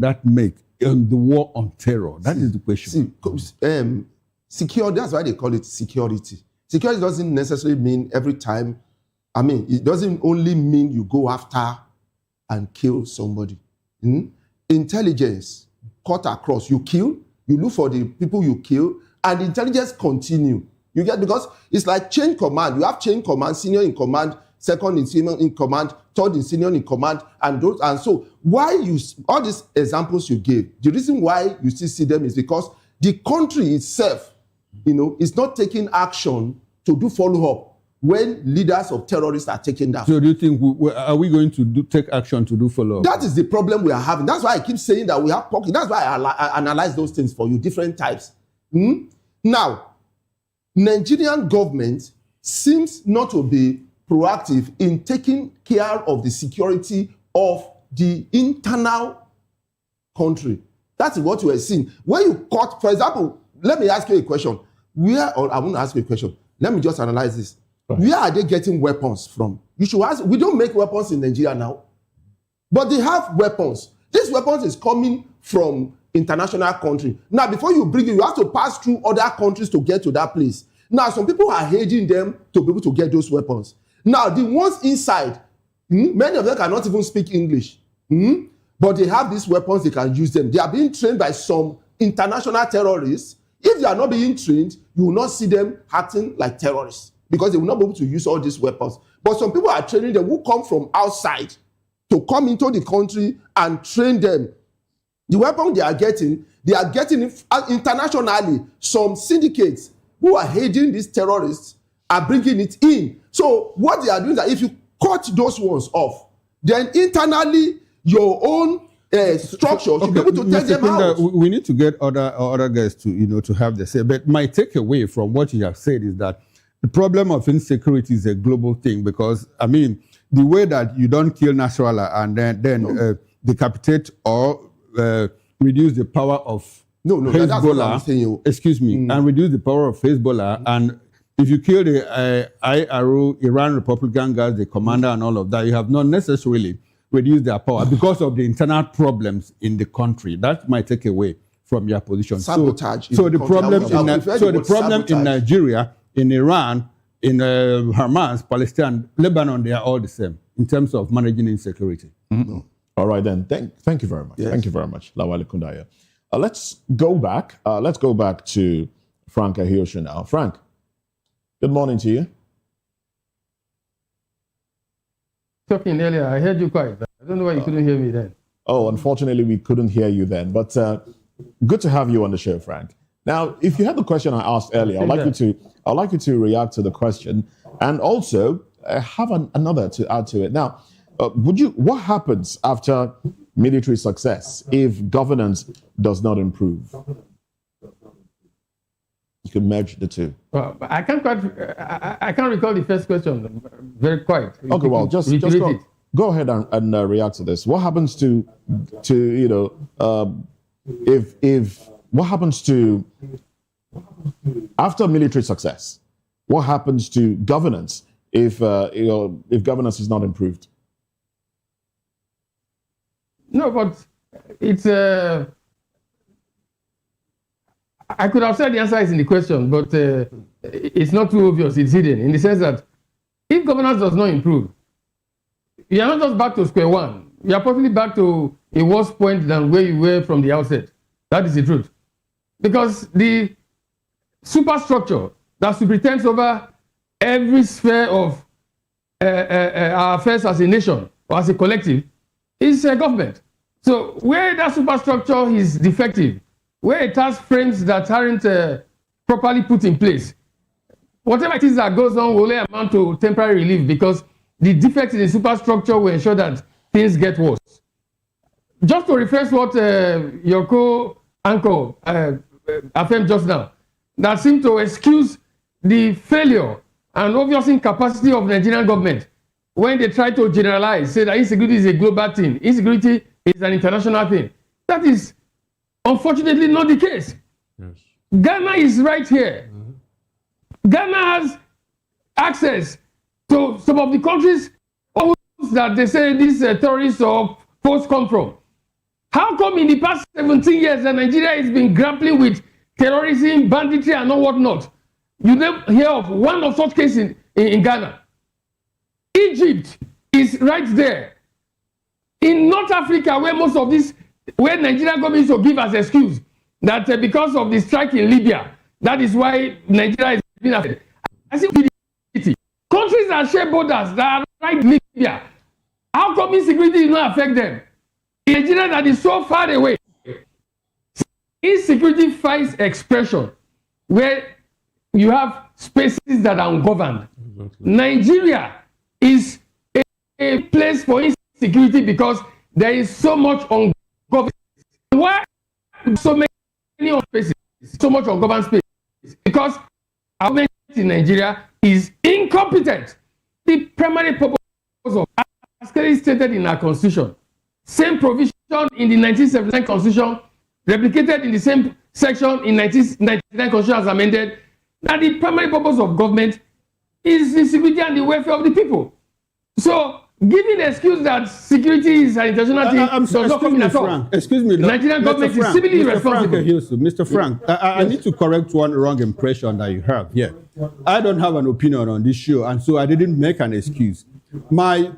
that make in the war on terror? That is the question. Security, that's why they call it security. Security doesn't necessarily mean every time, it doesn't only mean you go after and kill somebody. Intelligence, cut across, you kill, you look for the people you kill, and intelligence continue. You get, because it's like chain command. You have chain command, senior in command, second in senior in command, third in senior in command, and those. And so why all these examples you gave, the reason why you still see them is because the country itself, is not taking action to do follow-up when leaders of terrorists are taken down. So do you think, are we going to take action to do follow-up? That is the problem we are having. That's why I keep saying that we have pockets. That's why I analyze those things for you, different types. Now, Nigerian government seems not to be proactive in taking care of the security of the internal country. That's what we are seeing. When you cut, for example, let me ask you a question. I want to ask you a question. Let me just analyze this. Right. Where are they getting weapons from? You should ask. We don't make weapons in Nigeria now, but they have weapons. These weapons is coming from international country. Now, before you bring it, you have to pass through other countries to get to that place. Now, some people are aiding them to be able to get those weapons. Now, the ones inside, many of them cannot even speak English, but they have these weapons, they can use them. They are being trained by some international terrorists. If they are not being trained, you will not see them acting like terrorists because they will not be able to use all these weapons. But some people are training them who come from outside to come into the country and train them. The weapon they are getting it internationally. Some syndicates who are aiding these terrorists are bringing it in. So what they are doing is that if you cut those ones off, then internally your own structure should be able to take them out. We need to get other guys to have the say. But my takeaway from what you have said is that the problem of insecurity is a global thing because the way that you don't kill Nasrallah and then decapitate or reduce the power of Hezbollah, excuse me, and reduce the power of Hezbollah, and if you kill the IRO, Iran Republican Guards, the commander and all of that, you have not necessarily reduced their power because of the internal problems in the country. That's my takeaway from your position. Sabotage. So the problem in Nigeria, in Iran, in Hamas, Palestine, Lebanon, they are all the same in terms of managing insecurity. No. All right, then. Thank you very much. Yes. Thank you very much, Lawale Kundaya. Let's go back. To Frank Ahiosha now. Frank, good morning to you. Talking earlier, I heard you quite. I don't know why you couldn't hear me then. Oh, unfortunately, we couldn't hear you then. But good to have you on the show, Frank. Now, if you had the question I asked earlier, I'd like you to react to the question, and also have another to add to it. Now, what happens after military success if governance does not improve? You can merge the two. Well, I can't recall the first question very quite. Okay, well, just go ahead and react to this. What happens to what happens to after military success? What happens to governance if governance is not improved? No, but it's I could have said the answer is in the question, but it's not too obvious. It's hidden in the sense that if governance does not improve, you are not just back to square one. You are probably back to a worse point than where you were from the outset. That is the truth. Because the superstructure that superintends over every sphere of our affairs as a nation or as a collective is government. So where that superstructure is defective, where it has frames that aren't properly put in place, whatever it is that goes on will only amount to temporary relief because the defects in the superstructure will ensure that things get worse. Just to refresh what your co-anchor affirmed just now, that seemed to excuse the failure and obvious incapacity of Nigerian government when they try to generalize, say that insecurity is a global thing, insecurity is an international thing. That is unfortunately not the case. Yes. Ghana is right here. Mm-hmm. Ghana has access to some of the countries that they say these terrorists or foes come from. How come in the past 17 years that Nigeria has been grappling with terrorism, banditry, and all whatnot? You never hear of one of such cases in Ghana. Egypt is right there. In North Africa, where most of this, where Nigeria government used to give as excuse that because of the strike in Libya, that is why Nigeria is being affected. I see countries that share borders that are right in Libya. How come insecurity does not affect them? In Nigeria that is so far away. Insecurity finds expression where you have spaces that are ungoverned. Exactly. Nigeria is a place for insecurity because there is so much ungoverned. Why so many spaces, so much ungoverned space? Because our government in Nigeria is incompetent. The primary purpose of, as clearly stated in our constitution, same provision in the 1979 constitution, replicated in the same section in 1999 constitution as amended, that the primary purpose of government is the security and the welfare of the people. So, giving the excuse that security is an international thing does not come in at all. Excuse me. The Nigerian government is civilly responsible. Mr. Frank, I need to correct one wrong impression that you have here. I don't have an opinion on this show, and so I didn't make an excuse. My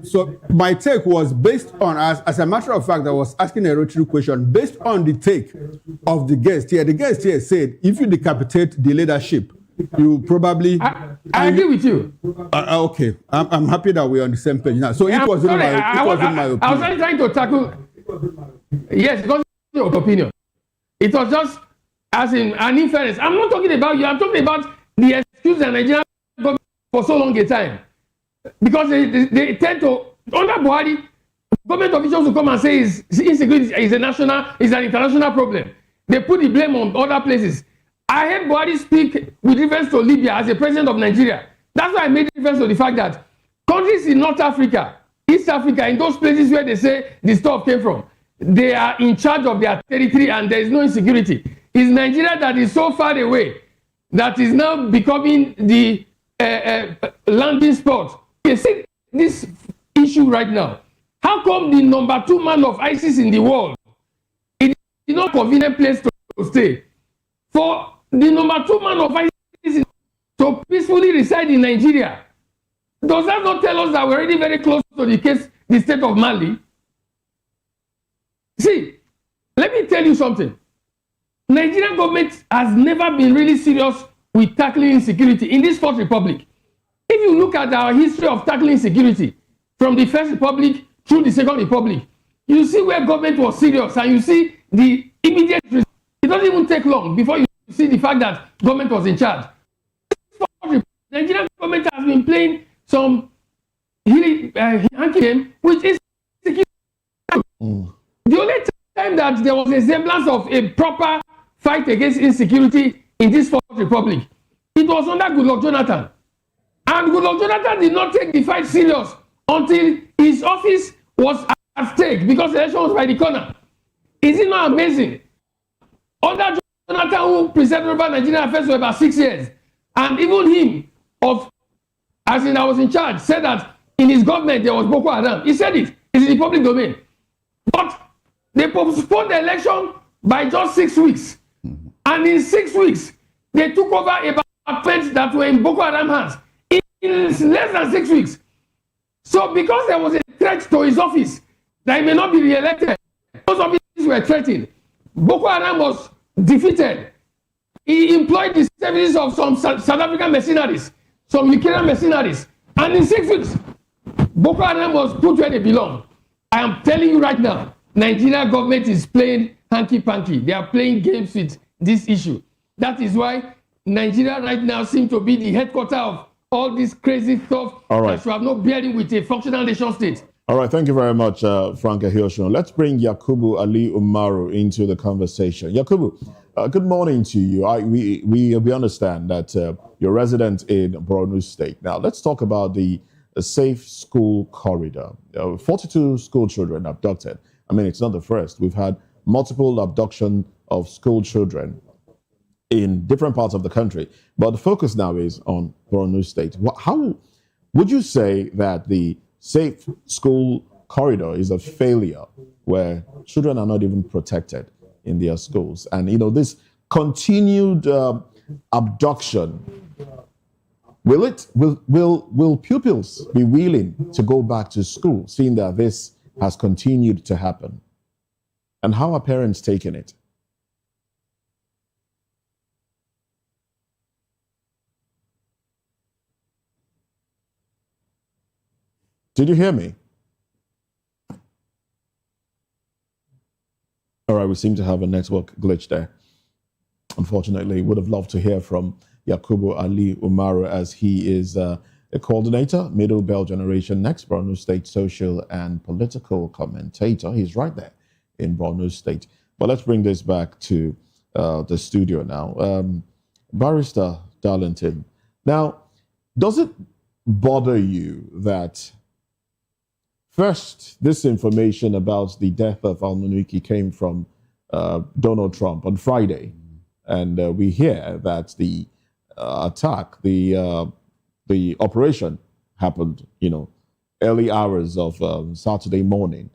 take was based on, as a matter of fact, I was asking a rhetorical question based on the take of the guest here. The guest here said, if you decapitate the leadership, you probably. I agree with you. Okay, I'm happy that we're on the same page now. So it wasn't my opinion. I was trying to tackle. Yes, it wasn't your opinion. It was just as in an inference. I'm not talking about you. I'm talking about the excuse that Nigerian government for so long a time, because they tend to under Buhari, government officials will come and say insecurity is an international problem. They put the blame on other places. I heard Buhari speak with reference to Libya as a president of Nigeria. That's why I made reference to the fact that countries in North Africa, East Africa, in those places where they say the stuff came from, they are in charge of their territory and there is no insecurity. It's Nigeria that is so far away that is now becoming the landing spot. You see this issue right now. How come the number 2 man of ISIS in the world is not a convenient place to stay? For the number 2 man of ISIS to peacefully reside in Nigeria, does that not tell us that we're already very close to the state of Mali? See, let me tell you something. Nigerian government has never been really serious with tackling insecurity in this Fourth Republic. If you look at our history of tackling insecurity from the First Republic through the Second Republic, you see where government was serious and you see the immediate result. It doesn't even take long before you see the fact that government was in charge. Nigerian government has been playing some hanky game, which is security. The only time that there was a semblance of a proper fight against insecurity in this Fourth Republic, it was under Goodluck Jonathan. And Goodluck Jonathan did not take the fight serious until his office was at stake because the election was by the corner. Is it not amazing? Under Jonathan, who presided over Nigerian affairs for about 6 years, and even him, as in I was in charge, said that in his government there was Boko Haram. He said it. It's in the public domain. But they postponed the election by just 6 weeks. And in 6 weeks, they took over about plants that were in Boko Haram hands. In less than 6 weeks. So because there was a threat to his office that he may not be re-elected, those offices were threatened. Boko Haram was defeated. He employed the services of some South African mercenaries, some Ukrainian mercenaries. And in 6 weeks, Boko Haram was put where they belong. I am telling you right now, Nigeria government is playing hanky-panky. They are playing games with this issue. That is why Nigeria right now seems to be the headquarters of all this crazy stuff that should have no bearing with a functional nation state. All right, thank you very much, Frank Ehioshun. Let's bring Yakubu Ali Umaru into the conversation. Yakubu, good morning to you. We understand that you're resident in Borno State. Now, let's talk about the safe school corridor. 42 school children abducted. I mean, it's not the first. We've had multiple abduction of school children in different parts of the country. But the focus now is on Borno State. How would you say that the safe school corridor is a failure where children are not even protected in their schools. And, this continued abduction, will pupils be willing to go back to school, seeing that this has continued to happen? And how are parents taking it? Did you hear me? All right, we seem to have a network glitch there. Unfortunately, would have loved to hear from Yakubu Ali Umaru, as he is a coordinator, Middle Belt Generation, Next Borno State social and political commentator. He's right there in Borno State. But let's bring this back to the studio now. Barrister Darlington, now, does it bother you that first, this information about the death of Al-Muniki came from Donald Trump on Friday, and we hear that the attack, the operation happened, early hours of Saturday morning,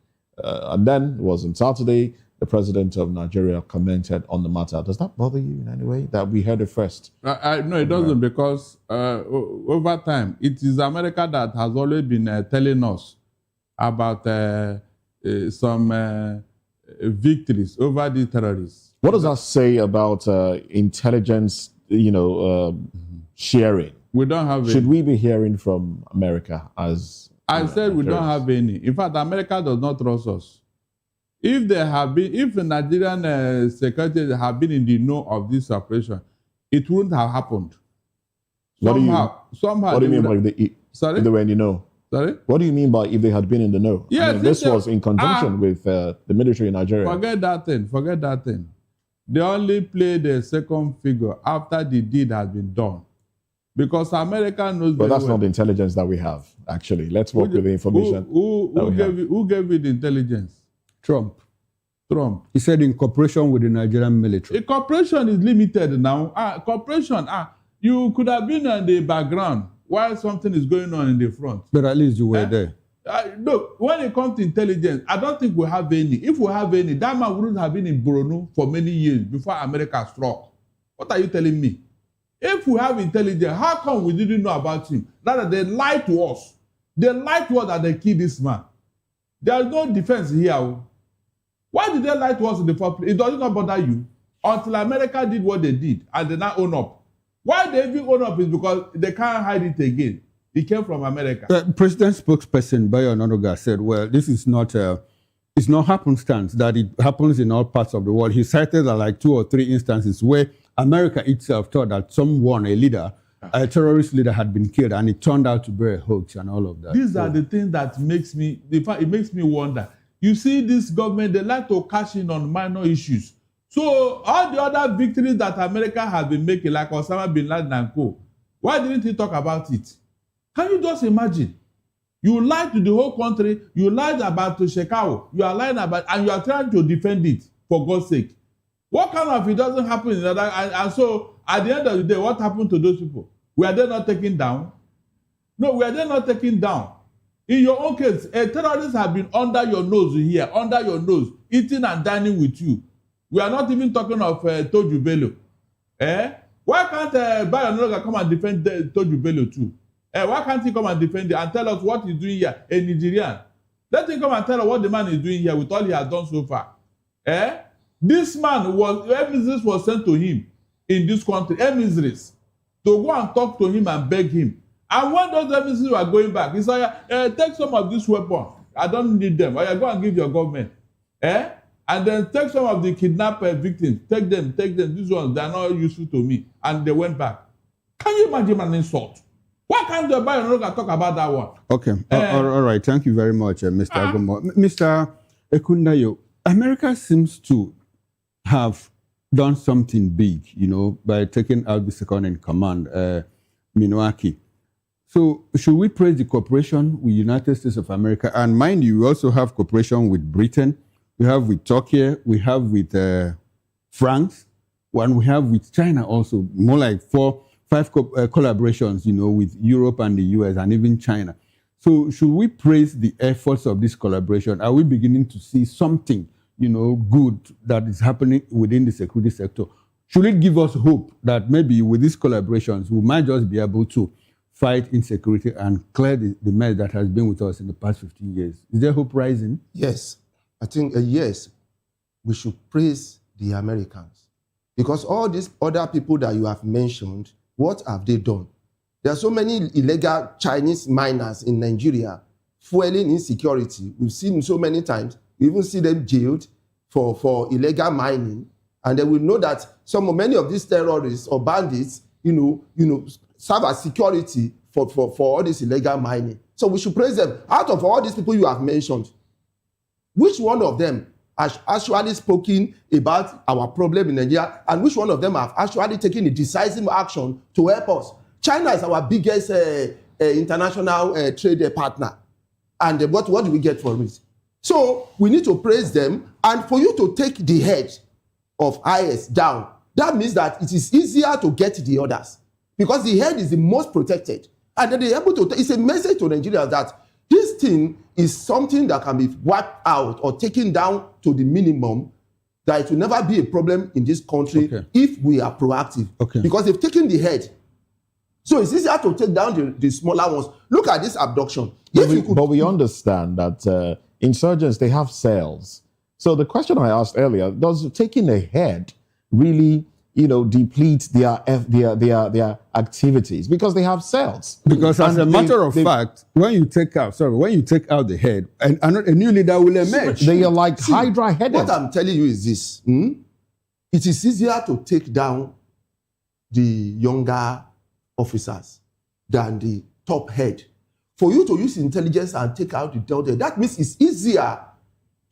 and then it was on Saturday. The president of Nigeria commented on the matter. Does that bother you in any way that we heard it first? No, it doesn't, because over time, it is America that has always been telling us about some victories over the terrorists. What does that say about intelligence, sharing? We don't have Should we be hearing from America as I said we don't have any. In fact, America does not trust us. If the Nigerian security have been in the know of this operation, it wouldn't have happened. Somehow. What do you mean by if they were in the know? Sorry? What do you mean by if they had been in the know? Yes, this was in conjunction with the military in Nigeria. Forget that thing. They only play the second figure after the deed has been done. Because America knows But that's not the intelligence that we have, actually. Let's work with the information. Who gave you the intelligence? Trump. Trump. He said in cooperation with the Nigerian military. The cooperation is limited now. You could have been in the background while something is going on in the front. But at least you were there. Look, when it comes to intelligence, I don't think we have any. If we have any, that man wouldn't have been in Borno for many years before America struck. What are you telling me? If we have intelligence, how come we didn't know about him? Rather, they lied to us. They lied to us that they killed this man. There is no defense here. Why did they lie to us in the first place? It does not bother you until America did what they did and they now own up. Why they even own up is because they can't hide it again. It came from America. President spokesperson Bayo Onanuga said, well, this is not it's not happenstance that it happens in all parts of the world. He cited like 2 or 3 instances where America itself thought that someone, a terrorist leader had been killed, and it turned out to be a hoax and all of that. These are the things that makes me, in fact, it makes me wonder. You see, this government, they like to cash in on minor issues. So all the other victories that America has been making, like Osama bin Laden and co., why didn't he talk about it? Can you just imagine? You lied to the whole country, you lied about Shekau, you are lying about, and you are trying to defend it, for God's sake. What kind of it doesn't happen in other, and so at the end of the day, what happened to those people? Were they not taken down? No, were they not taken down? In your own case, a terrorist has been under your nose here, under your nose, eating and dining with you. We are not even talking of Toju Bello. Why can't Bayo Onanuga come and defend Toju Bello too? Why can't he come and defend it and tell us what he's doing here, a Nigerian? Let him come and tell us what the man is doing here with all he has done so far. This man emissaries was sent to him in this country, emissaries, to go and talk to him and beg him. And when those emissaries were going back, he said, take some of this weapon. I don't need them. Or you go and give your government. And then take some of the kidnapped victims. Take them. These ones, they are not useful to me. And they went back. Can you imagine an insult? Why can't the Bayo Onanuga talk about that one? Okay. All right. Thank you very much, Mr. Agomo. Mr. Ekundayo, America seems to have done something big, by taking out the second in command, Minuaki. So should we praise the cooperation with United States of America? And mind you, we also have cooperation with Britain. We have with Turkey. We have with France. And we have with China also. More like 4-5 collaborations, with Europe and the US and even China. So should we praise the efforts of this collaboration? Are we beginning to see something, good that is happening within the security sector? Should it give us hope that maybe with these collaborations, we might just be able to fight insecurity and clear the mess that has been with us in the past 15 years? Is there hope rising? Yes. I think, yes, we should praise the Americans. Because all these other people that you have mentioned, what have they done? There are so many illegal Chinese miners in Nigeria fueling insecurity. We've seen so many times. We even see them jailed for illegal mining. And then we know that many of these terrorists or bandits, serve as security for all this illegal mining. So we should praise them. Out of all these people you have mentioned, which one of them has actually spoken about our problem in Nigeria, and which one of them have actually taken a decisive action to help us? China is our biggest international trade partner. And what do we get from it? So we need to praise them. And for you to take the head of IS down, that means that it is easier to get the others, because the head is the most protected. And then they're able to, it's a message to Nigeria that this thing is something that can be wiped out or taken down to the minimum, that it will never be a problem in this country if we are proactive. Because they've taken the head. So it's easier to take down the smaller ones. Look at this abduction. But we understand that insurgents, they have cells. So the question I asked earlier, does taking a head really, deplete their activities? Because they have cells. Because as a matter of fact, when you take out the head, and a new leader will emerge. They are like Hydra-headed. What I'm telling you is this. It is easier to take down the younger officers than the top head. For you to use intelligence and take out the top head, that means it's easier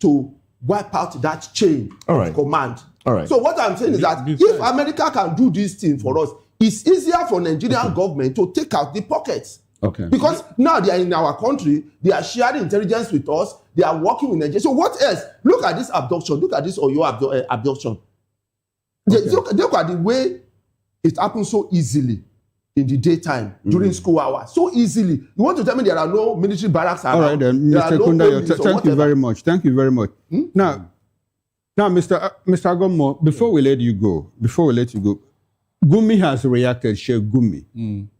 to wipe out that chain of command. All right. So what I'm saying is that if America can do this thing for us, it's easier for Nigerian government to take out the pockets. Because now they are in our country, they are sharing intelligence with us, they are working with Nigeria. So what else? Look at this abduction. Look at this Oyo abduction. Look at the way it happens so easily in the daytime during school hours. So easily. You want to tell me there are no military barracks around? All right then, Mr. Kunda, thank you very much. Thank you very much. Now, Mr. Agommo, before we let you go, Gumi has reacted, Sheikh Gumi.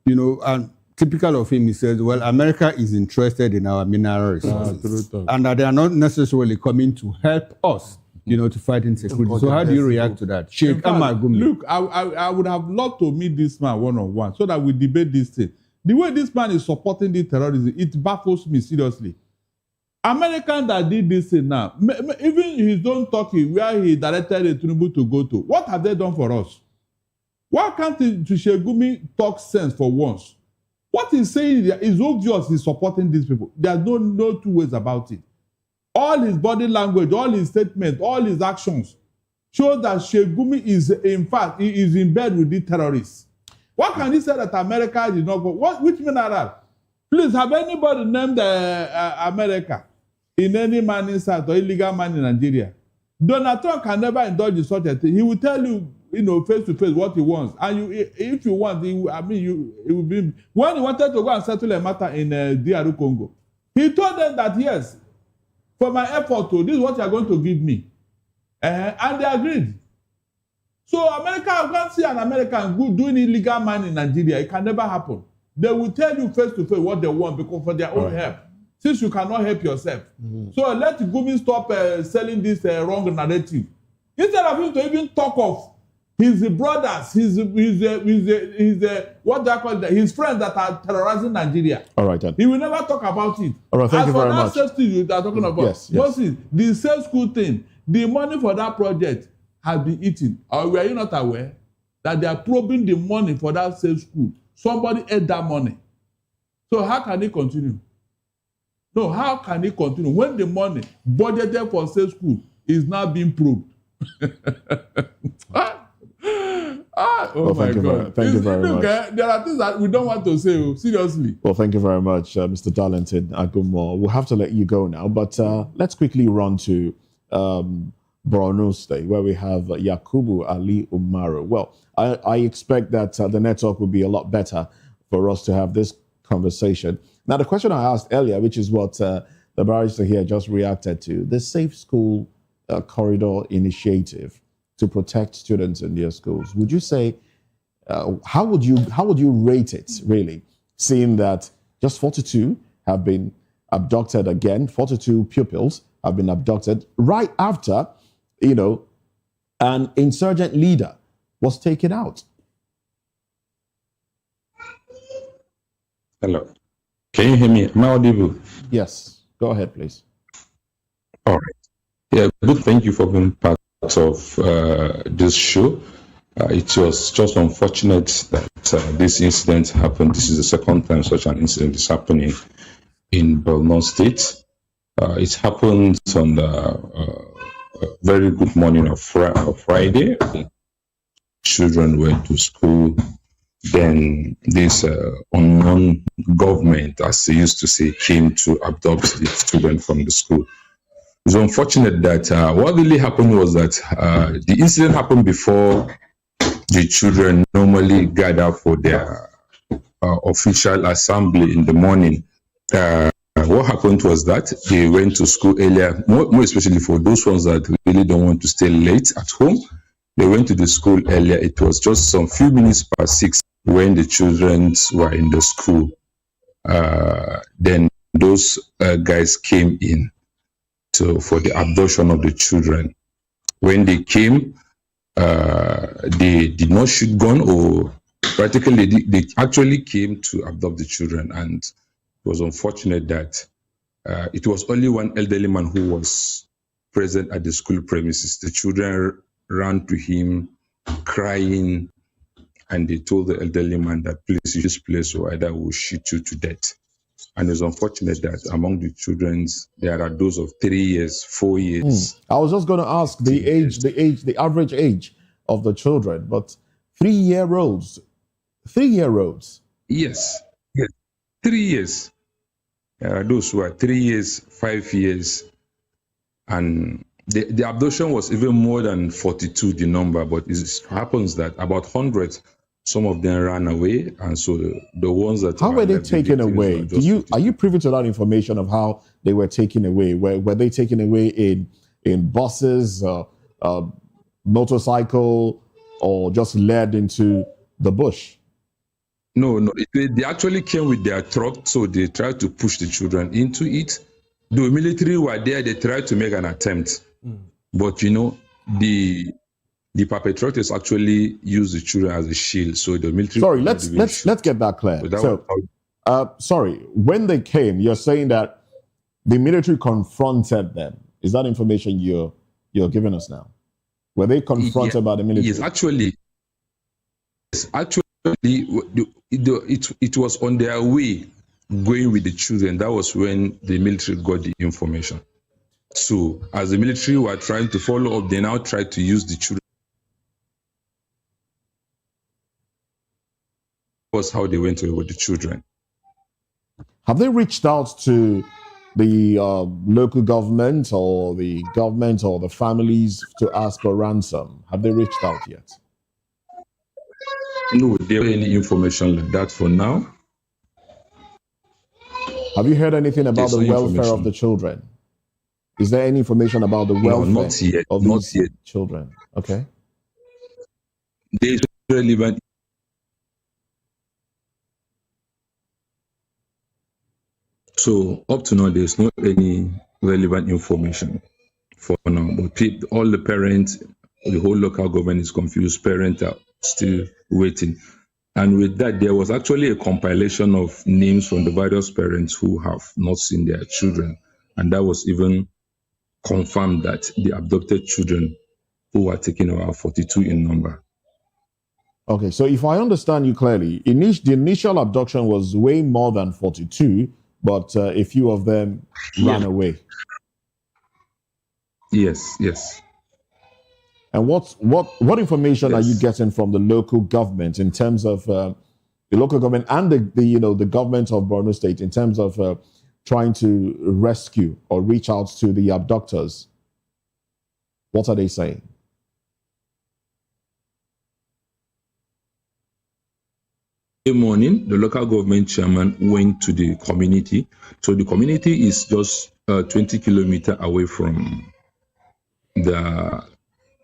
And typical of him, he says, well, America is interested in our mineral resources. And that they are not necessarily coming to help us, to fight insecurity. So how do you react to that? Sheikh Gumi. Look, I would have loved to meet this man one-on-one so that we debate this thing. The way this man is supporting the terrorism, it baffles me seriously. American that did this thing now, even his own Turkey, where he directed Tinubu to go to, what have they done for us? Why can't Sheikh Gumi talk sense for once? What he's saying is obvious he's supporting these people. There's no two ways about it. All his body language, all his statements, all his actions show that Sheikh Gumi is, in fact, he is in bed with the terrorists. What can he say that America did not go? Which mineral? Please, have anybody named America in any mining site or illegal mining in Nigeria? Donald Trump can never indulge in such a thing. He will tell you, face to face what he wants. And if you want, it will be. When he wanted to go and settle a matter in DR Congo, he told them that, yes, for my effort, this is what you are going to give me. And they agreed. So America, I can't see an American doing illegal mining in Nigeria. It can never happen. They will tell you face to face what they want because for their own help. Since you cannot help yourself. So let Gumi stop selling this wrong narrative. Instead of him to even talk of his brothers, his what they call it, his friends that are terrorizing Nigeria. All right, then. He will never talk about it. All right, thank you very much. As for that safety you are talking about, yes. Moses, the same school thing, the money for that project has been eaten. Or were you not aware that they are probing the money for that same school? Somebody ate that money. So how can he continue? No, how can he continue when the money budgeted for same school is now being probed? Oh my God. Thank you very much. There are things that we don't want to say, seriously. Well, thank you very much, Mr. Darlington Agummo. We'll have to let you go now, but let's quickly run to Borno State, where we have Yakubu Ali Umaru. Well, I expect that the network will be a lot better for us to have this conversation. Now, the question I asked earlier, which is what the barrister here just reacted to, the Safe School Corridor Initiative to protect students in their schools. Would you say, how would you rate it, really, seeing that just 42 have been abducted again, 42 pupils have been abducted right after, an insurgent leader was taken out? Hello. Can you hear me? Am I audible? Yes. Go ahead, please. All right. Yeah, good. Thank you for being part of this show. It was just unfortunate that this incident happened. This is the second time such an incident is happening in Borno State. It happened on the very good morning of Friday. Children went to school. Then this unknown government, as they used to say, came to abduct the children from the school. It's unfortunate that what really happened was that the incident happened before the children normally gather for their official assembly in the morning. What happened was that they went to school earlier, more especially for those ones that really don't want to stay late at home. They went to the school earlier. It was just some few minutes past 6 when the children were in the school. Then those guys came in for the abduction of the children. When they came, they did not shoot gun, or practically they actually came to abduct the children. And it was unfortunate that it was only one elderly man who was present at the school premises. The children ran to him crying, and they told the elderly man that, please, this place or either we'll shoot you to death. And it's unfortunate that among the children, there are those of 3 years, 4 years. I was just going to ask the average age of the children, but 3-year-olds. 3-year-olds. Yes. 3 years. There are those who are 3 years, 5 years, and the abduction was even more than 42, the number, but it happens that about 100, some of them ran away, and so the ones that how were they taken away? Are you privy to that information of how they were taken away? Were they taken away in buses, motorcycle, or just led into the bush? No. They actually came with their truck, so they tried to push the children into it. The military were there. They tried to make an attempt. But the perpetrators actually used the children as a shield. So the military. Sorry, let's get that clear. Sorry, when they came, you're saying that the military confronted them. Is that information you're giving us now? Were they confronted by the military? Yes, actually, it was on their way going with the children. That was when the military got the information. So as the military were trying to follow up, they now tried to use the children. That was how they went away with the children. Have they reached out to the local government or the government or the families to ask for ransom? Have they reached out yet? No, there isn't any information like that for now. Have you heard anything about the welfare of the children? Is there any information about the welfare of these children? Okay. There is relevant. So up to now, there's not any relevant information for now. But all the parents, the whole local government is confused. Parents are still waiting. And with that, there was actually a compilation of names from the various parents who have not seen their children. And that was even confirmed that the abducted children who were taken are 42 in number. Okay, so if I understand you clearly, the initial abduction was way more than 42, but a few of them ran away. Yes. And what information are you getting from the local government in terms of the local government and the government of Borno State in terms of trying to rescue or reach out to the abductors? What are they saying? morning, the local government chairman went to the community. So the community is just 20 kilometers away from the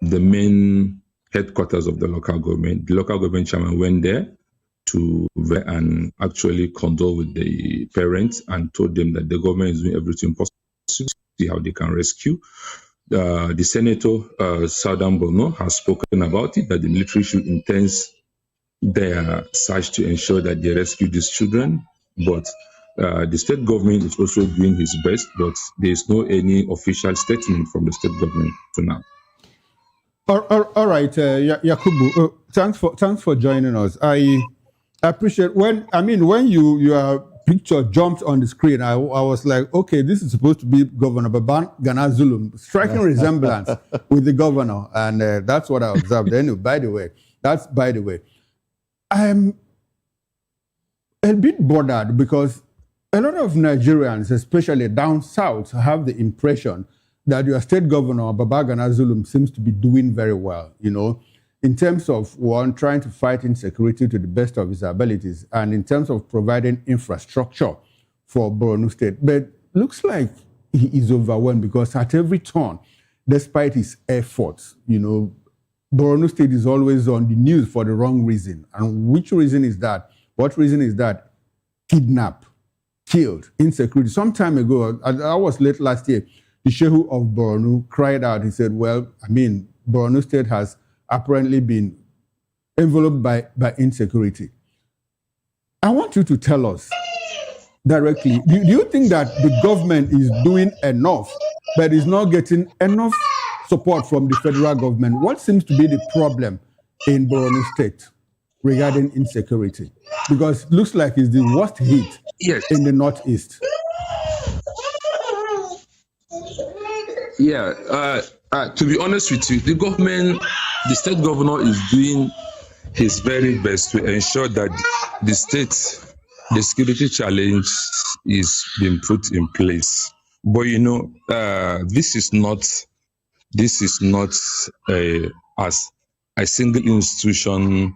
main headquarters of the local government. The local government chairman went there to and actually condole with the parents and told them that the government is doing everything possible to see how they can rescue. The senator, Southern Borno, has spoken about it, that the military should intense their search to ensure that they rescue these children. But the state government is also doing his best, but there is no any official statement from the state government for now. All right, Yakubu, thanks for joining us. I appreciate when your picture jumped on the screen. I was like, okay, this is supposed to be Governor Babangana Zulum, striking resemblance with the governor, and that's what I observed. Anyway, by the way, I'm a bit bothered because a lot of Nigerians, especially down south, have the impression that your state governor, Babangana Zulum, seems to be doing very well, in terms of, one, trying to fight insecurity to the best of his abilities, and in terms of providing infrastructure for Borno State. But looks like he is overwhelmed because at every turn, despite his efforts, Borno State is always on the news for the wrong reason. And which reason is that? What reason is that? Kidnap, killed, insecurity. Some time ago, I was late last year, the Shehu of Borno cried out. He said, Borno State has apparently been enveloped by insecurity. I want you to tell us directly, do you think that the government is doing enough, but is not getting enough support from the federal government? What seems to be the problem in Borno State regarding insecurity? Because it looks like it's the worst hit in the Northeast. Yeah, to be honest with you, the state governor is doing his very best to ensure that the security challenge is being put in place. But this is not as a single institution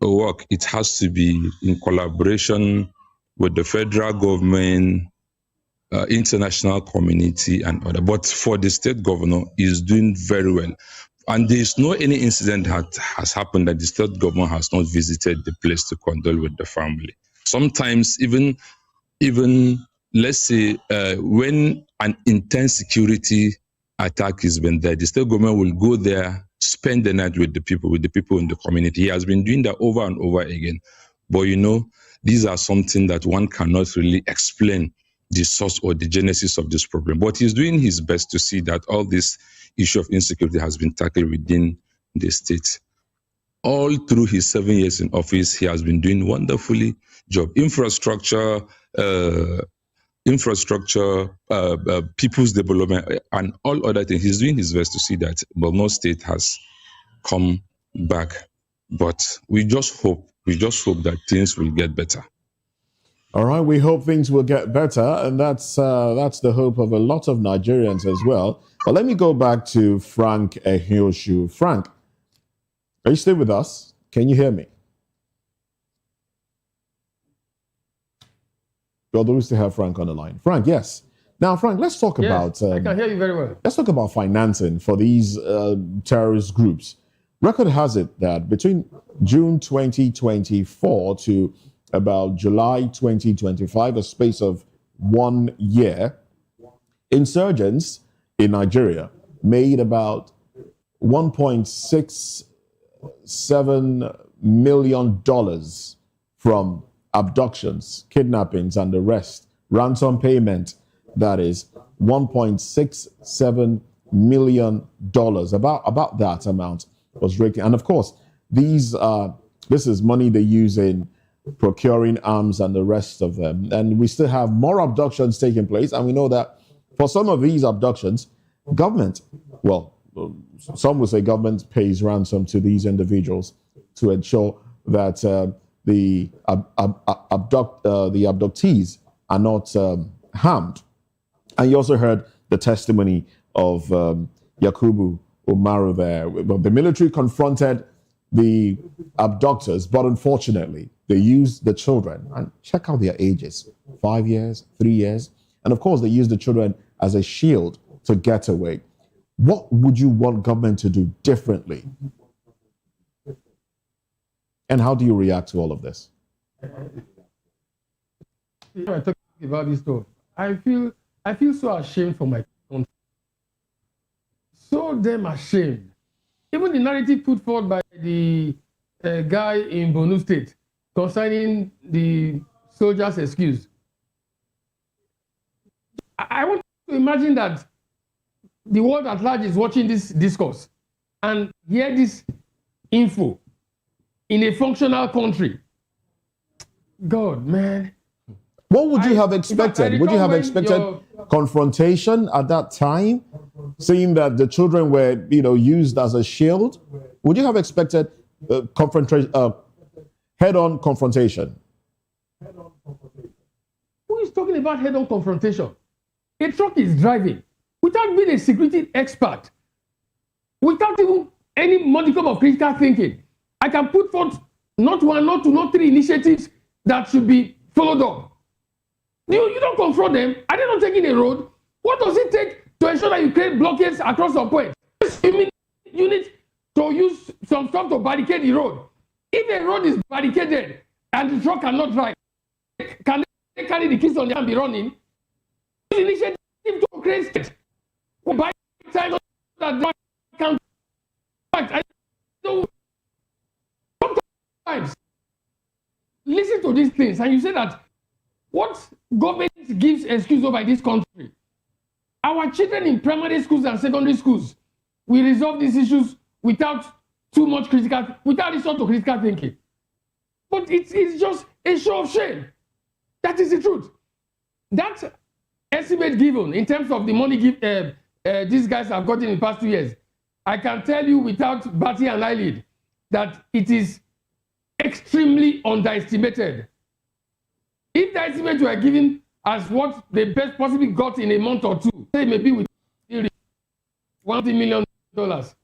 work. It has to be in collaboration with the federal government, international community, and other. But for the state governor, is doing very well. And there is no any incident that has happened that the state government has not visited the place to condole with the family. Sometimes even let's say when an intense security attack has been there, the state government will go there, spend the night with the people in the community. He has been doing that over and over again. But these are something that one cannot really explain the source or the genesis of this problem. But he's doing his best to see that all this issue of insecurity has been tackled within the state. All through his 7 years in office, he has been doing wonderfully job. Infrastructure, people's development, and all other things. He's doing his best to see that Borno State has come back. But we just hope that things will get better. All right, we hope things will get better, and that's the hope of a lot of Nigerians as well. But let me go back to Frank Ehioshu. Frank, are you still with us? Can you hear me? Although we still have Frank on the line. Frank, yes. Now, Frank, let's talk about... I can hear you very well. Let's talk about financing for these terrorist groups. Record has it that between June 2024 to about July 2025, a space of 1 year, insurgents in Nigeria made about $1.67 million from abductions, kidnappings, and the rest. Ransom payment, that is $1.67 million. About that amount was raked. And of course, this is money they use in procuring arms and the rest of them. And we still have more abductions taking place. And we know that for some of these abductions, government, some would say government pays ransom to these individuals to ensure that the abductees are not harmed. And you also heard the testimony of Yakubu Umaru there. The military confronted the abductors, but unfortunately, they use the children, and check out their ages, 5 years, 3 years. And of course, they use the children as a shield to get away. What would you want government to do differently? And how do you react to all of this? I talk about this stuff. I feel so ashamed for my country. So damn ashamed. Even the narrative put forward by the guy in Borno State concerning the soldiers' excuse. I want to imagine that the world at large is watching this discourse and hear this info in a functional country. God, man. What would you have expected? Would you have expected confrontation at that time, seeing that the children were, used as a shield? Would you have expected confrontation, head-on confrontation? Who is talking about head-on confrontation? A truck is driving without being a security expert, without even any modicum of critical thinking. I can put forth not one, not two, not three initiatives that should be followed up. You don't confront them. Are they not taking a road? What does it take to ensure that you create blockades across some point? You need to use some stuff to barricade the road. If a road is barricaded and the truck cannot drive, can they carry the keys on them and be running? Use initiative to create state. By time that can I know sometimes listen to these things and you say that what government gives excuse over this country. Our children in primary schools and secondary schools will resolve these issues without too much without resort to critical thinking. But it's just a show of shame. That is the truth. That estimate given in terms of the money these guys have gotten in the past 2 years, I can tell you without batting an eyelid that it is extremely underestimated. If the estimate were given as what they best possibly got in a month or two, say maybe with $1 million, about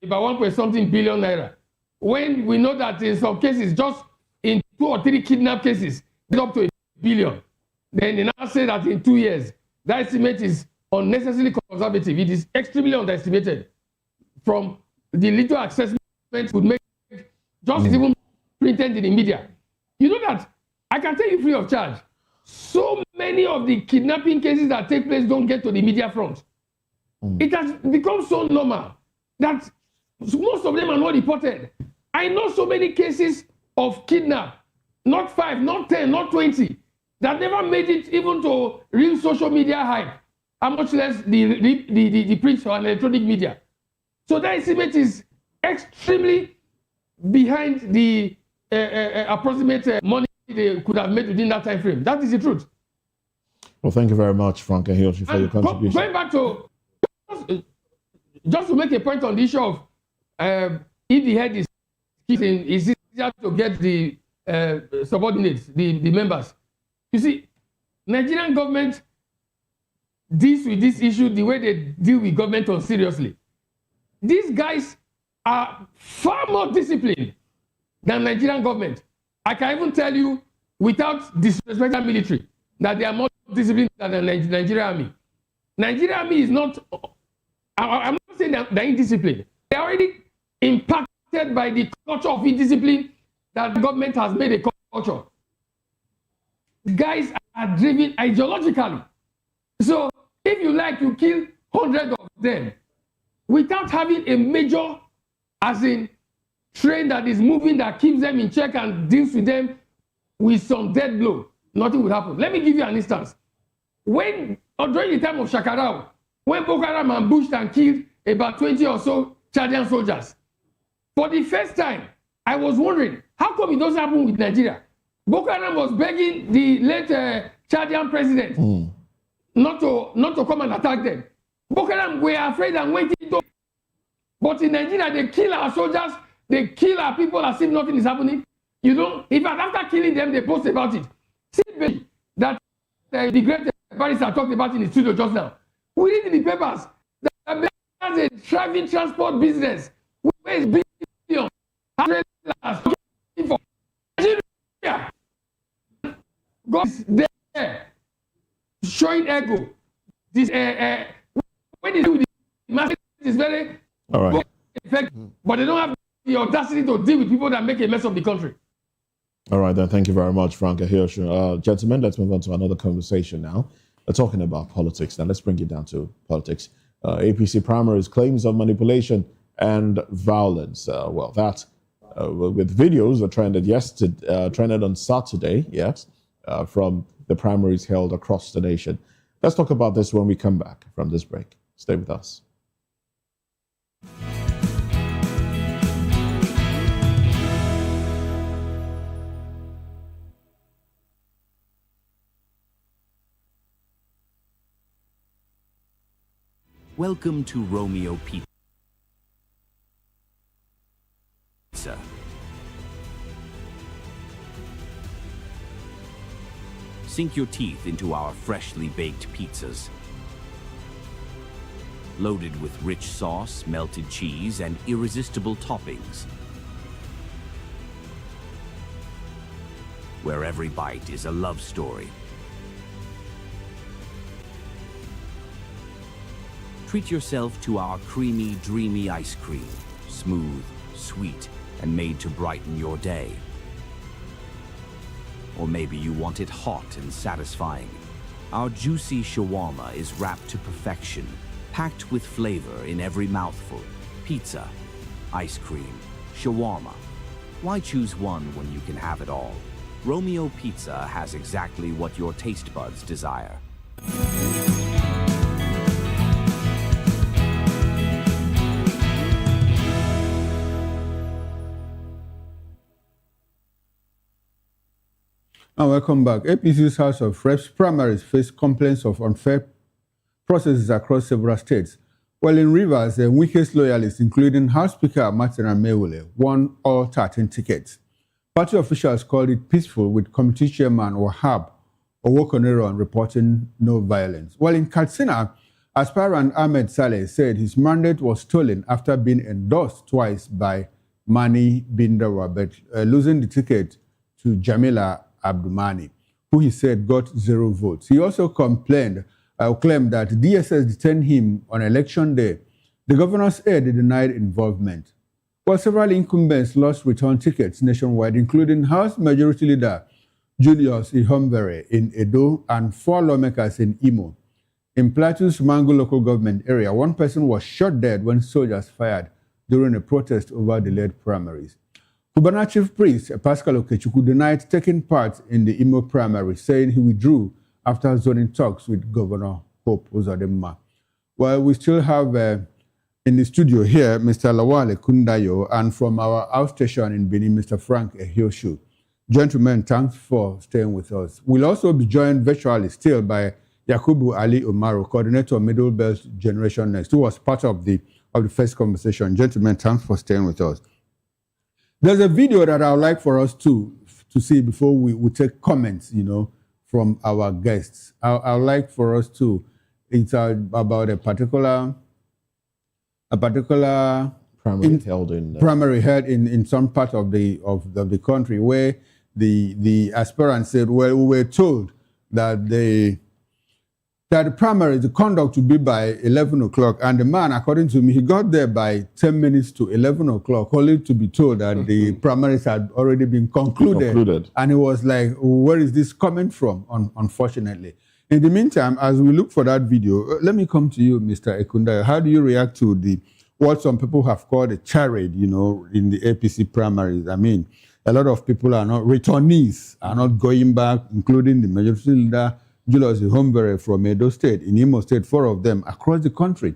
1.something billion naira. When we know that in some cases, just in 2 or 3 kidnap cases, it's up to $1 billion. Then they now say that in 2 years, that estimate is unnecessarily conservative. It is extremely underestimated. From the little assessment would make just even printed in the media. You know that I can tell you free of charge. So many of the kidnapping cases that take place don't get to the media front. It has become so normal that most of them are not reported. I know so many cases of kidnap, not 5, not 10, not 20, that never made it even to real social media hype, and much less the print or electronic media. So that estimate is extremely behind the approximate money they could have made within that time frame. That is the truth. Well, thank you very much, Frank Hiyoshi, for your contribution. Going back to, just to make a point on the issue of if the head is kissing, it's easier to get the subordinates, the members. You see, Nigerian government deals with this issue the way they deal with government on seriously. These guys are far more disciplined than Nigerian government. I can even tell you, without disrespecting military, that they are more disciplined than the Nigerian army. Nigerian army is not, I'm not saying they're indisciplined. They're already impacted by the culture of indiscipline that the government has made a culture. Guys are driven ideologically. So if you like, you kill hundreds of them without having a major, as in, train that is moving, that keeps them in check and deals with them with some dead blow. Nothing will happen. Let me give you an instance. When, or during the time of Shakarau, when Boko Haram ambushed and killed about 20 or so Chadian soldiers, for the first time, I was wondering, how come it doesn't happen with Nigeria? Boko Haram was begging the late Chadian president not to come and attack them. Boko Haram were afraid and went into. But in Nigeria, they kill our soldiers, they kill our people as if nothing is happening. You know, in fact, after killing them, they post about it. See that the great barrister talked about in the studio just now. We read in the papers that has a thriving transport business. Where is billion? God is there, showing ego. This when you do the message is very All right. effective, but they don't have the audacity to deal with people that make a mess of the country. All right, then. Thank you very much, Frank Ahioshu. Gentlemen, let's move on to another conversation now. We're talking about politics. Now, let's bring it down to politics. APC primaries, claims of manipulation and violence. With videos that trended on Saturday, yes, from the primaries held across the nation. Let's talk about this when we come back from this break. Stay with us. Welcome to Romeo Pizza. Sink your teeth into our freshly baked pizzas. Loaded with rich sauce, melted cheese, and irresistible toppings. Where every bite is a love story. Treat yourself to our creamy, dreamy ice cream. Smooth, sweet, and made to brighten your day. Or maybe you want it hot and satisfying. Our juicy shawarma is wrapped to perfection, packed with flavor in every mouthful. Pizza, ice cream, shawarma. Why choose one when you can have it all? Romeo Pizza has exactly what your taste buds desire. And welcome back. APC's House of Reps primaries face complaints of unfair processes across several states. While in Rivers, the weakest loyalists, including House Speaker Martin Amewule, won all 13 tickets. Party officials called it peaceful, with committee chairman Wahab Owokoneron reporting no violence. While in Katsina, aspirant Ahmed Saleh said his mandate was stolen after being endorsed twice by Mani Bindawa, but losing the ticket to Jamila Abdumani, who he said got 0 votes. He also claimed that DSS detained him on election day. The governor's aide denied involvement. While several incumbents lost return tickets nationwide, including House Majority Leader Julius Ihombere in Edo and 4 lawmakers in Imo. In Plateau's Mangu local government area, 1 person was shot dead when soldiers fired during a protest over delayed primaries. Cubana Chief Priest Pascal Okechukwu denied taking part in the Imo primary, saying he withdrew after zoning talks with Governor Hope Uzodimma. Well, we still have in the studio here Mr. Lawale Kundayo, and from our outstation in Benin, Mr. Frank Ahioshu. Gentlemen, thanks for staying with us. We'll also be joined virtually still by Yakubu Ali Umaru, coordinator of Middle Belt Generation Next, who was part of the first conversation. Gentlemen, thanks for staying with us. There's a video that I would like for us to see before we take comments, from our guests. I would like for us to, it's about a particular primary held in some part of the country where the aspirant said, well, we were told that the primary, the conduct would be by 11 o'clock. And the man, according to me, he got there by 10 minutes to 11 o'clock, only to be told that the primaries had already been concluded. And he was like, where is this coming from, unfortunately? In the meantime, as we look for that video, let me come to you, Mr. Ekunda. How do you react to what some people have called a charade, in the APC primaries? I mean, a lot of people are not, returnees are not going back, including the majority leader, Julius Ihombere from Edo State, in Imo State, 4 of them across the country.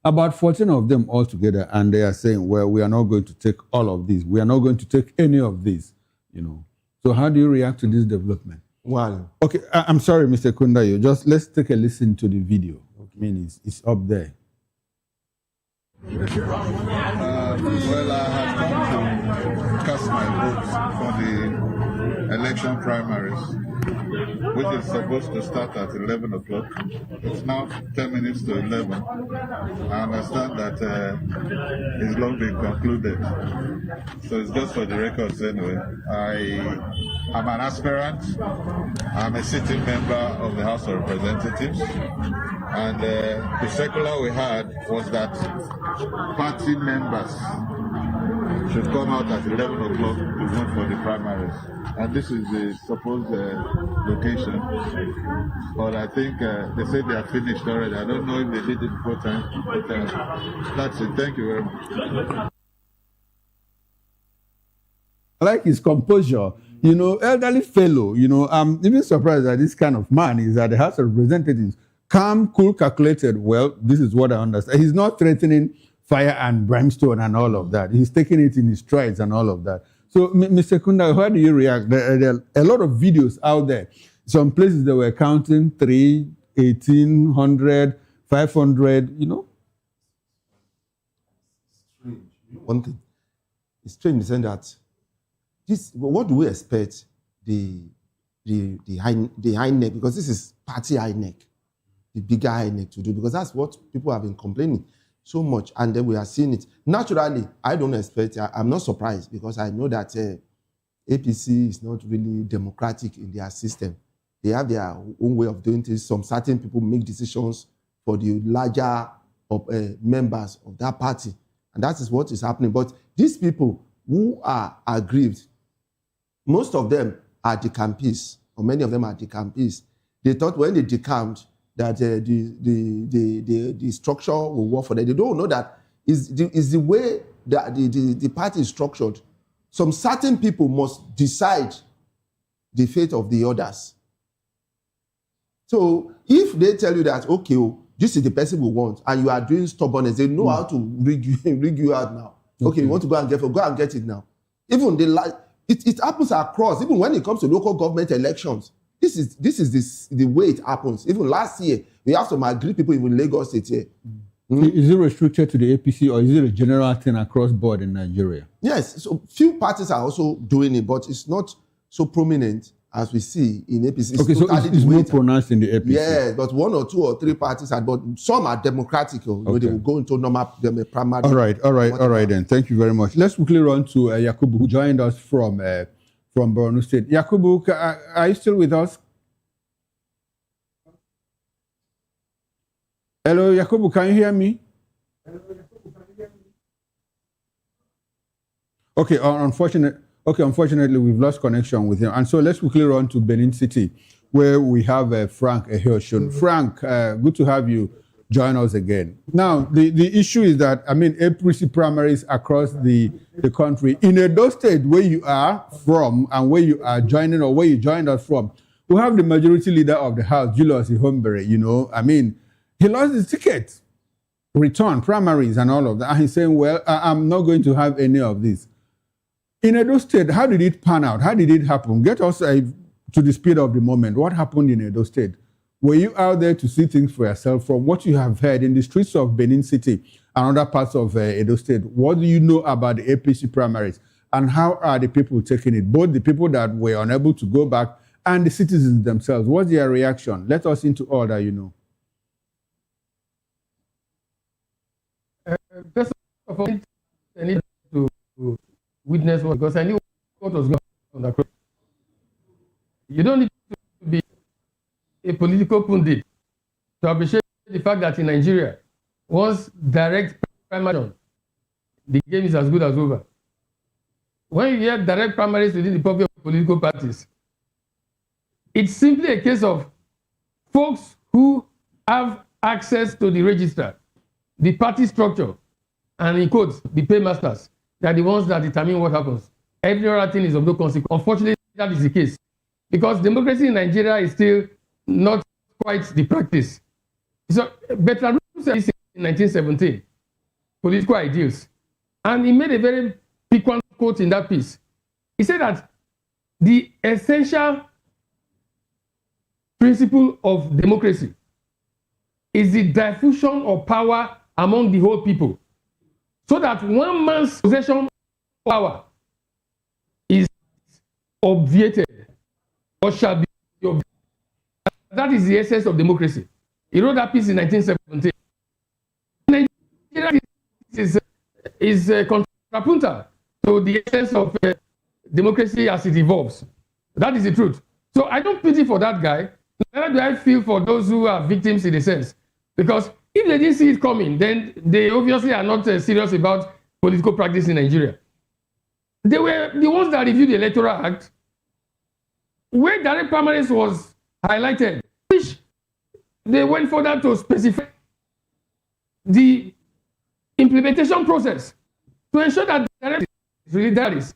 About 14 of them altogether, and they are saying, well, we are not going to take all of these. We are not going to take any of these, So how do you react to this development? Well, okay, I'm sorry, Mr. Kundayo. Just let's take a listen to the video. I mean, it's up there. Well, I have come to cast my vote for the election primaries, which is supposed to start at 11 o'clock. It's now 10 minutes to 11. I understand that it's long been concluded. So it's just for the records anyway. I I'm an aspirant. I'm a sitting member of the House of Representatives. And the circular we had was that party members should come out at 11 o'clock to vote for the primaries. And this is the supposed location. But I think they said they are finished already. I don't know if they did it before time. But that's it. Thank you very much. I like his composure. You know, elderly fellow, you know, I'm even surprised that this kind of man is at the House of Representatives. Calm, cool, calculated. Well, this is what I understand. He's not threatening fire and brimstone and all of that. He's taking it in his strides and all of that. So, Mr. Kunda, how do you react? There are a lot of videos out there. Some places they were counting 3, 1,800, 500, you know. Strange. One thing. It's strange in the sense that this, what do we expect the high neck, because this is party high neck, the bigger high neck to do, because that's what people have been complaining so much, and then we are seeing it. Naturally, I don't expect, I'm not surprised, because I know that APC is not really democratic in their system. They have their own way of doing things. Some certain people make decisions for the larger members of that party, and that is what is happening. But these people who are aggrieved, most of them are decampees, or many of them are decampees. They thought when they decamped that the structure will work for them. They don't know that is the way that the party is structured. Some certain people must decide the fate of the others. So if they tell you that, okay, this is the person we want, and you are doing stubbornness, they know how to rig you out now. Okay, you want to go and get it now. Even it happens across, even when it comes to local government elections. This is the way it happens. Even last year, we have some agreed people in Lagos State here. Is it restricted to the APC, or is it a general thing across board in Nigeria? Yes, so few parties are also doing it, but it's not so prominent as we see in APC. Okay, so it's more pronounced in the APC. Yeah, but 1 or 2 or 3 parties are, but some are democratic. Okay. They will go into normal primary. All right then. Thank you very much. Let's quickly run to Yakubu, who joined us from Borno State. Yakubu, are you still with us? Hello, Yakubu, can you hear me? Okay, unfortunately, we've lost connection with him. And so let's quickly run to Benin City, where we have Frank Ehioshun. Frank, good to have you join us again. Now, the issue is that, APC primaries across the country, in Edo State, where you are from and where you are joining, or where you joined us from, we have the majority leader of the House, Julius Ihombere, he lost his ticket, return, primaries and all of that. And he's saying, well, I'm not going to have any of this. In Edo State, how did it pan out? How did it happen? Get us to the speed of the moment. What happened in Edo State? Were you out there to see things for yourself? From what you have heard in the streets of Benin City and other parts of Edo State, what do you know about the APC primaries? And how are the people taking it? Both the people that were unable to go back and the citizens themselves. What's their reaction? Let us into all that you know. First of all, I need to witness what, because I knew what was going on across. You don't need to be a political pundit to appreciate the fact that in Nigeria, once direct primary, the game is as good as over. When you hear direct primaries within the public political parties, it's simply a case of folks who have access to the register, the party structure, and in quotes, the paymasters. They are the ones that determine what happens. Every other thing is of no consequence. Unfortunately, that is the case. Because democracy in Nigeria is still not quite the practice. So, Bertrand said this in 1917, political ideals. And he made a very piquant quote in that piece. He said that the essential principle of democracy is the diffusion of power among the whole people, so that one man's possession of power is obviated or shall be obviated. That is the essence of democracy. He wrote that piece in 1917. Nigeria is contrapuntal to the essence of democracy as it evolves. That is the truth. So I don't pity for that guy. Neither do I feel for those who are victims in a sense. Because if they didn't see it coming, then they obviously are not serious about political practice in Nigeria. They were the ones that reviewed the Electoral Act, where direct primaries was highlighted, which they went further to specify the implementation process to ensure that direct is really that is.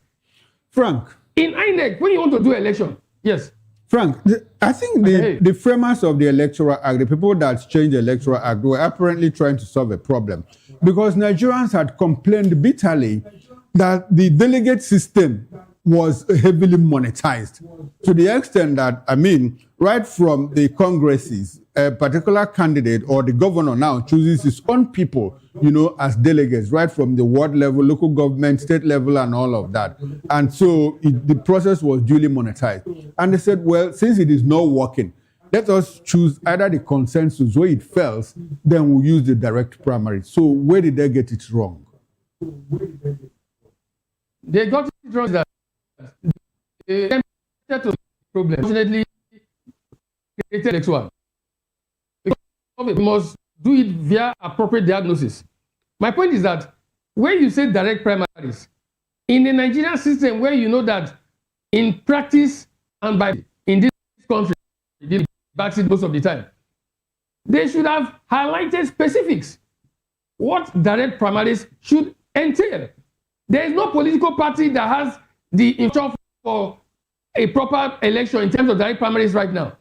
Frank. In INEC, when you want to do election, yes. Frank, I think the framers of the Electoral Act, the people that changed the Electoral Act, were apparently trying to solve a problem because Nigerians had complained bitterly that the delegate system was heavily monetized to the extent that, I mean, right from the congresses, a particular candidate or the governor now chooses his own people, you know, as delegates, right from the ward level, local government, state level, and all of that. And so the process was duly monetized. And they said, well, since it is not working, let us choose either the consensus where it fails, then we'll use the direct primary. So where did they get it wrong? They got it wrong that they attempted to problem. Fortunately, created the next one. Because we must do it via appropriate diagnosis. My point is that when you say direct primaries, in the Nigerian system where you know that in practice and by in this country, they backseat most of the time, they should have highlighted specifics. What direct primaries should entail. There is no political party that has the infrastructure for a proper election in terms of direct primaries right now.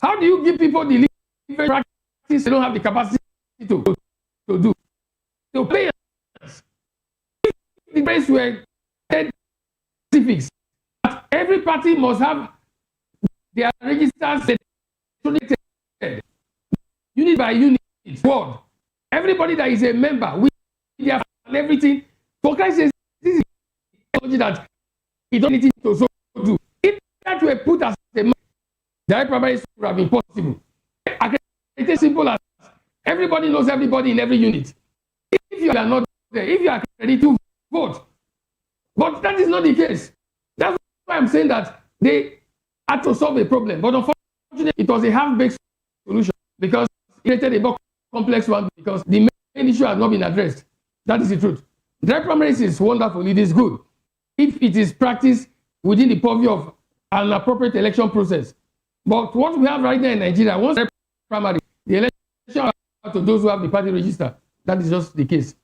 How do you give people the legal practice they don't have the capacity to do? So players, if the primaries were specifics, every party must have their registers unit by unit, ward. Everybody that is a member with their and everything. For Christ's sake, this is technology that it don't need to so do. If that were put as a direct primaries would have been possible. It is simple as everybody knows everybody in every unit. If you are not there, if you are ready to vote, but that is not the case. That's why I'm saying that they had to solve a problem. But unfortunately, it was a half-baked solution because it created a more complex one because the main issue has not been addressed. That is the truth. Direct primaries is wonderful, it is good. If it is practiced within the purview of an appropriate election process. But what we have right now in Nigeria, once direct primary, the election are to those who have the party register. That is just the case.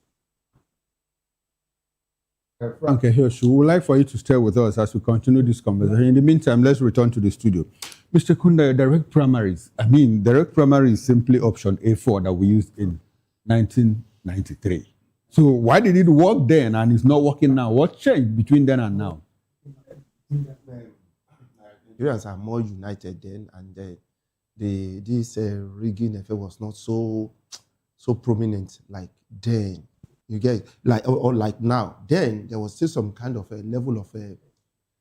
Frank Ehiosu, we would like for you to stay with us as we continue this conversation. In the meantime, let's return to the studio. Mr. Kunda, direct primaries. I mean, direct primary is simply option A4 that we used in 1993. So why did it work then and it's not working now? What changed between then and now? Nigerians are more united then, and this rigging effect was not so prominent like then. You get like or like now. Then there was still some kind of a level of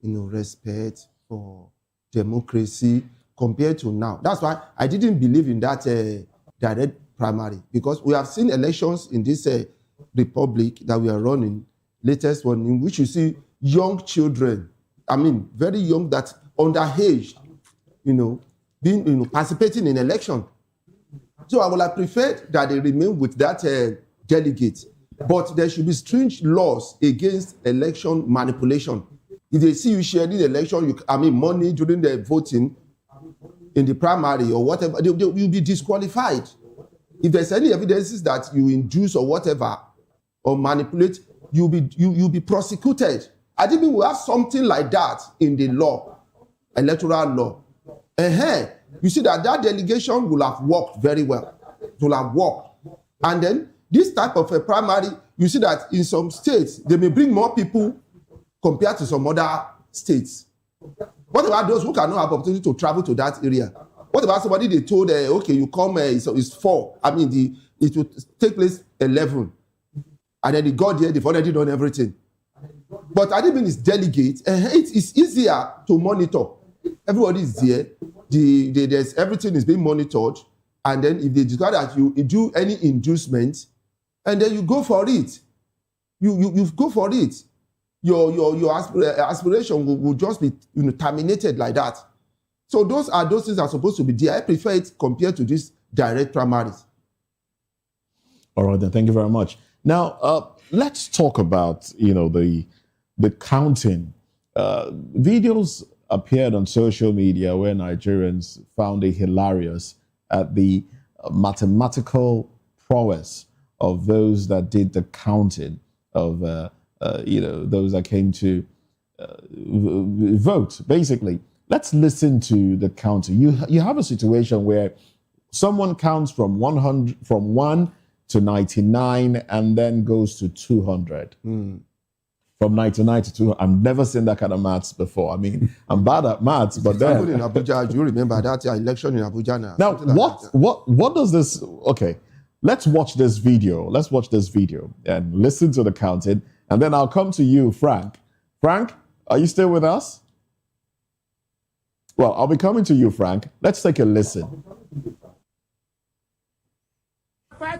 respect for democracy compared to now. That's why I didn't believe in that direct primary, because we have seen elections in this republic that we are running, latest one, in which you see young children, I mean very young, that underage, being participating in election. So I would have preferred that they remain with that delegate, but there should be stringent laws against election manipulation. If they see you sharing the election, money during the voting in the primary or whatever, you'll be disqualified. If there's any evidences that you induce or whatever or manipulate, you'll be prosecuted. I think we will have something like that in the law, electoral law. You see that delegation will have worked very well. It will have worked. And then this type of a primary, you see that in some states, they may bring more people compared to some other states. What about those who cannot have opportunity to travel to that area? What about somebody they told, okay, you come, it's 4. It will take place 11. And then they got there, they've already done everything. But I didn't mean it's delegate. It's easier to monitor. Everybody is there. There's everything is being monitored. And then if they discover that you do any inducement, and then you go for it. You go for it. aspiration will just be terminated like that. So those things are supposed to be there. I prefer it compared to these direct primaries. All right, then. Thank you very much. Now, let's talk about, the counting. Videos appeared on social media where Nigerians found it hilarious at the mathematical prowess of those that did the counting of, those that came to vote, basically. Let's listen to the counting. You have a situation where someone counts from 1 to 99 and then goes to 200. From 99 to 200. I've never seen that kind of maths before. I mean, I'm bad at maths, but then in Abuja, do you remember that election in Abuja now? Now, what does this? Okay, let's watch this video. Let's watch this video and listen to the counting, and then I'll come to you, Frank. Frank, are you still with us? Well, I'll be coming to you, Frank. Let's take a listen.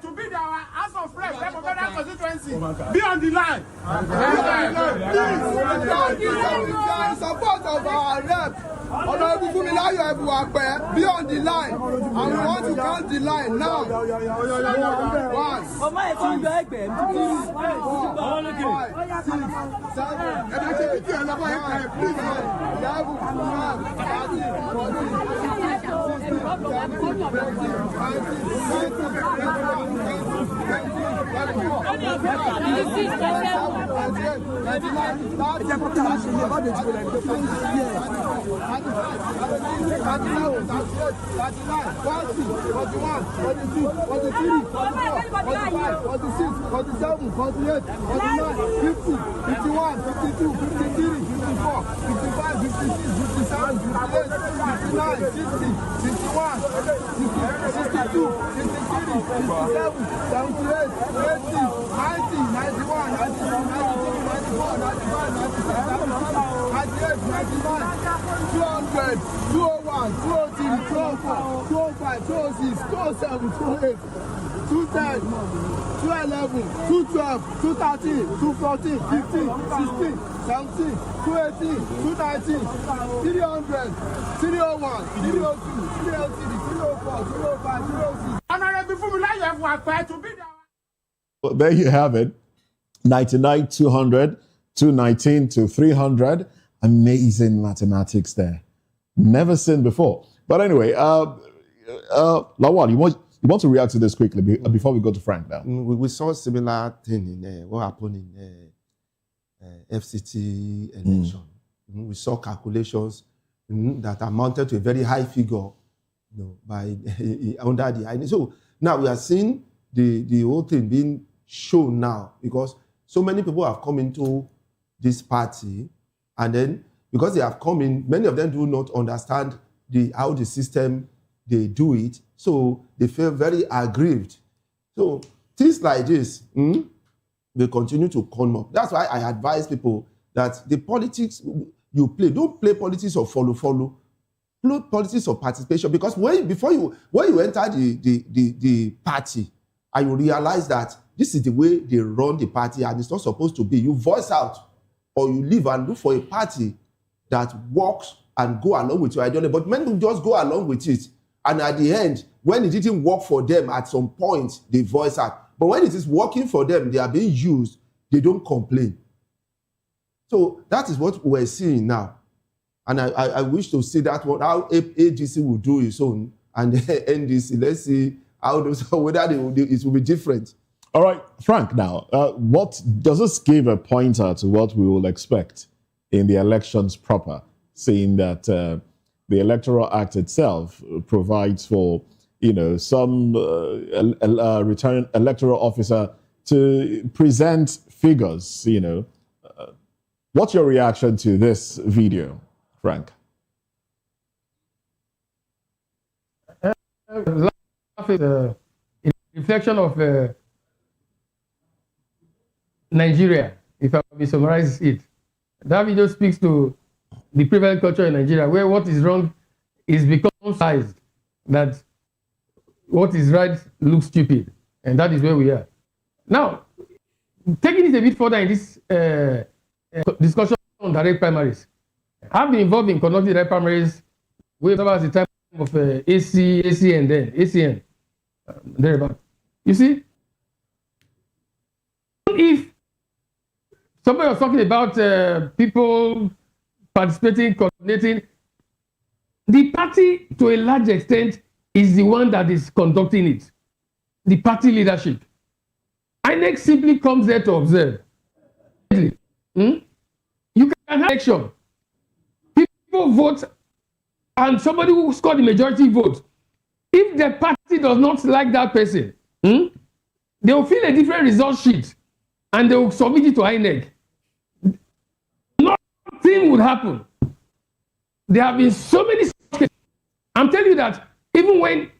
To be our House of Reps, Federal constituency, be on the line. Please, support of our rep. Honorable Fumilayo Ebuwape, be on the line. And we want to count the line now. 1, 200, 201, 203, 204, 205, 206, 207, 208, 210, 211, 212, 213, 214, 15, 16, 17, 218, 219, 300, 301, 302, 303, 304, 305, 306. Honorable Fumilayo Ebuwape to be there. Well, there you have it. 99, 200, 219 to 300. Amazing mathematics there. Never seen before. But anyway, Lawal, you want to react to this quickly before we go to Frank now? We saw a similar thing in what happened in FCT election. We saw calculations that amounted to a very high figure, by under the ID. So now we are seeing the whole thing being shown now because so many people have come into this party, and then because they have come in, many of them do not understand how the system they do it, so they feel very aggrieved. So things like this will continue to come up. That's why I advise people that the politics you play, don't play politics of follow. Play politics of participation, because when you enter the party and you realize that this is the way they run the party and it's not supposed to be, you voice out or you leave and look for a party that works and go along with your ideology. But many people just go along with it, and at the end, when it didn't work for them, at some point they voice out. But when it is working for them, they are being used, they don't complain. So that is what we're seeing now. And I wish to see that one, how AGC will do its own, and NDC, let's see how whether it will be different. All right, Frank, now, what does this give a pointer to what we will expect in the elections proper, seeing that the Electoral Act itself provides for, some returning electoral officer to present figures, What's your reaction to this video, Frank? In reflection of Nigeria, if I may summarize it. That video speaks to the prevalent culture in Nigeria, where what is wrong is become sized, that what is right looks stupid, and that is where we are. Now, taking it a bit further in this discussion on direct primaries. I've been involved in conducting direct primaries way back the time of ACN then, ACN, thereabout. You see, if somebody was talking about people participating, coordinating, the party to a large extent is the one that is conducting it, the party leadership. INEC simply comes there to observe. You can have election. People vote, and somebody who scored the majority vote. If the party does not like that person, they will fill a different result sheet and they will submit it to INEC. Nothing would happen. There have been so many cases. I'm telling you that even when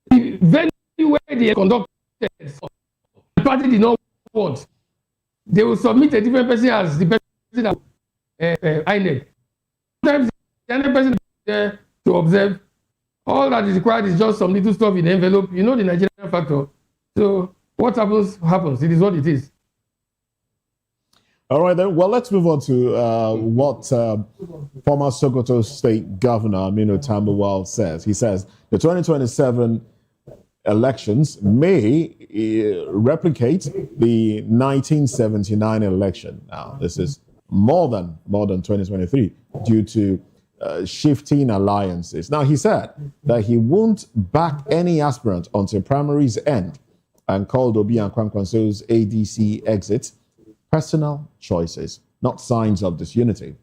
the venue where they conducted, the party did not want, they will submit a different person as the person that INEC. Sometimes the other person is there to observe. All that is required is just some little stuff in the envelope. You know the Nigerian factor. So what happens, happens. It is what it is. All right, then. Well, let's move on to what former Sokoto State Governor Aminu Tambuwal says. He says the 2027 elections may replicate the 1979 election. Now, this is more than 2023 due to shifting alliances. Now, he said that he won't back any aspirant until primaries end and called Obi and Kwankwanso's ADC exit personal choices, not signs of disunity.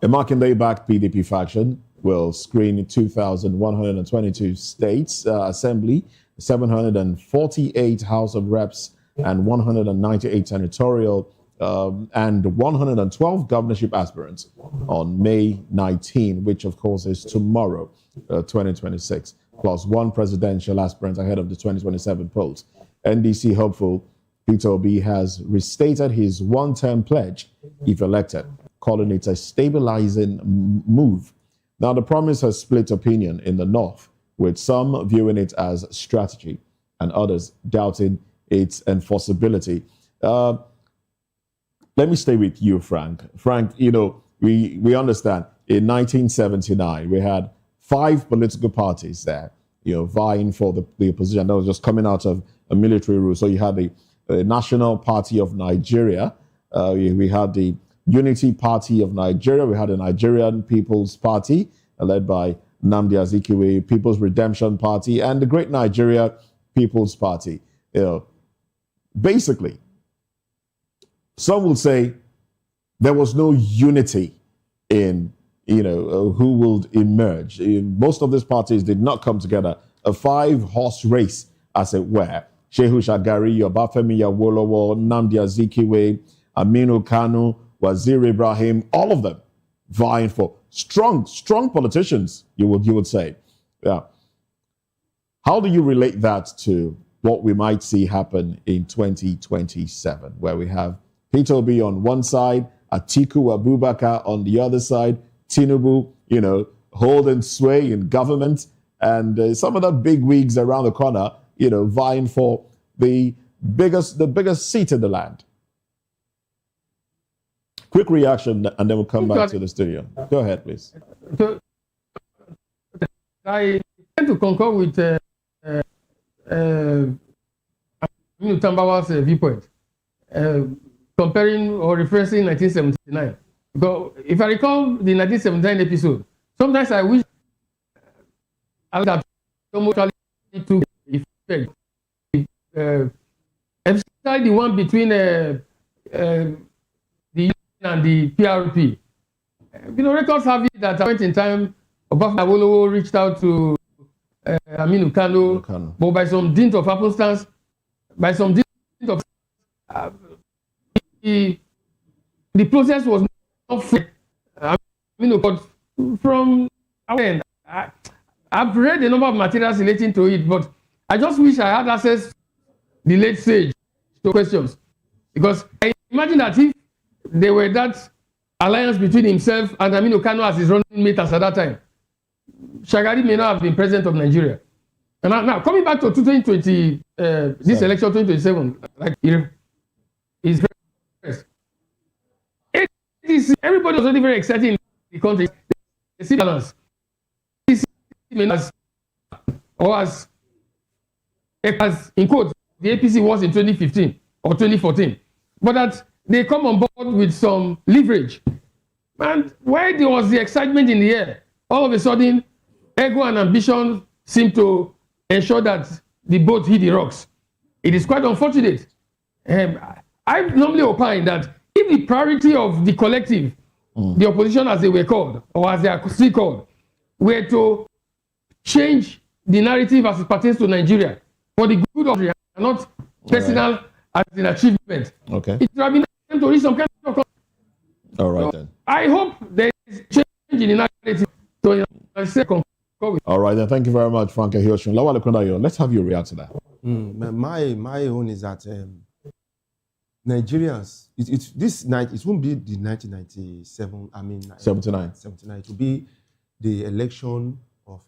A Makinde-backed PDP faction will screen 2,122 states assembly, 748 House of Reps, and 198 territorial and 112 governorship aspirants on May 19, which of course is tomorrow, 2026, plus one presidential aspirant ahead of the 2027 polls. NDC hopeful Peter Obi has restated his one-term pledge if elected, calling it a stabilizing move. Now, the promise has split opinion in the North, with some viewing it as strategy and others doubting its enforceability. Let me stay with you, Frank. Frank, you know, we understand in 1979, we had 5 political parties there, you know, vying for the opposition. That was just coming out of a military rule. So you had the National Party of Nigeria. We had the Unity Party of Nigeria. We had the Nigerian People's Party, led by Nnamdi Azikiwe, People's Redemption Party, and the Great Nigeria People's Party. You know, basically, some will say there was no unity in, you know, who will emerge. Most of these parties did not come together. A 5-horse race, as it were. Shehu Shagari, Obafemi Awolowo, Nnamdi Azikiwe, Aminu Kanu, Wazir Ibrahim, all of them vying for strong politicians, you would say. Yeah. How do you relate that to what we might see happen in 2027, where we have Peter Obi on one side, Atiku Abubakar on the other side, Tinubu, you know, holding sway in government, and some of the big wigs around the corner, you know, vying for the biggest seat in the land? Quick reaction, and then we'll come back to the studio. Go ahead, please. So, I tend to concur with Tambuwal's viewpoint, comparing or referencing 1979. Because if I recall the 1979 episode, sometimes I wish that almost to effect, especially the one between the union and the PRP. You know, records have it that at a point in time, Obafemi Awolowo reached out to Aminu Kano, but by some dint of happenstance, the process was not fair. But from our end, I've read a number of materials relating to it, but I just wish I had access to the late stage to questions. Because I imagine that if there were that alliance between himself and Aminu Kano as his running mate as at that time, Shagari may not have been president of Nigeria. And now coming back to 2020, this election 2027, like is everybody was already very excited in the country. The see balance. Or as in quotes, the APC was in 2015 or 2014. But that they come on board with some leverage. And why there was the excitement in the air, all of a sudden, ego and ambition seem to ensure that the boat hit the rocks. It is quite unfortunate. I normally opine that if the priority of the collective, the opposition as they were called, or as they are still called, were to change the narrative as it pertains to Nigeria for the good of the and not personal as an achievement. Okay. It would have been time to reach some kind of. All right, then. I hope there is change in the narrative to second. All right, then. Thank you very much, Frank Hiroshima. Lawale Kundayo, let's have you react to that. My own is that Nigerians, this night, it won't be the 1997, 79. 79. It will be the election of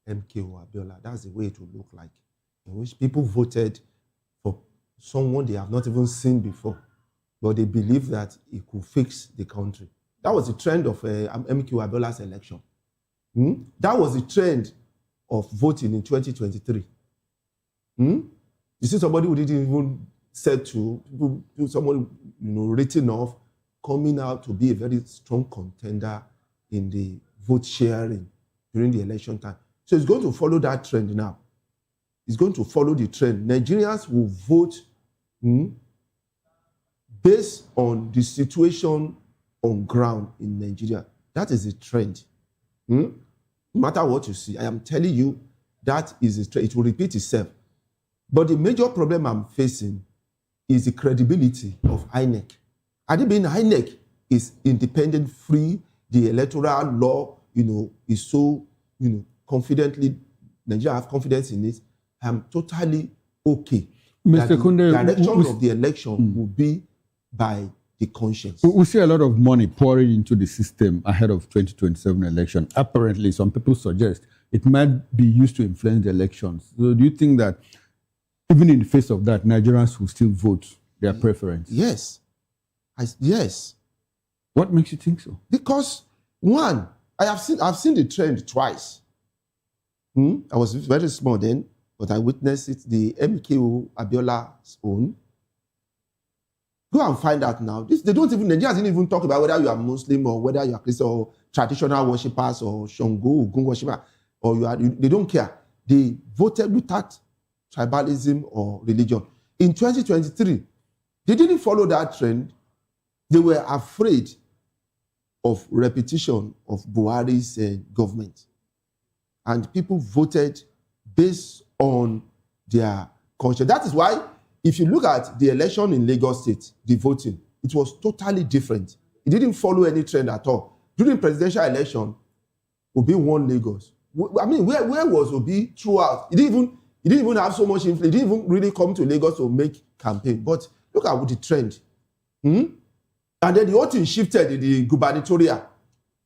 MKO Abiola. That's the way it will look like, in which people voted for someone they have not even seen before, but they believe that it could fix the country. That was the trend of MKO Abiola's election. That was the trend of voting in 2023. You see somebody who didn't even said to someone written off, coming out to be a very strong contender in the vote sharing during the election time. So it's going to follow that trend now. It's going to follow the trend. Nigerians will vote based on the situation on ground in Nigeria. That is a trend. No matter what you see, I am telling you, that is a trend. It will repeat itself. But the major problem I'm facing is the credibility of INEC. Had it been INEC is independent, free, the electoral law, is so, confidently, Nigeria have confidence in it, I'm totally okay. Mr. Kunde, the direction of the election will be by the conscience. We see a lot of money pouring into the system ahead of 2027 election. Apparently, some people suggest it might be used to influence the elections. So do you think that even in the face of that, Nigerians will still vote their preference? Yes. Yes. What makes you think so? Because, one, I've seen the trend twice. I was very small then, but I witnessed it, the MKO Abiola's own. Go and find out now. Nigerians didn't even talk about whether you are Muslim or whether you are Christian or traditional worshippers or Shango, Ogun worshipper, they don't care. They voted without tribalism or religion. In 2023, they didn't follow that trend. They were afraid of repetition of Buhari's government. And people voted based on their conscience. That is why, if you look at the election in Lagos State, the voting, it was totally different. It didn't follow any trend at all. During presidential election, Obi won Lagos. I mean, where was Obi throughout? He didn't even have so much influence. He didn't even really come to Lagos to make campaign. But look at the trend. And then the whole thing shifted in the gubernatorial.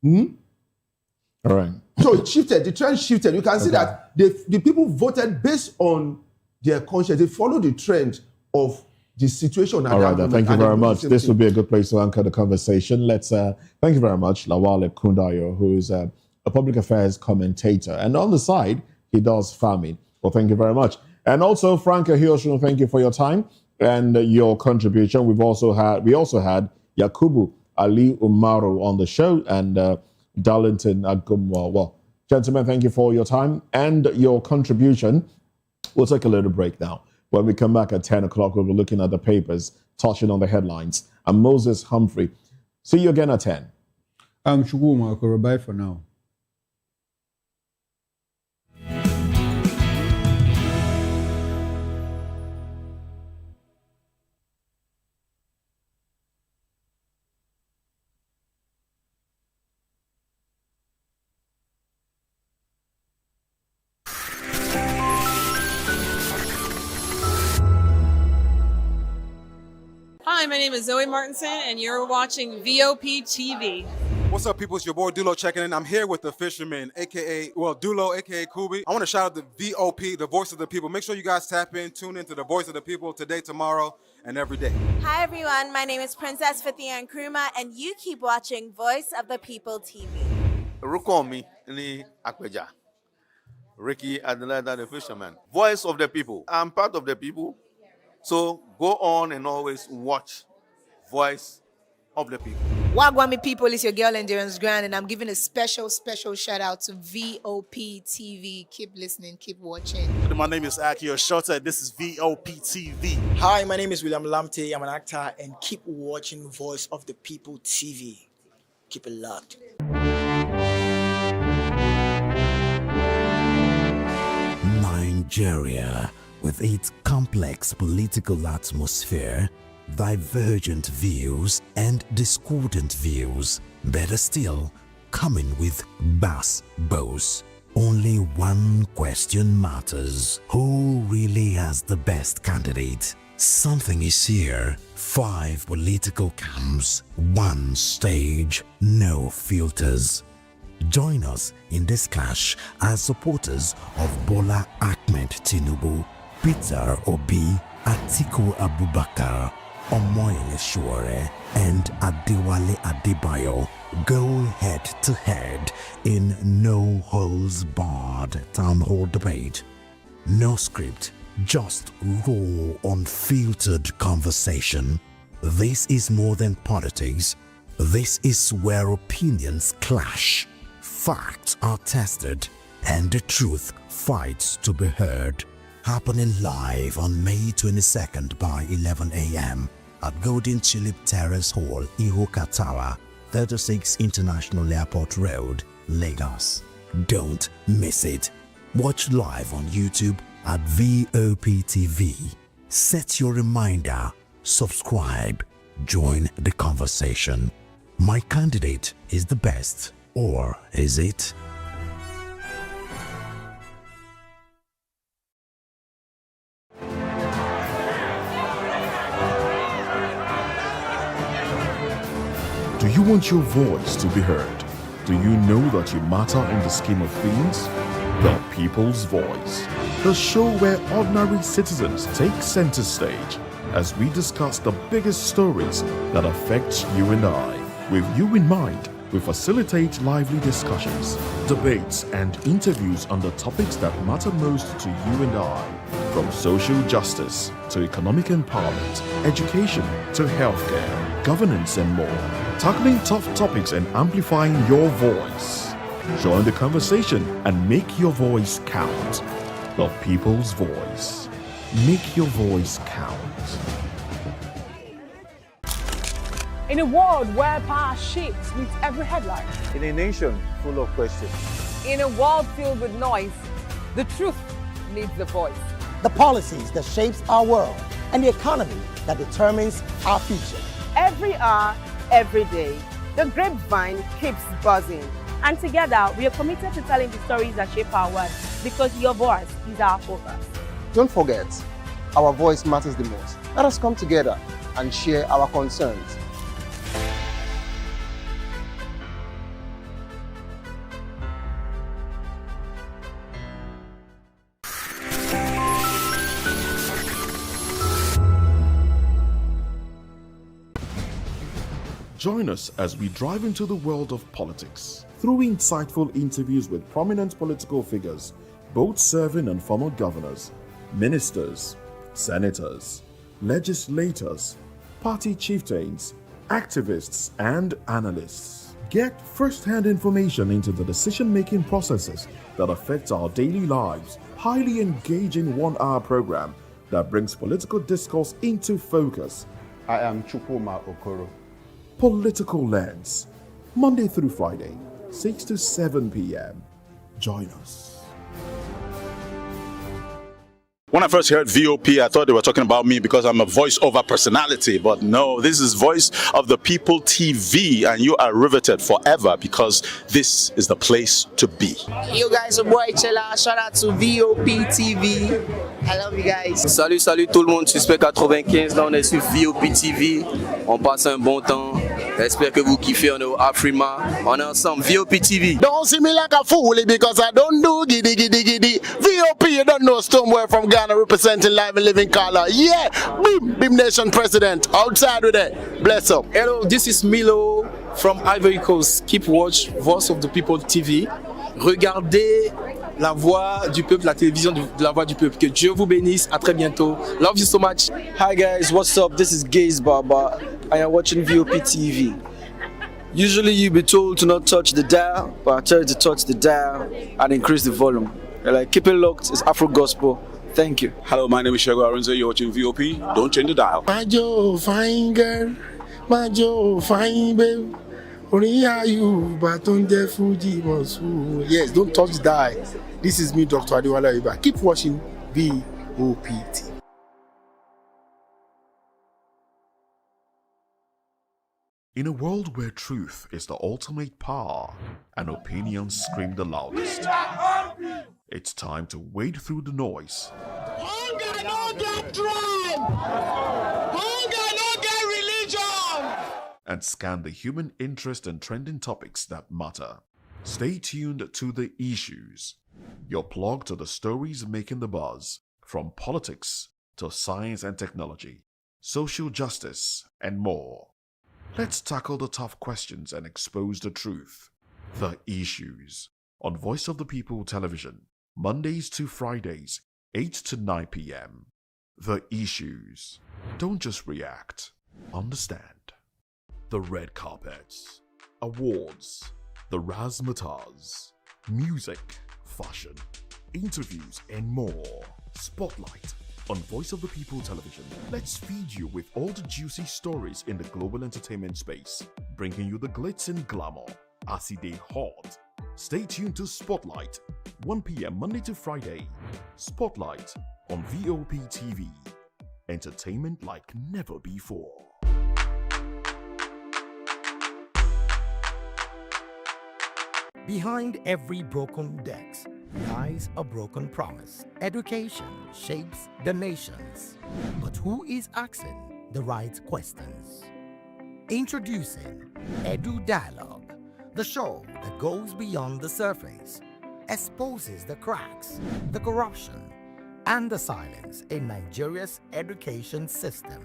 All right. So it shifted. The trend shifted. You can see that the people voted based on their conscience. They followed the trend of the situation. All right, then. Thank you very much. This would be a good place to anchor the conversation. Let's thank you very much, Lawale Kundayo, who is a public affairs commentator. And on the side, he does farming. Well, thank you very much. And also, Frank Hiroshima, thank you for your time and your contribution. We also had Yakubu Ali Umaru on the show and Darlington Agumwa. Well, gentlemen, thank you for your time and your contribution. We'll take a little break now. When we come back at 10 o'clock, we'll be looking at the papers, touching on the headlines. I'm Moses Humphrey. See you again at 10. I'm Chukwu Makoro. Bye for now. Hi, my name is Zoe Martinson, and you're watching Vop TV. What's up, people? It's your boy Dulo checking in. I'm here with the fisherman, Dulo, aka Kubi. I want to shout out the VOP, the voice of the people. Make sure you guys tap in, tune into the voice of the people today, tomorrow, and every day. Hi everyone, my name is Princess Fathia Nkrumah and you keep watching Voice of the People TV. Rukomi ni Akweja. Ricky Adelaida the fisherman. Voice of the people. I'm part of the people. So go on and always watch Voice of the People. Wagwami people, it's your girl Endurance Grand, and I'm giving a special shout out to Vop TV. Keep listening, keep watching. My name is Akio Shota. This is Vop TV. Hi, my name is William Lamte. I'm an actor, and keep watching Voice of the People TV. Keep it locked. Nigeria, with its complex political atmosphere, divergent views and discordant views, better still, coming with bass bows. Only one question matters: who really has the best candidate? Something is here. 5 political camps, 1 stage, no filters. Join us in this clash as supporters of Bola Ahmed Tinubu, Peter Obi, Atiku Abubakar, Omoyele Sowore, and Adewale Adebayo go head to head in no holds barred town hall debate. No script, just raw, unfiltered conversation. This is more than politics. This is where opinions clash, facts are tested, and the truth fights to be heard. Happening live on May 22nd by 11 a.m. at Golden Tulip Terrace Hall, Ihoka Tower, 36 International Airport Road, Lagos. Don't miss it. Watch live on YouTube at VOP TV. Set your reminder, subscribe, join the conversation. My candidate is the best, or is it? Do you want your voice to be heard? Do you know that you matter in the scheme of things? The People's Voice, the show where ordinary citizens take center stage as we discuss the biggest stories that affect you and I. With you in mind, we facilitate lively discussions, debates, and interviews on the topics that matter most to you and I. From social justice to economic empowerment, education to healthcare, governance, and more. Tackling tough topics and amplifying your voice. Join the conversation and make your voice count. The People's Voice. Make your voice count. In a world where power shapes with every headline. In a nation full of questions. In a world filled with noise, the truth needs the voice. The policies that shapes our world and the economy that determines our future. Every hour, every day, the grapevine keeps buzzing. And together, we are committed to telling the stories that shape our world, because your voice is our focus. Don't forget, our voice matters the most. Let us come together and share our concerns. Join us as we drive into the world of politics through insightful interviews with prominent political figures, both serving and former governors, ministers, senators, legislators, party chieftains, activists, and analysts. Get first-hand information into the decision-making processes that affect our daily lives. Highly engaging 1-hour program that brings political discourse into focus. I am Chukwuma Okoro. Political Lens, Monday through Friday, 6 to 7 p.m. Join us. When I first heard VOP, I thought they were talking about me because I'm a voice-over personality. But no, this is Voice of the People TV, and you are riveted forever because this is the place to be. Yo guys, your boy Chela. Shout out to Vop TV. I love you guys. Salut tout le monde, Suspect 95, là on est sur Vop TV. On passe un bon temps. J'espère que vous kiffez. On est au Afrima. On est ensemble. VOP TV. Don't see me like a fool because I don't do giddy giddy giddy. VOP, you don't know Stoneware from Ghana representing live and living color. Yeah, Beam Nation president. Outside with it. Bless up. Hello, this is Milo from Ivory Coast. Keep watch Voice of the People TV. Regardez la voix du peuple, la télévision de la voix du peuple. Que Dieu vous bénisse. À très bientôt. Love you so much. Hi guys, what's up? This is Gaze Baba. I am watching VOP TV. Usually you'll be told to not touch the dial, but I tell you to touch the dial and increase the volume. Like, keep it locked. It's Afro Gospel. Thank you. Hello, my name is Shego Arunze. You're watching VOP. Don't change the dial. My Joe, fine girl. My Joe, fine babe. You, but don't Fuji Yes, don't touch the dial. This is me, Dr. Adiwala Iba. Keep watching VOP TV. In a world where truth is the ultimate power and opinions scream the loudest, it's time to wade through the noise. Hunger no get tribe. Hunger no get religion. And scan the human interest and trending topics that matter. Stay tuned to The Issues, your plug to the stories making the buzz, from politics to science and technology, social justice, and more. Let's tackle the tough questions and expose the truth. The Issues on Voice of the People Television, Mondays to Fridays, 8 to 9 p.m. The Issues. Don't just react, understand. The red carpets, awards, the razzmatazz, music, fashion, interviews, and more. Spotlight on Voice of the People Television. Let's feed you with all the juicy stories in the global entertainment space, bringing you the glitz and glamour as it is hot. Stay tuned to Spotlight, 1 p.m. Monday to Friday. Spotlight on VOP TV. Entertainment like never before. Behind every broken desk lies a broken promise. Education shapes the nations. But who is asking the right questions? Introducing Edu Dialogue, the show that goes beyond the surface, exposes the cracks, the corruption, and the silence in Nigeria's education system.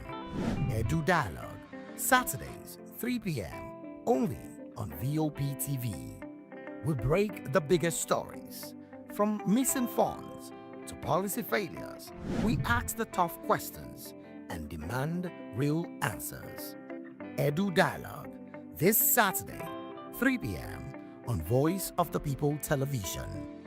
Edu Dialogue, Saturdays, 3 p.m., only on VOP TV. We break the biggest stories, from missing funds to policy failures. We ask the tough questions and demand real answers. Edu Dialogue, this Saturday, 3 p.m. on Voice of the People Television.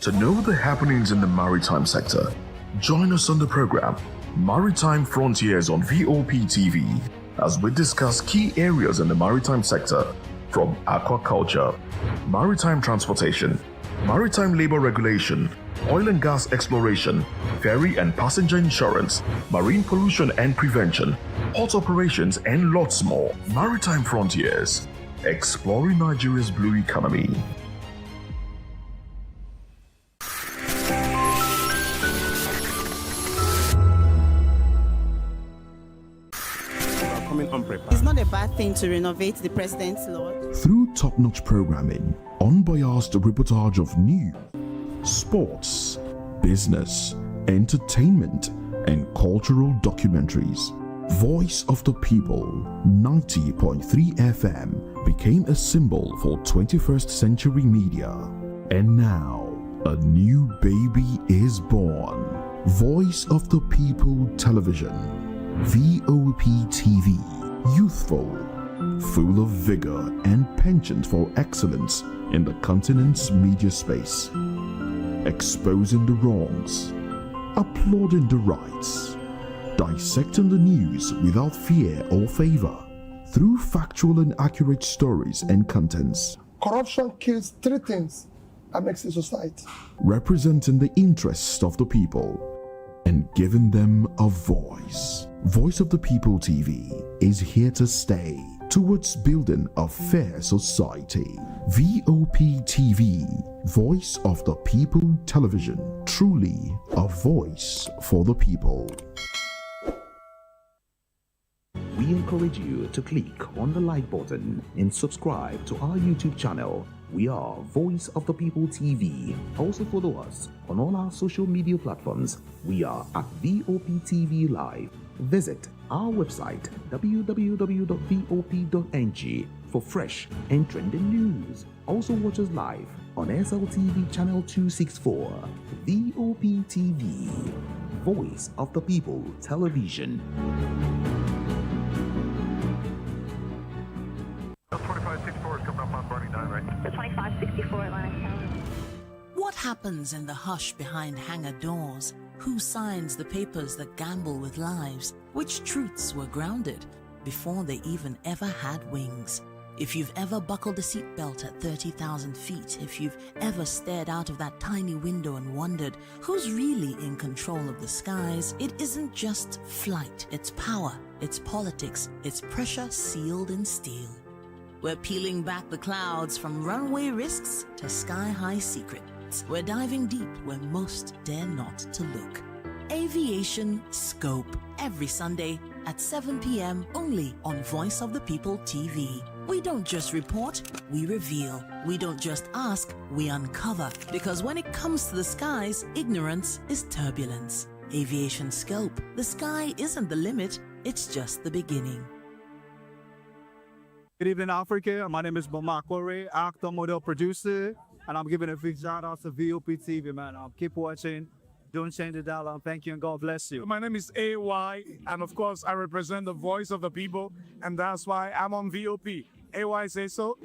To know the happenings in the maritime sector, join us on the program Maritime Frontiers on VOP TV as we discuss key areas in the maritime sector, from aquaculture, maritime transportation, maritime labor regulation, oil and gas exploration, ferry and passenger insurance, marine pollution and prevention, port operations, and lots more. Maritime Frontiers, exploring Nigeria's blue economy. It's not a bad thing to renovate the president's lawn. Through top-notch programming, unbiased reportage of news, sports, business, entertainment, and cultural documentaries, Voice of the People 90.3 FM became a symbol for 21st century media. And now, a new baby is born. Voice of the People Television, VOP TV, youthful, full of vigor and penchant for excellence in the continent's media space, exposing the wrongs, applauding the rights, dissecting the news without fear or favor, through factual and accurate stories and contents. Corruption kills three things that makes a society. Representing the interests of the people and giving them a voice. Voice of the People TV is here to stay towards building a fair society. VOP TV, Voice of the People Television, truly a voice for the people. we encourage you to click on the like button and subscribe to our YouTube channel. We are Voice of the People TV. Also follow us on all our social media platforms. We are at VOP TV Live. Visit our website www.vop.ng for fresh and trending news. Also watch us live on SLTV channel 264. VOP TV, Voice of the People Television. 2564 is coming up on Burning 9, right? The 2564 Atlantic Tower. What happens in the hush behind hangar doors? Who signs the papers that gamble with lives? Which truths were grounded before they even ever had wings? If you've ever buckled a seatbelt at 30,000 feet, if you've ever stared out of that tiny window and wondered who's really in control of the skies, it isn't just flight, it's power, it's politics, it's pressure sealed in steel. We're peeling back the clouds from runway risks to sky-high secrets. We're diving deep where most dare not to look. Aviation Scope, every Sunday at 7 p.m. only on Voice of the People TV. We don't just report, we reveal. We don't just ask, we uncover. Because when it comes to the skies, ignorance is turbulence. Aviation Scope, the sky isn't the limit, it's just the beginning. Good evening, Africa. My name is Bamakore, actor, model, producer, and I'm giving a big shout out to VOP TV, man. Keep watching. Don't change the dial. Thank you and God bless you. My name is AY, and of course, I represent the voice of the people, and that's why I'm on VOP. AY say so.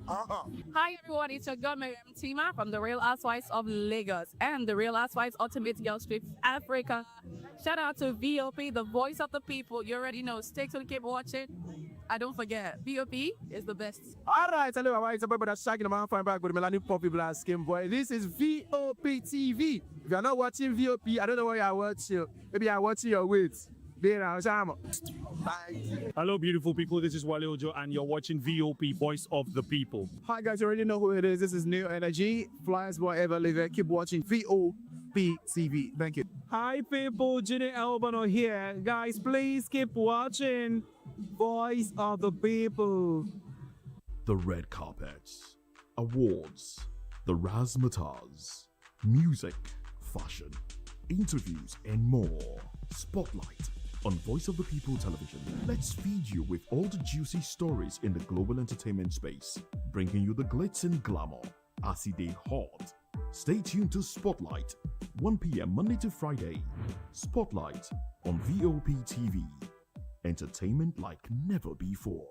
Hi everyone, it's your girl Miriam Tima from the Real Housewives of Lagos and the Real Housewives Ultimate Girls Trip Africa. Shout out to VOP, the voice of the people. You already know. Stay tuned, keep watching. And don't forget, VOP is the best. All right, hello, all right, it's about shaking the man fine back with Melanie Poppy Black Skin Boy. This is VOP TV. If you're not watching VOP, I don't know why you're watching. Maybe you're watching your weight. Hello, beautiful people. This is Wale Ojo, and you're watching VOP, Voice of the People. Hi, guys. You already know who it is. This is New Energy. Flyers wherever live. Keep watching VOP TV. Thank you. Hi, people. Ginny Albano here. Guys, please keep watching Voice of the People. The red carpets, awards, the razzmatazz, music, fashion, interviews, and more. Spotlight on Voice of the People television. Let's feed you with all the juicy stories in the global entertainment space, bringing you the glitz and glamour as they hot. Stay tuned to Spotlight, 1 p.m. Monday to Friday. Spotlight on VOP TV. Entertainment like never before.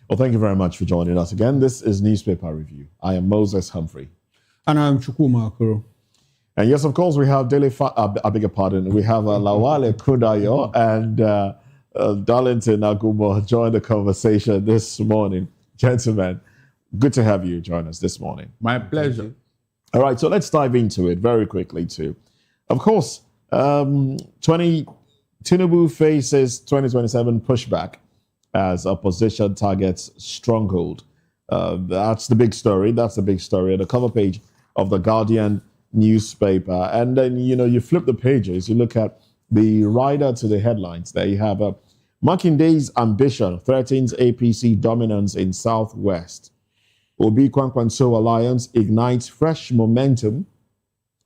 Well, thank you very much for joining us again. This is Newspaper Review. I am Moses Humphrey. And I'm Chukwuma Akuro. And yes, of course, we have we have Lawale Kudayo and Darlington Agumo join the conversation this morning. Gentlemen, good to have you join us this morning. My pleasure. All right, so let's dive into it very quickly too. Of course, Tinubu faces 2027 pushback as opposition targets stronghold. That's the big story. That's the big story on the cover page of the Guardian newspaper. And then, you flip the pages, you look at the rider to the headlines. There you have Makinde's ambition threatens APC dominance in Southwest. Obi Kwankwanso Alliance ignites fresh momentum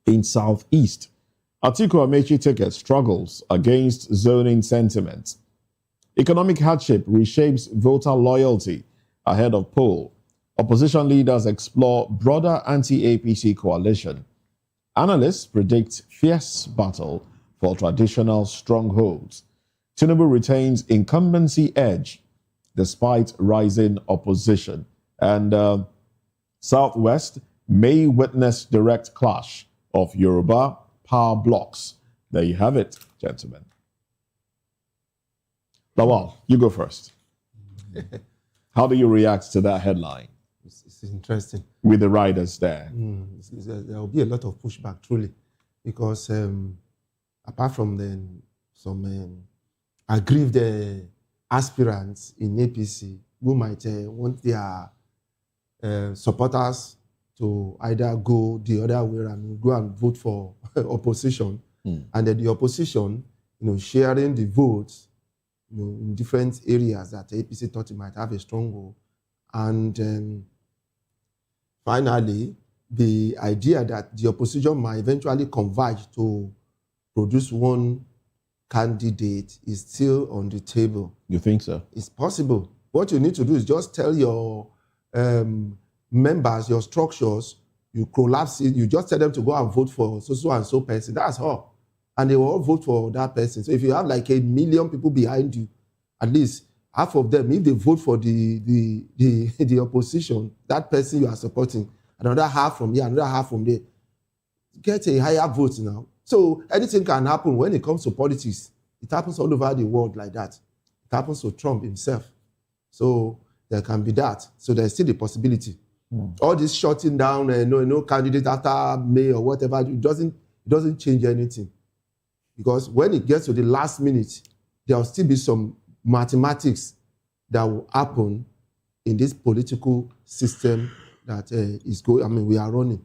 in Southeast. Atiku Amechi ticket struggles against zoning sentiments. Economic hardship reshapes voter loyalty ahead of poll. Opposition leaders explore broader anti-APC coalition. Analysts predict fierce battle for traditional strongholds. Tinubu retains incumbency edge despite rising opposition. And Southwest may witness direct clash of Yoruba power blocks. There you have it, gentlemen. Lawal, you go first. How do you react to that headline? It's interesting. With the riders there. There will be a lot of pushback, truly, because apart from some aggrieved aspirants in APC who might want their supporters to either go the other way and go and vote for opposition, and then the opposition, sharing the votes, in different areas that APC thought it might have a stronghold, and finally, the idea that the opposition might eventually converge to produce one candidate is still on the table. You think so? It's possible. What you need to do is just tell your members, your structures, you collapse it, you just tell them to go and vote for so and so person. That's all. And they will all vote for that person. So if you have like 1 million people behind you, at least half of them, if they vote for the opposition, that person you are supporting, another half from here, another half from there, get a higher vote now. So anything can happen when it comes to politics. It happens all over the world like that. It happens to Trump himself. So there can be that. So there's still the possibility. All this shutting down, no candidate after May or whatever, it doesn't change anything. Because when it gets to the last minute, there will still be some mathematics that will happen in this political system that is going. I mean, we are running.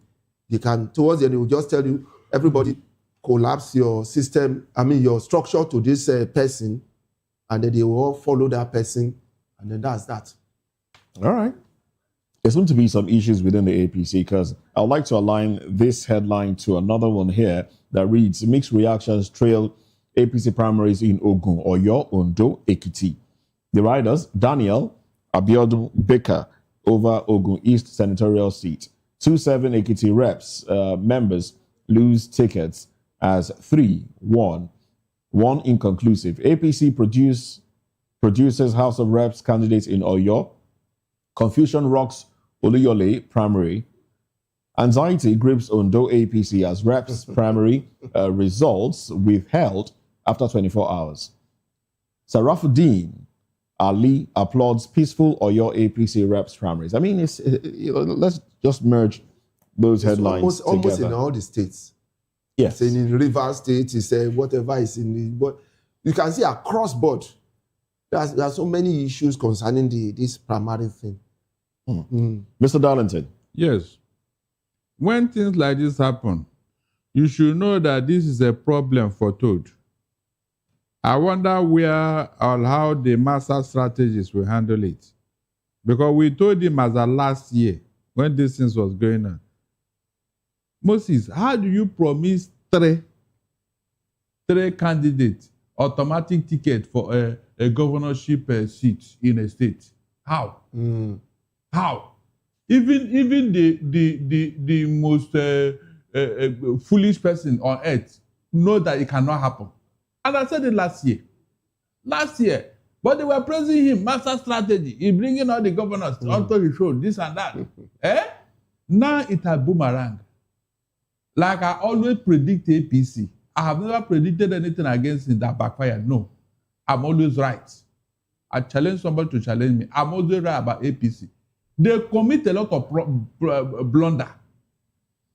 They can, towards the end, they will just tell you, everybody collapse your system, your structure to this person, and then they will all follow that person, and then that's that. All right. There seem to be some issues within the APC, because I'd like to align this headline to another one here that reads, mixed reactions trail APC primaries in Ogun, Oyo, Ondo, Ekiti. The riders, Daniel Abiodun Baker over Ogun East senatorial seat. 27 Ekiti reps members lose tickets as 3-1. One inconclusive. APC produces House of Reps candidates in Oyo. Confusion rocks Oluyole primary. Anxiety grips Ondo APC as reps primary results withheld after 24 hours. Sarafuddin Ali applauds peaceful Oyo APC reps primaries. I mean, let's just merge those headlines almost together. in all the states. Yes. It's in Rivers State, it's whatever is in the, but you can see across board, there are so many issues concerning this primary thing. Mr. Darlington. Yes. When things like this happen, you should know that this is a problem foretold. I wonder where or how the master strategists will handle it. Because we told him as of last year, when this thing was going on, Moses, how do you promise three candidates automatic ticket for a governorship seat in a state? How? How? Even the most foolish person on earth know that it cannot happen. And I said it last year. But they were praising him, master strategy. He bringing all the governors onto his show, this and that. Now it has boomerang. Like I always predict APC. I have never predicted anything against him that backfired. No. I'm always right. I challenge somebody to challenge me. I'm always right about APC. They commit a lot of blunder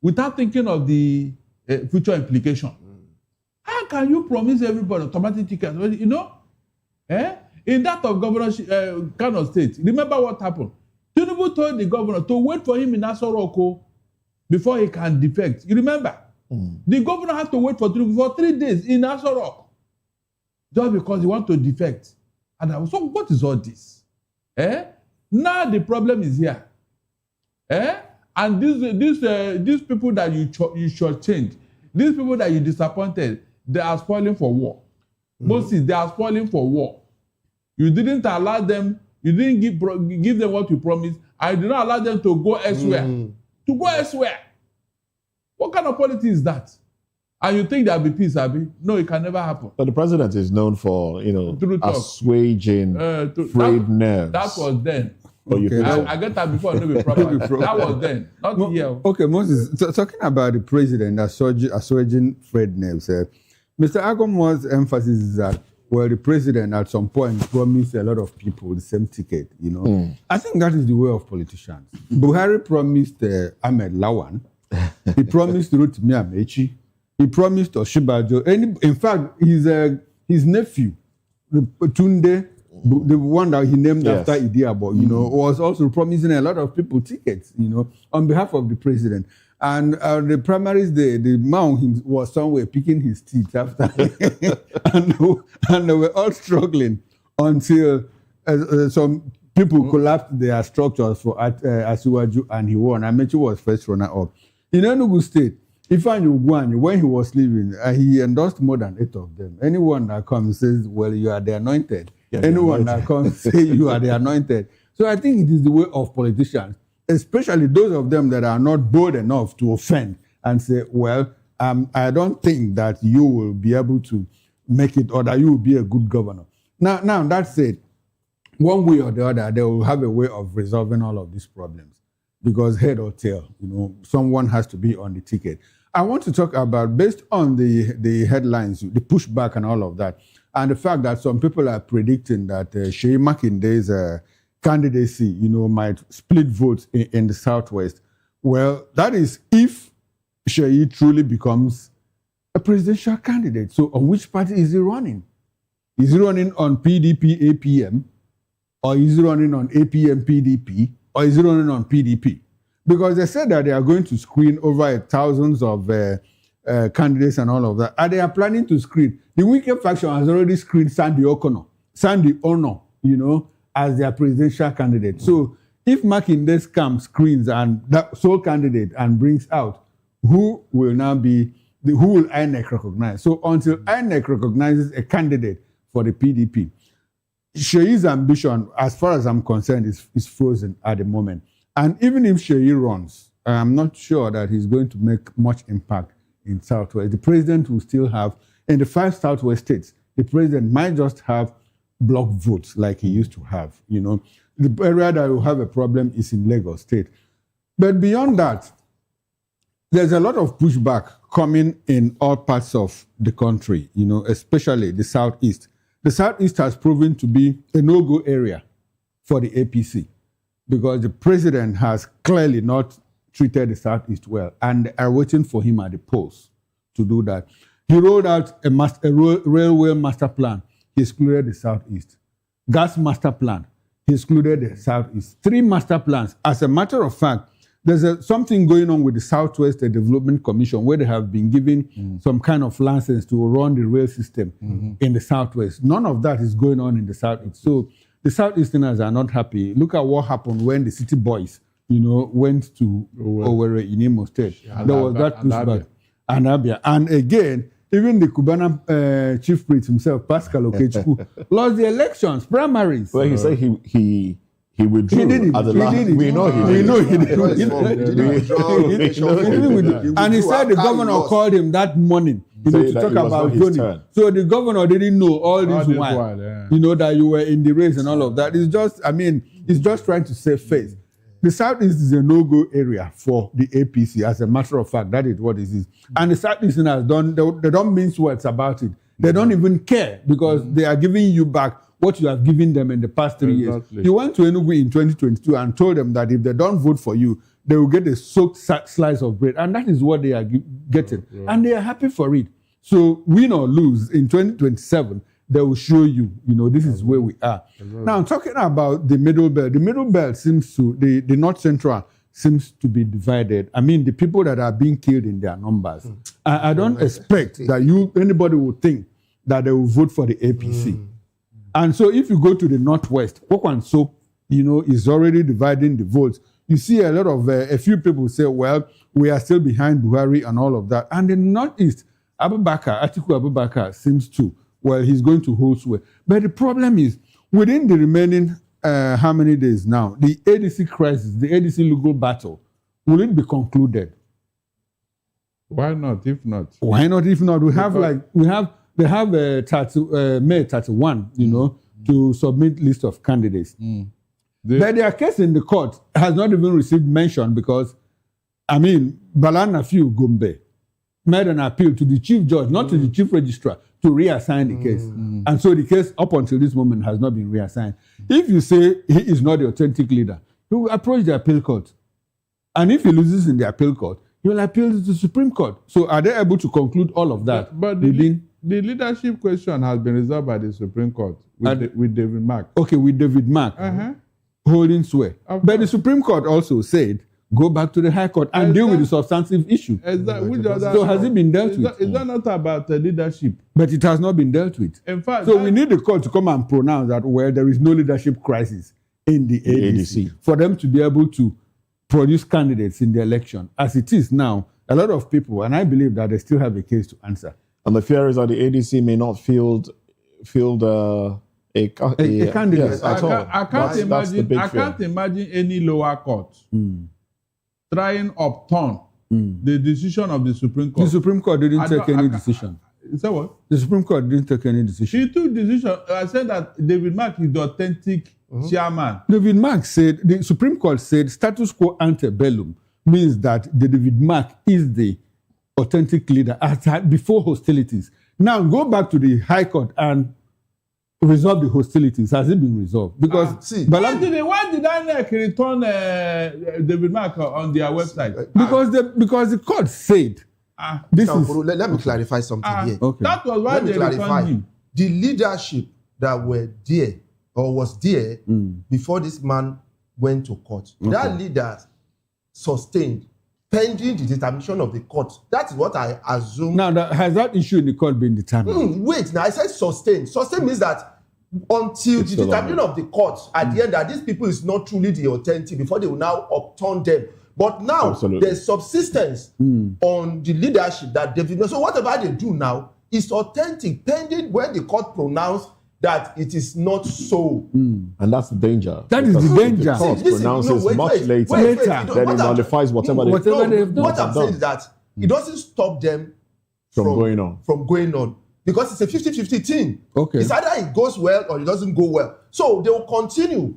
without thinking of the future implication. How can you promise everybody automatic tickets? In that of governorship kind of state, remember what happened? Tinubu told the governor to wait for him in Asoroko before he can defect. You remember? The governor had to wait for Tinubu for 3 days in Asorok just because he wanted to defect. And I was so, what is all this? Now the problem is here. And these people that you should change, these people that you disappointed, they are spoiling for war. Moses, they are spoiling for war. You didn't allow them, you didn't give them what you promised, and you did not allow them to go elsewhere. To go elsewhere. What kind of politics is that? And you think there'll be peace, Abi? No, it can never happen. But the president is known for, assuaging frayed nerves. That was then. Oh, you think so? I got that before, no be problem. That was then, not here. Okay, Moses, talking about the president assuaging frayed nerves, Mr. Agomo's emphasis is that, well, the president at some point promised a lot of people the same ticket, I think that is the way of politicians. Buhari promised Ahmed Lawan. He promised Rotimi Amechi. He promised Oshibajo. In fact, his nephew, Tunde, the one that he named after Idiabo, was also promising a lot of people tickets, on behalf of the president. And the primaries, the man was somewhere picking his teeth after, and they were all struggling until some people collapsed their structures for Asiwaju, and he won. Amechi was first runner-up. In Enugu State, Ifeanyi Ugwuanyi, when he was leaving, he endorsed more than 8 of them. Anyone that comes says, well, you are the anointed. Anyone that comes say you are the anointed. So I think it is the way of politicians, especially those of them that are not bold enough to offend and say, well, I don't think that you will be able to make it or that you will be a good governor. Now that said, one way or the other, they will have a way of resolving all of these problems because head or tail, someone has to be on the ticket. I want to talk about, based on the headlines, the pushback and all of that, and the fact that some people are predicting that Seyi Makinde's candidacy, might split votes in the Southwest. Well, that is if Seyi truly becomes a presidential candidate. So on which party is he running? Is he running on PDP, APM? Or is he running on APM, PDP? Or is he running on PDP? Because they said that they are going to screen over thousands of candidates and all of that. And they are planning to screen. The Wike faction has already screened Sandy Ono, as their presidential candidate. So if Makinde's camp screens and that sole candidate and brings out, who will INEC recognize? So until INEC recognizes a candidate for the PDP, Seyi's ambition, as far as I'm concerned, is frozen at the moment. And even if Seyi runs, I'm not sure that he's going to make much impact in Southwest. The president will still have, in the 5 Southwest states, the president might just have block votes like he used to have. The area that will have a problem is in Lagos State. But beyond that, there's a lot of pushback coming in all parts of the country, especially the Southeast. The Southeast has proven to be a no-go area for the APC because the president has clearly not treated the Southeast well and are waiting for him at the polls to do that. He rolled out a railway master plan. He excluded the Southeast. Gas master plan. He excluded the Southeast. 3 master plans. As a matter of fact, there's something going on with the Southwest Development Commission where they have been given some kind of license to run the rail system in the Southwest. None of that is going on in the Southeast. So the Southeasterners are not happy. Look at what happened when the city boys, went to Owerri in Imo State. There was that pushback. And Abia. And again, even the Cubana chief priest himself, Pascal Okechukwu, lost the elections, primaries. Well, he said he withdrew at the last. We know he did. And he said the governor called him that morning, to talk about zoning. So the governor didn't know all this while, that you were in the race and all of that. It's just trying to save face. The Southeast is a no-go area for the APC. As a matter of fact, that is what it is. And the Southeasterners they don't mince words about it. They don't even care because they are giving you back what you have given them in the past 3 years. You went to Enugu in 2022 and told them that if they don't vote for you, they will get a soaked slice of bread. And that is what they are getting. And they are happy for it. So win or lose in 2027, they will show you, this is where we are. Now, talking about the middle belt, the North Central seems to be divided. I mean, the people that are being killed in their numbers. I don't expect that anybody would think that they will vote for the APC. And so if you go to the Northwest, Okwanso, is already dividing the votes. You see a lot of, a few people say, well, we are still behind Buhari and all of that. And the Northeast, Atiku Abubakar seems to, he's going to hold sway. But the problem is, within the remaining, how many days now, the ADC crisis, the ADC legal battle, will it be concluded? Why not, if not? Why not, if not? They have May 31, to submit list of candidates. But their case in the court has not even received mention because, Bala Nafiu Gombe made an appeal to the chief judge, not to the chief registrar, to reassign the case. And so the case up until this moment has not been reassigned. If you say he is not the authentic leader, he will approach the appeal court. And if he loses in the appeal court, He will appeal to the Supreme Court. So are they able to conclude all of that? But the leadership question has been resolved by the Supreme Court with David Mark. Okay, with David Mark holding sway. But the Supreme Court also said, go back to the High Court and deal with the substantive issue. So has it been dealt with? Is that not about leadership? But it has not been dealt with. In fact, so we need the court to come and pronounce that there is no leadership crisis in the ADC for them to be able to produce candidates in the election. As it is now, a lot of people, and I believe that they still have a case to answer. And the fear is that the ADC may not field a candidate yes, at all. I can't imagine any lower court trying to upturn the decision of the Supreme Court. The Supreme Court didn't take any decision. Is that what? The Supreme Court didn't take any decision. She took decision. I said that David Mark is the authentic chairman. David Mark said, the Supreme Court said status quo ante bellum means that the David Mark is the authentic leader before hostilities. Now go back to the High Court and resolve the hostilities. Has it been resolved? Because why did INEC return David Mark on their website? Because the court said let me clarify something here. Okay. That was why they returned him. The leadership that were there or was there before this man went to court. That leader sustained pending the determination of the court. That is what I assume. Now, has that issue in the court been determined? Wait, now I said sustained. Sustained means that until the determination of the court at the end that these people is not truly the authentic before they will now upturn them. But now there's subsistence on the leadership that David. So whatever they do now is authentic pending when the court pronounced that it is not so. And that's the danger. That is the danger. The court pronounces much later, then it nullifies whatever they've done. What I'm saying is that it doesn't stop them from going on. Because it's a 50-50 thing. Okay. It's either it goes well or it doesn't go well. So they will continue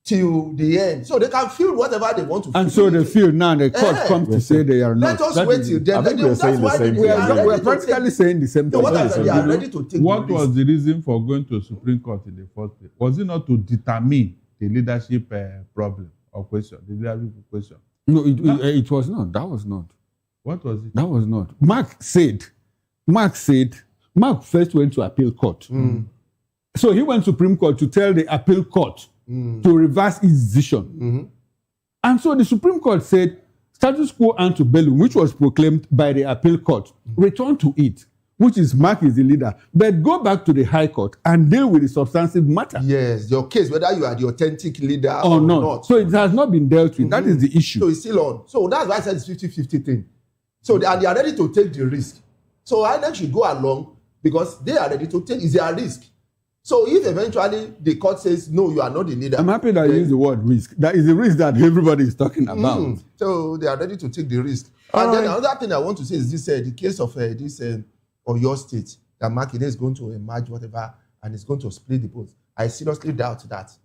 till the end. So they can feel whatever they want to feel. And so they feel now the court comes to say they are not. Let us wait till then. I think we're saying the same thing. We're practically saying the same thing. They are ready to take what was the reason for going to Supreme Court in the first place? Was it not to determine the leadership problem or question, the leadership question? No, it was not. That was not. What was it? That was not. Mark first went to appeal court. So he went to Supreme Court to tell the appeal court to reverse its decision. And so the Supreme Court said, status quo ante bellum, which was proclaimed by the appeal court, return to it, which is Mark is the leader. But go back to the High Court and deal with the substantive matter. Yes, your case, whether you are the authentic leader or not. So it has not been dealt with. That is the issue. So it's still on. So that's why I said it's 50-50 thing. So they are ready to take the risk. So INEC should go along because they are ready to take it's their risk. So if eventually the court says, no, you are not the leader. I'm happy that you use the word risk. That is the risk that everybody is talking about. So they are ready to take the risk. And then another thing I want to say is this, the case of this Oyo State, that Makinde is going to emerge whatever and is going to split the votes. I seriously doubt that.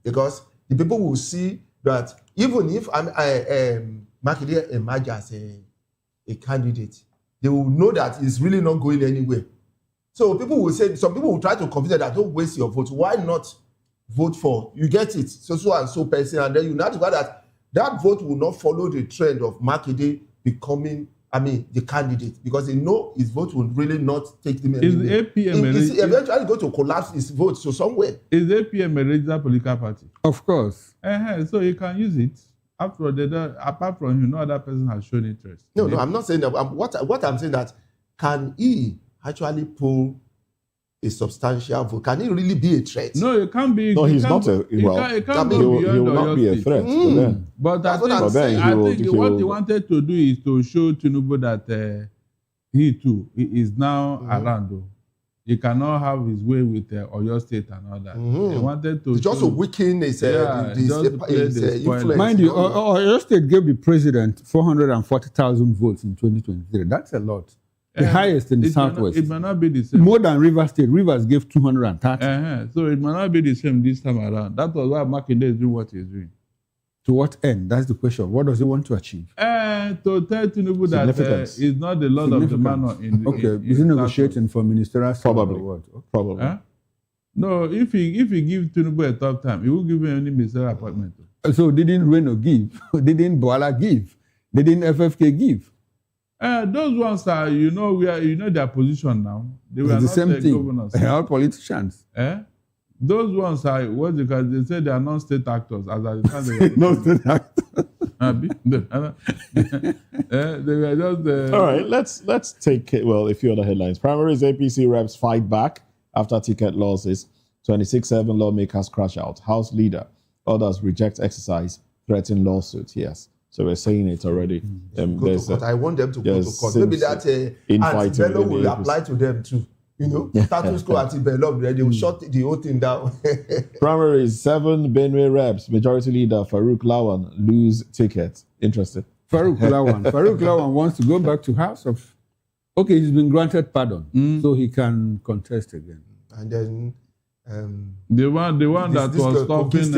Because the people will see that even if Makinde emerge as a candidate, they will know that it's really not going anywhere. So people will say, some people will try to convince them that don't waste your vote. Why not vote for? You get it, so and so person, and then you know that vote will not follow the trend of Makinde becoming, the candidate, because they know his vote will really not take them anywhere. Is eventually going to collapse his vote to somewhere. Is APM a registered political party? Of course. So you can use it. After all, apart from no other person has shown interest. No, I'm not saying that. What I'm saying that can he actually pull a substantial vote? Can he really be a threat? No, it can't be. No, he's not a. Well, he will not be a threat. But I think what he wanted to do is to show Tinubu that he too is now around. Though. He cannot have his way with Oyo State and all that. He wanted to just to weaken his influence. Mind you, Oyo State gave the president 440,000 votes in 2023. That's a lot. The highest in the Southwest. It may not be the same. More than Rivers State. Rivers gave 230. So it may not be the same this time around. That was why Makinde is doing what he's doing. To what end? That's the question. What does he want to achieve? To tell Tinubu that he's not the Lord of the Manor. Is he negotiating for ministerial? Probably. No, if he give Tinubu a tough time, he will give him any ministerial appointment. So didn't Reno give? Didn't Boala give? They didn't FFK give. Those ones are, you know their position now. They were It's the not same thing. governors. All politicians. Those ones are what because they say they are non-state actors. As at the time they were non-state actors. They were just. All right, let's take a few other headlines. Primaries APC reps fight back after ticket losses. 26-7 lawmakers crash out. House leader, others reject exercise, threaten lawsuit. Yes. So we're saying it already. I want them to go to court. Maybe that Antebellum will apply to them too. You know, status quo Antebellum, they will shut the whole thing down. Primaries, 7 Benue reps, majority leader Farouk Lawan lose ticket. Interesting. Farouk Lawan wants to go back to House of. Okay, he's been granted pardon, so he can contest again. And then the one that was stopping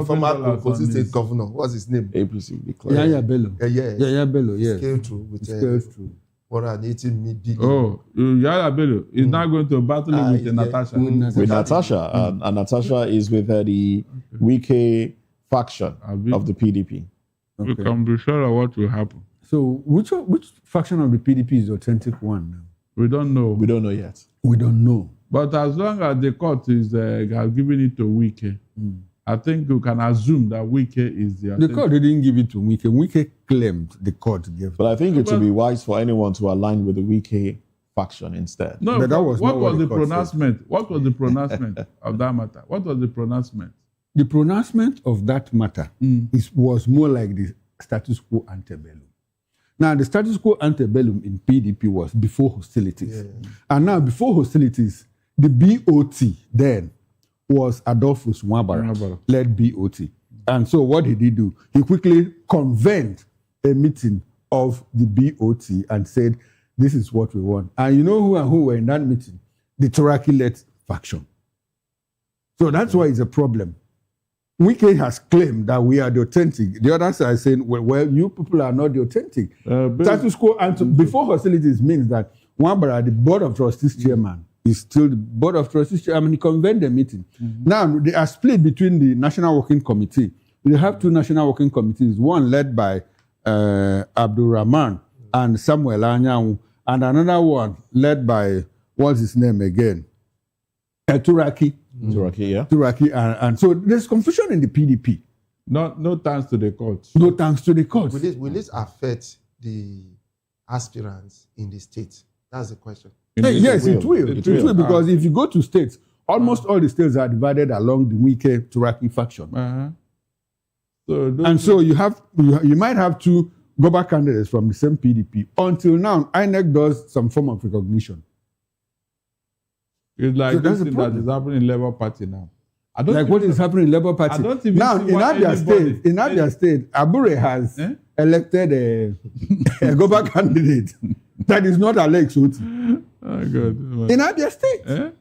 former Kogi State governor. What's his name? APC declared. Yaya Bello. Yaya Bello. Yes. Scaled through with through. 180 billion. Oh, Yaya Bello is now going to battle with Natasha. With Natasha, and Natasha is with the Wike faction of the PDP. We can be sure of what will happen. So, which faction of the PDP is the authentic one now? We don't know. We don't know yet. We don't know. But as long as the court has given it to Wike, I think you can assume that Wike is the court didn't give it to Wike. Wike claimed the court gave. But I think it would be wise for anyone to align with the Wike faction instead. No, but that was what was the pronouncement? Said. What was the pronouncement of that matter? What was the pronouncement? The pronouncement of that matter was more like the status quo antebellum. Now, the status quo antebellum in PDP was before hostilities. Yeah. And now, before hostilities, the BOT then was Adolphus Nwabara, led BOT. And so what did he do? He quickly convened a meeting of the BOT and said, this is what we want. And you know who were in that meeting? The Turaki-led faction. So that's why it's a problem. Wike has claimed that we are the authentic. The others are saying, well, you people are not the authentic. Status quo, and before hostilities means that Nwabara, the Board of Trustees chairman, is still the Board of Trustees chairman. He convened the meeting. Now, they are split between the National Working Committee. They have 2 National Working Committees, one led by Abdul Rahman and Samuel Anyanwu, and another one led by, what's his name again? Turaki. Turaki, and so there's confusion in the PDP. No thanks to the courts. No thanks to the courts. Will this affect the aspirants in the state? That's the question. Yes, it will. It will because if you go to states, almost all the states are divided along the Wike Turaki faction. So you might have 2 go-back candidates from the same PDP. Until now, INEC does some form of recognition. It's like this thing that is happening in Labour Party now. What is happening in Labour Party? Now, in Abia State, Abure has elected a go-back candidate that is not Alex Oti. Oh, God. In Abia State.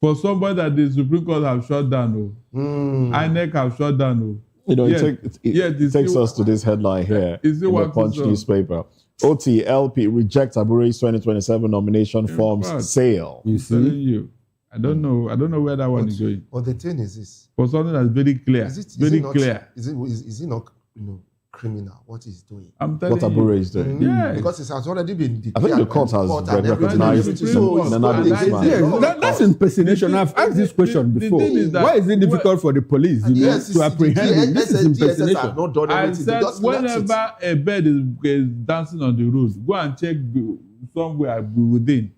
For somebody that the Supreme Court have shut down, INEC have shut down. You know, it takes us to this headline here in the Punch newspaper. OTLP rejects Abure's 2027 nomination forms sale. You see? I don't know where that one is going. But the thing is this. For something that's very clear. Is it not criminal what he's doing? I'm telling you. What Abure is doing. Yeah. Because it has already been declared. I think the court has recognized that's impersonation. I've asked this question before. Why is it difficult for the police to apprehend him? This is impersonation. I said whenever a bird is dancing on the roof, go and check somewhere within.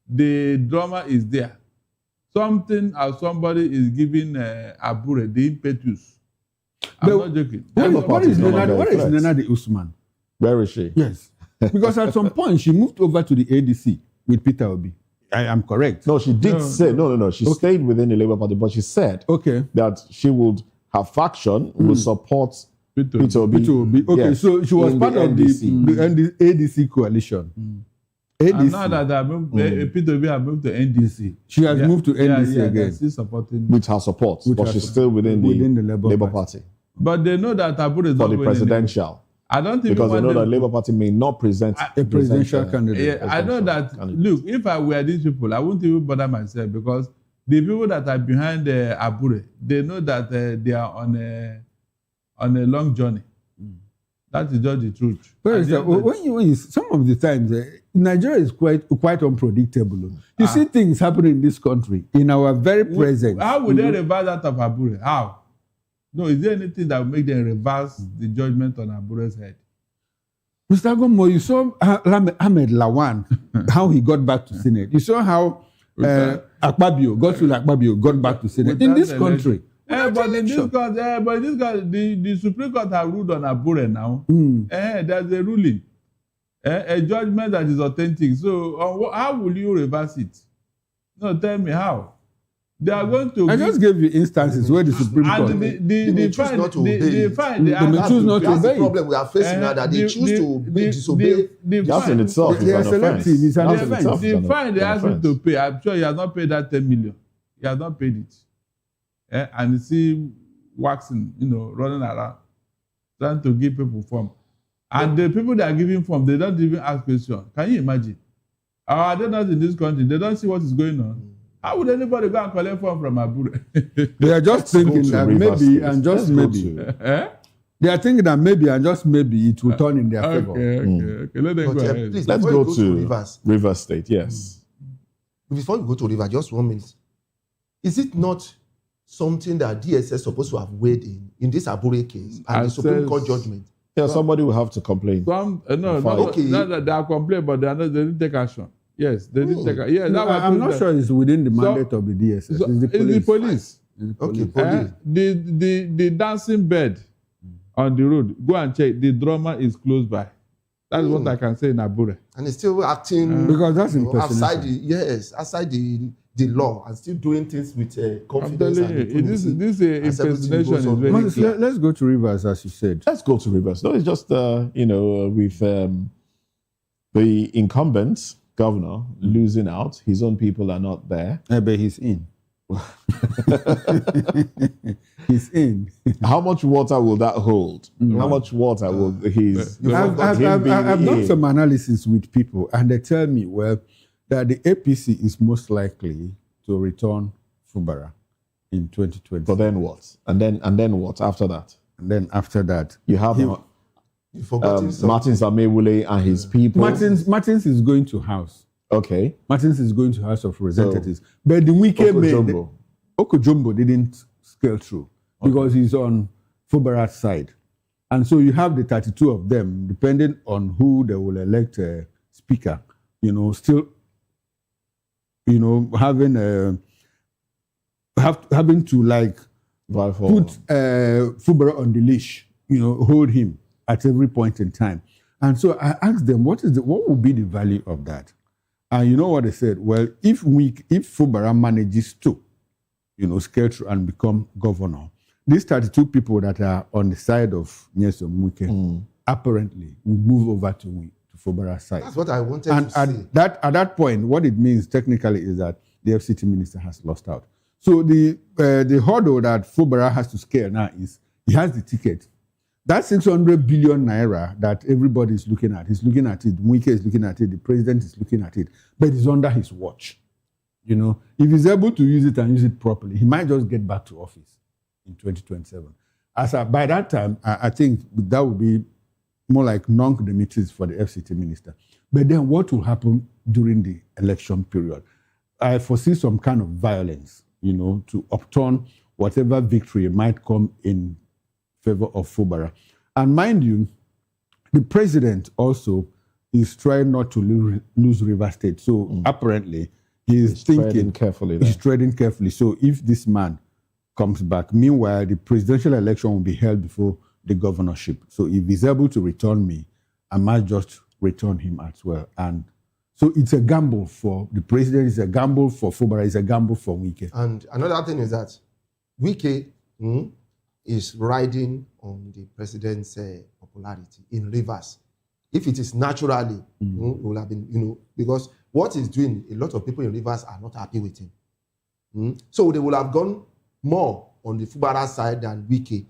The drama is there. Something or somebody is giving Abure the impetus. I'm not joking. What is Nenadi Usman? Where is she? Yes. Because at some point she moved over to the ADC with Peter Obi. I am correct. No, she did say, no. She stayed within the Labour Party, but she said that she would, her faction would support Peter Obi. Okay, yes, so she was part of the ADC coalition. ADC. And now that Peter Obi has moved to NDC. She has moved to NDC again. Still supporting with her support, but she's still within the Labour Party. But they know that Abure is not for the presidential. I don't think because they know that Labour Party may not present a presidential candidate. I know that. Look, if I were these people, I wouldn't even bother myself because the people that are behind Abure, they know that they are on a long journey. That is just the truth. When you, some of the times, Nigeria is quite unpredictable. You see things happening in this country, in our very presence. How would they reverse that of Abure? How? No, is there anything that will make them reverse the judgment on Abure's head? Mr. Gomo, you saw Ahmed Lawan, how he got back to Senate. You saw how Akpabio got back to Senate. In this country. But in this country, the Supreme Court has ruled on Abure now. There's a ruling. A judgment that is authentic. So how will you reverse it? No, tell me how. They are going to. I just gave you instances where the Supreme Court. They choose not to obey. They choose not to obey. That's the problem we are facing now. That they choose to disobey. That in itself is an offense. It's an offense. The fine they asked him to pay. I'm sure he has not paid that 10 million. He has not paid it. And you see waxing, running around, trying to give people form. And the people that are giving form, they don't even ask questions. Can you imagine? Are they not in this country? They don't see what is going on. How would anybody go and collect form from Abure? They are just thinking that maybe and just maybe. They are thinking that maybe and just maybe it will turn in their favor. Okay. Let them go ahead. Please, let's go to Rivers State. Yes. Before we go to Rivers, just 1 minute. Is it not something that DSS is supposed to have weighed in this Abure case and the Supreme Court judgment? Yeah, somebody will have to complain. Not that they are complaining, but they didn't take action. Yes, they didn't take action. Yeah, I'm not sure it's within the mandate of the DSS. It's the police. Okay, police. The dancing bed on the road, go and check. The drummer is close by. That's what I can say in Abure. And he's still acting because that's impersonation. outside the law and still doing things with confidence. I'm telling you, this impersonation is very clear. Let's go to Rivers, as you said. Let's go to Rivers. No, it's just with the incumbent governor losing out, his own people are not there. But he's in. He's in. How much water will that hold? How much water will his? I've done some analysis with people, and they tell me, that the APC is most likely to return Fubara in 2020. But then what? And then what after that? And then after that, you have Martins Amewule and his people. Martins is going to House. Okay. Martins is going to House of Representatives. But the weekend Okojumbo didn't scale through because he's on Fubara's side. And so you have the 32 of them, depending on who they will elect a speaker, still having to put Fubara on the leash, hold him at every point in time. And so I asked them, what will be the value of that? And you know what they said? Well, if Fubara manages to, scale through and become governor, these 32 people that are on the side of Nyesom Wike apparently will move over to Fubara's side. That's what I wanted to say. And at that point, what it means technically is that the FCT minister has lost out. So the hurdle that Fubara has to scale now is he has the ticket. That 600 billion naira that everybody is looking at, he's looking at it, Wike is looking at it, the president is looking at it, but it's under his watch. If he's able to use it and use it properly, he might just get back to office in 2027. By that time, I think that would be more like non-committees for the FCT minister. But then what will happen during the election period? I foresee some kind of violence, to upturn whatever victory might come in favor of Fubara. And mind you, the president also is trying not to lose Rivers State. So apparently, he's treading carefully. He's treading carefully. So if this man comes back, meanwhile, the presidential election will be held before the governorship. So if he's able to return me, I might just return him as well. And so it's a gamble for the president, it's a gamble for Fubara, it's a gamble for Wike. And another thing is that Wike is riding on the president's popularity in Rivers. If it is naturally, it will have been, because what he's doing, a lot of people in Rivers are not happy with him. So they will have gone more on the Fubara side than Wike.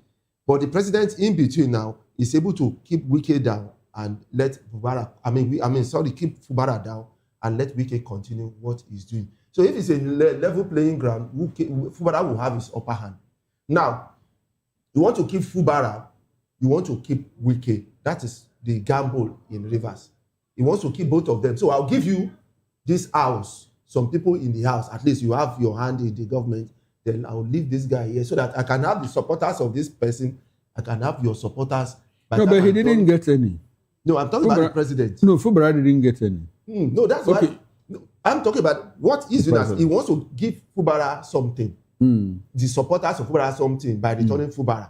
But the president in between now is able to keep Wike down and let Fubara, keep Fubara down and let Wike continue what he's doing. So if it's a level playing ground, Fubara will have his upper hand. Now, you want to keep Fubara you want to keep Wike. That is the gamble in Rivers. He wants to keep both of them. So I'll give you this house, some people in the house, at least you have your hand in the government, then I'll leave this guy here so that I can have the supporters of this person. I can have your supporters. No, but he didn't get any. No, I'm talking about the president. No, Fubara didn't get any. No, that's Okay. why. No, I'm talking about what he's doing. He wants to give Fubara something. The supporters of Fubara something by returning Fubara.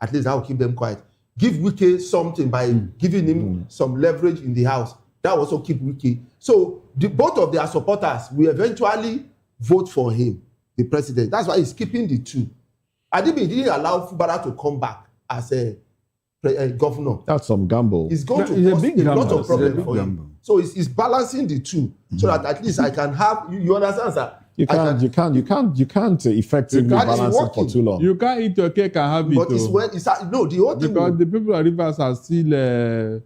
At least that will keep them quiet. Give Wike something by giving him some leverage in the house. That will also keep Wike. So both of their supporters will eventually vote for him, the president. That's why he's keeping the two. Adibi didn't allow Fubara to come back as a governor. That's some gamble. It's going to cause a lot of problems for him. So he's balancing the two so that at least I can have you understand, sir? You can't effectively balance it for too long. You can't eat your cake and have it. But it's when it's no the whole thing. Because the people of Rivers are still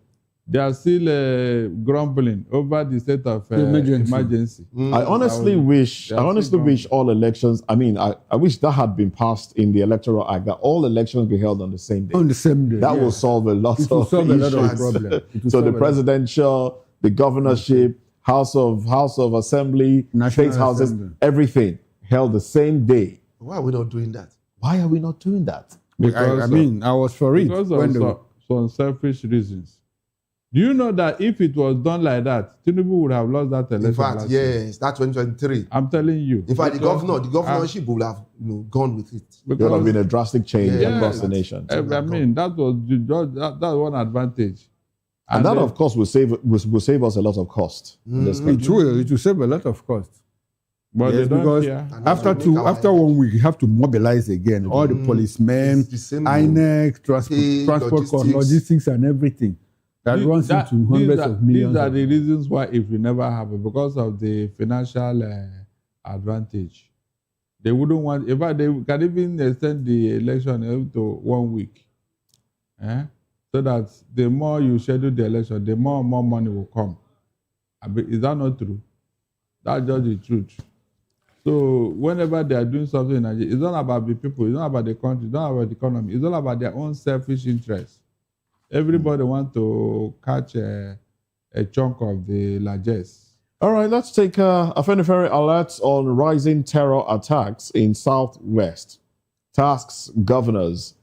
grumbling over the state of emergency. I honestly wish all elections. I mean, I wish that had been passed in the Electoral Act, that all elections be held on the same day. On the same day. That will solve a lot of issues. So the presidential, the governorship, House of Assembly, state houses, everything held the same day. Why are we not doing that? Why are we not doing that? Because I was for it. Because of some selfish reasons. Do you know that if it was done like that, Tinubu would have lost that election? In fact, yes, that's 2023. I'm telling you. In fact, the governorship would have gone with it. There would have been a drastic change across the nation. I mean, that was that one advantage. And that, of course, will save us a lot of cost. It will save a lot of cost. But yes, because after 1 week, you have to mobilize again. All the policemen, INEC, transport, logistics, and everything. That runs into hundreds of millions. These are the reasons why it will never happen, because of the financial advantage. They wouldn't want, in fact, they can even extend the election to 1 week. So that the more you schedule the election, the more money will come. Is that not true? That's just the truth. So whenever they are doing something in Nigeria, it's not about the people, it's not about the country, it's not about the economy, it's all about their own selfish interests. Everybody wants to catch a chunk of the largesse. All right, let's take a Afenifere alert on rising terror attacks in Southwest. Tasks governors.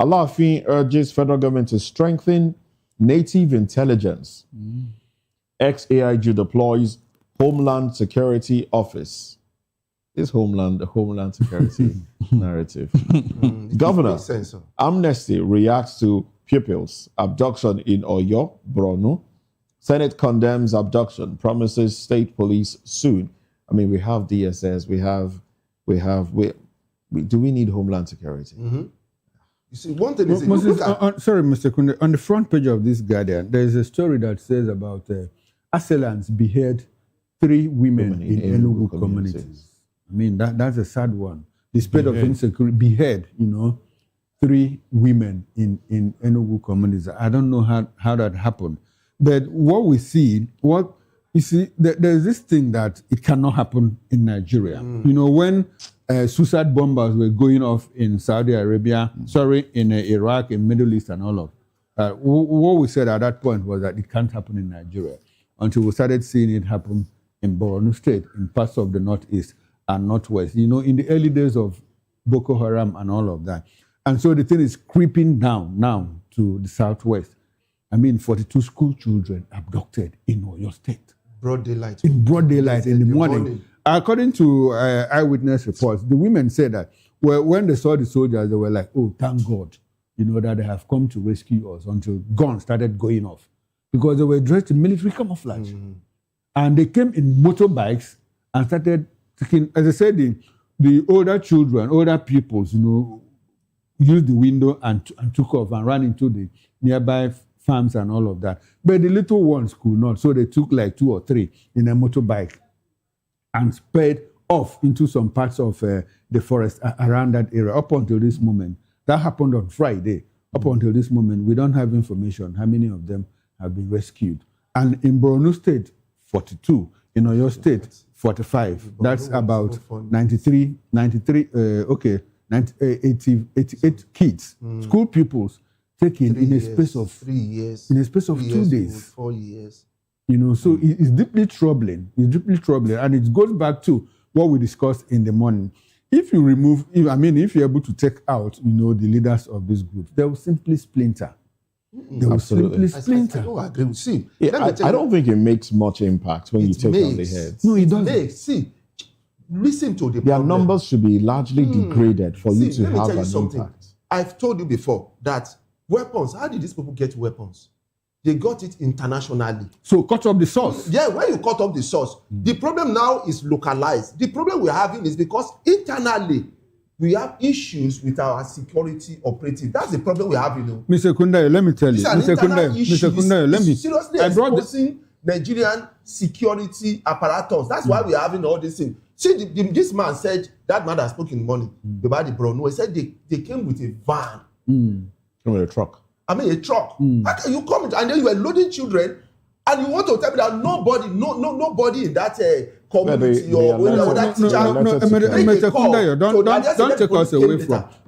Alaafin urges federal government to strengthen native intelligence. Ex-AIG deploys Homeland Security Office. This Homeland Security narrative. Governor, Amnesty reacts to pupils' abduction in Oyo, Borno. Senate condemns abduction, promises state police soon. I mean, we have DSS, do we need Homeland Security? You see, one thing is... sorry, Mr. Kunde, on the front page of this Guardian, there is a story that says about assailants behead 3 women in Enugu communities. I mean, that's a sad one. The spread of insecurity, behead, 3 women in Enugu communities. I don't know how that happened. But what we see, there's this thing that it cannot happen in Nigeria. When suicide bombers were going off in Saudi Arabia, in Iraq, in Middle East and all of what we said at that point was that it can't happen in Nigeria until we started seeing it happen in Borno State, in parts of the Northeast and Northwest. In the early days of Boko Haram and all of that. And so the thing is creeping down now to the Southwest. 42 school children abducted in Oyo State. Broad daylight. In broad daylight in the morning. According to eyewitness reports, the women said that when they saw the soldiers, they were like, oh, thank God, that they have come to rescue us, until guns started going off. Because they were dressed in military camouflage. And they came in motorbikes and started taking, as I said, the older children, older pupils, used the window and took off and ran into the nearby farms and all of that. But the little ones could not. So they took like 2 or 3 in a motorbike and sped off into some parts of the forest around that area up until this moment. That happened on Friday. Up until this moment, we don't have information how many of them have been rescued. And in Borno State, 42. In Oyo State, 45. That's about 88 kids, school pupils taken in a space of 3 years. In a space of 2 days. 4 years. So it's deeply troubling. It's deeply troubling. And it goes back to what we discussed in the morning. If you remove, if you're able to take out, the leaders of this group, they will simply splinter. They will simply splinter. I don't agree with you. I don't think it makes much impact when you take down the heads. No, it doesn't. See, listen to the Their problem. numbers should be largely degraded for you to let me have tell you an something. impact. I've told you before that weapons, how did these people get weapons? They got it internationally. So cut off the source. Yeah, when you cut off the source, the problem now is localized. The problem we're having is because internally we have issues with our security operative. That's the problem we're having. Mr. Kundayo, let me tell you. Mr. Kundayo, let me. Seriously exposing Nigerian security apparatus. That's why we're having all these things. See, this man said, that man that spoke in the morning about the Bruno, he said they came with a van. Came with a truck. I mean, a truck. How can you come and then you were loading children and you want to tell me that nobody in that community or that teacher.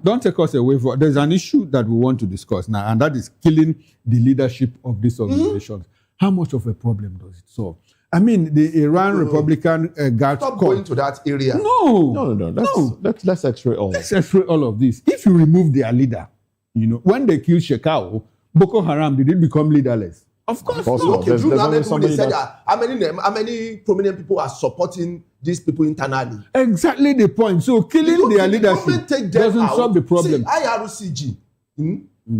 Don't take us away from. There's an issue that we want to discuss now, and that is killing the leadership of these organizations. How much of a problem does it solve? I mean, the Iran Republican Guard Stop going to that area. No. Let's x-ray all. Let's x-ray all of this. If you remove their leader, when they killed Shekau, Boko Haram, did it become leaderless? Of course not. Okay, do you know how many people they said that? How many prominent people are supporting these people internally? Exactly the point. So killing their leadership doesn't solve the problem. See, IRCG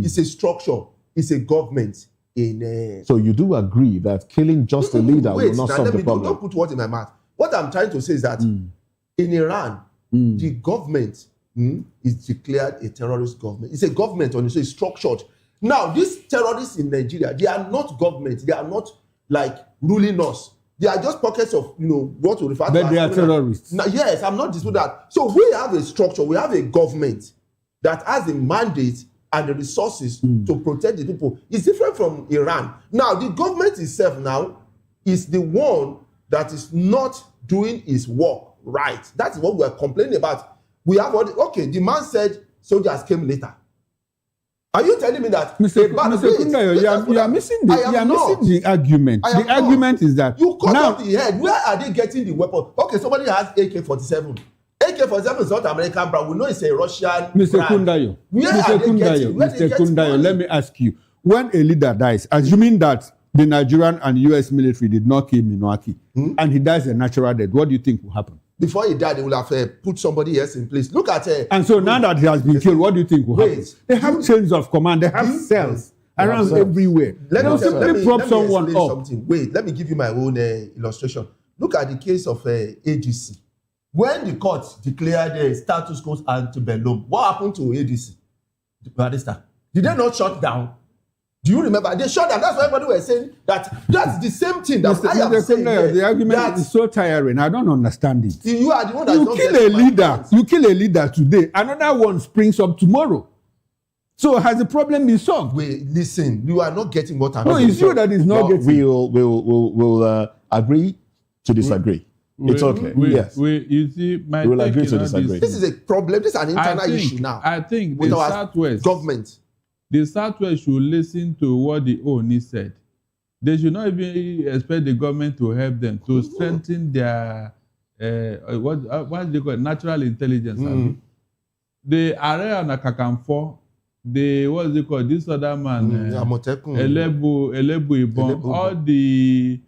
is a structure, it's a government. So you do agree that killing just a leader will not solve the problem? Don't put words in my mouth. What I'm trying to say is that in Iran, the government is declared a terrorist government. It's a government, so it's structured. Now, these terrorists in Nigeria, they are not government. They are not like ruling us. They are just pockets of, what we refer to as... But they are terrorists. Now, yes, I'm not disputing that. So we have a structure. We have a government that has a mandate and the resources to protect the people. It's different from Iran. Now, the government itself now is the one that is not doing its work right. That's what we're complaining about. We have the man said soldiers came later. Are you telling me that? Mr. Kundayo, you are missing the argument. The argument is that you cut off the head. Where are they getting the weapon? Okay, somebody has AK-47. AK-47 is not American brand. We know it's a Russian Mr. brand. Kundayo, Where Mr. are they Kundayo, getting? Mr. Kundayo, let me ask you. When a leader dies, assuming that the Nigerian and US military did not kill Minuaki, and he dies a natural death, what do you think will happen? Before he died, they will have put somebody else in place. Look at and so now that he has been killed, what do you think will happen? They have chains of command. They have cells around everywhere. Let me someone up. Something. Wait, let me give you my own illustration. Look at the case of AGC. When the court declared status quo antebellum, what happened to ADC? The barrister. Did they not shut down? Do you remember? They shut down. That's why everybody was saying that that's the same thing that I am saying. The argument is so tiring. I don't understand it. You are the one that you kill a leader. You kill a leader today. Another one springs up tomorrow. So has the problem been solved? Wait, listen. You are not getting what I'm saying. No, it's you that is not getting. We'll agree to disagree. It's okay. Yes. You see, my we'll agree to disagree. This is a problem. This is an internal issue now. I think with the our Southwest government. The Southwest should listen to what the ONI said. They should not even expect the government to help them to strengthen their what they call natural intelligence. The Are and Kakamfo, what's it called? This other man, Elebu Ibon, all the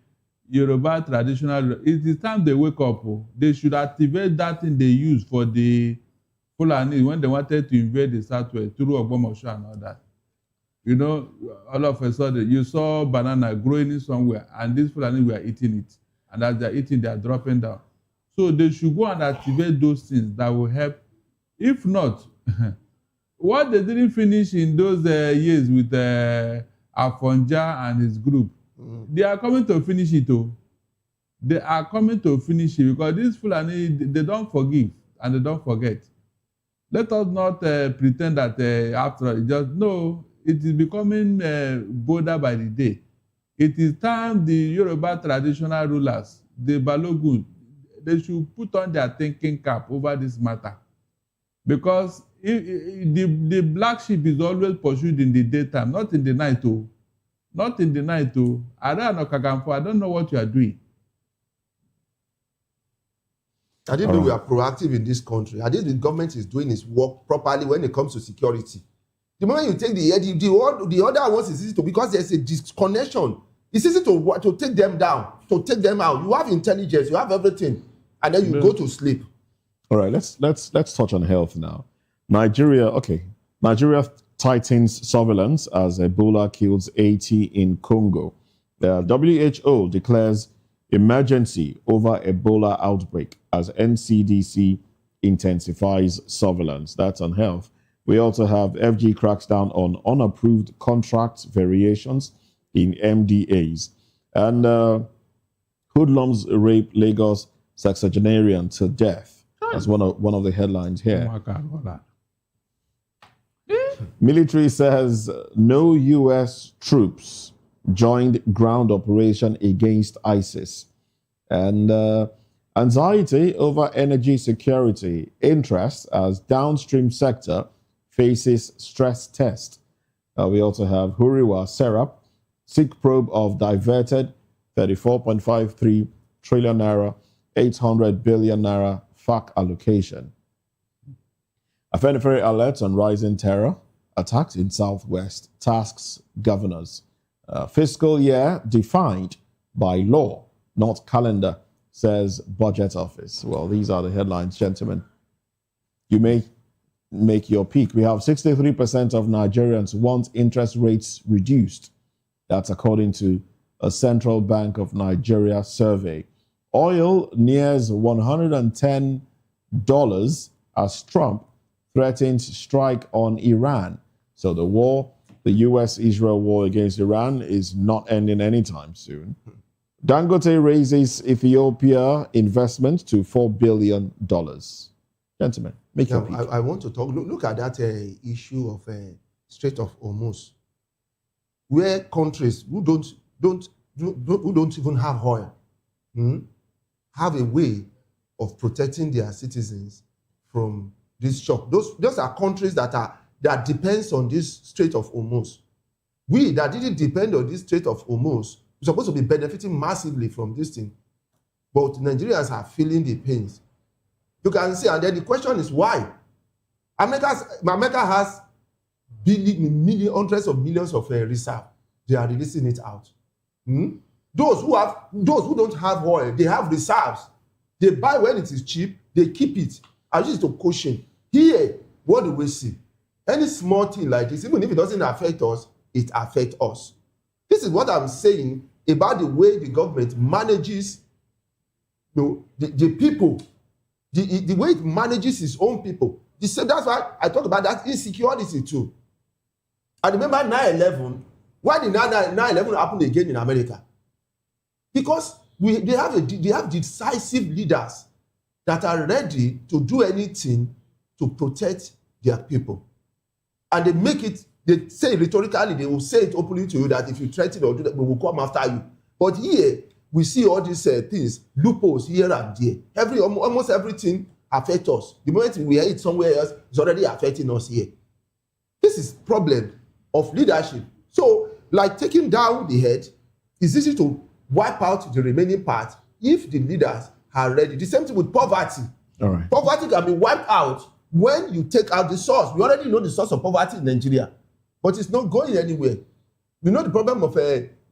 Yoruba traditional. It is time they wake up. They should activate that thing they use for the Fulani when they wanted to invade the Southwest through Ogbomoso and all that. All of a sudden, you saw banana growing in somewhere, and these Fulani were eating it. And as they're eating, they're dropping down. So they should go and activate those things that will help. If not, what they didn't finish in those years with Afonja and his group, they are coming to finish it. They are coming to finish it because these Fulani, they don't forgive and they don't forget. Let us not pretend that after all, it is becoming bolder by the day. It is time the Yoruba traditional rulers, the Balogun, they should put on their thinking cap over this matter. Because the black sheep is always pursued in the daytime, not in the night, too. Not in the night, too. I don't know what you are doing. I didn't know we are proactive in this country. I think the government is doing its work properly when it comes to security. The moment you take the other ones is easy to, because there's a disconnection. It's easy to take them down, to take them out. You have intelligence, you have everything, and then you go to sleep. All right, let's touch on health now. Nigeria tightens surveillance as Ebola kills 80 in Congo. The WHO declares emergency over Ebola outbreak as NCDC intensifies surveillance. That's on health. We also have FG cracks down on unapproved contract variations in MDAs. And hoodlums rape Lagos sexagenarian to death. That's one of the headlines here. Oh my God, hold on. Military says no U.S. troops joined ground operation against ISIS. And anxiety over energy security interest as downstream sector faces stress test. We also have Huriwa Serap, SIC probe of diverted 34.53 trillion naira, 800 billion naira FAC allocation. Afenifere alerts on rising terror, attacks in Southwest, tasks governors. Fiscal year defined by law, not calendar, says Budget Office. Well, these are the headlines, gentlemen. You may make your peak. We have 63% of Nigerians want interest rates reduced. That's according to a Central Bank of Nigeria survey. Oil nears $110 as Trump threatens strike on Iran. So the US-Israel war against Iran is not ending anytime soon. Dangote raises Ethiopia investment to $4 billion. Gentlemen, make your peak. I want to talk. Look at that issue of Strait of Hormuz, where countries who don't even have oil have a way of protecting their citizens from this shock. Those are countries that depends on this Strait of Hormuz. We that didn't depend on this Strait of Hormuz, we're supposed to be benefiting massively from this thing, but Nigerians are feeling the pains. You can see, and then the question is why? America has hundreds of millions of reserve. They are releasing it out. Those who don't have oil, they have reserves. They buy when it is cheap, they keep it. I use it to caution. Here, what do we see? Any small thing like this, even if it doesn't affect us, it affects us. This is what I'm saying about the way the government manages the people, the way it manages its own people. That's why I talk about that insecurity too. I remember 9/11. Why did 9/11 happen again in America? Because they have decisive leaders that are ready to do anything to protect their people. And they make it, they say rhetorically, they will say it openly to you that if you threaten or do that, we will come after you. But here, we see all these things, loopholes here and there. Almost everything affects us. The moment we hear it somewhere else, it's already affecting us here. This is problem of leadership. So, like taking down the head, it's easy to wipe out the remaining part if the leaders are ready. The same thing with poverty. All right. Poverty can be wiped out when you take out the source. We already know the source of poverty in Nigeria, but it's not going anywhere. You know the problem of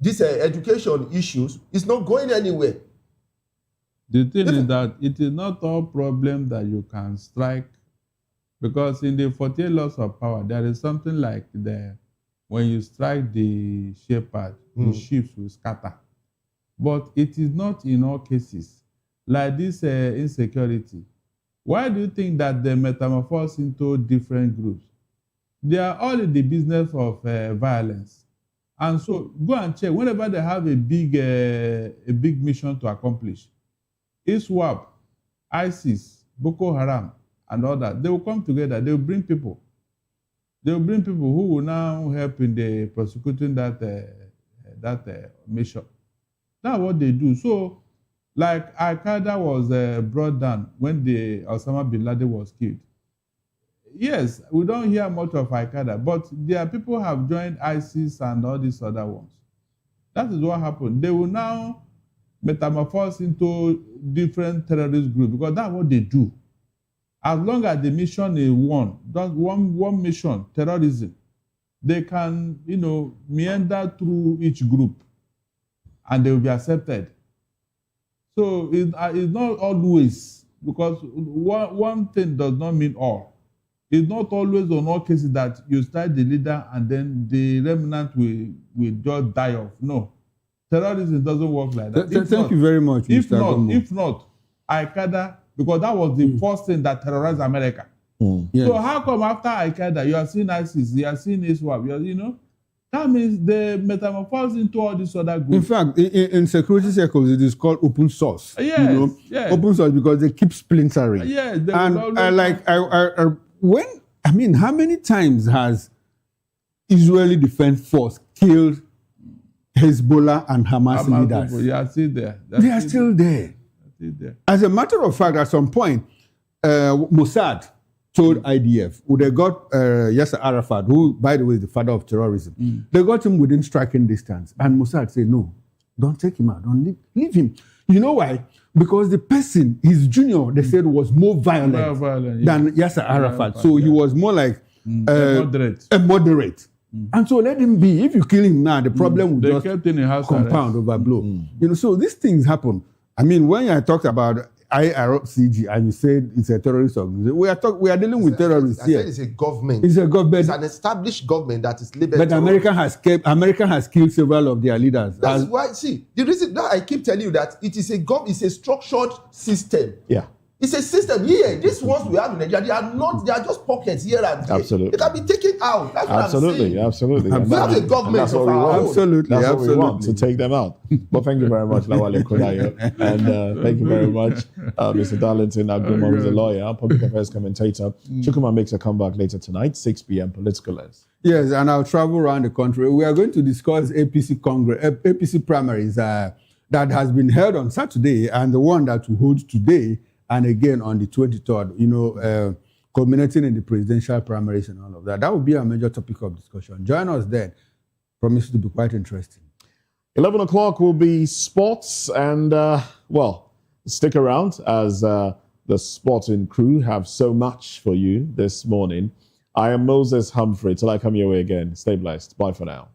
these education issues is not going anywhere. The thing is that it is not all problem that you can strike, because in the 48 laws of power, there is something like when you strike the shepherd, the sheep will scatter. But it is not in all cases. Like this insecurity, why do you think that they metamorphose into different groups? They are all in the business of violence. And so go and check, whenever they have a big mission to accomplish, ISWAP, ISIS, Boko Haram, and all that, they will come together, they will bring people. They will bring people who will now help in the prosecuting that mission. That's what they do. So, like Al-Qaeda was brought down when the Osama bin Laden was killed. yes, we don't hear much of Al-Qaeda, but there are people who have joined ISIS and all these other ones. That is what happened. They will now metamorphose into different terrorist groups because that's what they do. As long as the mission is one mission, terrorism, they can, meander through each group and they will be accepted. So it's not always, because one thing does not mean all. It's not always on all cases that you start the leader and then the remnant will just die off. No. Terrorism doesn't work like that. Thank you very much, If Mr. not, Al-Qaeda, because that was the first thing that terrorized America. Yes. So how come after Al-Qaeda, you are seeing ISIS, you are seeing ISWAP, that means they metamorphose into all these other groups. In fact, in security circles, it is called open source. Yes, yes. Open source because they keep splintering. Yes, they and will always how many times has Israeli Defense Force killed Hezbollah and Hamas leaders? They are still there. They are still there. As a matter of fact, at some point, Mossad told IDF, they got Yasser Arafat, who, by the way, is the father of terrorism. They got him within striking distance. And Mossad said, no, don't take him out. Don't leave him. You know why? Because the person, his junior, they said, was more violent than Yasser Arafat. So he was more like a moderate. And so let him be. If you kill him now, the problem will just compound, overblow. So these things happen. I mean, when I talked about IRCG and you said it's a terrorist organization, we are dealing with terrorists here. I said it's a government. It's a government. It's an established government that is labeled. But America has killed several of their leaders. That's why. See, the reason that I keep telling you that it is it's a structured system. Yeah. It's a system here. These ones we have in Nigeria, they are just pockets here and there. Absolutely. They can be taken out. That's what I'm saying. Absolutely. We have a government of our own. Absolutely. That's what we want, to take them out. But thank you very much, Lawale Kodayo. And thank you very much, Mr. Darlington Aguma, who's a lawyer, public affairs commentator. Chukuma makes a comeback later tonight, 6 p.m. Political Lens. Yes, and I'll travel around the country. We are going to discuss APC primaries that has been held on Saturday and the one that we hold today and again on the 23rd, culminating in the presidential primaries and all of that. That will be a major topic of discussion. Join us then. Promises to be quite interesting. 11 o'clock will be sports and, stick around as the sporting crew have so much for you this morning. I am Moses Humphrey. Till I come your way again, stay blessed. Bye for now.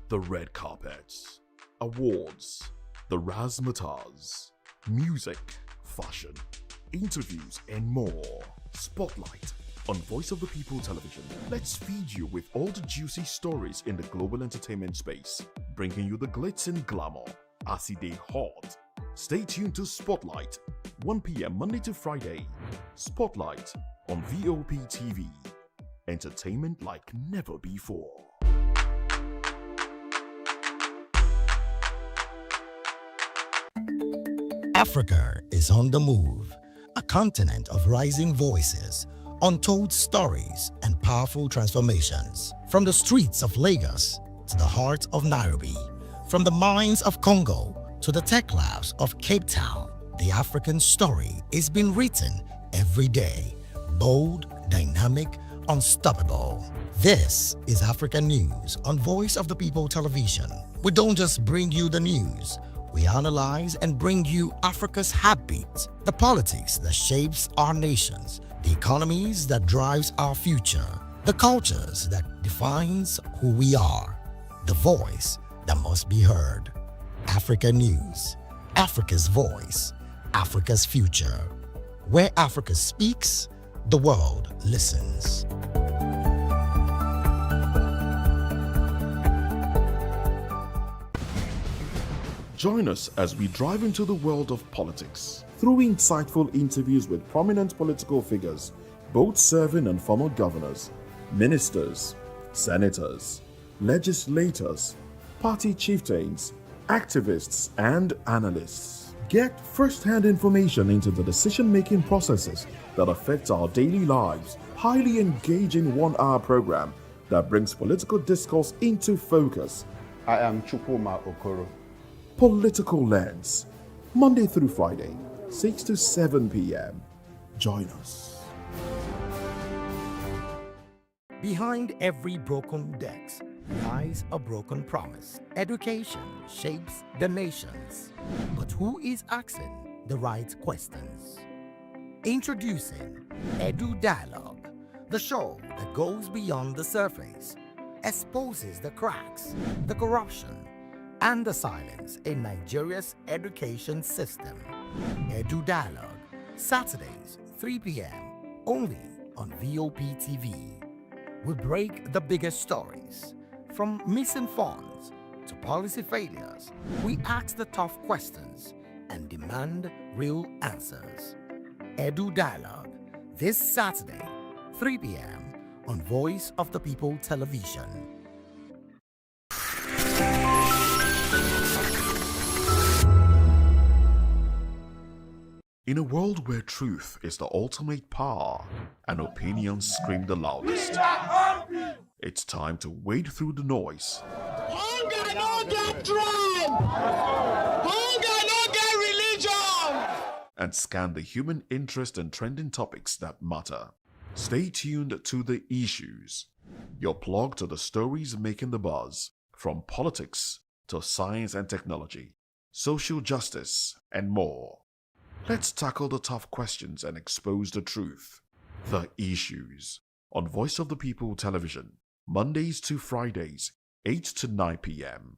The red carpets, awards, the razzmatazz, music, fashion, interviews, and more. Spotlight on Voice of the People Television. Let's feed you with all the juicy stories in the global entertainment space, bringing you the glitz and glamour as it is hot. Stay tuned to Spotlight, 1 p.m. Monday to Friday. Spotlight on Vop TV. Entertainment like never before. Africa is on the move, a continent of rising voices, untold stories, and powerful transformations. From the streets of Lagos to the heart of Nairobi, from the mines of Congo to the tech labs of Cape Town, the African story is being written every day. Bold, dynamic, unstoppable. This is African News on Voice of the People Television. We don't just bring you the news. We analyze and bring you Africa's heartbeat, the politics that shapes our nations, the economies that drives our future, the cultures that defines who we are, the voice that must be heard. Africa News, Africa's voice, Africa's future. Where Africa speaks, the world listens. Join us as we drive into the world of politics through insightful interviews with prominent political figures, both serving and former governors, ministers, senators, legislators, party chieftains, activists, and analysts. Get first-hand information into the decision-making processes that affect our daily lives. Highly engaging one-hour program that brings political discourse into focus. I am Chukwuma Okoro. Political Lens, Monday through Friday, 6 to 7 p.m. Join us. Behind every broken deck lies a broken promise. Education shapes the nations. But who is asking the right questions? Introducing Edu Dialogue, the show that goes beyond the surface, exposes the cracks, the corruption, and the silence in Nigeria's education system. Edu Dialogue, Saturdays, 3 p.m., only on Vop TV. We break the biggest stories, from missing funds to policy failures. We ask the tough questions and demand real answers. Edu Dialogue, this Saturday, 3 p.m. on Voice of the People Television. In a world where truth is the ultimate power and opinions scream the loudest, it's time to wade through the noise. Hunger no get tribe! Hunger no get religion! And scan the human interest and trending topics that matter. Stay tuned to The Issues, your plug to the stories making the buzz, from politics to science and technology, social justice, and more. Let's tackle the tough questions and expose the truth. The Issues on Voice of the People Television, Mondays to Fridays, 8 to 9 p.m.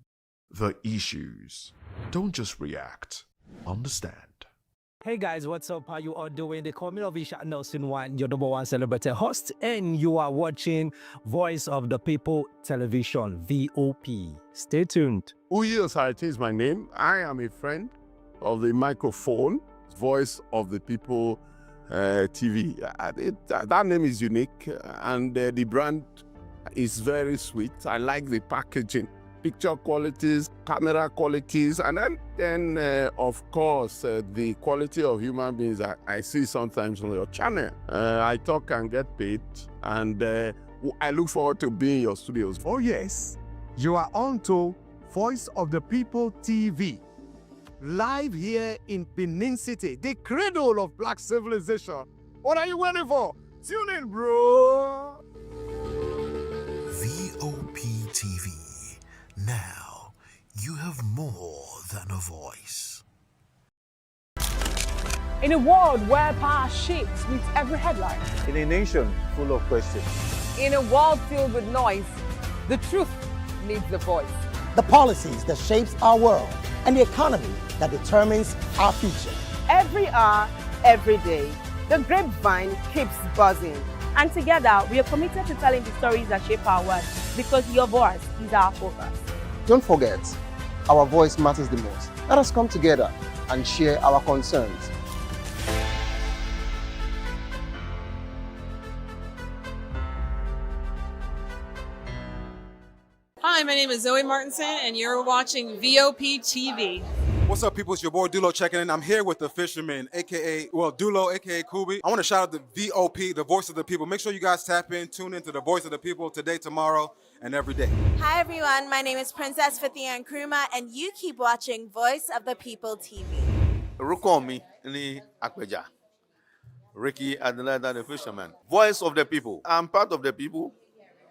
The Issues. Don't just react, understand. Hey guys, what's up? How you all doing? They call me Novisha Nelson One, your number one celebrity host, and you are watching Voice of the People Television, VOP. Stay tuned. Uyi Osarate is my name. I am a friend of the microphone, Voice of the People TV. That name is unique, and the brand is very sweet. I like the packaging, picture qualities, camera qualities, and then of course, the quality of human beings that I see sometimes on your channel. I talk and get paid, and I look forward to being in your studios. Oh yes, you are on to Voice of the People TV. Live here in Benin City, the cradle of black civilization. What are you waiting for? Tune in, bro. VOP TV. Now, you have more than a voice. In a world where power shapes with every headline. In a nation full of questions. In a world filled with noise, the truth needs a voice. The policies that shapes our world and the economy that determines our future. Every hour, every day, the grapevine keeps buzzing. And together, we are committed to telling the stories that shape our world, because your voice is our focus. Don't forget, our voice matters the most. Let us come together and share our concerns. Hi, my name is Zoe Martinson, and you're watching VOP TV. What's up, people? It's your boy Dulo checking in. I'm here with the fisherman, Dulo, aka Kubi. I want to shout out the VOP, the voice of the people. Make sure you guys tap in, tune into the voice of the people today, tomorrow, and every day. Hi, everyone. My name is Princess Fathia Nkrumah, and you keep watching Voice of the People TV. Rukomi ni Akweja. Ricky Adelaida, the fisherman. Voice of the people. I'm part of the people.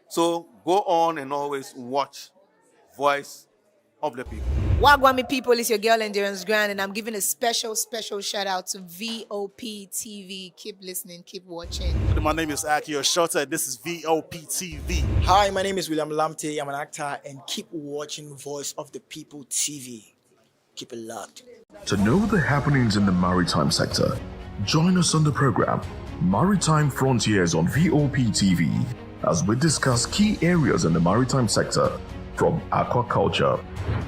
So go on and always watch Voice of the People. Wagwami people, it's your girl Endurance Grand, and I'm giving a special shout out to VOP TV. Keep listening, keep watching. My name is Akio Shota. This is VOP TV. Hi, my name is William Lamte. I'm an actor, and keep watching Voice of the People TV. Keep it locked. To know the happenings in the maritime sector, join us on the program Maritime Frontiers on VOP TV as we discuss key areas in the maritime sector, from aquaculture,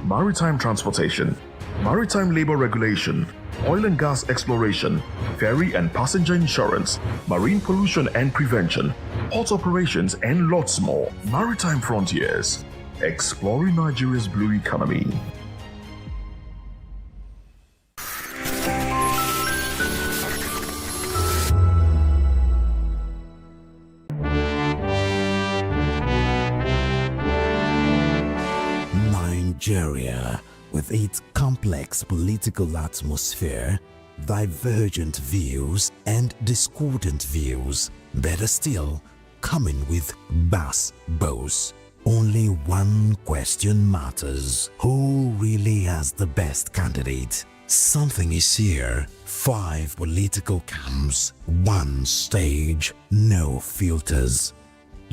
maritime transportation, maritime labor regulation, oil and gas exploration, ferry and passenger insurance, marine pollution and prevention, port operations, and lots more. Maritime Frontiers, exploring Nigeria's blue economy. Nigeria, with its complex political atmosphere, divergent views and discordant views, better still, coming with bass bows. Only one question matters: who really has the best candidate? Something is here. 5 political camps, 1 stage, no filters.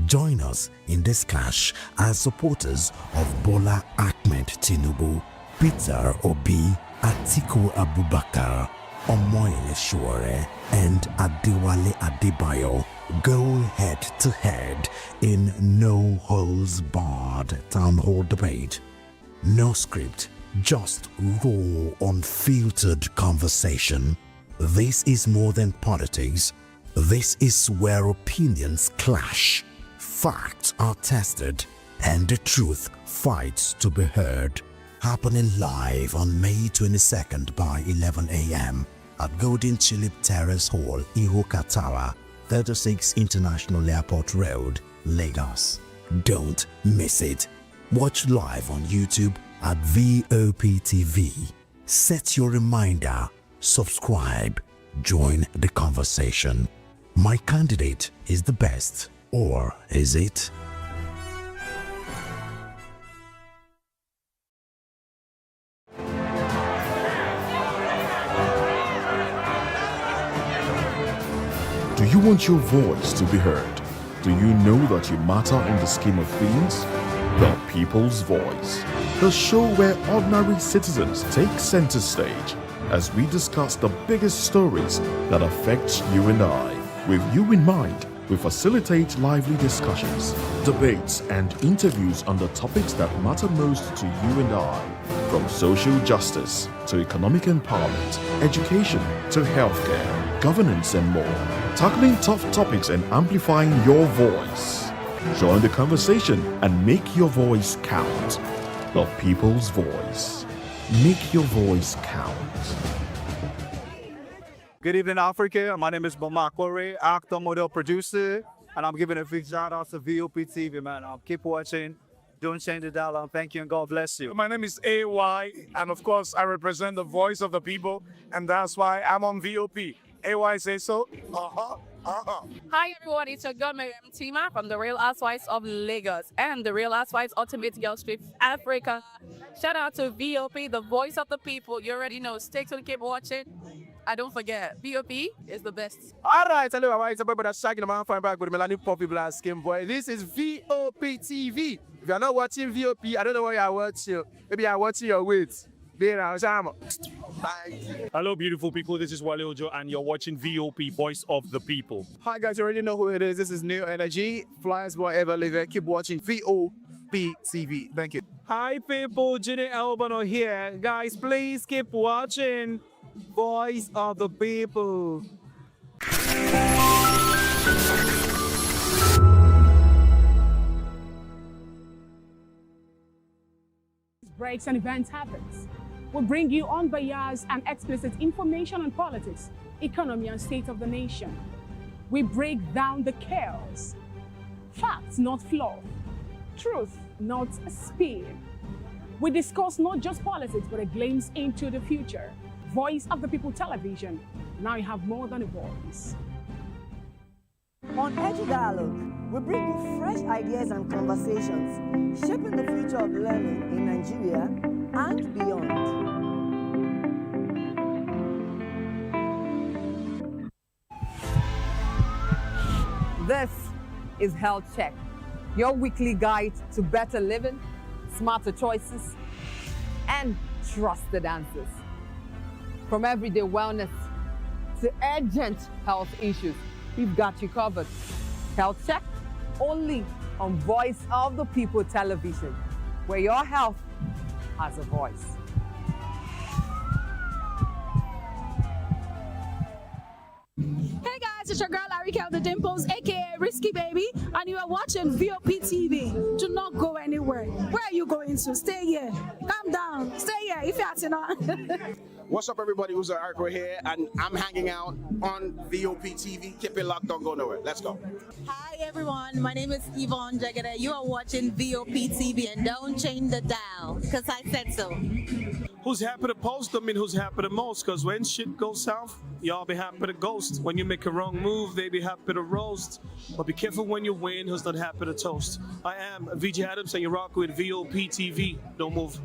Join us in this clash as supporters of Bola Ahmed Tinubu, Peter Obi, Atiku Abubakar, Omoyele Sowore, and Adewale Adebayo go head to head in no holds barred town hall debate. No script, just raw, unfiltered conversation. This is more than politics. This is where opinions clash, facts are tested, and the truth fights to be heard. Happening live on May 22nd by 11 a.m. at Golden Tulip Terrace Hall, Ihoka Tower, 36 International Airport Road, Lagos. Don't miss it. Watch live on YouTube at VOP TV. Set your reminder, subscribe, join the conversation. My candidate is the best, or is it? Do you want your voice to be heard? Do you know that you matter in the scheme of things? The People's Voice, the show where ordinary citizens take center stage as we discuss the biggest stories that affect you and I. With you in mind, we facilitate lively discussions, debates, and interviews on the topics that matter most to you and I, from social justice to economic empowerment, education to healthcare, governance, and more, tackling tough topics and amplifying your voice. Join the conversation and make your voice count. The People's Voice. Make your voice count. Good evening, Africa. My name is Bamakore, actor, model, producer, and I'm giving a big shout out to VOP TV, man. Keep watching. Don't change the dial. Thank you and God bless you. My name is AY, and of course, I represent the voice of the people, and that's why I'm on VOP. AY say so. Hi everyone, it's your girl Miriam Tima from the Real Housewives of Lagos and the Real Housewives Ultimate Girls Trip Africa. Shout out to VOP, the voice of the people. You already know. Stay tuned, keep watching. And don't forget, VOP is the best. All right, hello, how are you? It's about shagging the man fine back with Melanie Poppy Black Skin Boy. This is VOP TV. If you're not watching VOP, I don't know what you're watching. Maybe you're watching your weight. Hello, beautiful people. This is Wale Ojo, and you're watching VOP, Voice of the People. Hi, guys. You already know who it is. This is New Energy. Flyers wherever live. Keep watching VOP TV. Thank you. Hi, people. Jide Albano here. Guys, please keep watching Voice of the People. Breaks and events happens. We'll bring you unbiased and explicit information on politics, economy, and state of the nation. We break down the chaos. Facts, not fluff. Truth, not a spin. We discuss not just politics, but a glimpse into the future. Voice of the People Television. Now you have more than a voice. On Edu Dialogue, we bring you fresh ideas and conversations, shaping the future of learning in Nigeria and beyond. This is Health Check, your weekly guide to better living, smarter choices, and trusted answers. From everyday wellness to urgent health issues, we've got you covered. Health Check, only on Voice of the People Television, where your health has a voice. Hey guys, it's your girl Arika of the Dimples, aka Risky Baby, and you are watching VOP TV. Do not go anywhere. We're going to? Stay here. Calm down. Stay here. If you have to know. What's up, everybody? Who's Arco here, and I'm hanging out on VOP TV. Keep it locked, don't go nowhere. Let's go. Hi, everyone. My name is Yvonne Jagada. You are watching VOP TV, and don't change the dial, because I said so. Who's happy to post? I mean, who's happy the most? Because when shit goes south, y'all be happy to ghost. When you make a wrong move, they be happy to roast. But be careful when you win, who's not happy to toast. I am VJ Adams, and you rock with VOP TV. Don't move.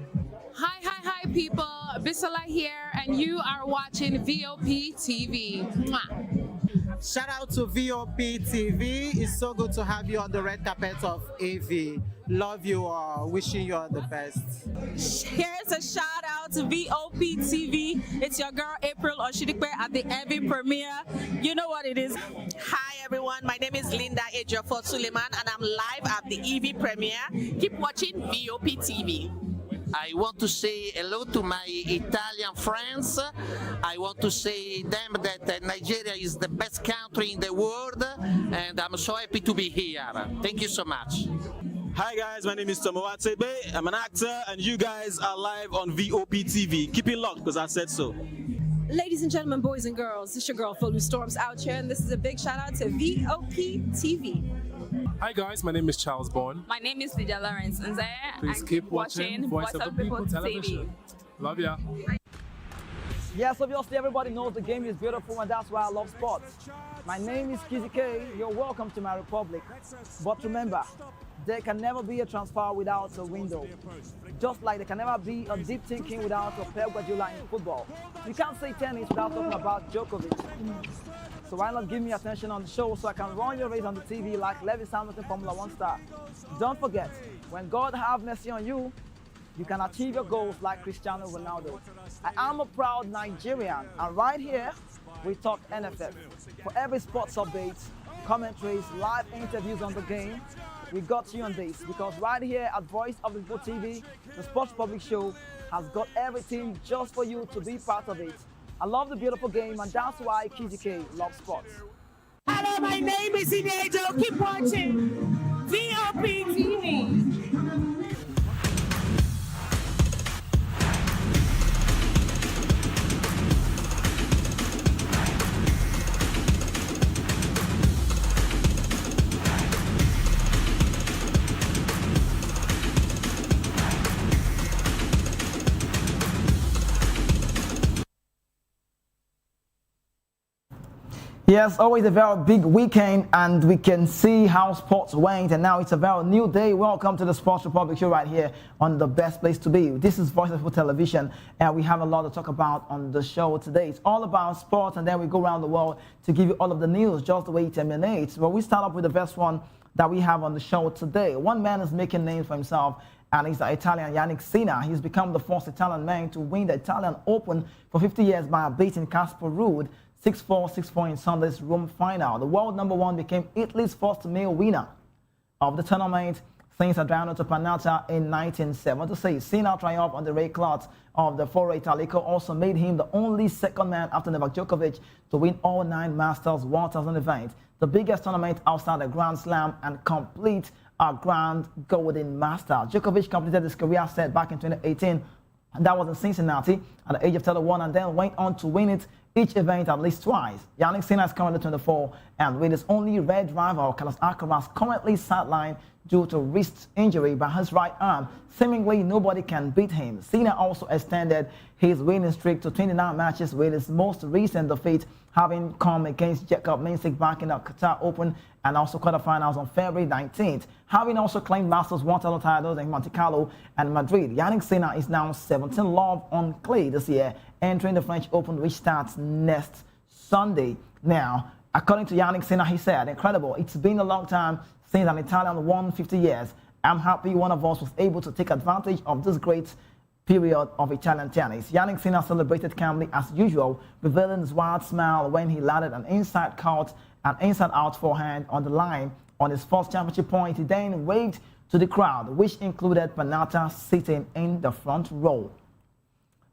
Hi, people. Bisola here, and you are watching VOP TV. Mwah. Shout out to VOP TV. It's so good to have you on the red carpet of AV. Love you all. Wishing you all the best. Here's a shout out to VOP TV. It's your girl April Oshidikwe at the AV premiere. You know what it is. Hi everyone, my name is Linda Ejiofor Suleiman and I'm live at the EV premiere. Keep watching VOP TV. I want to say hello to my Italian friends. I want to say them that Nigeria is the best country in the world, and I'm so happy to be here. Thank you so much. Hi guys, my name is Tomo Atebe. I'm an actor, and you guys are live on VOP TV. Keep it locked, because I said so. Ladies and gentlemen, boys and girls, it's your girl Phil Storms out here, and this is a big shout out to VOP TV. Hi guys, my name is Charles Bourne. My name is Lydia Lawrence Nze. Please keep watching Voice of the People television. Love ya. Yes, obviously everybody knows the game is beautiful and that's why I love sports. My name is Kizzy K. You're welcome to my republic. But remember, there can never be a transfer without a window. Just like there can never be a deep thinking without a Pep Guardiola in football. You can't say tennis without talking about Djokovic. So why not give me attention on the show so I can run your race on the TV like Lewis Hamilton Formula 1 star. Don't forget, when God have mercy on you, you can achieve your goals like Cristiano Ronaldo. I am a proud Nigerian, and right here, we talk NFF. For every sports update, commentaries, live interviews on the game, we got you on this, because right here at Voice of the People TV, the Sports Public Show has got everything just for you to be part of it. I love the beautiful game, and that's why Kizzy K loves sports. Hello, my name is Inejo. Keep watching VOP TV. Yes, always a very big weekend, and we can see how sports went, and now it's a very new day. Welcome to the Sports Republic Show right here on the best place to be. This is Voice of People Television, and we have a lot to talk about on the show today. It's all about sports, and then we go around the world to give you all of the news just the way it emanates. But we start off with the first one that we have on the show today. One man is making names for himself, and he's the Italian Yannick Sinner. He's become the first Italian man to win the Italian Open for 50 years by beating Casper Ruud 6-4, 6-4 in Sunday's Rome final. The world number one became Italy's first male winner of the tournament since Adriano Panatta in 1976. Sinner triumph on the red cloth of the Foro Italico also made him the only second man after Novak Djokovic to win all 9 Masters 1000 events, the biggest tournament outside the Grand Slam, and complete a Grand Golden Master. Djokovic completed his career set back in 2018, and that was in Cincinnati at the age of 31, and then went on to win it each event at least twice. Yannick Sinner is currently 24, and with his only red rival, Carlos Alcaraz, currently sidelined due to wrist injury by his right arm, seemingly nobody can beat him. Sinner also extended his winning streak to 29 matches, with his most recent defeat having come against Jakob Mensik back in the Qatar Open and also quarterfinals on February 19th. Having also claimed Masters 1000 titles in Monte Carlo and Madrid, Yannick Sinner is now 17 love on clay this year, entering the French Open, which starts next Sunday. Now, according to Yannick Sinner, he said, "Incredible, it's been a long time since an Italian won 50 years. I'm happy one of us was able to take advantage of this great period of Italian tennis." Yannick Sinner celebrated calmly as usual, revealing his wide smile when he landed an inside court and inside out forehand on the line on his first championship point. He then waved to the crowd, which included Panatta sitting in the front row.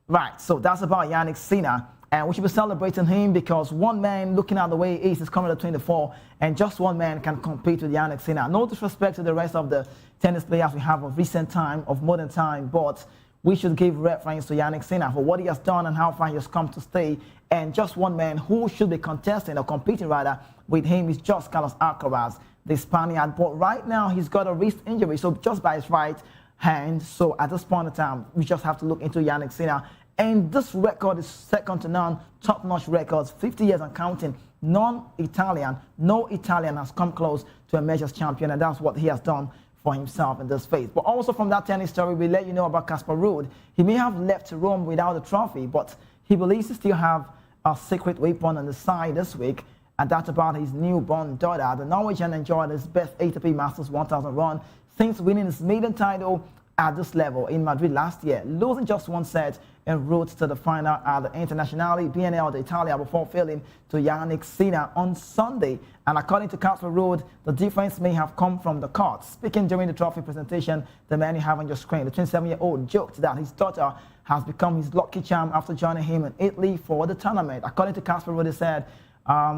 Right, so that's about Yannick Sinner. And we should be celebrating him because one man, looking at the way he is coming to 24, and just one man can compete with Yannick Sinner. No disrespect to the rest of the tennis players we have of recent time, of modern time, but we should give reference to Yannick Sinner for what he has done and how far he has come to stay. And just one man who should be contesting or competing rather with him is just Carlos Alcaraz, the Spaniard. But right now he's got a wrist injury, so just by his right hand. So at this point in time, we just have to look into Yannick Sinner. And this record is second to none, top-notch records, 50 years and counting. Non-Italian, no Italian has come close to a majors champion, and that's what he has done for himself in this phase. But also from that tennis story, we let you know about Casper Ruud. He may have left Rome without a trophy, but he believes he still have a secret weapon on the side this week, and that's about his newborn daughter. The Norwegian enjoyed his best ATP Masters 1000 run since winning his maiden title at this level in Madrid last year, losing just one set en route to the final at the Internazionale BNL d'Italia before failing to Yannick Sinner on Sunday. And according to Casper Ruud, the difference may have come from the court. Speaking during the trophy presentation, the man you have on your screen, the 27-year-old, joked that his daughter has become his lucky charm after joining him in Italy for the tournament. According to Casper Ruud, he said,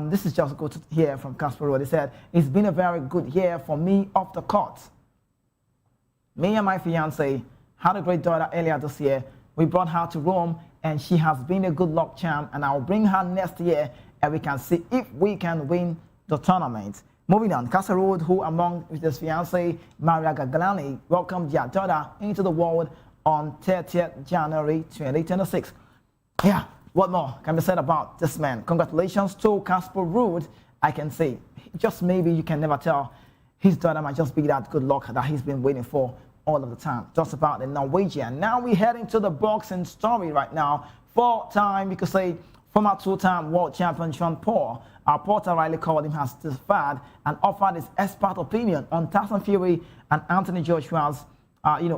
this is just good to hear from Casper Ruud. He said, it's been a very good year for me off the court. Me and my fiance had a great daughter earlier this year. We brought her to Rome, and she has been a good luck charm, and I'll bring her next year, and we can see if we can win the tournament. Moving on, Casper Ruud, who among with his fiancée, Maria Gaglani, welcomed their daughter into the world on 30th January 2026. Yeah, what more can be said about this man? Congratulations to Casper Ruud. I can say, just maybe you can never tell. His daughter might just be that good luck that he's been waiting for all of the time. Just about the Norwegian. Now we head into the boxing story right now. Four-time, you could say, former two-time world champion Sean Paul. Porter Riley called him as testified and offered his expert opinion on Tyson Fury and Anthony Joshua's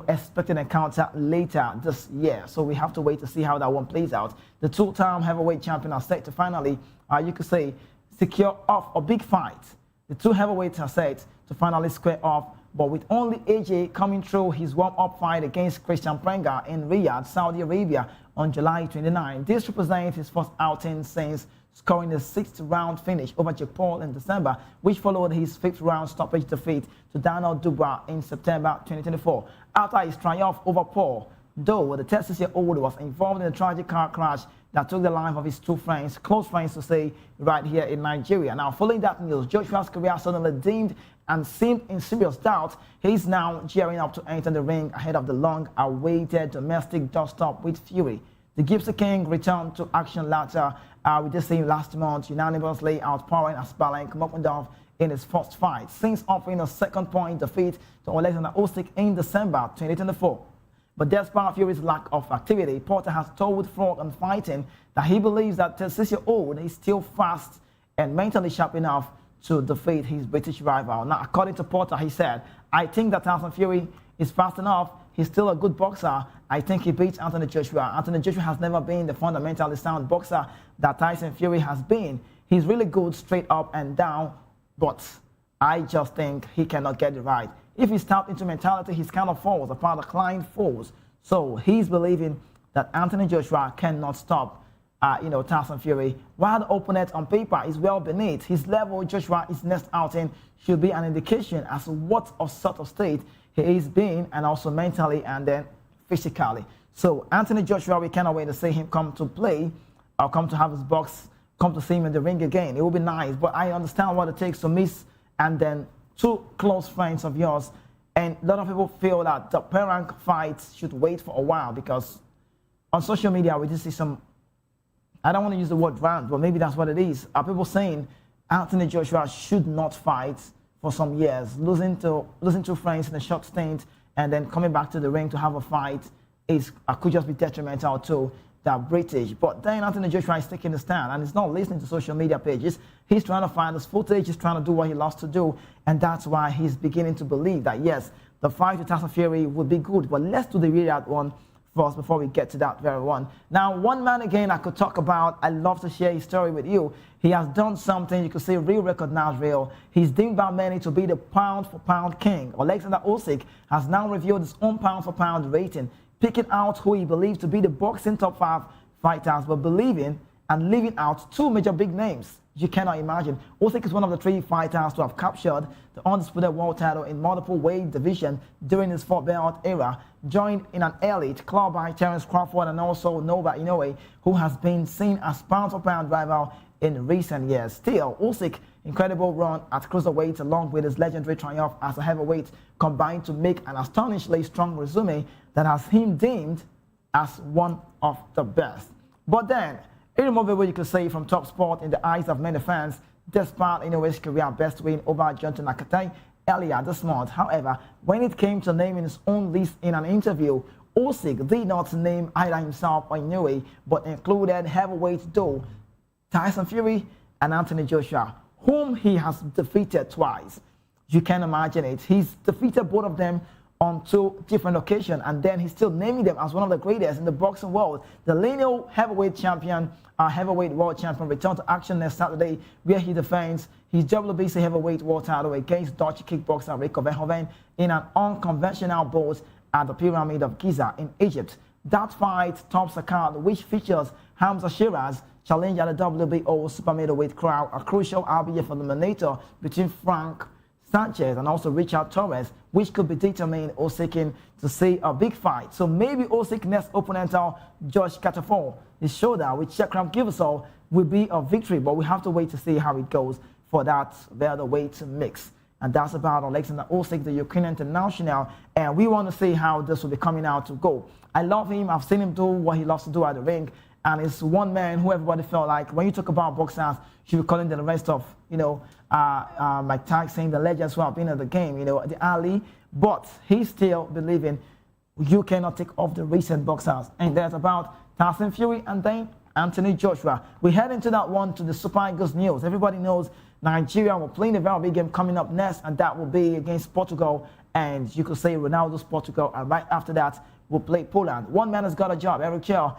expected encounter later this year. So we have to wait to see how that one plays out. The two-time heavyweight champion are set to finally, you could say, secure off a big fight. The two heavyweights are set to finally square off, but with only AJ coming through his warm-up fight against Christian Prenga in Riyadh, Saudi Arabia on July 29. This represents his first outing since scoring the 6th round finish over Jake Paul in December, which followed his 5th round stoppage defeat to Daniel Dubois in September 2024. After his triumph over Paul, though the 36-year-old was involved in a tragic car crash that took the life of his two friends, close friends to say, right here in Nigeria. Now, following that news, Joshua's career suddenly dimmed and seemed in serious doubt. He's now gearing up to enter the ring ahead of the long-awaited domestic dust-up with Fury. The Gypsy King returned to action later with the same last month, unanimously outpowering Aspalenk Mokundov in his first fight, since offering a second-point defeat to Alexander Usyk in December 2024. But despite Fury's lack of activity, Porter has told Frog and Fighting that he believes that 36-year-old is still fast and mentally sharp enough to defeat his British rival. Now, according to Porter, he said, I think that Tyson Fury is fast enough. He's still a good boxer. I think he beats Anthony Joshua. Anthony Joshua has never been the fundamentally sound boxer that Tyson Fury has been. He's really good straight up and down, but I just think he cannot get it right. If he's tapped into mentality, his kind of falls apart the client falls. So he's believing that Anthony Joshua cannot stop Tyson Fury, while the opponent on paper is well beneath his level. Joshua's next outing should be an indication as to what sort of state he is being, and also mentally and then physically. So Anthony Joshua, we cannot wait to see him come to play, or come to have his box, come to see him in the ring again. It will be nice, but I understand what it takes to miss and then two close friends of yours. And a lot of people feel that the per-rank fights should wait for a while, because on social media we just see some, I don't want to use the word rant, but maybe that's what it is. Are people saying Anthony Joshua should not fight for some years, losing two friends in a short stint and then coming back to the ring to have a fight could just be detrimental to the British. But then Anthony Joshua is taking the stand and he's not listening to social media pages. He's trying to find this footage, he's trying to do what he loves to do, and that's why he's beginning to believe that yes, the fight with Tyson Fury would be good. But let's do the readout one first before we get to that very one. Now, one man again I could talk about, I love to share his story with you. He has done something, you could say real recognized real. He's deemed by many to be the pound-for-pound king. Alexander Usyk has now revealed his own pound-for-pound rating, picking out who he believes to be the boxing top 5 fighters, but believing and leaving out two major big names. You cannot imagine. Usyk is one of the 3 fighters to have captured the undisputed world title in multiple weight division during his 4-belt era, joined in an elite club by Terence Crawford and also Nova Inoue, who has been seen as pound-for-pound rival in recent years. Still, Usyk's incredible run at cruiserweight along with his legendary triumph as a heavyweight combined to make an astonishingly strong resume that has him deemed as one of the best. But then, irremovable, you could say, from top sport in the eyes of many fans, despite Inoue's career best win over Jonathan Nakatai earlier this month. However, when it came to naming his own list in an interview, Usyk did not name either himself or Inoue, but included heavyweight duo Tyson Fury and Anthony Joshua, whom he has defeated twice. You can imagine it. He's defeated both of them on 2 different occasions, and then he's still naming them as one of the greatest in the boxing world. The lineal heavyweight champion, heavyweight world champion, returned to action next Saturday, where he defends his WBC heavyweight world title against Dutch kickboxer Rico Verhoeven in an unconventional bout at the Pyramid of Giza in Egypt. That fight tops a card which features Hamza Shiraz challenge at the WBO super middleweight crowd, a crucial RBF eliminator between Frank Sanchez and also Richard Torres, which could be determined or seeking to see a big fight. So maybe Usyk's next opponent, Josh Catterford, his shoulder with Shekram Givasol, will be a victory, but we have to wait to see how it goes for that welterweight mix. And that's about Alexander Usyk, the Ukrainian international, and we want to see how this will be coming out to go. I love him. I've seen him do what he loves to do at the ring, and it's one man who everybody felt like when you talk about boxers, you be calling the rest of, Mike Tyson, the legends who have been in the game, the Ali, but he's still believing you cannot take off the recent boxers. And that's about Tyson Fury and then Anthony Joshua. We head into that one to the Super Eagles news. Everybody knows Nigeria will play in a very big game coming up next, and that will be against Portugal. And you could say Ronaldo's Portugal, and right after that, we'll play Poland. One man has got a job, Eric Chell.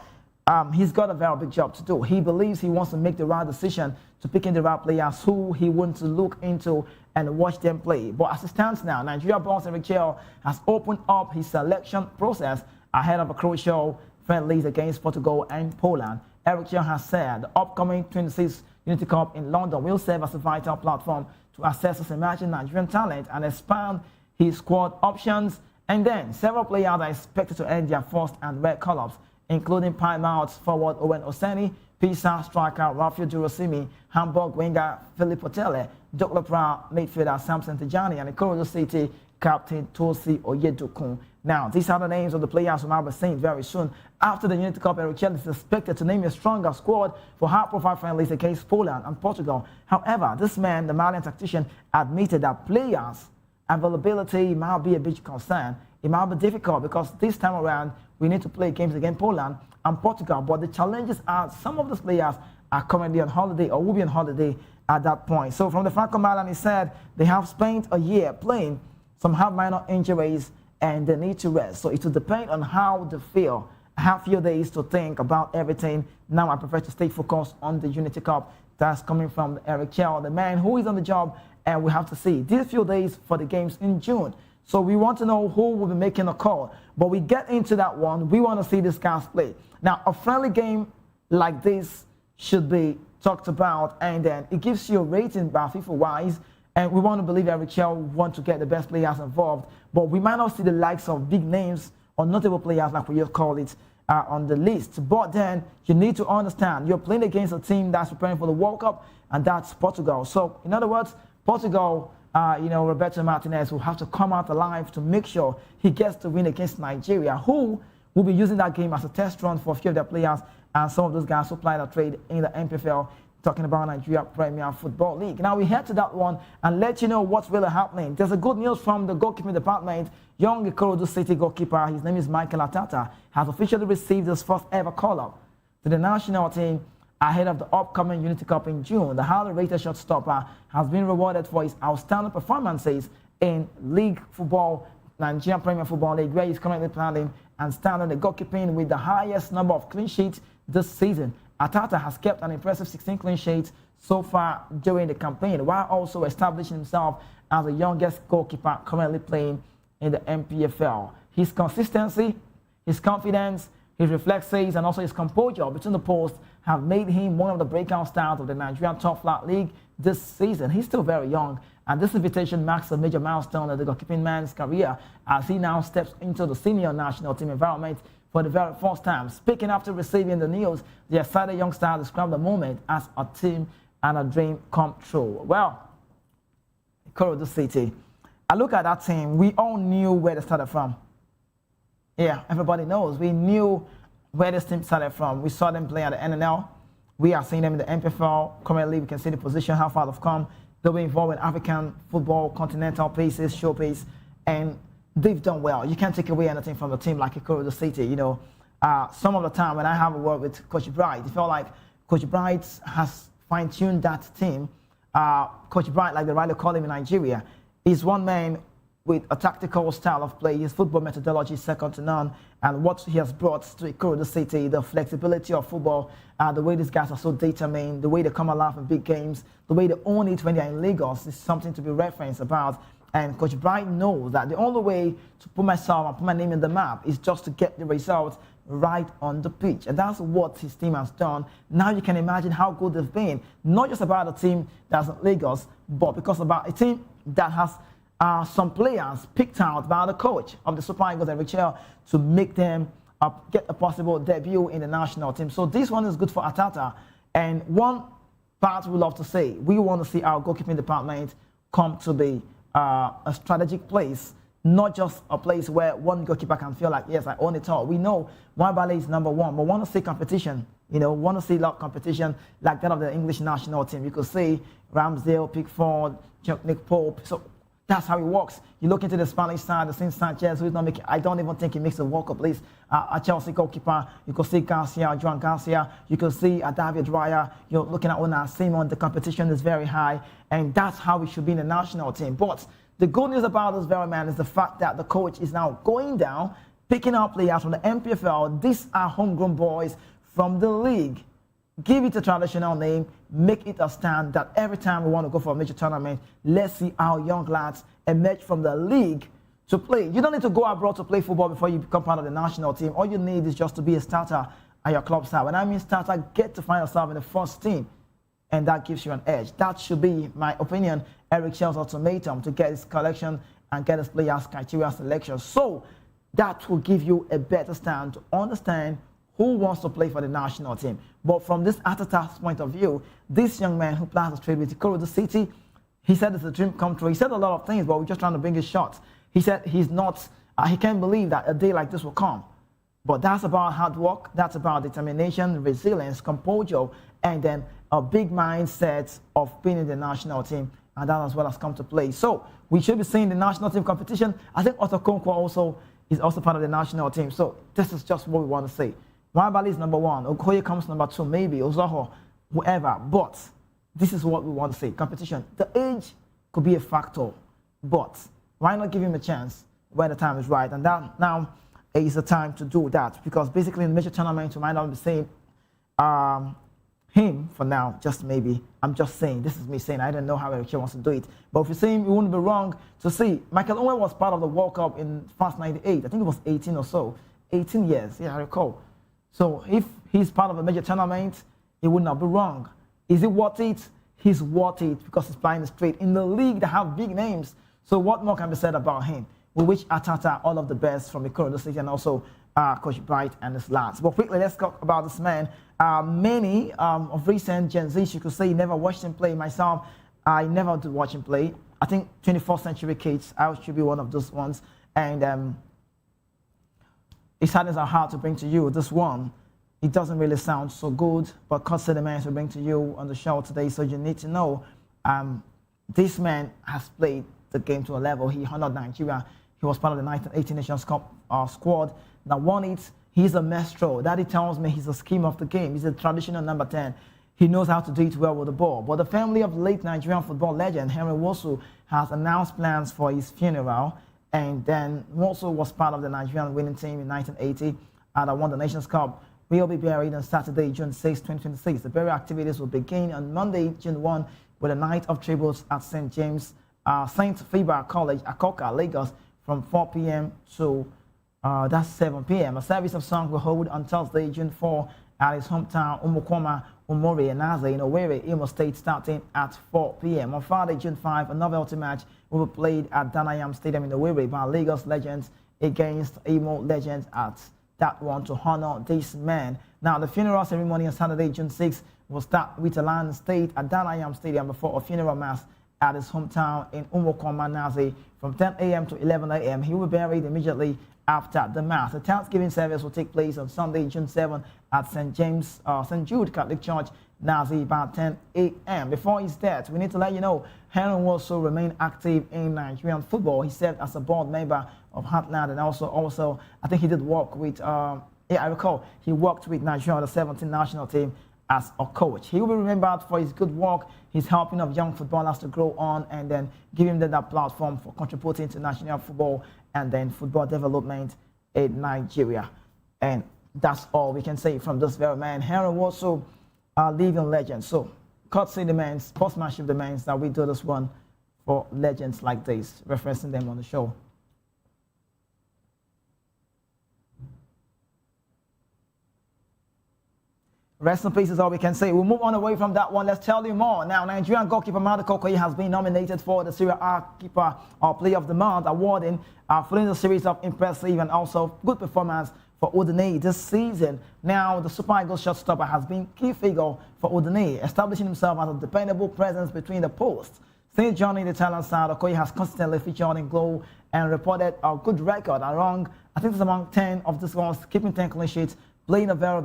He's got a very big job to do. He believes he wants to make the right decision to picking the right players who he wants to look into and watch them play. But as it stands now, Nigeria boss Eric Chell has opened up his selection process ahead of a crucial friendlies against Portugal and Poland. Eric Chell has said the upcoming 26th Unity Cup in London will serve as a vital platform to assess his emerging Nigerian talent and expand his squad options. And then several players are expected to earn their first and red call-ups, including Plymouth forward Owen Oseni, Pisa striker Rafael Durosimi, Hamburg winger Philip Otele, Doklepra midfielder Samson Tijani, and Ikorodu City captain Tosi Oyedokun. Now, these are the names of the players who might be seen very soon. After the Unity Cup, Eric Chell is expected to name a stronger squad for high-profile friendlies against Poland and Portugal. However, this man, the Malian tactician, admitted that players' availability might be a big concern. It might be difficult because this time around, we need to play games against Poland and Portugal. But the challenges are some of those players are currently on holiday or will be on holiday at that point. So from the Franco Milan, he said they have spent a year playing, some have minor injuries, and they need to rest. So it will depend on how they feel. I have a few days to think about everything. Now I prefer to stay focused on the Unity Cup. That's coming from Eric Chell, the man who is on the job, and we have to see these few days for the games in June. So we want to know who will be making a call. But we get into that one, we want to see these guys play. Now, a friendly game like this should be talked about, and then it gives you a rating by FIFA-wise, and we want to believe Eric Chell want to get the best players involved. But we might not see the likes of big names or notable players, like we just call it, on the list. But then you need to understand you're playing against a team that's preparing for the World Cup, and that's Portugal. So, in other words, Portugal, Roberto Martinez will have to come out alive to make sure he gets the win against Nigeria, who will be using that game as a test run for a few of their players and some of those guys who play the trade in the MPFL, talking about Nigeria Premier Football League. Now we head to that one and let you know what's really happening. There's a good news from the goalkeeping department. Young Ikorodu City goalkeeper, his name is Michael Atata, has officially received his first ever call-up to the national team ahead of the upcoming Unity Cup in June. The highly rated shortstopper has been rewarded for his outstanding performances in League Football, Nigeria Premier Football League, where he's currently playing and standing the goalkeeping with the highest number of clean sheets this season. Atata has kept an impressive 16 clean sheets so far during the campaign, while also establishing himself as the youngest goalkeeper currently playing in the MPFL. His consistency, his confidence, his reflexes, and also his composure between the posts have made him one of the breakout stars of the Nigerian Top Flight League this season. He's still very young, and this invitation marks a major milestone in the goalkeeping man's career as he now steps into the senior national team environment for the very first time. Speaking after receiving the news, the excited young star described the moment as a team and a dream come true. Well, Ikorodu City. I look at that team, we all knew where they started from. Yeah, everybody knows. We knew where this team started from. We saw them play at the NNL. We are seeing them in the MPFL. Currently, we can see the position, how far they've come. They'll be involved in African football, continental paces, showpace, and they've done well. You can't take away anything from a team like Ikorodu City. You know, some of the time when I have a word with Coach Bright, it felt like Coach Bright has fine-tuned that team. Coach Bright, like they rightly call him in Nigeria, is one man with a tactical style of play. His football methodology is second to none. And what he has brought to Ikorodu City, the flexibility of football, the way these guys are so determined, the way they come alive in big games, the way they own it when they're in Lagos is something to be referenced about. And Coach Bright knows that the only way to put myself and put my name in the map is just to get the results right on the pitch. And that's what his team has done. Now you can imagine how good they've been. Not just about a team that's in Lagos, but because about a team that has some players picked out by the coach of the Super Eagles and Richel to make them get a possible debut in the national team. So this one is good for Atata. And one part we love to say, we want to see our goalkeeping department come to be a strategic place, not just a place where one goalkeeper can feel like, yes, I own it all. We know Wabale is number one, but want to see competition. You know, want to see a lot of competition like that of the English national team. You could see Ramsdale, Pickford, Nick Pope. So that's how it works. You look into the Spanish side, the Saint Sanchez, who's not making, I don't even think he makes a World Cup list. A Chelsea goalkeeper, you could see Garcia, Joan Garcia, you could see David Raya. You're looking at Una Simon, the competition is very high, and that's how it should be in the national team. But the good news about this very man is the fact that the coach is now going down, picking up players from the MPFL. These are homegrown boys from the league. Give it a traditional name, make it a stand that every time we want to go for a major tournament, let's see our young lads emerge from the league to play. You don't need to go abroad to play football before you become part of the national team. All you need is just to be a starter at your club side. When I mean starter, get to find yourself in the first team, and that gives you an edge. That should be, my opinion, Eric Shell's ultimatum to get his collection and get his players' criteria selection. So that will give you a better stand to understand who wants to play for the national team. But from this Atata's point of view, this young man who plans to trade with Ikorodu City, he said it's a dream come true. He said a lot of things, but we're just trying to bring his shots. He said he's not, he can't believe that a day like this will come. But that's about hard work, that's about determination, resilience, composure, and then a big mindset of being in the national team, and that as well has come to play. So we should be seeing the national team competition. I think Otto Konkwo also is also part of the national team. So this is just what we want to see. Wabali is number one. Okoye comes number two, maybe Ozoho, whoever. But this is what we want to see. Competition. The age could be a factor, but why not give him a chance when the time is right? And that now is the time to do that, because basically in major tournaments we might not be saying him for now, just maybe. I'm just saying, this is me saying, I don't know how Eric wants to do it. But if you see him, it wouldn't be wrong to see. Michael Owen was part of the World Cup in Fast 98. I think it was 18 or so. 18 years, yeah, I recall. So if he's part of a major tournament, it would not be wrong. Is it worth it? He's worth it because he's playing straight in the league that have big names. So what more can be said about him? We wish Atata all of the best from Ikorodu City and also Coach Bright and his lads. But quickly, let's talk about this man. Many of recent Gen Z, you could say, never watched him play. Myself, I never did watch him play. I think 21st century kids, I should be one of those ones. And it's sadness are hard to bring to you. This one, it doesn't really sound so good, but Coach man will bring to you on the show today. So you need to know this man has played the game to a level. He honored Nigeria. He was part of the 1980 Nations Cup squad that won it. He's a maestro. That it tells me he's a scheme of the game. He's a traditional number 10. He knows how to do it well with the ball. But the family of late Nigerian football legend Henry Wosu has announced plans for his funeral. And then Wosu was part of the Nigerian winning team in 1980 and won the Nations Cup. Will be buried on Saturday, June 6, 2026. The burial activities will begin on Monday, June 1, with a night of tributes at St. James, St. Phoebe College, Akoka, Lagos, from 4 p.m. to that's 7 p.m. A service of song will hold on Thursday, June 4, at his hometown Umukoma Umori and Naze in Owerri, Imo State, starting at 4 p.m. On Friday, June 5, a novelty match will be played at Danayam Stadium in Owerri by Lagos Legends against Imo Legends at that one to honor this man. Now, the funeral ceremony on Saturday, June 6, will start with a land state at Danayam Stadium before a funeral mass at his hometown in Umukoma Naze from 10 a.m. to 11 a.m. He will be buried immediately after the mass. The Thanksgiving service will take place on Sunday, June 7 at St. Jude Catholic Church, Nazi, about 10 a.m. Before his death, we need to let you know Henry Wosu remained active in Nigerian football. He served as a board member of Heartland and also I think he did work with, I recall, he worked with Nigeria, the 17 national team as a coach. He will be remembered for his good work, his helping of young footballers to grow on and then giving them that platform for contributing to national football and then football development in Nigeria. And that's all we can say from this very man. Henry Wosu, a living legend. So, courtesy demands, sportsmanship demands that we do this one for legends like this, referencing them on the show. Rest in peace is all we can say. We'll move on away from that one. Let's tell you more. Now, Nigerian goalkeeper Madu Kokoye has been nominated for the Serie A Keeper or Player of the Month awarding following a series of impressive and also good performance for Udine this season. Now, the Super Eagles shortstopper has been key figure for Udine, establishing himself as a dependable presence between the posts. Since joining the talent side, Okoye has consistently featured in goal and reported a good record among 10 of these goals, keeping 10 clean sheets, playing a very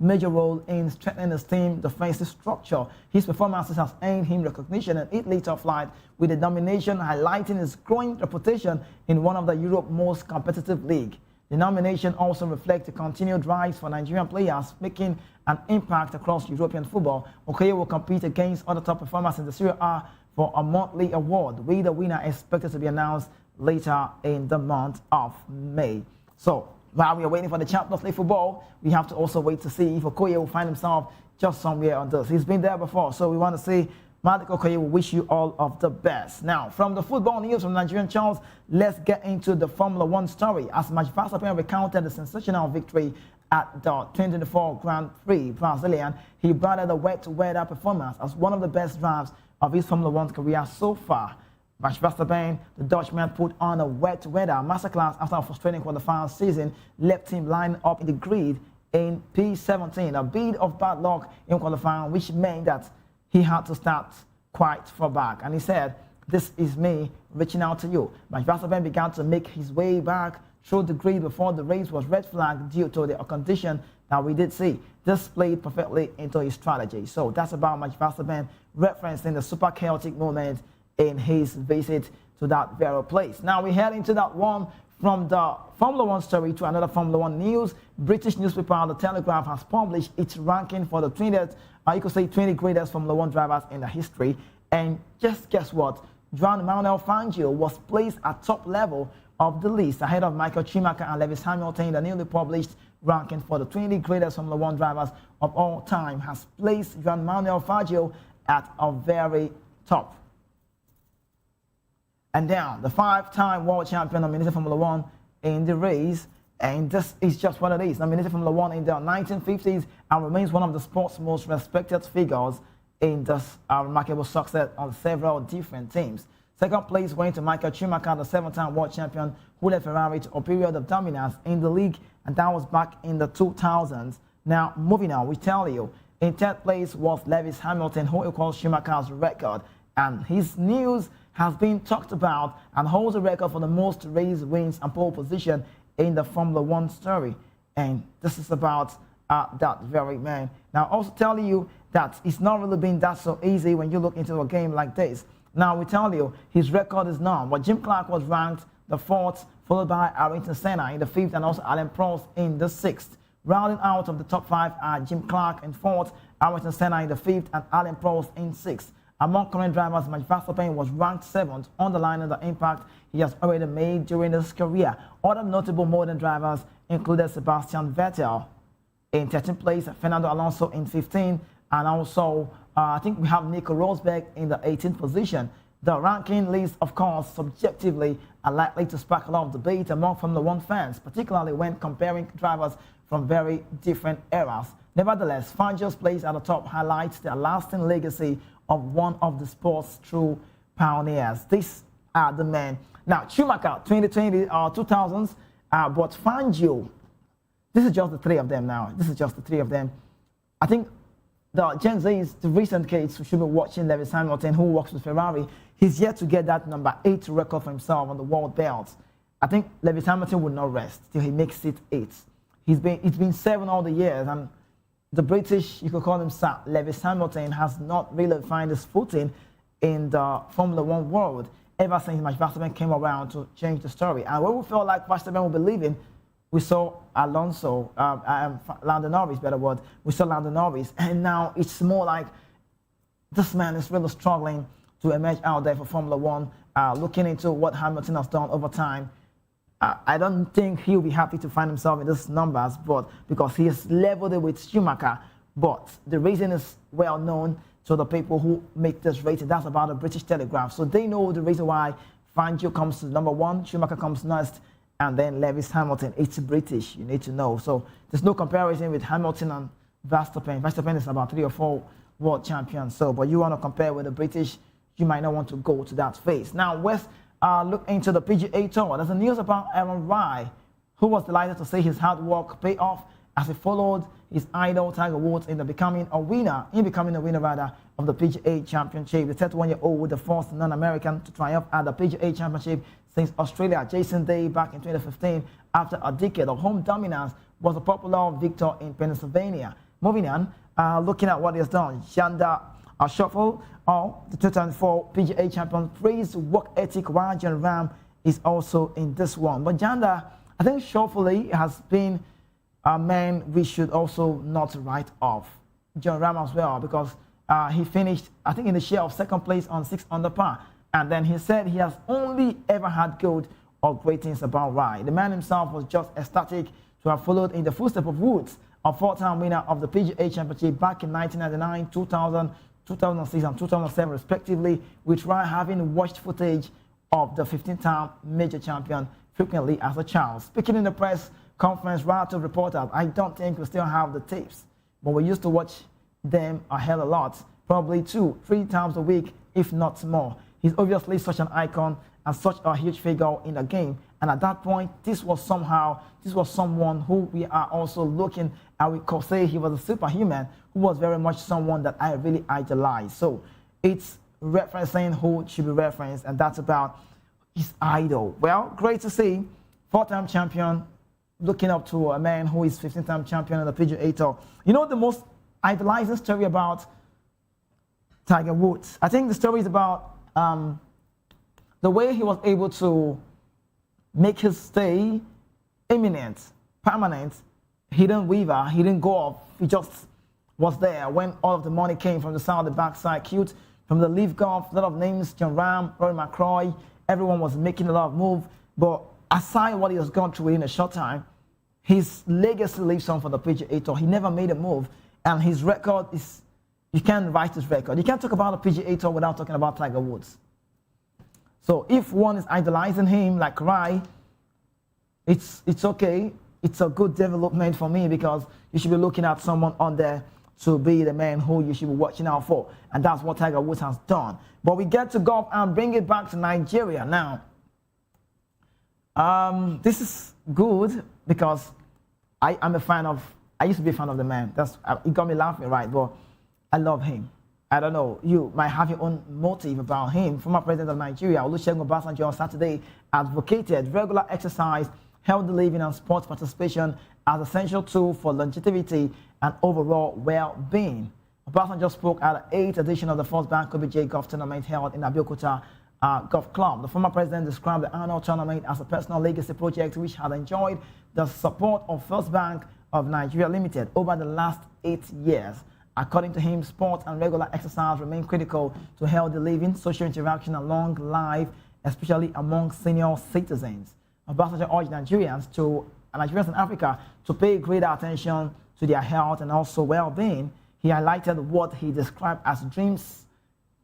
major role in strengthening his team defensive structure. His performances has earned him recognition in Italy top flight with a nomination highlighting his growing reputation in one of the Europe's most competitive league. The nomination also reflects the continued rise for Nigerian players making an impact across European football. Okoye will compete against other top performers in the Serie A for a monthly award, with the winner expected to be announced later in the month of May. So, while we are waiting for the Champions League football, we have to also wait to see if Okoye will find himself just somewhere on this. He's been there before, so we want to see Madu Kokoye will wish you all of the best. Now, from the football news from Nigerian Charles, let's get into the Formula One story. As Max Verstappen recounted the sensational victory at the 2024 Grand Prix Brazilian, he brought the wet weather performance as one of the best drives of his Formula One career so far. Max Verstappen, the Dutchman, put on a wet weather masterclass after a frustrating qualifying season left him lined up in the grid in P17, a bit of bad luck in qualifying, which meant that he had to start quite far back. And he said, "This is me reaching out to you." Max Verstappen began to make his way back through the grid before the race was red flagged due to the condition that we did see. This played perfectly into his strategy. So that's about Max Verstappen referencing the super chaotic moment in his visit to that very place. Now we head into that one from the Formula One story to another Formula One news. British newspaper The Telegraph has published its ranking for the 20 greatest Formula One drivers in the history. And just guess what? Juan Manuel Fangio was placed at top level of the list ahead of Michael Schumacher and Lewis Hamilton. The newly published ranking for the 20 greatest Formula One drivers of all time has placed Juan Manuel Fangio at a very top. And now, the 5-time world champion nominated Formula One in the race, and this is just what it is. Nominated Formula One in the 1950s and remains one of the sport's most respected figures in this remarkable success on several different teams. Second place went to Michael Schumacher, the 7-time world champion, who led Ferrari to a period of dominance in the league, and that was back in the 2000s. Now, moving on, we tell you, in third place was Lewis Hamilton, who equals Schumacher's record, and his news has been talked about and holds a record for the most race wins and pole position in the Formula One story. And this is about that very man. Now, also tell you that it's not really been that so easy when you look into a game like this. Now, we tell you his record is known, but Jim Clark was ranked the 4th, followed by Ayrton Senna in the 5th, and also Alain Prost in the 6th. Rounding out of the top 5 are Jim Clark in 4th, Ayrton Senna in the 5th, and Alain Prost in 6th. Among current drivers, Max Verstappen was ranked 7th, underlining the impact he has already made during his career. Other notable modern drivers included Sebastian Vettel in 13th place, Fernando Alonso in 15th, and also I think we have Nico Rosberg in the 18th position. The ranking list, of course, subjectively are likely to spark a lot of debate among Formula One fans, particularly when comparing drivers from very different eras. Nevertheless, Fangio's place at the top highlights the lasting legacy of one of the sport's true pioneers. These are the men. Now, Schumacher, 2020 or 2000s, but Fangio, this is just the three of them now. This is just the three of them. I think the Gen Z's, the recent kids who should be watching Lewis Hamilton, who works with Ferrari, he's yet to get that number 8 record for himself on the world belts. I think Lewis Hamilton will not rest till he makes it 8. It's been 7 all the years, and the British, you could call him Sir Lewis Hamilton, has not really found his footing in the Formula One world ever since Max Verstappen came around to change the story. And when we felt like Verstappen would be leaving, we saw Lando Norris, better word. We saw Lando Norris, and now it's more like this man is really struggling to emerge out there for Formula One, looking into what Hamilton has done over time. I don't think he'll be happy to find himself in these numbers, but because he has leveled it with Schumacher. But the reason is well known to the people who make this rating. That's about the British Telegraph. So they know the reason why Fangio comes to number 1, Schumacher comes next, and then Lewis Hamilton. It's British, you need to know. So there's no comparison with Hamilton and Verstappen. Verstappen is about 3 or 4 world champions. So, but you want to compare with the British, you might not want to go to that phase. Now, let's look into the PGA Tour. There's a news about Aaron Rai, who was delighted to see his hard work pay off as he followed his idol Tiger Woods in becoming a winner of the PGA Championship. The 31-year-old, the first non-American to triumph at the PGA Championship since Australia. Jason Day back in 2015, after a decade of home dominance, was a popular victor in Pennsylvania. Moving on, looking at what he has done, Xander Schauffele, the 2004 PGA champion, praised work ethic, while John Ram is also in this one. But Xander, I think Schauffele has been a man we should also not write off. John Ram as well, because he finished, I think, in the share of second place on 6 under par. And then he said he has only ever had good or great things about Rai. The man himself was just ecstatic to have followed in the footsteps of Woods, a 4-time winner of the PGA Championship back in 1999, 2000, 2006 and 2007 respectively, with Rai having watched footage of the 15-time major champion frequently as a child. Speaking in the press conference, Rai told reporters, "I don't think we still have the tapes, but we used to watch them a hell of a lot, probably 2-3 times a week, if not more. He's obviously such an icon and such a huge figure in the game. And at that point, this was someone who we are also looking at. We could say he was a superhuman, who was very much someone that I really idolized." So it's referencing who should be referenced, and that's about his idol. Well, great to see 4-time champion looking up to a man who is 15-time champion of the PGA Tour. You know the most idolizing story about Tiger Woods? I think the story is about the way he was able to make his stay imminent, permanent. He didn't waver, he didn't go off, he just was there when all of the money came from the side of the backside. Cute, from the Leaf Golf, a lot of names, John Ram, Rory McIlroy, everyone was making a lot of moves. But aside what he has gone through in a short time, his legacy lives on for the PGA Tour. He never made a move, and his record is, you can't write his record. You can't talk about the PGA Tour without talking about Tiger Woods. So if one is idolizing him like Rai, it's okay. It's a good development for me, because you should be looking at someone on there to be the man who you should be watching out for. And that's what Tiger Woods has done. But we get to golf and bring it back to Nigeria now. This is good because I used to be a fan of the man. It got me laughing, right? But I love him. I don't know, you might have your own motive about him. Former president of Nigeria, Olusegun Obasanjo, on Saturday advocated regular exercise, healthy living and sports participation as essential tool for longevity and overall well-being. Obasanjo spoke at the 8th edition of the First Bank OBJ Golf Tournament held in Abeokuta Golf Club. The former president described the annual tournament as a personal legacy project which had enjoyed the support of First Bank of Nigeria Limited over the last 8 years. According to him, sport and regular exercise remain critical to healthy living, social interaction, and long life, especially among senior citizens. Obasanjo urged Nigerians in Africa to pay greater attention to their health and also well-being. He highlighted what he described as Dreams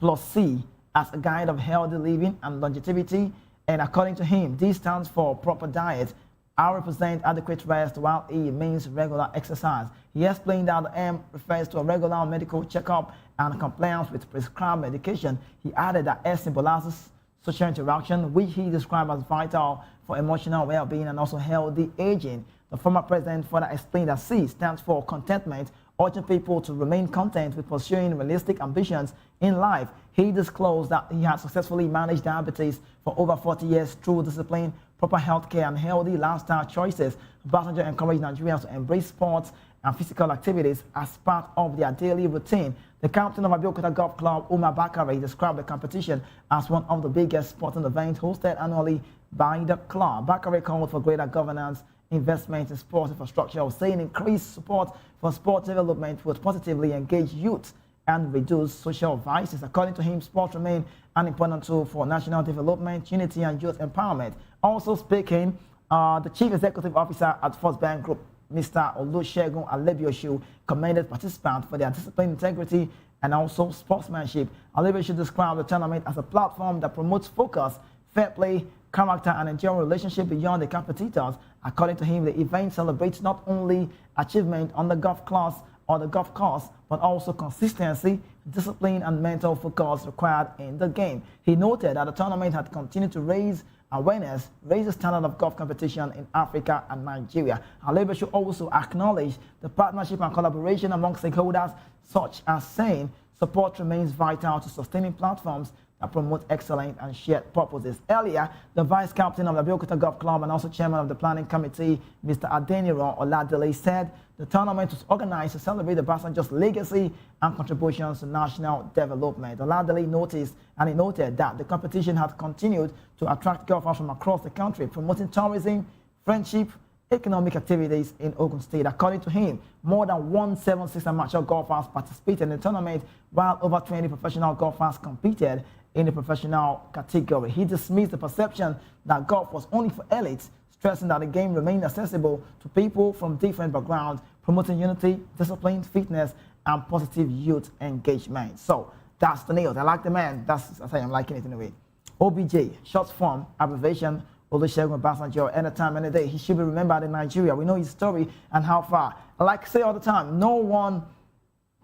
Plus C as a guide of healthy living and longevity. And according to him, this stands for proper diet, I represent adequate rest while E means regular exercise. He explained that the M refers to a regular medical checkup and compliance with prescribed medication. He added that S symbolizes social interaction, which he described as vital for emotional well-being and also healthy aging. The former president further explained that C stands for contentment, urging people to remain content with pursuing realistic ambitions in life. He disclosed that he had successfully managed diabetes for over 40 years through discipline, proper health care, and healthy lifestyle choices. Obasanjo encouraged Nigerians to embrace sports and physical activities as part of their daily routine. The captain of Abeokuta Golf Club, Umar Bakare, described the competition as one of the biggest sporting events hosted annually by the club. Bakare called for greater governance, investment in sports infrastructure, saying increased support for sport development would positively engage youth and reduce social vices. According to him, sports remain an important tool for national development, unity, and youth empowerment. Also speaking, the Chief Executive Officer at First Bank Group, Mr. Olusegun Alebioshu, commended participants for their discipline, integrity, and also sportsmanship. Alebioshu described the tournament as a platform that promotes focus, fair play, character, and enduring relationship beyond the competitors. According to him, the event celebrates not only achievement on the golf course, but also consistency, discipline, and mental focus required in the game. He noted that the tournament had continued to raise awareness, raise the standard of golf competition in Africa and Nigeria. However, should also acknowledge the partnership and collaboration among stakeholders, such as saying support remains vital to sustaining platforms that promote excellence and shared purposes. Earlier, the vice captain of the Abeokuta Golf Club and also chairman of the planning committee, Mr. Adeniro Oladele, said the tournament was organized to celebrate the Obasanjo's legacy and contributions to national development. Oladele noted that the competition had continued to attract golfers from across the country, promoting tourism, friendship, economic activities in Ogun State. According to him, more than 176 amateur golfers participated in the tournament, while over 20 professional golfers competed in the professional category. He dismissed the perception that golf was only for elites, stressing that the game remained accessible to people from different backgrounds, promoting unity, discipline, fitness, and positive youth engagement. So that's the news. I like the man. That's I am liking it in a way. OBJ, short form, abbreviation, Olusegun Obasanjo, anytime, any day. He should be remembered in Nigeria. We know his story and how far. Like I say all the time, no one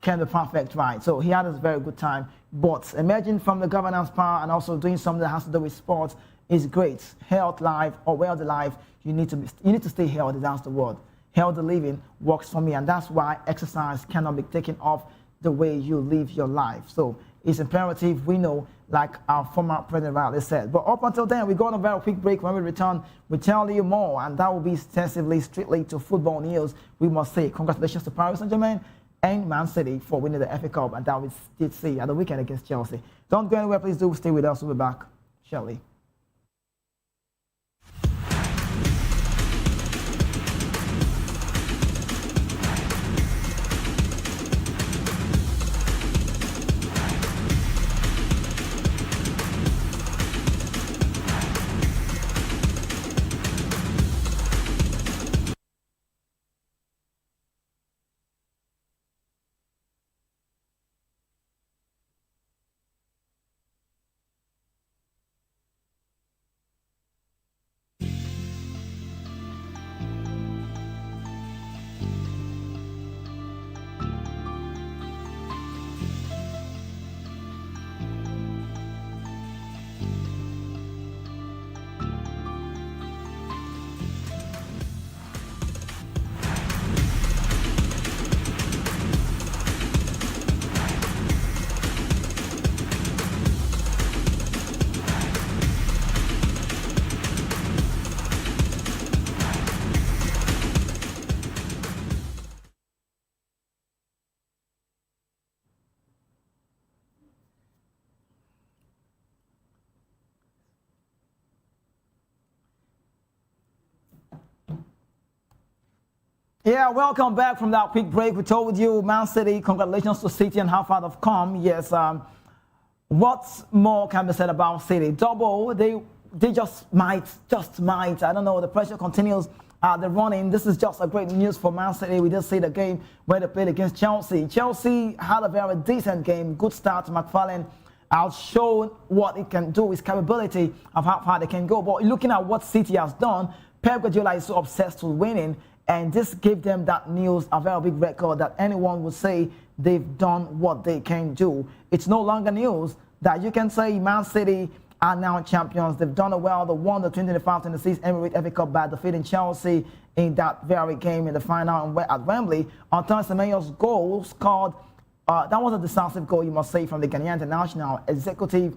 can be perfect, right? So he had a very good time. But emerging from the governance power and also doing something that has to do with sports is great. Health life or wealthy life, you need to stay healthy. That's the word. Healthy living works for me, and that's why exercise cannot be taken off the way you live your life. So it's imperative, we know, like our former President Riley said. But up until then, we go on a very quick break. When we return, we tell you more, and that will be extensively, strictly to football news. We must say congratulations to Paris Saint-Germain and Man City for winning the FA Cup, and that we did see at the weekend against Chelsea. Don't go anywhere, please do stay with us. We'll be back shortly. Yeah, welcome back from that quick break. We told you, Man City, congratulations to City and how far they've come. Yes, what more can be said about City? Double, they just might, I don't know, the pressure continues. They're running. This is just a great news for Man City. We did see the game where they played against Chelsea. Chelsea had a very decent game, good start. McFarlane shown what it can do, its capability of how far they can go. But looking at what City has done, Pep Guardiola is so obsessed with winning, and this gave them that news, a very big record that anyone would say they've done what they can do. It's no longer news that you can say Man City are now champions. They've done it well. They won the 2025-26 Emirates FA Cup by defeating Chelsea in that very game in the final at Wembley. Antoine Semenyo's goal scored, that was a decisive goal, you must say, from the Ghanaian international. Executive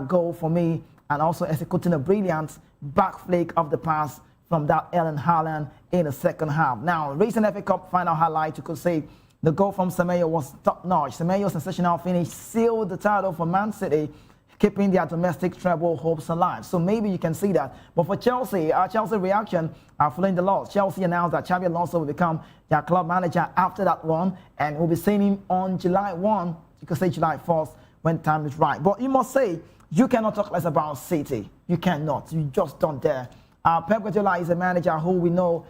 goal for me, and also executing a brilliant back flick of the pass from that Erling Haaland in the second half. Now, recent FA Cup final highlight, you could say the goal from Semenyo was top-notch. Semenyo's sensational finish sealed the title for Man City, keeping their domestic treble hopes alive. So maybe you can see that. But for Chelsea, our Chelsea reaction following the loss, Chelsea announced that Xabi Alonso will become their club manager after that one, and we'll be seeing him on July 1, you could say July 4th, when time is right. But you must say, you cannot talk less about City. You cannot. You just don't dare. Pep Guardiola is a manager who we know,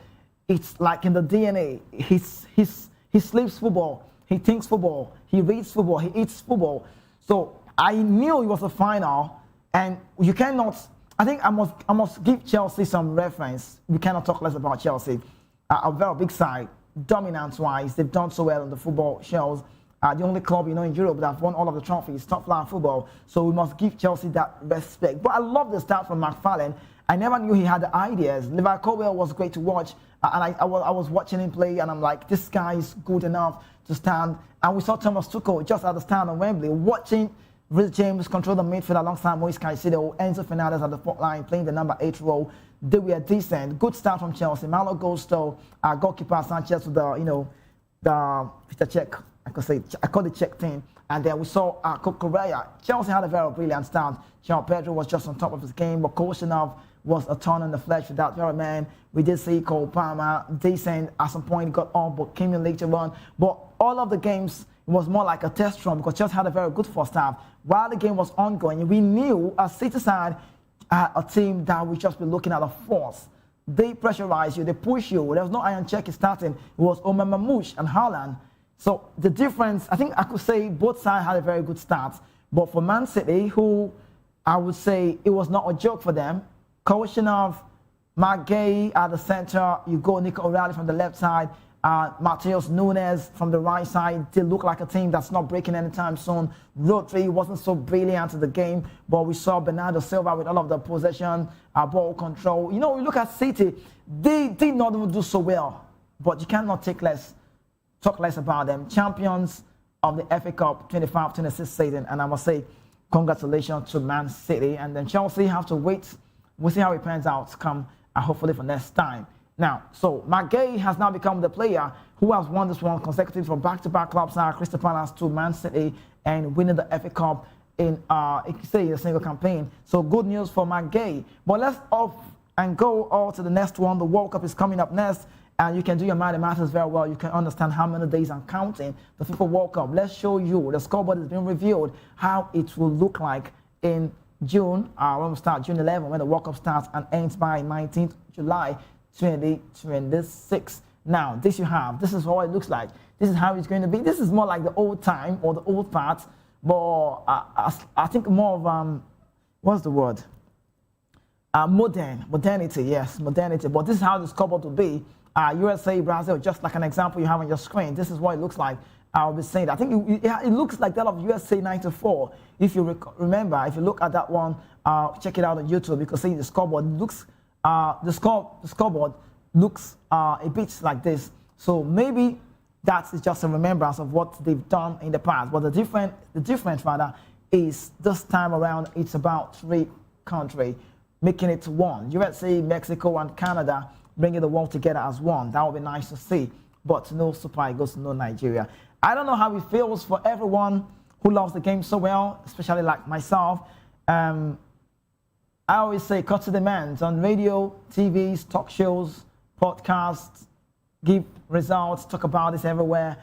it's like in the DNA. He sleeps football, he thinks football, he reads football, he eats football. So I knew it was a final, and you cannot, I think I must give Chelsea some reference. We cannot talk less about Chelsea. A very big side, dominance-wise, they've done so well on the football shows. The only club, you know, in Europe that have won all of the trophies, top-flight football. So we must give Chelsea that respect. But I love the start from McFarlane. I never knew he had the ideas. Levi Colwill was great to watch. And I was watching him play, and I'm like, this guy is good enough to stand. And we saw Thomas Tuchel just at the stand on Wembley, watching Rhys James control the midfield alongside Moise Caicedo, Enzo Fernandez at the fourth line, playing the number 8 role. They were decent. Good start from Chelsea. Malo Gusto, goalkeeper Sanchez with the Peter Cech, I call it Czech team. And then we saw Correa. Chelsea had a very brilliant start. João Pedro was just on top of his game, but Koshunov was a turn in the flesh with that very man. We did see Cole Palmer decent at some point, got on, but came in later on. But all of the games, it was more like a test run because Chelsea had a very good first half. While the game was ongoing, we knew as City side, a team that would just be looking at a force. They pressurize you, they push you. There was no iron check starting. It was Omar Mamouche and Haaland. So the difference, I think I could say both sides had a very good start. But for Man City, who I would say it was not a joke for them, Koshunov, Mark Gay at the center, you go Nico O'Reilly from the left side, Mateus Nunes from the right side. They look like a team that's not breaking anytime soon. Rodri wasn't so brilliant in the game, but we saw Bernardo Silva with all of the possession, ball control. You know, we look at City, they did not even do so well, but you cannot talk less about them. Champions of the FA Cup 25-26 season, and I must say congratulations to Man City. And then Chelsea have to wait. We'll see how it pans out come hopefully for next time. Now, so McGay has now become the player who has won this one consecutive from back-to-back clubs, Crystal Palace to Man City, and winning the FA Cup in a single campaign. So good news for McGay. But let's off and go all to the next one. The World Cup is coming up next, and you can do your mathematics very well. You can understand how many days I'm counting the FIFA World Cup. Let's show you. The scoreboard has been revealed how it will look like in June, when we start June 11, when the World Cup starts and ends by 19th July 2026. Now, this is what it looks like. This is how it's going to be. This is more like the old time or the old part, but I think more of, what's the word? Modernity, yes, modernity. But this is how the scoreboard will be. USA, Brazil, just like an example you have on your screen. This is what it looks like. I'll be saying that. I think it looks like that of USA 94. If you remember, if you look at that one, check it out on YouTube. You can see the scoreboard looks, the scoreboard looks a bit like this. So maybe that is just a remembrance of what they've done in the past. But the difference rather is this time around it's about 3 countries making it one. USA, Mexico, and Canada bringing the world together as one. That would be nice to see. But no Super Eagles, no Nigeria. I don't know how it feels for everyone who loves the game so well, especially like myself. I always say cut to the demands on radio, TVs, talk shows, podcasts, give results, talk about this everywhere.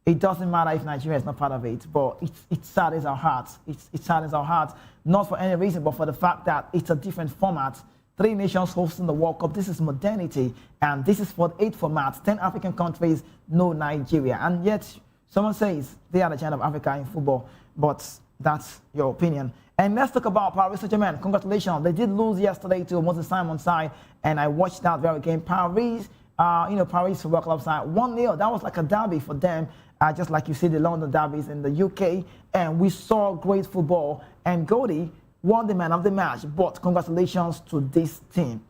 It doesn't matter if Nigeria is not part of it, but it saddens our hearts. It saddens our hearts, not for any reason, but for the fact that it's a different format. 3 nations hosting the World Cup. This is modernity, and this is for 8 formats, 10 African countries, no Nigeria. And yet, someone says they are the giant of Africa in football, but that's your opinion. And let's talk about Paris Saint-Germain. Congratulations. They did lose yesterday to Moses Simon's side, and I watched that very game. Paris, Paris Football Club side, 1-0. That was like a derby for them, just like you see the London derbies in the UK. And we saw great football, and Goldie won the man of the match. But congratulations to this team.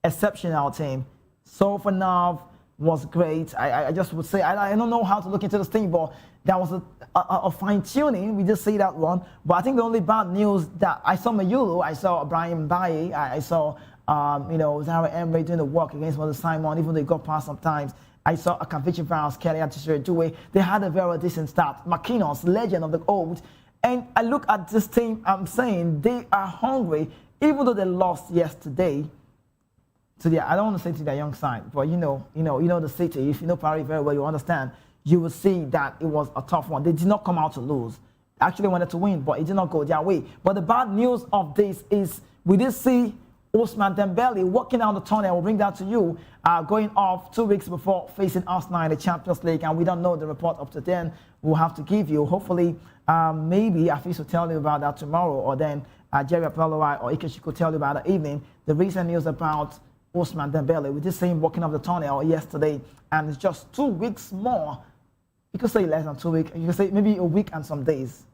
Exceptional team. So for now, was great. I just would say, I don't know how to look into this thing, but that was a fine-tuning. We just see that one. But I think the only bad news that I saw Mayulu, I saw Brian Baye, I saw, Zara Emery doing the work against Moses Simon, even though they got past sometimes. I saw a conviction virus, Kelly and Due. They had a very decent start. McKinnon's legend of the old. And I look at this team, I'm saying they are hungry, even though they lost yesterday. So yeah, I don't want to say to their young side, but you know the city. If you know Paris very well, you understand. You will see that it was a tough one. They did not come out to lose. They actually wanted to win, but it did not go their way. But the bad news of this is we did see Ousmane Dembele walking down the tunnel. We'll bring that to you. Going off 2 weeks before facing Arsenal in the Champions League, and we don't know the report up to then. We'll have to give you. Hopefully, maybe Afis will tell you about that tomorrow, or then Jerry Apollo or Ikechi could tell you about that evening. The recent news about Ousmane Dembele. We did see him walking off the tunnel yesterday, and it's just 2 weeks more. You could say less than 2 weeks. You could say maybe a week and some days,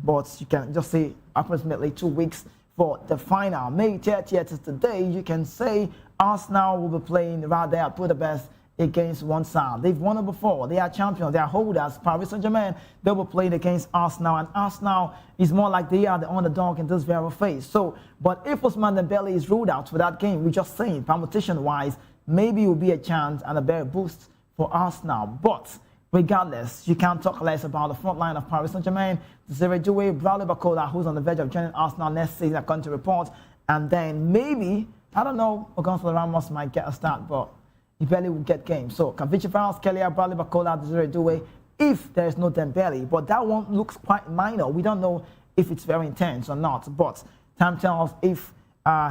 but you can just say approximately 2 weeks for the final. May 30th is the day. You can say Arsenal will be playing right there at Budapest against one side. They've won it before. They are champions. They are holders. Paris Saint-Germain, they will play against Arsenal, and Arsenal is more like they are the underdog in this very phase. So, but if Ousmane Dembele is ruled out for that game, we're just saying, permutation-wise, maybe it will be a chance and a better boost for Arsenal. But regardless, you can't talk less about the front line of Paris Saint-Germain. Desiree Doué, Bradley Barcola, who's on the verge of joining Arsenal next season, according to reports. And then maybe, I don't know, Ogonzo Ramos might get a start, but he barely will get games. So, Conviction Files, Kelly, Bradley Barcola, Desiree Doué, if there is no Dembele. But that one looks quite minor. We don't know if it's very intense or not. But time tells if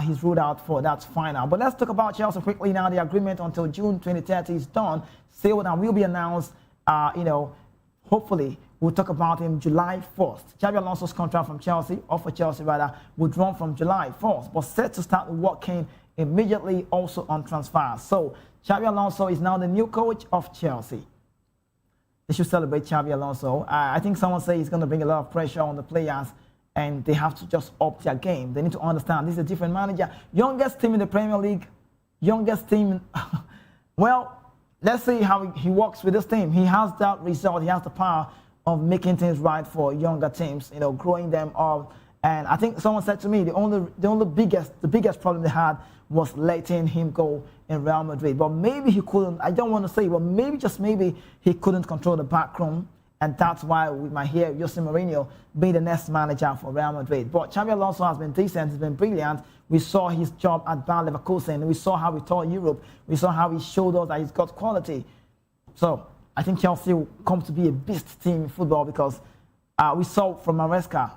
he's ruled out for that final. But let's talk about Chelsea quickly now. The agreement until June 2030 is done, sealed, and will be announced. Hopefully, we'll talk about him July 1st. Xabi Alonso's contract from Chelsea, or for Chelsea rather, would run from July 1st, but set to start working immediately also on transfers. So, Xabi Alonso is now the new coach of Chelsea. They should celebrate Xabi Alonso. I think someone said he's going to bring a lot of pressure on the players, and they have to just up their game. They need to understand this is a different manager. Youngest team in the Premier League, youngest team. Well, let's see how he works with this team. He has that result. He has the power of making things right for younger teams, growing them up. And I think someone said to me the biggest problem they had was letting him go in Real Madrid. But maybe he couldn't, I don't want to say, but maybe just maybe he couldn't control the back room. And that's why we might hear Jose Mourinho being the next manager for Real Madrid. But Xabi Alonso has been decent, he's been brilliant. We saw his job at Bayer Leverkusen. We saw how he toured Europe. We saw how he showed us that he's got quality. So I think Chelsea will come to be a beast team in football because we saw from Maresca,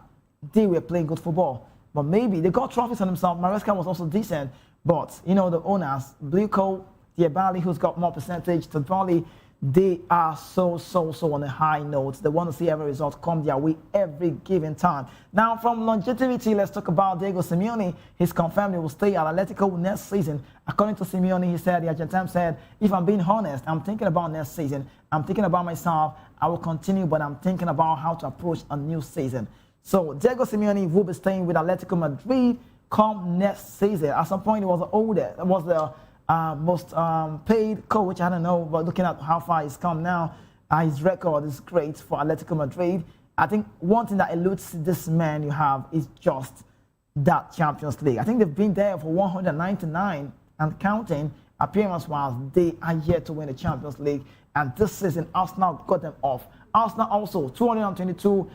they were playing good football. But maybe they got trophies on themselves. Maresca was also decent. But, the owners, Bluco, Diabali, who's got more percentage, Tadvali, they are so on a high note. They want to see every result come their way every given time. Now, from longevity, let's talk about Diego Simeone. He's confirmed he will stay at Atletico next season. According to Simeone, he said, the Argentine said, if I'm being honest, I'm thinking about next season. I'm thinking about myself. I will continue, but I'm thinking about how to approach a new season. So, Diego Simeone will be staying with Atletico Madrid come next season. At some point, he was the most paid coach. I don't know, but looking at how far he's come now, his record is great for Atletico Madrid. I think one thing that eludes this man you have is just that Champions League. I think they've been there for 199 and counting appearance-wise. They are yet to win the Champions League, and this season Arsenal got them off. Arsenal also 222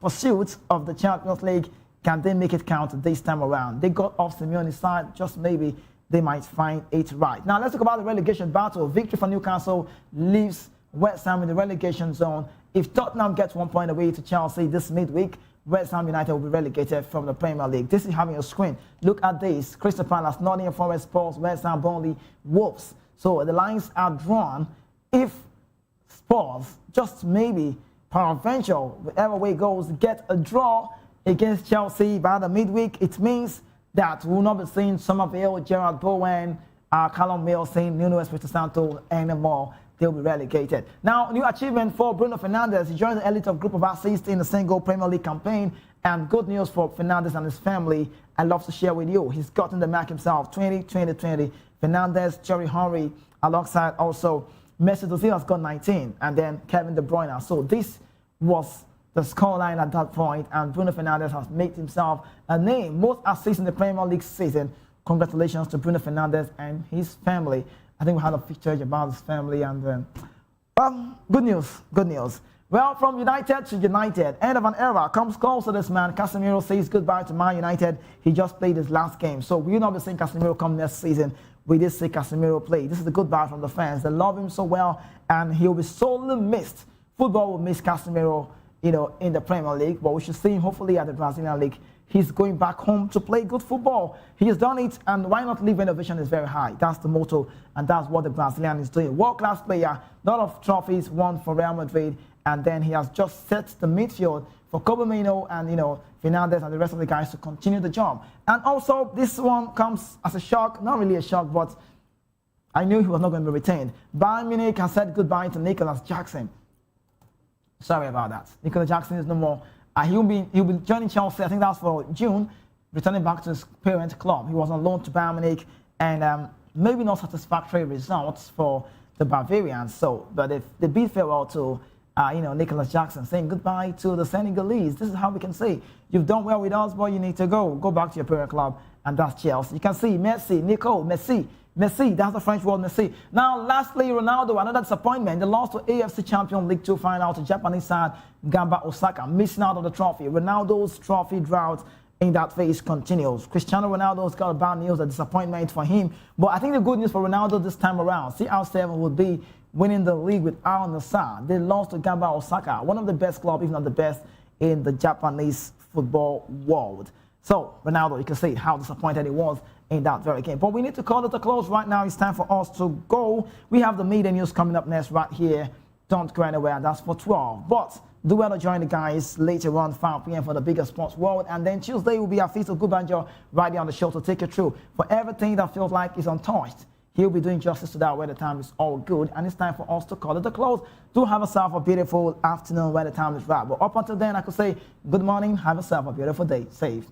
pursuits of the Champions League. Can they make it count this time around? They got off Simeone's side, just maybe they might find it right. Now, let's talk about the relegation battle. Victory for Newcastle leaves West Ham in the relegation zone. If Tottenham gets 1 point away to Chelsea this midweek, West Ham United will be relegated from the Premier League. This is having a screen. Look at this. Crystal Palace, Nottingham Forest, Spurs, West Ham, Burnley, Wolves. So the lines are drawn. If Spurs, just maybe, peradventure, whichever way it goes, get a draw, against Chelsea by the midweek. It means that we will not be seeing Somerville, Gerard Bowen, Callum Wilson, Nuno Espirito Santo anymore. They'll be relegated. Now, new achievement for Bruno Fernandes. He joined the elite of group of assists in a single Premier League campaign. And good news for Fernandes and his family. I'd love to share with you. He's gotten the mark himself. 20-20-20. Fernandes, Thierry Henry, alongside also Mesut Ozil has got 19. And then Kevin De Bruyne. So this was the scoreline at that point. And Bruno Fernandes has made himself a name. Most assists in the Premier League season. Congratulations to Bruno Fernandes and his family. I think we had a picture about his family, and good news, good news. Well, from United to United, end of an era comes close to this man. Casemiro says goodbye to Man United. He just played his last game, so we will not be seeing Casemiro come next season. We did see Casemiro play. This is the goodbye from the fans. They love him so well, and he'll be sorely missed. Football will miss Casemiro, in the Premier League, but we should see him hopefully at the Brazilian League. He's going back home to play good football. He has done it, and why not leave when the vision is very high? That's the motto, and that's what the Brazilian is doing. World-class player, lot of trophies won for Real Madrid, and then he has just set the midfield for Kobe Mino and, Fernandes and the rest of the guys to continue the job. And also, this one comes as a shock, not really a shock, but I knew he was not going to be retained. Bayern Munich has said goodbye to Nicolas Jackson. Sorry about that. Nicolas Jackson is no more. He'll be joining Chelsea. I think that's for June, returning back to his parent club. He was on loan to Bayern Munich, and maybe not satisfactory results for the Bavarians. So, but if they bid farewell to Nicolas Jackson, saying goodbye to the Senegalese. This is how we can say you've done well with us, but you need to go back to your parent club, and that's Chelsea. You can see Messi, Messi, that's the French word, Messi. Now, lastly, Ronaldo, another disappointment. They lost to AFC Champions League 2 final to Japanese side Gamba Osaka, missing out on the trophy. Ronaldo's trophy drought in that phase continues. Cristiano Ronaldo's got bad news, a disappointment for him. But I think the good news for Ronaldo this time around, CR7 would be winning the league with Al Nassr. They lost to Gamba Osaka, one of the best clubs, if not the best, in the Japanese football world. So, Ronaldo, you can see how disappointed he was in that very game. But we need to call it a close right now. It's time for us to go. We have the media news coming up next right here. Don't go anywhere. That's for 12. But do well to join the guys later on, 5 p.m. for the bigger sports world. And then Tuesday will be our Feast of Gubanjo right here on the show to take you through. For everything that feels like is untouched, he'll be doing justice to that where the time is all good. And it's time for us to call it a close. Do have yourself a beautiful afternoon where the time is right. But up until then, I could say good morning. Have yourself a beautiful day. Safe.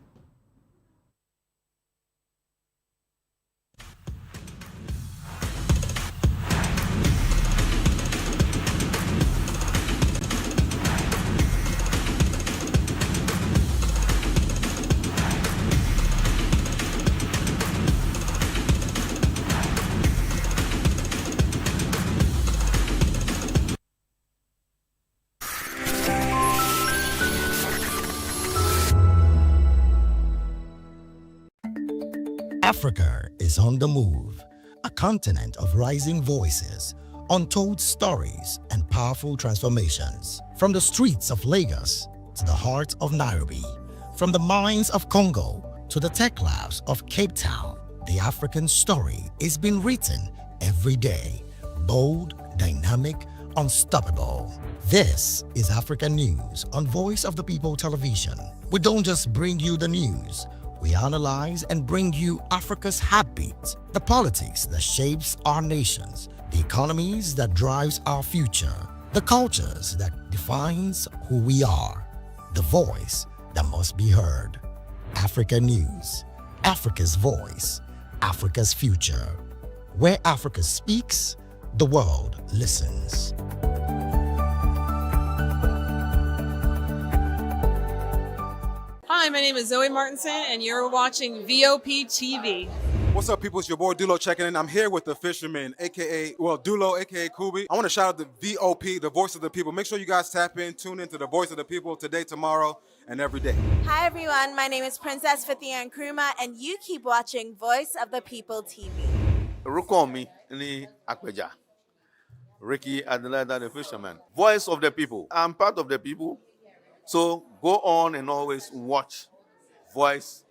Africa is on the move, a continent of rising voices, untold stories, and powerful transformations. From the streets of Lagos to the heart of Nairobi, from the mines of Congo to the tech labs of Cape Town, the African story is being written every day. Bold, dynamic, unstoppable. This is Africa News on Voice of the People Television. We don't just bring you the news. We analyze and bring you Africa's heartbeat, the politics that shapes our nations, the economies that drives our future, the cultures that defines who we are, the voice that must be heard. Africa News, Africa's voice, Africa's future. Where Africa speaks, the world listens. Hi, my name is Zoe Martinson, and you're watching Vop TV. What's up, people? It's your boy Dulo checking in. I'm here with the fisherman, Dulo, aka Kubi. I want to shout out the VOP, the voice of the people. Make sure you guys tap in, tune into the voice of the people today, tomorrow, and every day. Hi, everyone. My name is Princess Fathia Nkrumah, and you keep watching Voice of the People TV. Rukomi ni Akweja. Ricky Adelaide, the fisherman. Voice of the people. I'm part of the people. So go on and always watch Voice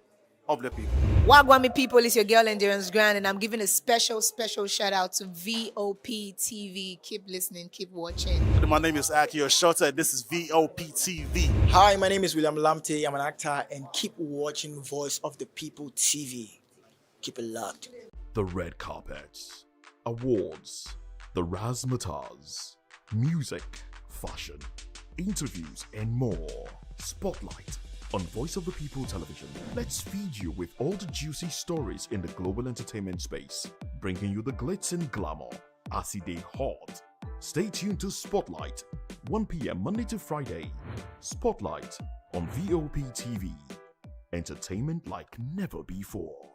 of the People. Wagwami people, it's your girl Endurance Grand, and I'm giving a special shout out to Vop TV. Keep listening, keep watching. My name is Akio Shota, and this is Vop TV. Hi, my name is William Lamte. I'm an actor, and keep watching Voice of the People TV. Keep it locked. The red carpets, awards, the razzmatazz, music, fashion, interviews, and more. Spotlight on Voice of the People television. Let's feed you with all the juicy stories in the global entertainment space, bringing you the glitz and glamour as they hot. Stay tuned to Spotlight, 1 p.m. Monday to Friday. Spotlight on VOP TV. Entertainment like never before.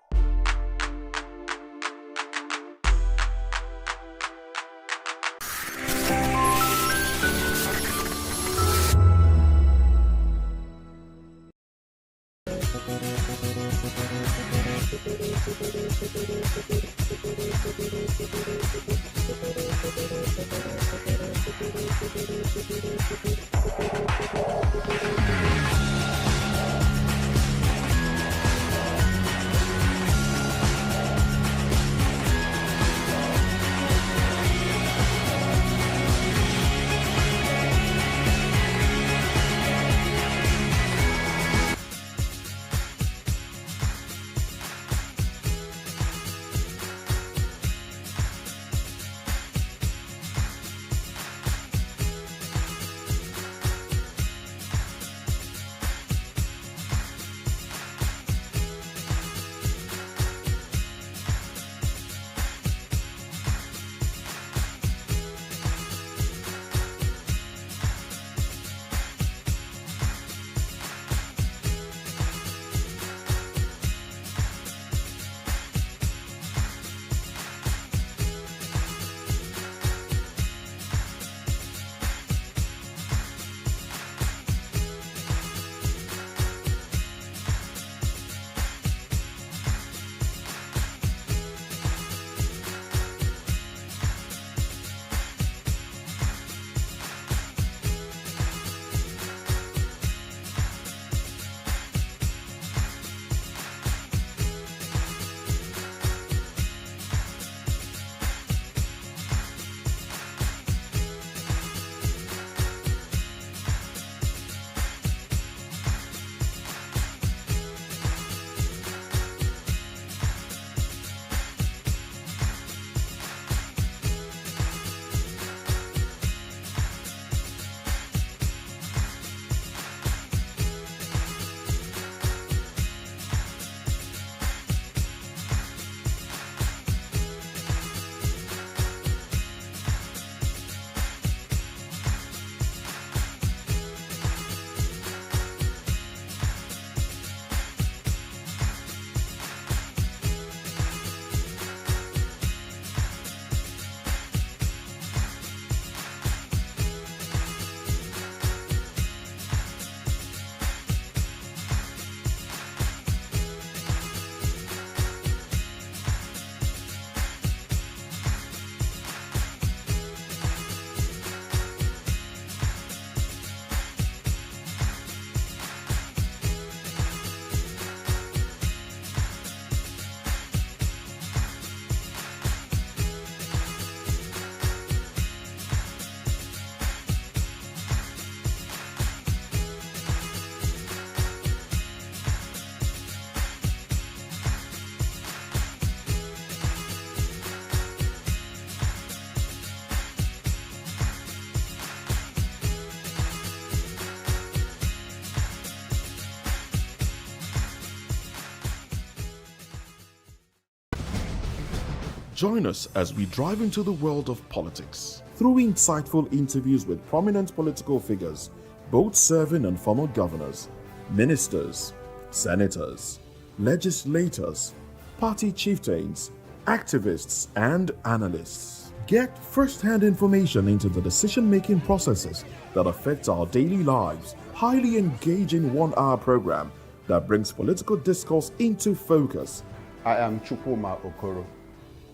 Join us as we drive into the world of politics through insightful interviews with prominent political figures, both serving and former governors, ministers, senators, legislators, party chieftains, activists, and analysts. Get first-hand information into the decision-making processes that affect our daily lives. Highly engaging one-hour program that brings political discourse into focus. I am Chukwuma Okoro.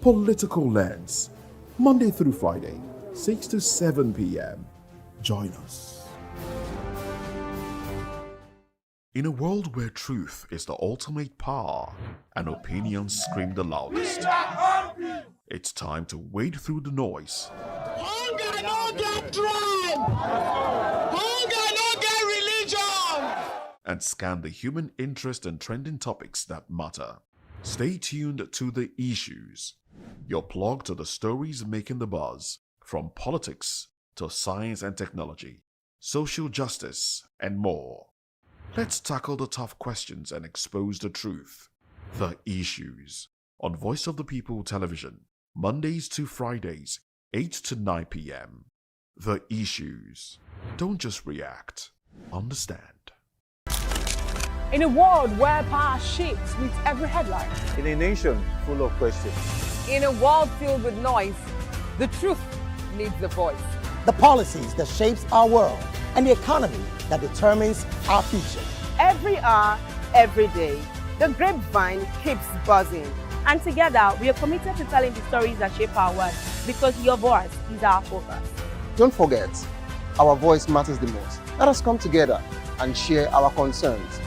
Political Lens, Monday through Friday, 6 to 7 p.m. Join us. In a world where truth is the ultimate power and opinions scream the loudest, it's time to wade through the noise. Hunger no get tribe. Hunger no get religion. And scan the human interest and trending topics that matter. Stay tuned to The Issues, your plug to the stories making the buzz, from politics to science and technology, social justice, and more. Let's tackle the tough questions and expose the truth. The Issues, on Voice of the People Television, Mondays to Fridays, 8 to 9 p.m. The Issues. Don't just react, understand. In a world where power shapes with every headline. In a nation full of questions. In a world filled with noise, the truth needs a voice. The policies that shapes our world and the economy that determines our future. Every hour, every day, the grapevine keeps buzzing. And together, we are committed to telling the stories that shape our world, because your voice is our focus. Don't forget, our voice matters the most. Let us come together and share our concerns.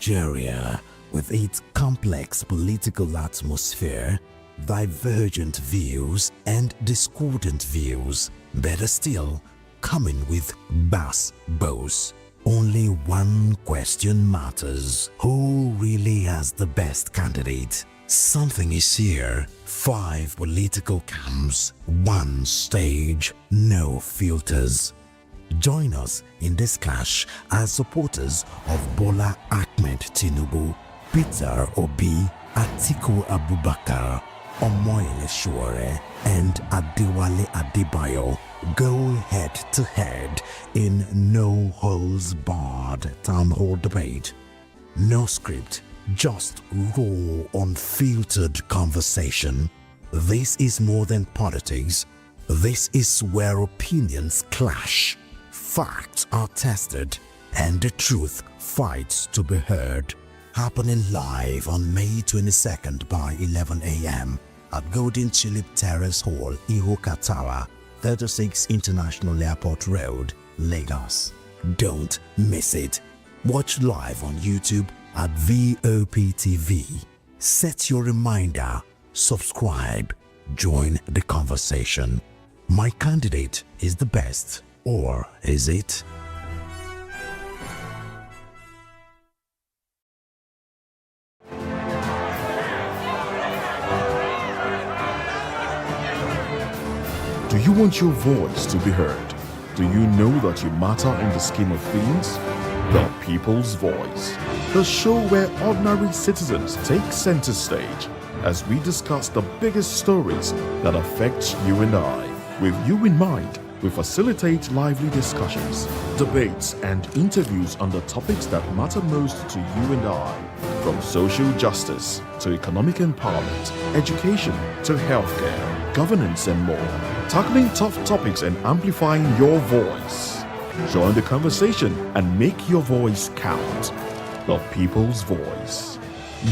Nigeria, with its complex political atmosphere, divergent views and discordant views, better still, coming with bass bows. Only one question matters: who really has the best candidate? Something is here. 5 political camps, 1 stage, no filters. Join us in this clash as supporters of Bola Ahmed Tinubu, Peter Obi, Atiku Abubakar, Omoyele Sowore, and Adewale Adebayo go head to head in no holds barred town hall debate. No script, just raw, unfiltered conversation. This is more than politics. This is where opinions clash. Facts are tested and the truth fights to be heard. Happening live on May 22nd by 11 a.m. at Golden Tulip Terrace Hall, Ihoka Tower, 36 International Airport Road, Lagos. Don't miss it. Watch live on YouTube at VOP TV. Set your reminder, subscribe, join the conversation. My candidate is the best. Or is it? Do you want your voice to be heard? Do you know that you matter in the scheme of things? The People's Voice, the show where ordinary citizens take center stage as we discuss the biggest stories that affect you and I. With you in mind, we facilitate lively discussions, debates, and interviews on the topics that matter most to you and I, from social justice to economic empowerment, education to healthcare, governance, and more, tackling tough topics and amplifying your voice. Join the conversation and make your voice count. The People's Voice.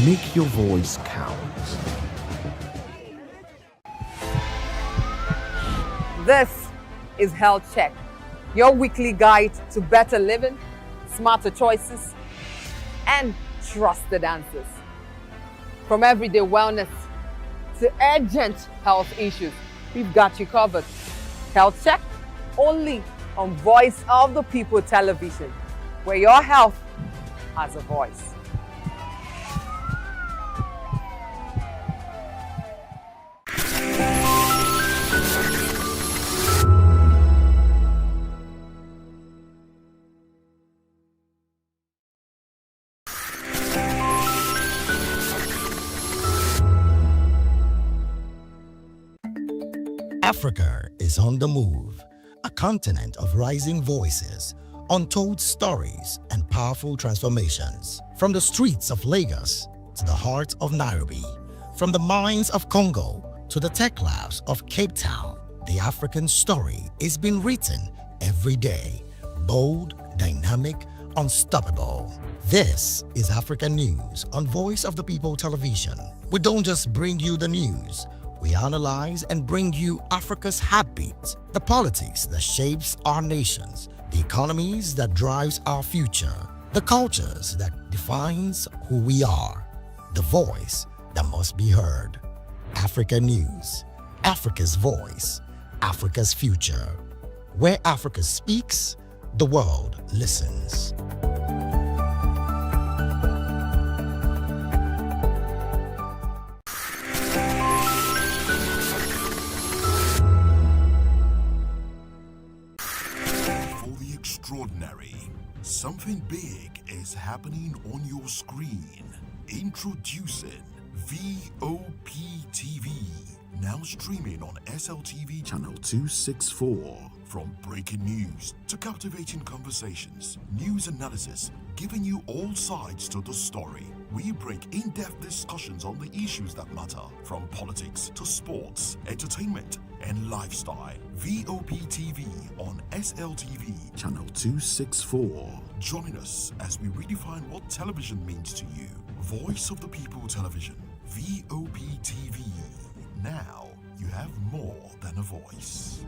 Make your voice count. This is Health Check, your weekly guide to better living, smarter choices, and trusted answers. From everyday wellness to urgent health issues, we've got you covered. Health Check, only on Voice of the People Television, where your health has a voice. Africa is on the move, a continent of rising voices, untold stories, and powerful transformations. From the streets of Lagos to the heart of Nairobi, from the mines of Congo to the tech labs of Cape Town, the African story is being written every day. Bold, dynamic, unstoppable. This is Africa News on Voice of the People Television. We don't just bring you the news. We analyze and bring you Africa's heartbeat, the politics that shapes our nations, the economies that drives our future, the cultures that defines who we are, the voice that must be heard. Africa News, Africa's voice, Africa's future. Where Africa speaks, the world listens. Extraordinary. Something big is happening on your screen. Introducing VOP TV. Now streaming on SLTV channel 264. From breaking news to captivating conversations, news analysis, giving you all sides to the story. We bring in-depth discussions on the issues that matter, from politics to sports, entertainment, and lifestyle. VOP TV on SLTV channel 264. Join us as we redefine what television means to you. Voice of the People Television, VOP TV. Now you have more than a voice.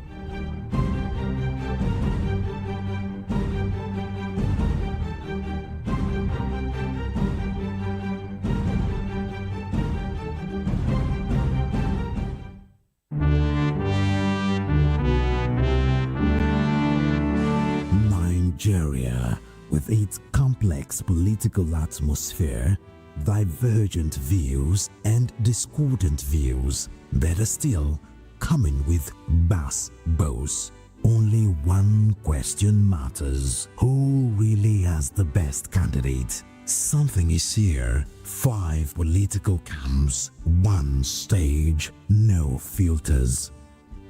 Nigeria, with its complex political atmosphere, divergent views and discordant views, better still, coming with bass bows. Only one question matters: who really has the best candidate? Something is here. 5 political camps, 1 stage, no filters.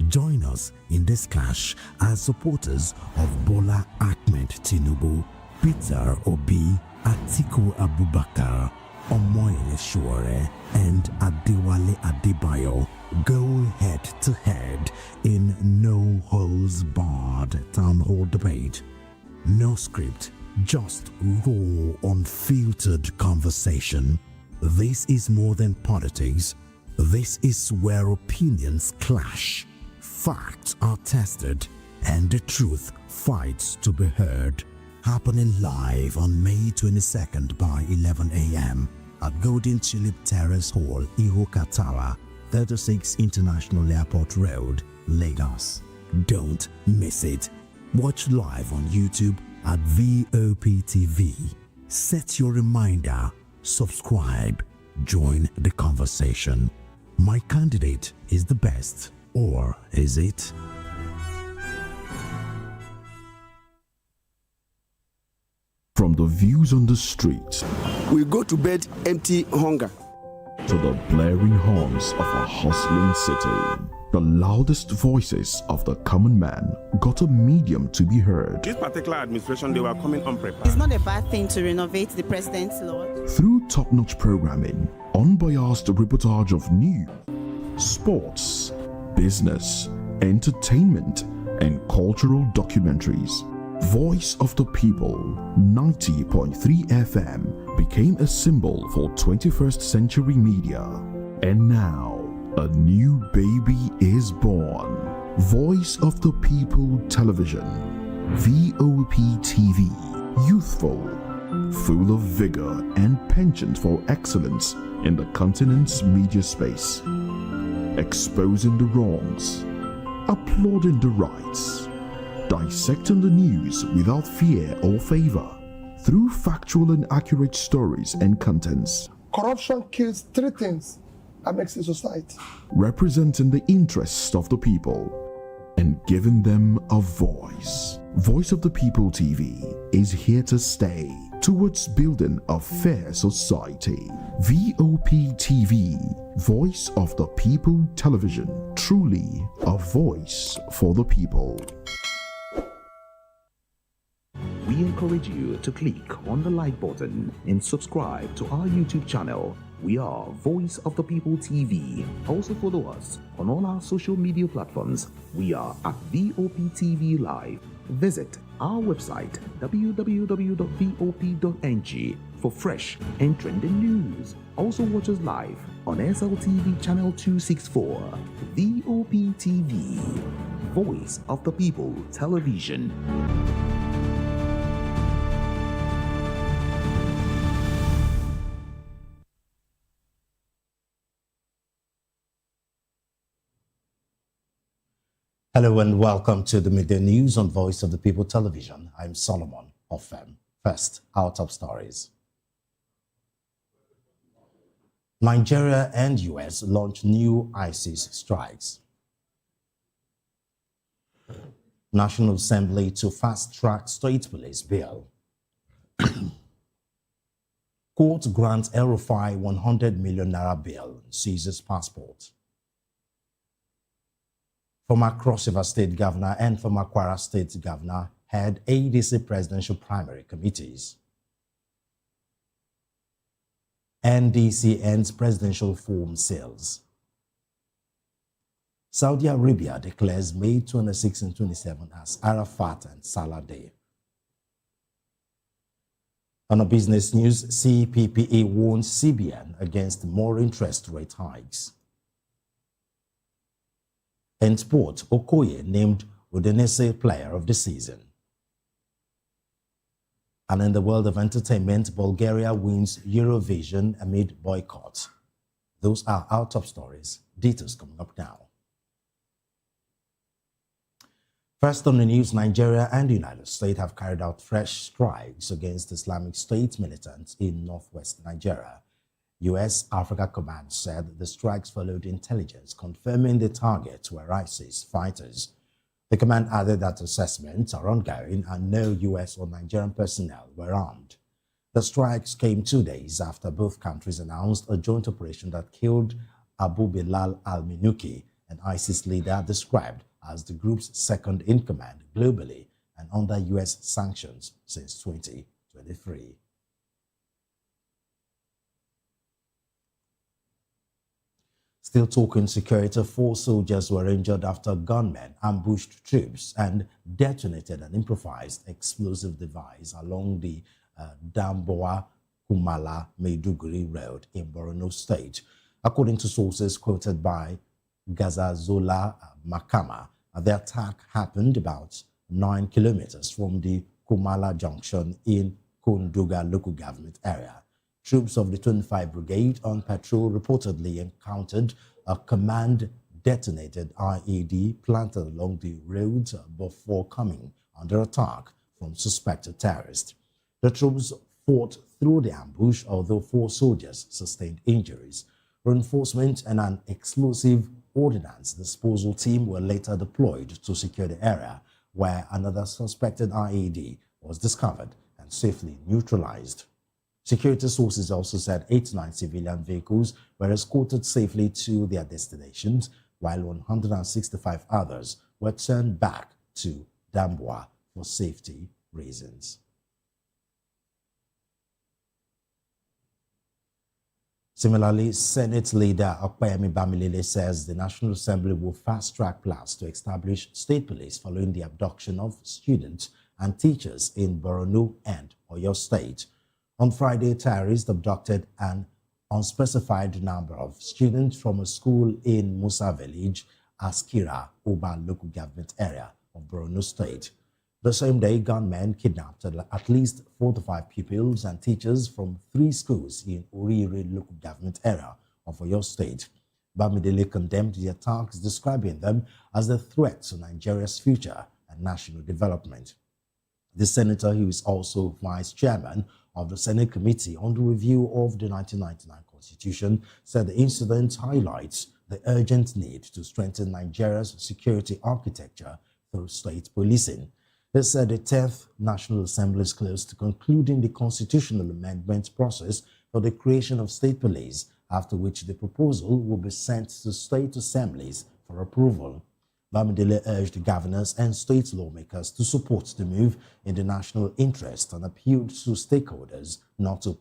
Join us in this clash as supporters of Bola Ahmed Tinubu, Peter Obi, Atiku Abubakar, Omoyele Sowore, and Adewale Adebayo go head to head in no holds barred town hall debate. No script, just raw, unfiltered conversation. This is more than politics. This is where opinions clash, facts are tested, and the truth fights to be heard. Happening live on May 22nd by 11 a.m. at Golden Tulip Terrace Hall, Ihoka Tower, 36 International Airport Road, Lagos. Don't miss it. Watch live on YouTube at VOP TV. Set your reminder, subscribe, join the conversation. My candidate is the best, or is it? From the views on the street, we go to bed empty hunger, to the blaring horns of a hustling city, the loudest voices of the common man got a medium to be heard. This particular administration, they were coming unprepared. It's not a bad thing to renovate the president's lawn. Through top-notch programming, unbiased reportage of news, sports, business, entertainment, and cultural documentaries, Voice of the People 90.3 FM became a symbol for 21st century media. And now, a new baby is born. Voice of the People Television, VOP TV, youthful, full of vigor and penchant for excellence in the continent's media space, exposing the wrongs, applauding the rights, dissecting the news without fear or favor, through factual and accurate stories and contents. Corruption kills 3 things that makes a society. Representing the interests of the people and giving them a voice. Voice of the People TV is here to stay towards building a fair society. VOP TV, Voice of the People Television, truly a voice for the people. We encourage you to click on the like button and subscribe to our YouTube channel We are Voice of the People TV. Also follow us on all our social media platforms. We are at VOP TV Live. Visit our website www.vop.ng for fresh and trending news. Also watch us live on SLTV channel 264. VOP TV, Voice of the People Television. Hello and welcome to the midday news on Voice of the People Television. I'm Solomon Ofem. First, our top stories. Nigeria and US launch new ISIS strikes. National Assembly to fast-track state police bill. Court grants El-Rufai 100 million naira bill, seizes passport. Former Cross River State Governor and former Kwara State Governor head ADC presidential primary committees. NDC ends presidential form sales. Saudi Arabia declares May 26 and 27 as Arafat and Salah Day. On a business news, CPPA warns CBN against more interest rate hikes. In sport, Okoye named Udinese Player of the Season. And in the world of entertainment, Bulgaria wins Eurovision amid boycott. Those are our top stories. Details coming up now. First on the news, Nigeria and the United States have carried out fresh strikes against Islamic State militants in northwest Nigeria. U.S. Africa Command said the strikes followed intelligence confirming the targets were ISIS fighters. The command added that assessments are ongoing and no U.S. or Nigerian personnel were armed. The strikes came 2 days after both countries announced a joint operation that killed Abu Bilal al-Minuki, an ISIS leader described as the group's second in command globally and under U.S. sanctions since 2023. Still talking security, 4 soldiers were injured after gunmen ambushed troops and detonated an improvised explosive device along the Damboa-Kumala-Maiduguri road in Borno State. According to sources quoted by Gazazola Makama, the attack happened about 9 kilometers from the Kumala junction in Kunduga local government area. Troops of the 25 Brigade on patrol reportedly encountered a command-detonated IED planted along the road before coming under attack from suspected terrorists. The troops fought through the ambush, although 4 soldiers sustained injuries. Reinforcement and an explosive ordnance disposal team were later deployed to secure the area, where another suspected IED was discovered and safely neutralized. Security sources also said 89 civilian vehicles were escorted safely to their destinations, while 165 others were turned back to Damboa for safety reasons. Similarly, Senate leader Okpeyemi Bamilele says the National Assembly will fast-track plans to establish state police following the abduction of students and teachers in Borno and Oyo State. On Friday, terrorists abducted an unspecified number of students from a school in Musa Village, Askira, Oba local government area of Borno State. The same day, gunmen kidnapped at least 4 to 5 pupils and teachers from 3 schools in Orire local government area of Oyo State. Bamidele condemned the attacks, describing them as a threat to Nigeria's future and national development. The senator, who is also vice chairman of the Senate Committee on the Review of the 1999 Constitution, said the incident highlights the urgent need to strengthen Nigeria's security architecture through state policing. They said the 10th National Assembly is close to concluding the constitutional amendment process for the creation of state police, after which the proposal will be sent to state assemblies for approval. Bamidele urged governors and state lawmakers to support the move in the national interest and appealed to stakeholders not to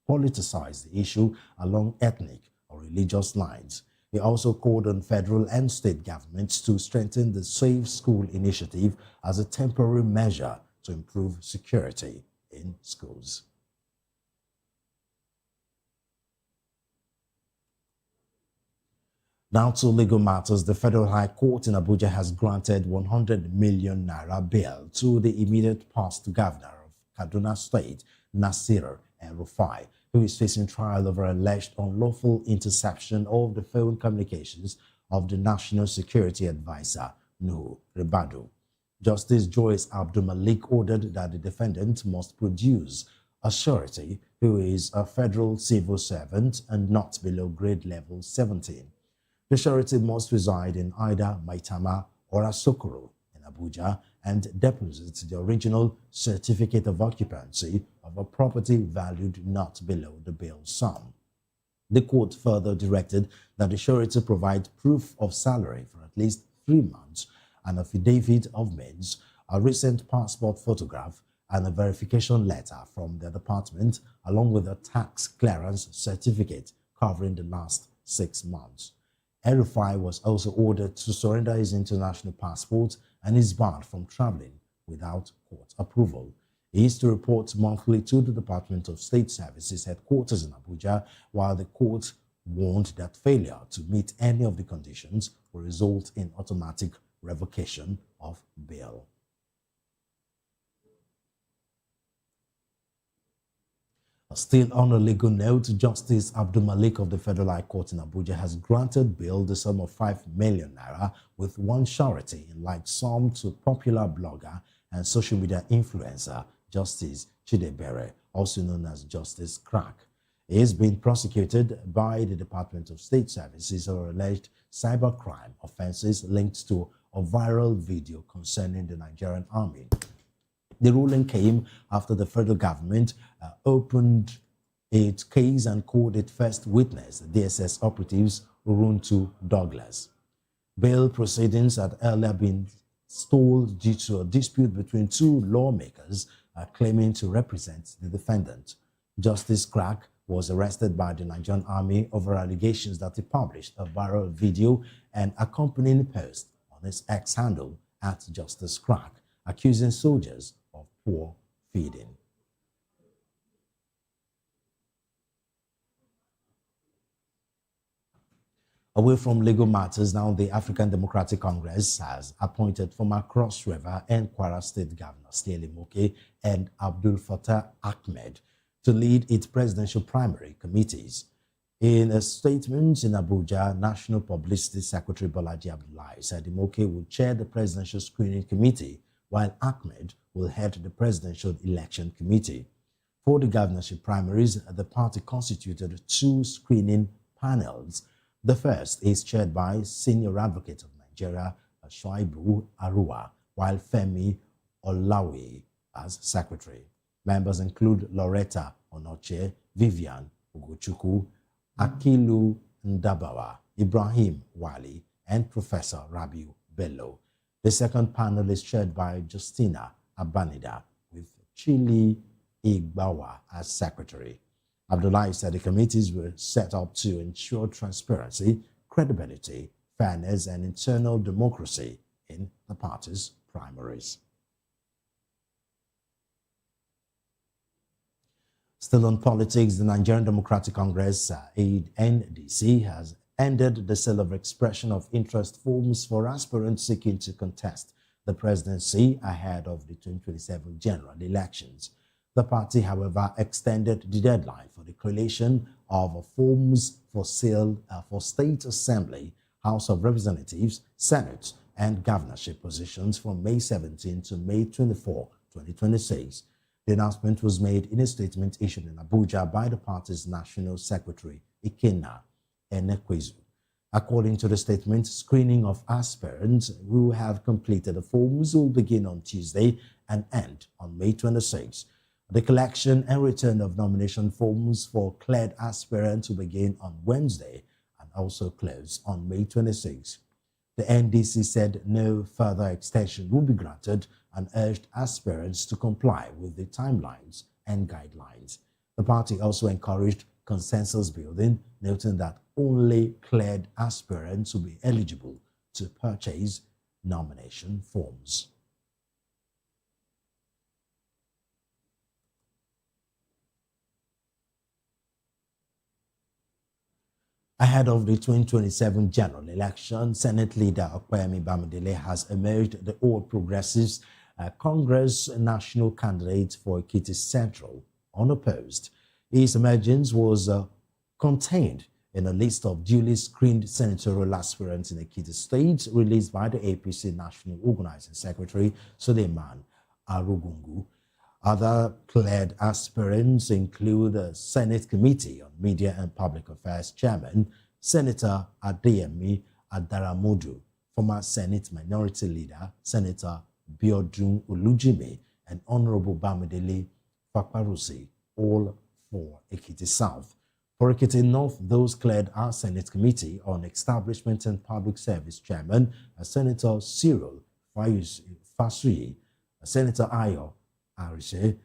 politicize the issue along ethnic or religious lines. He also called on federal and state governments to strengthen the Safe School initiative as a temporary measure to improve security in schools. Now to legal matters, the Federal High Court in Abuja has granted 100 million naira bail to the immediate past governor of Kaduna State, Nasir El-Rufai, who is facing trial over alleged unlawful interception of the phone communications of the National Security Advisor, Nuhu Ribadu. Justice Joyce Abdul-Malik ordered that the defendant must produce a surety who is a federal civil servant and not below grade level 17. The surety must reside in either Maitama or Asokoro in Abuja and deposit the original certificate of occupancy of a property valued not below the bail sum. The court further directed that the surety provide proof of salary for at least 3 months, an affidavit of means, a recent passport photograph, and a verification letter from the department, along with a tax clearance certificate covering the last 6 months. El-Rufai was also ordered to surrender his international passport and is barred from traveling without court approval. He is to report monthly to the Department of State Services headquarters in Abuja, while the court warned that failure to meet any of the conditions will result in automatic revocation of bail. Still on a legal note, Justice Abdul-Malik of the Federal High Court in Abuja has granted bail the sum of 5 million naira with one surety in like sum to popular blogger and social media influencer Justice Chidebere, also known as Justice Crack. He is being prosecuted by the Department of State Services for alleged cybercrime offenses linked to a viral video concerning the Nigerian army. The ruling came after the federal government opened its case and called its first witness, the DSS operatives Uruntu Douglas. Bail proceedings had earlier been stalled due to a dispute between two lawmakers claiming to represent the defendant. Justice Crack was arrested by the Nigerian army over allegations that he published a viral video and accompanying post on his X handle at Justice Crack, accusing soldiers of poor feeding. Away from legal matters, now the African Democratic Congress has appointed former Cross River and Kwara State Governor Steli Moke and Abdul Fattah Ahmed to lead its presidential primary committees. In a statement in Abuja, National Publicity Secretary Bolaji Abdullahi said Moke will chair the presidential screening committee, while Ahmed will head the presidential election committee. For the governorship primaries, the party constituted 2 screening panels. The first is chaired by Senior Advocate of Nigeria, Shuaibu Arua, while Femi Olawe as secretary. Members include Loretta Onoche, Vivian Ugochukwu, Akilu Ndabawa, Ibrahim Wali, and Professor Rabiu Bello. The second panel is chaired by Justina Abanida, with Chili Igbawa as secretary. Abdullahi said the committees were set up to ensure transparency, credibility, fairness, and internal democracy in the party's primaries. Still on politics, the Nigerian Democratic Congress, NDC, has ended the sale of expression of interest forms for aspirants seeking to contest the presidency ahead of the 2027 general elections. The party, however, extended the deadline for the creation of forms for sale for State Assembly, House of Representatives, Senate, and governorship positions from May 17 to May 24, 2026. The announcement was made in a statement issued in Abuja by the party's National Secretary, Ikenna Enekwezu. According to the statement, screening of aspirants who have completed the forms will begin on Tuesday and end on May 26. The collection and return of nomination forms for cleared aspirants will begin on Wednesday and also close on May 26. The NDC said no further extension will be granted and urged aspirants to comply with the timelines and guidelines. The party also encouraged consensus building, noting that only cleared aspirants will be eligible to purchase nomination forms. Ahead of the 2027 general election, Senate leader Okpeyemi Bamidele has emerged the All Progressives Congress national candidate for Ekiti Central, unopposed. His emergence was contained in a list of duly screened senatorial aspirants in Ekiti State released by the APC National Organizing Secretary Suleiman Arugungu. Other cleared aspirants include the Senate Committee on Media and Public Affairs Chairman, Senator Adeyemi Adaramodu, former Senate Minority Leader, Senator Biodun Olujimi, and Honorable Bamidele Fakparusi, all for Ekiti South. For Ekiti North, those cleared are Senate Committee on Establishment and Public Service Chairman, Senator Cyril Fasuyi, Senator Ayo Arise,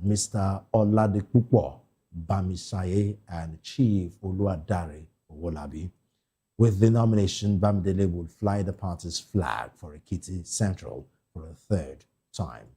Mr. Oladipupo Bamisaye, and Chief Oluwadare Owolabi. With the nomination, Bamidele will fly the party's flag for Ekiti Central for a third time.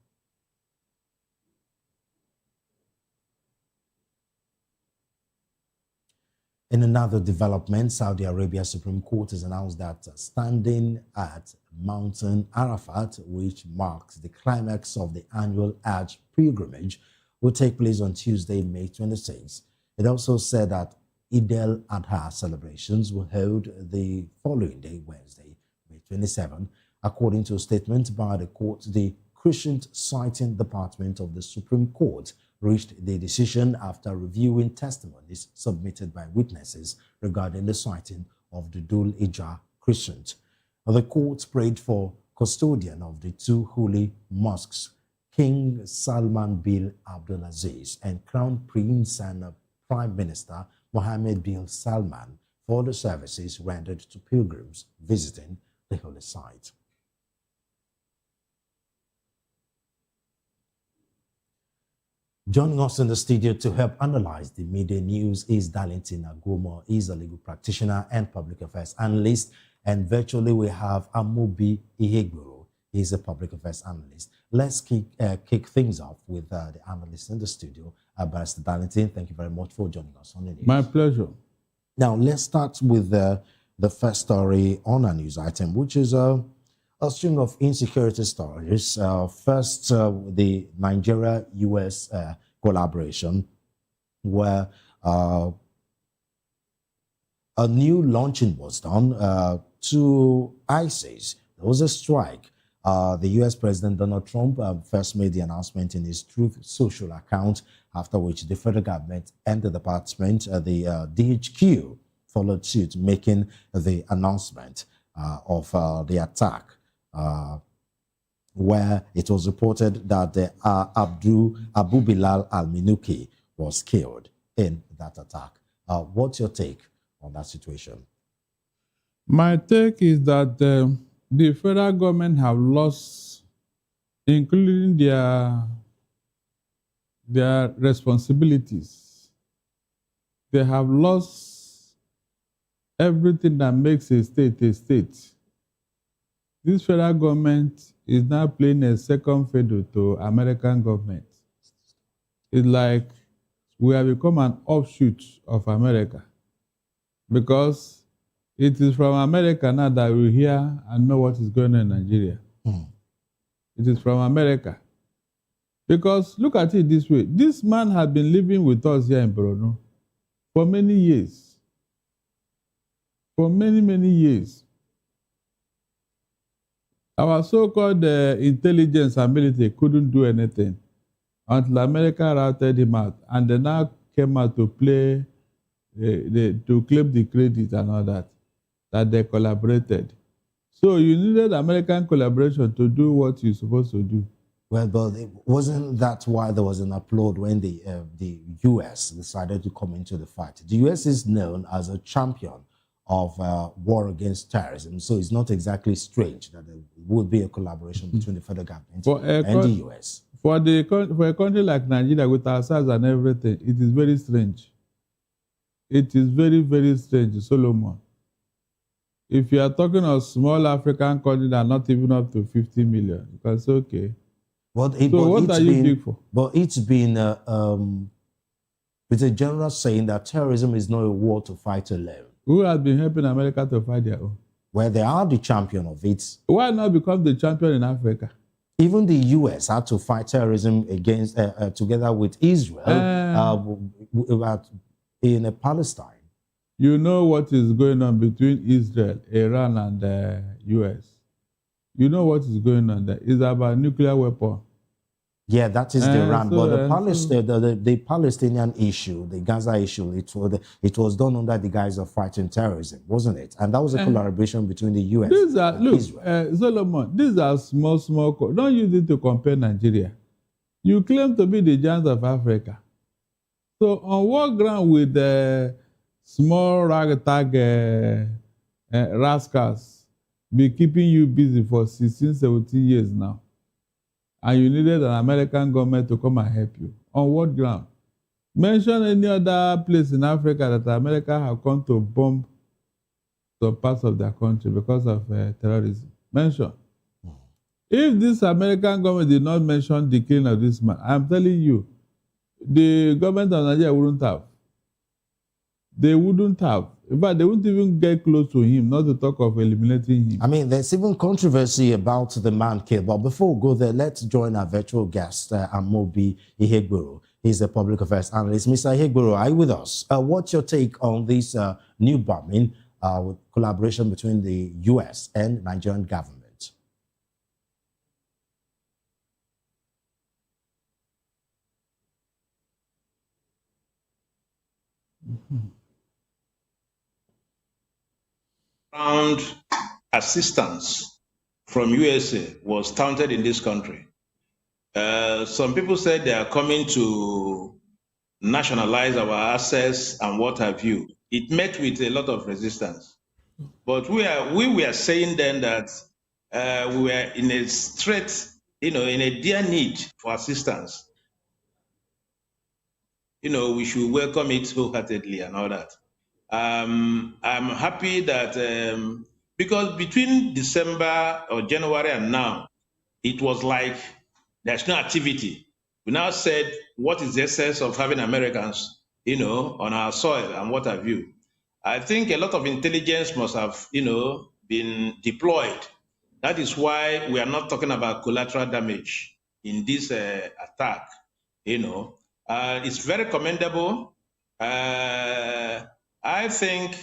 In another development, Saudi Arabia Supreme Court has announced that standing at Mountain Arafat, which marks the climax of the annual Hajj pilgrimage, will take place on Tuesday, May 26. It also said that Eid al-Adha celebrations will hold the following day, Wednesday, May 27. According to a statement by the court, the Crescent Citing Department of the Supreme Court reached the decision after reviewing testimonies submitted by witnesses regarding the sighting of the Dhul Hijjah Crescent. The court prayed for custodian of the two holy mosques, King Salman bin Abdulaziz and Crown Prince and Prime Minister Mohammed bin Salman for the services rendered to pilgrims visiting the holy site. Joining us in the studio to help analyze the media news is Darlington Agomo. He's a legal practitioner and public affairs analyst. And virtually we have Amobi Ihegboro. He's a public affairs analyst. Let's kick things off with the analyst in the studio, Barrister Darlington. Thank you very much for joining us on the news. My pleasure. Now, let's start with the first story on our news item, which is a string of insecurity stories. First, the Nigeria-US collaboration, where a new launching was done to ISIS. There was a strike. The US President Donald Trump first made the announcement in his Truth Social account, after which the federal government and the department, the DHQ, followed suit, making the announcement of the attack. Where it was reported that the Abu Bilal al-Minuki was killed in that attack. What's your take on that situation? My take is that the federal government have lost, including their responsibilities. They have lost everything that makes a state a state. This federal government is now playing a second fiddle to American government. It's like we have become an offshoot of America, because it is from America now that we hear and know what is going on in Nigeria. It is from America. Because look at it this way. This man has been living with us here in Borno for many years. For many, many years. Our so-called intelligence and military couldn't do anything until America routed him out, and they now came out to play, to claim the credit and all that they collaborated. So you needed American collaboration to do what you're supposed to do. Well, but wasn't that why there was an upload when the U.S. decided to come into the fight? The U.S. is known as a champion of war against terrorism, so it's not exactly strange that there would be a collaboration between the federal government and the U.S. For a country like Nigeria with our size and everything, it is very strange. It is very, very strange, Solomon. If you are talking of small African country that are not even up to 50 million, you can say, okay. What are you big for? But it's been with a general saying that terrorism is not a war to fight alone. Who has been helping America to fight their own? Where they are the champion of it. Why not become the champion in Africa? Even the U.S. had to fight terrorism against together with Israel in Palestine. You know what is going on between Israel, Iran, and U.S. You know what is going on there. It's about nuclear weapon. Yeah, that is the Iran. But the Palestinian issue, the Gaza issue, it was done under the guise of fighting terrorism, wasn't it? And that was a collaboration between the U.S. These are, look, Solomon, these are small. Don't use it to compare Nigeria. You claim to be the giant of Africa. So on what ground with the small ragtag rascals be keeping you busy for 16, 17 years now? And you needed an American government to come and help you. On what ground? Mention any other place in Africa that America have come to bomb some parts of their country because of terrorism. Mention. If this American government did not mention the killing of this man, I'm telling you, the government of Nigeria wouldn't have. They wouldn't have. In fact, they wouldn't even get close to him, not to talk of eliminating him. I mean, there's even controversy about the man killed. But before we go there, let's join our virtual guest, Amobi Ihegboro. He's a public affairs analyst. Mr. Ihegboro, are you with us? What's your take on this new bombing with collaboration between the U.S. and Nigerian government? Ground assistance from USA was counted in this country. Some people said they are coming to nationalize our assets and what have you. It met with a lot of resistance. But we were saying then that we were in a in a dire need for assistance. We should welcome it wholeheartedly and all that. I'm happy that because between December or January and now, it was like there's no activity. We now said, what is the essence of having Americans, on our soil and what have you? I think a lot of intelligence must have, been deployed. That is why we are not talking about collateral damage in this attack. It's very commendable. I think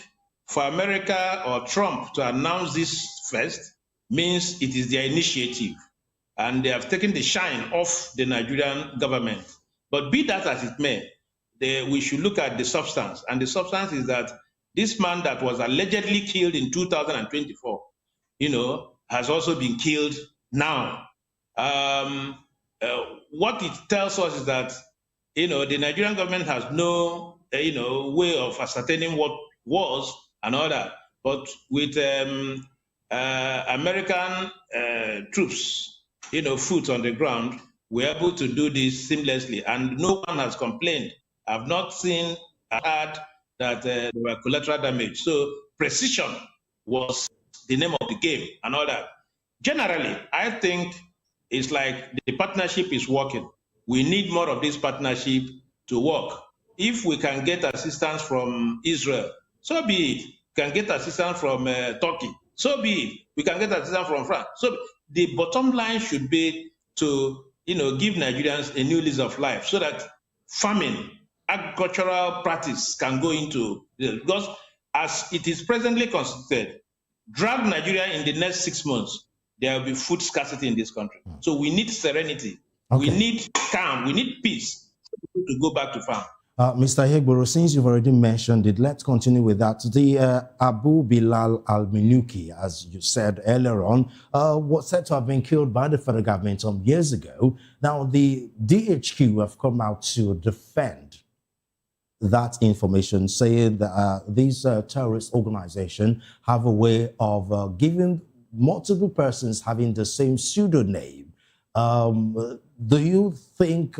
for America or Trump to announce this first means it is their initiative and they have taken the shine off the Nigerian government. But be that as it may, we should look at the substance. And the substance is that this man that was allegedly killed in 2024, has also been killed now. What it tells us is that, the Nigerian government has no way of ascertaining what was and all that. But with American troops, foot on the ground, we're able to do this seamlessly. And no one has complained. I've not seen that there were collateral damage. So precision was the name of the game and all that. Generally, I think it's like the partnership is working. We need more of this partnership to work. If we can get assistance from Israel, so be it. We can get assistance from Turkey, so be it. We can get assistance from France. So the bottom line should be to, give Nigerians a new lease of life so that farming, agricultural practice can go into, because as it is presently constituted, drag Nigeria in the next 6 months, there will be food scarcity in this country. So we need serenity. Okay. We need calm. We need peace to go back to farm. Mr. Ihegboro, since you've already mentioned it, let's continue with that. The Abu Bilal al-Minuki, as you said earlier on, was said to have been killed by the federal government some years ago. Now, the DHQ have come out to defend that information, saying that these terrorist organizations have a way of giving multiple persons having the same pseudonym Do you think,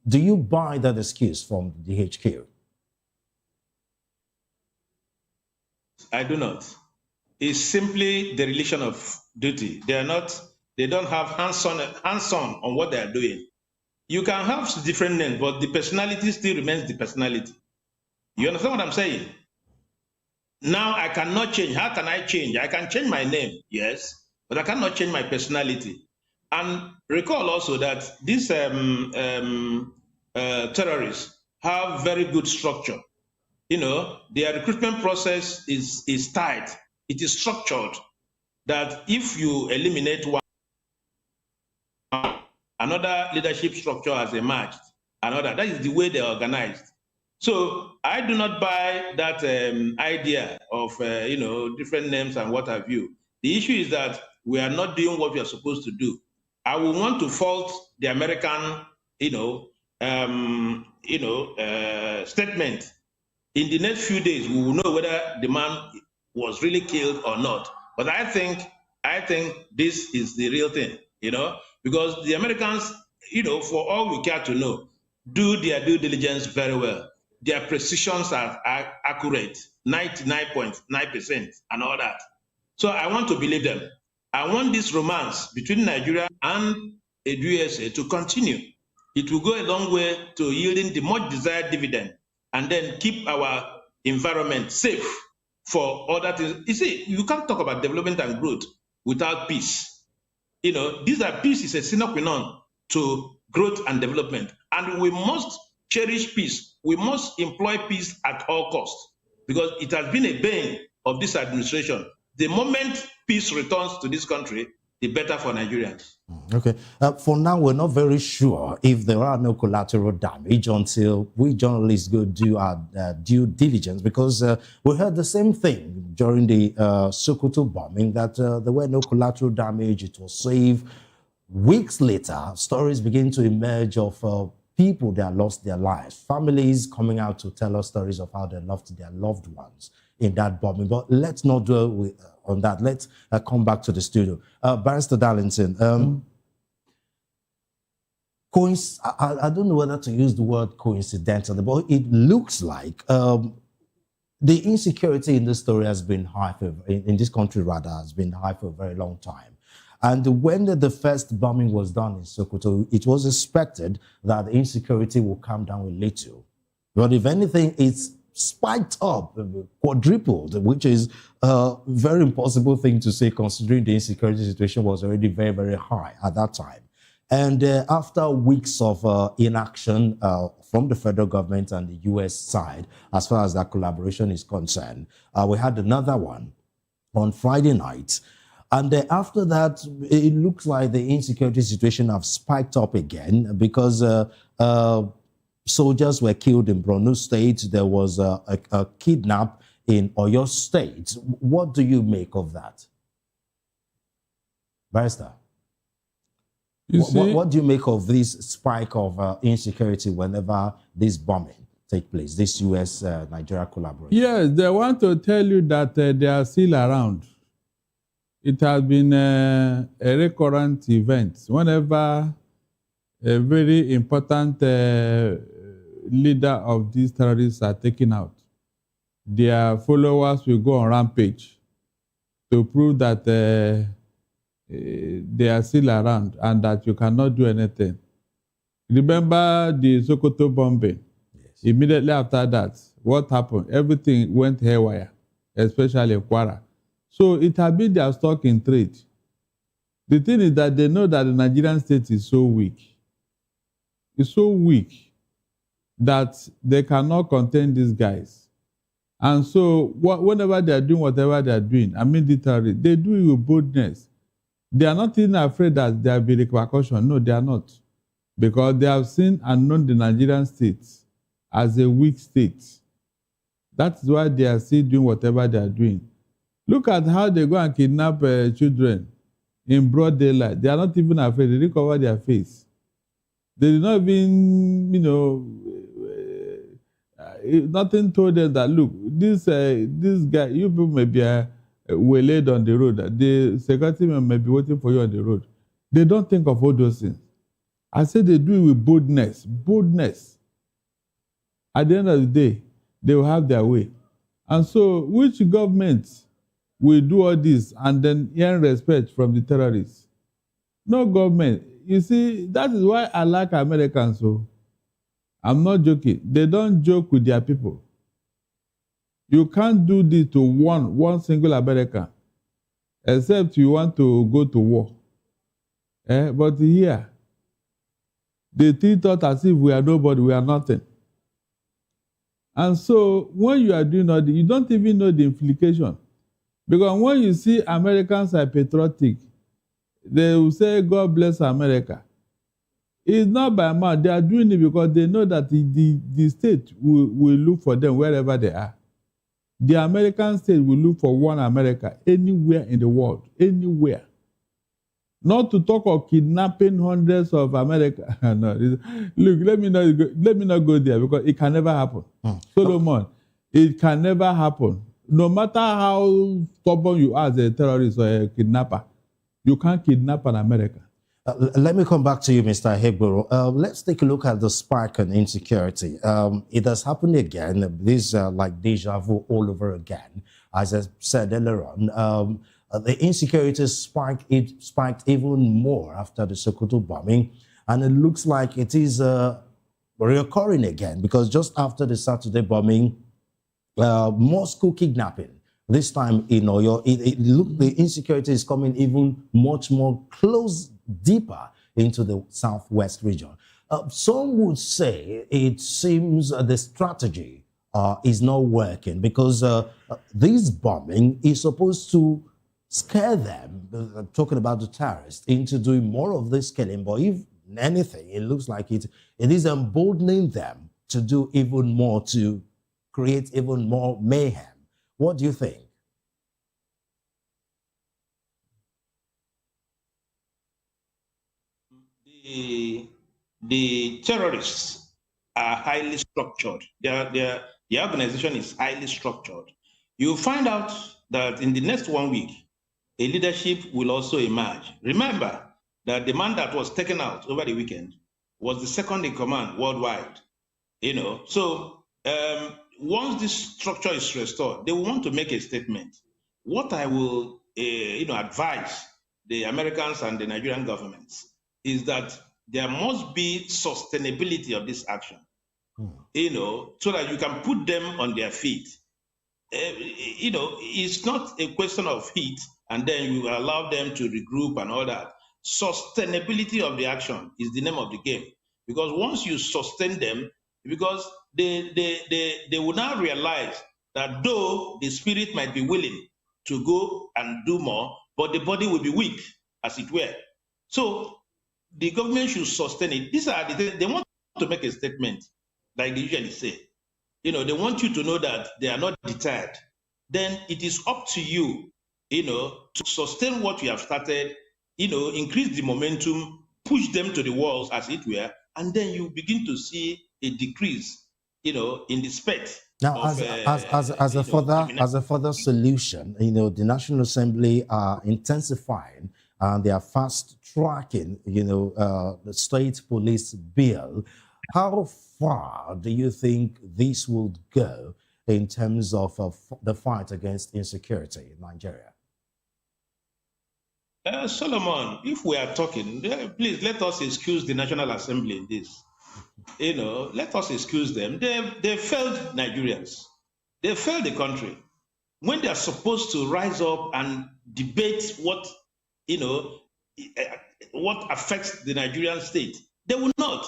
do you buy that excuse from the HQ? I do not. It's simply the relation of duty. They don't have hands-on on what they are doing. You can have different names, but the personality still remains the personality. You understand what I'm saying? Now I cannot change. How can I change? I can change my name, yes, but I cannot change my personality. And recall also that these terrorists have very good structure. You know, their recruitment process is tight. It is structured that if you eliminate one, another leadership structure has emerged. Another, that is the way they're organized. So I do not buy that idea of different names and what have you. The issue is that we are not doing what we are supposed to do. I will want to fault the American, statement. In the next few days, we will know whether the man was really killed or not. But I think this is the real thing, because the Americans, for all we care to know, do their due diligence very well. Their precisions are accurate, 99.9% and all that. So I want to believe them. I want this romance between Nigeria and the USA to continue. It will go a long way to yielding the much desired dividend and then keep our environment safe for other things. You see, you can't talk about development and growth without peace. Peace is a sine qua non to growth and development. And we must cherish peace. We must employ peace at all costs because it has been a bane of this administration. The moment peace returns to this country, the better for Nigerians. Okay. For now, we're not very sure if there are no collateral damage until we journalists go do our due diligence, because we heard the same thing during the Sokoto bombing, that there were no collateral damage, it was safe. Weeks later, stories begin to emerge of people that lost their lives, families coming out to tell us stories of how they lost their loved ones in that bombing. But let's not dwell on that. Let's come back to the studio. Barrister Darlington, I don't know whether to use the word coincidentally, but it looks like the insecurity in this story has been high in this country rather, has been high for a very long time. And when the first bombing was done in Sokoto, it was expected that the insecurity will come down a little. But if anything, it's spiked up, quadrupled, which is a very impossible thing to say considering the insecurity situation was already very, very high at that time. And after weeks of inaction from the federal government and the US side, as far as that collaboration is concerned, we had another one on Friday night. And after that, it looks like the insecurity situation have spiked up again because soldiers were killed in Borno State. There was a kidnap in Oyo State. What do you make of that? Barrister, what do you make of this spike of insecurity whenever this bombing take place, this US-Nigeria collaboration? Yes, they want to tell you that they are still around. It has been a recurrent event. Whenever a very important leader of these terrorists are taken out, their followers will go on rampage to prove that they are still around and that you cannot do anything. Remember the Sokoto bombing? Yes. Immediately after that, what happened? Everything went haywire, especially Kwara. So it has been their stock in trade. The thing is that they know that the Nigerian state is so weak. It's so weak that they cannot contain these guys. And so whenever they are doing whatever they are doing, I mean the terrorists, they do it with boldness. They are not even afraid that there will be repercussion. No, they are not. Because they have seen and known the Nigerian state as a weak state. That's why they are still doing whatever they are doing. Look at how they go and kidnap children in broad daylight. They are not even afraid. They recover their face. They did not even, nothing told them that, look, this guy, you people may be waylaid on the road. The security men may be waiting for you on the road. They don't think of all those things. I say they do it with boldness. Boldness. At the end of the day, they will have their way. And so, which government will do all this and then earn respect from the terrorists? No government. You see, that is why I like Americans. So I'm not joking. They don't joke with their people. You can't do this to one single American, except you want to go to war. But here, they treat us as if we are nobody, we are nothing. And so when you are doing all this, you don't even know the implication. Because when you see Americans are patriotic, they will say, God bless America. It's not by mouth. They are doing it because they know that the state will look for them wherever they are. The American state will look for one America anywhere in the world, anywhere. Not to talk of kidnapping hundreds of America. No, look, let me not go there because it can never happen. Solomon, it can never happen. No matter how stubborn you are as a terrorist or a kidnapper, you can't kidnap an American. Let me come back to you, Mr. Hegboro. Let's take a look at the spike in insecurity. It has happened again. This like deja vu all over again. As I said earlier on, the insecurity spiked even more after the Sokoto bombing. And it looks like it is reoccurring again because just after the Saturday bombing, more school kidnapping. This time in Oyo, the insecurity is coming even much more close, deeper into the southwest region. Some would say it seems the strategy is not working because this bombing is supposed to scare them, talking about the terrorists, into doing more of this killing. But if anything, it looks like it is emboldening them to do even more, to create even more mayhem. What do you think? The terrorists are highly structured. The organization is highly structured. You'll find out that in the next 1 week, a leadership will also emerge. Remember that the man that was taken out over the weekend was the second in command worldwide. So once this structure is restored, they will want to make a statement. What I will, advise the Americans and the Nigerian governments is that there must be sustainability of this action, so that you can put them on their feet. It's not a question of heat and then you allow them to regroup and all that. Sustainability of the action is the name of the game. Because once you sustain them, because they will now realize that though the spirit might be willing to go and do more, but the body will be weak, as it were. So the government should sustain it. These are they want to make a statement, like they usually say. They want you to know that they are not deterred. Then it is up to you, to sustain what you have started, increase the momentum, push them to the walls, as it were, and then you begin to see a decrease, in the spect. Now, as a further solution, the National Assembly are intensifying and they are fast tracking, the state police bill. How far do you think this will go in terms of the fight against insecurity in Nigeria? Solomon, if we are talking, please let us excuse the National Assembly in this. Let us excuse them. They failed Nigerians. They failed the country. When they are supposed to rise up and debate what affects the Nigerian state, they will not.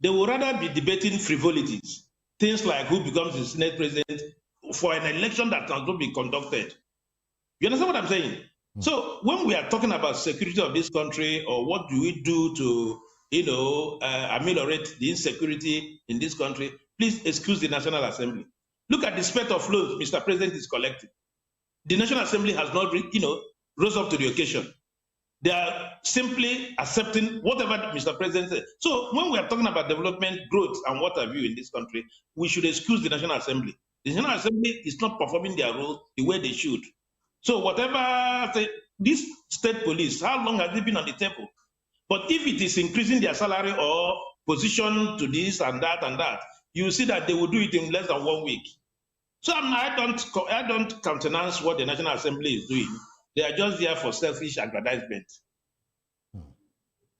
They will rather be debating frivolities, things like who becomes the Senate president for an election that cannot be conducted. You understand what I'm saying? So when we are talking about security of this country, or what do we do to, ameliorate the insecurity in this country, please excuse the National Assembly. Look at the spate of loans Mr. President is collecting. The National Assembly has not, rose up to the occasion. They are simply accepting whatever Mr. President said. So when we are talking about development, growth, and what have you in this country, we should excuse the National Assembly. The National Assembly is not performing their role the way they should. So whatever, this state police, how long has it been on the table? But if it is increasing their salary or position to this and that, you see that they will do it in less than 1 week. So I don't countenance what the National Assembly is doing. They are just there for selfish advertisement.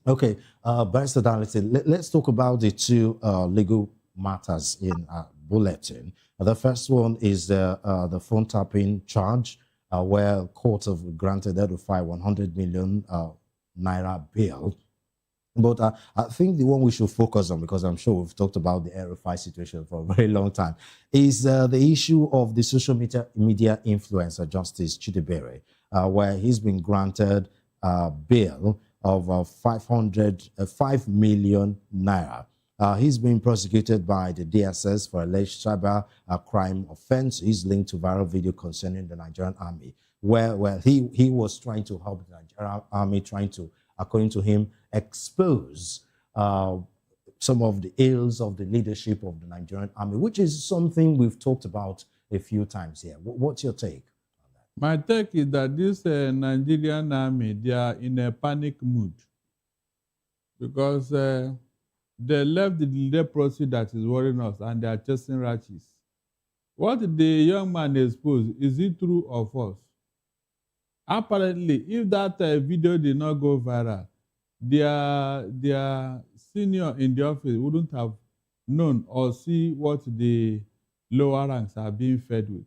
Okay, Barrister Darlington, let's talk about the two legal matters in bulletin. The first one is the phone tapping charge, where courts have granted El-Rufai 100 million naira bail. But I think the one we should focus on, because I'm sure we've talked about the El-Rufai situation for a very long time, is the issue of the social media influencer, Justice Chidebere, where he's been granted bail of 5 million naira. He's been prosecuted by the DSS for alleged cyber crime offenses linked to viral video concerning the Nigerian army, where he was trying to help the Nigerian army, trying to, according to him, expose some of the ills of the leadership of the Nigerian army, which is something we've talked about a few times here. What's your take? My take is that this Nigerian army, they are in a panic mood because they left the leprosy that is worrying us and they are chasing ratchets. What the young man exposed, is it true or false? Apparently, if that video did not go viral, their senior in the office wouldn't have known or see what the lower ranks are being fed with.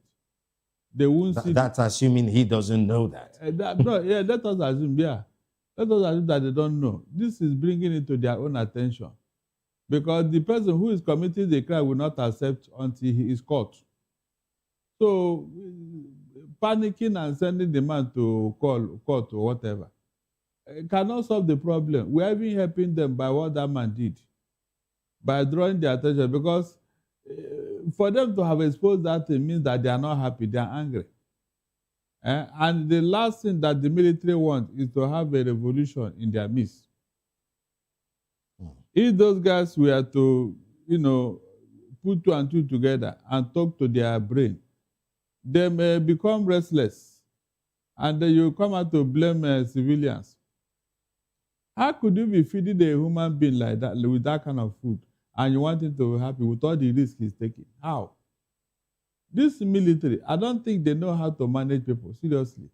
They won't see. That's assuming he doesn't know that. Yeah, let us assume, yeah. Let us assume that they don't know. This is bringing it to their own attention. Because the person who is committing the crime will not accept until he is caught. So, panicking and sending the man to court or whatever cannot solve the problem. We are even helping them by what that man did, by drawing their attention, because for them to have exposed that thing means that they are not happy, they are angry. And the last thing that the military wants is to have a revolution in their midst. If those guys were to, put two and two together and talk to their brain, they may become restless, and then you come out to blame civilians. How could you be feeding a human being like that, with that kind of food, and you want him to be happy with all the risk he's taking? How? This military, I don't think they know how to manage people, seriously.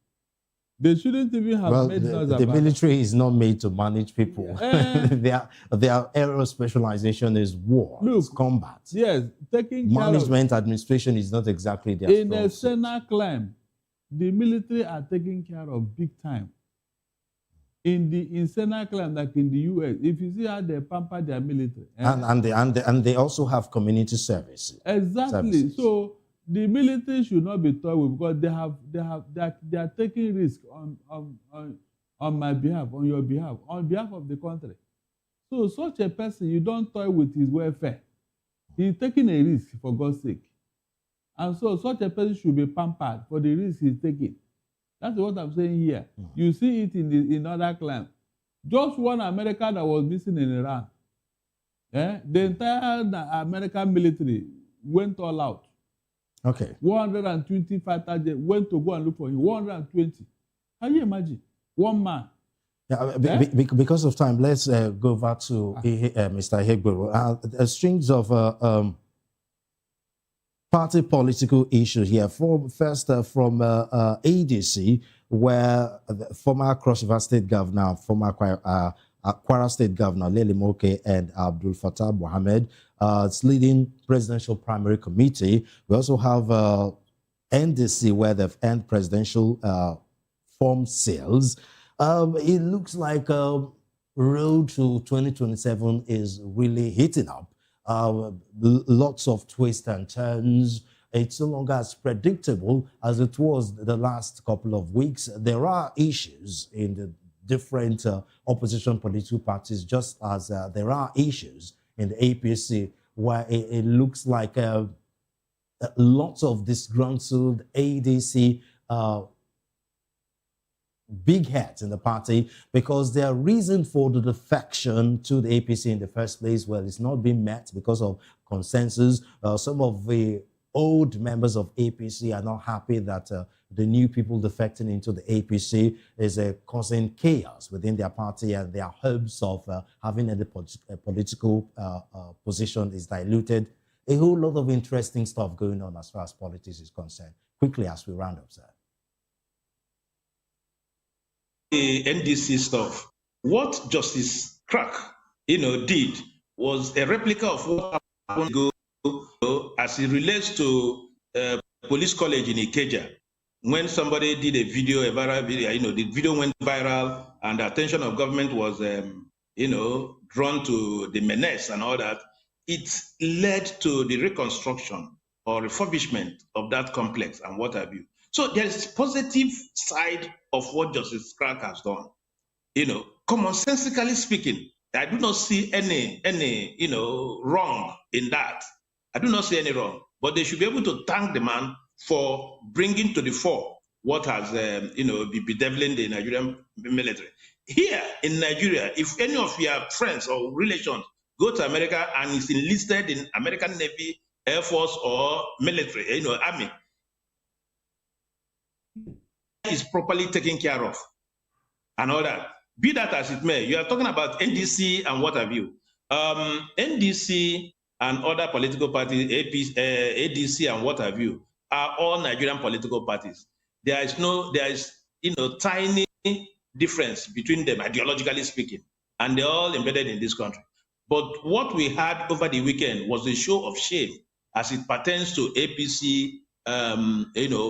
They shouldn't even have made noise about the military is not made to manage people. Their area of specialization is war, it's combat. Yes, taking care management administration is not exactly their in a Senate climb, the military are taking care of big time. In Senate climb, like in the US, if you see how they pamper their military. And they also have community services. Exactly. So the military should not be toyed with, because they are taking risk on my behalf, on your behalf, on behalf of the country. So such a person, you don't toy with his welfare. He's taking a risk, for God's sake. And so such a person should be pampered for the risk he's taking. That's what I'm saying here. You see it in other clans. Just one American that was missing in Iran. The entire American military went all out. Okay. 120 fighters went to go and look for him. 120. Can you imagine? One man. Yeah, because of time, let's go back to Mr. Hegboro. Strings of party political issues here. First, from ADC, where the former Cross River State Governor, former Kwara State Governor Lele Moke and Abdul Fattah Mohammed, it's leading presidential primary committee. We also have NDC, where they've ended presidential form sales. It looks like road to 2027 is really heating up. Lots of twists and turns. It's no longer as predictable as it was the last couple of weeks. There are issues in the different opposition political parties, just as there are issues in the APC, where it looks like lots of disgruntled ADC big heads in the party, because their reason for the defection to the APC in the first place, well, it's not been met because of consensus. Some of the old members of APC are not happy that the new people defecting into the APC is causing chaos within their party, and their hopes of having a political position is diluted. A whole lot of interesting stuff going on as far as politics is concerned. Quickly, as we round up, sir. The NDC stuff. What Justice Crack, did was a replica of what happened as it relates to police college in Ikeja. When somebody did a video, a viral video, the video went viral, and the attention of government was, drawn to the menace and all that. It led to the reconstruction or refurbishment of that complex and what have you. So there is positive side of what Justice Crack has done. Commonsensically speaking, I do not see any wrong in that. I do not see any wrong, but they should be able to thank the man for bringing to the fore what has, be bedeviling the Nigerian military. Here in Nigeria, if any of your friends or relations go to America and is enlisted in American Navy, Air Force, or military, army, is properly taken care of and all that. Be that as it may, you are talking about NDC and what have you. NDC and other political parties, ADC and what have you, are all Nigerian political parties. There is tiny difference between them, ideologically speaking, and they're all embedded in this country. But what we had over the weekend was a show of shame as it pertains to APC,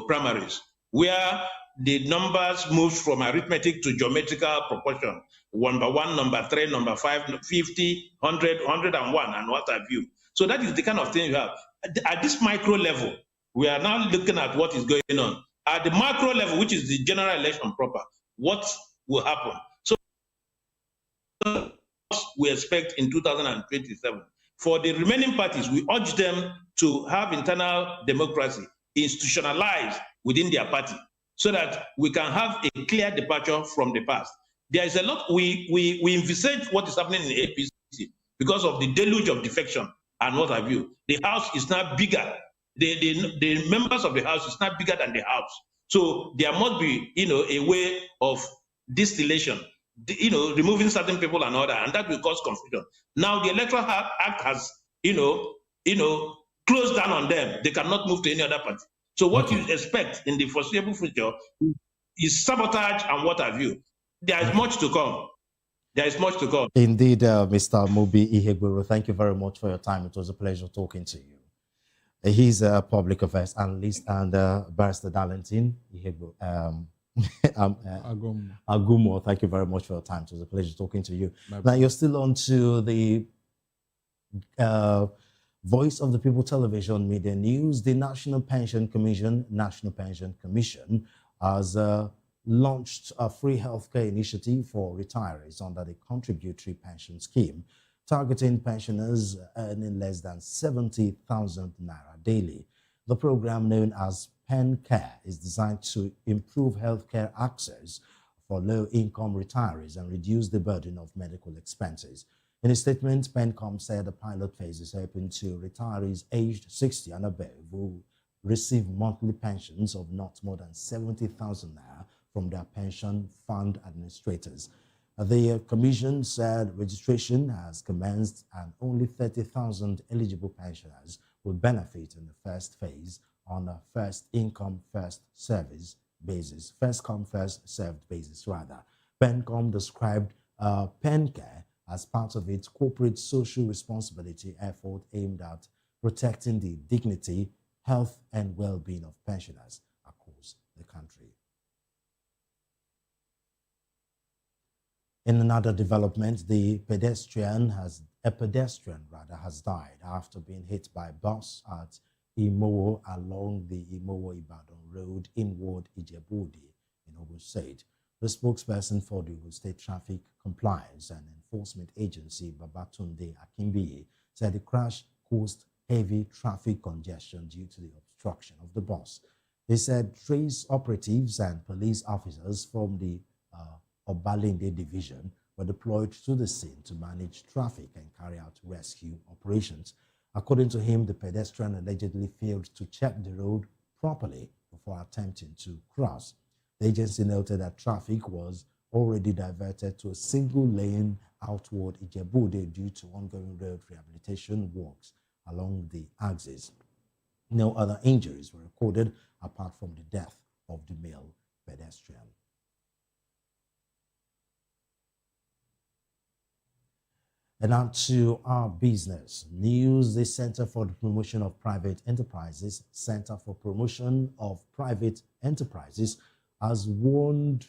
primaries, where the numbers moved from arithmetic to geometrical proportion. Number 1, number 3, number 5, 50, 100, 101, and what have you. So that is the kind of thing you have. At this micro level, we are now looking at what is going on. At the macro level, which is the general election proper, what will happen? So we expect in 2027. For the remaining parties, we urge them to have internal democracy institutionalized within their party so that we can have a clear departure from the past. There is a lot, we envisage what is happening in the APC because of the deluge of defection and what have you. The house is now bigger. The members of the house is now bigger than the house. So there must be, a way of distillation, removing certain people and all that, and that will cause confusion. Now the Electoral Act has, closed down on them. They cannot move to any other party. So what you expect in the foreseeable future is sabotage and what have you. There is much to come. There is much to come. Indeed, Mr. Mobi Ihegburu, thank you very much for your time. It was a pleasure talking to you. He's a public affairs analyst and Barrister Darlington Agumo. Thank you very much for your time. It was a pleasure talking to you. Now you're still on to the Voice of the People Television Media News. The National Pension Commission has launched a free healthcare initiative for retirees under the contributory pension scheme, targeting pensioners earning less than 70,000 naira daily. The program, known as Pen Care, is designed to improve healthcare access for low-income retirees and reduce the burden of medical expenses. In a statement, PENCOM said the pilot phase is open to retirees aged 60 and above who receive monthly pensions of not more than 70,000 naira from their pension fund administrators. The commission said registration has commenced and only 30,000 eligible pensioners will benefit in the first phase on a first income, first service basis, first come, first served basis rather. PENCOM described PenCare as part of its corporate social responsibility effort aimed at protecting the dignity, health, and well-being of pensioners across the country. In another development, a pedestrian has died after being hit by a bus at Imowo along the Imowo-Ibadan Road inward Ijebu-Ode in Ogun State. The spokesperson for the Ogun State Traffic Compliance and Enforcement Agency, Babatunde Akimbiye, said the crash caused heavy traffic congestion due to the obstruction of the bus. They said trace operatives and police officers from the Obalende Division were deployed to the scene to manage traffic and carry out rescue operations. According to him, the pedestrian allegedly failed to check the road properly before attempting to cross. The agency noted that traffic was already diverted to a single lane outward Ijebuode due to ongoing road rehabilitation works along the axis. No other injuries were recorded apart from the death of the male pedestrian. And now to our business news. The Center for the Promotion of Private Enterprises, Center for Promotion of Private Enterprises, has warned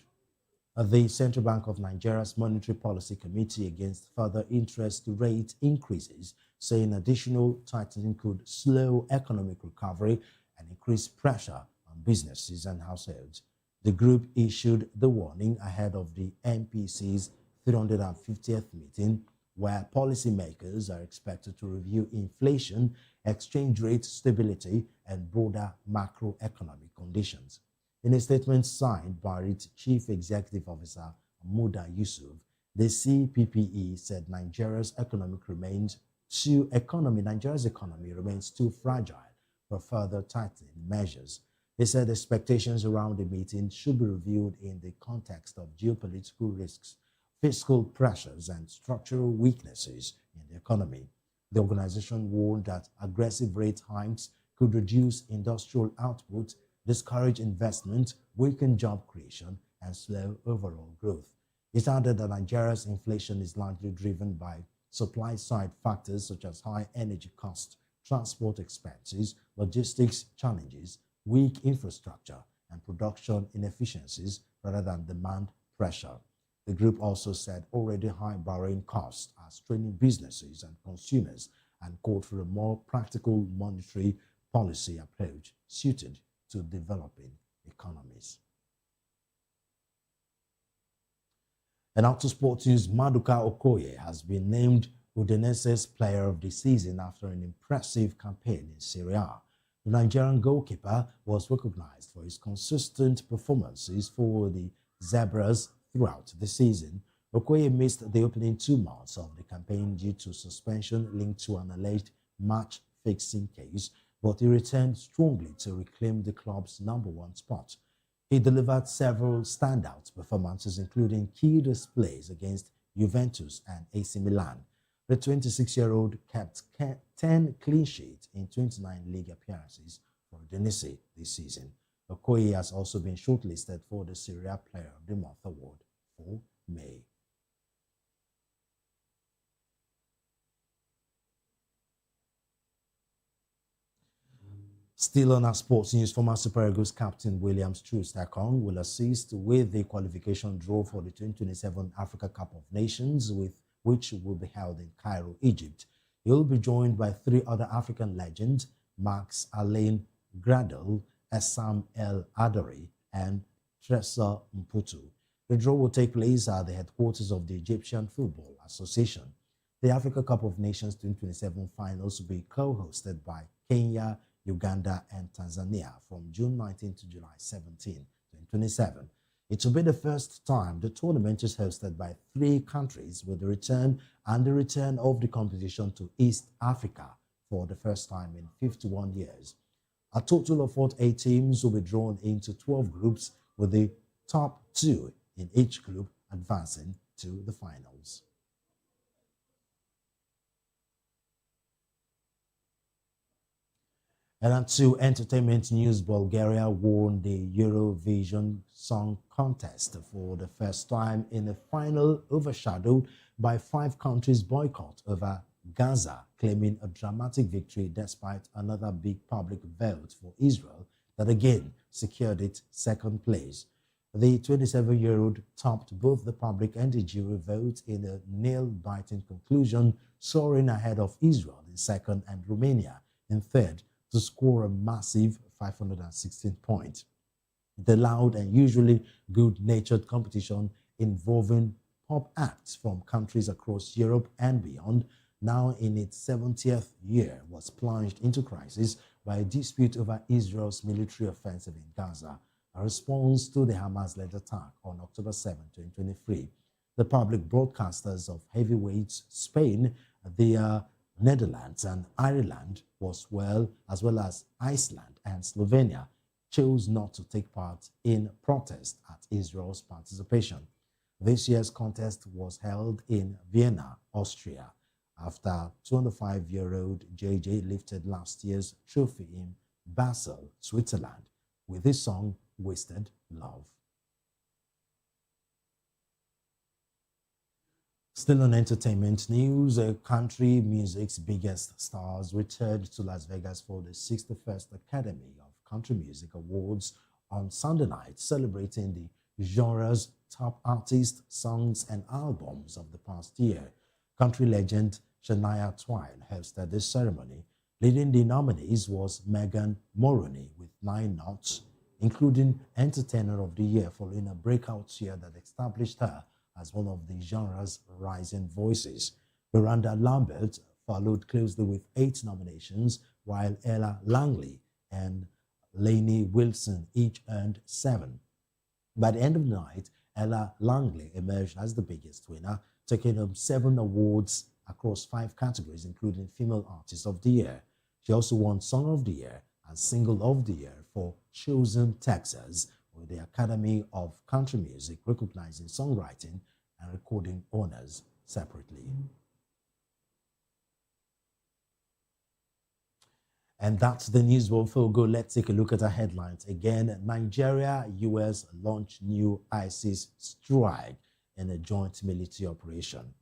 the Central Bank of Nigeria's Monetary Policy Committee against further interest rate increases, saying additional tightening could slow economic recovery and increase pressure on businesses and households. The group issued the warning ahead of the MPC's 350th meeting, where policymakers are expected to review inflation, exchange rate stability, and broader macroeconomic conditions. In a statement signed by its Chief Executive Officer, Muda Yusuf, the CPPE said Nigeria's economy remains too fragile for further tightening measures. They said expectations around the meeting should be reviewed in the context of geopolitical risks, fiscal pressures, and structural weaknesses in the economy. The organization warned that aggressive rate hikes could reduce industrial output, discourage investment, weaken job creation, and slow overall growth. It added that Nigeria's inflation is largely driven by supply-side factors such as high energy costs, transport expenses, logistics challenges, weak infrastructure, and production inefficiencies rather than demand pressure. The group also said already high borrowing costs are straining businesses and consumers and called for a more practical monetary policy approach suited to developing economies. And out to sports news, Maduka Okoye has been named Udinese's Player of the Season after an impressive campaign in Serie A. The Nigerian goalkeeper was recognized for his consistent performances for the Zebras throughout the season. Okoye missed the opening 2 months of the campaign due to suspension linked to an alleged match-fixing case, but he returned strongly to reclaim the club's #1 spot. He delivered several standout performances, including key displays against Juventus and AC Milan. The 26-year-old kept 10 clean sheets in 29 league appearances for Udinese this season. Okoye has also been shortlisted for the Serie A Player of the Month award for May. Still on our sports news, former Super Eagles captain William Troost-Ekong will assist with the qualification draw for the 2027 Africa Cup of Nations, which will be held in Cairo, Egypt. He will be joined by 3 other African legends, Max Alain Gradel, Essam El Adari, and Tressa Mputu. The draw will take place at the headquarters of the Egyptian Football Association. The Africa Cup of Nations 2027 finals will be co-hosted by Kenya, Uganda, and Tanzania from June 19 to July 17, 2027. It will be the first time the tournament is hosted by 3 countries, with the return of the competition to East Africa for the first time in 51 years. A total of 48 teams will be drawn into 12 groups, with the top 2 in each group advancing to the finals. And on to entertainment news, Bulgaria won the Eurovision Song Contest for the first time in a final, overshadowed by 5 countries' boycott over Gaza, claiming a dramatic victory despite another big public vote for Israel that again secured its 2nd place. The 27-year-old topped both the public and the jury votes in a nail-biting conclusion, soaring ahead of Israel in 2nd and Romania in 3rd, to score a massive 516 points. The loud and usually good-natured competition involving pop acts from countries across Europe and beyond, now in its 70th year, was plunged into crisis by a dispute over Israel's military offensive in Gaza, a response to the Hamas-led attack on October 7, 2023. The public broadcasters of heavyweights Spain, the Netherlands and Ireland, as well as Iceland and Slovenia, chose not to take part in protest at Israel's participation. This year's contest was held in Vienna, Austria, after 25-year-old JJ lifted last year's trophy in Basel, Switzerland, with his song Wasted Love. Still on entertainment news, country music's biggest stars returned to Las Vegas for the 61st Academy of Country Music Awards on Sunday night, celebrating the genre's top artists, songs, and albums of the past year. Country legend Shania Twain hosted this ceremony. Leading the nominees was Megan Moroney with 9 nods, including Entertainer of the Year, following a breakout year that established her as one of the genre's rising voices. Miranda Lambert followed closely with 8 nominations, while Ella Langley and Lainey Wilson each earned 7. By the end of the night, Ella Langley emerged as the biggest winner, taking home 7 awards across 5 categories, including Female Artist of the Year. She also won Song of the Year and Single of the Year for Chosen Texas, with the Academy of Country Music recognizing songwriting and recording owners separately. And that's the news. Before we go, let's take a look at our headlines. Again, Nigeria, US launch new ISIS strike in a joint military operation.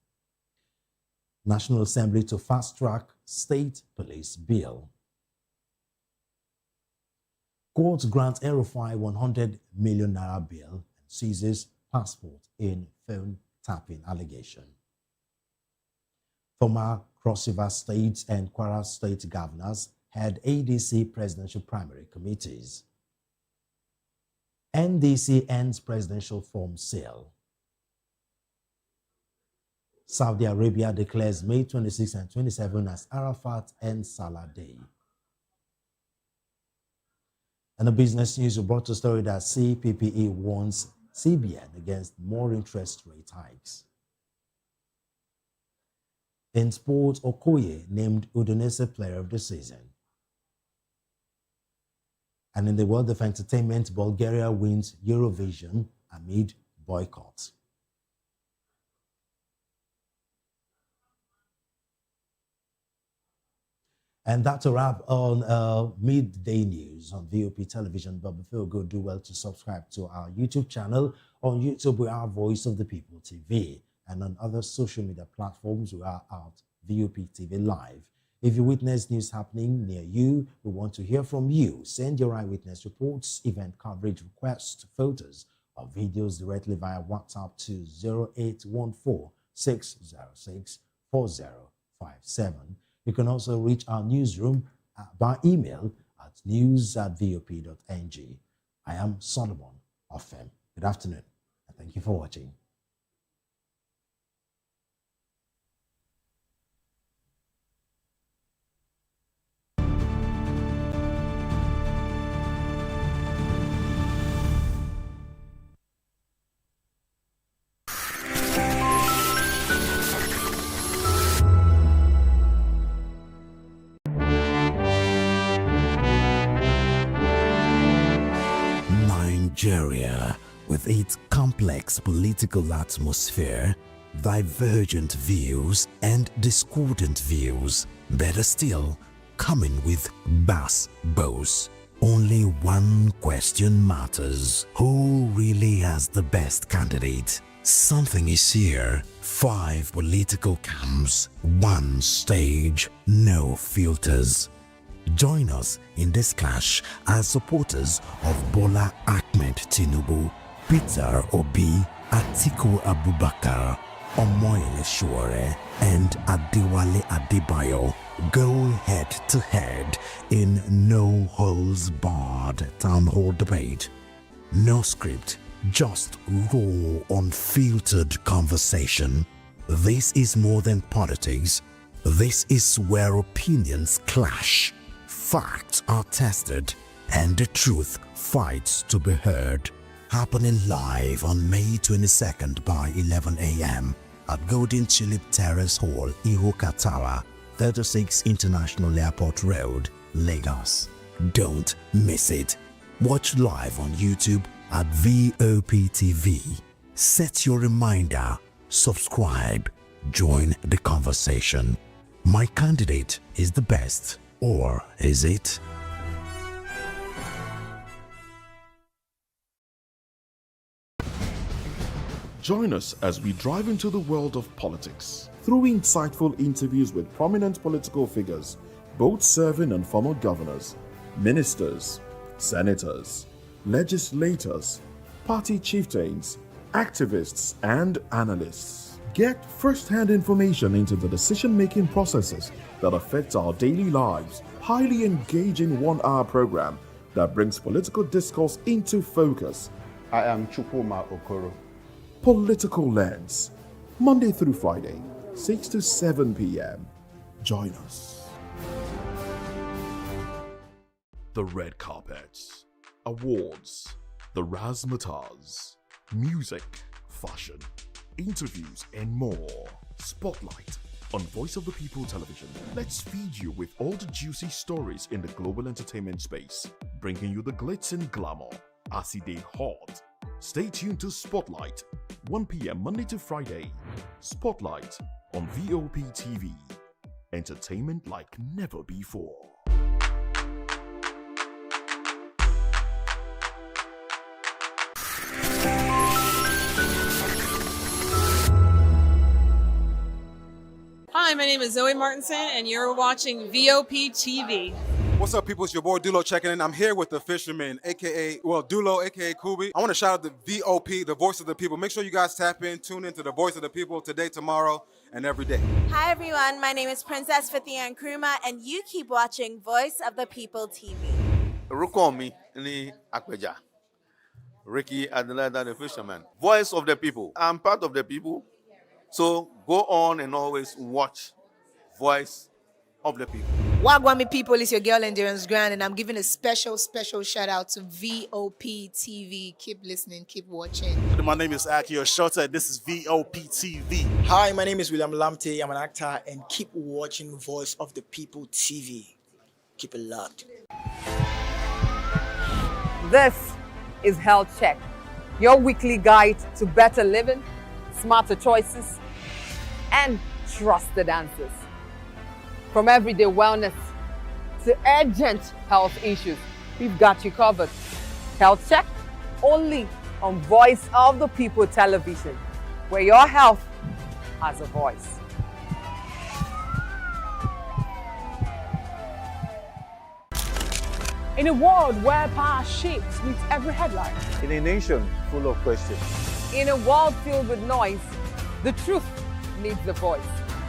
National Assembly to fast-track state police bill. Court grants El-Rufai 100 million naira bail and seizes passport in phone tapping allegation. Former Cross River State and Kwara State governors had ADC presidential primary committees. NDC ends presidential form sale. Saudi Arabia declares May 26 and 27 as Arafat and Salah Day. And the business news, we brought a story that CPPE warns CBN against more interest rate hikes. In sport, Okoye named Udinese Player of the Season. And in the world of entertainment, Bulgaria wins Eurovision amid boycott. And that's a wrap on midday news on VOP television. But before we go, do well to subscribe to our YouTube channel. On YouTube, we are Voice of the People TV. And on other social media platforms, we are at VOP TV Live. If you witness news happening near you, we want to hear from you. Send your eyewitness reports, event coverage requests, photos, or videos directly via WhatsApp to 0814 606 4057. You can also reach our newsroom by email at news@vop.ng. I am Solomon Ofem. Good afternoon, and thank you for watching. Nigeria, with its complex political atmosphere, divergent views, and discordant views, better still, coming with bass bows. Only one question matters: who really has the best candidate? Something is here. 5 political camps, 1 stage, no filters. Join us in this clash as supporters of Bola Ahmed Tinubu, Peter Obi, Atiku Abubakar, Omoyele Sowore, and Adewale Adebayo go head-to-head in no-holds-barred town hall debate. No script, just raw, unfiltered conversation. This is more than politics. This is where opinions clash. Facts are tested, and the truth fights to be heard. Happening live on May 22nd by 11 a.m. at Golden Tulip Terrace Hall, Ihoka Tower, 36 International Airport Road, Lagos. Don't miss it. Watch live on YouTube at Vop Tv. Set your reminder, subscribe, join the conversation. My candidate is the best, or is it? Join us as we drive into the world of politics through insightful interviews with prominent political figures, both serving and former governors, ministers, senators, legislators, party chieftains, activists, and analysts. Get first-hand information into the decision-making processes that affect our daily lives. Highly engaging one-hour program that brings political discourse into focus. I am Chukwuma Okoro. Political Lens, Monday through Friday, 6 to 7 p.m. Join us. The red carpets, awards, the razzmatazz, music, fashion, interviews, and more. Spotlight on Voice of the People Television. Let's feed you with all the juicy stories in the global entertainment space, bringing you the glitz and glamour as it is hot. Stay tuned to Spotlight, 1 p.m. Monday to Friday. Spotlight on Vop TV. Entertainment like never before. Hi, my name is Zoe Martinson, and you're watching Vop TV. What's up, people? It's your boy Dulo checking in. I'm here with the fisherman, Dulo, aka Kubi. I want to shout out the VOP, the voice of the people. Make sure you guys tap in, tune into the voice of the people today, tomorrow, and every day. Hi everyone, my name is Princess Fithia Nkrumah, and you keep watching Voice of the People TV. Rukomi ni Akpeja. Ricky Adelaide, the fisherman. Voice of the people. I'm part of the people. So go on and always watch Voice of the People. Wagwami people, it's your girl Endurance Grand, and I'm giving a special shout out to VOP TV. Keep listening, keep watching. My name is Akio Shota. This is VOP TV. Hi, my name is William Lamte. I'm an actor, and keep watching Voice of the People TV. Keep it locked. This is Health Check, your weekly guide to better living, smarter choices, and trusted answers. From everyday wellness to urgent health issues, we've got you covered. Health Check, only on Voice of the People Television, where your health has a voice. In a world where power shapes with every headline. In a nation full of questions. In a world filled with noise, the truth needs a voice.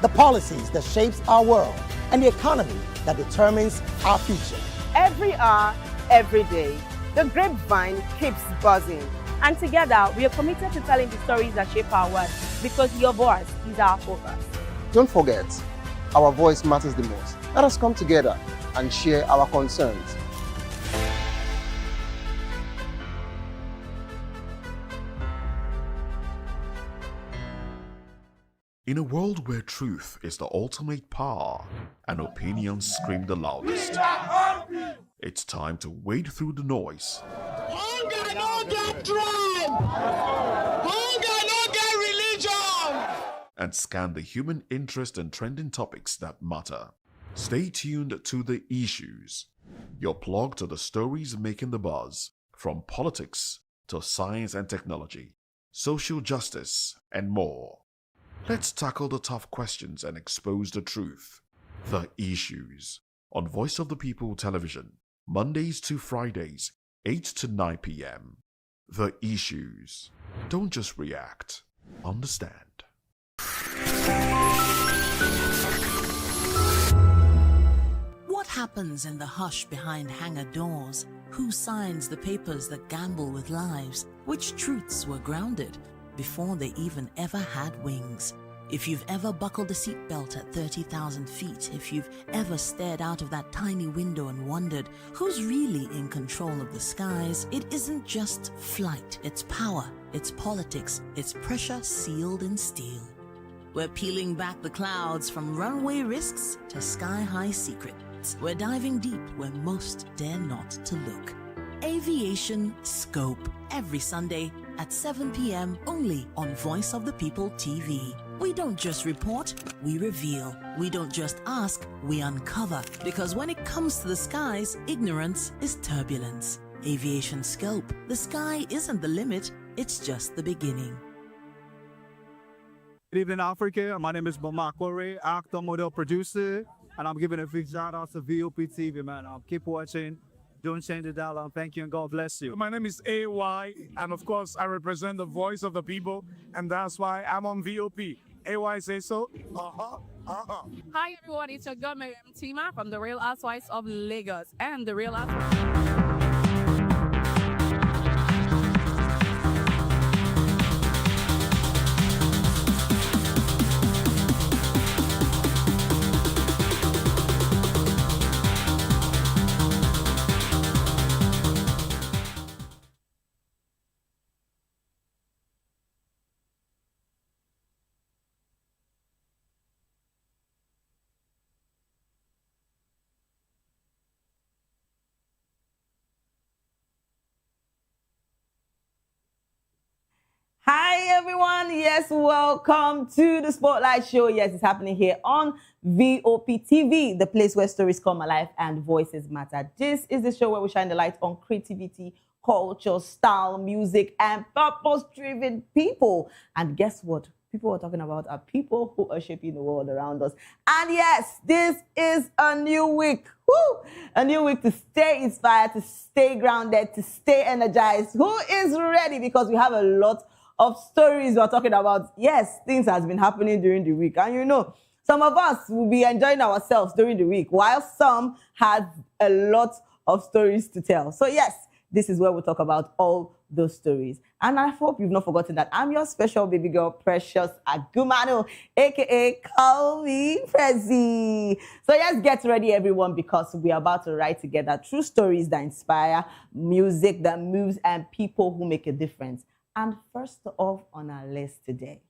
The policies that shapes our world and the economy that determines our future. Every hour, every day, the grapevine keeps buzzing. And together, we are committed to telling the stories that shape our world, because your voice is our focus. Don't forget, our voice matters the most. Let us come together and share our concerns. In a world where truth is the ultimate power and opinions scream the loudest, it's time to wade through the noise. Hunger no get tribe. Hunger no get religion. And scan the human interest and trending topics that matter. Stay tuned to The Issues, your plug to the stories making the buzz, from politics to science and technology, social justice, and more. Let's tackle the tough questions and expose the truth. The Issues on Voice of the People Television, Mondays to Fridays, 8 to 9 p.m. The Issues. Don't just react, understand. What happens in the hush behind hangar doors? Who signs the papers that gamble with lives? Which truths were grounded before they even ever had wings? If you've ever buckled a seatbelt at 30,000 feet, if you've ever stared out of that tiny window and wondered who's really in control of the skies, it isn't just flight, it's power, it's politics, it's pressure sealed in steel. We're peeling back the clouds from runway risks to sky-high secrets. We're diving deep where most dare not to look. Aviation Scope, every Sunday at 7 p.m. only on Voice of the People TV. We don't just report, we reveal. We don't just ask, we uncover. Because when it comes to the skies, ignorance is turbulence. Aviation Scope, the sky isn't the limit, it's just the beginning. Good evening, Africa. My name is Mama Kore, actor, model, producer, and I'm giving a big shout out to VOP TV, man. Keep watching. Don't change the dial. Thank you and God bless you. My name is AY, and of course, I represent the voice of the people, and that's why I'm on VOP. AY say so. Hi, everyone. It's your girl, Miriam Tima from The Real Housewives of Lagos and The Real Housewives. Hi everyone, yes, welcome to the Spotlight Show. Yes, it's happening here on VOP TV, the place where stories come alive and voices matter. This is the show where we shine the light on creativity, culture, style, music, and purpose-driven people. And guess what? People we're talking about are people who are shaping the world around us. And yes, this is a new week. Woo! A new week to stay inspired, to stay grounded, to stay energized. Who is ready? Because we have a lot of stories we're talking about. Yes, things has been happening during the week. And you know, some of us will be enjoying ourselves during the week, while some had a lot of stories to tell. So yes, this is where we talk about all those stories. And I hope you've not forgotten that I'm your special baby girl, Precious Agumanu, aka Call Me Prezi. So yes, get ready everyone, because we're about to write together true stories that inspire, music that moves, and people who make a difference. And first off on our list today,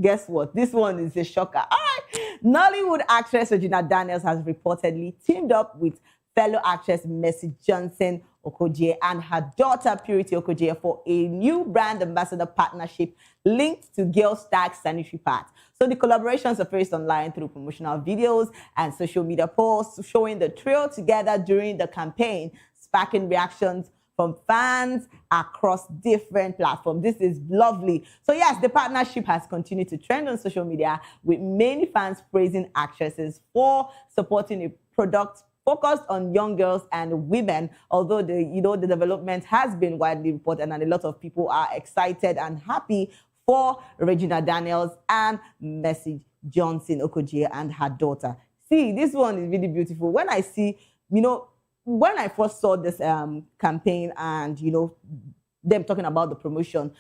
guess what? This one is a shocker. All right. Nollywood actress Regina Daniels has reportedly teamed up with fellow actress Mercy Johnson Okogie and her daughter Purity Okogie for a new brand ambassador partnership linked to Girl Stag sanitary pads. So the collaborations surfaced online through promotional videos and social media posts showing the trio together during the campaign, sparking reactions from fans across different platforms. This is lovely. So yes, the partnership has continued to trend on social media, with many fans praising actresses for supporting a product focused on young girls and women. Although the development has been widely reported, and a lot of people are excited and happy for Regina Daniels and Mercy Johnson Okogie and her daughter. See, this one is really beautiful. When I see, when I first saw this campaign and, them talking about the promotion,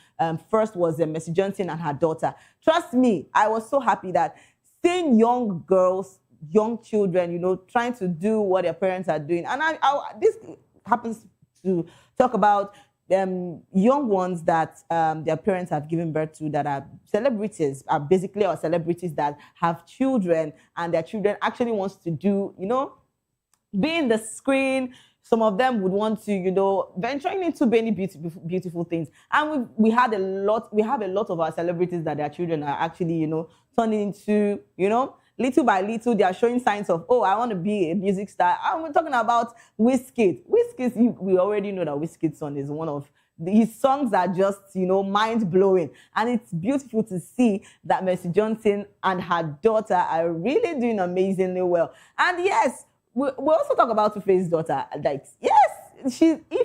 first was Mercy Johnson and her daughter. Trust me, I was so happy that seeing young girls, young children, trying to do what their parents are doing. And this happens to talk about young ones that their parents have given birth to, that are celebrities, are basically our celebrities that have children, and their children actually wants to do, be in the screen. Some of them would want to, venturing into many beautiful things. And we have a lot of our celebrities that their children are actually, turning into, little by little, they are showing signs of, oh, I want to be a music star. I'm talking about Wizkid. Wizkid, we already know that Wizkid's son is one of his songs are just, mind-blowing. And it's beautiful to see that Mercy Johnson and her daughter are really doing amazingly well. And yes, we also talk about Two-Face's daughter. Like, yes, if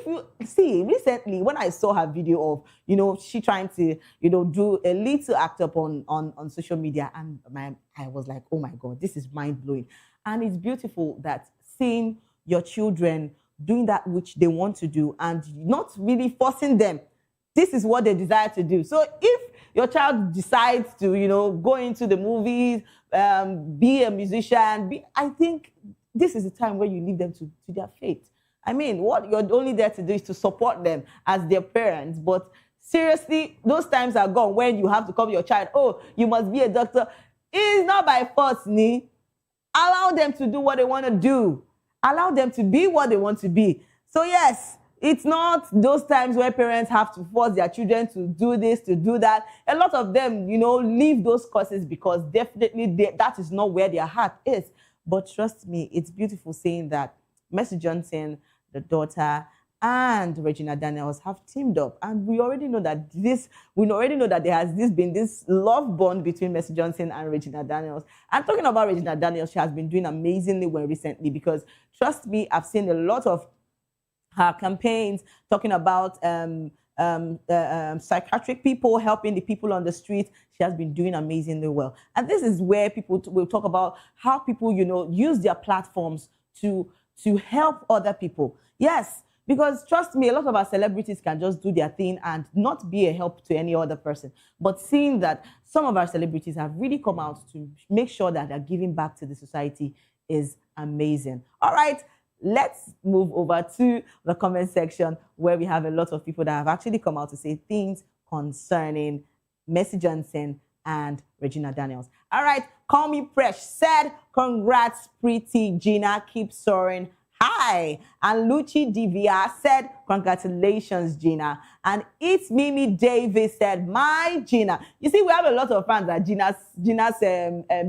you see, recently when I saw her video of, she trying to, do a little act up on social media, and I was like, oh my God, this is mind-blowing. And it's beautiful that seeing your children doing that which they want to do and not really forcing them. This is what they desire to do. So if your child decides to, go into the movies, be a musician, I think this is the time where you leave them to their fate. I mean, what you're only there to do is to support them as their parents. But seriously, those times are gone when you have to come your child, oh, you must be a doctor. It's not by force, Ni. Allow them to do what they want to do. Allow them to be what they want to be. So yes, It's not those times where parents have to force their children to do this, to do that. A lot of them, leave those courses because definitely that is not where their heart is. But trust me, it's beautiful saying that Mercy Johnson, the daughter, and Regina Daniels have teamed up, and we already know that there has been this love bond between Mercy Johnson and Regina Daniels. And talking about Regina Daniels, she has been doing amazingly well recently because, trust me, I've seen a lot of her campaigns talking about psychiatric people, helping the people on the street. She has been doing amazingly well. And this is where people will talk about how people, use their platforms to help other people. Yes, because trust me, a lot of our celebrities can just do their thing and not be a help to any other person. But seeing that some of our celebrities have really come out to make sure that they're giving back to the society is amazing. All right, let's move over to the comment section where we have a lot of people that have actually come out to say things concerning Mercy Johnson and Regina Daniels. All right, Call Me Fresh said, congrats, pretty Gina, keep soaring. Hi. And Luchi Divia said, congratulations, Gina. And It's Mimi Davis said, my Gina. You see, we have a lot of fans at Gina's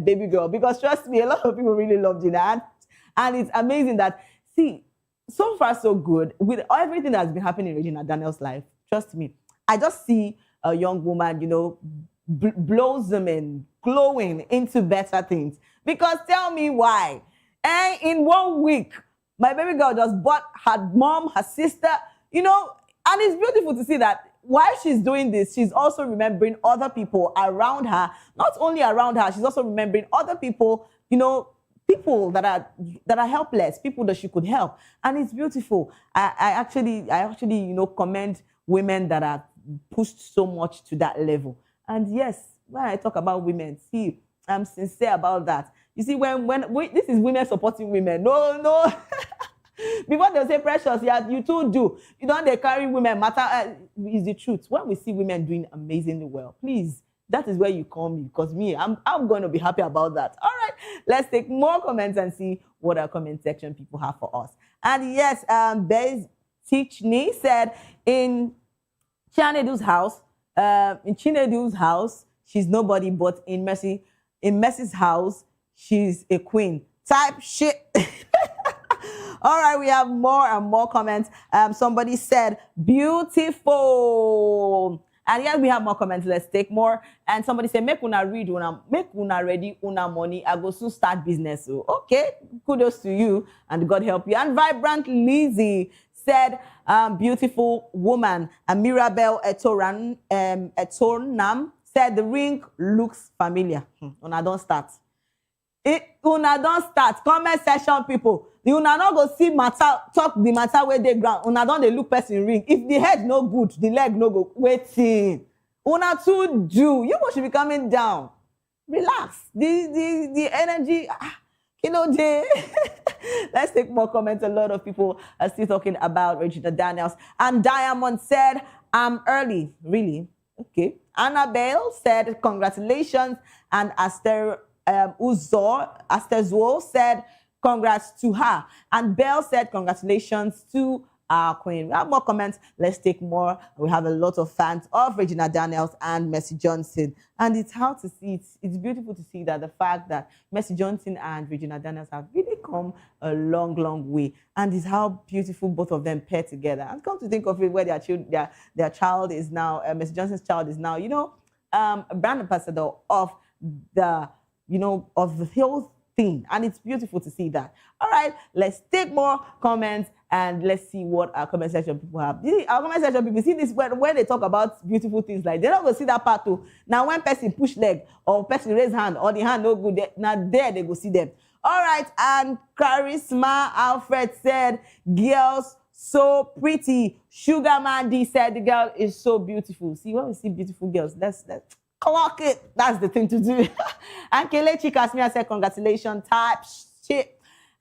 baby girl, because trust me, a lot of people really love Gina. And it's amazing that, see, so far so good with everything that's been happening in Regina Daniels' life. Trust me, I just see a young woman, blossoming, glowing into better things. Because tell me why. And in 1 week, my baby girl just bought her mom, her sister, and it's beautiful to see that while she's doing this, she's also remembering other people around her. Not only around her, she's also remembering other people, people that are helpless, people that she could help. And it's beautiful. I actually, commend women that are pushed so much to that level. And yes, when I talk about women, see, I'm sincere about that. You see, this is women supporting women. No. Before they say precious, yeah, you too do. They carry women matter. Is the truth. When we see women doing amazingly well, please, that is where you call me, because I'm going to be happy about that. All right, let's take more comments and see what our comment section people have for us. And yes, Bez Tichni said, in Chinedu's house, she's nobody, but in Mercy's house, she's a queen. Type shit. All right, we have more and more comments. Somebody said, beautiful. And yes, we have more comments. Let's take more. And somebody said, make una read, make una ready, una money. I go soon start business. So, okay, kudos to you and God help you. And Vibrant Lizzie said, beautiful woman. And Mirabel Etornam said, the ring looks familiar. Una don't start. Una don't start. Comment section people. Una not go see matter, talk the matter where they ground. Una don't they look person ring. If the head no good, the leg no go. Waiting. Una too do. You must be coming down. Relax. The energy. Let's take more comments. A lot of people are still talking about Regina Daniels. And Diamond said, I'm early. Really? Okay. Annabelle said, congratulations. And Aster Zuo said, congrats to her. And Belle said, congratulations to our queen. We have more comments. Let's take more. We have a lot of fans of Regina Daniels and Mercy Johnson. And it's how to see it. It's beautiful to see that the fact that Mercy Johnson and Regina Daniels have really come a long, long way. And it's how beautiful both of them pair together. And come to think of it, where their child is now, Mercy Johnson's child is now, a brand ambassador of the whole thing. And it's beautiful to see that. All right, let's take more comments and let's see what our comment section people have. Our comment section people, see this when they talk about beautiful things, like they're not going to see that part too. Now when person push leg or person raise hand or the hand no good, now there they go see them. All right, and Charisma Alfred said, girls so pretty. Sugar Mandy said, the girl is so beautiful. See, when we see beautiful girls, let's clock it. That's the thing to do. And Kelechi Kasmia said, congratulations, type shit.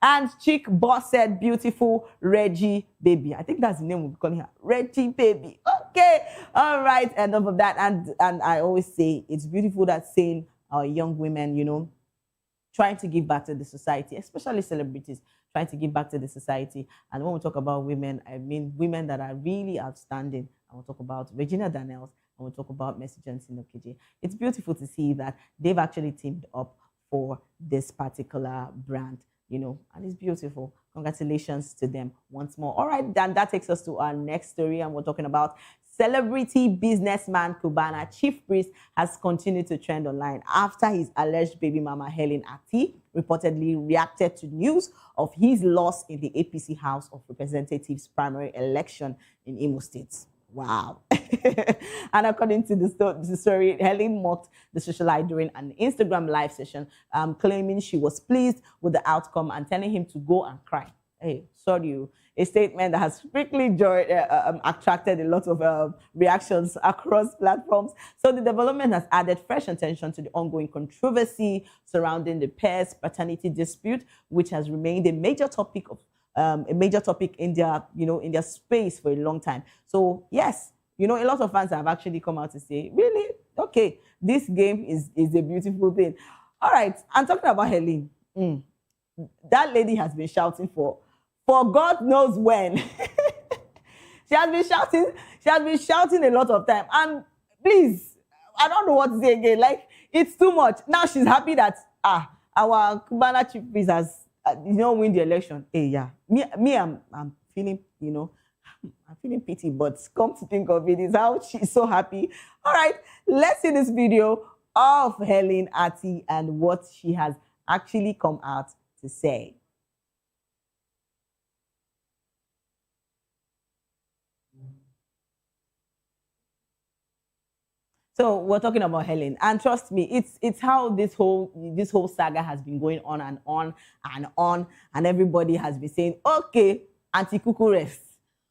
And Chick Boss said, beautiful Reggie baby. I think that's the name we'll be calling her. Reggie baby. Okay. All right. Enough of that. And I always say it's beautiful that saying our young women, trying to give back to the society, especially celebrities trying to give back to the society. And when we talk about women, I mean women that are really outstanding. I will talk about Regina Daniels, and we'll talk about Mercy Johnson Okije. It's beautiful to see that they've actually teamed up for this particular brand, you know, and it's beautiful. Congratulations to them once more. All right, then that takes us to our next story, and we're talking about celebrity businessman Cubana Chief Priest has continued to trend online after his alleged baby mama Helen Ati reportedly reacted to news of his loss in the APC House of Representatives primary election in Imo State. Wow. And according to the story, Helen mocked the socialite during an Instagram live session, claiming she was pleased with the outcome and telling him to go and cry. Hey, sorry you. A statement that has quickly attracted a lot of reactions across platforms. So the development has added fresh attention to the ongoing controversy surrounding the pair's paternity dispute, which has remained a major topic in their, in their space for a long time. So yes, a lot of fans have actually come out to say, really, okay, this game is a beautiful thing. All right, I'm talking about Helen. That lady has been shouting for God knows when. She has been shouting a lot of time. And please, I don't know what to say again. Like, it's too much. Now she's happy that our Cubana Chief Priest has win the election. Hey, yeah. I'm feeling, I'm feeling pity, but come to think of it, is how she's so happy. All right, let's see this video of Helen Ati and what she has actually come out to say. So we're talking about Helen, and trust me, it's how this whole saga has been going on and on and on, and everybody has been saying, okay, Auntie Kuku rest.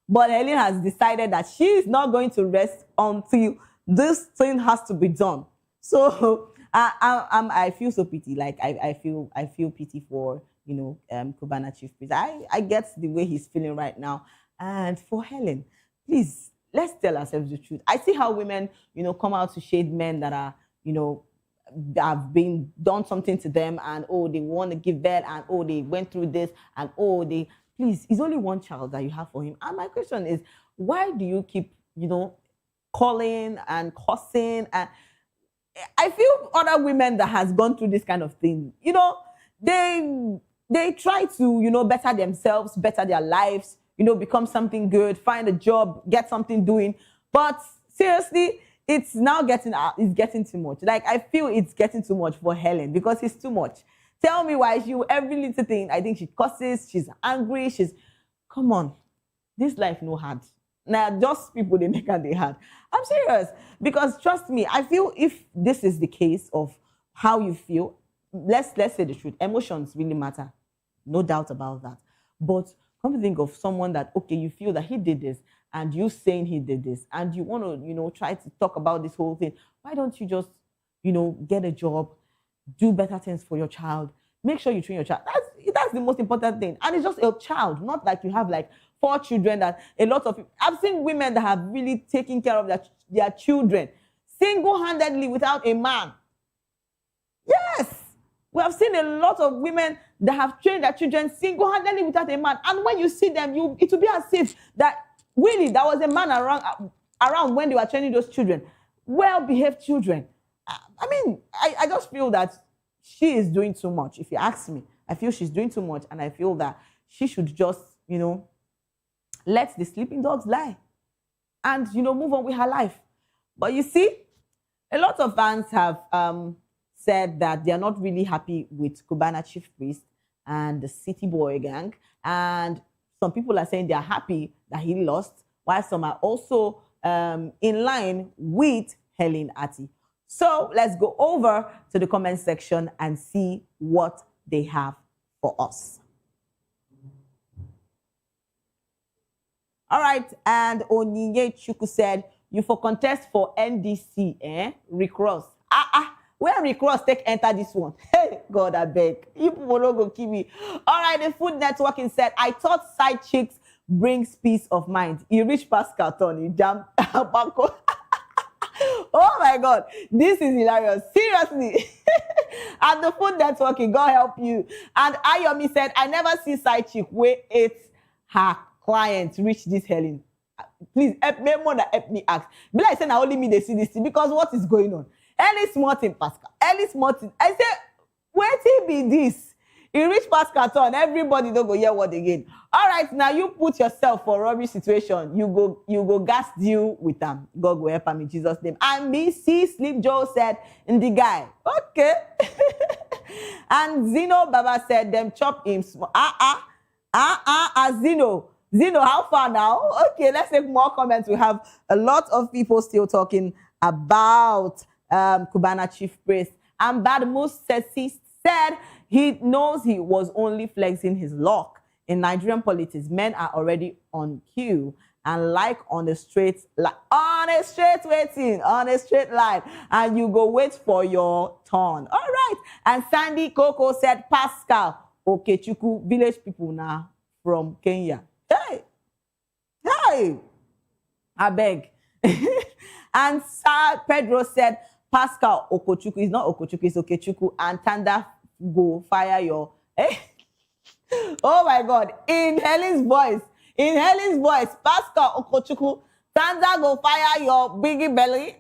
But Helen has decided that she is not going to rest until this thing has to be done. So I feel so pity. Like I feel pity for Cubana Chief Priest. I get the way he's feeling right now, and for Helen, please. Let's tell ourselves the truth. I see how women, come out to shade men that are, have been done something to them, and they want to give birth, and they went through this, and please, it's only one child that you have for him. And my question is, why do you keep, calling and cussing? And I feel other women that has gone through this kind of thing, they try to, better themselves, better their lives, become something good, find a job, get something doing. But seriously, it's now getting too much. Like, I feel it's getting too much for Helen because it's too much. Tell me why every little thing, I think she cusses, she's angry, come on. This life no hard. Now, just people, they make and they hard. I'm serious. Because trust me, I feel if this is the case of how you feel, let's say the truth, emotions really matter. No doubt about that. But come to think of someone that, okay, you feel that he did this, and you saying he did this, and you want to, try to talk about this whole thing. Why don't you just, get a job, do better things for your child, make sure you train your child. That's the most important thing. And it's just a child, not like you have like 4 children that a lot of people. I've seen women that have really taken care of their children single-handedly without a man. Yes. We have seen a lot of women that have trained their children single-handedly without a man. And when you see them, it will be as if that really there was a man around when they were training those children. Well-behaved children. I mean, I just feel that she is doing too much. If you ask me, I feel she's doing too much. And I feel that she should just, let the sleeping dogs lie. And, move on with her life. But you see, a lot of fans have said that they are not really happy with Cubana Chief Priest and the City Boy gang. And some people are saying they are happy that he lost, while some are also in line with Helen Ati. So let's go over to the comment section and see what they have for us. All right, and Onyinye Chuku said, you for contest for NDC, recross. Where recross take enter this one? Hey, God, I beg. You people don't go kill me. All right, the Food Networking said, I thought side chicks brings peace of mind. You reach Pascal Tony, jam Banco. Oh my God, this is hilarious. Seriously. And the food networking, God help you. And Ayomi said, I never see side chick where it's her clients reach this Helen. Please help me, more than help me ask. Be like saying I only me they see this thing because what is going on? Ellis Martin, Pascal. Ellis Martin. I say, where it be this? You reach Pascal turn, everybody don't go hear what again. All right, now you put yourself for rubbish situation. You go gas deal with them. God will help him in Jesus' name. And me see Sleep Joe said in the guy. Okay. And Zeno Baba said them chop him. Zeno. Zeno, how far now? Okay, let's take more comments. We have a lot of people still talking about Cubana Chief Priest. And Badmus said he knows he was only flexing his luck. In Nigerian politics, men are already on cue and like on a straight line, on a straight line, and you go wait for your turn. All right. And Sandy Coco said, Pascal Okechukwu, village people now from Kenya. Hey, I beg. And Sir Pedro said, Pascal Okochukwu is not Okochukwu, it's Okechukwu, and Tanda go fire your. Oh my God! In Helen's voice, Pascal Okochukwu, Tanda go fire your biggie belly.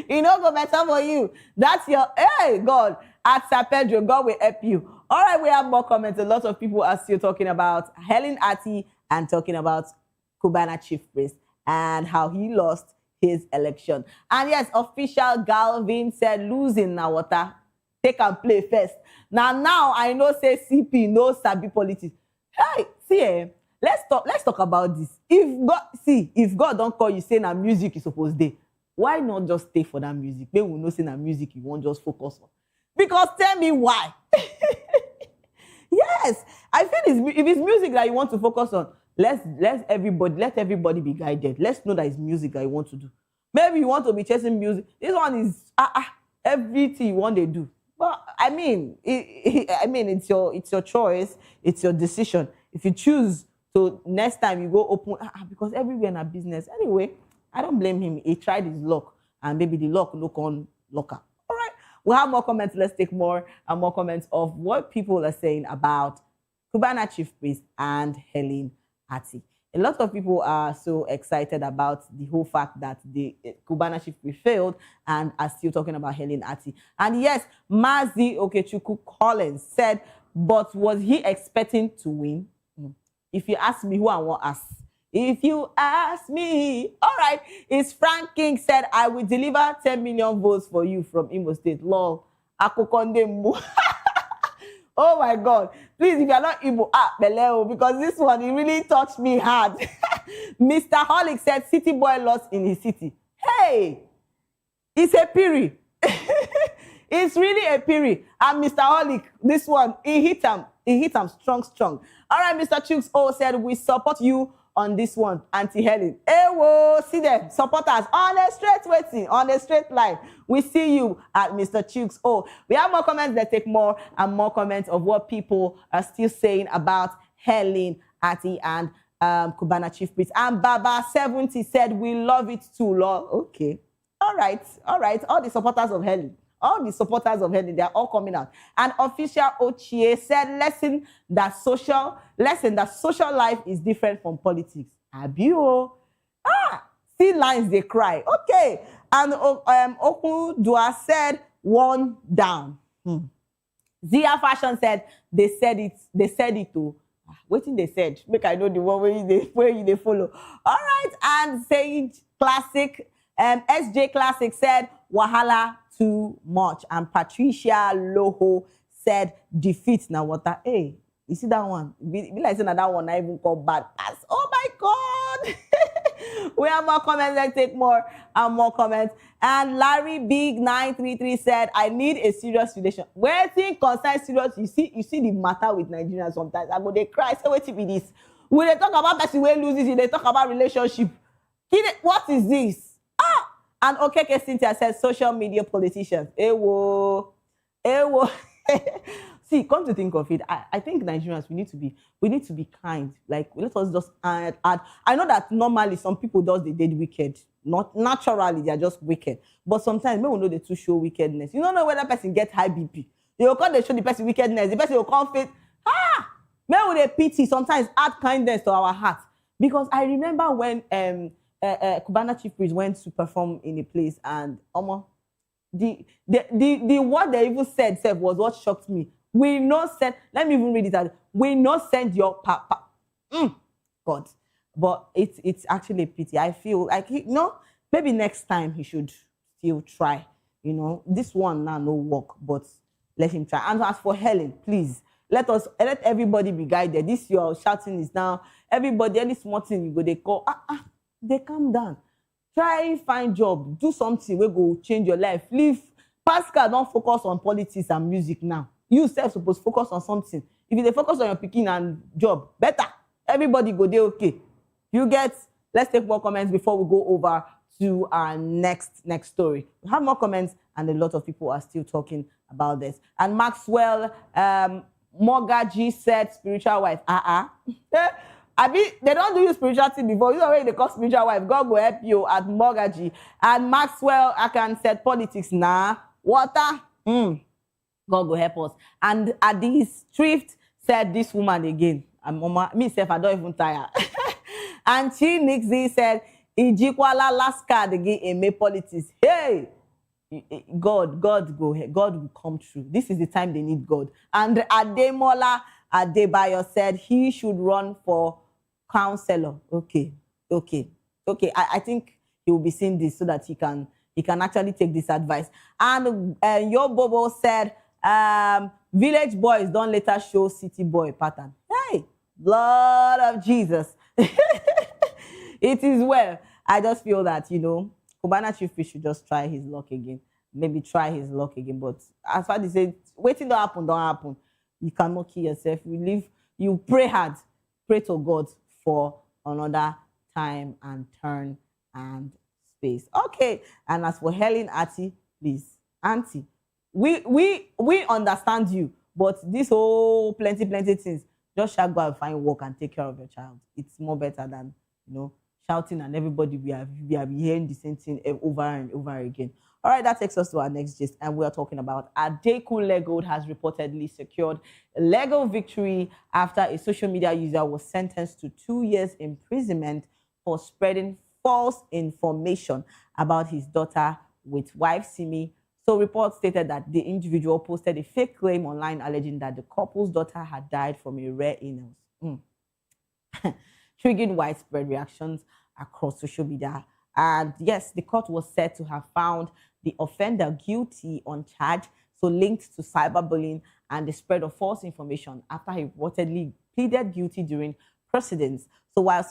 You know, go better for you. That's your God. At Sir Pedro, God will help you. All right, we have more comments. A lot of people are still talking about Helen Ati and talking about Cubana Chief Priest and how he lost his election. And yes, official Galvin said losing now water. Take and play first. Now I know say CP no sabi politics. Hey, see, let's talk about this. If God don't call you say na music you supposed to, why not just stay for that music? Then we know say na music you won't just focus on. Because tell me why. Yes, I feel if it's music that you want to focus on, let everybody be guided. Let's know that it's music that you want to do. Maybe you want to be chasing music. This one is everything you want to do. But I mean, it's your choice, it's your decision. If you choose to next time you go open because everywhere in a business. Anyway, I don't blame him. He tried his luck, and maybe the luck look on locker. All right, we'll have more comments. Let's take more and more comments of what people are saying about Cubana Chief Priest and Helen Ati. A lot of people are so excited about the whole fact that the Cubana Chief Priest failed and are still talking about Helen Ati. And yes, Mazi Okechukwu Collins said, but was he expecting to win? If you ask me, who I want to ask? If you ask me, all right. It's Frank King said, I will deliver 10 million votes for you from Imo State. Lol. Akokonde mu. Oh my God. Please, if you're not Igbo, Beleo, because this one, it really touched me hard. Mr. Holic said, city boy lost in his city. Hey, it's a piri. It's really a piri. And Mr. Holic, this one, he hit him strong. All right, Mr. Chooks said, we support you on this one, Auntie Helen. Hey, whoa, see them, supporters on a straight line. We see you at Mr. Chooks. We have more comments. Let's take more and more comments of what people are still saying about Helen Ati and Cubana Chief Priest. And Baba 70 said, we love it too, Lord. Okay. All right. All the supporters of Helen. They are all coming out. And official Ochie said, lesson that social life is different from politics. Abio. See lines they cry. Okay. And Oku Dua said, one down. Zia Fashion said, they said it too. Waiting they said. Make I know the one where you follow. All right. And Sage Classic, SJ Classic said, Wahala too much. And Patricia Loho said, defeat now water. Hey, you see that one? Be like saying that one I even call bad pass. Oh my God. We have more comments. Let's take more and more comments. And Larry Big 933 said, I need a serious relation. Where things concern serious, you see the matter with Nigerians sometimes. I go they cry. Say, what be this? When they talk about person who loses, they talk about relationship. What is this? And Okeke Cynthia said, social media politicians. Ewo. See, come to think of it, I think Nigerians, we need to be kind. Like, let us just add. I know that normally some people they did wicked. Not naturally, they are just wicked. But sometimes when we know they too show wickedness, you don't know whether person get high BP. They will come, they show the person wickedness. The person will come fit. Men with a pity sometimes add kindness to our heart. Because I remember when Cubana Chief Priest went to perform in a place and the word they even said was what shocked me. We not send, let me even read it out. We not send your papa. God. But it's actually a pity. I feel like maybe next time he should still try. This one now no work, but let him try. And as for Helen, please let everybody be guided. This your shouting is now everybody, any small thing you go they call they calm down. Try find job, do something we go change your life. Leave Pascal, don't focus on politics and music now. You self supposed focus on something. If you focus on your picking and job, better. Everybody go there okay. You get, let's take more comments before we go over to our next story. We have more comments and a lot of people are still talking about this. And Maxwell Mogaji said spiritual wife. I mean, they don't do you spirituality before. You know already they call spiritual wife. God will help you at Mogaji. And Maxwell Akan said politics. Nah, water. God will help us. And Adis Thrift said this woman again. And mama, myself, I don't even tire. And Chi Nixie said, Ijikwala last card again in May politics. Hey! God will come true. This is the time they need God. And Ademola Adebayo said he should run for counselor. Okay. I think he will be seeing this so that he can actually take this advice. And Yo Bobo said, village boys don't later show city boy pattern. Hey, blood of Jesus. It is well. I just feel that, Cubana Chief Priest should just try his luck again. Maybe try his luck again. But as far as they say, waiting don't happen. You cannot kill yourself. You pray hard. Pray to God for another time and turn and space. Okay. And as for Helen Auntie, please. Auntie, we understand you, but this whole plenty things, just shall go and find work and take care of your child. It's more better than, shouting and everybody we are hearing the same thing over and over again. All right, that takes us to our next gist, and we are talking about Adeku Lego has reportedly secured a legal victory after a social media user was sentenced to 2 years imprisonment for spreading false information about his daughter with wife Simi. So reports stated that the individual posted a fake claim online alleging that the couple's daughter had died from a rare illness. Triggering widespread reactions across social media. And yes, the court was said to have found the offender guilty on charge, so linked to cyberbullying and the spread of false information after he reportedly pleaded guilty during proceedings. So while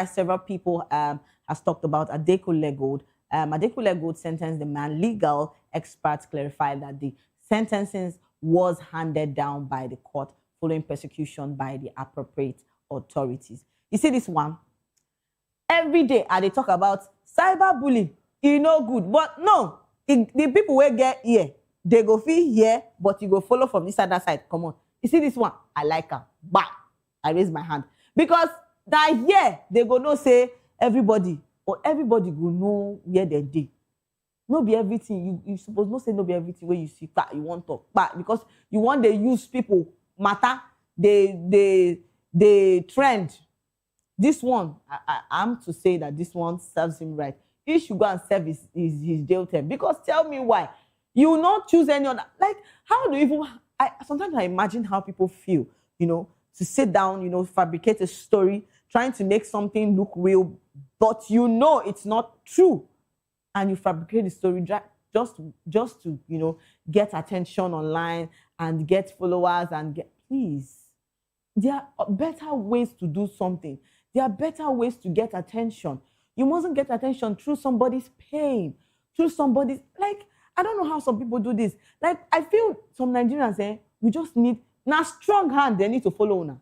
several people has talked about Adeku Lego sentenced the man. Legal experts clarified that the sentencing was handed down by the court following persecution by the appropriate authorities. You see this one? Every day they talk about cyberbullying. Good. But no, the people will get here. They go feel here, but you go follow from this other side. Come on. You see this one? I like her. Bah! I raise my hand. Because that here, they go no say everybody, or everybody go know where they did. No be everything. You suppose not say no be everything where you see that you want to talk. Because you want to use people matter. They trend. This one, I'm to say that this one serves him right. He should go and serve his jail term. Because tell me why. You will not choose any other. Like, how do you even... sometimes I imagine how people feel, to sit down, fabricate a story, trying to make something look real, but it's not true. And you fabricate the story just to, get attention online and get followers and get... Please. There are better ways to do something. There are better ways to get attention. You mustn't get attention through somebody's pain, through somebody's... Like, I don't know how some people do this. Like, I feel some Nigerians, we just need... Now, strong hand, they need to follow now.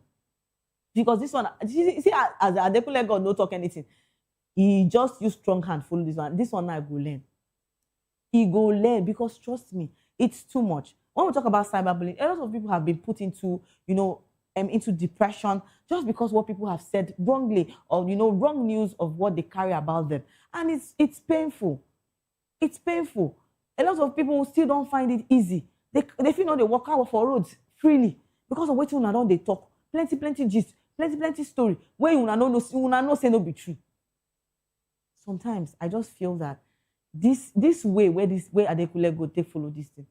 Because this one... See, as Adeku Lego no talk anything. He just use strong hand, follow this one. This one now, go learn. He go learn because, trust me, it's too much. When we talk about cyberbullying, a lot of people have been put into, into depression just because what people have said wrongly, or wrong news of what they carry about them. And it's painful. It's painful. A lot of people still don't find it easy. They feel they walk out for roads freely because of what una don dey talk. Plenty gist, plenty story. Where una no say no be true. Sometimes I just feel that this way where Adekunle go take follow this thing,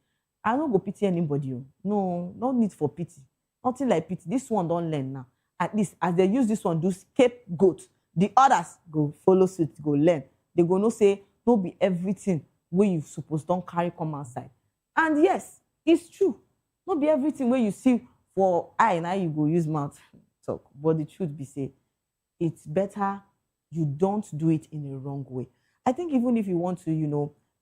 I don't go pity anybody. No need for pity. Nothing like pity. This one don't learn now. At least as they use this one, do scapegoat. The others go follow suit, go learn. They go no say, no be everything where you suppose don't carry come outside. And yes, it's true. Not be everything where you see for eye and eye you go use mouth talk. But the truth be say, it's better you don't do it in a wrong way. I think even if you want to, you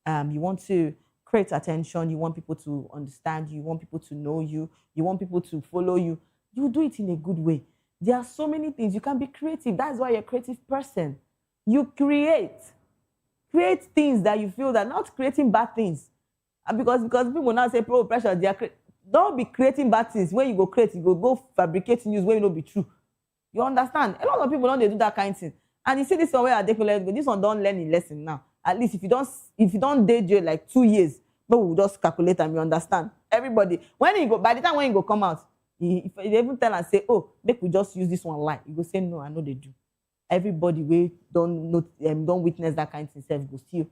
want to create attention, you want people to understand you, you want people to know you, you want people to follow you, you do it in a good way. There are so many things. You can be creative. That's why you're a creative person. You create things that you feel that, not creating bad things. And because people now say pro pressure, don't be creating bad things. When you go create, you go fabricate news where you know be true. You understand? A lot of people don't do that kind of thing. And you see this one where this one don't learn a lesson now. At least if you don't date you like 2 years, no, we'll just calculate and you understand. Everybody, by the time when you go come out, if they even tell and say, oh, make we just use this one lie, you go say, no, I know they do. Everybody we don't witness that kind of thing, go still,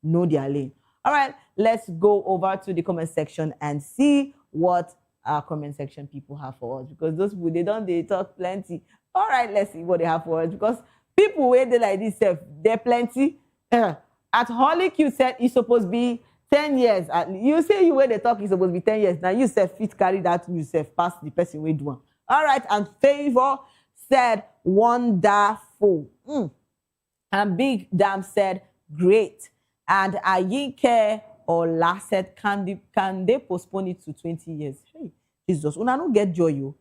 know their lane. All right, let's go over to the comment section and see what our comment section people have for us, because those people, they talk plenty. All right, let's see what they have for us, because people where they like this, they're plenty. At Holly Q said it's supposed to be 10 years. You say you where they talk is supposed to be 10 years. Now you self fit carry that you self past the person we do one. All right, and Favor said wonderful. And Big Dam said great. And Ayike Ola said, can they postpone it to 20 years? Hey, Jesus, una no get joy, you.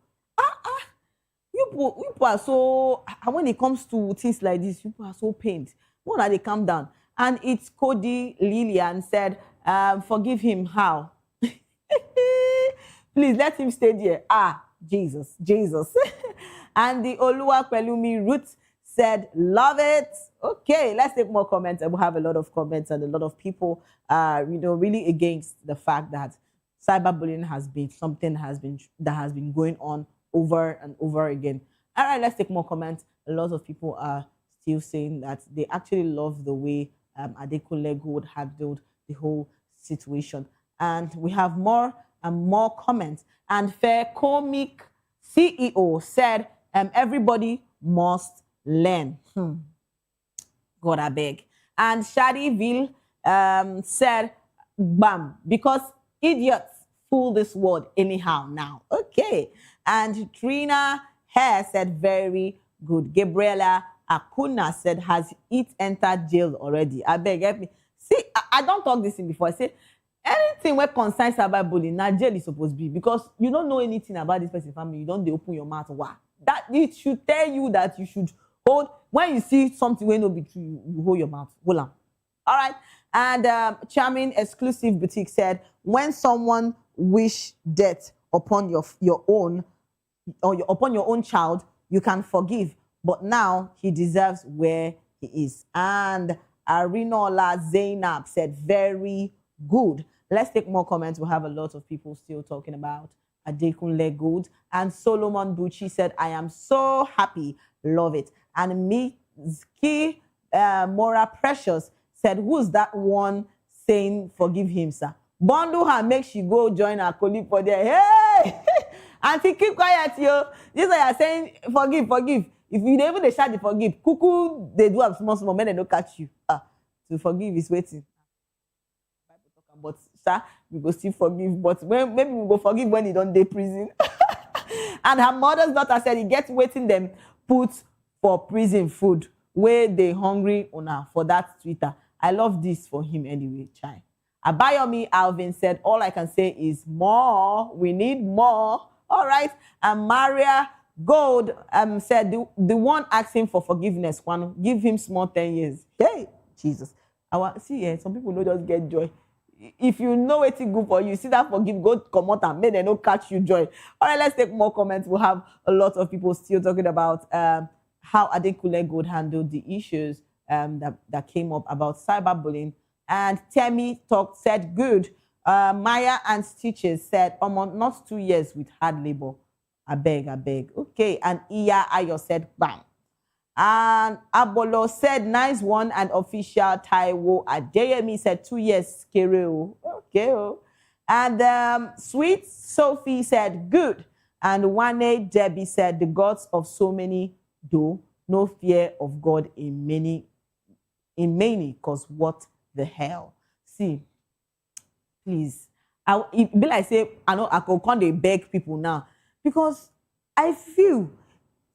You are so, when it comes to things like this, people are so pained. When they calm down? And it's Cody Lillian said, forgive him how? Please let him stay there. Jesus. And the Olua Pelumi Ruth said, love it. Okay, let's take more comments. And we'll have a lot of comments, and a lot of people really against the fact that cyberbullying has been something that has been going on over and over again. All right, let's take more comments. A lot of people are still saying that they actually love the way Adekunle Gold handled the whole situation. And we have more and more comments. And Fair Comic CEO said, everybody must learn. God, I beg. And Shadiville said, bam, because idiots fool this world anyhow now. Okay. And Trina Hare said, very good. Gabriela Akuna said, has it entered jail already? I beg, help me. See, I don't talk this thing before. I say, anything where concerns cyberbullying, now jail is supposed to be, because you don't know anything about this person's family. You don't open your mouth. Why? That it should tell you that you should hold, when you see something where no be true, you hold your mouth. Hold on. All right. And Charming Exclusive Boutique said, when someone wish death upon your own, or upon your own child, you can forgive, but now he deserves where he is. And Arinola Zainab said, very good. Let's take more comments. We'll have a lot of people still talking about Adekunle Gold. And Solomon Bucci said, I am so happy. Love it. And Miki Mora Precious said, who's that one saying forgive him, sir? Bundle her, make she go join her colleague for there. Hey! Auntie, keep quiet, yo. This is why you're saying forgive. If you never they shout the forgive, cuckoo, they do have small, men they don't catch you. To forgive is waiting. But sir, we go still forgive. But maybe we go forgive when he don't dey prison. And her mother's daughter said he gets waiting them put for prison food where they hungry on for that Twitter. I love this for him anyway, chai. Abayomi Alvin said, all I can say is more. We need more. All right. And Maria Gold said, the one asking for forgiveness, one, give him small 10 years. Hey, Jesus. Some people don't just get joy. if you know it's good for you, see that forgive, go come out and make them no catch you joy. All right, let's take more comments. We'll have a lot of people still talking about how Adekunle Gold handled the issues that came up about cyberbullying. And Temi said good. Maya and Stitches said, not 2 years with hard labor. I beg. Okay. And Iya Ayo said, bam. And Abolo said, nice one. And official Taiwo Adeyemi said, 2 years. Kereo. Okay. And Sweet Sophie said, good. And Wane Debbie said, the gods of so many do, no fear of God in many, because what the hell? See, please. It be like say, I know I can't beg people now. Because I feel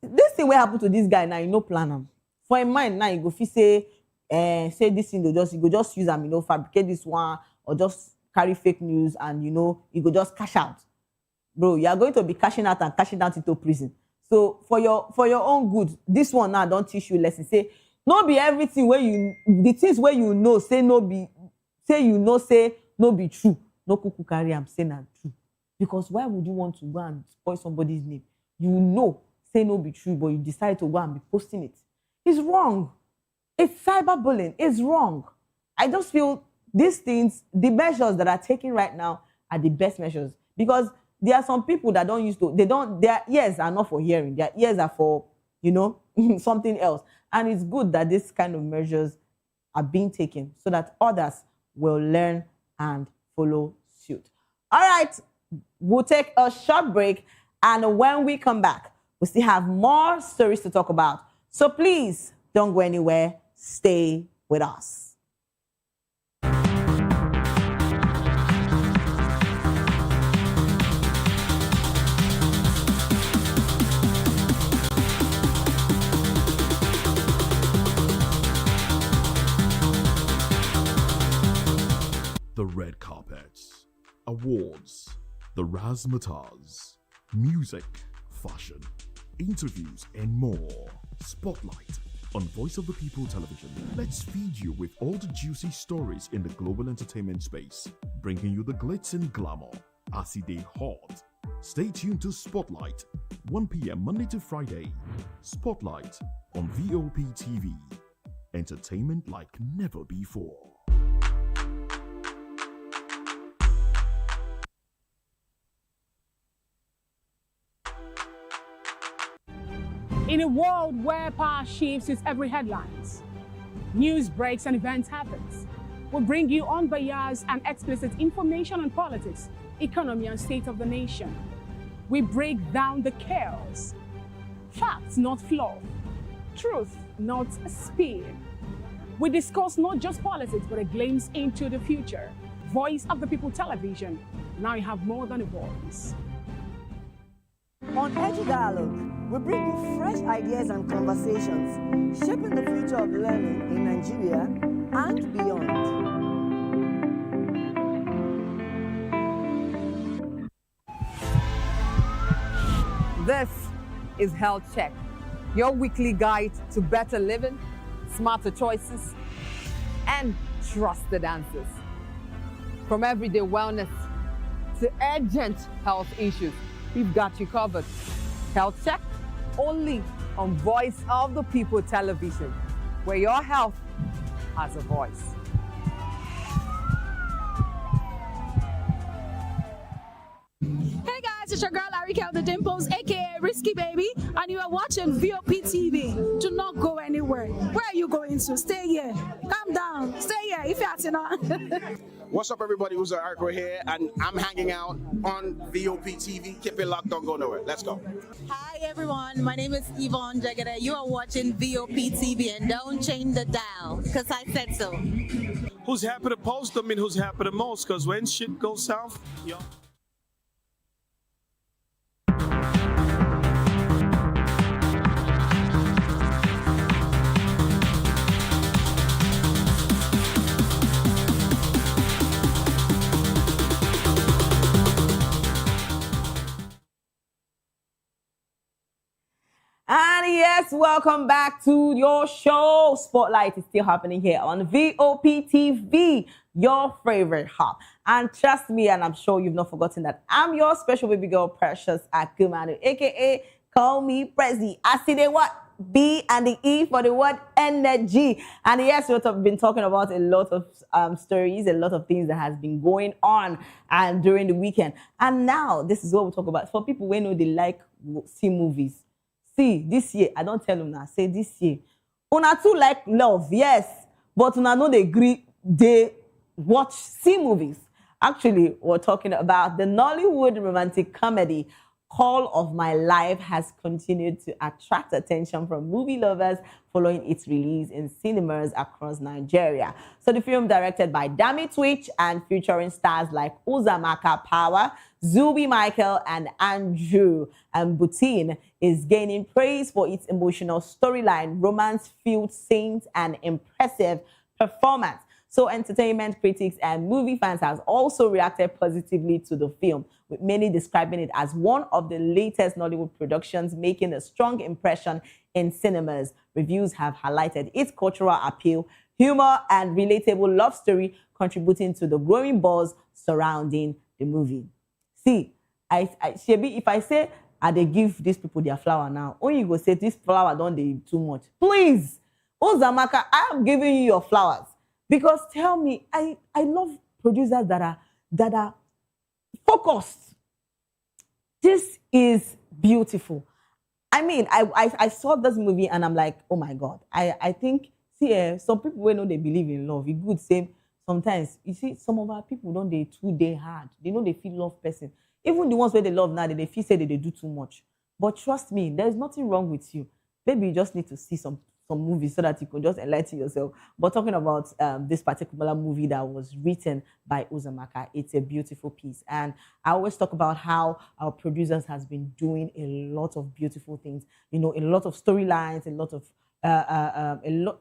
this thing will happen to this guy now, you know, plan him. For in mind now, you go say this thing, you go just use them, you know, fabricate this one, or just carry fake news, and you know, you go just cash out. Bro, you are going to be cashing out and cashing out into prison. So for your own good, this one now don't teach you lesson. Say, no be everything where the things where you know, say no be true. No kuku carry am say na true. Because why would you want to go and spoil somebody's name? You know, say no be true, but you decide to go and be posting it. It's wrong. It's cyberbullying. It's wrong. I just feel these things, the measures that are taken right now are the best measures. Because there are some people that don't use to, their ears are not for hearing. Their ears are for, you know, something else. And it's good that this kind of measures are being taken so that others will learn and follow suit. All right, we'll take a short break. And when we come back, we still have more stories to talk about. So please don't go anywhere. Stay with us. The red carpets, awards, the razzmatazz, music, fashion, interviews, and more. Spotlight on Voice of the People Television. Let's feed you with all the juicy stories in the global entertainment space, bringing you the glitz and glamour as they hot. Stay tuned to Spotlight, 1 p.m. Monday to Friday. Spotlight on VOP TV. Entertainment like never before. In a world where power shifts its every headlines, news breaks and events happens, we bring you unbiased and explicit information on politics, economy, and state of the nation. We break down the chaos. Facts, not fluff. Truth, not spin. We discuss not just politics, but a glimpse into the future. Voice of the People Television. Now you have more than a voice. On Edu Dialogue, we bring you fresh ideas and conversations, shaping the future of learning in Nigeria and beyond. This is Health Check, your weekly guide to better living, smarter choices, and trusted answers. From everyday wellness to urgent health issues, we've got you covered. Health Check, only on Voice of the People Television, where your health has a voice. Hey guys, it's your girl Arika of the Dimples, aka Risky Baby, and you are watching VOP TV. Do not go anywhere. Where are you going to? Stay here. Calm down. Stay here if you're not. What's up, everybody? Who's Arco here, and I'm hanging out on VOP TV. Keep it locked, don't go nowhere. Let's go. Hi everyone, my name is Yvonne Jagade. You are watching VOP TV, and don't change the dial, because I said so. Who's happy to post them and who's happy the most, because when shit goes south, yo. And yes, welcome back to your show. Spotlight is still happening here on VOP TV, your favorite hub. And trust me, and I'm sure you've not forgotten that I'm your special baby girl, Precious Akumanu, aka Call Me Prezi. I see the what? B and the E for the word energy. And yes, we've been talking about a lot of stories, a lot of things that has been going on and during the weekend. And now this is what we talk about. For people who know they like see movies. See, this year, I don't tell them now, say this year. Una too like love, yes, but una know they agree they watch see movies. Actually, we're talking about the Nollywood romantic comedy Call of My Life has continued to attract attention from movie lovers following its release in cinemas across Nigeria. So the film, directed by Dami Twitch and featuring stars like Uzamaka Power, Zubi Michael, and Andrew Butin, is gaining praise for its emotional storyline, romance-filled scenes, and impressive performance. So entertainment critics and movie fans have also reacted positively to the film, with many describing it as one of the latest Nollywood productions making a strong impression in cinemas. Reviews have highlighted its cultural appeal, humor, and relatable love story, contributing to the growing buzz surrounding the movie. See, Shebi, if I say they give these people their flower now, only you go say this flower don't they too much. Please, Ozamaka, I am giving you your flowers. Because tell me, I love producers that are focused. This is beautiful. I mean, I saw this movie and I'm like, oh my God. I think, see, some people will know they believe in love. It's good, same. Sometimes, you see, some of our people don't they too day hard. They know they feel love person. Even the ones where they love now, they feel say that they do too much. But trust me, there's nothing wrong with you. Maybe you just need to see some movies so that you can just enlighten yourself. But talking about this particular movie that was written by Uzamaka, it's a beautiful piece. And I always talk about how our producers has been doing a lot of beautiful things. You know, a lot of storylines, a lot of,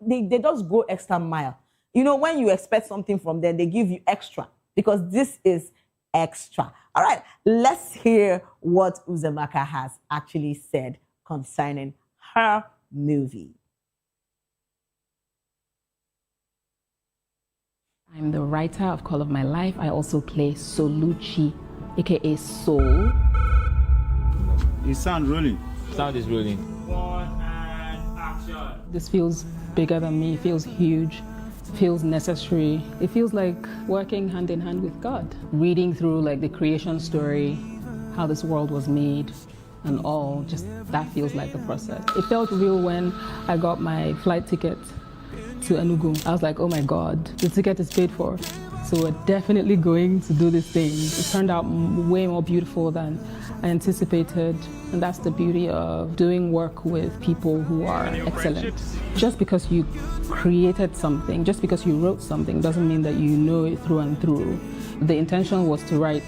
they just go extra mile. You know, when you expect something from them, they give you extra because this is extra. All right, let's hear what Uzamaka has actually said concerning her movie. I'm the writer of Call of My Life. I also play Soluchi, aka Soul. Is sound rolling? Sound is rolling. This feels bigger than me, it feels huge, feels necessary. It feels like working hand in hand with God. Reading through like the creation story, how this world was made and all, just that feels like the process. It felt real when I got my flight ticket to Enugu. I was like, oh my God, the ticket is paid for. So we're definitely going to do this thing. It turned out way more beautiful than I anticipated. And that's the beauty of doing work with people who are excellent. Just because you created something, just because you wrote something, doesn't mean that you know it through and through. The intention was to write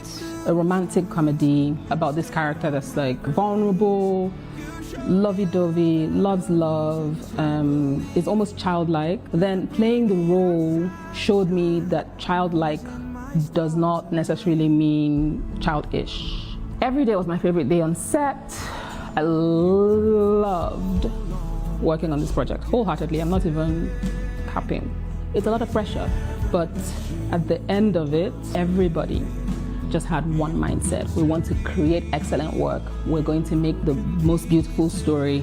a romantic comedy about this character that's like vulnerable, lovey-dovey, loves love, is almost childlike. Then playing the role showed me that childlike does not necessarily mean childish. Every day was my favorite day on set. I loved working on this project wholeheartedly. I'm not even capping. It's a lot of pressure, but at the end of it, everybody just had one mindset. We want to create excellent work. We're going to make the most beautiful story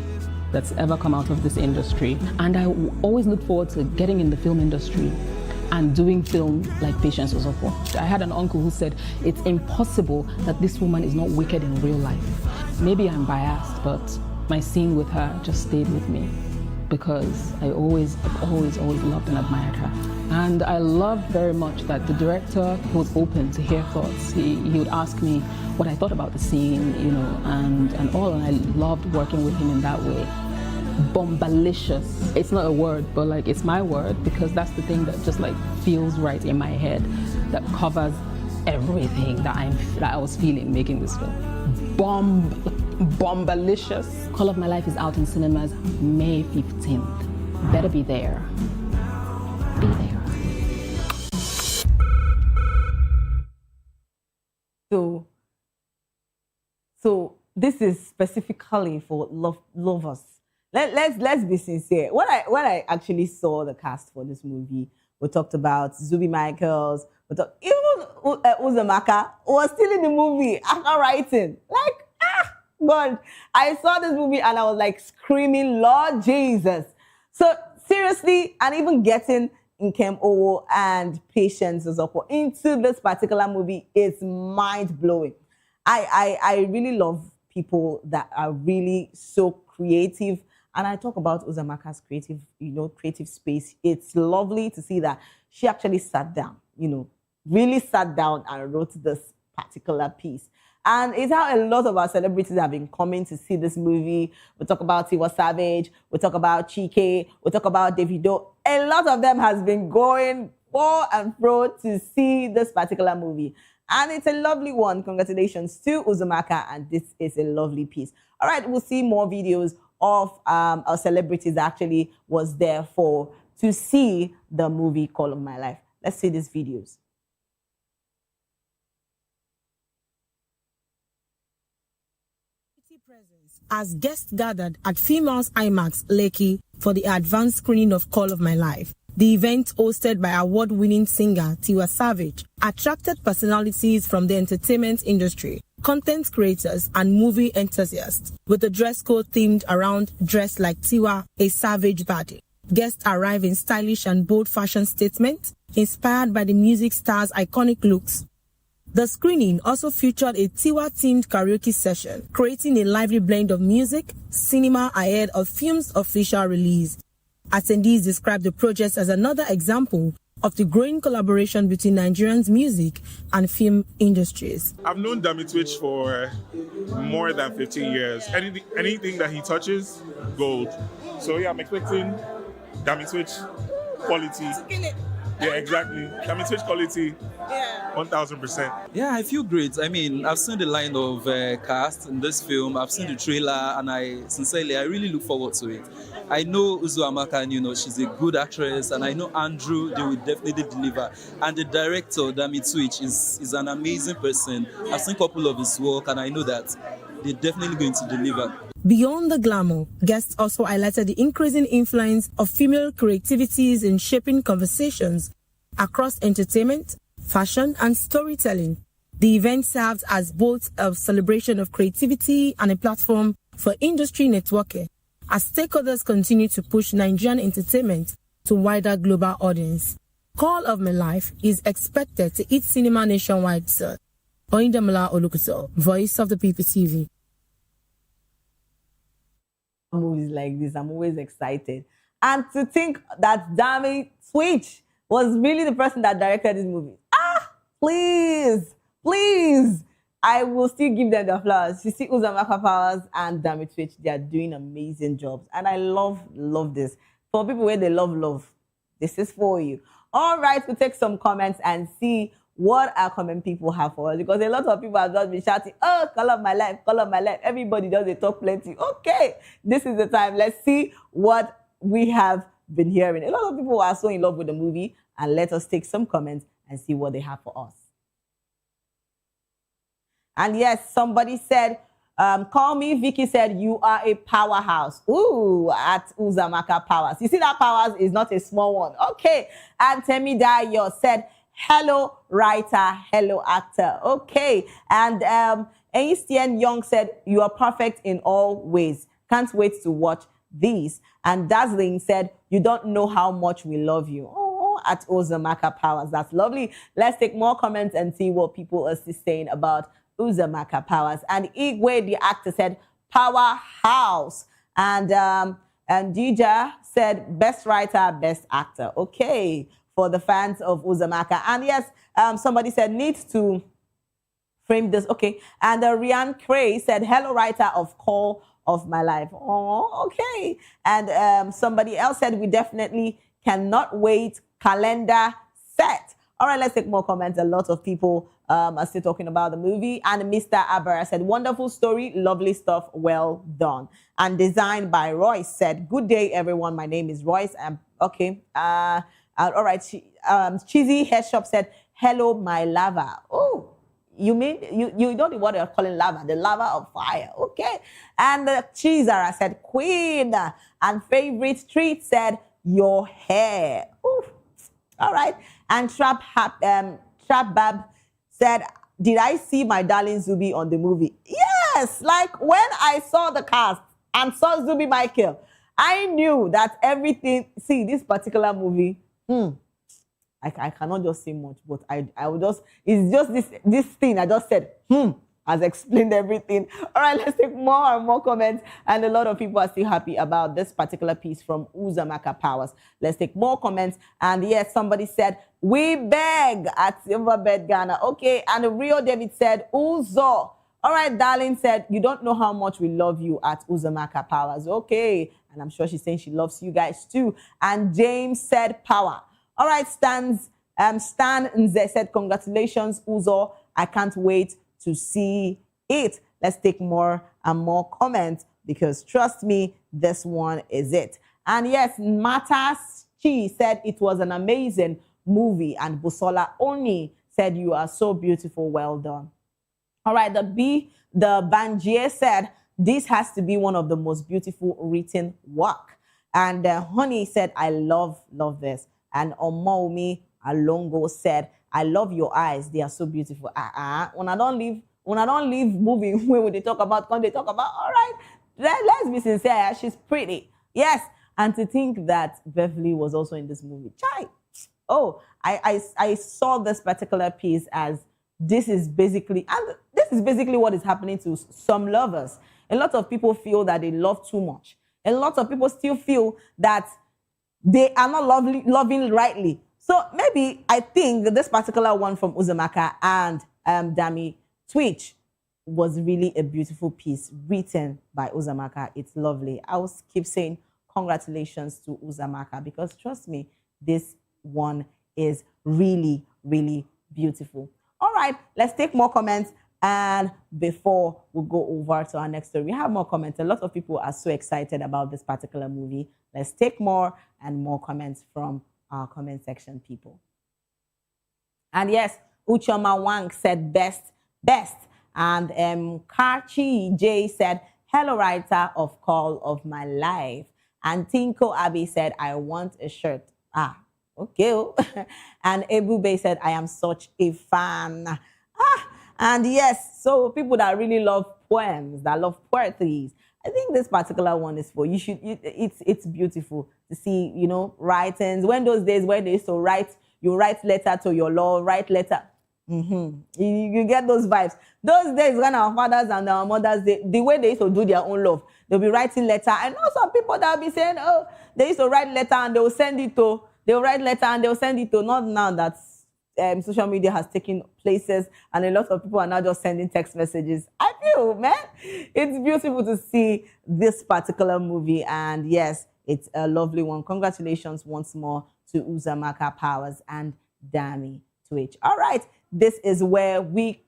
that's ever come out of this industry. And I always look forward to getting in the film industry and doing film like Patience Osofo. I had an uncle who said, it's impossible that this woman is not wicked in real life. Maybe I'm biased, but my scene with her just stayed with me because I've always loved and admired her. And I loved very much that the director was open to hear thoughts. He would ask me what I thought about the scene, you know, and all, and I loved working with him in that way. Bombalicious. It's not a word, but like it's my word because that's the thing that just like feels right in my head, that covers everything that I was feeling making this film. Bombalicious. Call of My Life is out in cinemas May 15th. Better be there. Be there. So this is specifically for lovers. Let's be sincere. When I actually saw the cast for this movie, We talked about Zubi Michaels. Even Uzumaka was still in the movie after writing. Like, God, I saw this movie and I was like screaming, Lord Jesus. So seriously, and even getting Nkem Owo and Patience Ozoko into this particular movie is mind-blowing. I really love people that are really so creative. And I talk about Uzumaka's creative space. It's lovely to see that she actually sat down, really sat down and wrote this particular piece. And it's how a lot of our celebrities have been coming to see this movie. We talk about Tiwa Savage, we talk about Chike, we talk about Davido. A lot of them has been going for and fro to see this particular movie. And it's a lovely one. Congratulations to Uzumaka, and this is a lovely piece. All right, we'll see more videos of our celebrities that actually was there to see the movie Call of My Life. Let's see these videos. As guests gathered at Females IMAX Lekki for the advanced screening of Call of My Life. The event, hosted by award-winning singer Tiwa Savage, attracted personalities from the entertainment industry, content creators, and movie enthusiasts, with the dress code themed around Dress Like Tiwa, a Savage Body. Guests arrive in stylish and bold fashion statements, inspired by the music star's iconic looks. The screening also featured a Tiwa-themed karaoke session, creating a lively blend of music, cinema ahead of film's official release. Attendees described the project as another example of the growing collaboration between Nigerians' music and film industries. I've known Dami Twitch for more than 15 years. Anything that he touches, gold. So yeah, I'm expecting Dami Twitch quality. Yeah, exactly. Dami Twitch quality. 1000%. Yeah, I feel great. I mean, I've seen the line of cast in this film. I've seen the trailer, and I really look forward to it. I know Uzu Amaka, and she's a good actress, and I know Andrew, they will definitely deliver. And the director, Dami Twitch, is an amazing person. I've seen a couple of his work, and I know that they're definitely going to deliver. Beyond the glamour, guests also highlighted the increasing influence of female creativities in shaping conversations across entertainment, fashion, and storytelling. The event serves as both a celebration of creativity and a platform for industry networking, as stakeholders continue to push Nigerian entertainment to wider global audience. Call of My Life is expected to hit cinema nationwide soon. Oyindamola Olukuso, Voice of the People TV. Movies like this, I'm always excited. And to think that Dami Twitch was really the person that directed this movie. Please. I will still give them the flowers. You see Uzumaka Powers and Dami Twitch, they are doing amazing jobs. And I love this. For people where they love, this is for you. All right, we'll take some comments and see what our comment people have for us. Because a lot of people have just been shouting, oh, Call of My Life, Call of My Life. Everybody does, they talk plenty. Okay, this is the time. Let's see what we have been hearing. A lot of people are so in love with the movie. And let us take some comments and see what they have for us. And yes, somebody said, call me, Vicky said, you are a powerhouse. Ooh, at Uzumaka Powers. You see that Powers is not a small one. Okay. And Temi Dayo said, hello, writer, hello, actor. Okay. And Einstein Young said, you are perfect in all ways. Can't wait to watch these. And Dazzling said, you don't know how much we love you. Oh, at Uzumaka Powers. That's lovely. Let's take more comments and see what people are saying about Uzumaka Powers. And Igwe, the actor, said powerhouse. And Dija said best writer, best actor. Okay, for the fans of Uzumaka. And yes, somebody said needs to frame this. Okay. And Rian Cray said hello, writer of Call of My Life. Oh, okay. And somebody else said we definitely cannot wait. Calendar set. All right, let's take more comments. A lot of people are still talking about the movie. And Mr. Abara said, wonderful story, lovely stuff, well done. And designed by Royce said, good day, everyone. My name is Royce. Okay. All right. Cheesy Hair Shop said, hello, my lava. Oh, you mean, you don't know what they're calling lava, the lava of fire. Okay. And Cheezara said, queen. And favorite treat said, your hair. Ooh. All right. And Trap Bab said, did I see my darling Zubi on the movie? Yes. Like when I saw the cast and saw Zubi Michael, I knew that everything, see this particular movie, I cannot just say much, but I will just, it's just this thing I just said, has explained everything. All right, let's take more and more comments. And a lot of people are still happy about this particular piece from Uzamaka Powers. Let's take more comments. And yes, somebody said, we beg at Silverbed Ghana. Okay, and the real David said, Uzo. All right, darling said, you don't know how much we love you at Uzamaka Powers. Okay, and I'm sure she's saying she loves you guys too. And James said, power. All right, Stan Nze said, congratulations, Uzo. I can't wait to see it. Let's take more and more comments because trust me, this one is it. And yes, Matas Chi said it was an amazing movie. And Busola Oni said, you are so beautiful. Well done. All right, the Banjie said, this has to be one of the most beautiful written work. And Honey said, I love this. And Omoumi Alongo said, I love your eyes. They are so beautiful. When I don't leave movie, when they talk about, all right, let's be sincere. She's pretty. Yes. And to think that Beverly was also in this movie. Chai. Oh, I saw this particular piece as this is basically what is happening to some lovers. A lot of people feel that they love too much. A lot of people still feel that they are not loving rightly. So maybe I think this particular one from Uzumaka and Dami Twitch was really a beautiful piece written by Uzumaka. It's lovely. I will keep saying congratulations to Uzumaka because trust me, this one is really, really beautiful. All right, let's take more comments. And before we go over to our next story, we have more comments. A lot of people are so excited about this particular movie. Let's take more and more comments from our comment section, people. And yes, Uchoma Wang said best. And Karchi J said, hello, writer of Call of My Life. And Tinko Abbey said, I want a shirt. Okay. And Ebu Bay said, I am such a fan. And yes, so people that really love poems, that love poetry, I think this particular one is for you. It's beautiful to see, writings. When those days when they used to write, you write letter to your Lord, write letter. You get those vibes. Those days when our fathers and our mothers, the way they used to do their own love, they'll be writing letter. I know some people that will be saying, oh, they used to write letter and they will send it to, not now that social media has taken places and a lot of people are now just sending text messages. I feel, man, it's beautiful to see this particular movie. And yes, it's a lovely one. Congratulations once more to Uzumaka Powers and Dami Twitch. All right, this is where we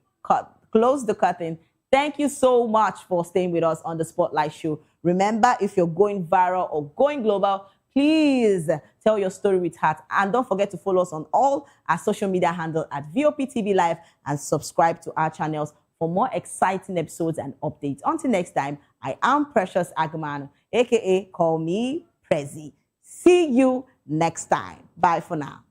close the curtain. Thank you so much for staying with us on the Spotlight Show. Remember, if you're going viral or going global, please tell your story with heart. And don't forget to follow us on all our social media handle at VOP TV Live and subscribe to our channels for more exciting episodes and updates. Until next time, I am Precious Agman, aka call me Prezi. See you next time. Bye for now.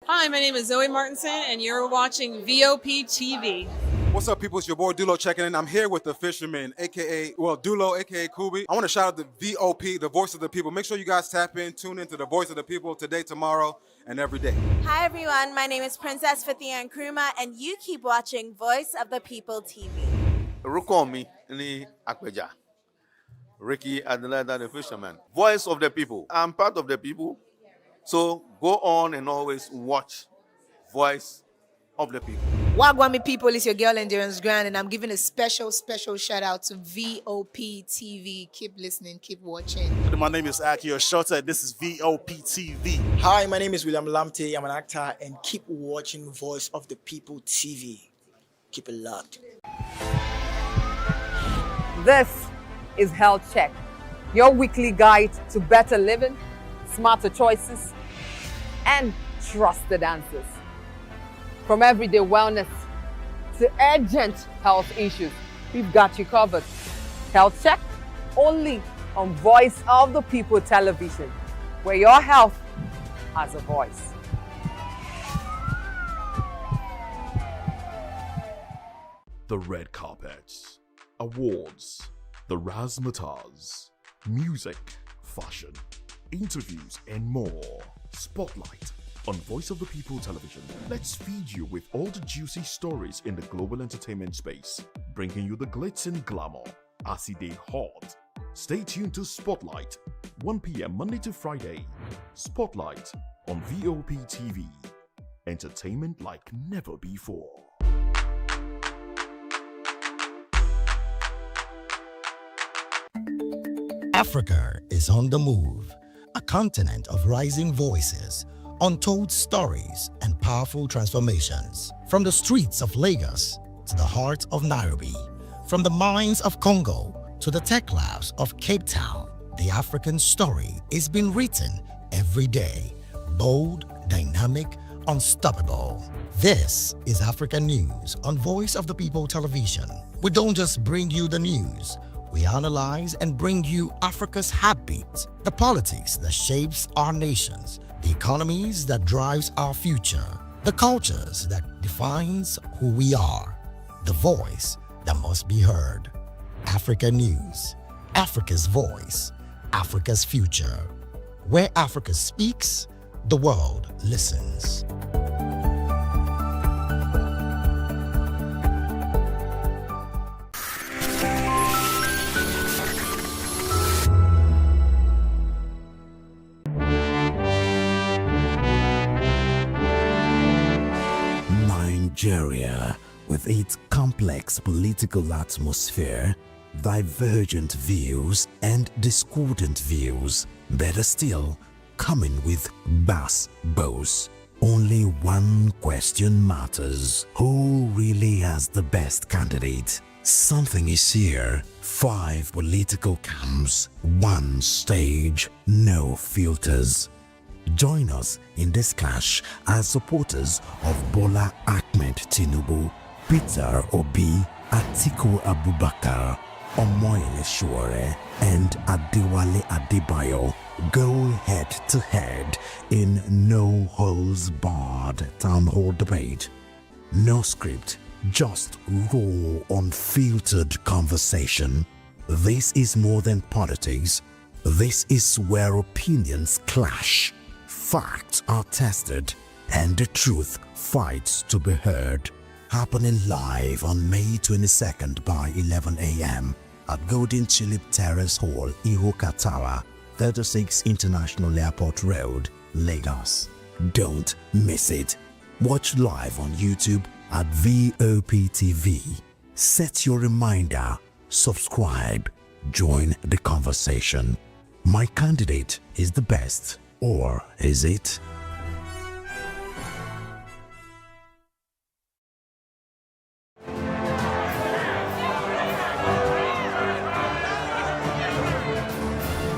Hi, my name is Zoe Martinson, and you're watching VOP TV. What's up, people? It's your boy Dulo checking in. I'm here with the fisherman, Dulo, aka Kubi. I want to shout out the VOP, the voice of the people. Make sure you guys tap in, tune into the voice of the people today, tomorrow, and every day. Hi, everyone. My name is Princess Fithian Nkrumah, and you keep watching Voice of the People TV. Rukomi ni Akweja. Ricky Adelada, the fisherman. Voice of the people. I'm part of the people. So go on and always watch Voice of the People. Wagwami people, it's your girl Endurance Grand, and I'm giving a special shout out to Vop TV. Keep listening, keep watching. My name is Akio Shota. This is Vop TV. Hi, my name is William Lamte. I'm an actor, and keep watching Voice of the People TV. Keep it locked. This is Health Check, your weekly guide to better living, smarter choices, and trusted answers. From everyday wellness to urgent health issues, we've got you covered. Health Check, only on Voice of the People television, where your health has a voice. The red carpets, awards, the razzmatazz, music, fashion, interviews, and more. Spotlight on Voice of the People television. Let's feed you with all the juicy stories in the global entertainment space, bringing you the glitz and glamour as it is hot. Stay tuned to Spotlight, 1 p.m. Monday to Friday. Spotlight on Vop TV. Entertainment like never before. Africa is on the move, a continent of rising voices, untold stories, and powerful transformations. From the streets of Lagos to the heart of Nairobi, from the mines of Congo to the tech labs of Cape Town, the African story is being written every day. Bold, dynamic, unstoppable. This is African News on Voice of the People television. We don't just bring you the news. We analyze and bring you Africa's heartbeat, the politics that shapes our nations, the economies that drives our future, the cultures that defines who we are, the voice that must be heard. Africa News, Africa's voice, Africa's future. Where Africa speaks, the world listens. Nigeria, with its complex political atmosphere, divergent views, and discordant views, better still, coming with bass bows. Only one question matters: who really has the best candidate? Something is here. 5 political camps, 1 stage, no filters. Join us in this clash as supporters of Bola Ahmed Tinubu, Peter Obi, Atiku Abubakar, Omoyele Sowore, and Adewale Adebayo go head to head in no holds barred town hall debate. No script, just raw, unfiltered conversation. This is more than politics. This is where opinions clash. Facts are tested and the truth fights to be heard. Happening live on May 22nd by 11 a.m. at Golden Tulip Terrace Hall, Ihoka Tower, 36 International Airport Road, Lagos. Don't miss it. Watch live on YouTube at Vop TV. Set your reminder, subscribe, join the conversation. My candidate is the best. Or is it?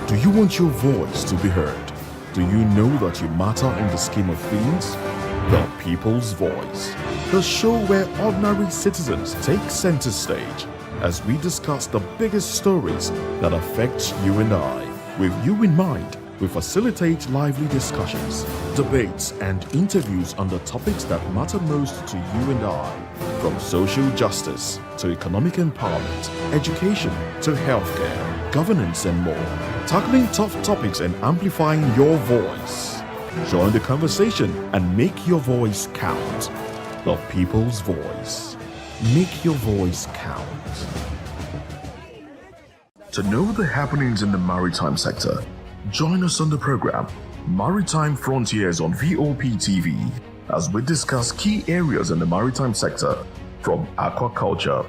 Do you want your voice to be heard? Do you know that you matter in the scheme of things? The People's Voice, the show where ordinary citizens take center stage as we discuss the biggest stories that affect you and I. With you in mind, we facilitate lively discussions, debates, and interviews on the topics that matter most to you and I, from social justice to economic empowerment, education to healthcare, governance, and more, tackling tough topics and amplifying your voice. Join the conversation and make your voice count. The People's Voice. Make your voice count. To know the happenings in the maritime sector, join us on the program Maritime Frontiers on Vop TV. as we discuss key areas in the maritime sector, from aquaculture,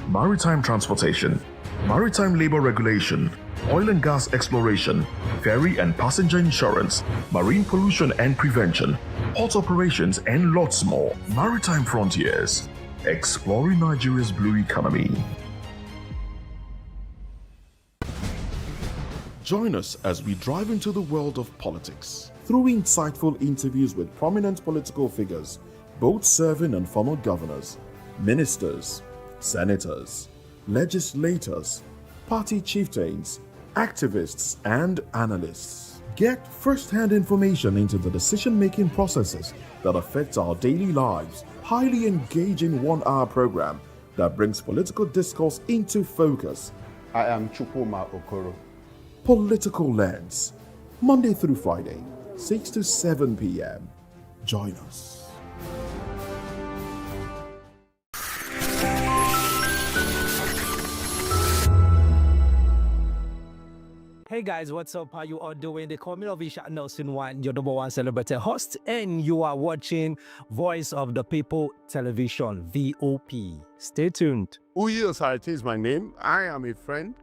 maritime transportation, maritime labor regulation, oil and gas exploration, ferry and passenger insurance, marine pollution and prevention, port operations, and lots more. Maritime Frontiers, exploring Nigeria's blue economy. Join us as we drive into the world of politics through insightful interviews with prominent political figures, both serving and former governors, ministers, senators, legislators, party chieftains, activists, and analysts. Get first-hand information into the decision-making processes that affect our daily lives. Highly engaging one-hour program that brings political discourse into focus. I am Chukwuma Okoro. Political Lens, Monday through Friday, 6 to 7 p.m. Join us. Hey guys, what's up? How you all doing? They call me Ovisha Nelson One, your number one celebrity host, and you are watching Voice of the People Television, VOP. Stay tuned. Uyi Osarate is my name. I am a friend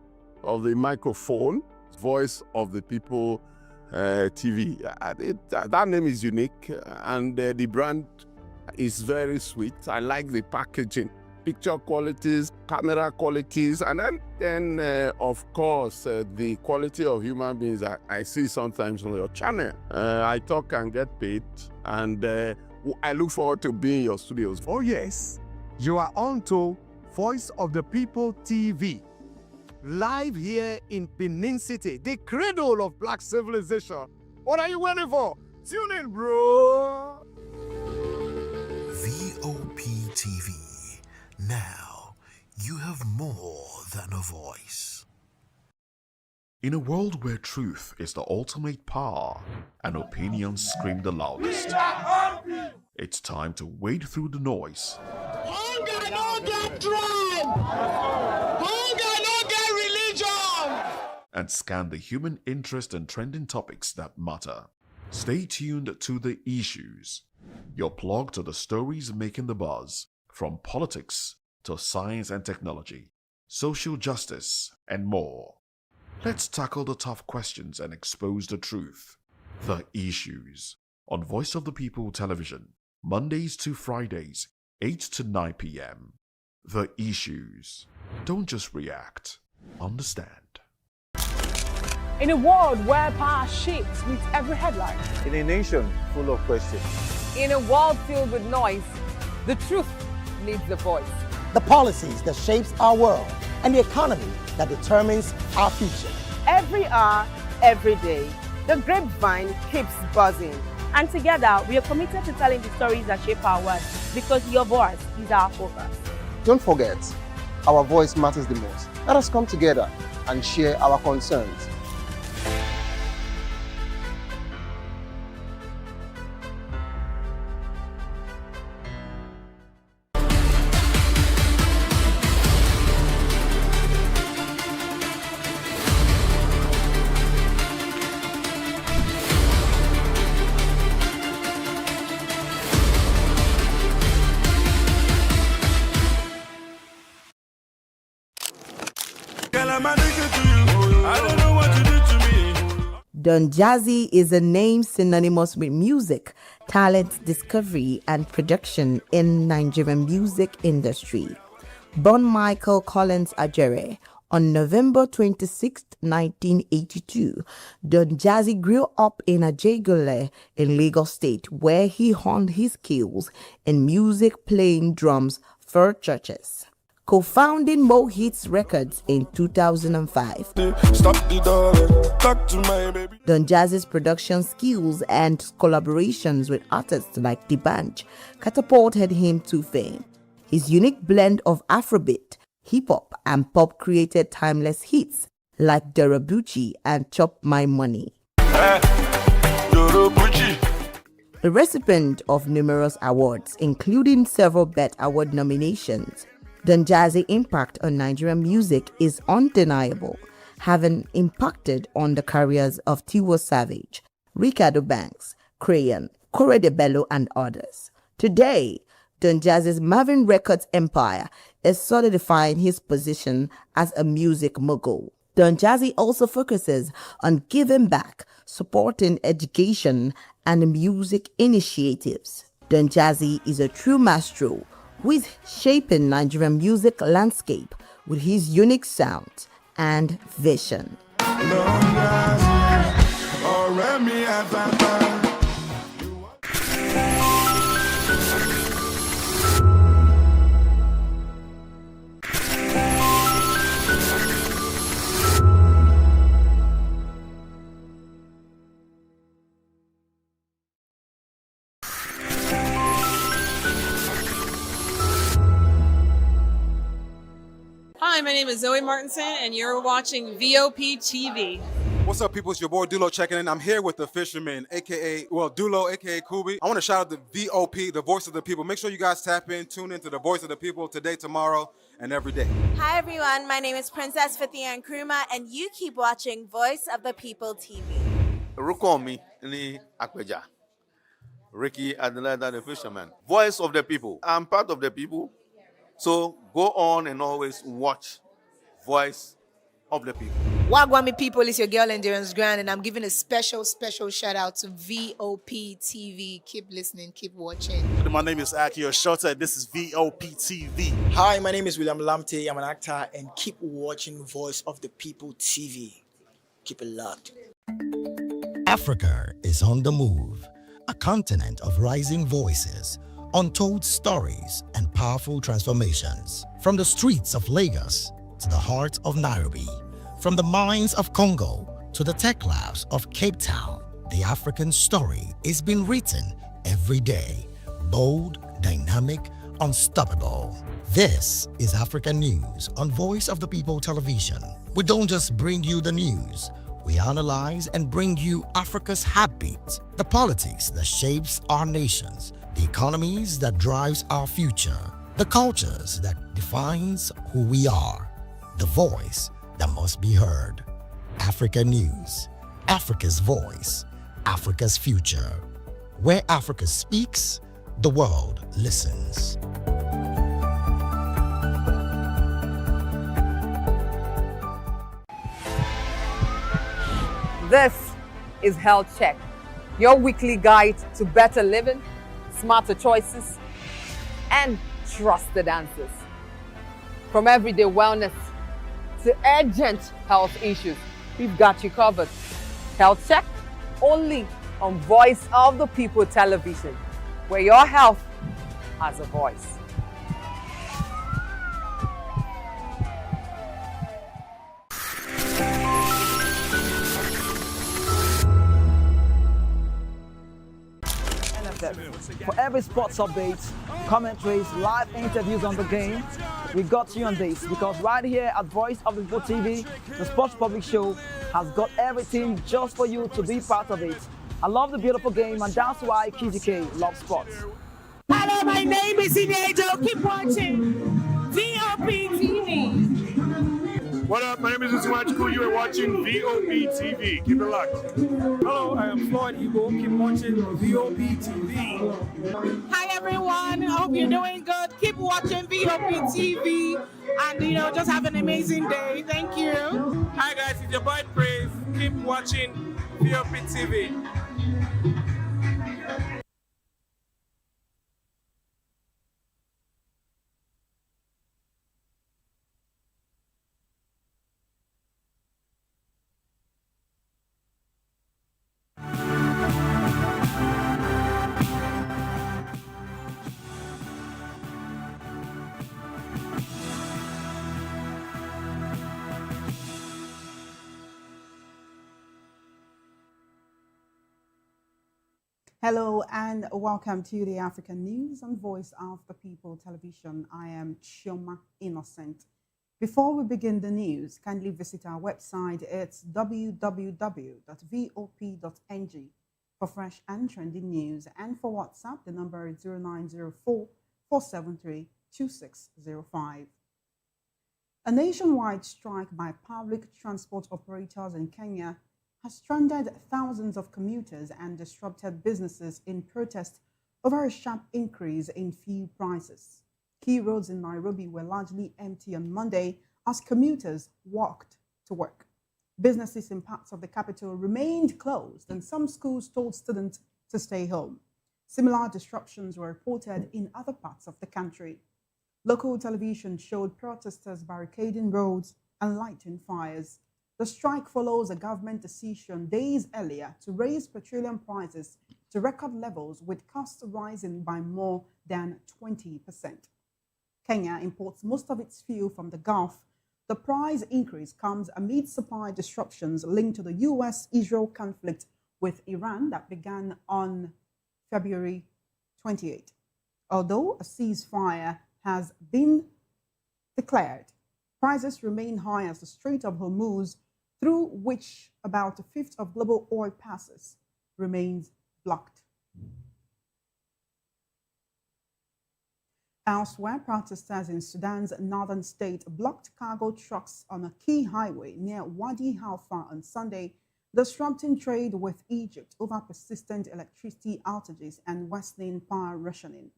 of the microphone, Voice of the People TV. That name is unique, and the brand is very sweet. I like the packaging, picture qualities, camera qualities, and then of course, the quality of human beings that I see sometimes on your channel. I talk and get paid, and I look forward to being in your studios. Oh yes, you are on to Voice of the People TV, live here in Benin City, the cradle of black civilization. What are you waiting for? Tune in, bro. VOP TV. Now, you have more than a voice. In a world where truth is the ultimate power and opinions scream the loudest, it's time to wade through the noise. Hunger no get tribe! Hunger no get religion! And scan the human interest and trending topics that matter. Stay tuned to The Issues, your plug to the stories making the buzz, from politics to science and technology, social justice, and more. Let's tackle the tough questions and expose the truth. The Issues, on Voice of the People Television, Mondays to Fridays, 8 to 9 p.m. The Issues. Don't just react, understand. In a world where power shifts with every headline. In a nation full of questions. In a world filled with noise, the truth needs a voice. The policies that shapes our world and the economy that determines our future. Every hour, every day, the grapevine keeps buzzing. And together, we are committed to telling the stories that shape our world, because your voice is our focus. Don't forget, our voice matters the most. Let us come together and share our concerns. Don Jazzy is a name synonymous with music, talent discovery, and production in Nigerian music industry. Born Michael Collins Ajere on November 26, 1982, Don Jazzy grew up in Ajegule in Lagos State, where he honed his skills in music, playing drums for churches. Co-founding Mo Hits Records in 2005. Don Jazzy's production skills and collaborations with artists like D'banj catapulted him to fame. His unique blend of Afrobeat, hip-hop, and pop created timeless hits like Dorobuchi and Chop My Money. A recipient of numerous awards, including several BET Award nominations, Don Jazzy's impact on Nigerian music is undeniable, having impacted on the careers of Tiwa Savage, Ricardo Banks, Crayon, Corey de Bello, and others. Today, Don Jazzy's Marvin Records empire is solidifying his position as a music mogul. Don Jazzy also focuses on giving back, supporting education and music initiatives. Don Jazzy is a true maestro who is shaping Nigerian music landscape with his unique sound and vision. Hi, my name is Zoe Martinson, and you're watching Vop TV. What's up, people? It's your boy Dulo checking in. I'm here with the fisherman, Dulo, aka Kubi. I want to shout out the VOP, the voice of the people. Make sure you guys tap in, tune into the voice of the people today, tomorrow, and every day. Hi everyone, my name is Princess Fathia Nkrumah, and you keep watching Voice of the People TV. Rukomi ni Akpeja. Ricky Adelada, the fisherman. Voice of the people. I'm part of the people. So go on and always watch Voice of the People. Wagwami people, it's your girl Endurance Grand, and I'm giving a special shout out to VOP TV. Keep listening, keep watching. My name is Akio Shota. This is VOP TV. Hi, my name is William Lamte. I'm an actor, and keep watching Voice of the People TV. Keep it locked. Africa is on the move, a continent of rising voices, untold stories, and powerful transformations. From the streets of Lagos to the heart of Nairobi, from the mines of Congo to the tech labs of Cape Town, the African story is being written every day. Bold, dynamic, unstoppable. This is African News on Voice of the People Television. We don't just bring you the news. We analyze and bring you Africa's heartbeat, the politics that shapes our nations, the economies that drives our future, the cultures that defines who we are, the voice that must be heard. Africa News, Africa's voice, Africa's future. Where Africa speaks, the world listens. This is Health Check, your weekly guide to better living, smarter choices, and trusted answers. From everyday wellness to urgent health issues, we've got you covered. Health Check, only on Voice of the People Television, where your health has a voice. For every sports updates, commentaries, live interviews on the game, we got you on this, because right here at Voice of the People TV, the Sports Public Show has got everything just for you to be part of it. I love the beautiful game, and that's why KGK loves sports. Hello, my name is Inejo. Keep watching VOP TV. What up? My name is Usmachiku. You are watching VOP TV. Keep it locked. Hello, I am Floyd Igbo. Keep watching VOP TV. Hi, everyone. I hope you're doing good. Keep watching VOP TV and, just have an amazing day. Thank you. Hi, guys. It's your boy Praise. Keep watching VOP TV. Hello and welcome to the African News on Voice of the People Television. I am Chioma Innocent. Before we begin the news, kindly visit our website. It's www.vop.ng for fresh and trending news. And for WhatsApp, the number is 0904-473-2605. A nationwide strike by public transport operators in Kenya has stranded thousands of commuters and disrupted businesses in protest over a sharp increase in fuel prices. Key roads in Nairobi were largely empty on Monday as commuters walked to work. Businesses in parts of the capital remained closed, and some schools told students to stay home. Similar disruptions were reported in other parts of the country. Local television showed protesters barricading roads and lighting fires. The strike follows a government decision days earlier to raise petroleum prices to record levels, with costs rising by more than 20%. Kenya imports most of its fuel from the Gulf. The price increase comes amid supply disruptions linked to the US-Israel conflict with Iran that began on February 28. Although a ceasefire has been declared, prices remain high as the Strait of Hormuz, through which about a fifth of global oil passes, remains blocked. Elsewhere, protesters in Sudan's northern state blocked cargo trucks on a key highway near Wadi Halfa on Sunday, disrupting trade with Egypt over persistent electricity outages and worsening power rationing.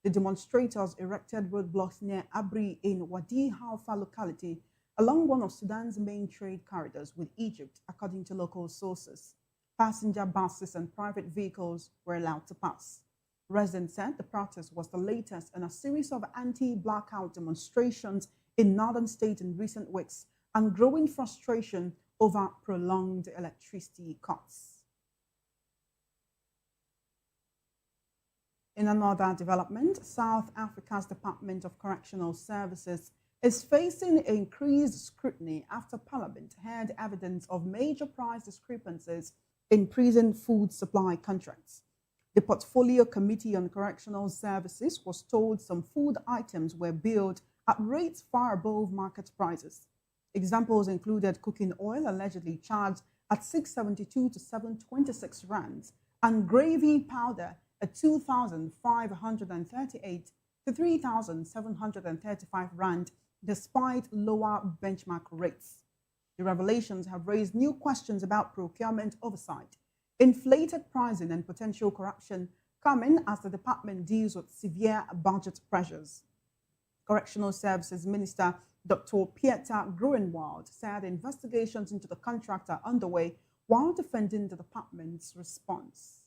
The demonstrators erected roadblocks near Abri in Wadi Halfa locality along one of Sudan's main trade corridors with Egypt, according to local sources. Passenger buses and private vehicles were allowed to pass. Residents said the protest was the latest in a series of anti-blackout demonstrations in northern states in recent weeks, and growing frustration over prolonged electricity cuts. In another development, South Africa's Department of Correctional Services is facing increased scrutiny after Parliament heard evidence of major price discrepancies in prison food supply contracts. The Portfolio Committee on Correctional Services was told some food items were billed at rates far above market prices. Examples included cooking oil allegedly charged at 672 to 726 rands and gravy powder at 2,538 to 3,735 rand, despite lower benchmark rates. The revelations have raised new questions about procurement oversight, inflated pricing, and potential corruption, coming as the department deals with severe budget pressures. Correctional Services Minister Dr. Pieter Groenewald said investigations into the contract are underway while defending the department's response.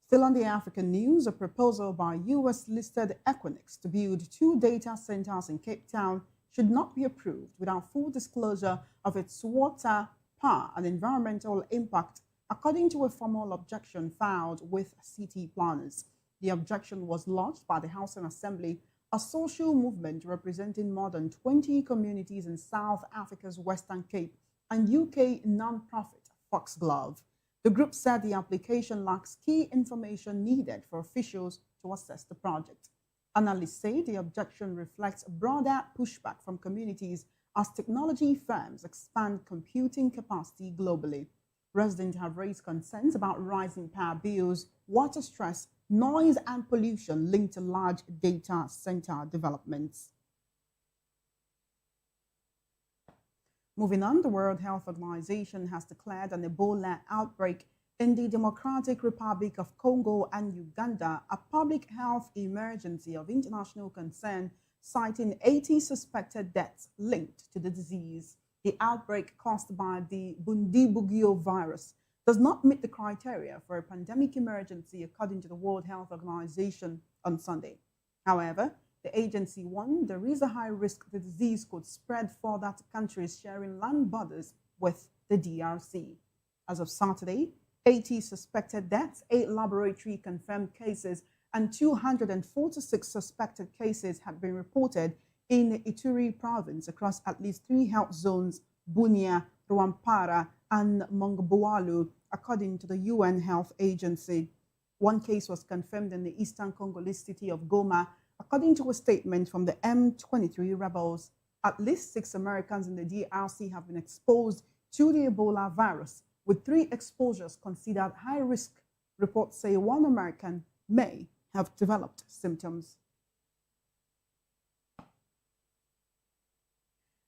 Still on the African news, a proposal by US-listed Equinix to build 2 data centers in Cape Town should not be approved without full disclosure of its water, power, and environmental impact, according to a formal objection filed with city planners. The objection was lodged by the House and Assembly, a social movement representing more than 20 communities in South Africa's Western Cape, and UK non-profit Foxglove. The group said the application lacks key information needed for officials to assess the project. Analysts say the objection reflects a broader pushback from communities as technology firms expand computing capacity globally. Residents have raised concerns about rising power bills, water stress, noise, and pollution linked to large data center developments. Moving on, the World Health Organization has declared an Ebola outbreak in the Democratic Republic of Congo and Uganda a public health emergency of international concern, citing 80 suspected deaths linked to the disease. The outbreak caused by the Bundibugyo virus does not meet the criteria for a pandemic emergency, according to the World Health Organization on Sunday. However, the agency warned there is a high risk the disease could spread further to countries sharing land borders with the DRC. As of Saturday, 80 suspected deaths, 8 laboratory confirmed cases, and 246 suspected cases had been reported in Ituri province across at least 3 health zones, Bunia, Rwampara, and Mongbualu, according to the UN Health Agency. 1 case was confirmed in the eastern Congolese city of Goma, according to a statement from the M23 rebels. At least 6 Americans in the DRC have been exposed to the Ebola virus, with 3 exposures considered high risk. Reports say 1 American may have developed symptoms.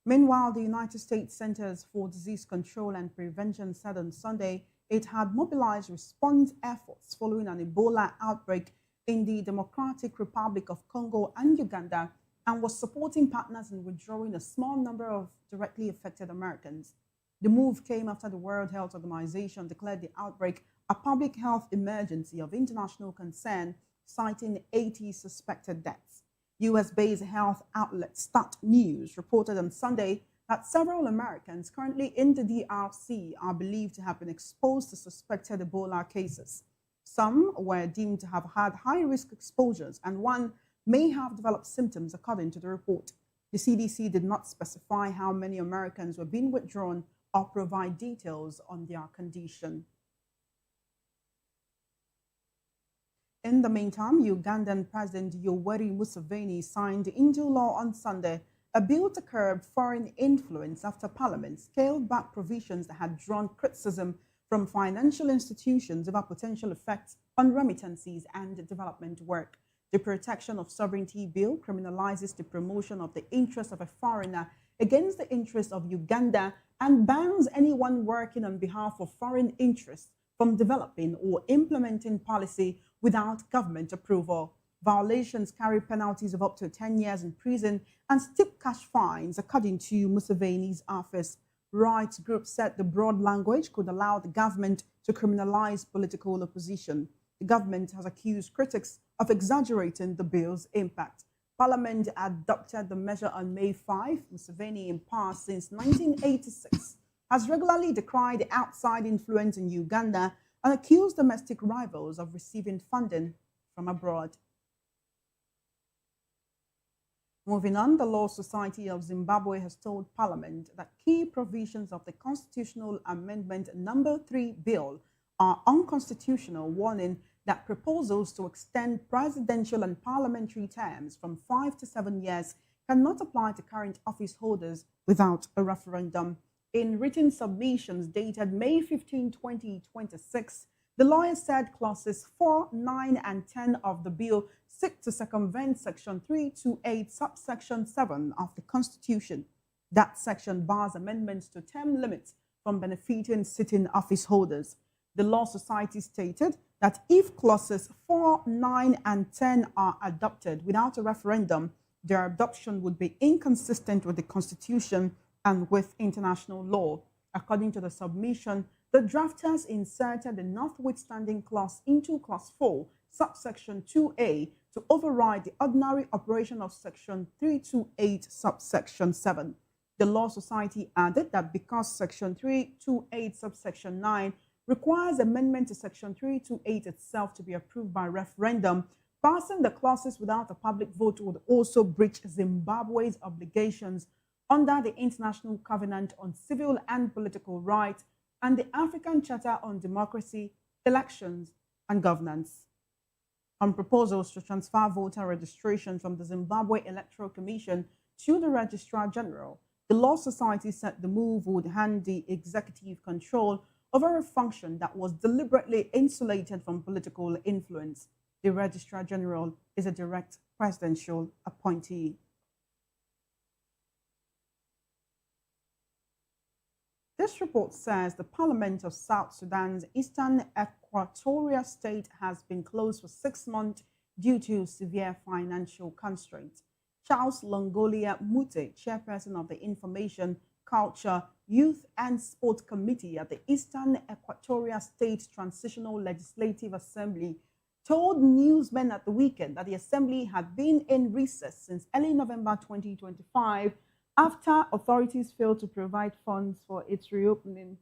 Meanwhile, the United States Centers for Disease Control and Prevention said on Sunday it had mobilized response efforts following an Ebola outbreak in the Democratic Republic of Congo and Uganda and was supporting partners in withdrawing a small number of directly affected Americans. The move came after the World Health Organization declared the outbreak a public health emergency of international concern, citing 80 suspected deaths. US-based health outlet Stat News reported on Sunday that several Americans currently in the DRC are believed to have been exposed to suspected Ebola cases. Some were deemed to have had high-risk exposures, and one may have developed symptoms, according to the report. The CDC did not specify how many Americans were being withdrawn or provide details on their condition. In the meantime, Ugandan President Yoweri Museveni signed into law on Sunday a bill to curb foreign influence after Parliament scaled back provisions that had drawn criticism from financial institutions about potential effects on remittances and development work. The Protection of Sovereignty Bill criminalizes the promotion of the interests of a foreigner against the interests of Uganda and bans anyone working on behalf of foreign interests from developing or implementing policy without government approval. Violations carry penalties of up to 10 years in prison and steep cash fines, according to Museveni's office. Rights groups said the broad language could allow the government to criminalize political opposition. The government has accused critics of exaggerating the bill's impact. Parliament adopted the measure on May 5. Museveni, in power since 1986, has regularly decried outside influence in Uganda and accused domestic rivals of receiving funding from abroad. Moving on, the Law Society of Zimbabwe has told Parliament that key provisions of the Constitutional Amendment No. 3 bill are unconstitutional, warning that proposals to extend presidential and parliamentary terms from 5 to 7 years cannot apply to current office holders without a referendum. In written submissions dated May 15, 2026, the lawyer said clauses 4, 9, and 10 of the bill seek to circumvent Section 328, subsection 7 of the Constitution. That section bars amendments to term limits from benefiting sitting office holders. The Law Society stated that if clauses 4, 9, and 10 are adopted without a referendum, their adoption would be inconsistent with the Constitution and with international law. According to the submission, the drafters inserted the notwithstanding clause into clause 4, subsection 2A, to override the ordinary operation of section 328, subsection 7. The Law Society added that because section 328, subsection 9 requires amendment to section 328 itself to be approved by referendum, passing the clauses without a public vote would also breach Zimbabwe's obligations under the International Covenant on Civil and Political Rights and the African Charter on Democracy, Elections, and Governance. On proposals to transfer voter registration from the Zimbabwe Electoral Commission to the Registrar General, the Law Society said the move would hand the executive control over a function that was deliberately insulated from political influence. The Registrar General is a direct presidential appointee. This report says the Parliament of South Sudan's Eastern Equatoria State has been closed for 6 months due to severe financial constraints. Charles Longolia Mute, chairperson of the Information, Culture, Youth and Sport Committee at the Eastern Equatoria State Transitional Legislative Assembly, told newsmen at the weekend that the Assembly had been in recess since early November 2025 after authorities failed to provide funds for its reopening.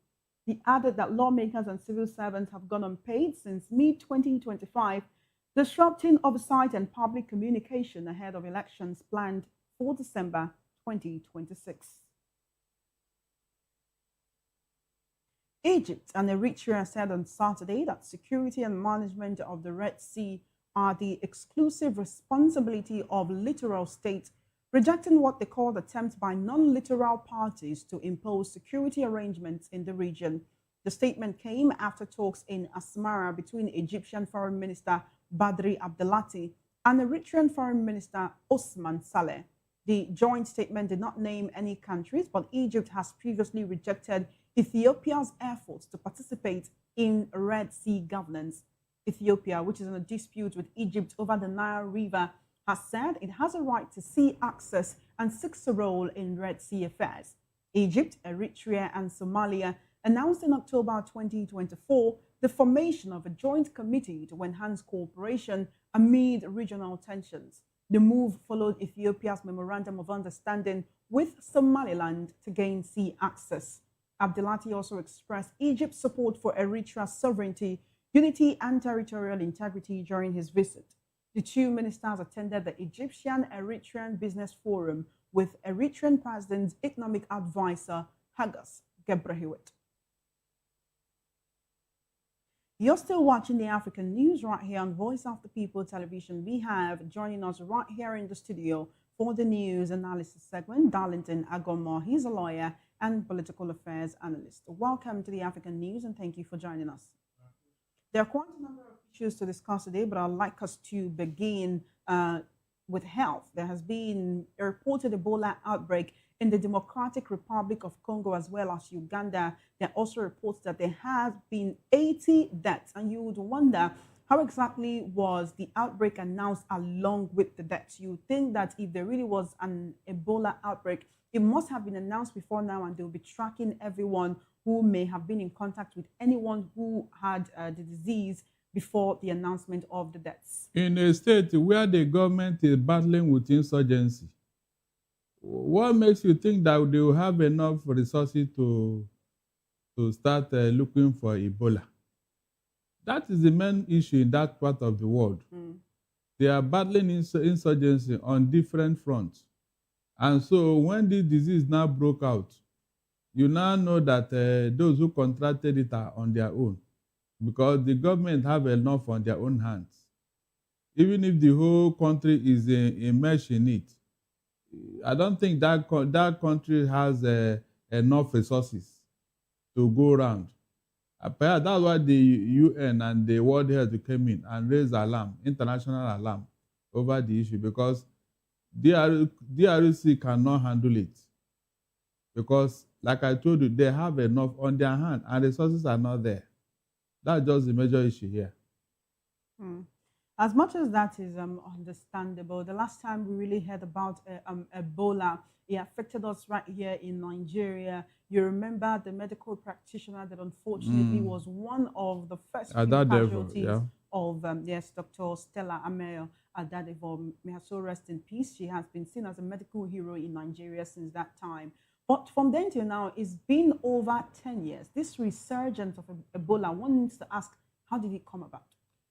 He added that lawmakers and civil servants have gone unpaid since mid-2025, disrupting oversight and public communication ahead of elections planned for December 2026. Egypt and Eritrea said on Saturday that security and management of the Red Sea are the exclusive responsibility of littoral states, rejecting what they called attempts by non-littoral parties to impose security arrangements in the region. The statement came after talks in Asmara between Egyptian Foreign Minister Badri Abdelati and Eritrean Foreign Minister Osman Saleh. The joint statement did not name any countries, but Egypt has previously rejected Ethiopia's efforts to participate in Red Sea governance. Ethiopia, which is in a dispute with Egypt over the Nile River, has said it has a right to sea access and seeks a role in Red Sea affairs. Egypt, Eritrea, and Somalia announced in October 2024 the formation of a joint committee to enhance cooperation amid regional tensions. The move followed Ethiopia's memorandum of understanding with Somaliland to gain sea access. Abdelati also expressed Egypt's support for Eritrea's sovereignty, unity, and territorial integrity during his visit. The two ministers attended the Egyptian-Eritrean Business Forum with Eritrean President's economic advisor, Hagas Gebrehewit. You're still watching the African news right here on Voice of the People Television. We have joining us right here in the studio for the news analysis segment, Darlington Agomo. He's a lawyer and political affairs analyst. Welcome to the African news and thank you for joining us. There are quite a number of issues to discuss today, but I'd like us to begin with health. There has been a reported Ebola outbreak in the Democratic Republic of Congo as well as Uganda. There are also reports that there have been 80 deaths, and you would wonder how exactly was the outbreak announced along with the deaths. You would think that if there really was an Ebola outbreak, it must have been announced before now, and they'll be tracking everyone who may have been in contact with anyone who had the disease before the announcement of the deaths. In a state where the government is battling with insurgency, what makes you think that they will have enough resources to start looking for Ebola? That is the main issue in that part of the world. They are battling insurgency on different fronts. And so when this disease now broke out, you now know that those who contracted it are on their own because the government have enough on their own hands. Even if the whole country is immersed in it, I don't think that country has enough resources to go around. Perhaps that's why the UN and the World Health came in and raised alarm, international alarm, over the issue because DRC cannot handle it. Because, like I told you, they have enough on their hand and resources are not there. That's just the major issue here. As much as that is understandable, the last time we really heard about Ebola, it affected us right here in Nigeria. You remember the medical practitioner that unfortunately was one of the first casualties of, yes, Dr. Stella Amel Adadevo. May her soul rest in peace. She has been seen as a medical hero in Nigeria since that time. But from then till now, it's been over 10 years. This resurgence of Ebola, one needs to ask, how did it come about?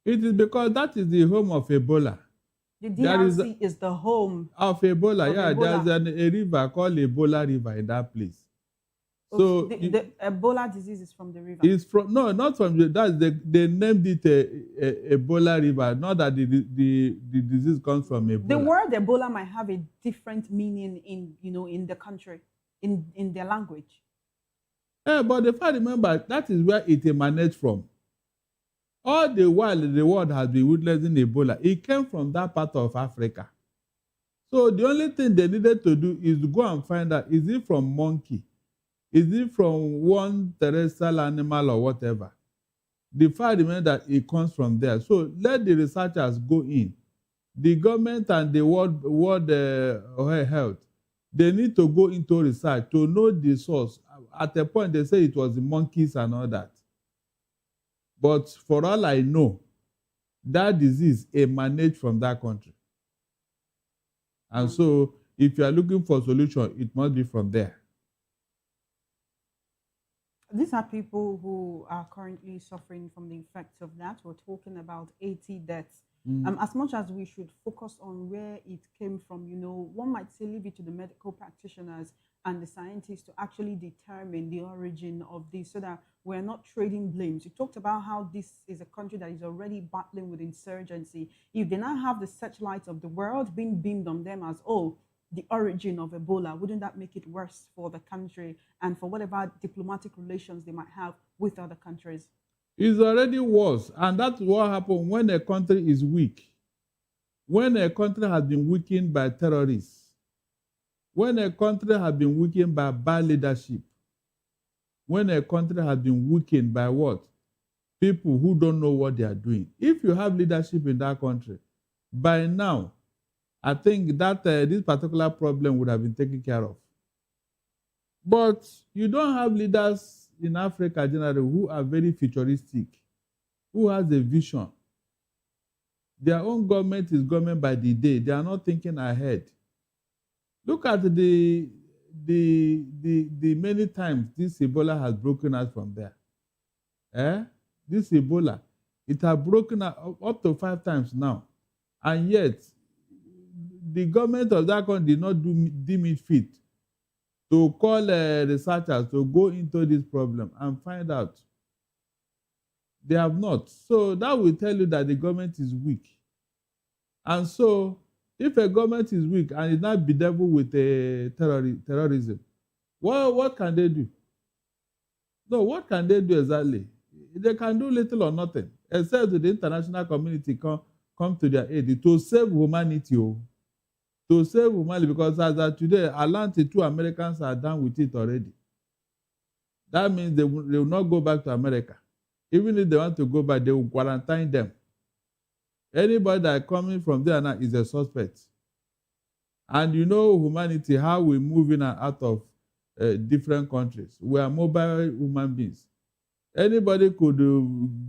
It is because that is the home of Ebola. The DRC is the home of Ebola. There's a river called Ebola River in that place. So the Ebola disease is from the river. It's from not from the they named it Ebola River. Not that the disease comes from Ebola. The word Ebola might have a different meaning in the country, in their language. But if I remember, that is where it emanates from. All the while the world has been witnessing Ebola, it came from that part of Africa. So the only thing they needed to do is to go and find out, is it from monkey? Is it from one terrestrial animal or whatever? The fact remains that it comes from there. So let the researchers go in. The government and the World Health, they need to go into research to know the source. At a point, they say it was the monkeys and all that. But for all I know, that disease emanates from that country. And so, if you are looking for a solution, it must be from there. These are people who are currently suffering from the effects of that. We're talking about 80 deaths. As much as we should focus on where it came from, one might say leave it to the medical practitioners and the scientists to actually determine the origin of this so that we're not trading blames. You talked about how this is a country that is already battling with insurgency. If they now have the searchlight of the world being beamed on them as, the origin of Ebola, wouldn't that make it worse for the country and for whatever diplomatic relations they might have with other countries? It's already worse, and that's what happens when a country is weak. When a country has been weakened by terrorists, When a country has been weakened by bad leadership, when a country has been weakened by what? People who don't know what they are doing. If you have leadership in that country, by now, I think that this particular problem would have been taken care of. But you don't have leaders in Africa generally who are very futuristic, who has a vision. Their own government is government by the day. They are not thinking ahead. Look at the many times this Ebola has broken out from there. This Ebola, it has broken out up to 5 times now. And yet, the government of that country did not deem it fit to call researchers to go into this problem and find out. They have not. So that will tell you that the government is weak. And so, if a government is weak and is not bedeviled with terrorism, what can they do? No, what can they do exactly? They can do little or nothing, except the international community come to their aid to save humanity. To save humanity, because as of today, Atlantic 2 Americans are done with it already. That means they will not go back to America. Even if they want to go back, they will quarantine them. Anybody that is coming from there now is a suspect. And you know humanity, how we move in and out of different countries. We are mobile human beings. Anybody could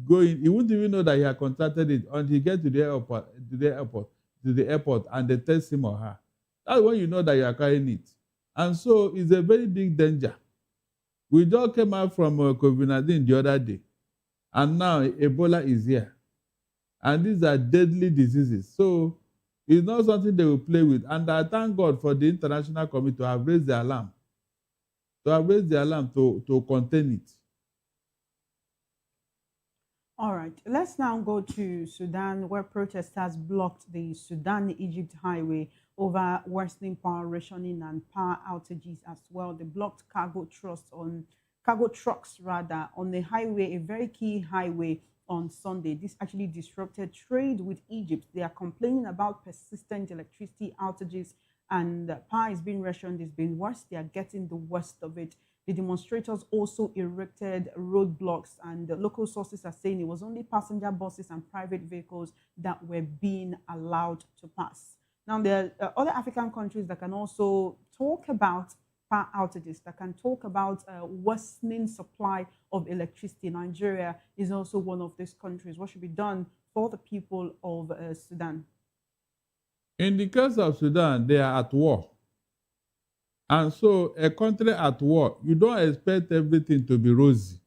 go in. He wouldn't even know that he had contracted it until he gets to the airport, and they test him or her. That's when you know that you are carrying it. And so it's a very big danger. We just came out from COVID-19 the other day, and now Ebola is here. And these are deadly diseases. So it's not something they will play with. And I thank God for the international committee to have raised the alarm. To contain it. All right, let's now go to Sudan, where protesters blocked the Sudan-Egypt highway over worsening power rationing and power outages as well. They blocked cargo trucks on the highway, a very key highway, on Sunday. This actually disrupted trade with Egypt. They are complaining about persistent electricity outages, and power is being rationed. It's been worse. They are getting the worst of it. The demonstrators also erected roadblocks, and the local sources are saying it was only passenger buses and private vehicles that were being allowed to pass. Now, there are other African countries that can also talk about power outages, that can talk about worsening supply of electricity. Nigeria is also one of these countries. What should be done for the people of Sudan? In the case of Sudan, they are at war. And so a country at war, you don't expect everything to be rosy.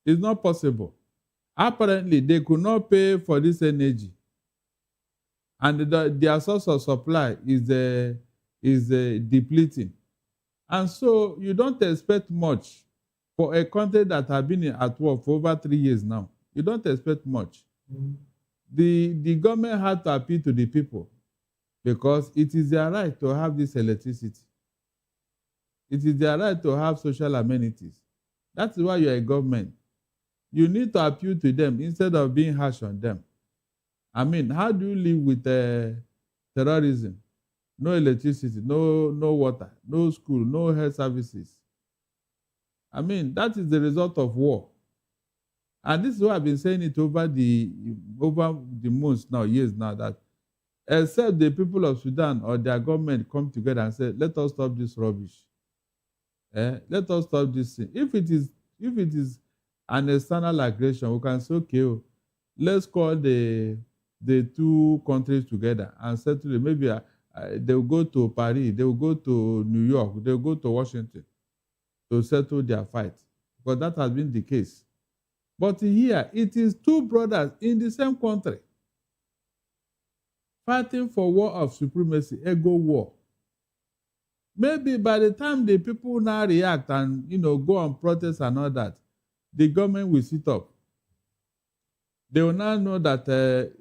It's not possible. Apparently, they could not pay for this energy. And their source of supply is depleting. And so you don't expect much for a country that has been at war for over 3 years now. You don't expect much. The government had to appeal to the people because it is their right to have this electricity. It is their right to have social amenities. That's why you are a government. You need to appeal to them instead of being harsh on them. I mean, how do you live with terrorism? No electricity, no water, no school, no health services. I mean, that is the result of war. And this is why I've been saying it over the months now, years now, that except the people of Sudan or their government come together and say, let us stop this rubbish. Let us stop this thing. If it is an external aggression, we can say, okay, let's call the two countries together and settle it. Maybe they will go to Paris, they will go to New York, they will go to Washington to settle their fight. Because that has been the case. But here, it is two brothers in the same country fighting for war of supremacy, ego war. Maybe by the time the people now react and go on protest and all that, the government will sit up. They will now know that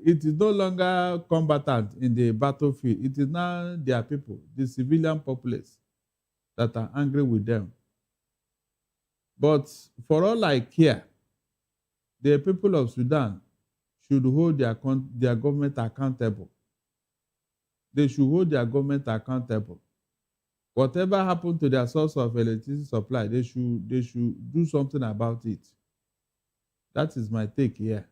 it is no longer combatant in the battlefield. It is now their people, the civilian populace, that are angry with them. But for all I care, the people of Sudan should hold their government accountable. They should hold their government accountable. Whatever happened to their source of electricity supply, they should do something about it. That is my take here.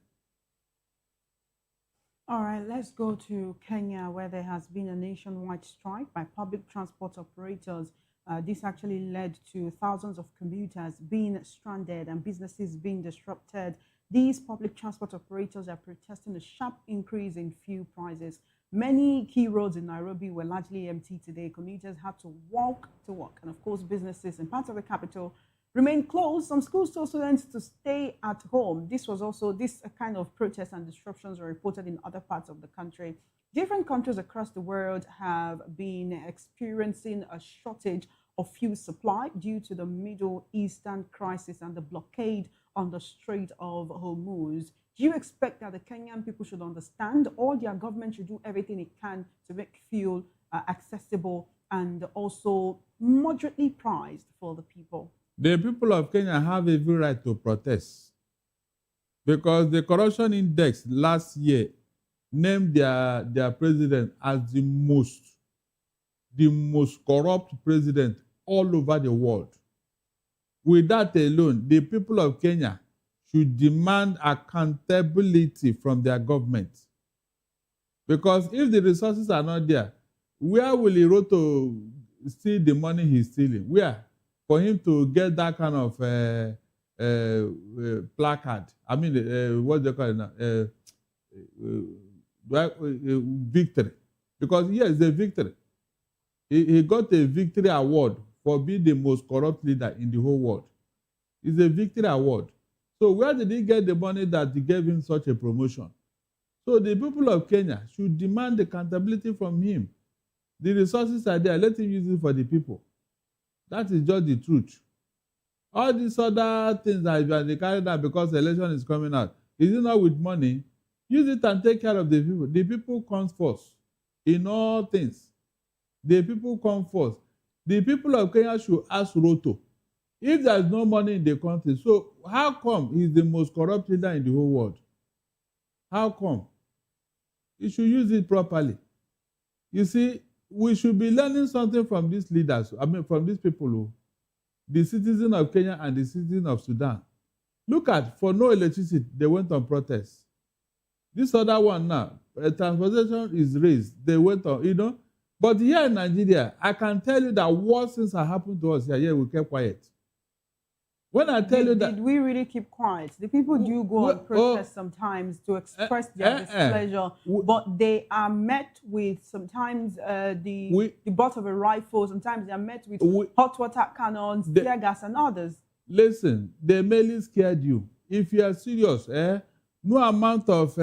All right, let's go to Kenya, where there has been a nationwide strike by public transport operators. This actually led to thousands of commuters being stranded and businesses being disrupted. These public transport operators are protesting a sharp increase in fuel prices. Many key roads in Nairobi were largely empty today. Commuters had to walk to work, and of course, businesses in parts of the capital remain closed. Some schools told students to stay at home. This kind of protests and disruptions were reported in other parts of the country. Different countries across the world have been experiencing a shortage of fuel supply due to the Middle Eastern crisis and the blockade on the Strait of Hormuz. Do you expect that the Kenyan people should understand, or their government should do everything it can to make fuel accessible and also moderately priced for the people? The people of Kenya have every right to protest because the corruption index last year named their president as the most corrupt president all over the world. With that alone, the people of Kenya should demand accountability from their government. Because if the resources are not there, where will Ruto steal the money he's stealing? Where? For him to get that kind of placard. I mean, what they call it now? Victory. Because yes, a victory. He got a victory award for being the most corrupt leader in the whole world. It's a victory award. So where did he get the money that gave him such a promotion? So the people of Kenya should demand accountability from him. The resources are there. Let him use it for the people. That is just the truth. All these other things that they carry out because the election is coming out, is it not with money? Use it and take care of the people. The people come first in all things. The people come first. The people of Kenya should ask Ruto, if there is no money in the country, so how come he's the most corrupt leader in the whole world? How come? He should use it properly. You see, we should be learning something from these leaders, from these people, the citizens of Kenya and the citizens of Sudan. Look at, for no electricity, they went on protest. This other one now, transportation is raised, they went on, But here in Nigeria, I can tell you that worse things have happened to us here, we kept quiet. When I tell you that... Did we really keep quiet? The people do go on protest sometimes to express their displeasure, but they are met with sometimes the butt of a rifle, sometimes they are met with hot water cannons, tear gas and others. Listen, they merely scared you. If you are serious, no amount of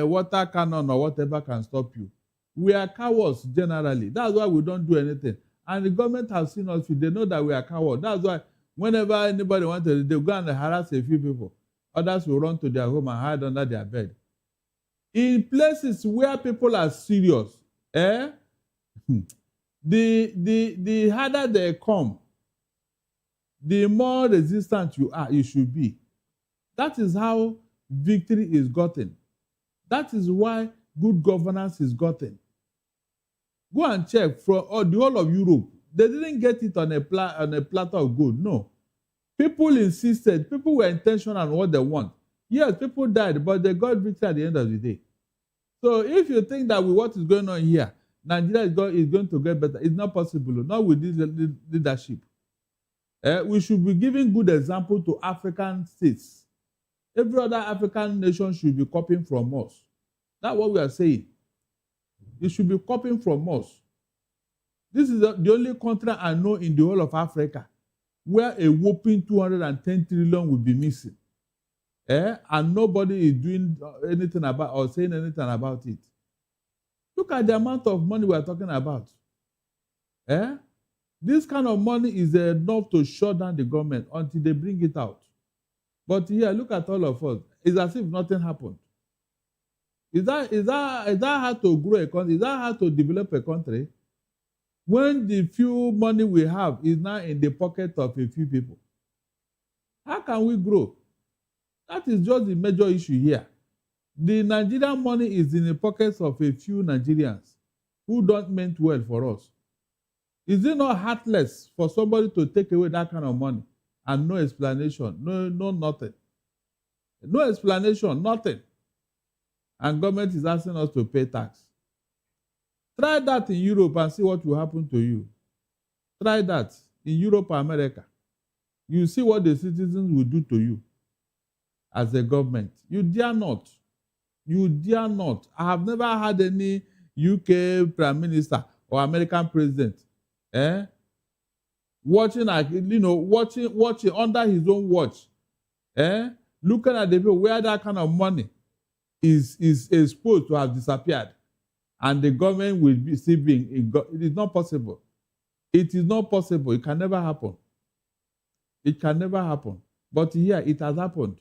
water cannon or whatever can stop you. We are cowards generally. That's why we don't do anything. And the government has seen us, they know that we are cowards. That's why whenever anybody wants to, they'll go and harass a few people. Others will run to their home and hide under their bed. In places where people are serious, the harder they come, the more resistant you should be. That is how victory is gotten. That is why good governance is gotten. Go and check for the whole of Europe. They didn't get it on a platter of gold. No. People insisted. People were intentional on what they want. Yes, people died, but they got victory at the end of the day. So if you think that with what is going on here, Nigeria is going to get better, it's not possible. Not with this leadership. We should be giving good example to African states. Every other African nation should be copying from us. That's what we are saying. It should be copying from us. This is the only country I know in the whole of Africa where a whopping 210 trillion will be missing. And nobody is doing anything about or saying anything about it. Look at the amount of money we are talking about. This kind of money is enough to shut down the government until they bring it out. But here, look at all of us. It's as if nothing happened. Is that how to grow a country? Is that how to develop a country? When the few money we have is now in the pocket of a few people. How can we grow? That is just the major issue here. The Nigerian money is in the pockets of a few Nigerians who don't mean well for us. Is it not heartless for somebody to take away that kind of money and no explanation, no nothing? No explanation, nothing. And government is asking us to pay tax. Try that in Europe and see what will happen to you. Try that in Europe or America. You see what the citizens will do to you as a government. You dare not. You dare not. I have never had any UK Prime Minister or American President watching under his own watch, looking at the people where that kind of money is supposed to have disappeared, and the government will be still being. It is not possible. It is not possible. It can never happen. It can never happen. But here it has happened.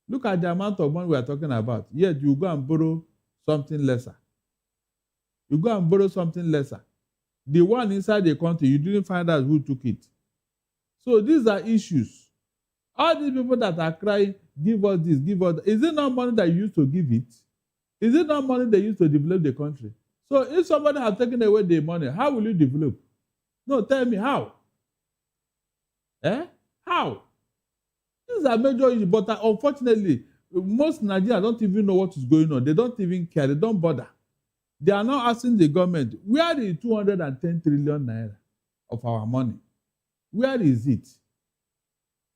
Look at the amount of money we are talking about. Yet you go and borrow something lesser. You go and borrow something lesser. The one inside the country, you didn't find out who took it. So these are issues. All these people that are crying, give us this, give us that. Is it not money that you used to give it? Is it not money they used to develop the country? So if somebody has taken away the money, how will you develop? No, tell me how. How? These are major issues, but unfortunately, most Nigerians don't even know what is going on. They don't even care. They don't bother. They are now asking the government, where is 210 trillion naira of our money? Where is it?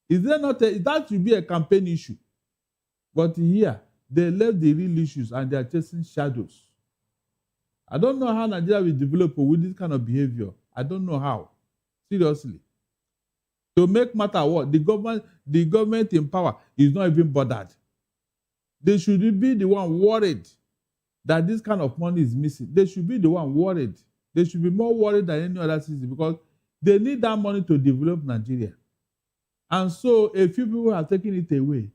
Is there not that should be a campaign issue? But here, they left the real issues and they are chasing shadows. I don't know how Nigeria will develop with this kind of behavior. I don't know how. Seriously. To make matter what, the government in power is not even bothered. They should be the one worried that this kind of money is missing. They should be the one worried. They should be more worried than any other citizen because they need that money to develop Nigeria. And so a few people are taking it away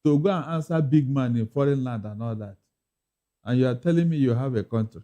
to go and answer big man in foreign land and all that. And you are telling me you have a country.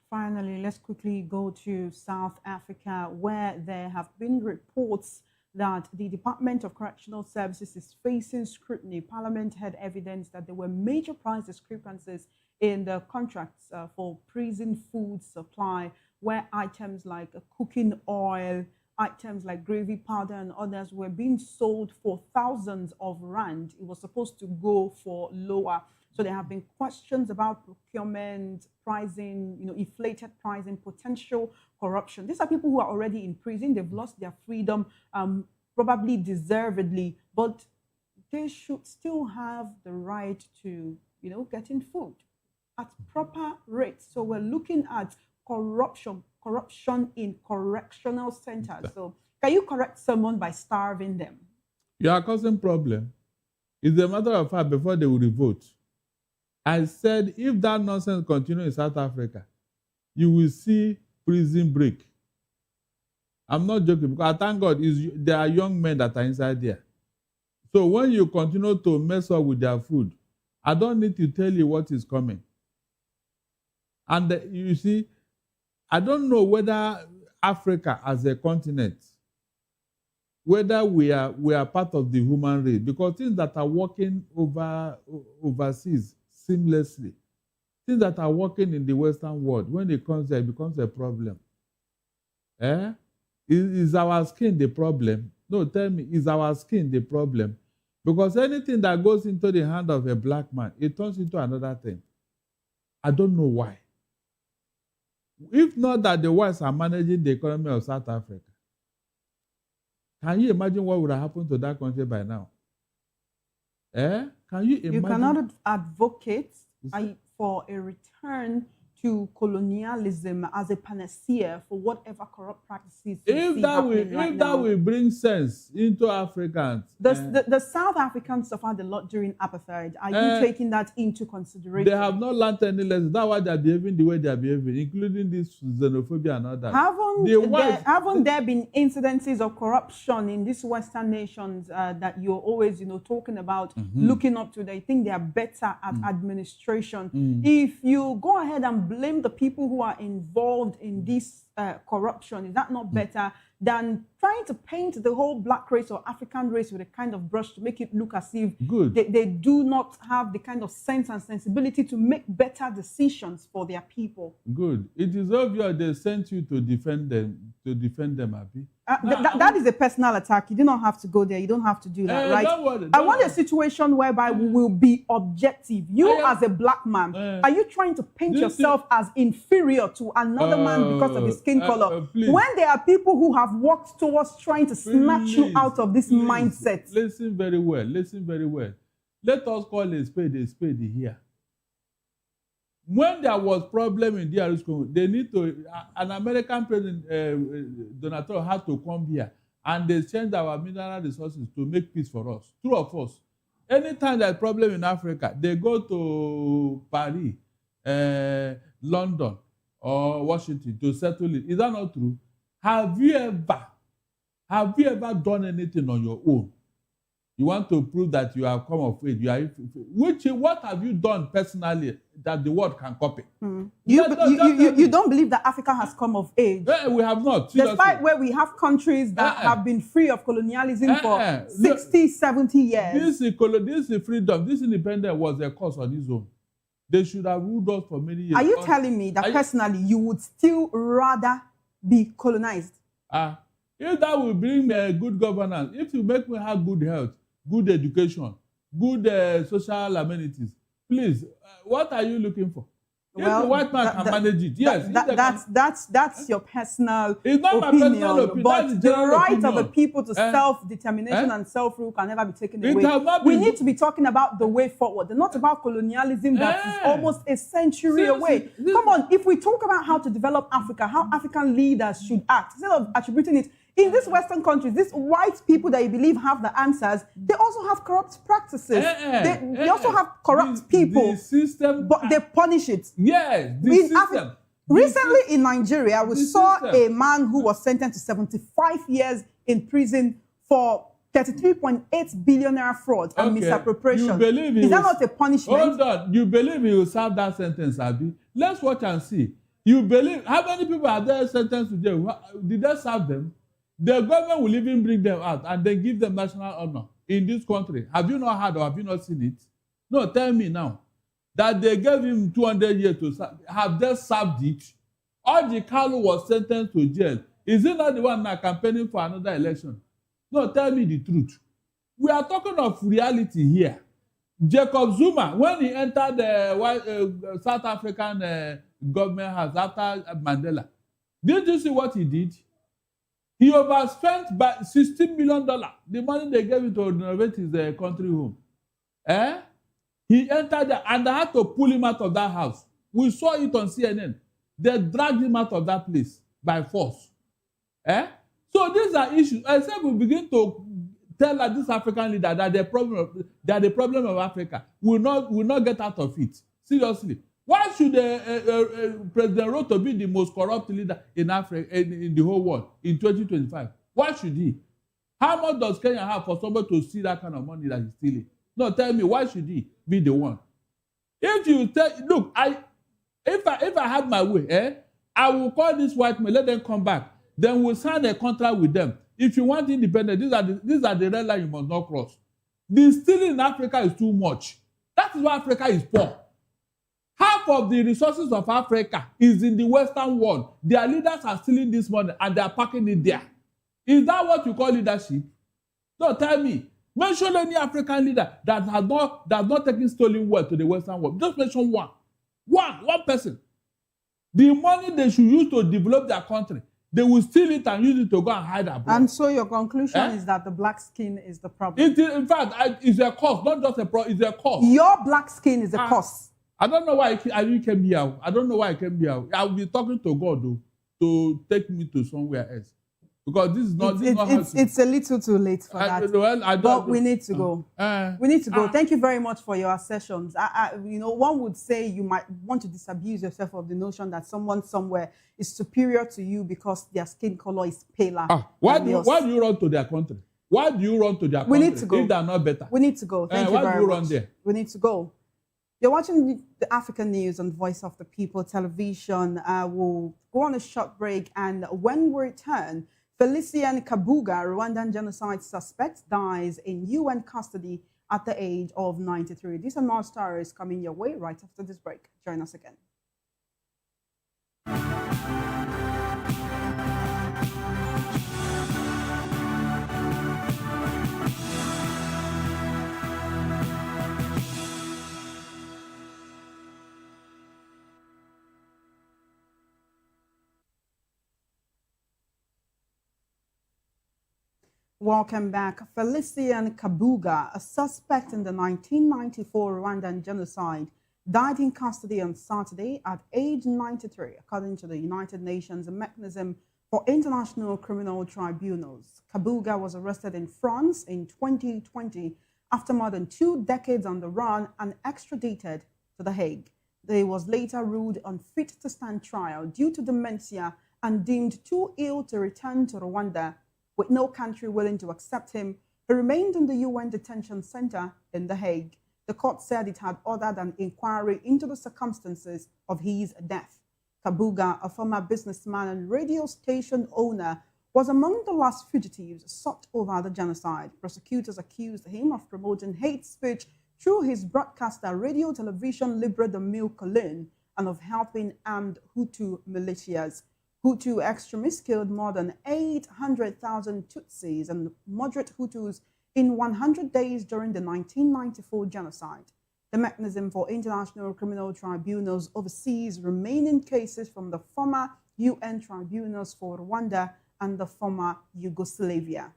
Finally, let's quickly go to South Africa, where there have been reports that the Department of Correctional Services is facing scrutiny. Parliament had evidence that there were major price discrepancies in the contracts for prison food supply, where items like cooking oil, items like gravy powder and others were being sold for thousands of rand. It was supposed to go for lower. So there have been questions about procurement, pricing, inflated pricing, potential corruption. These are people who are already in prison. They've lost their freedom, probably deservedly, but they should still have the right to, getting food at proper rates. So we're looking at corruption in correctional centers. So can you correct someone by starving them? You are causing problem. It's a matter of fact, before they will revolt, I said, if that nonsense continues in South Africa, you will see prison break. I'm not joking, because I thank God there are young men that are inside there. So when you continue to mess up with their food, I don't need to tell you what is coming. And you see, I don't know whether Africa as a continent, whether we are part of the human race, because things that are working overseas seamlessly, things that are working in the Western world, when it comes there, it becomes a problem. Is our skin the problem? No, tell me, is our skin the problem? Because anything that goes into the hand of a black man, it turns into another thing. I don't know why. If not that the whites are managing the economy of South Africa, can you imagine what would have happened to that country by now? Can you imagine? You cannot advocate for a return to colonialism as a panacea for whatever corrupt practices If that will bring sense into Africans. The South Africans suffered a lot during apartheid. Are you taking that into consideration? They have not learned any lessons. That's why they are behaving the way they are behaving, including this xenophobia and all that. Haven't there been incidences of corruption in these Western nations that you're always talking about, looking up to? They think they are better at administration. If you go ahead and blame the people who are involved in this corruption? Is that not better than trying to paint the whole black race or African race with a kind of brush to make it look as if they do not have the kind of sense and sensibility to make better decisions for their people? Good. It is obvious they sent you to defend them, Abi. That is a personal attack. You do not have to go there. You don't have to do that, right? I want a situation whereby we will be objective. You as a black man, are you trying to paint yourself as inferior to another man because of his skin color? When there are people who have worked towards trying to snatch you out of this mindset. Listen very well. Listen very well. Let us call a spade here. When there was problem in DR Congo, they need to, an American president, Donald Trump, had to come here and they change our mineral resources to make peace for us. True of us. Anytime there's problem in Africa, they go to Paris, London, or Washington to settle it. Is that not true? Have you ever done anything on your own? You want to prove that you have come of age. What have you done personally that the world can copy? You don't believe that Africa has come of age? We have not. Despite where we have countries that have been free of colonialism for 60, 70 years. This freedom, this independence was a cause on its own. They should have ruled us for many years. Are you telling me that personally you would still rather be colonized? If that will bring me a good governance, if you make me have good health, good education, good social amenities, please, what are you looking for? Well, if the white man can manage it, yes. That's your personal it's not opinion, my personal opinion. But the right opinion. of the people to self-determination and self-rule can never be taken away. We need to be talking about the way forward, and not about colonialism that is almost a century away. Come on, if we talk about how to develop Africa, how African leaders should act, instead of attributing it, in these Western countries, these white people that you believe have the answers, they also have corrupt practices. They also have corrupt people, but they punish it. Yes, system. Recently in Nigeria, we saw a man who was sentenced to 75 years in prison for 33.8 billion naira fraud and misappropriation. Is that not a punishment? Hold on. You believe he will serve that sentence, Abi? Let's watch and see. You believe, how many people are there sentenced to jail? Did they serve them? The government will even bring them out and then give them national honor in this country. Have you not heard or have you not seen it? No, tell me now. That they gave him 200 years to serve. Have they served it? All the Kalu was sentenced to jail. Is he not the one now campaigning for another election? No, tell me the truth. We are talking of reality here. Jacob Zuma, when he entered the South African government house after Mandela, did you see what he did? He overspent by $16 million, the money they gave him to renovate his country home. He entered there and they had to pull him out of that house. We saw it on CNN. They dragged him out of that place by force. So these are issues. Except we begin to tell like this African leader that the problem of Africa will not get out of it. Seriously. Why should President Ruto be the most corrupt leader in Africa, in the whole world in 2025? Why should he? How much does Kenya have for somebody to steal that kind of money that he's stealing? No, tell me, why should he be the one? If you tell, look, if I had my way, I will call this white men, let them come back. Then we'll sign a contract with them. If you want independence, these are the red line you must not cross. The stealing in Africa is too much. That is why Africa is poor. Half of the resources of Africa is in the Western world. Their leaders are stealing this money and they are packing it there. Is that what you call leadership? No, tell me. Mention any African leader that has not taken stolen wealth to the Western world. Just mention one. One person. The money they should use to develop their country, they will steal it and use it to go and hide abroad. And so your conclusion is that the black skin is the problem? In fact, it's a cause, not just a problem, it's a cause. Your black skin is a cause. I don't know why I came here. I don't know why I came here. I'll be talking to God though, to take me to somewhere else. Because this is not. It's a little too late for that. But we need to go. We need to go. Thank you very much for your assertions. One would say you might want to disabuse yourself of the notion that someone somewhere is superior to you because their skin color is paler. Why do you run to their country? Why do you run to their country? We need to go. If they are not better. We need to go. Thank you very much. Why do you run there? We need to go. You're watching the African News on Voice of the People television. We'll go on a short break, and when we return, Felician Kabuga, Rwandan genocide suspect, dies in UN custody at the age of 93. These and more stories coming your way right after this break. Join us again. Welcome back. Felician Kabuga, a suspect in the 1994 Rwandan genocide, died in custody on Saturday at age 93, according to the United Nations Mechanism for International Criminal Tribunals. Kabuga was arrested in France in 2020 after more than 2 decades on the run and extradited to The Hague. He was later ruled unfit to stand trial due to dementia and deemed too ill to return to Rwanda. With no country willing to accept him, he remained in the UN detention center in The Hague. The court said it had ordered an inquiry into the circumstances of his death. Kabuga, a former businessman and radio station owner, was among the last fugitives sought over the genocide. Prosecutors accused him of promoting hate speech through his broadcaster Radio Television Libre de Mille Collines and of helping armed Hutu militias. Hutu extremists killed more than 800,000 Tutsis and moderate Hutus in 100 days during the 1994 genocide. The Mechanism for International Criminal Tribunals oversees remaining cases from the former UN tribunals for Rwanda and the former Yugoslavia.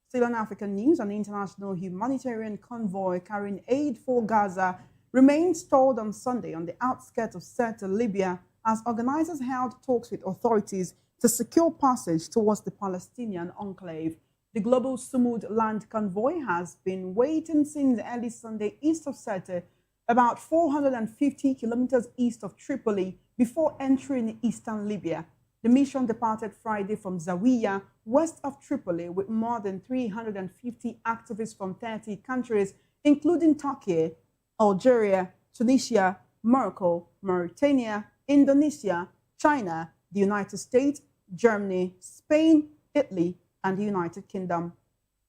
Still on African news, an international humanitarian convoy carrying aid for Gaza remained stalled on Sunday on the outskirts of Sirte, Libya, as organizers held talks with authorities to secure passage towards the Palestinian enclave. The global Sumud land convoy has been waiting since early Sunday east of Sirte, about 450 kilometers east of Tripoli, before entering eastern Libya. The mission departed Friday from Zawiya, west of Tripoli, with more than 350 activists from 30 countries, including Turkey, Algeria, Tunisia, Morocco, Mauritania, Indonesia, China, the United States, Germany, Spain, Italy, and the United Kingdom.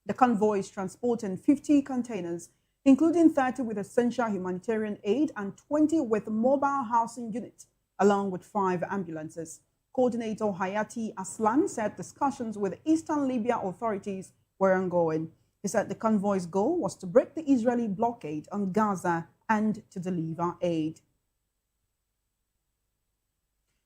The convoy is transporting 50 containers, including 30 with essential humanitarian aid and 20 with mobile housing units, along with 5 ambulances. Coordinator Hayati Aslan said discussions with Eastern Libya authorities were ongoing. He said the convoy's goal was to break the Israeli blockade on Gaza and to deliver aid.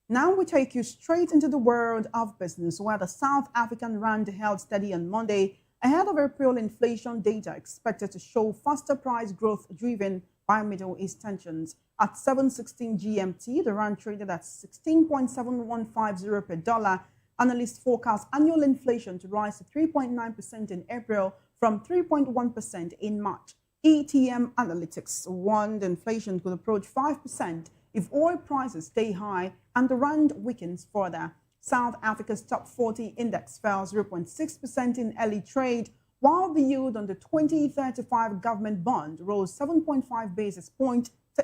Now we take you straight into the world of business, where the South African rand held steady on Monday ahead of April inflation data expected to show faster price growth driven by Middle East tensions. At 7:16 GMT, the rand traded at 16.7150 per dollar. Analysts forecast annual inflation to rise to 3.9% in April from 3.1% in March. ETM Analytics warned inflation could approach 5% if oil prices stay high and the rand weakens further. South Africa's top 40 index fell 0.6% in early trade, while the yield on the 2035 government bond rose 7.5 basis points to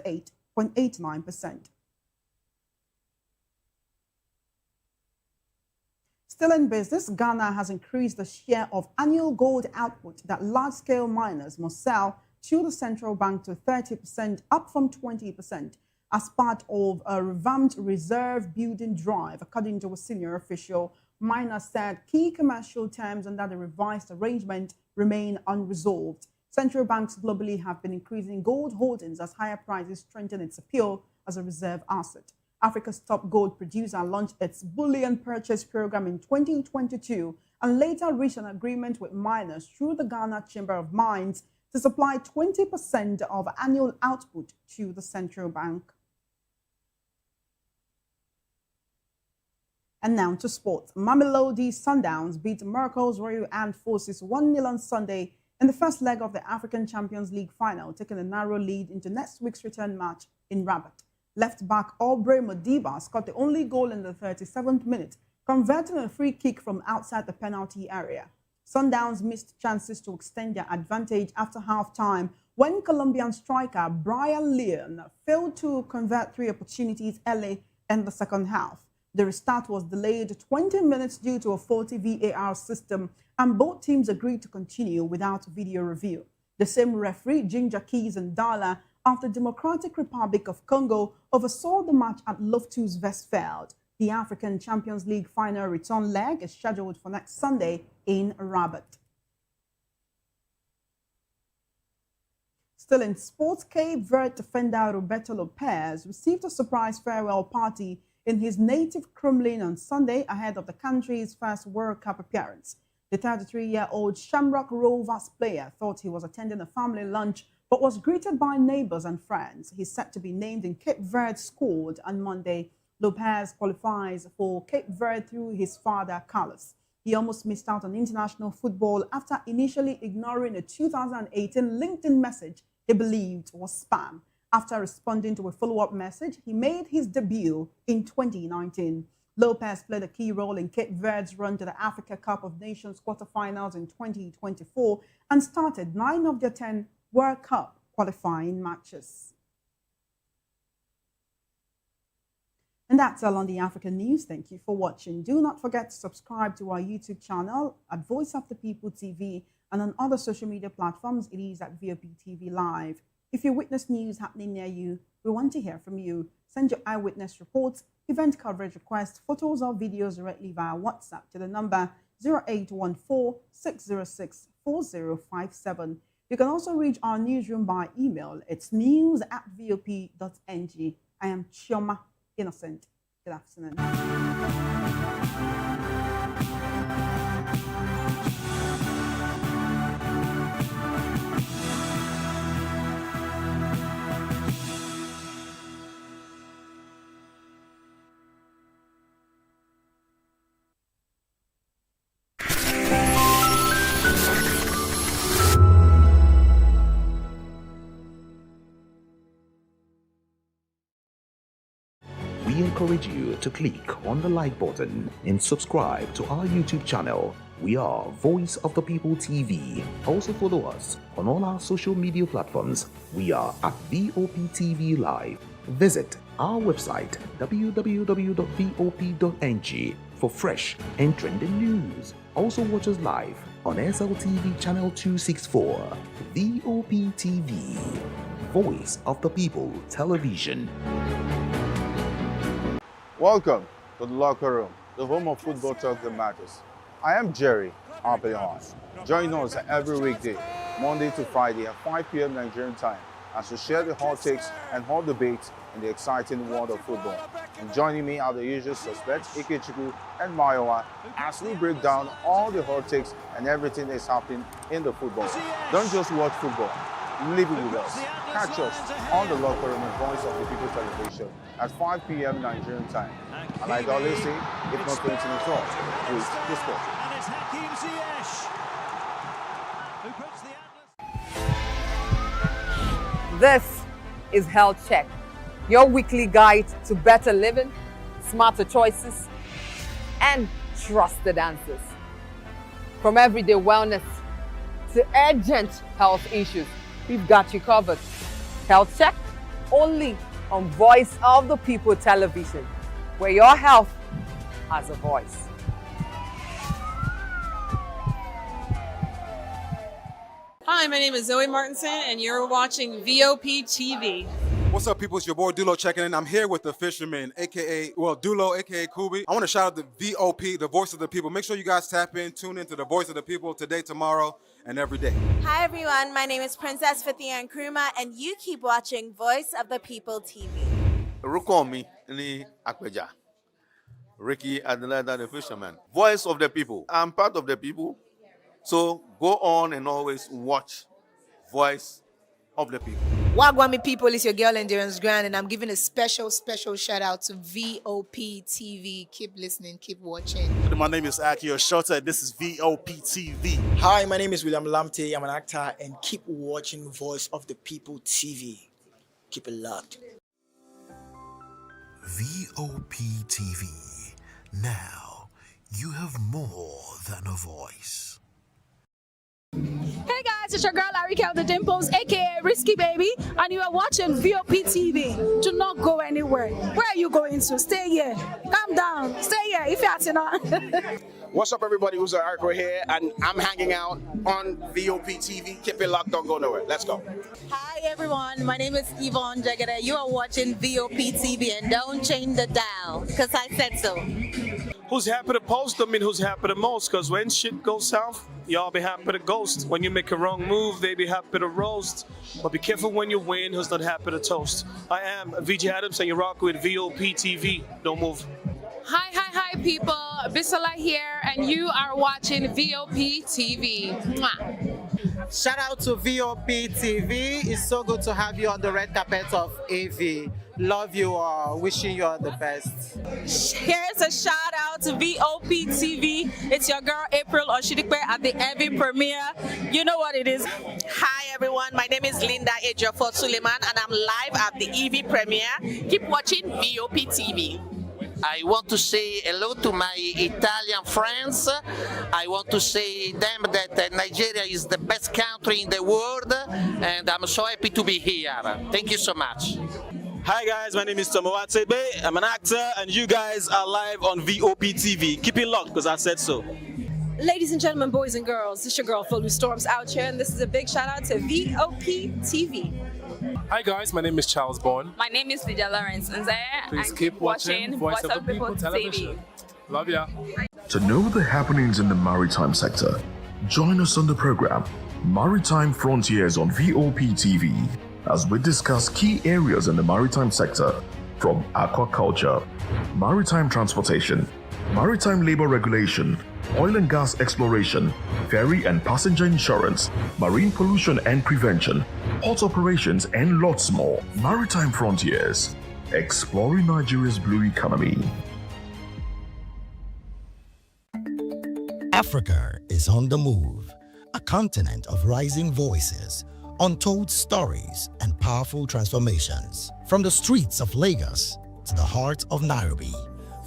8.89%. Still in business, Ghana has increased the share of annual gold output that large-scale miners must sell to the central bank to 30%, up from 20%. As part of a revamped reserve building drive, according to a senior official. Miners said key commercial terms under the revised arrangement remain unresolved. Central banks globally have been increasing gold holdings as higher prices strengthen its appeal as a reserve asset. Africa's top gold producer launched its bullion purchase program in 2022 and later reached an agreement with miners through the Ghana Chamber of Mines to supply 20% of annual output to the central bank. And now to sports. Mamelodi Sundowns beat Morocco's Royal Armed Forces 1-0 on Sunday in the first leg of the African Champions League final, taking a narrow lead into next week's return match in Rabat. Left-back Aubrey Modiba scored the only goal in the 37th minute, converting a free kick from outside the penalty area. Sundowns missed chances to extend their advantage after half-time, when Colombian striker Brian Leon failed to convert 3 opportunities early in the second half. The restart was delayed 20 minutes due to a faulty VAR system, and both teams agreed to continue without video review. The same referee, Ginger Keys and Dala, of the Democratic Republic of Congo, oversaw the match at Loftus Versfeld. The African Champions League final return leg is scheduled for next Sunday in Rabat. Still in sports, Cape Verde defender Roberto Lopez received a surprise farewell party in his native Kremlin on Sunday ahead of the country's first World Cup appearance. The 33-year-old Shamrock Rovers player thought he was attending a family lunch but was greeted by neighbors and friends. He's set to be named in Cape Verde's squad on Monday. Lopez qualifies for Cape Verde through his father, Carlos. He almost missed out on international football after initially ignoring a 2018 LinkedIn message he believed was spam. After responding to a follow-up message, he made his debut in 2019. Lopez played a key role in Cape Verde's run to the Africa Cup of Nations quarterfinals in 2024 and started 9 of their 10 World Cup qualifying matches. And that's all on the African news. Thank you for watching. Do not forget to subscribe to our YouTube channel at Voice of the People TV, and on other social media platforms, it is at VOP TV Live. If you witness news happening near you, we want to hear from you. Send your eyewitness reports, event coverage requests, photos or videos directly via WhatsApp to the number 0814-606-4057. You can also reach our newsroom by email. It's news@vop.ng. I am Chioma Innocent. Good afternoon. We encourage you to click on the like button and subscribe to our YouTube channel. We are Voice of the People TV. Also follow us on all our social media platforms. We are at VOP TV Live. Visit our website www.vop.ng for fresh and trending news. Also watch us live on SLTV channel 264. VOP TV, Voice of the People Television. Welcome to the locker room, the home of football talk that matters. I am Jerry Arpelon. Join us every weekday, Monday to Friday at 5 p.m. Nigerian time, as we share the hot takes and hot debates in the exciting world of football. And joining me are the usual suspects, Ikechukwu and Mayowa, as we break down all the hot takes and everything that's happening in the football. Don't just watch football, live it with us. Catch us on the locker room and Voice of the People television at 5 p.m. Nigerian time. And like I always say, if not going to the talk, please discuss. And it's Hakim Ziyech who puts the This is Health Check, your weekly guide to better living, smarter choices, and trusted answers. From everyday wellness to urgent health issues, we've got you covered. Health Check, only on Voice of the People television, where your health has a voice. Hi, my name is Zoe Martinson, and you're watching VOP TV. What's up, people? It's your boy Dulo checking in. I'm here with the fisherman, Dulo, aka Kubi. I want to shout out the VOP, the Voice of the People. Make sure you guys tap in, tune into the Voice of the People today, tomorrow, and every day. Hi everyone, my name is Princess Fathia Nkrumah, and you keep watching Voice of the People TV. Rukomi ni Akweja. Ricky Adelaida, the fisherman. Voice of the people. I'm part of the people. So go on and always watch Voice of the People. Wagwami people, it's your girl Endurance Grand, and I'm giving a special shout out to VOP TV. Keep listening, keep watching. My name is Akio Shota. This is VOP TV. Hi, my name is William Lamte. I'm an actor, and keep watching Voice of the People TV. Keep it locked. VOP TV. Now, you have more than a voice. Hey guys, guys, it's your girl Arika the Dimples, aka Risky Baby, and you are watching VOP TV. Do not go anywhere. Where are you going to? Stay here. Calm down. Stay here if you're asking on. What's up, everybody? Who's Arco here, and I'm hanging out on VOP TV. Keep it locked, don't go nowhere. Let's go. Hi everyone, my name is Yvonne Jagade. You are watching VOP TV, and don't change the dial, because I said so. Who's happy to post them and who's happy the most? Because when shit goes south, y'all be happy to ghost. When you make a wrong move, they be happy to roast. But be careful when you win, who's not happy to toast. I am VJ Adams, and you rock with VOP TV. Don't move. Hi, people. Bisola here, and you are watching VOP TV. Mwah. Shout out to VOP TV. It's so good to have you on the red carpet of AV. Love you all. Wishing you all the best. Here's a shout out to VOP TV. It's your girl April Oshidikwe at the EV premiere. You know what it is. Hi everyone, my name is Linda Ejiofor Suleiman, and I'm live at the EV premiere. Keep watching VOP TV. I want to say hello to my Italian friends. I want to say them that Nigeria is the best country in the world, and I'm so happy to be here. Thank you so much. Hi guys, my name is Tomo Atebe. I'm an actor, and you guys are live on VOP TV. Keep it locked, because I said so. Ladies and gentlemen, boys and girls, this is your girl Phil Storms out here, and this is a big shout out to VOP TV. Hi guys, my name is Charles Bourne. My name is Lydia Lawrence Nzeye, Please and keep watching Voice of the People Television. Love ya. To know the happenings in the maritime sector, join us on the program Maritime Frontiers on VOP TV as we discuss key areas in the maritime sector from aquaculture, maritime transportation, maritime labor regulation, oil and gas exploration, ferry and passenger insurance, marine pollution and prevention, port operations, and lots more. Maritime Frontiers, exploring Nigeria's blue economy. Africa is on the move, a continent of rising voices, untold stories, and powerful transformations. From the streets of Lagos to the heart of Nairobi,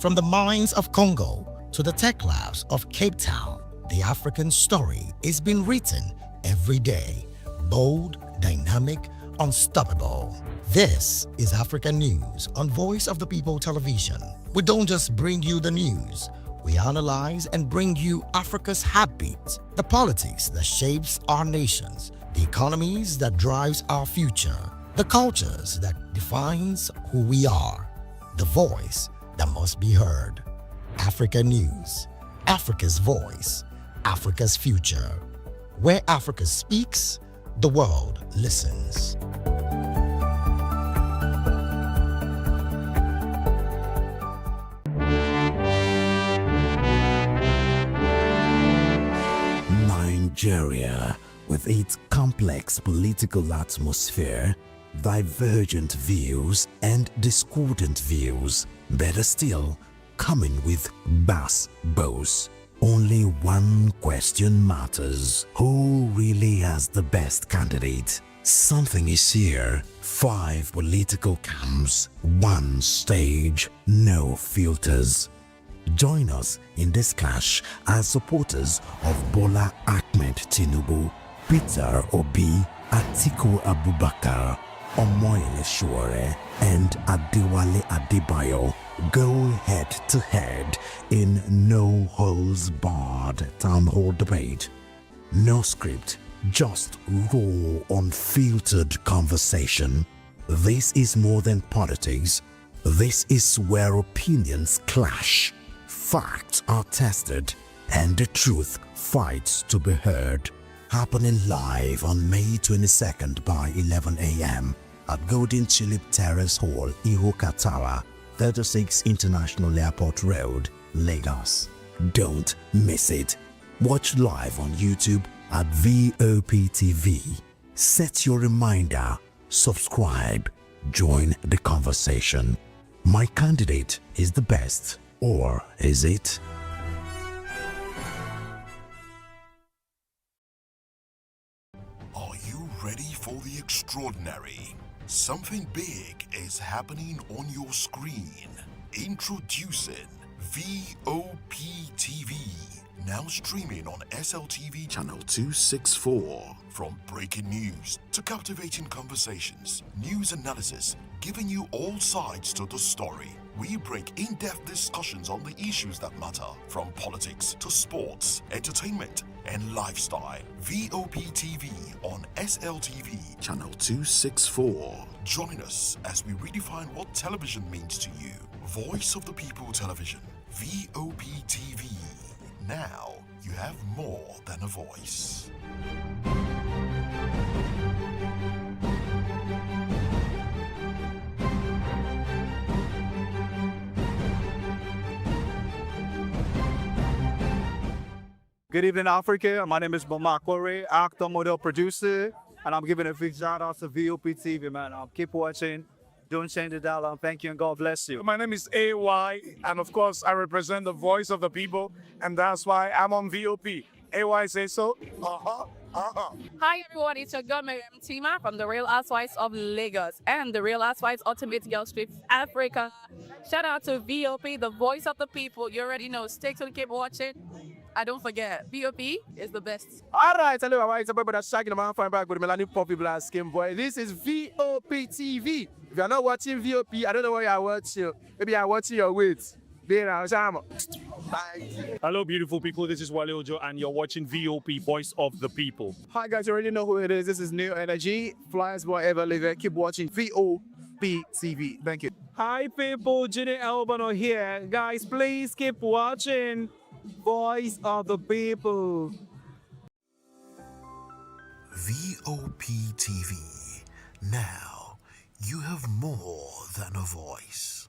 from the mines of Congo to the tech labs of Cape Town, the African story is being written every day. Bold, dynamic, unstoppable. This is African News on Voice of the People Television. We don't just bring you the news. We analyze and bring you Africa's heartbeat, the politics that shapes our nations, the economies that drives our future, the cultures that defines who we are, the voice that must be heard. Africa News, Africa's voice, Africa's future. Where Africa speaks, the world listens. Nigeria, with its complex political atmosphere, divergent views and discordant views, better still, coming with bass bows. Only one question matters: who really has the best candidate? Something is here. 5 political camps, 1 stage, no filters. Join us in this clash as supporters of Bola Ahmed Tinubu, Peter Obi, Atiku Abubakar, Omoyele Sowore, and Adewale Adebayo go head to head in no holds barred town hall debate. No script, just raw, unfiltered conversation. This is more than politics. This is where opinions clash, facts are tested, and the truth fights to be heard. Happening live on May 22nd by 11 a.m. at Golden Tulip Terrace Hall, Ihoka Tower, 36 International Airport Road, Lagos. Don't miss it. Watch live on YouTube at VOP TV. Set your reminder, subscribe, join the conversation. My candidate is the best, or is it? Are you ready for the extraordinary? Something big is happening on your screen. Introducing VOP TV, now streaming on SLTV channel 264. From breaking news to captivating conversations, news analysis, giving you all sides to the story. We break in-depth discussions on the issues that matter, from politics to sports, entertainment, and lifestyle. VOP TV on SLTV channel 264. Join us as we redefine what television means to you. Voice of the People Television, VOP TV. Now you have more than a voice. Good evening, Africa. My name is Mama Kore, actor, model, producer, and I'm giving a big shout out to VOP TV, man. Keep watching. Don't change the dial. Thank you and God bless you. My name is AY, and of course, I represent the voice of the people, and that's why I'm on VOP. AY say so. Hi everyone, it's your girl Miriam Tima from the Real Housewives of Lagos and the Real Housewives Ultimate Girls Trip Africa. Shout out to VOP, the voice of the people. You already know. Stay tuned, keep watching. And don't forget, VOP is the best. All right, hello, everybody. It's a boy that's shagging my fine back with Melanie Poppy Black Skin Boy. This is VOP TV. If you're not watching VOP, I don't know what you're watching. Maybe you're watching your weight. Hello, beautiful people. This is Wale Ojo, and you're watching VOP, Voice of the People. Hi guys, you already know who it is. This is New Energy. Flyers boy ever live. Keep watching VOP TV. Thank you. Hi, people. Jenny Albano here. Guys, please keep watching Voice of the People. VOP TV. Now you have more than a voice.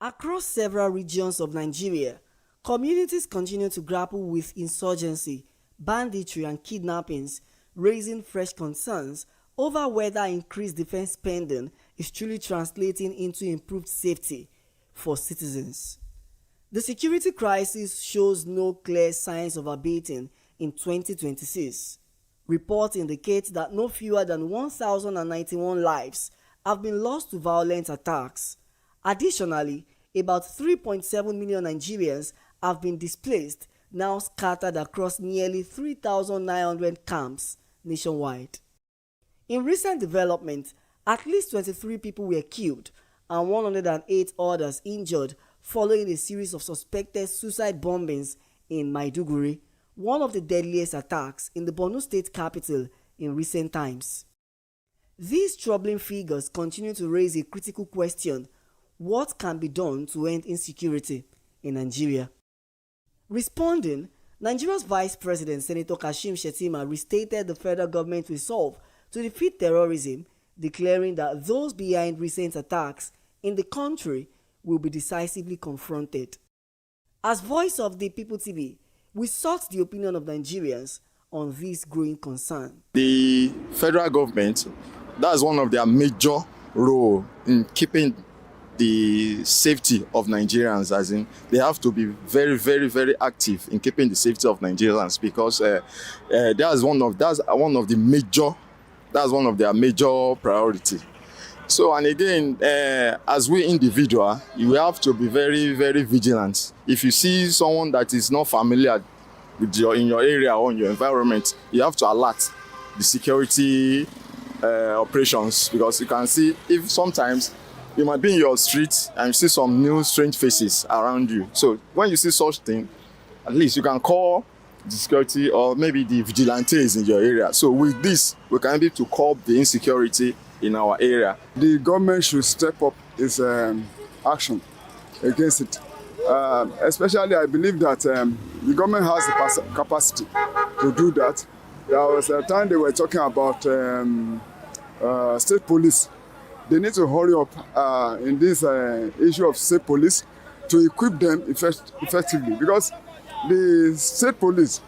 Across several regions of Nigeria, communities continue to grapple with insurgency, banditry, and kidnappings, raising fresh concerns over whether increased defense spending is truly translating into improved safety for citizens. The security crisis shows no clear signs of abating in 2026. Reports indicate that no fewer than 1,091 lives have been lost to violent attacks. Additionally, about 3.7 million Nigerians have been displaced, now scattered across nearly 3,900 camps nationwide. In recent development, at least 23 people were killed and 108 others injured following a series of suspected suicide bombings in Maiduguri, one of the deadliest attacks in the Borno state capital in recent times. These troubling figures continue to raise a critical question: what can be done to end insecurity in Nigeria? Responding, Nigeria's Vice President Senator Kashim Shettima restated the federal government's resolve to defeat terrorism, declaring that those behind recent attacks in the country will be decisively confronted. As Voice of the People TV, we sought the opinion of Nigerians on this growing concern. The federal government, that's one of their major role in keeping the safety of Nigerians, as in they have to be very, very, very active in keeping the safety of Nigerians, because that's one of their major priority. So, and again, as we individual, you have to be very, very vigilant. If you see someone that is not familiar with in your area or in your environment, you have to alert the security operations, because you can see if sometimes you might be in your street and you see some new strange faces around you. So when you see such thing, at least you can call the security or maybe the vigilantes in your area. So with this, we can be able to curb the insecurity in our area. The government should step up its action against it. Especially, I believe that the government has the capacity to do that. There was a time they were talking about state police. They need to hurry up in this issue of state police to equip them effectively, because the state police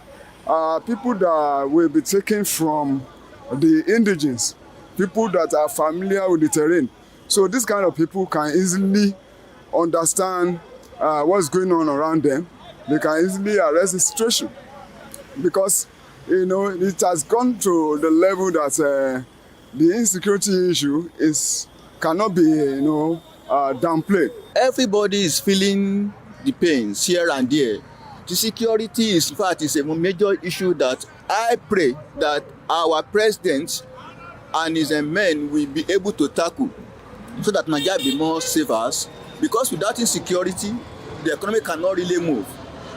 are people that will be taken from the indigenes, people that are familiar with the terrain. So these kind of people can easily understand what's going on around them. They can easily arrest the situation, because it has gone to the level that the insecurity issue cannot be downplayed. Everybody is feeling the pains here and there. The security is, in fact, is a major issue that I pray that our president and his men will be able to tackle, so that Nigeria be more safer. Because without insecurity, the economy cannot really move.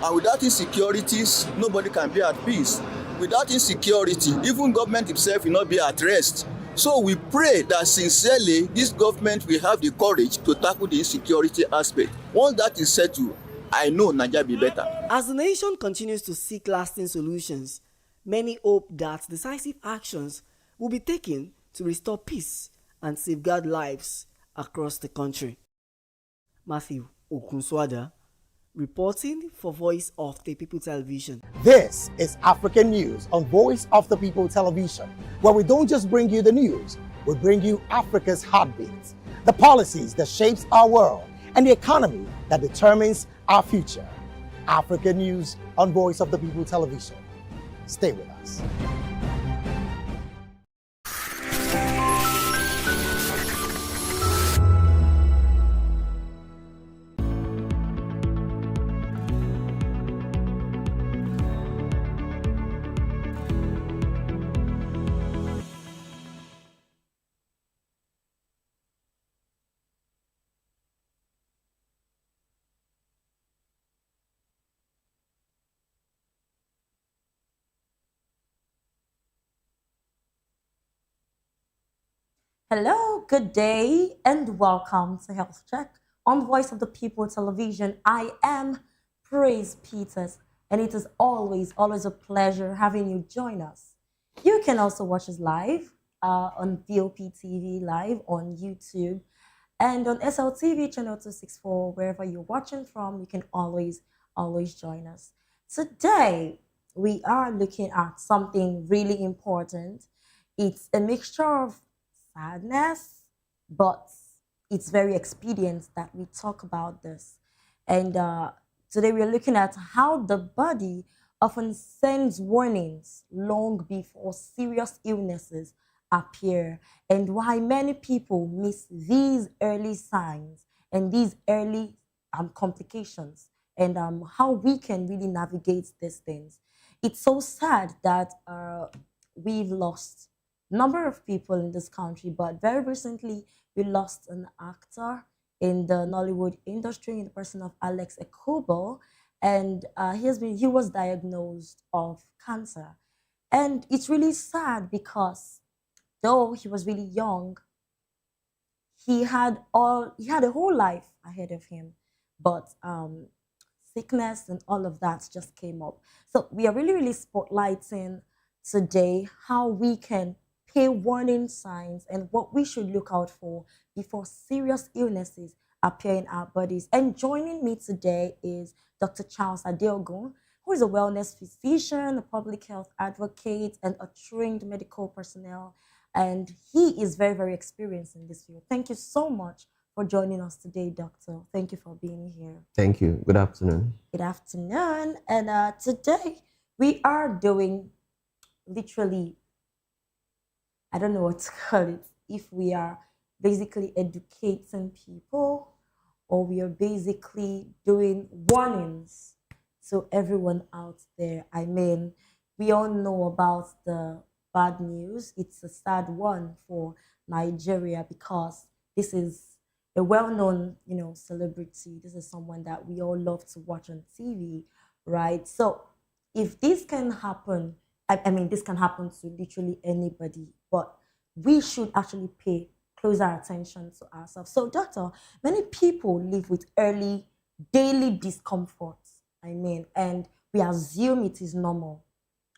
And without insecurities, nobody can be at peace. Without insecurity, even government itself will not be at rest. So we pray that sincerely, this government will have the courage to tackle the insecurity aspect. Once that is settled, I know Nigeria will be better. As the nation continues to seek lasting solutions, many hope that decisive actions will be taken to restore peace and safeguard lives across the country. Matthew Okunswada, reporting for Voice of the People Television. This is African News on Voice of the People Television, where we don't just bring you the news, we bring you Africa's heartbeats, the policies that shapes our world, and the economy that determines our future. African News on Voice of the People Television. Stay with us. Hello, good day, and welcome to Health Check on Voice of the People Television. I am Praise Peters, and it is always a pleasure having you join us. You can also watch us live on Vop TV, live on YouTube, and on SLTV channel 264, wherever you're watching from. You can always join us. Today, we are looking at something really important. It's a mixture of sadness, but it's very expedient that we talk about this. And today we're looking at how the body often sends warnings long before serious illnesses appear, and why many people miss these early signs and these early complications, and how we can really navigate these things. It's so sad that we've lost number of people in this country, but very recently we lost an actor in the Nollywood industry in the person of Alex Ekubo, and he was diagnosed of cancer. And it's really sad because though he was really young, he had a whole life ahead of him, but sickness and all of that just came up. So we are really spotlighting today how we can pay warning signs and what we should look out for before serious illnesses appear in our bodies. And joining me today is Dr. Charles Adeogun, who is a wellness physician, a public health advocate, and a trained medical personnel. And he is very experienced in this field. Thank you so much for joining us today, Doctor. Thank you for being here. Thank you. Good afternoon. Good afternoon. And today we are doing literally, I don't know what to call it, if we are basically educating people or we are basically doing warnings to everyone out there. I mean, we all know about the bad news. It's a sad one for Nigeria because this is a well-known, celebrity. This is someone that we all love to watch on TV, right? So if this can happen, I mean, this can happen to literally anybody, but we should actually pay closer attention to ourselves. So, doctor, many people live with early daily discomfort, and we assume it is normal.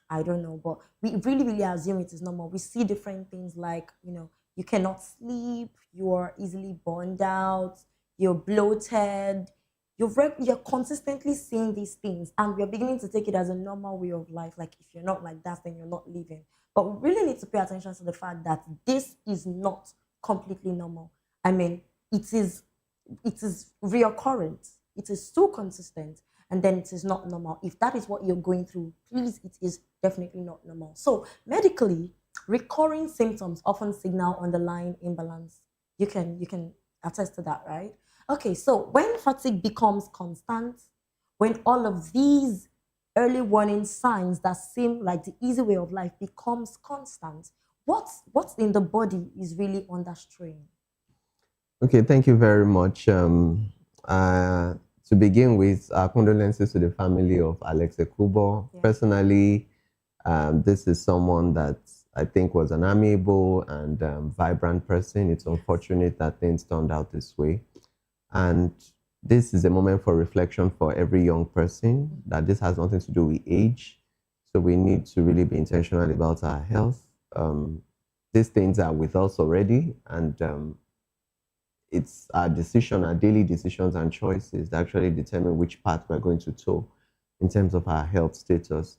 I don't know, but we really assume it is normal. We see different things like, you cannot sleep, you are easily burned out, you're bloated, you're consistently seeing these things, and we're beginning to take it as a normal way of life. Like, if you're not like that, then you're not living. But we really need to pay attention to the fact that this is not completely normal. I mean, it is reoccurrent. It is so consistent, and then it is not normal. If that is what you're going through, please, it is definitely not normal. So medically, recurring symptoms often signal underlying imbalance. You can attest to that, right? Okay, so when fatigue becomes constant, when all of these early warning signs that seem like the easy way of life becomes constant, what's in the body is really under strain? Okay, thank you very much. To begin with, condolences to the family of Alex Ekubo. Yeah. Personally, this is someone that I think was an amiable and vibrant person. It's unfortunate that things turned out this way. And this is a moment for reflection for every young person, that this has nothing to do with age. So we need to really be intentional about our health. These things are with us already, and it's our decision, our daily decisions and choices that actually determine which path we're going to toe in terms of our health status.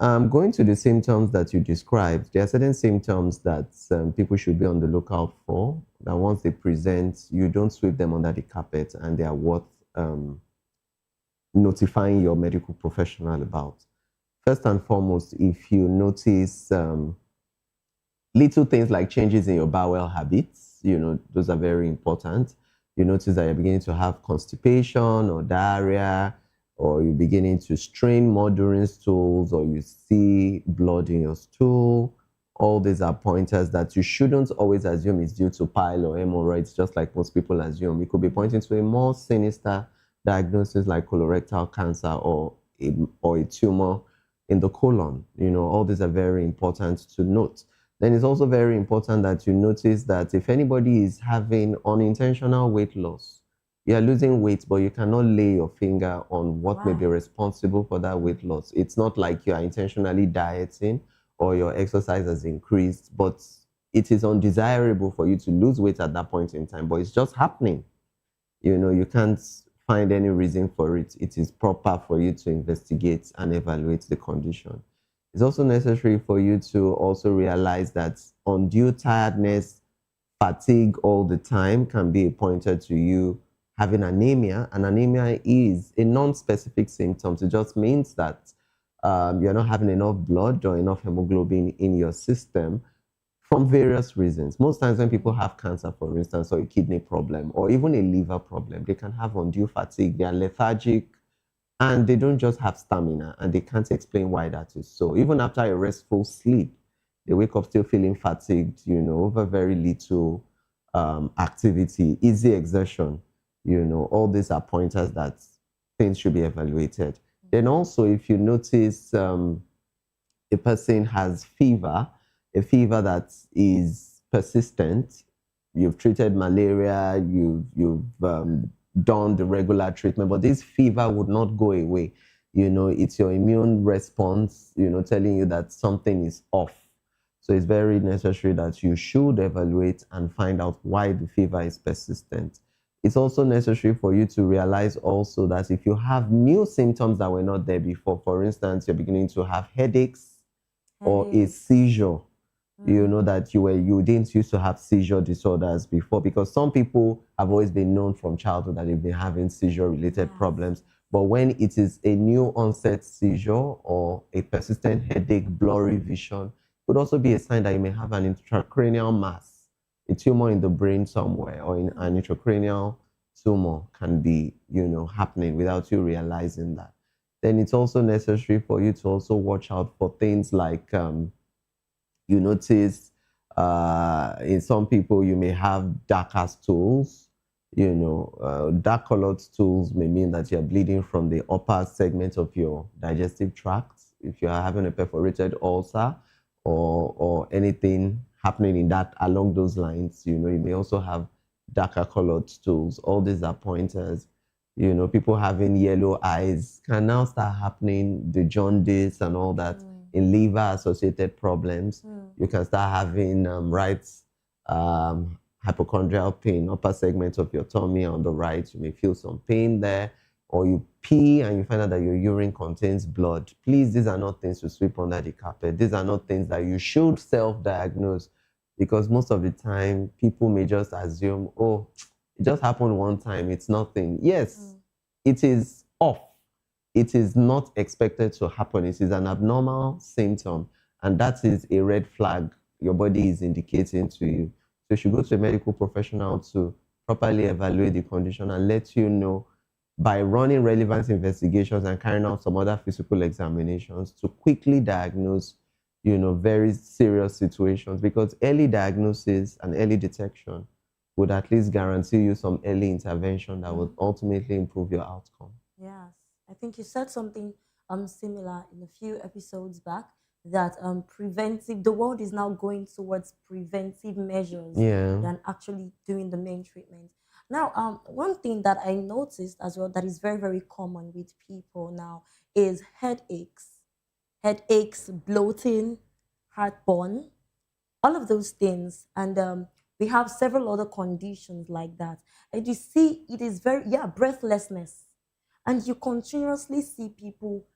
Going to the symptoms that you described, there are certain symptoms that people should be on the lookout for, that once they present, you don't sweep them under the carpet, and they are worth notifying your medical professional about. First and foremost, if you notice little things like changes in your bowel habits, those are very important. You notice that you're beginning to have constipation or diarrhea, or you're beginning to strain more during stools, or you see blood in your stool. All these are pointers that you shouldn't always assume is due to pile or hemorrhoids, just like most people assume. It could be pointing to a more sinister diagnosis like colorectal cancer or a tumor in the colon. All these are very important to note. Then it's also very important that you notice that if anybody is having unintentional weight loss, you are losing weight, but you cannot lay your finger on what may be responsible for that weight loss. It's not like you are intentionally dieting or your exercise has increased, but it is undesirable for you to lose weight at that point in time, but it's just happening. You can't find any reason for it. It is proper for you to investigate and evaluate the condition. It's also necessary for you to also realize that undue tiredness, fatigue all the time can be a pointer to you having anemia. And anemia is a non-specific symptom. It just means that you're not having enough blood or enough hemoglobin in your system from various reasons. Most times when people have cancer, for instance, or a kidney problem, or even a liver problem, they can have undue fatigue. They are lethargic, and they don't just have stamina, and they can't explain why that is so. Even after a restful sleep, they wake up still feeling fatigued, over very little activity, easy exertion. All these are pointers that things should be evaluated. Then also, if you notice a person has fever, a fever that is persistent, you've treated malaria, you've done the regular treatment, but this fever would not go away. It's your immune response, telling you that something is off. So it's very necessary that you should evaluate and find out why the fever is persistent. It's also necessary for you to realize also that if you have new symptoms that were not there before, for instance, you're beginning to have headaches or a seizure, that you didn't used to have seizure disorders before, because some people have always been known from childhood that they've been having seizure-related problems. But when it is a new onset seizure or a persistent headache, blurry vision, it could also be a sign that you may have an intracranial mass, a tumor in the brain somewhere, or an intracranial tumor can be, happening without you realizing that. Then it's also necessary for you to also watch out for things like you notice in some people you may have darker stools. Dark colored stools may mean that you're bleeding from the upper segment of your digestive tract. If you're having a perforated ulcer or anything happening in that along those lines, you may also have darker colored stools. All these are pointers. People having yellow eyes can now start happening, the jaundice and all that. In liver-associated problems, you can start having hypochondrial pain, upper segment of your tummy on the right. You may feel some pain there, or you pee and you find out that your urine contains blood. Please, these are not things to sweep under the carpet. These are not things that you should self-diagnose, because most of the time, people may just assume, oh, it just happened one time, it's nothing. Yes, it is off. It is not expected to happen. It is an abnormal symptom, and that is a red flag your body is indicating to you. So you should go to a medical professional to properly evaluate the condition and let you know by running relevant investigations and carrying out some other physical examinations to quickly diagnose, very serious situations, because early diagnosis and early detection would at least guarantee you some early intervention that would ultimately improve your outcome. Yes, I think you said something similar in a few episodes back, that preventive, the world is now going towards preventive measures than actually doing the main treatment. Now, one thing that I noticed as well that is very, very common with people now is headaches, bloating, heartburn, all of those things. And we have several other conditions like that. And you see, it is very, breathlessness. And you continuously see people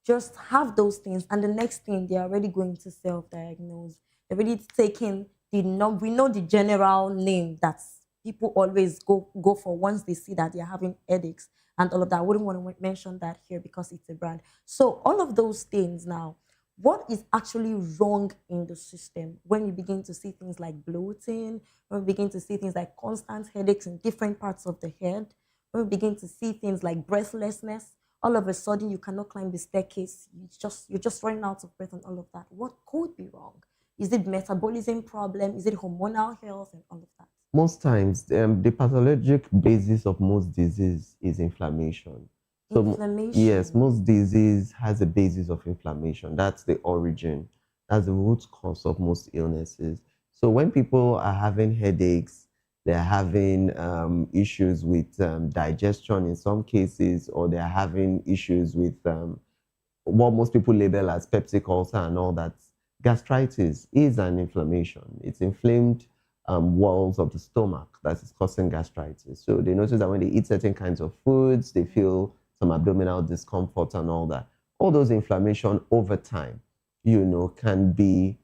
just have those things, and the next thing they're already going to self-diagnose. They're already taking we know the general name that people always go for once they see that they're having headaches and all of that. I wouldn't want to mention that here because it's a brand. So all of those things now, what is actually wrong in the system when we begin to see things like bloating, when we begin to see things like constant headaches in different parts of the head, when we begin to see things like breathlessness, all of a sudden you cannot climb the staircase, you're just running out of breath and all of that. What could be wrong? Is it metabolism problem? Is it hormonal health and all of that? Most times, the pathologic basis of most disease is inflammation. So, Inflammation. yes, most disease has a basis of inflammation. That's the origin. That's the root cause of most illnesses. So when people are having headaches, they're having issues with digestion in some cases, or they're having issues with what most people label as peptic ulcer and all that. Gastritis is an inflammation. It's inflamed walls of the stomach that is causing gastritis. So they notice that when they eat certain kinds of foods, they feel some abdominal discomfort and all that. All those inflammation over time, can be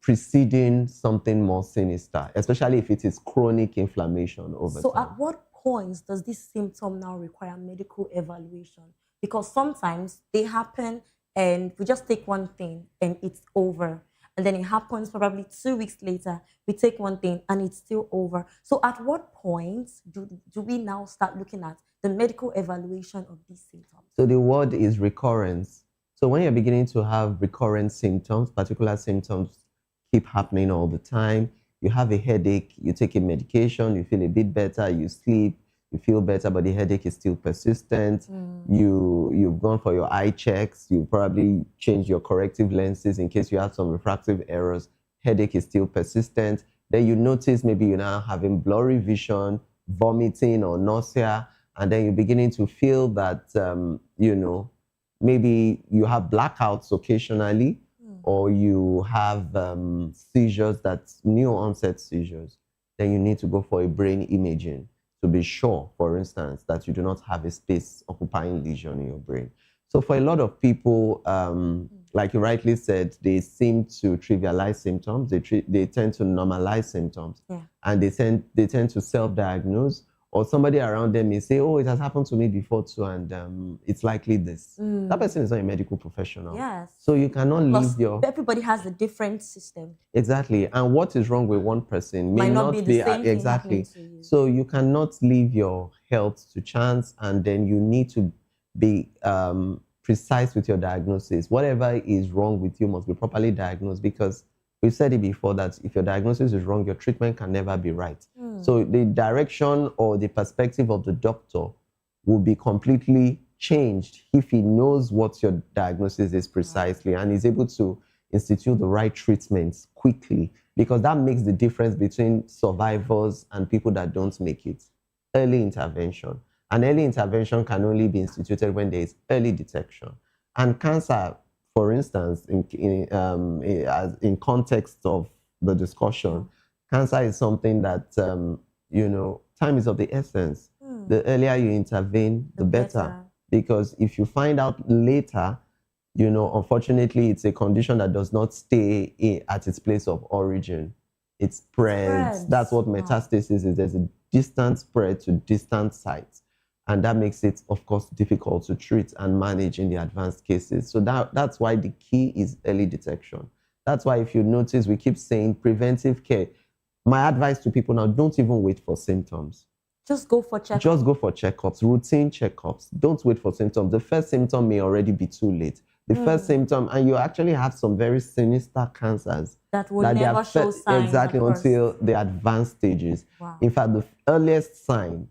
preceding something more sinister, especially if it is chronic inflammation over time. So at what points does this symptom now require medical evaluation? Because sometimes they happen and we just take one thing and it's over. And then it happens probably 2 weeks later, we take one thing and it's still over. So at what point do we now start looking at the medical evaluation of these symptoms? So the word is recurrence. So when you're beginning to have recurrent symptoms, particular symptoms keep happening all the time, you have a headache, you take a medication, you feel a bit better, you sleep, you feel better, but the headache is still persistent. You've gone for your eye checks, you probably changed your corrective lenses in case you had some refractive errors, headache is still persistent. Then you notice maybe you're now having blurry vision, vomiting or nausea, and then you're beginning to feel that, maybe you have blackouts occasionally, or you have seizures, that's new onset seizures. Then you need to go for a brain imaging to be sure, for instance, that you do not have a space occupying lesion in your brain. So for a lot of people, like you rightly said, they seem to trivialize symptoms. They tend to normalize symptoms, and they tend to self-diagnose, or somebody around them may say, oh, it has happened to me before too, and it's likely this. That person is not a medical professional. Yes. So you cannot leave your... Everybody has a different system. Exactly. And what is wrong with one person might not be the same thing exactly. To you. So you cannot leave your health to chance, and then you need to be precise with your diagnosis. Whatever is wrong with you must be properly diagnosed, because we've said it before that if your diagnosis is wrong, your treatment can never be right. So the direction or the perspective of the doctor will be completely changed if he knows what your diagnosis is precisely and is able to institute the right treatments quickly, because that makes the difference between survivors and people that don't make it. Early intervention. And early intervention can only be instituted when there is early detection. And cancer, for instance, in context of the discussion, cancer is something that, time is of the essence. The earlier you intervene, the better. Because if you find out later, unfortunately, it's a condition that does not stay at its place of origin. It spreads. That's what metastasis is. There's a distant spread to distant sites. And that makes it, of course, difficult to treat and manage in the advanced cases. So that's why the key is early detection. That's why if you notice, we keep saying preventive care. my advice to people now, don't even wait for symptoms. Just go for checkups. Just go for checkups, routine checkups. Don't wait for symptoms. The first symptom may already be too late. The first symptom, and you actually have some very sinister cancers that will never show signs exactly until the advanced stages. Wow. In fact, the earliest sign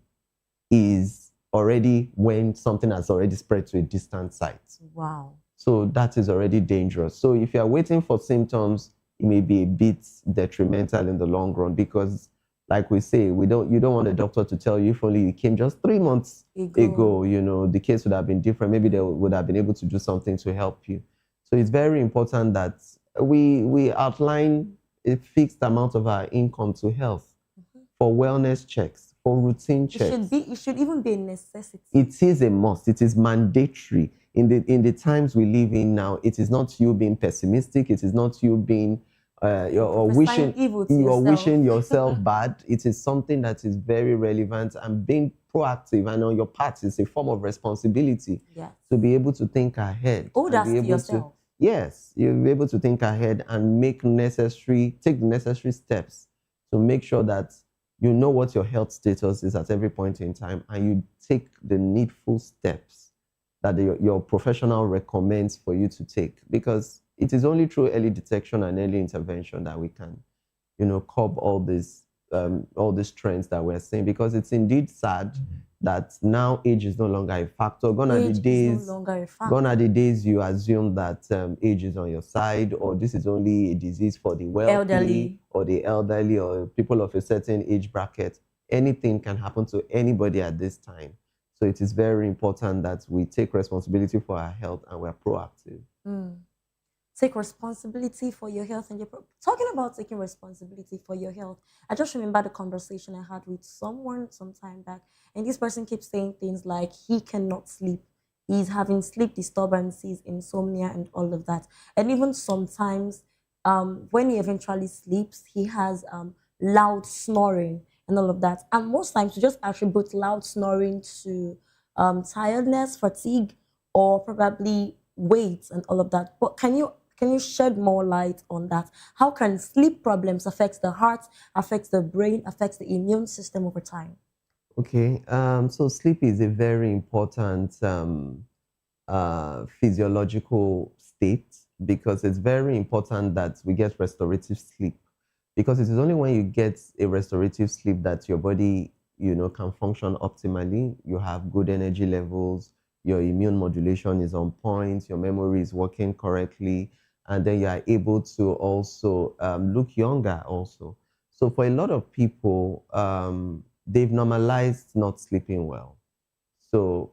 is already when something has already spread to a distant site. Wow. So that is already dangerous. So if you are waiting for symptoms, it may be a bit detrimental in the long run, because like we say, you don't want a doctor to tell you if only you came just 3 months ago, you know, the case would have been different. Maybe they would have been able to do something to help you. So it's very important that we outline a fixed amount of our income to health for wellness checks, for routine checks. It should even be a necessity. It is a must. It is mandatory. In the times we live in now, it is not you being pessimistic. It is not you being or wishing yourself bad. It is something that is very relevant, and being proactive and on your part is a form of responsibility to be able to think ahead. That's to yourself. Yes, you'll be able to think ahead and take the necessary steps to make sure that you know what your health status is at every point in time, and you take the needful steps that your professional recommends for you to take, because it is only through early detection and early intervention that we can, you know, curb all these trends that we're seeing. Because it's indeed sad that now age is no longer a factor. Gone are the days you assume that age is on your side, or this is only a disease for the wealthy or the elderly or people of a certain age bracket. Anything can happen to anybody at this time. So it is very important that we take responsibility for our health and we're proactive. Take responsibility for your health. And talking about taking responsibility for your health, I just remember the conversation I had with someone some time back, and this person keeps saying things like he cannot sleep, he's having sleep disturbances, insomnia, and all of that. And even sometimes when he eventually sleeps, he has loud snoring and all of that. And most times we just attribute loud snoring to tiredness, fatigue, or probably weight and all of that. But can you shed more light on that? How can sleep problems affect the heart, affect the brain, affect the immune system over time? Okay, so sleep is a very important physiological state, because it's very important that we get restorative sleep, because it is only when you get a restorative sleep that your body, you know, can function optimally. You have good energy levels, your immune modulation is on point, your memory is working correctly, and then you are able to also look younger also. So for a lot of people, they've normalized not sleeping well. So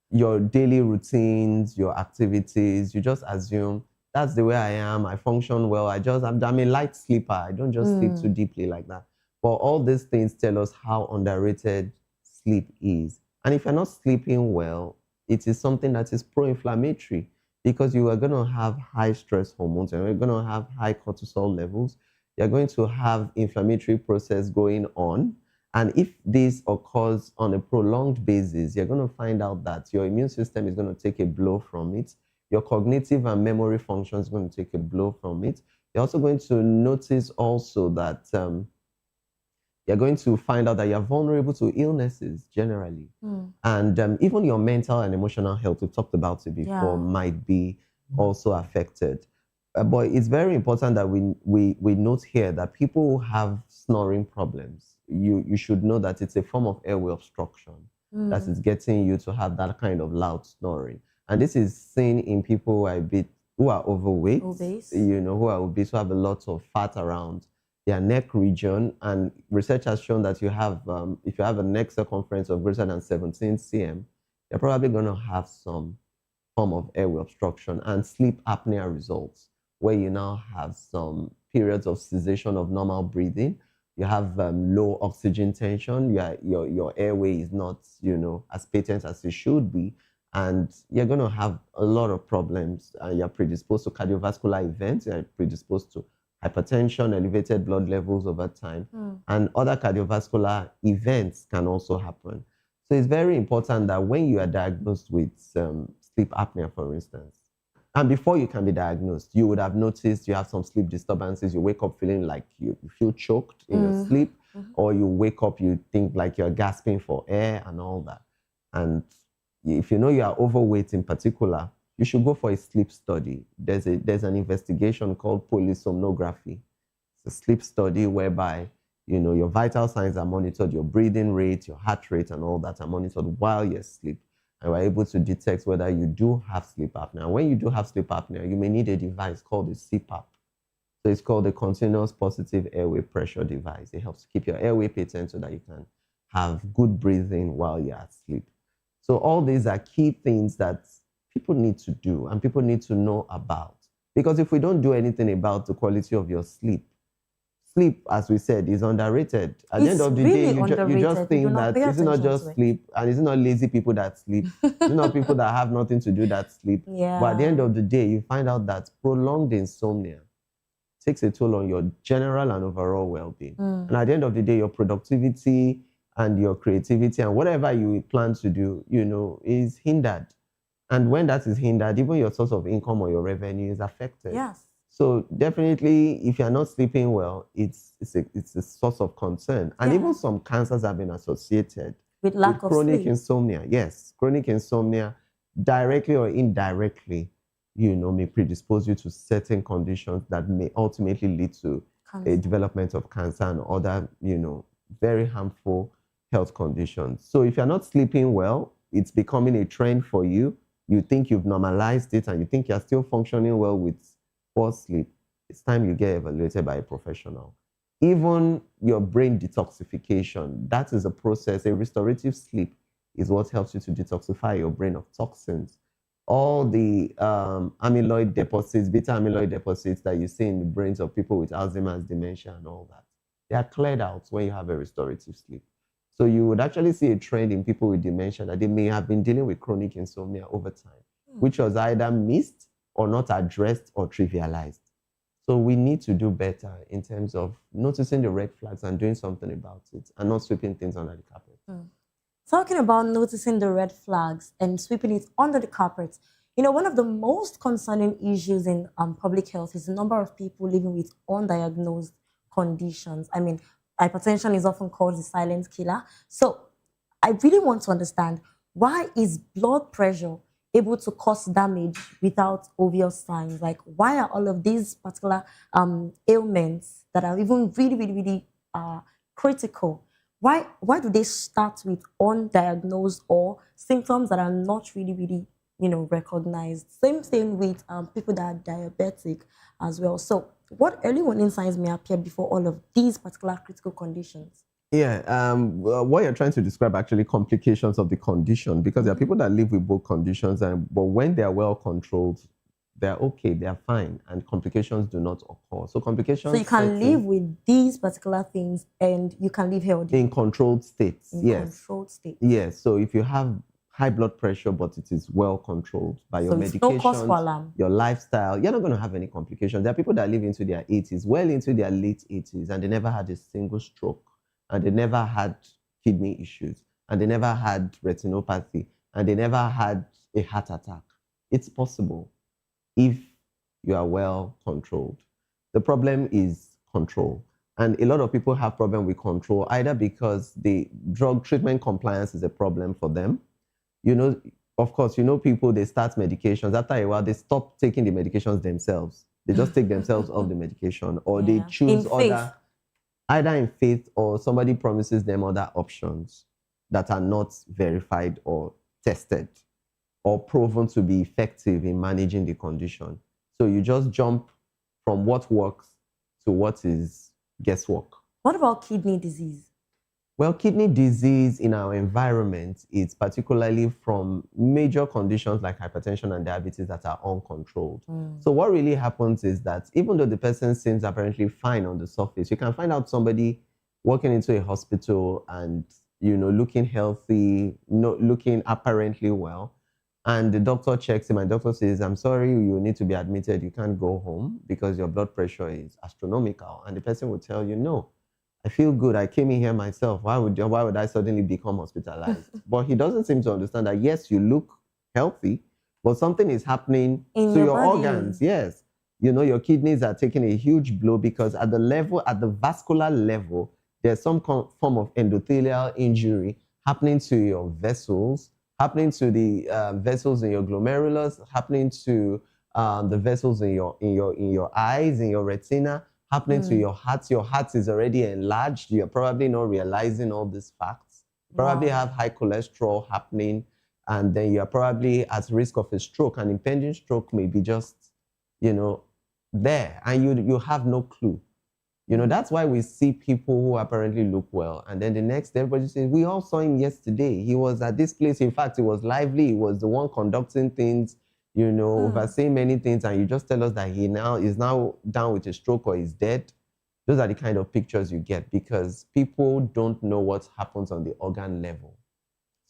your daily routines, your activities, you just assume that's the way I am, I function well, I'm a light sleeper, I don't just sleep too deeply like that. But all these things tell us how underrated sleep is. And if you're not sleeping well, it is something that is pro-inflammatory, because you are going to have high stress hormones, and you're going to have high cortisol levels. You're going to have inflammatory process going on. And if this occurs on a prolonged basis, you're going to find out that your immune system is going to take a blow from it. Your cognitive and memory function is going to take a blow from it. You're also going to notice also that you're going to find out that you're vulnerable to illnesses generally. And even your mental and emotional health, we've talked about it before, might be also affected. But it's very important that we note here that people who have snoring problems, you should know that it's a form of airway obstruction that is getting you to have that kind of loud snoring. And this is seen in people who are overweight, you know, who are obese, who have a lot of fat around their neck region. And research has shown that if you have a neck circumference of greater than 17 cm, you're probably going to have some form of airway obstruction and sleep apnea results, where you now have some periods of cessation of normal breathing. You have low oxygen tension. Your airway is not, you know, as patent as it should be, and you're going to have a lot of problems. You're predisposed to cardiovascular events. You're predisposed to hypertension, elevated blood levels over time, and other cardiovascular events can also happen. So it's very important that when you are diagnosed with sleep apnea, for instance, And before you can be diagnosed, you would have noticed you have some sleep disturbances. You wake up feeling like you feel choked in your sleep, or you wake up, you think like you're gasping for air and all that. And if you know you are overweight in particular, you should go for a sleep study. There's an investigation called polysomnography. It's a sleep study whereby, you know, your vital signs are monitored, your breathing rate, your heart rate, and all that are monitored while you're asleep. And we're able to detect whether you do have sleep apnea. When you do have sleep apnea, you may need a device called a CPAP. So it's called the Continuous Positive Airway Pressure Device. It helps keep your airway patent so that you can have good breathing while you're asleep. So all these are key things that people need to do and people need to know about. Because if we don't do anything about the quality of your sleep, as we said, is underrated. At the end of the day, you just think that it's not just sleep, and it's not lazy people that sleep. It's not people that have nothing to do that sleep. Yeah. But at the end of the day, you find out that prolonged insomnia takes a toll on your general and overall well-being. And at the end of the day, your productivity and your creativity and whatever you plan to do, you know, is hindered. And when that is hindered, even your source of income or your revenue is affected. Yes. So definitely, if you're not sleeping well, it's a source of concern. And even some cancers have been associated with lack of chronic sleep. insomnia. Yes, chronic insomnia, directly or indirectly, you know, may predispose you to certain conditions that may ultimately lead to a development of cancer and other, you know, very harmful health conditions. So if you're not sleeping well, it's becoming a trend for you. You think you've normalized it and you think you're still functioning well with poor sleep. It's time you get evaluated by a professional. Even your brain detoxification, that is a process. A restorative sleep is what helps you to detoxify your brain of toxins. All the amyloid deposits, beta amyloid deposits that you see in the brains of people with Alzheimer's, dementia, and all that, they are cleared out when you have a restorative sleep. So you would actually see a trend in people with dementia that they may have been dealing with chronic insomnia over time, which was either missed or not addressed or trivialized. So we need to do better in terms of noticing the red flags and doing something about it and not sweeping things under the carpet. Talking about noticing the red flags and sweeping it under the carpet, you know, one of the most concerning issues in public health is the number of people living with undiagnosed conditions. I mean, hypertension is often called the silent killer. So I really want to understand, why is blood pressure able to cause damage without obvious signs? Like, why are all of these particular ailments that are even really critical, why do they start with undiagnosed or symptoms that are not really you know, recognized? Same thing with people that are diabetic as well. So what early warning signs may appear before all of these particular critical conditions? Yeah, what you're trying to describe actually complications of the condition, because there are people that live with both conditions, but when they are well controlled, they're okay, they're fine, and complications do not occur. So complications. So you can live with these particular things and you can live healthy. In controlled states, yes. Controlled states. Yes, so if you have high blood pressure, but it is well controlled by your medications, no cause for alarm. Your lifestyle, you're not going to have any complications. There are people that live into their 80s, well into their late 80s, and they never had a single stroke, and they never had kidney issues, and they never had retinopathy, and they never had a heart attack. It's possible if you are well controlled. The problem is control. And a lot of people have problem with control, either because the drug treatment compliance is a problem for them. You know, of course, you know, people, they start medications. After a while, they stop taking the medications themselves. They just take themselves off the medication, or they choose other, either in faith or somebody promises them other options that are not verified or tested or proven to be effective in managing the condition. So you just jump from what works to what is guesswork. What about kidney disease? Well, kidney disease in our environment is particularly from major conditions like hypertension and diabetes that are uncontrolled. So what really happens is that even though the person seems apparently fine on the surface, you can find out somebody walking into a hospital and, you know, looking healthy, looking apparently well. And the doctor checks him and the doctor says, I'm sorry, you need to be admitted. You can't go home because your blood pressure is astronomical. And the person will tell you, no, I feel good. I came in here myself. Why would I suddenly become hospitalized? But he doesn't seem to understand that, yes, you look healthy, but something is happening In to your your body. organs. Yes. You know, your kidneys are taking a huge blow because at the vascular level, there's some form of endothelial injury happening to your vessels, happening to the vessels in your glomerulus, happening to the vessels in your eyes, in your retina, happening to your heart. Your heart is already enlarged. You're probably not realizing all these facts. You probably have high cholesterol happening, and then you're probably at risk of a stroke. An impending stroke may be just, you know, there, and you have no clue. You know, that's why we see people who apparently look well, and then the next everybody says, we all saw him yesterday. He was at this place. In fact, he was lively. He was the one conducting things, you know, overseeing many things, and you just tell us that he now is down with a stroke or is dead. Those are the kind of pictures you get because people don't know what happens on the organ level.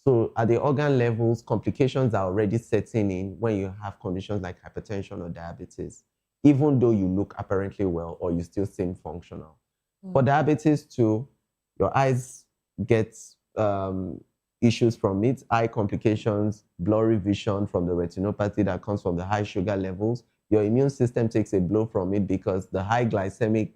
So at the organ levels, complications are already setting in when you have conditions like hypertension or diabetes, even though you look apparently well or you still seem functional. For diabetes too, your eyes get issues from it, eye complications, blurry vision from the retinopathy that comes from the high sugar levels. Your immune system takes a blow from it because the high glycemic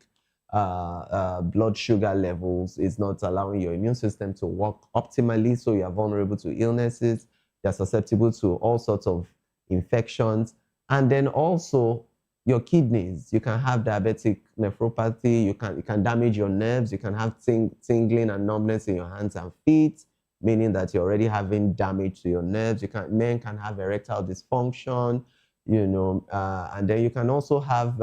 blood sugar levels is not allowing your immune system to work optimally. So you are vulnerable to illnesses. You're susceptible to all sorts of infections. And then also your kidneys. You can have diabetic nephropathy. It can damage your nerves. You can have tingling and numbness in your hands and feet, meaning that you're already having damage to your nerves. Men can have erectile dysfunction, you know, and then you can also have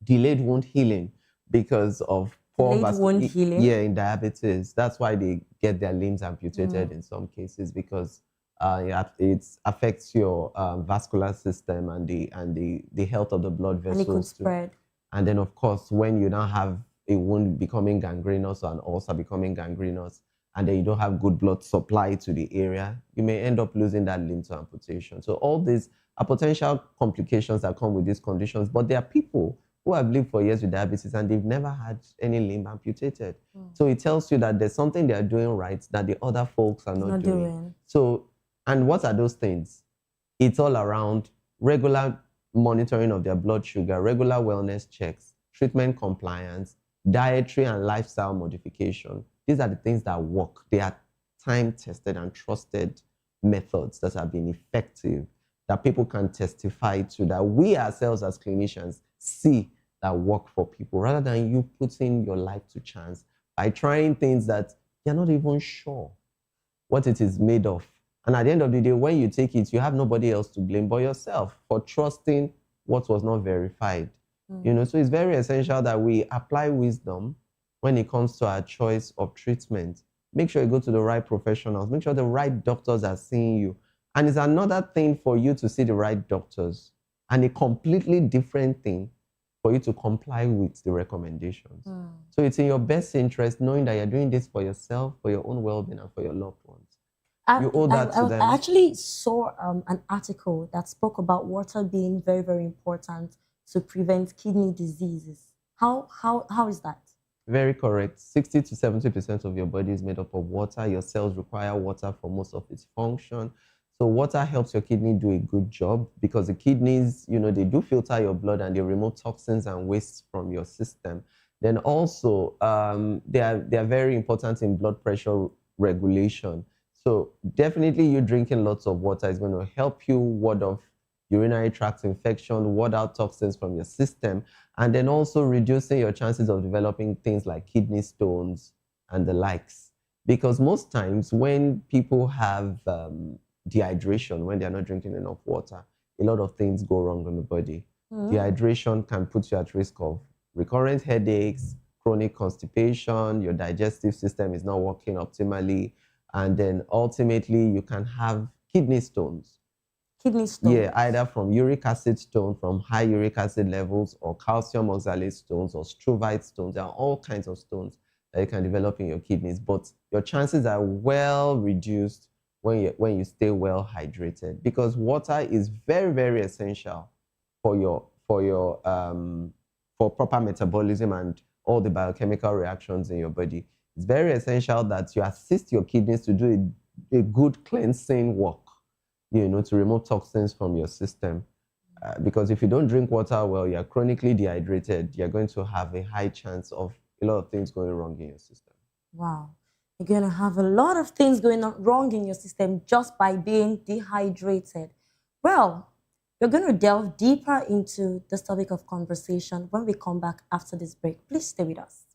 delayed wound healing because of poor wound healing? Yeah, in diabetes. That's why they get their limbs amputated in some cases because it affects your vascular system and the health of the blood vessels. And it could spread. And then, of course, when you now have a wound becoming gangrenous or an ulcer becoming gangrenous, and then you don't have good blood supply to the area, you may end up losing that limb to amputation. So all these are potential complications that come with these conditions. But there are people who have lived for years with diabetes and they've never had any limb amputated. So it tells you that there's something they're doing right that the other folks are not doing. So, and what are those things? It's all around regular monitoring of their blood sugar, regular wellness checks, treatment compliance, dietary and lifestyle modification. These are the things that work. They are time-tested and trusted methods that have been effective, that people can testify to, that we ourselves as clinicians see that work for people, rather than you putting your life to chance by trying things that you're not even sure what it is made of. And at the end of the day, when you take it, you have nobody else to blame but yourself for trusting what was not verified. You know, so it's very essential that we apply wisdom when it comes to our choice of treatment. Make sure you go to the right professionals. Make sure the right doctors are seeing you. And it's another thing for you to see the right doctors, and a completely different thing for you to comply with the recommendations. So it's in your best interest, knowing that you're doing this for yourself, for your own well-being, and for your loved ones. You owe that to them. I actually saw an article that spoke about water being very, very important to prevent kidney diseases. How is that? Very correct. 60 to 70% of your body is made up of water. Your cells require water for most of its function. So water helps your kidney do a good job because the kidneys, you know, they do filter your blood and they remove toxins and wastes from your system. Then also, they are very important in blood pressure regulation. So definitely you drinking lots of water is going to help you ward off urinary tract infection, ward out toxins from your system, and then also reducing your chances of developing things like kidney stones and the likes. Because most times when people have dehydration, when they're not drinking enough water, a lot of things go wrong in the body. Dehydration can put you at risk of recurrent headaches, chronic constipation, your digestive system is not working optimally, and then ultimately you can have kidney stones. Kidney stones? Yeah, either from uric acid stone, from high uric acid levels, or calcium oxalate stones, or struvite stones. There are all kinds of stones that you can develop in your kidneys, but your chances are well reduced when you stay well hydrated, because water is very, very essential for proper metabolism and all the biochemical reactions in your body. It's very essential that you assist your kidneys to do a good cleansing work. to remove toxins from your system. Because if you don't drink water well, you're chronically dehydrated, you're going to have a high chance of a lot of things going wrong in your system. Wow. You're going to have a lot of things going on wrong in your system just by being dehydrated. Well, we're going to delve deeper into this topic of conversation when we come back after this break. Please stay with us.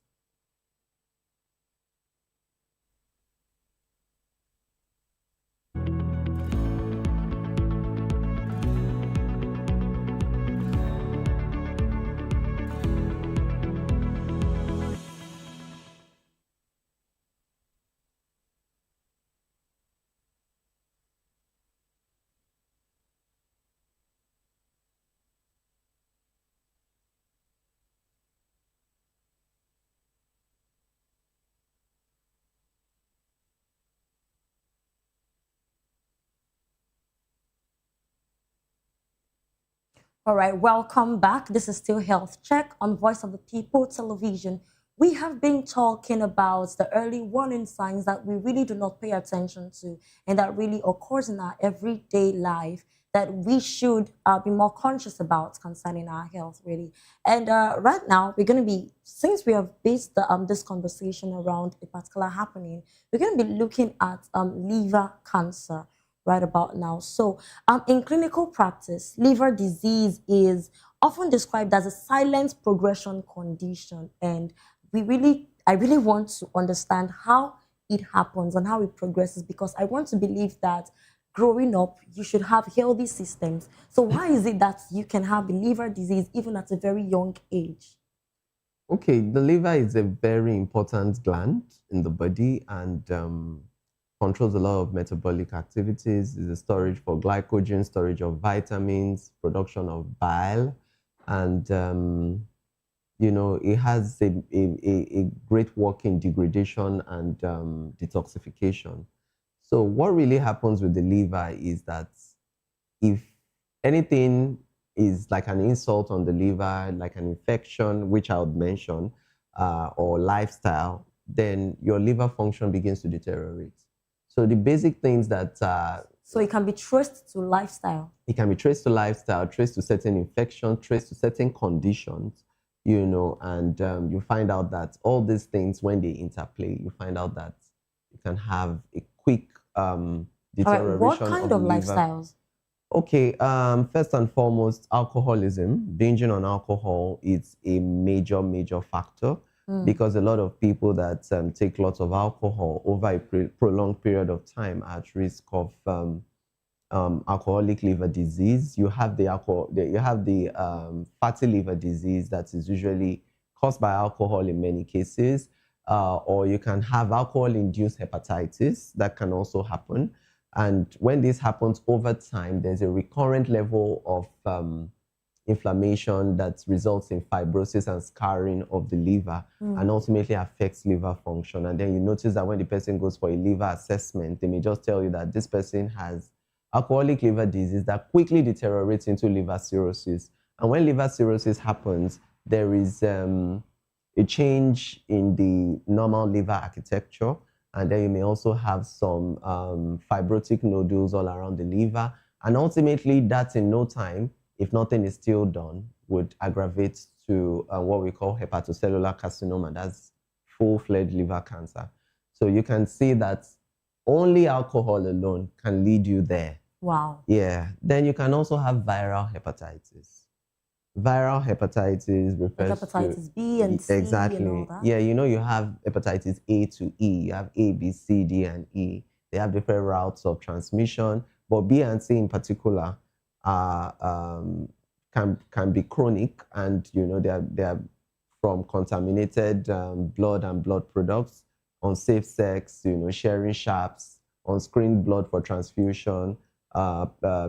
All right, welcome back. This is still Health Check on Voice of the People television. We have been talking about the early warning signs that we really do not pay attention to and that really occurs in our everyday life that we should be more conscious about concerning our health, really. And right now, we're going to be, since we have based this conversation around a particular happening, we're going to be looking at liver cancer right about now. So in clinical practice, liver disease is often described as a silent progression condition. And I really want to understand how it happens and how it progresses, because I want to believe that growing up, you should have healthy systems. So why is it that you can have liver disease even at a very young age? Okay, the liver is a very important gland in the body and controls a lot of metabolic activities. It's a storage for glycogen, storage of vitamins, production of bile, and it has a great work in degradation and detoxification. So what really happens with the liver is that if anything is like an insult on the liver, like an infection, which I would mention, or lifestyle, then your liver function begins to deteriorate. So the basic things that... so it can be traced to lifestyle? It can be traced to lifestyle, traced to certain infections, traced to certain conditions, and you find out that all these things, when they interplay, you find out that you can have a quick deterioration what kind of liver. Lifestyles? Okay, first and foremost, alcoholism. Binging on alcohol is a major, major factor. Because a lot of people that take lots of alcohol over a prolonged period of time are at risk of alcoholic liver disease. You have the fatty liver disease that is usually caused by alcohol in many cases, or you can have alcohol-induced hepatitis that can also happen. And when this happens over time, there's a recurrent level of inflammation that results in fibrosis and scarring of the liver and ultimately affects liver function. And then you notice that when the person goes for a liver assessment, they may just tell you that this person has alcoholic liver disease that quickly deteriorates into liver cirrhosis. And when liver cirrhosis happens, there is a change in the normal liver architecture. And then you may also have some fibrotic nodules all around the liver. And ultimately, that in no time, if nothing is still done, would aggravate to what we call hepatocellular carcinoma. That's full-fledged liver cancer. So you can see that only alcohol alone can lead you there. Wow. Yeah. Then you can also have viral hepatitis. Viral hepatitis refers like hepatitis B and C exactly. And all that. Yeah, you have hepatitis A to E. You have A, B, C, D, and E. They have different routes of transmission, but B and C in particular can be chronic, and they are from contaminated blood and blood products, unsafe sex, sharing sharps, unscreened blood for transfusion,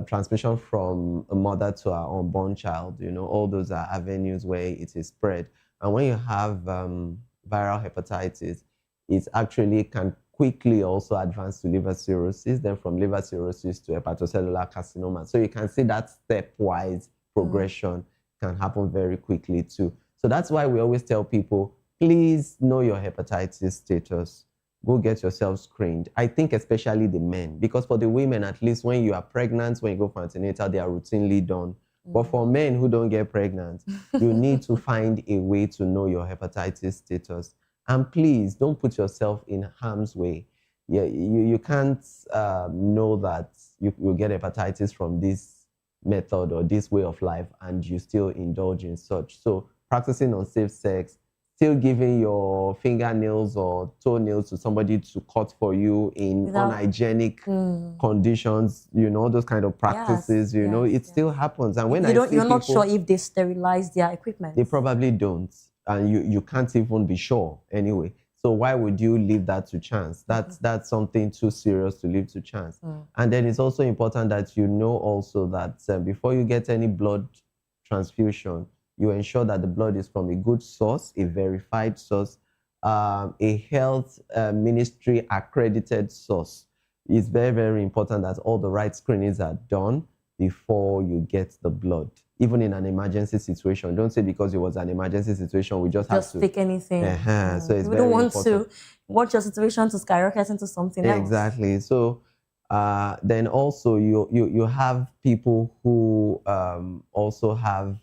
transmission from a mother to her unborn child. All those are avenues where it is spread. And when you have viral hepatitis, it actually can quickly also advance to liver cirrhosis, then from liver cirrhosis to hepatocellular carcinoma. So you can see that stepwise progression can happen very quickly too. So that's why we always tell people, please know your hepatitis status. go get yourself screened. I think especially the men, because for the women, at least when you are pregnant, when you go for antenatal, they are routinely done. But for men who don't get pregnant, you need to find a way to know your hepatitis status. And please don't put yourself in harm's way. Yeah, you can't know that you will get hepatitis from this method or this way of life, and you still indulge in such. So practicing unsafe sex, still giving your fingernails or toenails to somebody to cut for you in unhygienic conditions, you know, those kind of practices, you know, it still happens. And when you're not sure if they sterilize their equipment. They probably don't. And you can't even be sure anyway. So why would you leave that to chance? That's something too serious to leave to chance. And then it's also important that you know also that before you get any blood transfusion, you ensure that the blood is from a good source, a verified source, a health ministry accredited source. It's very, very important that all the right screenings are done before you get the blood. Even in an emergency situation, don't say because it was an emergency situation, we just have to pick anything. So it's we very don't want important. to want your situation to skyrocket into something else. Exactly. So then also you have people who also have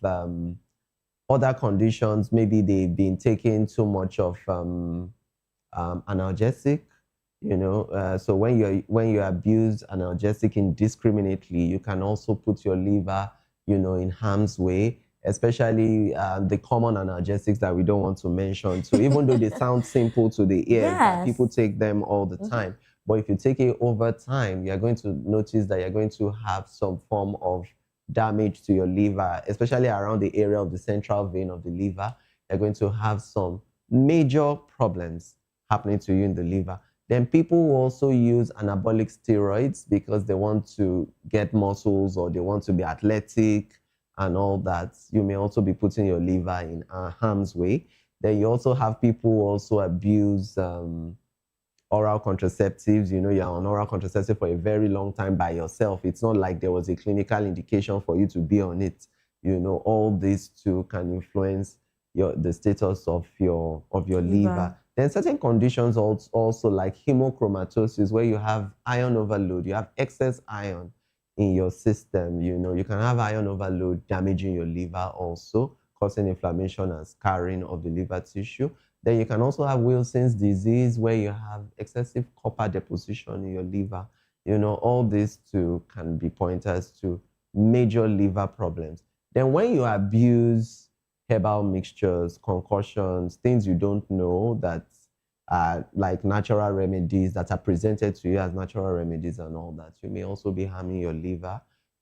other conditions. Maybe they've been taking too much of analgesic. You know, so when you abuse analgesic indiscriminately, you can also put your liver, you know, in harm's way, especially the common analgesics that we don't want to mention. So even though they sound simple to the ears, that people take them all the time, but if you take it over time, you're going to notice that you're going to have some form of damage to your liver, especially around the area of the central vein of the liver. You're going to have some major problems happening to you in the liver. Then people will also use anabolic steroids because they want to get muscles or they want to be athletic and all that. You may also be putting your liver in harm's way. Then you also have people who also abuse oral contraceptives. You know, you're on oral contraceptive for a very long time by yourself. It's not like there was a clinical indication for you to be on it. You know, all these too can influence the status of your liver. Then certain conditions also like hemochromatosis, where you have iron overload, you have excess iron in your system. You know, you can have iron overload damaging your liver also, causing inflammation and scarring of the liver tissue. Then you can also have Wilson's disease, where you have excessive copper deposition in your liver. You know, all these too can be pointers to major liver problems. Then when you abuse herbal mixtures, concoctions, things you don't know that are like natural remedies that are presented to you as natural remedies and all that, you may also be harming your liver,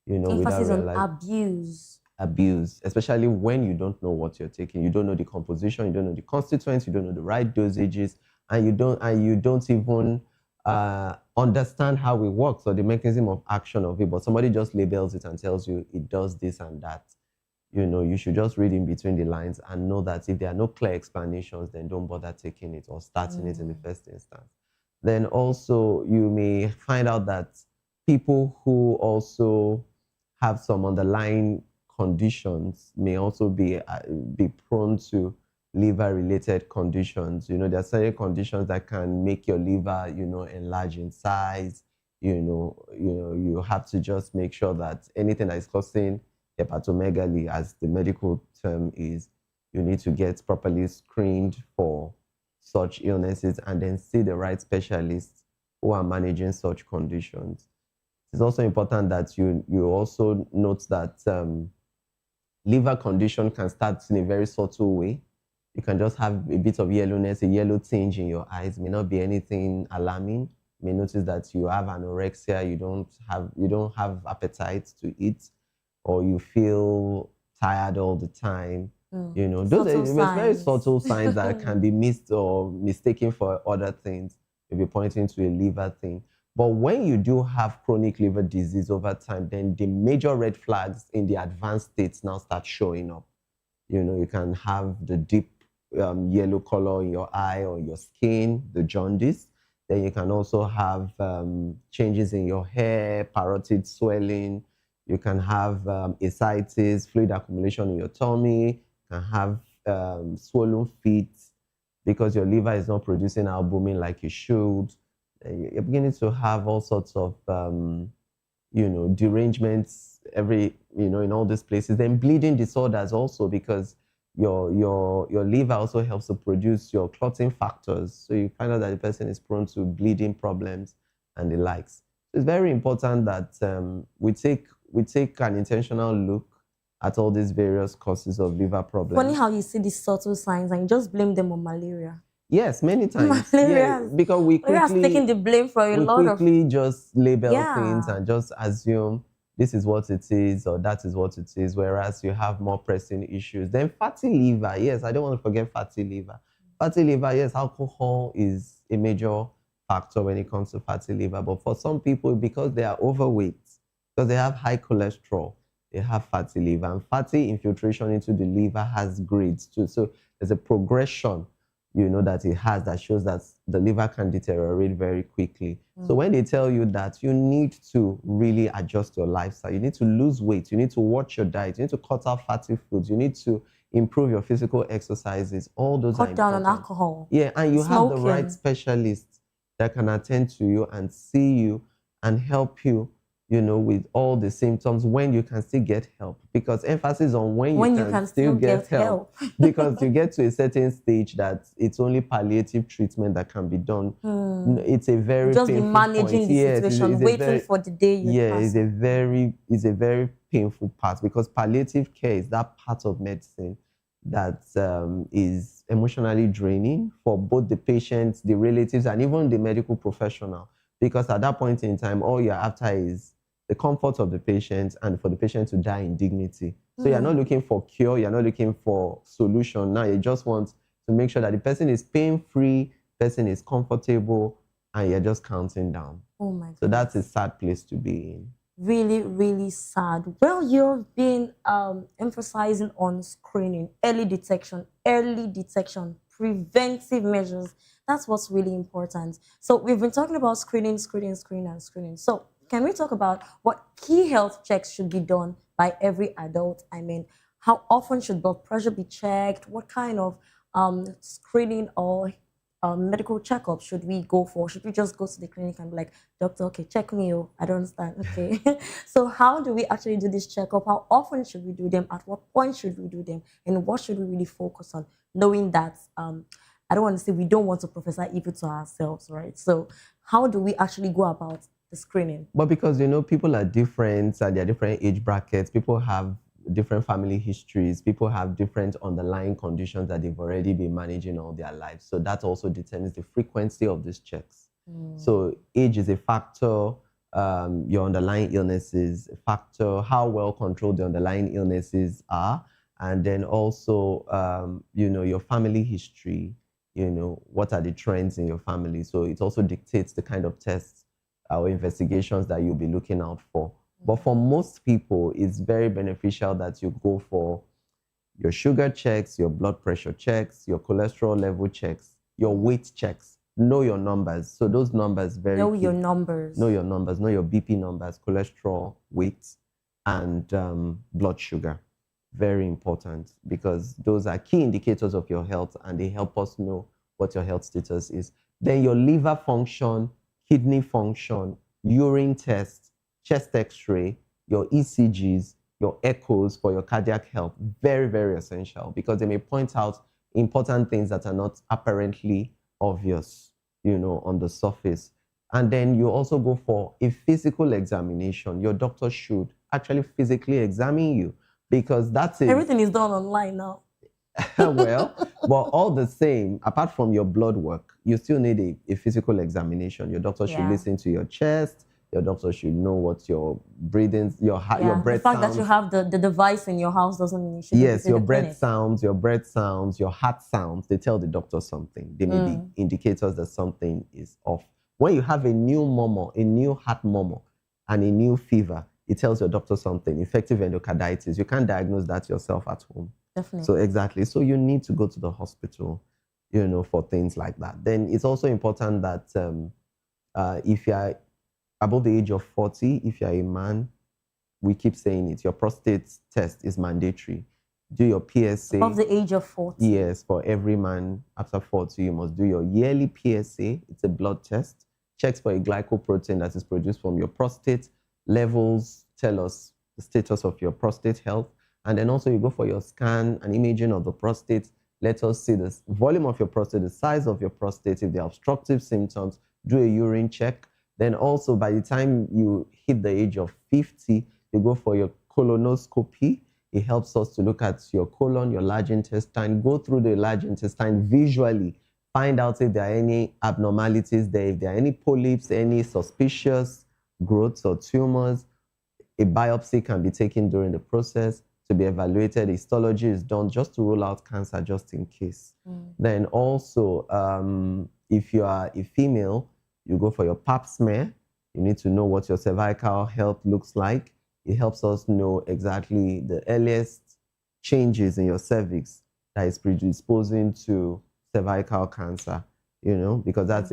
you know, Emphasis without on realizing. Abuse, especially when you don't know what you're taking. You don't know the composition, you don't know the constituents, you don't know the right dosages, and you don't even understand how it works or the mechanism of action of it. But somebody just labels it and tells you it does this and that. You know, you should just read in between the lines and know that if there are no clear explanations, then don't bother taking it or starting it in the first instance. Then also you may find out that people who also have some underlying conditions may also be prone to liver-related conditions. You know, there are certain conditions that can make your liver, you know, enlarge in size. You have to just make sure that anything that is causing hepatomegaly, as the medical term is, you need to get properly screened for such illnesses and then see the right specialists who are managing such conditions. It's also important that you also note that liver condition can start in a very subtle way. You can just have a bit of yellowness, a yellow tinge in your eyes. It may not be anything alarming. You may notice that you have anorexia, you don't have appetite to eat, or you feel tired all the time. You know, those are very subtle signs that can be missed or mistaken for other things. Maybe pointing to a liver thing. But when you do have chronic liver disease over time, then the major red flags in the advanced states now start showing up. You know, you can have the deep yellow color in your eye or your skin, the jaundice. Then you can also have changes in your hair, parotid swelling. You can have ascites, fluid accumulation in your tummy. You can have swollen feet. because your liver is not producing albumin like it should. You're beginning to have all sorts of, derangements in all these places. Then bleeding disorders also, because your liver also helps to produce your clotting factors. So you find out that the person is prone to bleeding problems and the likes. So it's very important that we take an intentional look at all these various causes of liver problems. Funny how you see these subtle signs and you just blame them on malaria. Yes, many times. Malaria, yeah, because we quickly taking the blame for a lot of. We quickly just label Yeah. things and just assume this is what it is or that is what it is, whereas you have more pressing issues. Then fatty liver, yes, I don't want to forget fatty liver. Fatty liver, yes, alcohol is a major factor when it comes to fatty liver. But for some people, because they are overweight, because they have high cholesterol, they have fatty liver. And fatty infiltration into the liver has grades too. So there's a progression, that it has that shows that the liver can deteriorate very quickly. So when they tell you that you need to really adjust your lifestyle, you need to lose weight, you need to watch your diet, you need to cut out fatty foods, you need to improve your physical exercises, all those are Cut down on important. alcohol. Yeah, and you have the Smoking. right specialists that can attend to you and see you and help you, with all the symptoms when you can still get help. Because emphasis on when you can still get help. Because you get to a certain stage that it's only palliative treatment that can be done. It's a very Just be painful managing point. the Yes, situation, it's a waiting very- for the day you Yeah, pass. it's a very painful part, because palliative care is that part of medicine that is emotionally draining for both the patients, the relatives, and even the medical professional. Because at that point in time, all you're after is the comfort of the patient and for the patient to die in dignity. So you're not looking for cure, you're not looking for solution. Now you just want to make sure that the person is pain-free, person is comfortable, and you're just counting down. Oh my So God. that's a sad place to be in. Really, really sad. Well, you've been emphasizing on screening, early detection, preventive measures. That's what's really important. So we've been talking about screening. So can we talk about what key health checks should be done by every adult? I mean, how often should blood pressure be checked? What kind of screening or medical checkup should we go for? Should we just go to the clinic and be like, doctor, okay, check me, oh, I don't understand, okay. So how do we actually do this checkup? How often should we do them? At what point should we do them? And what should we really focus on? Knowing that, I don't want to say we don't want to prophesy evil to ourselves, right? So how do we actually go about the screening? But because, people are different and they're different age brackets, people have different family histories, people have different underlying conditions that they've already been managing all their lives. So that also determines the frequency of these checks. So age is a factor, your underlying illness is a factor, how well controlled the underlying illnesses are, and then also, your family history, what are the trends in your family. So it also dictates the kind of tests or investigations that you'll be looking out for. But for most people, it's very beneficial that you go for your sugar checks, your blood pressure checks, your cholesterol level checks, your weight checks. Know your numbers. So those numbers Know your numbers. Know your numbers. Know your BP numbers, cholesterol, weight, and blood sugar. Very important, because those are key indicators of your health and they help us know what your health status is. Then your liver function, kidney function, urine test, chest x-ray, your ECGs, your echoes for your cardiac health. Very, very essential, because they may point out important things that are not apparently obvious, on the surface. And then you also go for a physical examination. Your doctor should actually physically examine you, because that's it. Everything is done online now. Well, but all the same, apart from your blood work, you still need a physical examination. Your doctor should listen to your chest. Your doctor should know what your breathing, your heart, your breath The fact sounds. that you have the device in your house doesn't mean you should Yes, your the breath clinic. sounds, your heart sounds. They tell the doctor something. They may be indicators that something is off. When you have a new murmur, a new heart murmur, and a new fever, it tells your doctor something. Infective endocarditis. You can't diagnose that yourself at home. Definitely. So exactly. So you need to go to the hospital, for things like that. Then it's also important that if you are above the age of 40, if you're a man, we keep saying it, your prostate test is mandatory. do your PSA. Above the age of 40. Yes, for every man after 40, you must do your yearly PSA. It's a blood test. Checks for a glycoprotein that is produced from your prostate. Levels tell us the status of your prostate health. And then also you go for your scan and imaging of the prostate. Let us see the volume of your prostate, the size of your prostate, if there are obstructive symptoms, do a urine check. Then also by the time you hit the age of 50, you go for your colonoscopy. It helps us to look at your colon, your large intestine, go through the large intestine visually, find out if there are any abnormalities there, if there are any polyps, any suspicious growths or tumors. A biopsy can be taken during the process to be evaluated. Histology is done just to rule out cancer, just in case. Then also, if you are a female, you go for your pap smear. You need to know what your cervical health looks like. It helps us know exactly the earliest changes in your cervix that is predisposing to cervical cancer, you know, because that's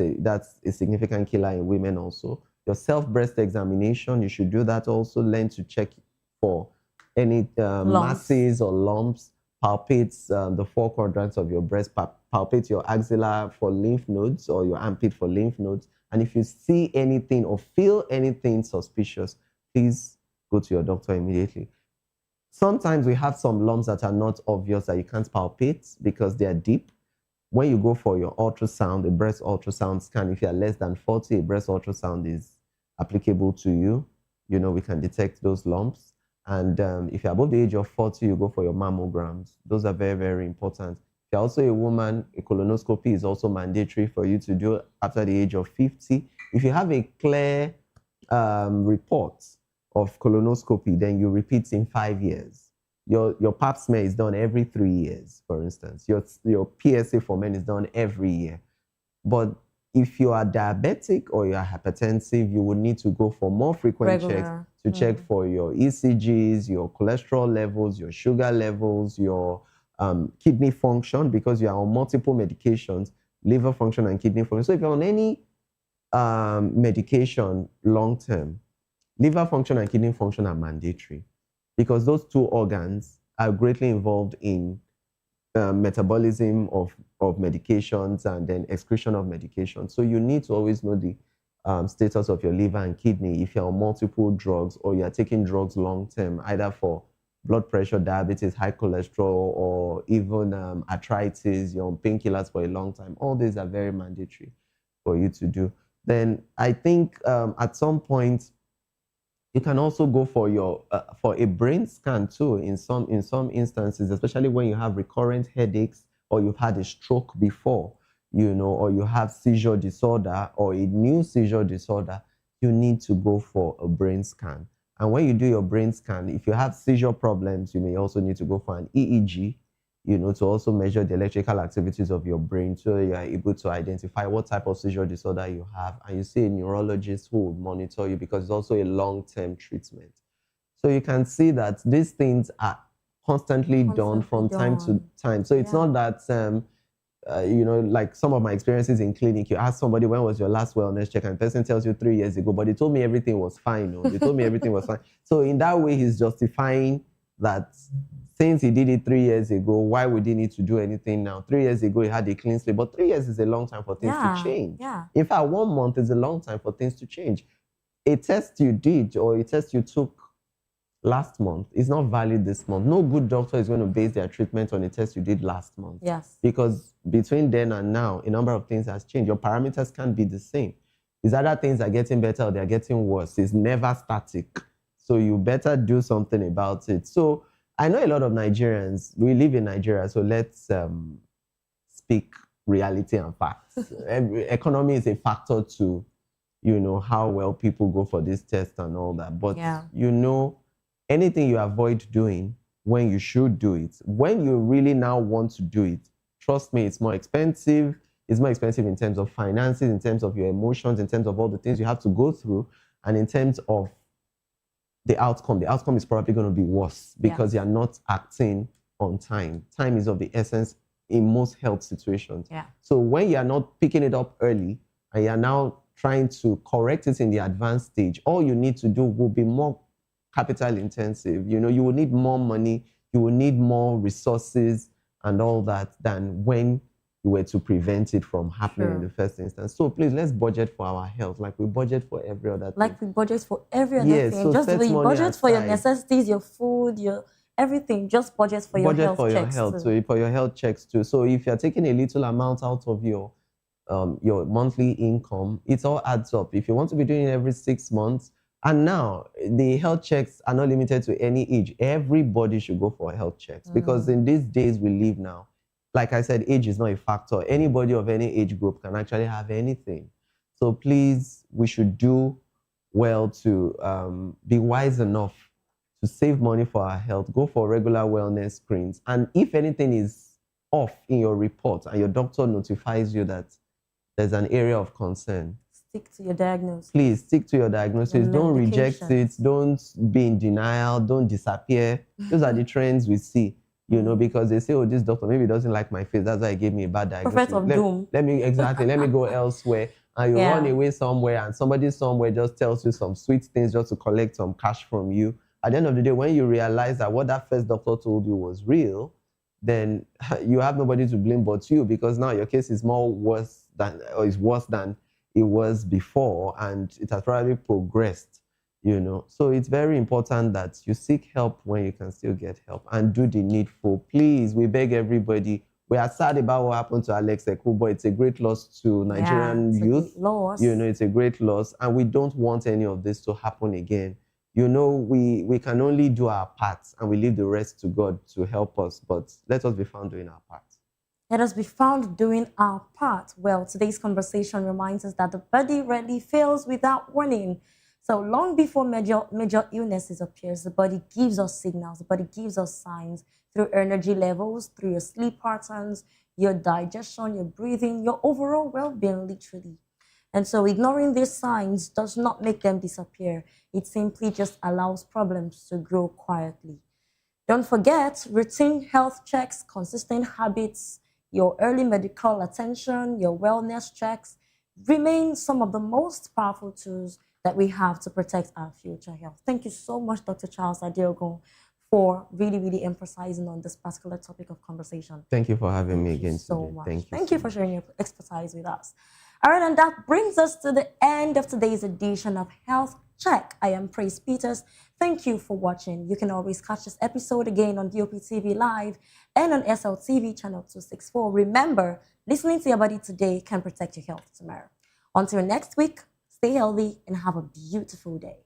a significant killer in women also. Your self-breast examination, you should do that also. Learn to check for any masses or lumps. Palpate the 4 quadrants of your breast. Palpate your axilla for lymph nodes or your armpit for lymph nodes. And if you see anything or feel anything suspicious, please go to your doctor immediately. Sometimes we have some lumps that are not obvious that you can't palpate because they are deep. When you go for your ultrasound, a breast ultrasound scan, if you are less than 40, a breast ultrasound is applicable to you. You know, we can detect those lumps. And if you're above the age of 40, you go for your mammograms. Those are very, very important. If you're also a woman, a colonoscopy is also mandatory for you to do after the age of 50. If you have a clear report of colonoscopy, then you repeat in 5 years. Your pap smear is done every 3 years, for instance. Your PSA for men is done every year. But if you are diabetic or you are hypertensive, you would need to go for more frequent checks to check for your ECGs, your cholesterol levels, your sugar levels, your kidney function, because you are on multiple medications, liver function and kidney function. So if you're on any medication long-term, liver function and kidney function are mandatory because those 2 organs are greatly involved in metabolism of medications and then excretion of medications. So you need to always know the status of your liver and kidney if you're on multiple drugs or you're taking drugs long-term, either for blood pressure, diabetes, high cholesterol, or even arthritis, you're on painkillers for a long time. All these are very mandatory for you to do. Then I think at some point, you can also go for your for a brain scan too in some instances, especially when you have recurrent headaches or you've had a stroke before, you know, or you have seizure disorder or a new seizure disorder. You need to go for a brain scan. And when you do your brain scan, if you have seizure problems, you may also need to go for an EEG, you know, to also measure the electrical activities of your brain so you are able to identify what type of seizure disorder you have. And you see a neurologist who will monitor you because it's also a long-term treatment. So you can see that these things are constantly done from time to time. So it's not that, you know, like some of my experiences in clinic, you ask somebody, when was your last wellness check? And the person tells you 3 years ago, but they told me everything was fine. No? They told me everything was fine. So in that way, he's justifying that since he did it 3 years ago, why would he need to do anything now? 3 years ago, he had a clean slate, but 3 years is a long time for things to change. In fact, 1 month is a long time for things to change. A test you did or a test you took last month is not valid this month. No good doctor is going to base their treatment on a test you did last month. Yes. Because between then and now, a number of things has changed. Your parameters can't be the same. It's either things are getting better or they're getting worse. It's never static. So you better do something about it. So I know a lot of Nigerians, we live in Nigeria, so let's speak reality and facts. Economy is a factor to, you know, how well people go for this test and all that. But, you know, anything you avoid doing when you should do it, when you really now want to do it, trust me, it's more expensive. It's more expensive in terms of finances, in terms of your emotions, in terms of all the things you have to go through, and in terms of the outcome. The outcome is probably going to be worse because you're not acting on time. Time is of the essence in most health situations. So when you're not picking it up early and you're now trying to correct it in the advanced stage, all you need to do will be more capital intensive. You know, you will need more money you will need more resources and all that than when you were to prevent it from happening in the first instance. So please, let's budget for our health like we budget for every other thing. Like we budget for every other Yes, thing. so Just set the way you money budget for your aside. necessities, your food, your everything. Just budget for your health Budget for your checks health, too. so for your health checks too. So if you're taking a little amount out of your monthly income, it all adds up. If you want to be doing it every 6 months, and now the health checks are not limited to any age. Everybody should go for health checks because in these days we live now, like I said, age is not a factor. Anybody of any age group can actually have anything. So please, we should do well to be wise enough to save money for our health, go for regular wellness screens. And if anything is off in your report and your doctor notifies you that there's an area of concern, Stick to your diagnosis. please stick to your diagnosis. Your Don't reject medications. it. Don't be in denial. Don't disappear. Those are the trends we see, you know, because they say, oh, this doctor maybe doesn't like my face. That's why he gave me a bad diagnosis. Prophet of doom. Let me go elsewhere. And you Yeah. run away somewhere and somebody somewhere just tells you some sweet things just to collect some cash from you. At the end of the day, when you realize that what that first doctor told you was real, then you have nobody to blame but you, because now your case is worse than it was before, and it has probably progressed, you know. So it's very important that you seek help when you can still get help and do the needful. Please, we beg everybody. We are sad about what happened to Alex Ekubo. It's a great loss to Nigerian it's a youth. great loss. You know, it's a great loss, and we don't want any of this to happen again. You know, we can only do our part, and we leave the rest to God to help us. But let us be found doing our part. Let us be found doing our part. Well, today's conversation reminds us that the body rarely fails without warning. So long before major illnesses appears, the body gives us signals, the body gives us signs through energy levels, through your sleep patterns, your digestion, your breathing, your overall well-being, literally. And so ignoring these signs does not make them disappear. It simply just allows problems to grow quietly. Don't forget, routine health checks, consistent habits, your early medical attention, your wellness checks remain some of the most powerful tools that we have to protect our future health. Thank you so much, Dr. Charles Adiogun, for really emphasizing on this particular topic of conversation. Thank you for having me again so today. much. Thank you for sharing your expertise with us. All right, and that brings us to the end of today's edition of Health Check. I am Praise Peters. Thank you for watching. You can always catch this episode again on Vop TV Live and on SLTV channel 264. Remember, listening to your body today can protect your health tomorrow. Until next week, stay healthy and have a beautiful day.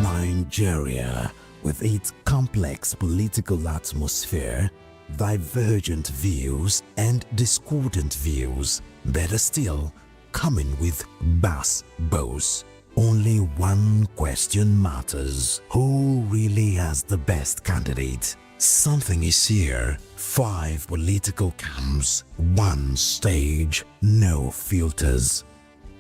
Nigeria, with its complex political atmosphere, divergent views and discordant views, better still, coming with bass bows. Only one question matters: who really has the best candidate? Something is here. 5 political camps, 1 stage, no filters.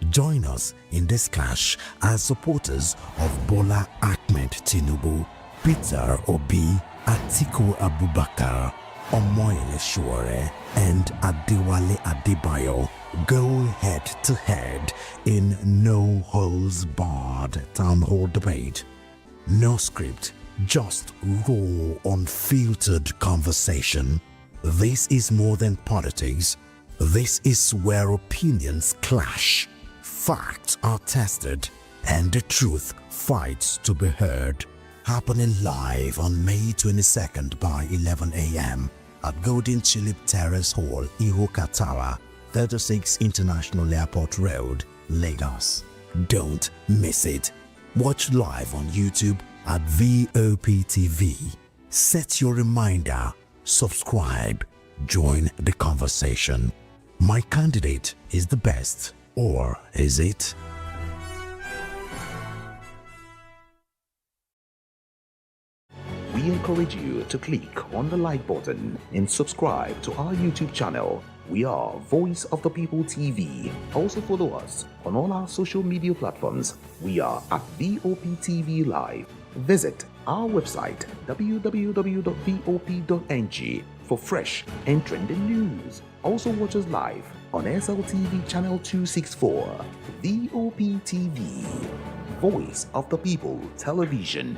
Join us in this clash as supporters of Bola Ahmed Tinubu, Peter Obi, Atiku Abubakar, Omoyele Sowore, and Adewale Adebayo go head to head in no holds barred town hall debate. No script, just raw, unfiltered conversation. This is more than politics. This is where opinions clash. Facts are tested and the truth fights to be heard. Happening live on May 22nd by 11 a.m. at Golden Tulip Terrace Hall, Ihoka Tower, 36 International Airport Road, Lagos. Don't miss it. Watch live on YouTube at VOP TV. Set your reminder, subscribe, join the conversation. My candidate is the best, or is it? We encourage you to click on the like button and subscribe to our YouTube channel. We are Voice of the People TV. Also follow us on all our social media platforms. We are at VOP TV Live. Visit our website www.vop.ng for fresh and trending news. Also watch us live on SLTV channel 264. VOP TV, Voice of the People Television.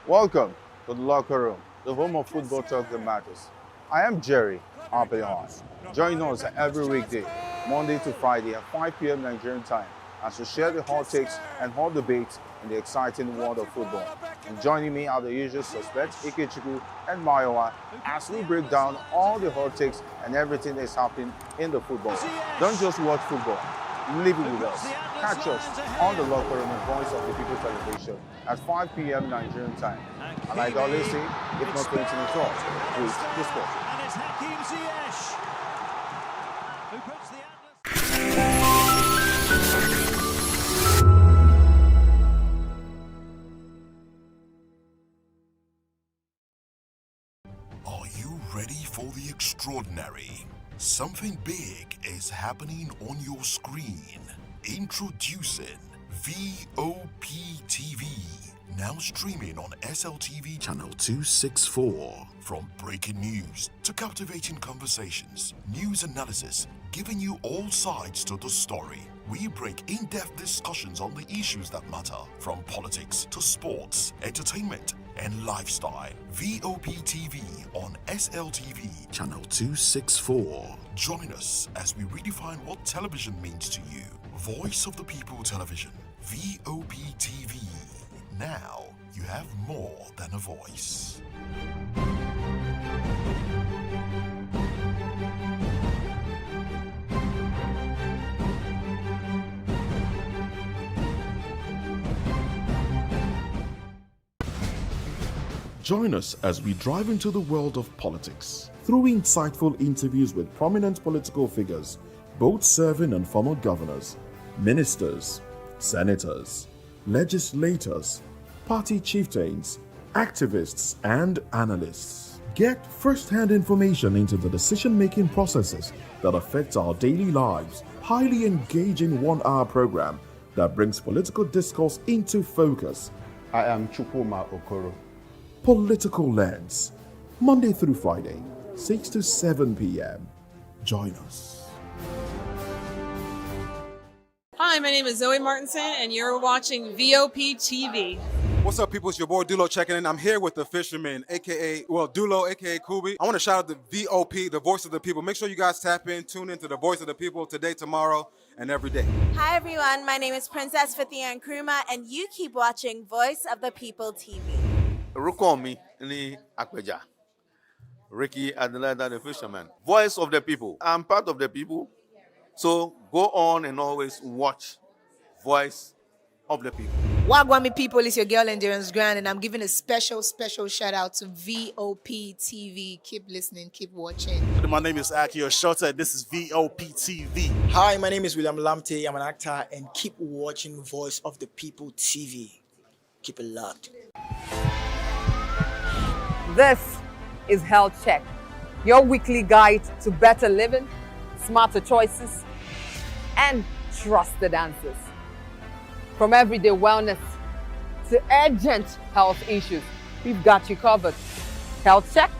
Welcome to the locker room, the home of football talk that matters. I am Jerry Ampelon. Join us every weekday, Monday to Friday at 5 p.m. Nigerian time, as we share the hot takes and hot debates in the exciting world of football. And joining me are the usual suspects, Ikechukwu and Mayowa, as we break down all the hot takes and everything that's happening in the football. Don't just watch football, live it with us. Catch us on the locker room and Voice of the People television at 5 p.m. Nigerian time. And like I always say, if not 20 minutes off, with the sport. And it's Hakim Ziyech, who puts the Are you ready for the extraordinary? Something big is happening on your screen. Introducing VOP TV. Now streaming on SLTV channel 264. From breaking news to captivating conversations, news analysis, giving you all sides to the story. We break in-depth discussions on the issues that matter, from politics to sports, entertainment, and lifestyle. VOP TV on SLTV channel 264. Join us as we redefine what television means to you. Voice of the People Television, VOP TV. Now you have more than a voice. Join us as we drive into the world of politics through insightful interviews with prominent political figures, both serving and former governors, ministers, senators, legislators, party chieftains, activists, and analysts. Get first-hand information into the decision-making processes that affect our daily lives. Highly engaging one-hour program that brings political discourse into focus. I am Chukwuma Okoro. Political Lens, Monday through Friday, 6 to 7 p.m. Join us. Hi, my name is Zoe Martinson, and you're watching VOP TV. What's up, people? It's your boy Dulo checking in. I'm here with the fisherman, Dulo, aka Kubi. I want to shout out the VOP, the voice of the people. Make sure you guys tap in, tune into the voice of the people today, tomorrow, and every day. Hi, everyone. My name is Princess Fithian Nkrumah, and you keep watching Voice of the People TV. Rukomi ni Akpeja. Ricky Adelada, the fisherman. Voice of the people. I'm part of the people. So go on and always watch Voice of the People. Wagwami people, it's your girl Endurance Grand, and I'm giving a special shout out to VOP TV. Keep listening, keep watching. My name is Akio Shota. This is VOP TV. Hi, my name is William Lamte. I'm an actor, and keep watching Voice of the People TV. Keep it locked. This is Health Check, your weekly guide to better living, smarter choices, and trusted answers. From everyday wellness to urgent health issues, we've got you covered. Health Check,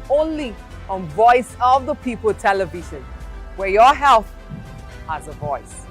only on Voice of the People Television, where your health has a voice.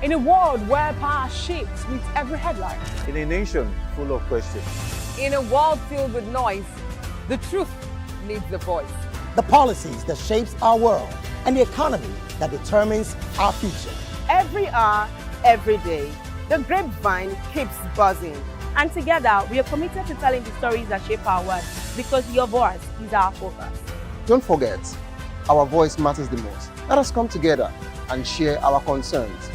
In a world where power shifts with every headline. In a nation full of questions. In a world filled with noise, the truth needs a voice. The policies that shapes our world and the economy that determines our future. Every hour, every day, the grapevine keeps buzzing. And together, we are committed to telling the stories that shape our world because your voice is our focus. Don't forget, our voice matters the most. Let us come together and share our concerns.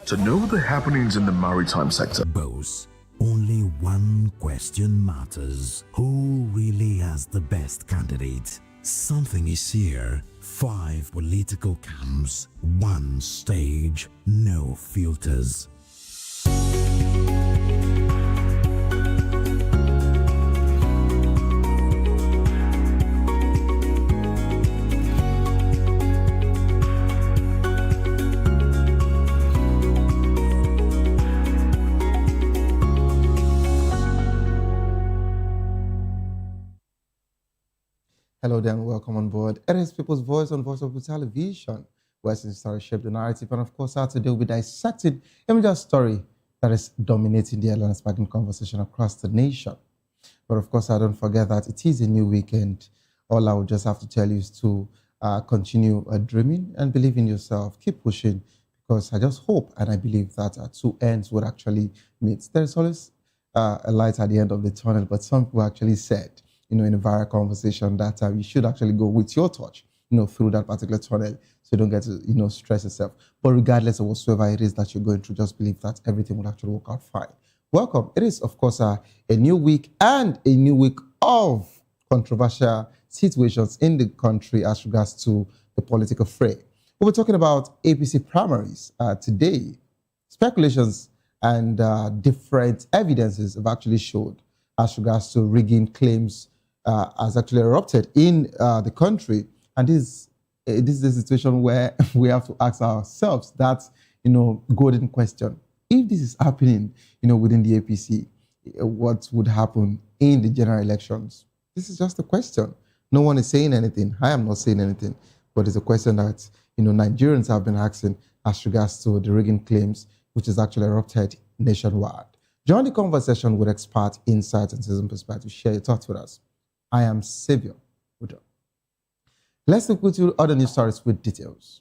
To know the happenings in the maritime sector. Boss, only one question matters. Who really has the best candidate? Something is here. 5 political camps, 1 stage, no filters. Hello there and welcome on board. It is People's Voice on Voice of People Television, where since story shape the narrative. And of course, today we'll be dissecting a major story that is dominating the headline sparking conversation across the nation. But of course, I don't forget that it is a new weekend. All I would just have to tell you is to continue dreaming and believe in yourself. Keep pushing, because I just hope and I believe that two ends would actually meet. There's always a light at the end of the tunnel, but some people actually said, in a viral conversation that you should actually go with your touch, through that particular tunnel, so you don't get to, stress yourself. But regardless of whatsoever it is that you're going through, just believe that everything will actually work out fine. Welcome. It is, of course, a new week and a new week of controversial situations in the country as regards to the political fray. We're talking about APC primaries today. Speculations and different evidences have actually showed as regards to rigging claims has actually erupted in the country. And this is a situation where we have to ask ourselves that, golden question. If this is happening, within the APC, what would happen in the general elections? This is just a question. No one is saying anything. I am not saying anything. But it's a question that, Nigerians have been asking as regards to the rigging claims, which is actually erupted nationwide. Join the conversation with expert insights and citizen perspective. Share your thoughts with us. I am Savior Udo. Let's look into other news stories with details.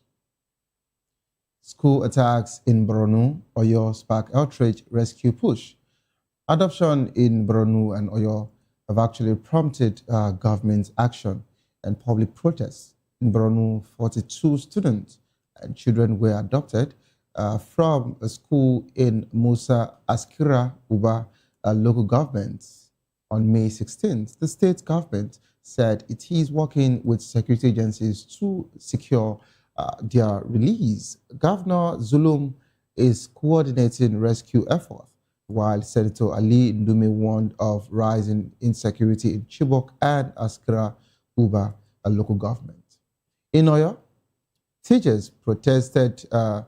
School attacks in Borno, Oyo spark outrage, rescue push. Adoption in Borno and Oyo have actually prompted government action and public protests. In Borno, 42 students and children were adopted from a school in Musa Askira Uba local government. On May 16th, the state government said it is working with security agencies to secure their release. Governor Zulum is coordinating rescue efforts, while Senator Ali Ndume warned of rising insecurity in Chibok and Askira Uba, a local government. In Oyo, teachers protested on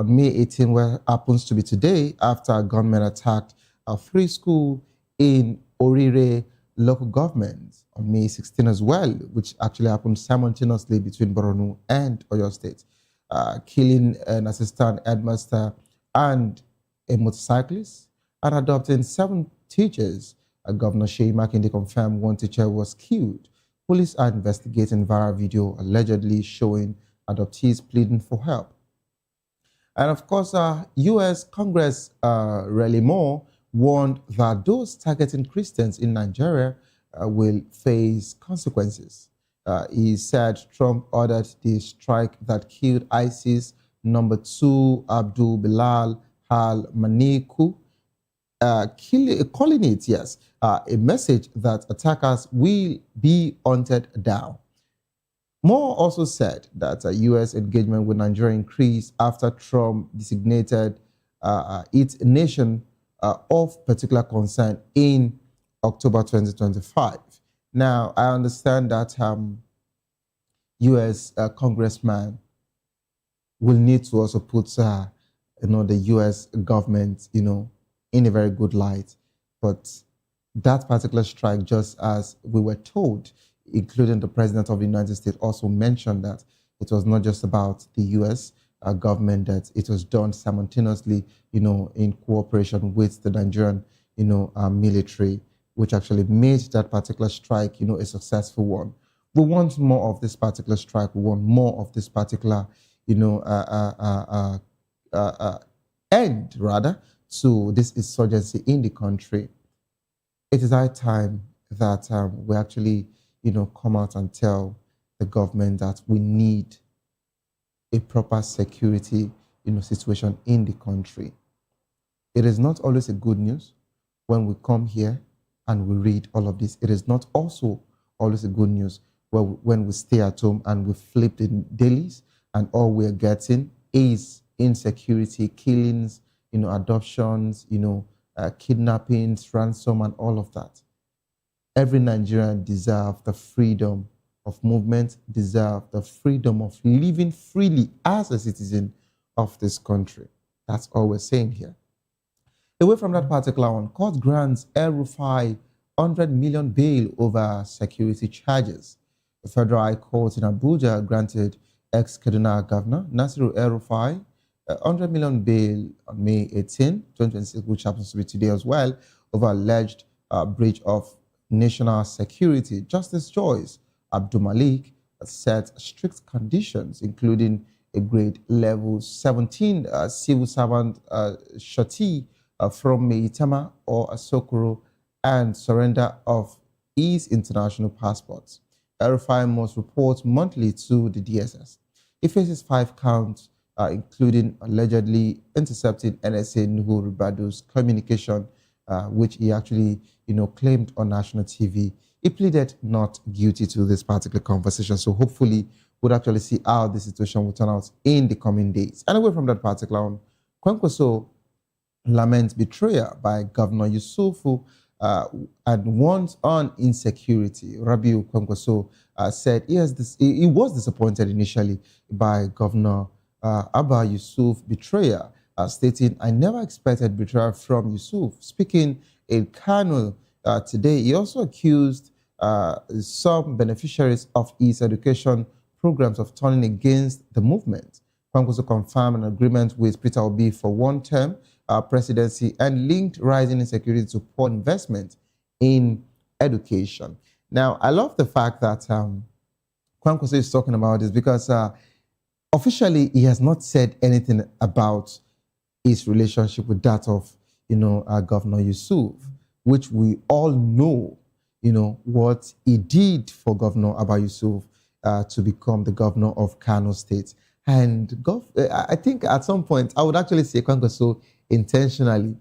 May 18, where happens to be today, after gunmen attacked a free school in Orire local government on May 16 as well, which actually happened simultaneously between Borno and Oyo State, killing an assistant headmaster and a motorcyclist, and adopting 7 teachers. Governor Sheyi Makinde confirmed 1 teacher was killed. Police are investigating viral video allegedly showing adoptees pleading for help. And of course, U.S. Congress Raleigh Moore warned that those targeting Christians in Nigeria will face consequences. He said Trump ordered the strike that killed ISIS number 2 Abdul Bilal al-Maniku, calling it, a message that attackers will be hunted down. Moore also said that U.S. engagement with Nigeria increased after Trump designated its nation of particular concern in October 2025. Now, I understand that U.S. congressman will need to also put, the U.S. government, in a very good light. But that particular strike, just as we were told, including the President of the United States also mentioned that it was not just about the U.S. Government, that it was done simultaneously, in cooperation with the Nigerian, military, which actually made that particular strike, a successful one. We want more of this particular strike. We want more of this particular, end, rather, to this insurgency in the country. It is high time that we actually, come out and tell the government that we need a proper security, situation in the country. It is not always a good news when we come here and we read all of this. It is not also always a good news when we stay at home and we flip the dailies and all we're getting is insecurity, killings, adoptions, kidnappings, ransom, and all of that. Every Nigerian deserves the freedom of movement, deserve the freedom of living freely as a citizen of this country. That's all we're saying here. Away from that particular one, court grants El-Rufai 100 million bail over security charges. The Federal High Court in Abuja granted ex-Kaduna Governor Nasiru El-Rufai 100 million bail on May 18, 2026, which happens to be today as well, over alleged breach of national security. Justice Joyce Abdul Malik set strict conditions, including a grade level 17 civil servant shorty from Meitama or Asokoro and surrender of his international passports. El-Rufai must report monthly to the DSS. He faces 5 counts, including allegedly intercepting NSA Nuhu Ribado's communication, which he actually, claimed on national TV. He pleaded not guilty to this particular conversation. So hopefully we'll actually see how the situation will turn out in the coming days. And away from that particular one, Kwankwaso laments betrayal by Governor Yusufu and warns on insecurity. Rabiu Kwankwaso said he was disappointed initially by Governor Abba Yusuf betrayal, stating, "I never expected betrayal from Yusuf." Speaking in Kano today, he also accused some beneficiaries of his education programs of turning against the movement. Kwankwaso confirmed an agreement with Peter Obi for one-term presidency and linked rising insecurity to poor investment in education. Now, I love the fact that Kwankwaso is talking about this because officially he has not said anything about his relationship with that of, Governor Yusuf, which we all know, what he did for Governor Abba Yusuf to become the governor of Kano State. And I think at some point, I would actually say Kwankwaso intentionally,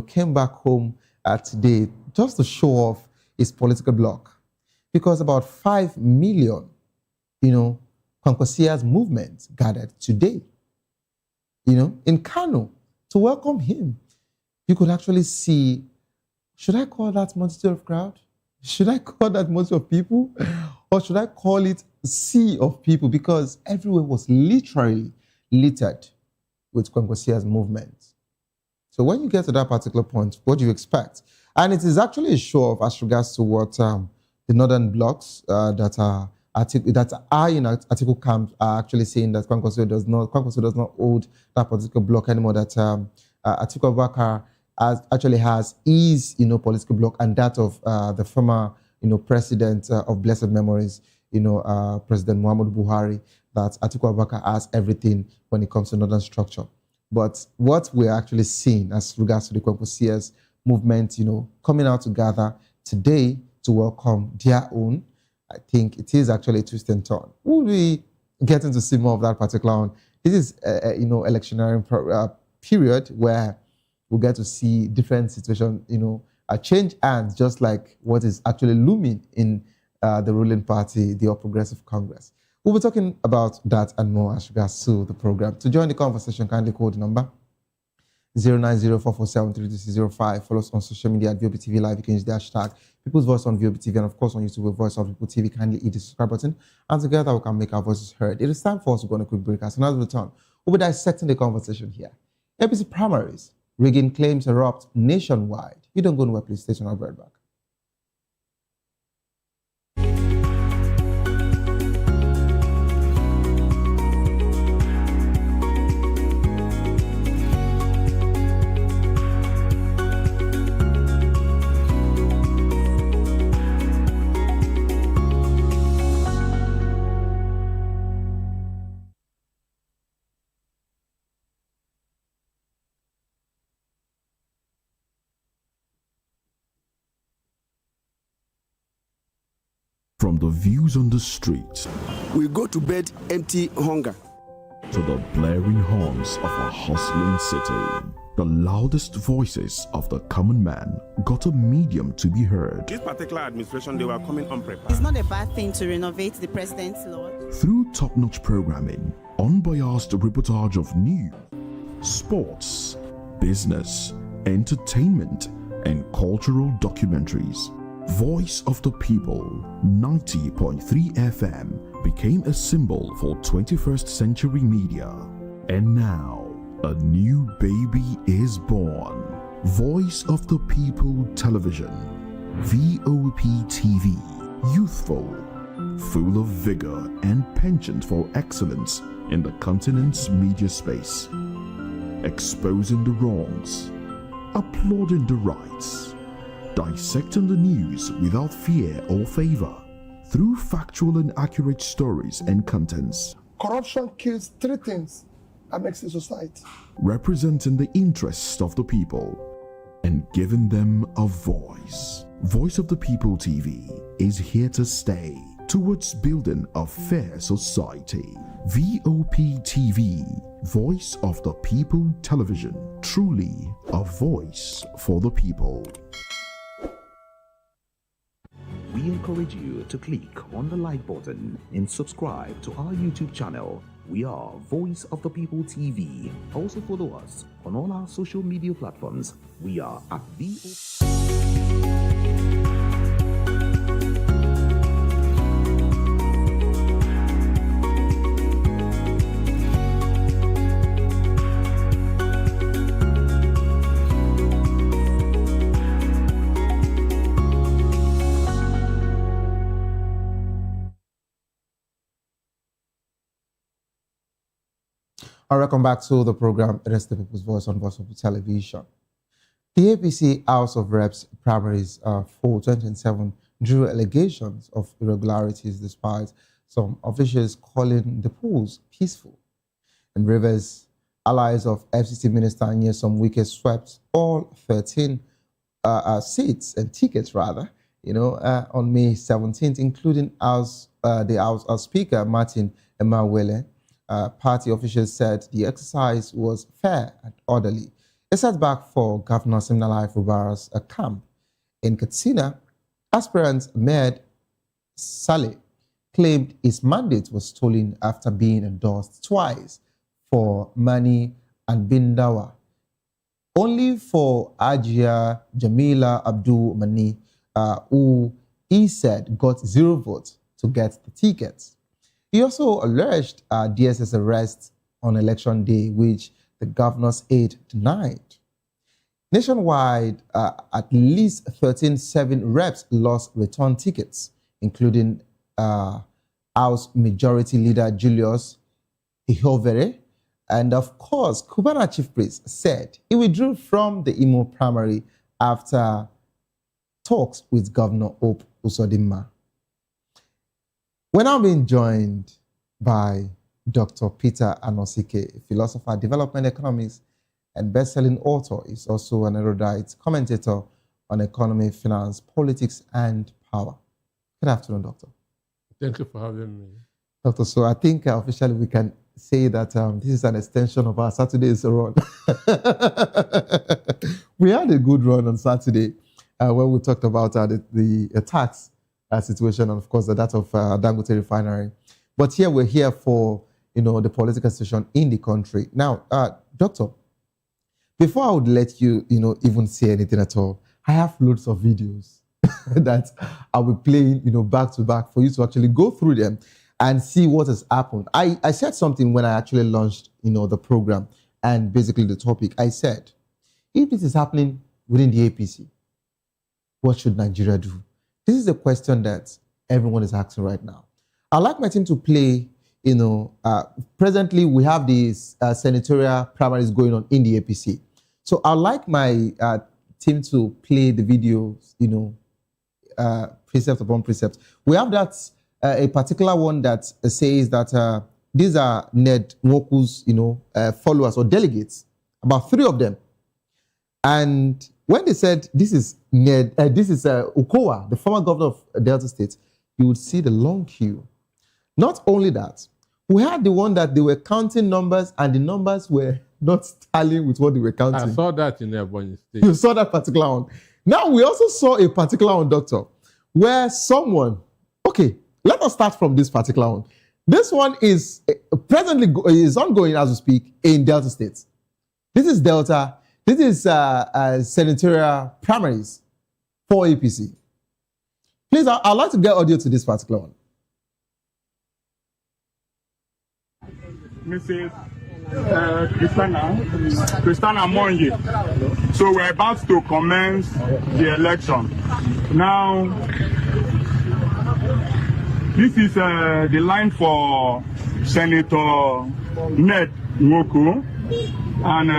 came back home today just to show off his political bloc. Because about 5 million, Kwankwasia's movement gathered today, in Kano to welcome him. You could actually see, should I call that multitude of crowd? Should I call that multitude of people? Or should I call it sea of people? Because everywhere was literally littered with Kwankwasia's movement. So when you get to that particular point, what do you expect? And it is actually a show of as regards to what the northern blocks that are in Atiku camp are actually saying that Kwankwaso does not hold that particular block anymore, that Atiku Abubakar actually has his, political block and that of the former, president of blessed memories, President Muhammadu Buhari, that Atiku Abubakar has everything when it comes to northern structure. But what we're actually seeing as regards to the Kwankwasia's movement, coming out together today to welcome their own, I think it is actually a twist and turn. We'll be getting to see more of that particular one. This is, electionary period where we'll get to see different situations, change hands, just like what is actually looming in the ruling party, the All Progressive Congress. We'll be talking about that and more as regards to the program. To join the conversation, kindly call the number 09044732605. Follow us on social media at Vop Tv Live. You can use the hashtag People's Voice on Vop Tv, and of course on YouTube, Voice of People TV. Kindly hit the subscribe button, and together we can make our voices heard. It is time for us to go on a quick break. As soon as we return, we'll be dissecting the conversation here. APC primaries, rigging claims erupt nationwide. You don't go nowhere, please. Stay tuned. I'll be right back. From the views on the streets We go to bed empty hunger. to the blaring horns of a hustling city, the loudest voices of the common man got a medium to be heard. This particular administration, they were coming unprepared. It's not a bad thing to renovate the president's lodge. Through top-notch programming, unbiased reportage of news, sports, business, entertainment, and cultural documentaries, Voice of the People 90.3 FM became a symbol for 21st century media. And now, a new baby is born. Voice of the People Television, VOP TV, youthful, full of vigor and penchant for excellence in the continent's media space, exposing the wrongs, applauding the rights, dissecting the news without fear or favor, through factual and accurate stories and contents. Corruption kills three things that makes a society. Representing the interests of the people and giving them a voice. Voice of the People TV is here to stay towards building a fair society. VOP TV, Voice of the People Television, truly a voice for the people. We encourage you to click on the like button and subscribe to our YouTube channel. We are Voice of the People TV. Also follow us on all our social media platforms. We are at VOP. Welcome back to the program. It is the People's Voice on Voice of Television. The APC House of Reps primaries for 2027 drew allegations of irregularities despite some officials calling the polls peaceful. In Rivers, allies of FCC Minister Nyesom Wike swept all 13 seats and tickets, rather, on May 17th, including the House Speaker Martin Emawele. Party officials said the exercise was fair and orderly. A setback for Governor Siminalayi Fubara's camp. In Katsina, aspirant Ahmed Saleh claimed his mandate was stolen after being endorsed twice for Mani and Bindawa, only for Ajia Jamila Abdul Mani, who he said got 0 votes to get the tickets. He also alleged DSS arrest on election day, which the governor's aide denied. Nationwide, at least 13 reps lost return tickets, including House Majority Leader Julius Ihovere. And of course, Cubana Chief Priest said he withdrew from the Imo primary after talks with Governor Hope Uzodinma. We're now being joined by Dr. Peter Anosike, a philosopher, development economist, and best-selling author. He's also an erudite commentator on economy, finance, politics, and power. Good afternoon, Doctor. Thank you for having me. Doctor, so I think officially we can say that this is an extension of our Saturday's run. We had a good run on Saturday when we talked about the tax situation, and of course that of Dangote Refinery. But here we're here for the political situation in the country. Now, Doctor, before I would let you even say anything at all, I have loads of videos that I will be playing back to back for you to actually go through them and see what has happened. I said something when I actually launched the program and basically the topic. I said, if this is happening within the APC, what should Nigeria do? This is the question that everyone is asking right now. I'd like my team to play, presently we have these senatorial primaries going on in the APC. So I'd like my team to play the videos, precept upon precept. We have that, a particular one that says that these are Ned Nwoku's, followers or delegates, about 3 of them. And when they said this is Ukowa, the former governor of Delta State, you would see the long queue. Not only that, we had the one that they were counting numbers and the numbers were not tallying with what they were counting. I saw that in Ebonyi State. You saw that particular one. Now, we also saw a particular one, Doctor, where someone, okay, let us start from this particular one. This one is presently is ongoing as we speak in Delta State. This is Delta. This is senatorial primaries for APC. Please, I'd like to get audio to this particular one. Mrs. Christiana Monye. So we're about to commence the election. Now, this is the line for Senator Ned Nwoko, and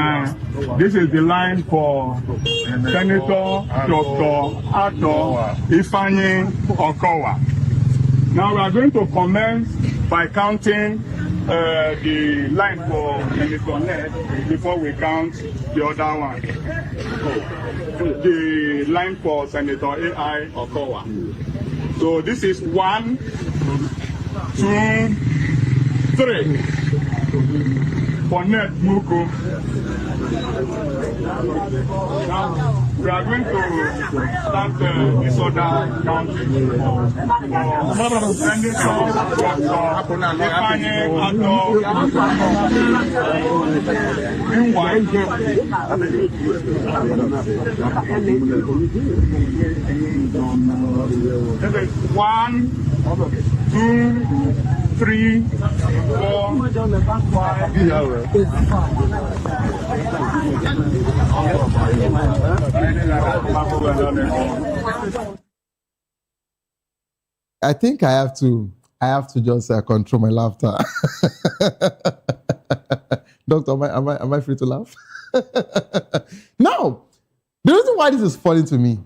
this is the line for Senator Dr. Ato Ifeanyi Okowa. Now we are going to commence by counting the line for Senator Ned before we count the other one. The line for Senator A.I. Okowa. So this is 1, 2, 3 for Ned Nwoko. Now we are going to start this other counting for Senator Ifeanyi Ato. Meanwhile, this is 1, 2, 3, 4, 5. I think I have to just control my laughter. Doctor, am I free to laugh? Now, the reason why this is funny to me,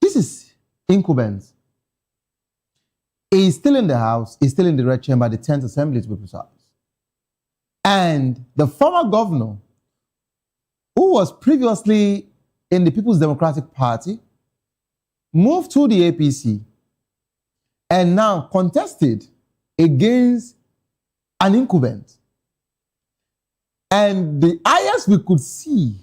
this is incumbent. He's still in the House, he's still in the Red Chamber, the 10th Assembly to be precise. And the former governor, who was previously in the People's Democratic Party, moved to the APC and now contested against an incumbent. And the highest we could see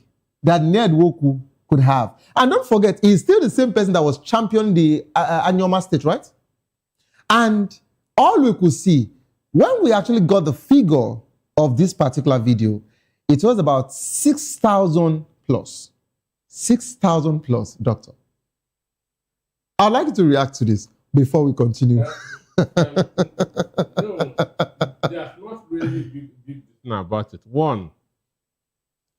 that Ned Nwoko could have. And don't forget, he's still the same person that was championing the Anyoma state, right? And all we could see, when we actually got the figure of this particular video, it was about 6,000 plus. 6,000 plus, Doctor. I'd like you to react to this before we continue. No, there's not really big thing about it. One,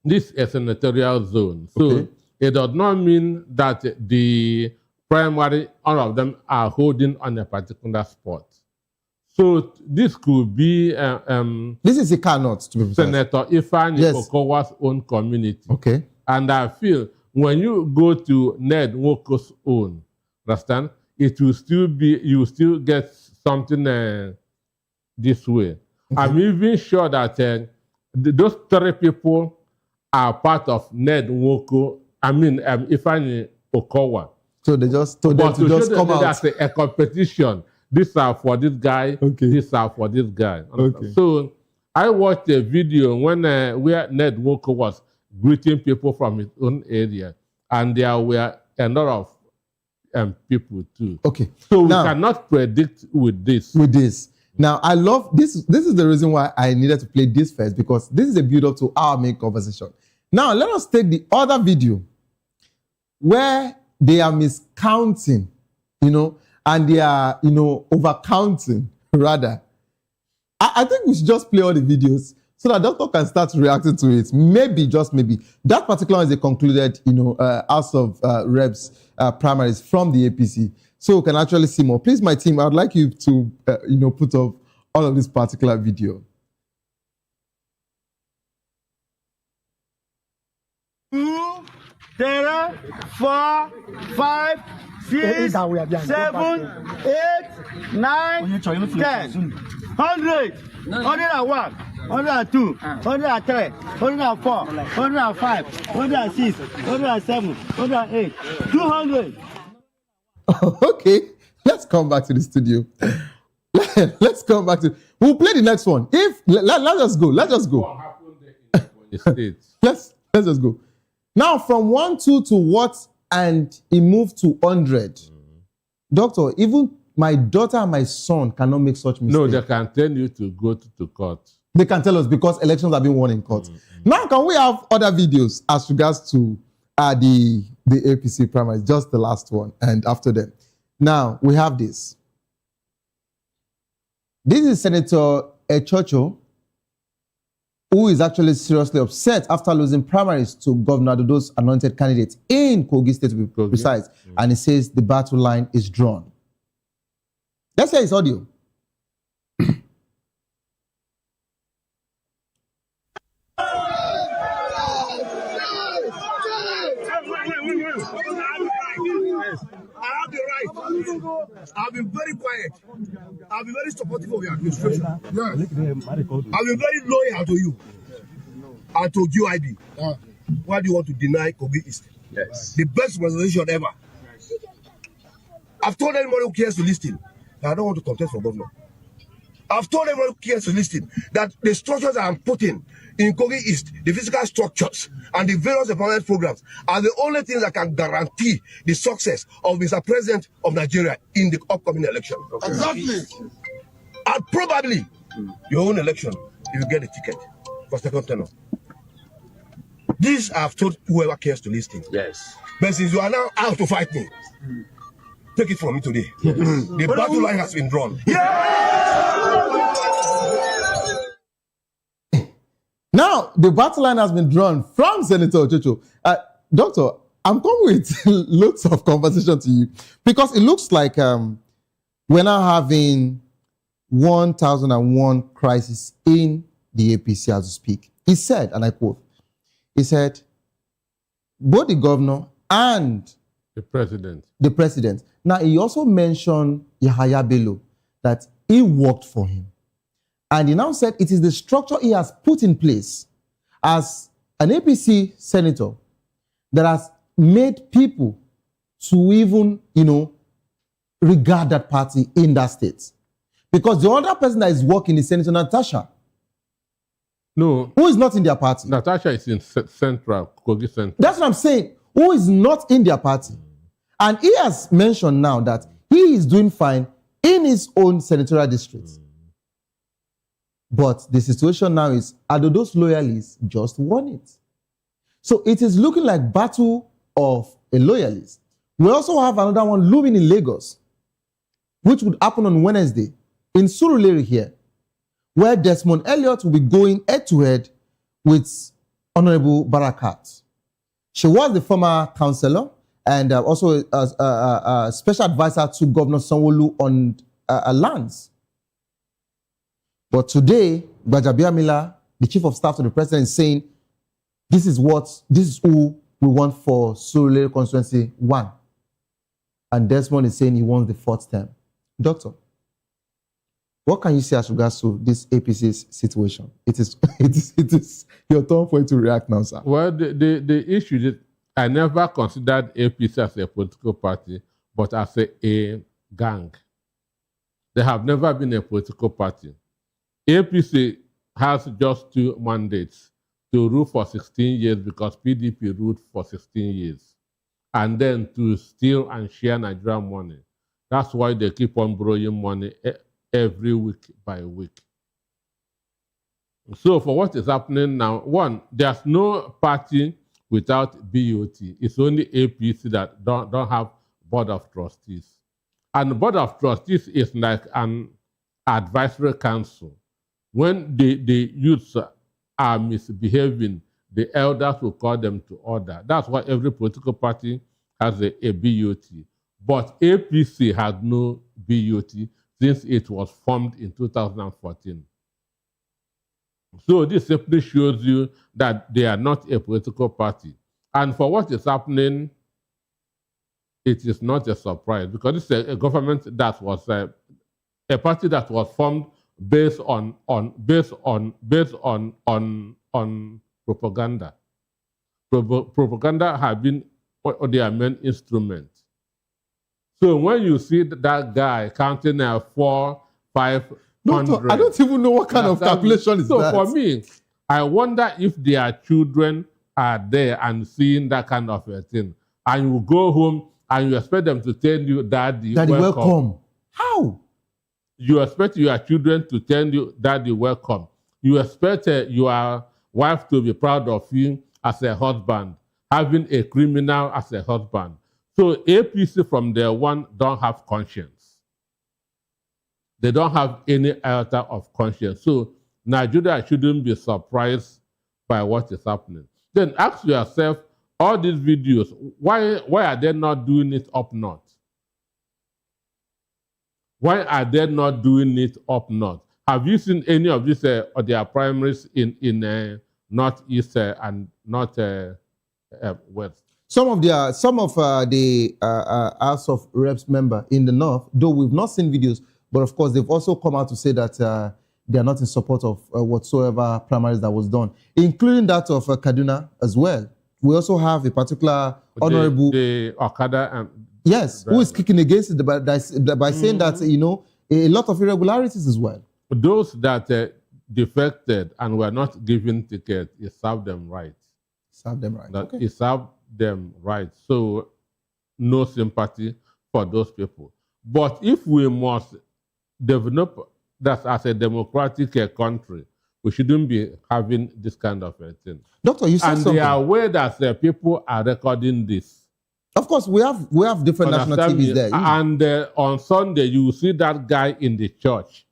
this is a senatorial zone. So it does not mean that the primary, all of them are holding on a particular spot. So this could be this is a cannot to be precise. Senator Ifeanyi Okowa's own community. Okay. And I feel when you go to Ned Nwoko's own, understand, it will still be, you will still get something this way. Okay. I'm even sure that those 3 people are part of Ned Nwoko, Ifeanyi Okowa. So they just told them to just come out. That's a competition. These are for this guy, these are for this guy. Okay. So I watched a video when where Ned Nwoko was greeting people from his own area, and there were a lot of people too. Okay. So we cannot predict with this. Now, I love this. This is the reason why I needed to play this first, because this is a build-up to our main conversation. Now, let us take the other video where they are miscounting, and they are, overcounting, rather. I think we should just play all the videos so that Doctor can start reacting to it. Maybe, just maybe. That particular is a concluded, House of Reps primaries from the APC. So we can actually see more. Please, my team, I would like you to, put up all of this particular video. 2, 3, 4, 5, 6, 7, 8, 9, 10, 100, 101, 102, 103, 104, 105, 106, 107, 108, 200. Okay, let's come back to the studio. Let's come back to. We'll play the next one. If let us go. Let us go. Let's just go. Now from 1-2 to what, and he moved to 100. Doctor, even my daughter and my son cannot make such mistakes. No, they can tell you to go to court. They can tell us because elections have been won in court. Now, can we have other videos as regards to the APC primaries? Just the last one, and after them. Now, we have this. This is Senator Echocho, who is actually seriously upset after losing primaries to Governor Adodo's anointed candidate in Kogi State, to be precise. And he says the battle line is drawn. Let's hear his audio. I have the right. I've been very quiet. I've been very supportive of your administration. Yes. I've been very loyal to you and to GIB. Why do you want to deny Kogi East? Yes. The best presentation ever. I've told anyone who cares to listen that I don't want to contest for governor. I've told everyone who cares to listen that the structures that I'm putting in Kogi East, the physical structures and the various empowerment programs are the only things that can guarantee the success of Mr. President of Nigeria in the upcoming election. Okay. Exactly. And probably your own election if you get a ticket for second tenure. This I've told whoever cares to listen. Yes. But since you are now out to fight me, take it from me today. Yes. The battle line has been drawn. Now, the battle line has been drawn from Senator Ochocho. Doctor, I'm coming with lots of conversation to you because it looks like we're now having 1001 crisis in the APC as we speak. He said, and I quote, he said, both the governor and the president. Now, he also mentioned Yahaya Bello, that he worked for him. And he now said it is the structure he has put in place as an APC senator that has made people to even, regard that party in that state. Because the other person that is working is Senator Natasha. No. Who is not in their party. Natasha is in Central, Kogi Central. That's what I'm saying. Who is not in their party. And he has mentioned now that he is doing fine in his own senatorial district. But the situation now is Adodo's loyalists just won it. So it is looking like battle of a loyalist. We also have another one looming in Lagos, which would happen on Wednesday in Surulere here, where Desmond Elliott will be going head-to-head with Honorable Barakat. She was the former councillor and also a special advisor to Governor Sanwo-Olu on lands. But today, Gbajabiamila, the chief of staff to the president, is saying, this is who we want for Surulere constituency 1. And Desmond is saying he wants the 4th term. Doctor, what can you say as regards to this APC's situation? It is your turn for you to react now, sir. Well, the issue is I never considered APC as a political party, but as a gang. They have never been a political party. APC has just 2 mandates to rule for 16 years because PDP ruled for 16 years. And then to steal and share Nigerian money. That's why they keep on borrowing money every week by week. So for what is happening now, one, there's no party without BOT. It's only APC that don't have board of trustees. And the board of trustees is like an advisory council. When the youths are misbehaving, the elders will call them to order. That's why every political party has a BOT. But APC had no BOT since it was formed in 2014. So this simply shows you that they are not a political party. And for what is happening, it is not a surprise because it's a government that was a party that was formed based on propaganda. Propaganda have been their main instrument. So when you see that guy counting 4, 500, Doctor, I don't even know what kind of calculation is so that. So for me, I wonder if their children are there and seeing that kind of a thing. And you go home and you expect them to tell you, Daddy, welcome. How? You expect your children to tell you, Daddy, welcome. You expect your wife to be proud of you as a husband, having a criminal as a husband. So APC from day one don't have conscience. They don't have any iota of conscience. So Nigeria shouldn't be surprised by what is happening. Then ask yourself, all these videos, why are they not doing it up north? Why are they not doing it up north? Have you seen any of these or their primaries in northeast and north west? Some of the House of Reps member in the north, though we've not seen videos, but of course they've also come out to say that they are not in support of whatsoever primaries that was done, including that of Kaduna as well. We also have a particular honorable the Okada and yes, who is kicking against it by saying that a lot of irregularities as well. Those that defected and were not given tickets, it served them right. Served them right. Okay. It served them right. So no sympathy for those people. But if we must develop that as a democratic country, we shouldn't be having this kind of a thing. Doctor, you said and something. they are aware that people are recording this. Of course, we have different national TVs there. And on Sunday, you will see that guy in the church,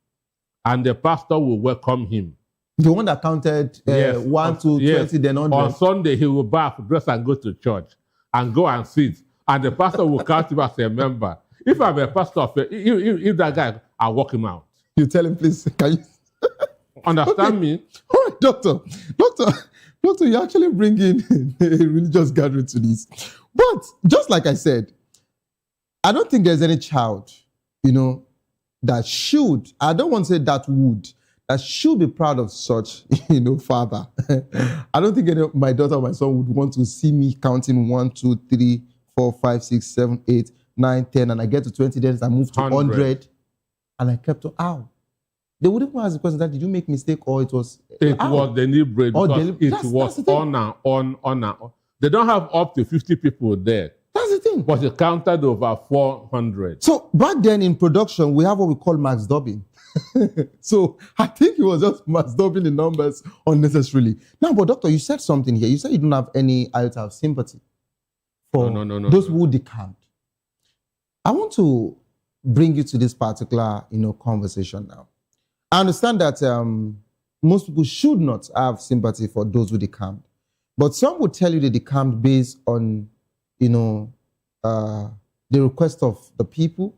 and the pastor will welcome him. The one that counted 1 to 20, then 100. On Sunday, he will bath, dress, and go to church, and go and sit. And the pastor will count him as a member. If I'm a pastor, if that guy, I'll walk him out. You tell him, please, can you... Understand me? All right, doctor, you actually bring in a religious gathering to this. But just like I said, I don't think there's any child, that should, I don't want to say that should be proud of such, father. I don't think any of my daughter or my son would want to see me counting 1, 2, 3, 4, 5, 6, 7, 8, 9, 10, and I get to 20 days, I move to 100, and I kept to how? They wouldn't even ask the question that did you make mistake or it was deliberate because it was on and on and on. They don't have up to 50 people there. That's the thing. But it counted over 400. So back then in production, we have what we call max dubbing. So I think it was just max dubbing the numbers unnecessarily. Now, but doctor, you said something here. You said you don't have any iota of sympathy for those who decamped. I want to bring you to this particular, conversation now. I understand that most people should not have sympathy for those who decamped. But some would tell you they decamped based on, the request of the people.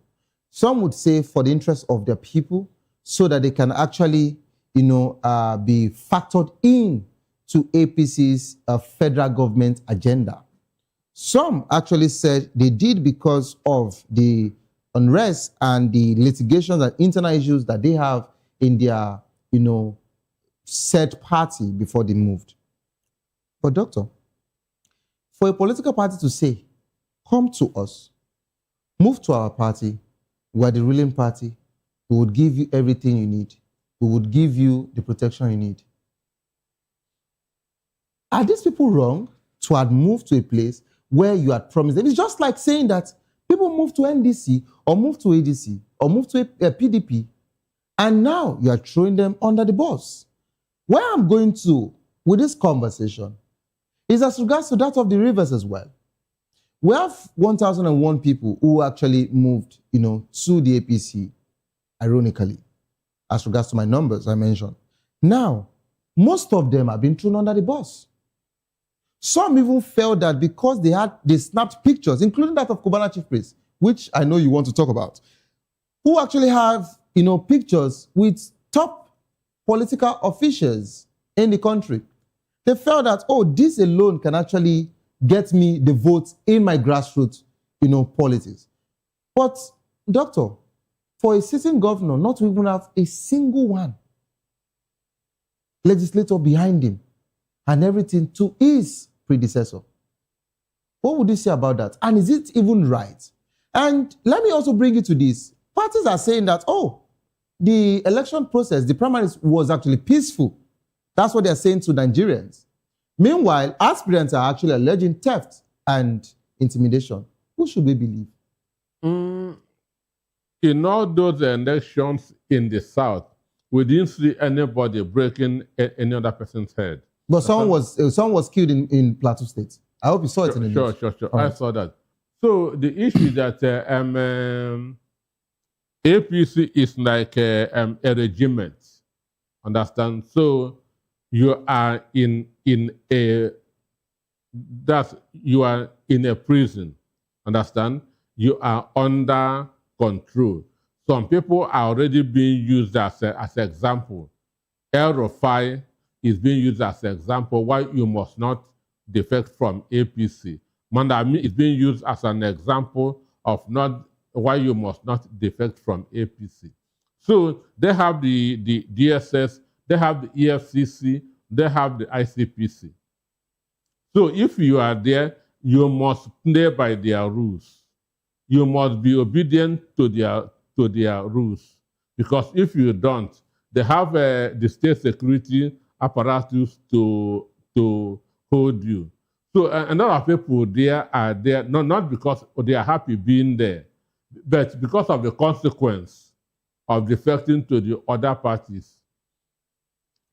Some would say for the interest of their people so that they can actually, be factored in to APC's federal government agenda. Some actually said they did because of the unrest and the litigations and internal issues that they have in their, said party before they moved. But doctor, for a political party to say, come to us, move to our party, we are the ruling party, we would give you everything you need, we would give you the protection you need. Are these people wrong to have moved to a place where you had promised them? It's just like saying that people move to NDC or move to ADC or move to a PDP, and now you are throwing them under the bus. Where I'm going to with this conversation is as regards to that of the rivers as well. We have 1,001 people who actually moved, to the APC, ironically, as regards to my numbers I mentioned. Now, most of them have been thrown under the bus. Some even felt that because they snapped pictures, including that of Cubana Chief Priest, which I know you want to talk about, who actually have, pictures with top political officials in the country. They felt that, this alone can actually get me the votes in my grassroots, politics. But, doctor, for a sitting governor not to even have a single one legislator behind him and everything to his predecessor, what would you say about that? And is it even right? And let me also bring you to this. Parties are saying that, oh, the election process, the primaries was actually peaceful. That's what they're saying to Nigerians. Meanwhile, aspirants are actually alleging theft and intimidation. Who should we believe? In all those elections in the South, we didn't see anybody breaking any other person's head. But someone was killed in Plateau State. I hope you saw it in the news. Sure. I saw that. So the issue is that APC is like a regiment. Understand? So you are in a prison. Understand? You are under control. Some people are already being used as an example. El Rufai is being used as an example why you must not defect from APC. Mandami is being used as an example of why you must not defect from APC. So they have the DSS, they have the EFCC, they have the ICPC. So if you are there, you must play by their rules. You must be obedient to their rules. Because if you don't, they have the state security apparatus to hold you. So a lot of people there are there, not because they are happy being there, but because of the consequence of defecting to the other parties.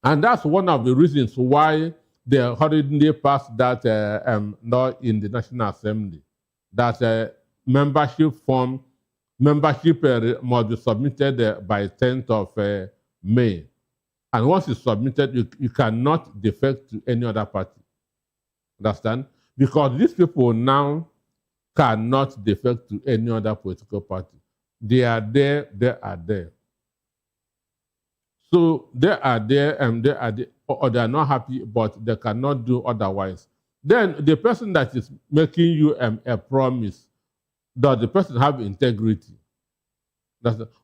And that's one of the reasons why they hurriedly passed that law in the National Assembly, that membership must be submitted by 10th of May. And once it's submitted, you cannot defect to any other party. Understand? Because these people now cannot defect to any other political party. They are there, they are there. So they are there and they are there, or they are not happy, but they cannot do otherwise. Then the person that is making you a promise, does the person have integrity?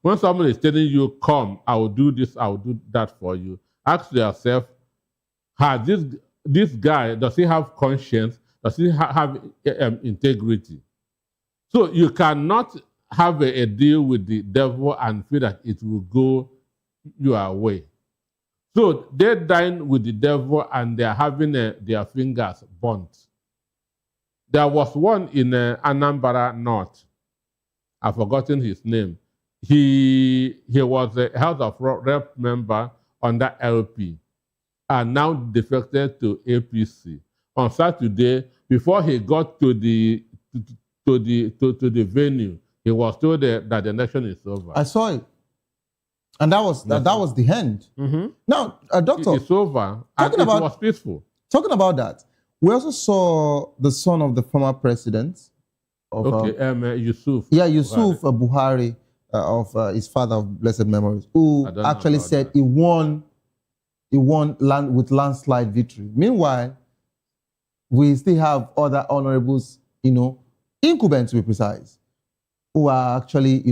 When someone is telling you, come, I will do this, I will do that for you, ask yourself, has this guy, does he have conscience? Does he have integrity? So you cannot have a deal with the devil and feel that it will go your way. So they dine with the devil and they are having their fingers burnt. There was one in Anambra North. I've forgotten his name. He was a House of Rep member under LP and now defected to APC. On Saturday, before he got to the venue, he was told that the election is over. I saw it. And that was the end. Mm-hmm. Now, Doctor, it's over. And it was peaceful. Talking about that, we also saw the son of the former president of Yusuf. Yeah, Yusuf Buhari, of his father of blessed memories, who actually said he won with landslide victory. Meanwhile, we still have other honorables, incumbents to be precise, who are actually,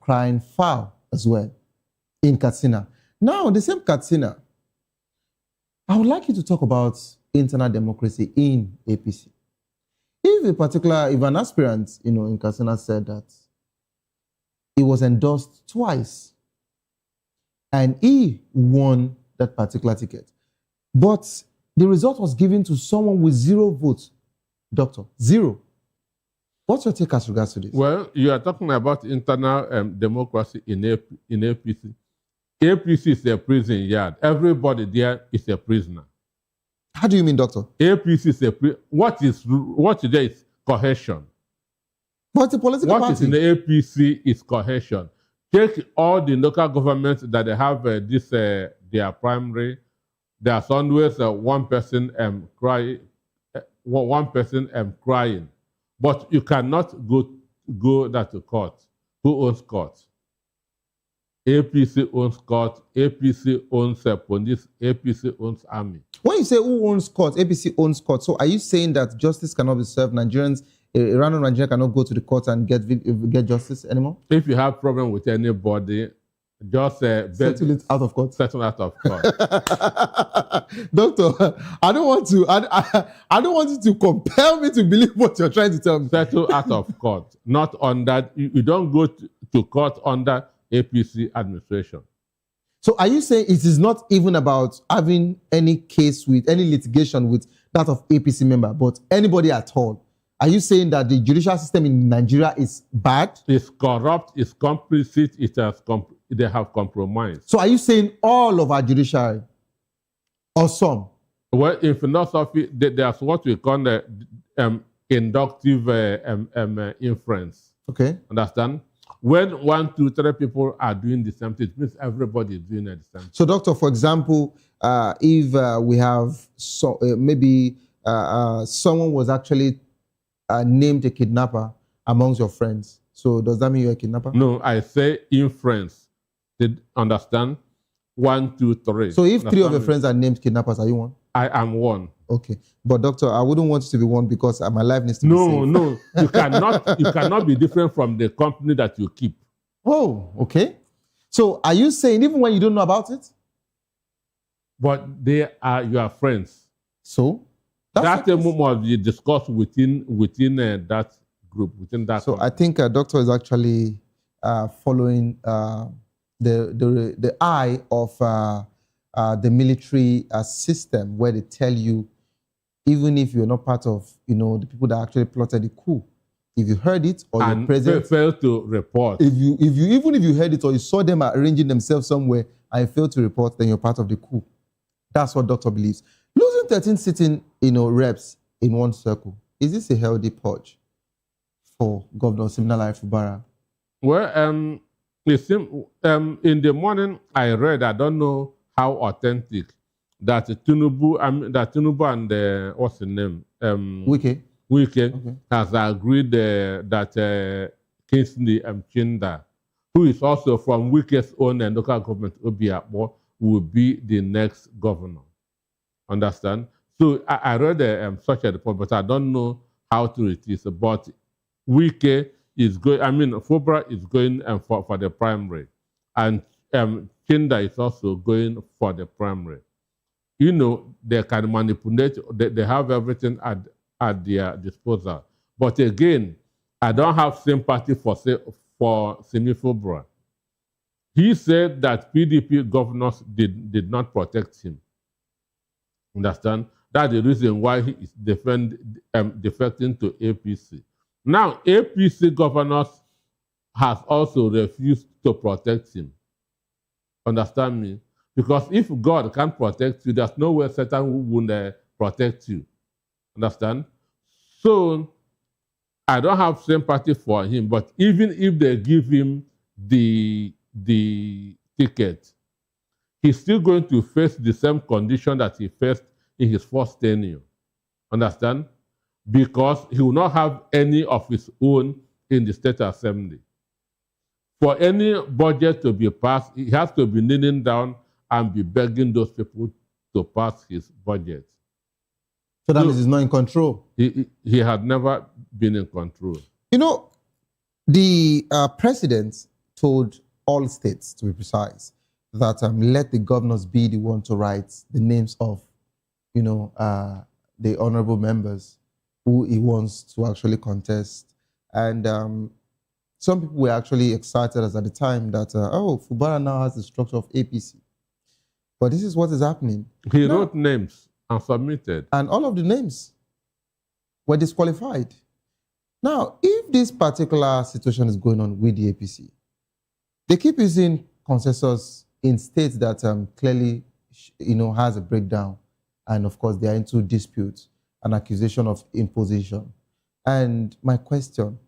crying foul as well in Katsina. Now, the same Katsina, I would like you to talk about internal democracy in APC. If an aspirant, in Katsina said that he was endorsed twice and he won that particular ticket, but the result was given to someone with 0 votes, Doctor, 0. What's your take as regards to this? Well, you are talking about internal democracy in APC. APC is a prison yard. Everybody there is a prisoner. How do you mean, Doctor? APC is what is there is cohesion. What's the political what party? Is in the APC is cohesion. Take all the local governments that they have their primary. There's always one person crying, but you cannot go that to court. Who owns court? APC owns court. APC owns police. APC owns army. When you say who owns court, APC owns court. So are you saying that justice cannot be served? Nigerians, a random Nigerian cannot go to the court and get justice anymore? If you have problem with anybody, Just settle it out of court. Settle out of court. Doctor, I don't want to. I don't want you to compel me to believe what you're trying to tell me. Settle out of court, not under. You don't go to court under APC administration. So, are you saying it is not even about having any case with any litigation with that of APC member, but anybody at all? Are you saying that the judicial system in Nigeria is bad? It's corrupt. It's complicit. They have compromised. So are you saying all of our judiciary or some? Well, in philosophy, there's what we call the inductive inference. Okay. Understand? When 1, 2, 3 people are doing the same thing, it means everybody is doing the same thing. So, doctor, for example, if we have maybe someone was actually named a kidnapper amongst your friends, so does that mean you're a kidnapper? No, I say inference. Did understand? 1, 2, 3. So if 3 of your friends are named kidnappers, are you one? I am one. Okay. But doctor, I wouldn't want you to be one because my life needs to be safe. No. You cannot be different from the company that you keep. Oh, okay. So are you saying even when you don't know about it? But they are your friends. So? That must be discussed within that group, within that So company. I think doctor is actually following the eye of the military system, where they tell you, even if you're not part of, the people that actually plotted the coup, if you heard it or you're present, fail to report. Even if you heard it or you saw them arranging themselves somewhere and you failed to report, then you're part of the coup. That's what doctor believes. Losing 13 sitting, reps in one circle, is this a healthy purge for Governor Siminalayi Fubara? Well, it seems, in the morning I read, I don't know how authentic, that Tinubu and what's the name? Wike okay. Has agreed that Kingsley Chinda, who is also from Wike's own local government, Obiakpo, will be the next governor. Understand? So I read such a report, but I don't know how true it is. But Wike is going, Fubara is going for the primary. And Chinda is also going for the primary. They can manipulate, they have everything at their disposal. But again, I don't have sympathy for Simi Fubara. He said that PDP governors did not protect him. Understand? That's the reason why he is defecting to APC. Now, APC governors has also refused to protect him. Understand me? Because if God can't protect you, there's no way Satan will protect you. Understand? So, I don't have sympathy for him, but even if they give him the ticket, he's still going to face the same condition that he faced in his first tenure. Understand? Because he will not have any of his own in the State Assembly. For any budget to be passed, he has to be kneeling down and be begging those people to pass his budget. So that means he's not in control. He had never been in control. The president told all states, to be precise, that let the governors be the one to write the names of, the honorable members who he wants to actually contest. And some people were actually excited as at the time that, Fubara now has the structure of APC. But this is what is happening. He wrote names and submitted. And all of the names were disqualified. Now, if this particular situation is going on with the APC, they keep using consensus in states that clearly, has a breakdown. And of course, they are into disputes, an accusation of imposition. And my question,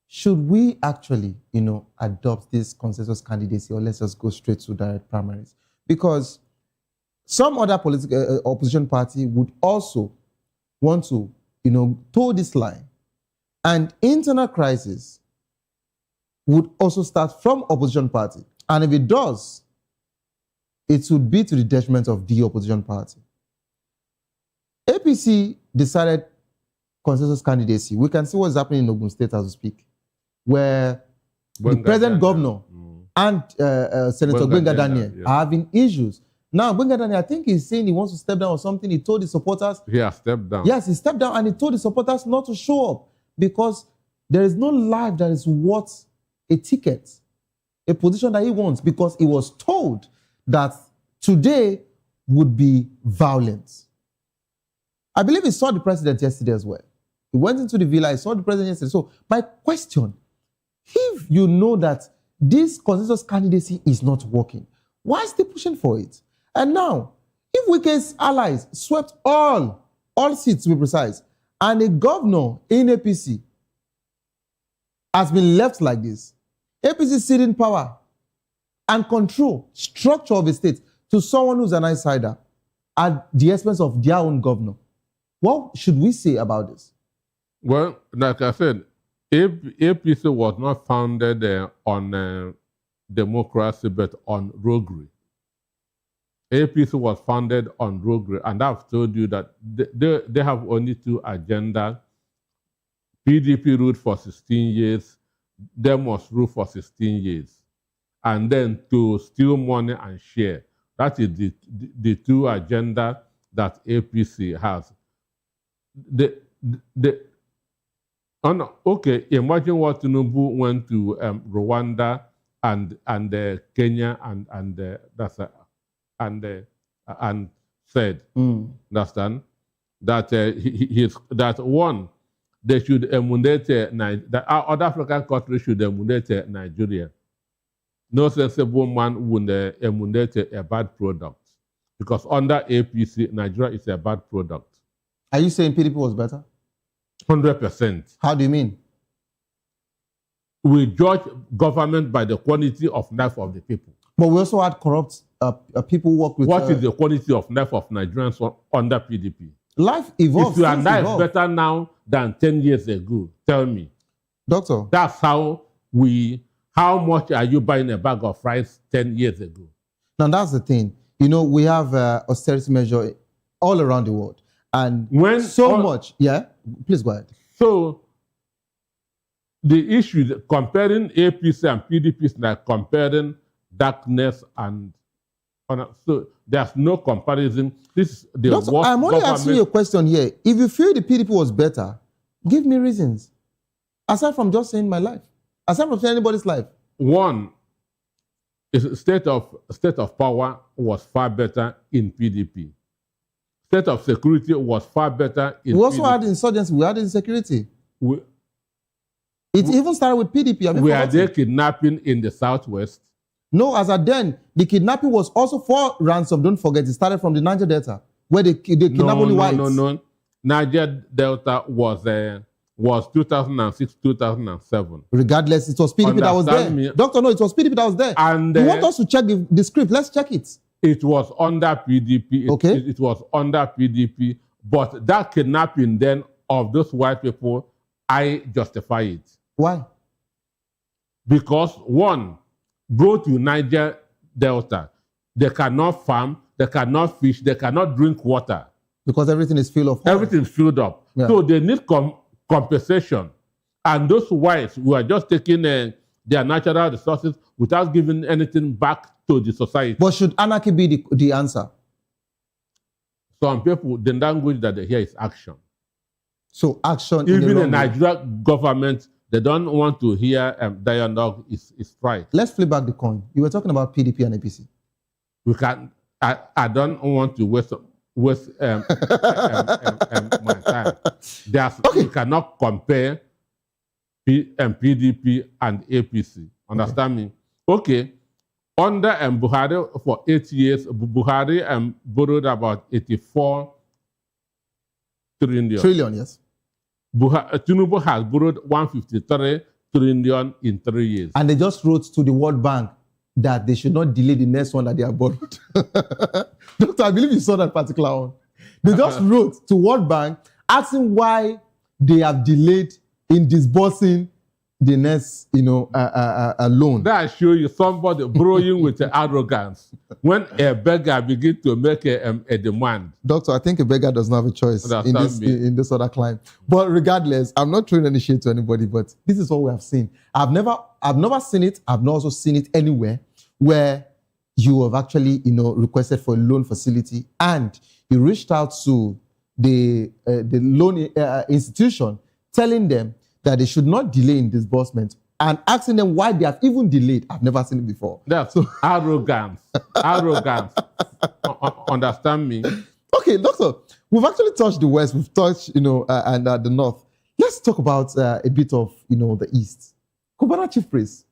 should we actually, adopt this consensus candidacy, or let's just go straight to direct primaries? Because some other political opposition party would also want to, toe this line. And internal crisis would also start from opposition party. And if it does, it would be to the detriment of the opposition party. APC decided consensus candidacy. We can see what's happening in Ogun State as we speak, where the present governor and Senator Gbenga Daniel are having issues. Now, Gbenga Daniel, I think he's saying he wants to step down or something. He told his supporters. He has stepped down. Yes, he stepped down and he told his supporters not to show up because there is no life that is worth a ticket, a position that he wants, because he was told that today would be violent. I believe he saw the president yesterday as well. He went into the villa, he saw the president yesterday. So my question, if you know that this consensus candidacy is not working, why is he pushing for it? And now, if Wike's allies swept all seats to be precise, and a governor in APC has been left like this, APC ceding power and control, structure of a state to someone who's an insider at the expense of their own governor, what should we say about this? Well, like I said, APC was not founded on democracy, but on roguery. APC was founded on roguery, and I've told you that they have only two agendas. PDP ruled for 16 years, they must rule for 16 years. And then to steal money and share. That is the two agendas that APC has. Okay, imagine what Tinubu went to Rwanda and Kenya and said, understand, that that one, they should emulate that other African countries should emulate Nigeria. No sensible man would emulate a bad product, because under APC, Nigeria is a bad product. Are you saying PDP was better? 100%. How do you mean? We judge government by the quality of life of the people. But we also had corrupt people who work with... What is the quality of life of Nigerians under PDP? Life evolves. If your life better now than 10 years ago, tell me. Doctor. That's how much are you buying a bag of rice 10 years ago? Now, that's the thing. You know, we have austerity measure all around the world. And much. Yeah, please go ahead. So, the issue, comparing APC and PDP is like comparing darkness and... So, there's no comparison. This is the Doctor, worst I'm only asking you a question here. If you feel the PDP was better, give me reasons. Aside from just saying my life. Aside from saying anybody's life. One, is state of power was far better in PDP. State of security was far better in PDP. We also had insurgency. We had insecurity. It even started with PDP. Were there kidnapping in the southwest? No, as at then, the kidnapping was also for ransom. Don't forget, it started from the Niger Delta, where they kidnapped only whites. No. Niger Delta was 2006, 2007. Regardless, it was PDP that was there. Doctor, no, it was PDP that was there. And you want us to check the script? Let's check it. It was under PDP. Okay. It was under PDP. But that kidnapping then of those white people, I justify it. Why? Because one, go to Niger Delta. They cannot farm, they cannot fish, they cannot drink water. Because everything is filled up. Everything is filled up. Yeah. So they need compensation. And those whites who are just taking their natural resources without giving anything back to the society. But should anarchy be the answer? Some people, the language that they hear is action. So action. Even the Nigerian government, they don't want to hear dialogue is right. Let's flip back the coin. You were talking about PDP and APC. We can. I don't want to waste my time. You cannot compare PDP and APC. Understand me? Okay. Under Buhari for 8 years, Buhari borrowed about 84 trillion. Trillion, yes. Tinubu has borrowed 153 trillion in 3 years. And they just wrote to the World Bank that they should not delay the next one that they have borrowed. Doctor, I believe you saw that particular one. They just wrote to World Bank asking why they have delayed in disbursing the next, loan. That show you somebody borrowing with arrogance. When a beggar begins to make a demand. Doctor, I think a beggar does not have a choice in this other climb. But regardless, I'm not throwing any shade to anybody, but this is what we have seen. I've never seen it. I've not also seen it anywhere where you have actually, requested for a loan facility and you reached out to the loan institution, telling them that they should not delay in disbursement and asking them why they have even delayed. I've never seen it before. That's arrogance. Arrogance. Understand me? Okay, doctor, we've actually touched the West, we've touched, and the North. Let's talk about a bit of, the East. Cubana Chief Priest,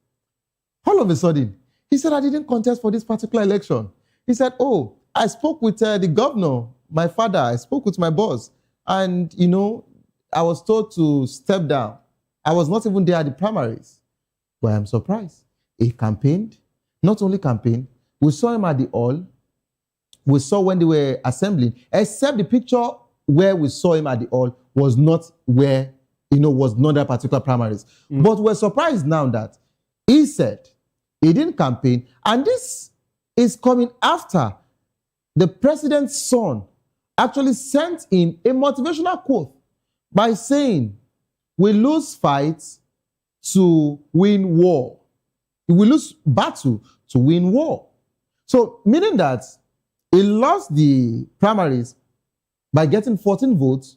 all of a sudden, he said, I didn't contest for this particular election. He said, oh, I spoke with the governor, my father, I spoke with my boss, and, I was told to step down. I was not even there at the primaries. But I'm surprised. He campaigned, not only campaigned, we saw him at the hall, we saw when they were assembling, except the picture where we saw him at the hall was not where, was not that particular primaries. But we're surprised now that he said he didn't campaign, and this is coming after the president's son actually sent in a motivational quote by saying, we lose fights to win war. We lose battle to win war. So, meaning that he lost the primaries by getting 14 votes,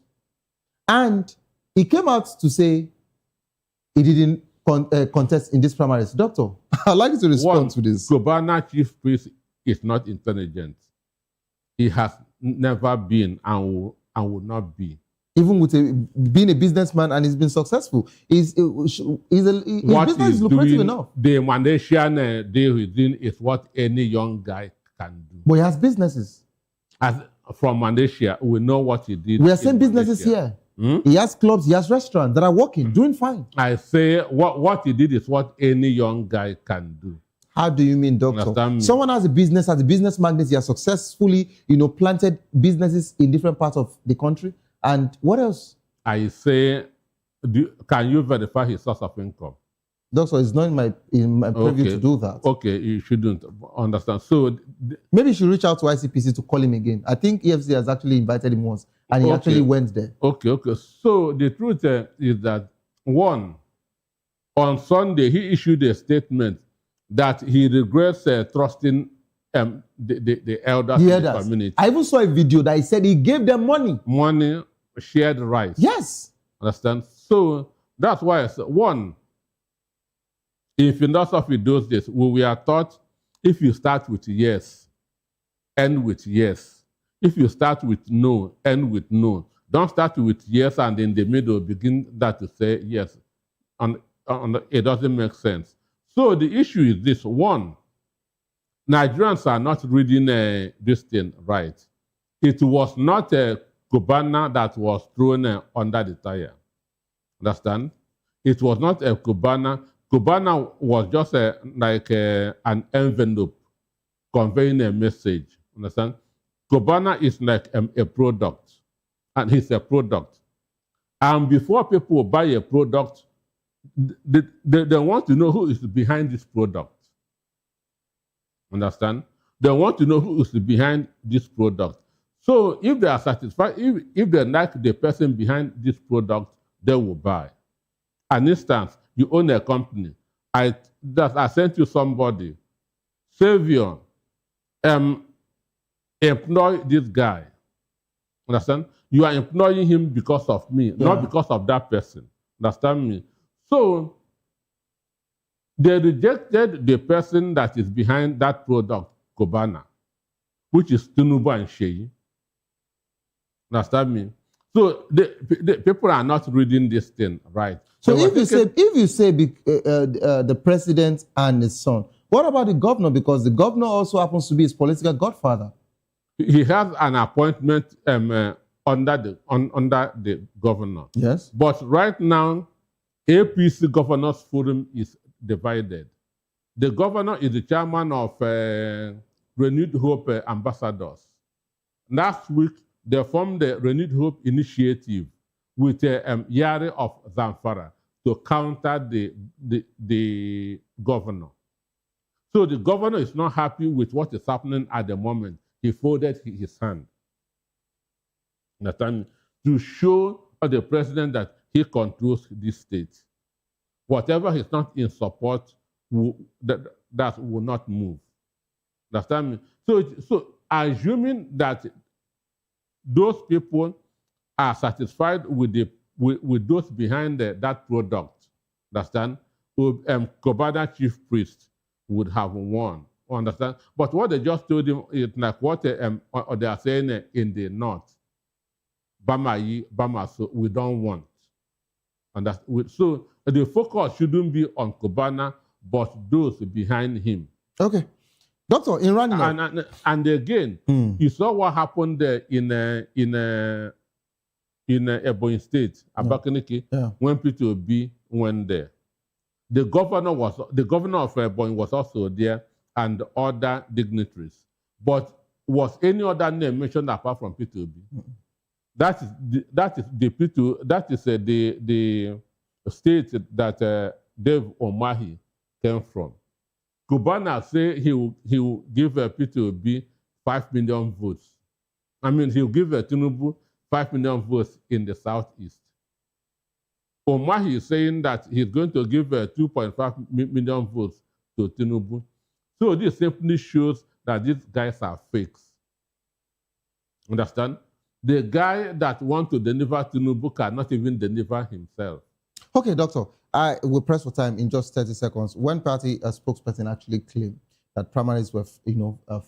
and he came out to say he didn't contest in this primaries. Doctor, I'd like you to respond to this. Cubana Chief Priest is not intelligent. He has never been and will not be. Even with being a businessman and he's been successful, his business is lucrative enough. The Malaysian deal he's doing is what any young guy can do. But he has businesses. From Malaysia, we know what he did. We are saying businesses here. He has clubs, he has restaurants that are working, doing fine. I say what he did is what any young guy can do. How do you mean, doctor? Someone has a business, as a business magnet, he has successfully, planted businesses in different parts of the country. And what else? I say, can you verify his source of income? Doctor, it's not in my purview to do that. Okay, you shouldn't understand. So maybe you should reach out to ICPC to call him again. I think EFC has actually invited him once, and he actually went there. Okay. So the truth is that, one, on Sunday, he issued a statement that he regrets trusting the elders in the community. I even saw a video that he said he gave them money. Money, shared rights. Yes. Understand? So that's why I said, one, in philosophy those days, we are taught if you start with yes, end with yes. If you start with no, end with no. Don't start with yes and in the middle begin that to say yes. It doesn't make sense. So the issue is this. One, Nigerians are not reading this thing right. It was not a Cubana that was thrown under the tire. Understand? It was not a Cubana. Cubana was just an envelope conveying a message. Understand? Cubana is like a product, and he's a product. And before people buy a product, they want to know who is behind this product. Understand? They want to know who is behind this product. So if they are satisfied, if they like the person behind this product, they will buy. An instance, you own a company. I sent you somebody. Savior, employ this guy. Understand? You are employing him because of me, not because of that person. Understand me? So they rejected the person that is behind that product, Cubana, which is Tinubu and Sheyi. Understand me? So the people are not reading this thing right. So if you say the president and his son, what about the governor? Because the governor also happens to be his political godfather. He has an appointment under the governor. Yes. But right now, APC Governors Forum is divided. The governor is the chairman of Renewed Hope Ambassadors. Last week, they formed the Renewed Hope Initiative with Yari of Zamfara. to counter the governor. So the governor is not happy with what is happening at the moment. He folded his hand. Understand? To show the president that he controls this state. Whatever he's not in support, that will not move. Understand me? So assuming that those people are satisfied with those behind that product, understand? Kobana chief priest would have won, understand? But what they just told him is like what they are saying in the north. Bama, so we don't want. So the focus shouldn't be on Kobana, but those behind him. Okay. Doctor, in running and again, you saw what happened there in Ebonyi State, Abakaliki, when P2B went there. The governor of Ebonyi was also there, and other dignitaries. But was any other name mentioned apart from P2B? That is the P2. That is the state that Dave Omahi came from. Kubana say he will give P2B 5 million votes. I mean, he will give Tinubu 5 million votes in the southeast. Omahi is saying that he's going to give 2.5 million votes to Tinubu. So this simply shows that these guys are fakes. Understand? The guy that wants to deliver Tinubu cannot even deliver himself. Okay, doctor, I will press for time in just 30 seconds. One party spokesperson actually claimed that primaries were,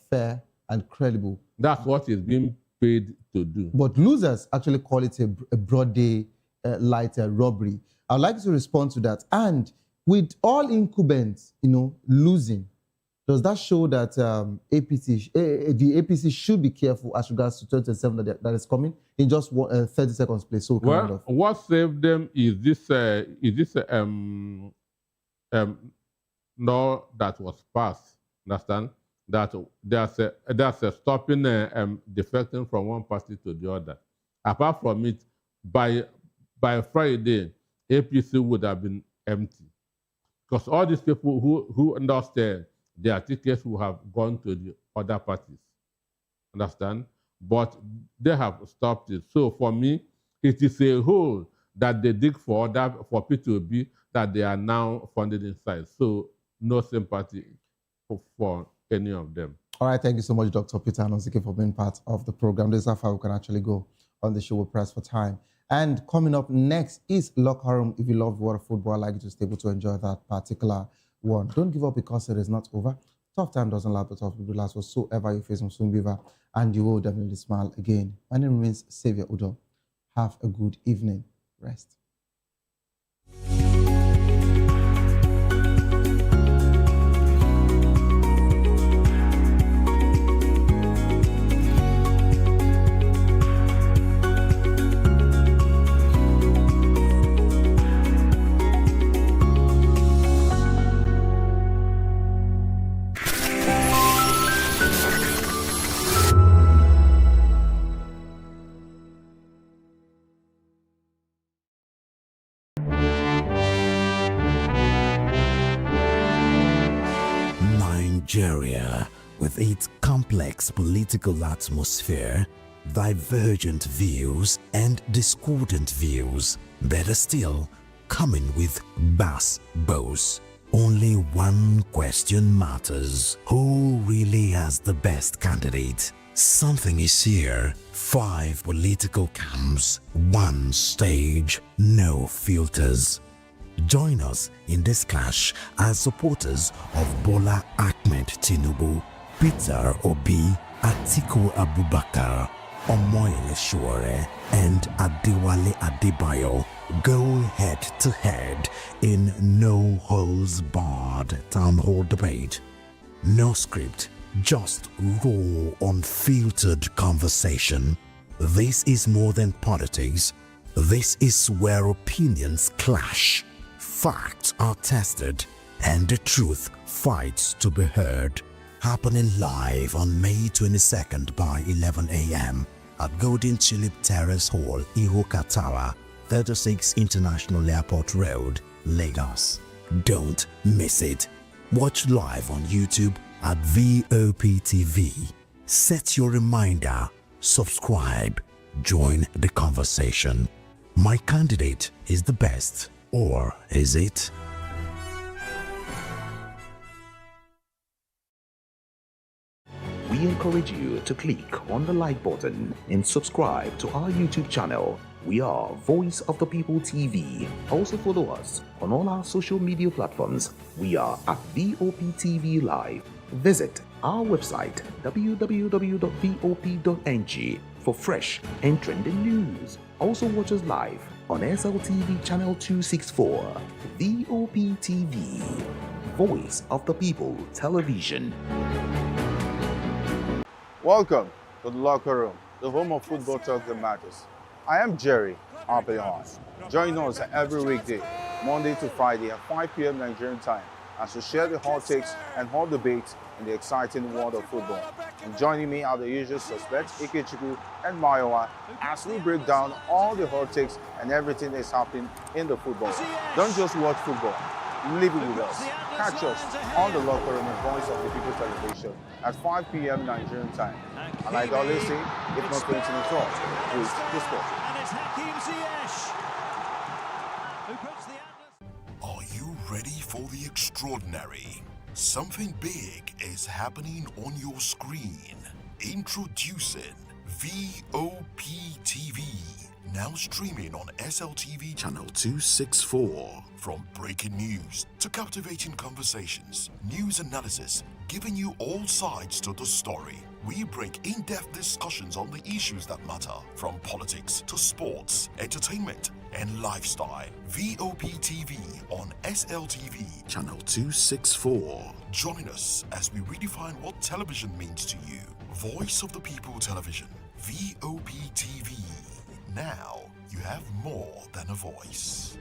fair and credible. That's what is being paid to do. But losers actually call it a broad day light robbery. I'd like you to respond to that. And with all incumbents, losing, does that show that the APC should be careful as regards to 2027 that is coming? In just 30 seconds, please. So well, what saved them is this law that was passed. Understand that there's a stopping defecting from one party to the other. Apart from it, by Friday, APC would have been empty because all these people who understand their tickets will have gone to the other parties. Understand? But they have stopped it. So for me, it is a hole that they dig for P2B that they are now funded inside. So no sympathy for any of them. All right, thank you so much, Dr. Peter Anonsike, for being part of the program. This is how far we can actually go on the show. We'll press for time. And coming up next is Locker Room. If you love water football, I'd like you to stay able to enjoy that particular one. Don't give up because it is not over. Tough time doesn't last, but tough people last. Whatsoever you face, soon be over, and you will definitely smile again. My name remains Xavier Udo. Have a good evening. Rest. Nigeria, with its complex political atmosphere, divergent views and discordant views, better still, coming with bass bows. Only one question matters: who really has the best candidate? Something is here. 5 political camps, 1 stage, no filters. Join us in this clash as supporters of Bola Ahmed Tinubu, Peter Obi, Atiku Abubakar, Omoyele Sowore, and Adewale Adebayo go head-to-head in no-holds-barred town hall debate. No script, just raw, unfiltered conversation. This is more than politics. This is where opinions clash. Facts are tested and the truth fights to be heard. Happening live on May 22nd by 11 a.m. at Golden Tulip Terrace Hall, Ihoka Tower, 36 International Airport Road, Lagos. Don't miss it. Watch live on YouTube at VOP TV. Set your reminder, subscribe, join the conversation. My candidate is the best, or is it? We encourage you to click on the like button and subscribe to our YouTube channel. We are Voice of the People TV. Also follow us on all our social media platforms. We are at VOP TV Live. Visit our website www.vop.ng for fresh and trending news. Also watch us live on SLTV channel 264. VOP TV, Voice of the People Television. Welcome to the locker room, the home of football talk that matters. I am Jerry Arpillon. Join us every weekday, Monday to Friday at 5 p.m. Nigerian time, as we share the hot takes and hot debates in the exciting world of football. And joining me are the usual suspects, Ikechukwu and Mayowa, as we break down all the hot takes and everything that's happening in the football. Don't just watch football, live it with us. Catch us on the locker room and Voice of the People television at 5 p.m. Nigerian time. And like I always say, if not 20 minutes off, with the sport. Are you ready for the extraordinary? Something big is happening on your screen. Introducing VOP TV. Now streaming on SLTV channel 264. From breaking news to captivating conversations, news analysis, giving you all sides to the story. We break in-depth discussions on the issues that matter, from politics to sports, entertainment, and lifestyle. VOP TV on SLTV channel 264. Join us as we redefine what television means to you. Voice of the People Television, VOP TV. Now you have more than a voice.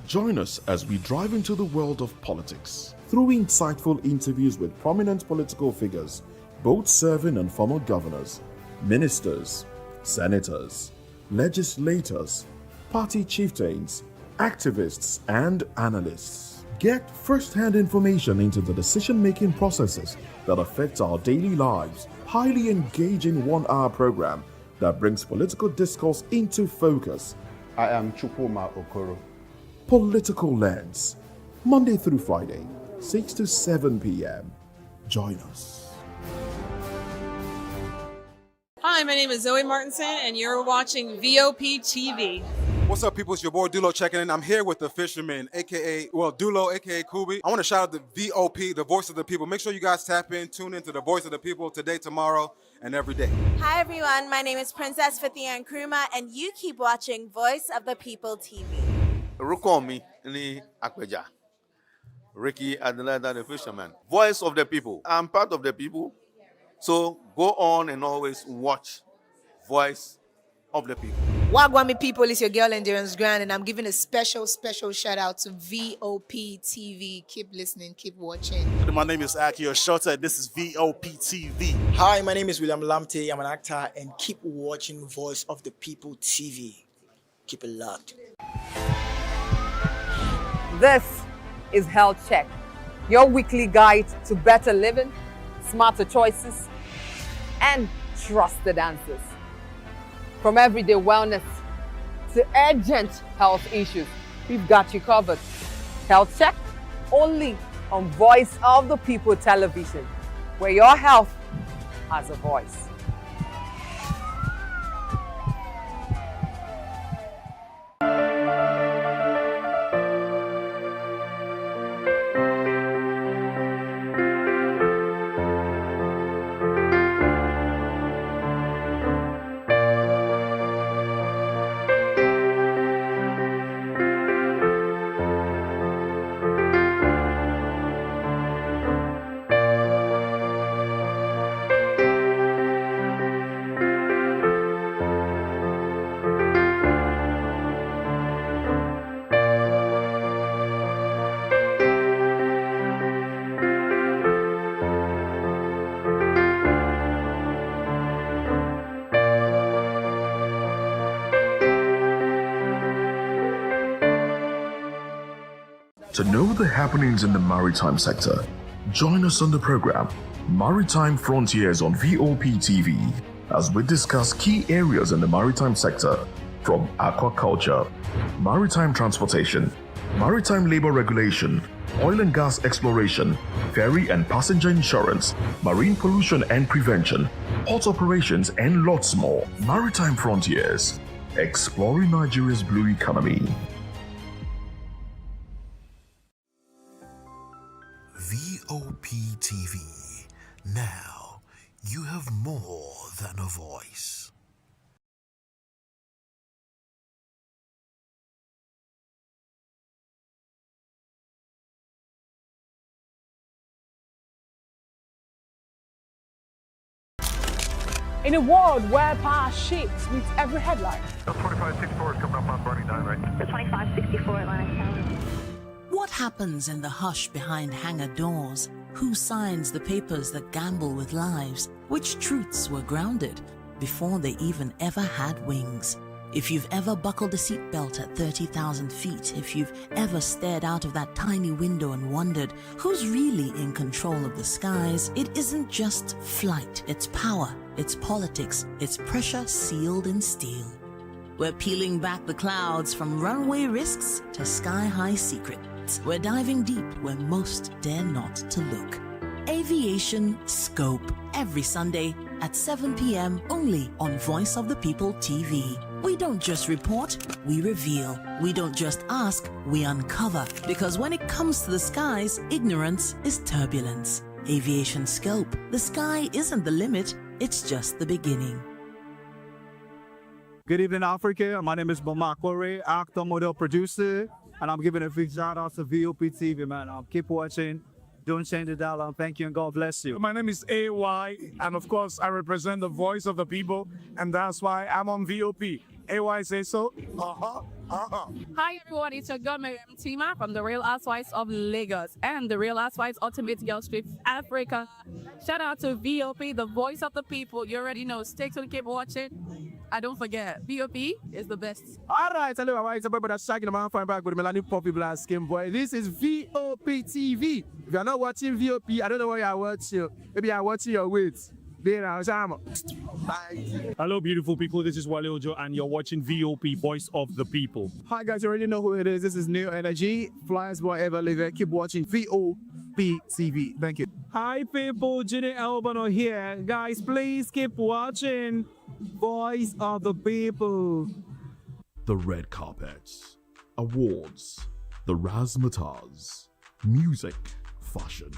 Join us as we drive into the world of politics through insightful interviews with prominent political figures, both serving and former governors, ministers, senators, legislators, party chieftains, activists, and analysts. Get first-hand information into the decision-making processes that affect our daily lives. Highly engaging one-hour program that brings political discourse into focus. I am Chukwuma Okoro. Political Lens, Monday through Friday, 6 to 7 p.m. Join us. Hi, my name is Zoe Martinson, and you're watching VOP TV. What's up, people? It's your boy Dulo checking in. I'm here with the fisherman, Dulo, aka Kubi. I want to shout out the VOP, the voice of the people. Make sure you guys tap in, tune into the voice of the people today, tomorrow, and every day. Hi, everyone. My name is Princess Fithian Nkrumah, and you keep watching Voice of the People TV. Rukomi ni Akweja. Ricky Adelada, the fisherman. Voice of the people. I'm part of the people. So go on and always watch Voice of the People. Wagwami people, it's your girl Endurance Grand, and I'm giving a special shout out to VOP TV. Keep listening, keep watching. My name is Akio Shota. This is VOP TV. Hi, my name is William Lamte. I'm an actor, and keep watching Voice of the People TV. Keep it locked. This is Health Check, your weekly guide to better living, smarter choices, and trusted answers. From everyday wellness to urgent health issues, we've got you covered. Health Check, only on Voice of the People Television, where your health has a voice. To know the happenings in the maritime sector, join us on the program Maritime Frontiers on VOP TV as we discuss key areas in the maritime sector from aquaculture, maritime transportation, maritime labor regulation, oil and gas exploration, ferry and passenger insurance, marine pollution and prevention, port operations, and lots more. Maritime Frontiers, exploring Nigeria's blue economy. VOP TV. Now, you have more than a voice. In a world where power shifts with every headline. 2564 is coming up on Bernie 9, right? 2564 Atlantic Tower. What happens in the hush behind hangar doors? Who signs the papers that gamble with lives? Which truths were grounded before they even ever had wings? If you've ever buckled a seatbelt at 30,000 feet, if you've ever stared out of that tiny window and wondered who's really in control of the skies, it isn't just flight, it's power, it's politics, it's pressure sealed in steel. We're peeling back the clouds from runway risks to sky-high secrets. We're diving deep where most dare not to look. Aviation Scope, every Sunday at 7 p.m. only on Voice of the People TV. We don't just report, we reveal. We don't just ask, we uncover. Because when it comes to the skies, ignorance is turbulence. Aviation Scope, the sky isn't the limit, it's just the beginning. Good evening, Africa. My name is Bamakore, actor, model, producer, and I'm giving a big shout out to VOP TV, man. Keep watching. Don't change the dial. Thank you and God bless you. My name is AY, and of course, I represent the voice of the people, and that's why I'm on VOP. AY say so. Hi everyone, it's your girl Miriam Tima from the Real Housewives of Lagos and the Real Housewives Ultimate Girls Trip Africa. Shout out to VOP, the voice of the people. You already know. Stay tuned, keep watching. And don't forget, VOP is the best. All right, hello, everyone. It's about that shaking the man fine back with Melanie Poppy Black Skin Boy. This is VOP TV. If you're not watching VOP, I don't know why you're watching. Maybe you're watching your weights. Hello, beautiful people. This is Wale Ojo, and you're watching VOP, Voice of the People. Hi, guys. You already know who it is. This is New Energy. Flyers boy ever live. Keep watching VOP TV. Thank you. Hi, people. Jenny Albano here. Guys, please keep watching Voice of the People. The red carpets, awards, the razzmatazz, music, fashion.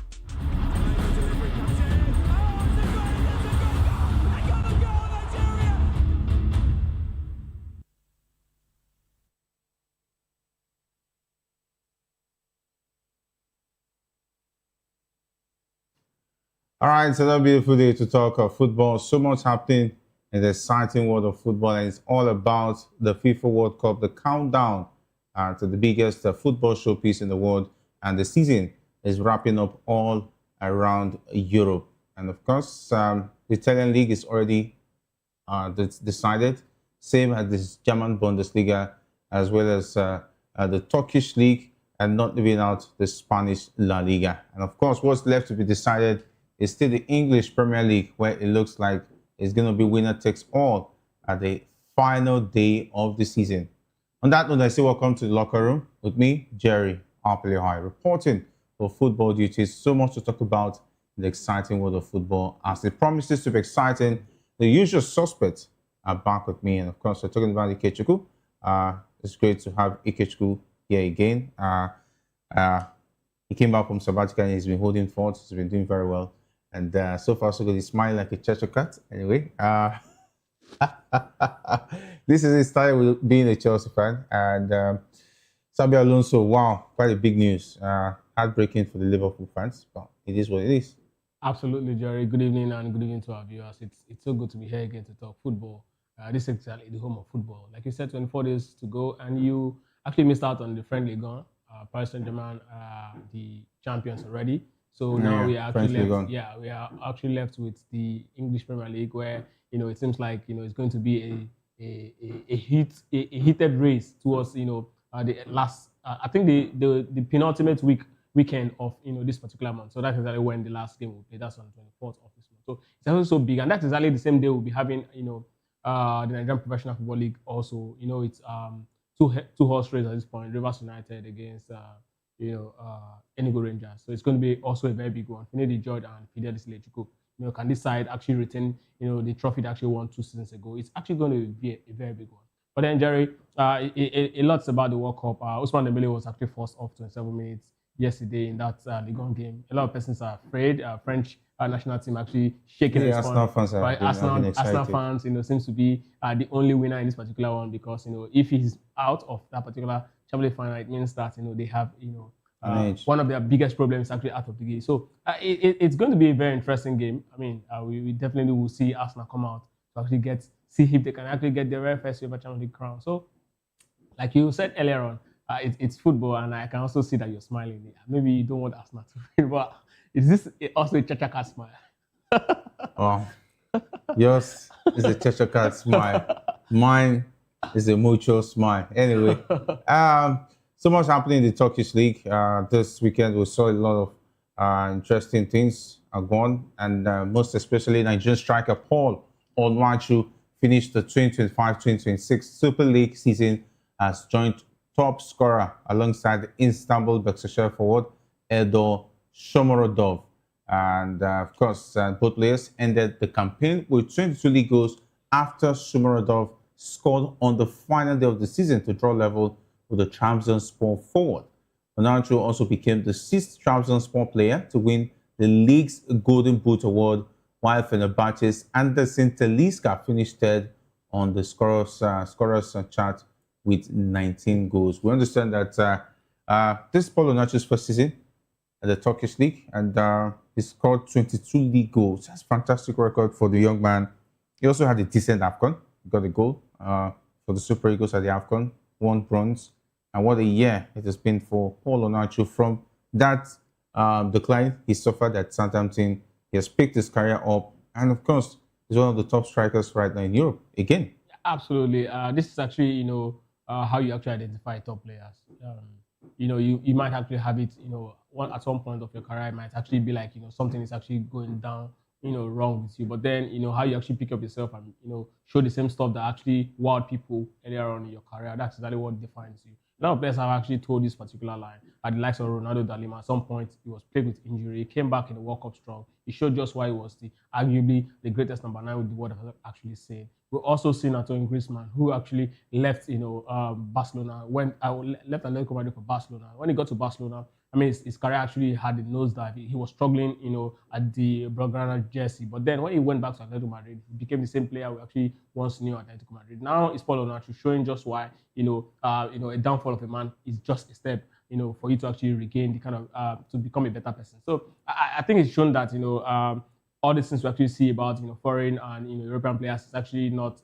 All right, it's another beautiful day to talk of football. So much happening in the exciting world of football, and it's all about the FIFA World Cup, the countdown to the biggest football showpiece in the world. And the season is wrapping up all around Europe. And of course, the Italian league is already decided, same as the German Bundesliga, as well as the Turkish league, and not leaving out the Spanish La Liga. And of course, what's left to be decided is still the English Premier League, where it looks like it's going to be winner takes all at the final day of the season. On that note, I say welcome to the locker room with me, Jerry Arpelihai, reporting for football duties. So much to talk about in the exciting world of football. As it promises to be exciting, the usual suspects are back with me. And of course, we're talking about Ikechukwu. It's great to have Ikechukwu here again. He came back from sabbatical and he's been holding forth. He's been doing very well. And so far, so good. He's smiling like a Cheshire cat. Anyway, this is his style with being a Chelsea fan. And Xabi Alonso, wow, quite a big news. Heartbreaking for the Liverpool fans, but it is what it is. Absolutely, Jerry. Good evening and good evening to our viewers. It's so good to be here again to talk football. This is exactly the home of football. Like you said, 24 days to go, and you actually missed out on the friendly gone. Paris Saint-Germain, the champions already. So now we are actually left, we are actually left with the English Premier League, where it seems like it's going to be a heated race towards the last, I think the penultimate weekend of this particular month. So that's exactly when the last game will play. That's on the 24th of this month. So it's also so big, and that's exactly the same day we'll be having the Nigerian Professional Football League. Also, it's two horse races at this point. Rivers United against Enugu Rangers. So it's going to be also a very big one. Finidi George and Fidelis Lechiko. Can this side actually retain the trophy they actually won 2 seasons ago? It's actually going to be a very big one. But then, Jerry, a lot about the World Cup. Ousmane Dembele was actually forced off 27 minutes yesterday in that Ligue game. A lot of persons are afraid. French national team actually shaking its Arsenal fans are Arsenal fans, seems to be the only winner in this particular one because if he's out of that particular Champions League final, it means that they have one of their biggest problems is actually out of the game. So it's going to be a very interesting game. I mean, we definitely will see Arsenal come out to actually see if they can actually get their very first ever Champions League crown. So, like you said earlier on, it's football, and I can also see that you're smiling. Maybe you don't want Arsenal to win, but is this also a Chaka smile? Oh, yours is a Chaka smile. Mine is a mutual smile. Anyway, so much happening in the Turkish League. This weekend we saw a lot of interesting things going on, and most especially Nigerian striker Paul Onwachu finished the 2025-2026 Super League season as joint top scorer alongside Istanbul Besiktas forward Edo Shomurodov. And of course, both players ended the campaign with 22 league goals after Shomurodov scored on the final day of the season to draw level with the Trabzonspor forward. Onwachu also became the 6th Trabzonspor player to win the league's Golden Boot Award, while Fenerbahce's Anderson Talisca finished third on the scorers chart with 19 goals. We understand that this is Paul Onwachu's first season at the Turkish League, and he scored 22 league goals. That's a fantastic record for the young man. He also had a decent AFCON. He got a goal for the Super Eagles at the AFCON, 1 bronze. And what a year it has been for Paul Onwachu. From that decline he suffered at Southampton, he has picked his career up, and of course, he's one of the top strikers right now in Europe again. Absolutely. This is actually, how you actually identify top players. You might actually have it, at some point of your career, it might actually be like, something is actually going down, wrong with you. But then, how you actually pick up yourself and, show the same stuff that actually wowed people earlier on in your career. That's exactly what defines you. A lot of players have actually told this particular line. At the likes of Ronaldo da Lima, at some point, he was plagued with injury. He came back in the World Cup strong. He showed just why he was arguably the greatest number 9 with the world has actually said. We've also seen Antoine Griezmann, who actually left, Barcelona, left Atletico Madrid for Barcelona. When he got to Barcelona, his career actually had a nosedive. He was struggling, at the Blaugrana jersey. But then when he went back to Atletico Madrid, he became the same player we actually once knew at Atletico Madrid. Now it's Paul Onwachu showing just why, a downfall of a man is just a step, for you to actually regain the kind of, to become a better person. So I think it's shown that, all these things we actually see about, foreign and, European players is actually not,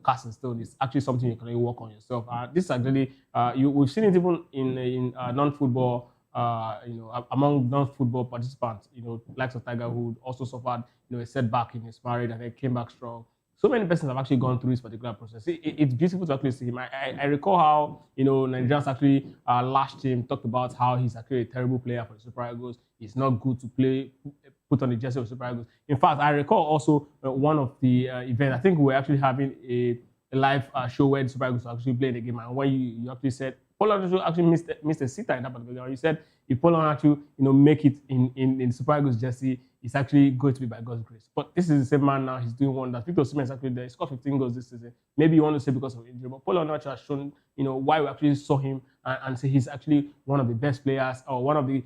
cast in stone. It's actually something you can really work on yourself. This is actually, we've seen it even in non-football, among non-football participants, likes of Tiger Woods also suffered, a setback in his marriage and then came back strong. So many persons have actually gone through this particular process. It's beautiful to actually see him. I recall how, Nigerians actually lashed him, talked about how he's actually a terrible player for the Super Eagles. It's not good to put on the jersey of Super Eagles. In fact, I recall also one of the events, I think we were actually having a live show where the Super Eagles were actually playing the game, and when you actually said, Paul Onwachu actually missed a sitter in that particular game. You said, if Paul Onwachu, make it in Super Eagles jersey, it's actually going to be by God's grace. But this is the same man now, he's doing wonders. Victor Osimhen is actually there. He scored 15 goals this season. Maybe you want to say because of injury, but Paul Onwachu has shown, why we actually saw him and say he's actually one of the best players, or one of the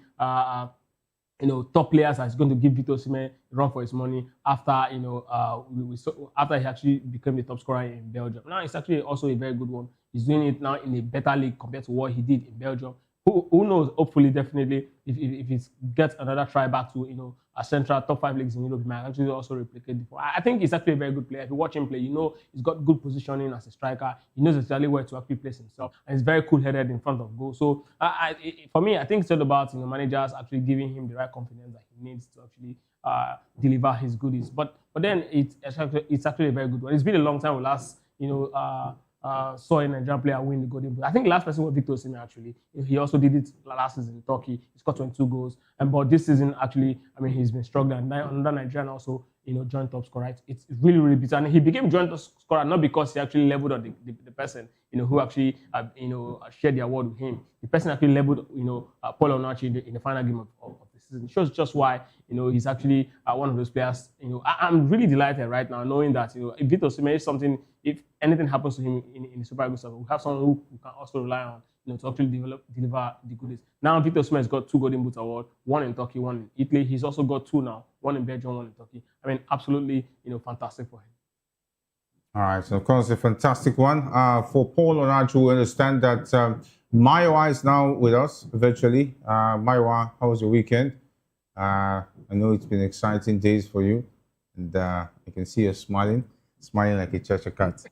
top players that's going to give Victor Osimhen a run for his money after, after he actually became the top scorer in Belgium. Now it's actually also a very good one. He's doing it now in a better league compared to what he did in Belgium. Who knows? Hopefully, definitely, if he gets another try back to a central top 5 leagues in Europe, he might actually also replicate before. I think he's actually a very good player. If you watch him play, he's got good positioning as a striker. He knows exactly where to actually place himself, and he's very cool-headed in front of goal. So for me, I think it's all about managers actually giving him the right confidence that he needs to actually deliver his goodies. But then it's actually a very good one. It's been a long time we last saw a Nigerian player win the Golden Boot. I think the last person was Victor Osimhen, actually. He also did it last season in Turkey. He scored 22 goals. But this season, actually, I mean, he's been struggling. And another Nigerian also, joint top scorer. Right? It's really, really bitter. And he became joint top scorer not because he actually leveled on the person, who actually, shared the award with him. The person actually leveled, Paul Onachi in the final game of the season. It shows just why, he's actually one of those players. I'm really delighted right now knowing that, if Victor Osimhen is something, if anything happens to him in the Super Eagles, we have someone who can also rely on, to actually deliver the goodies. Now, Victor Osimhen has got 2 Golden Boot awards, 1 in Turkey, 1 in Italy. He's also got 2 now, 1 in Belgium, 1 in Turkey. I mean, absolutely, fantastic for him. All right, so of course, a fantastic one. For Paul Onachu, we understand that Maiwa is now with us virtually. Maiwa, how was your weekend? I know it's been exciting days for you, and I can see you smiling like a church cat.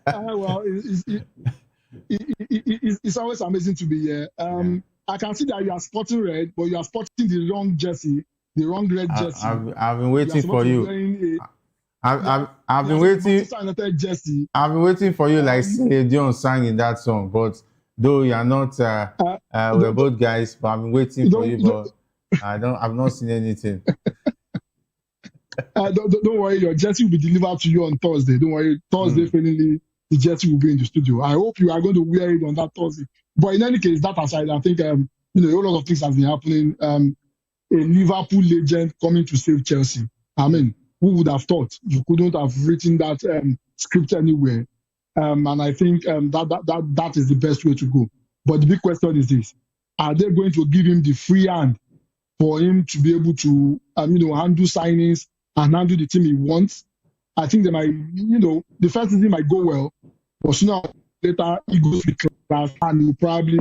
Well, it's always amazing to be here. I can see that you are sporting red, but you are sporting the wrong jersey, the wrong red jersey. I've been waiting for you. I've been waiting. I've been waiting for you, like Celine Dion sang in that song. But though you are not, we're both guys. But I've been waiting for you. But I've not seen anything. Don't worry, your jersey will be delivered to you on Thursday. Don't worry, Thursday finally the jersey will be in the studio. I hope you are going to wear it on that Thursday. But in any case, that aside, I think a whole lot of things has been happening. A Liverpool legend coming to save Chelsea. I mean, who would have thought you couldn't have written that script anywhere? And I think that is the best way to go. But the big question is this: are they going to give him the free hand for him to be able to handle signings and handle the team he wants? I think they might, the first season might go well, but sooner or later he goes with class and he'll probably,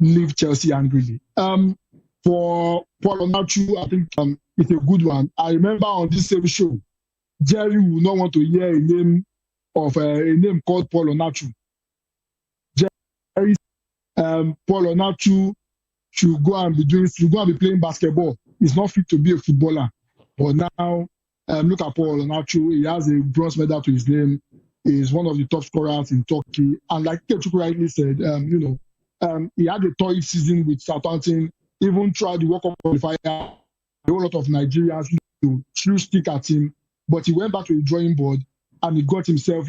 leave Chelsea angrily. For Paul Onachu, I think it's a good one. I remember on this same show, Jerry would not want to hear a name called Paul Onachu. Jerry, Paul Onachu should go and be playing basketball. He's not fit to be a footballer. But now, look at Paul Onachu. He has a bronze medal to his name. He's one of the top scorers in Turkey. And like Kechuku rightly said, he had a tough season with Southampton. Even throughout the World Cup qualifier, a whole lot of Nigerians threw stick at him. But he went back to the drawing board and he got himself,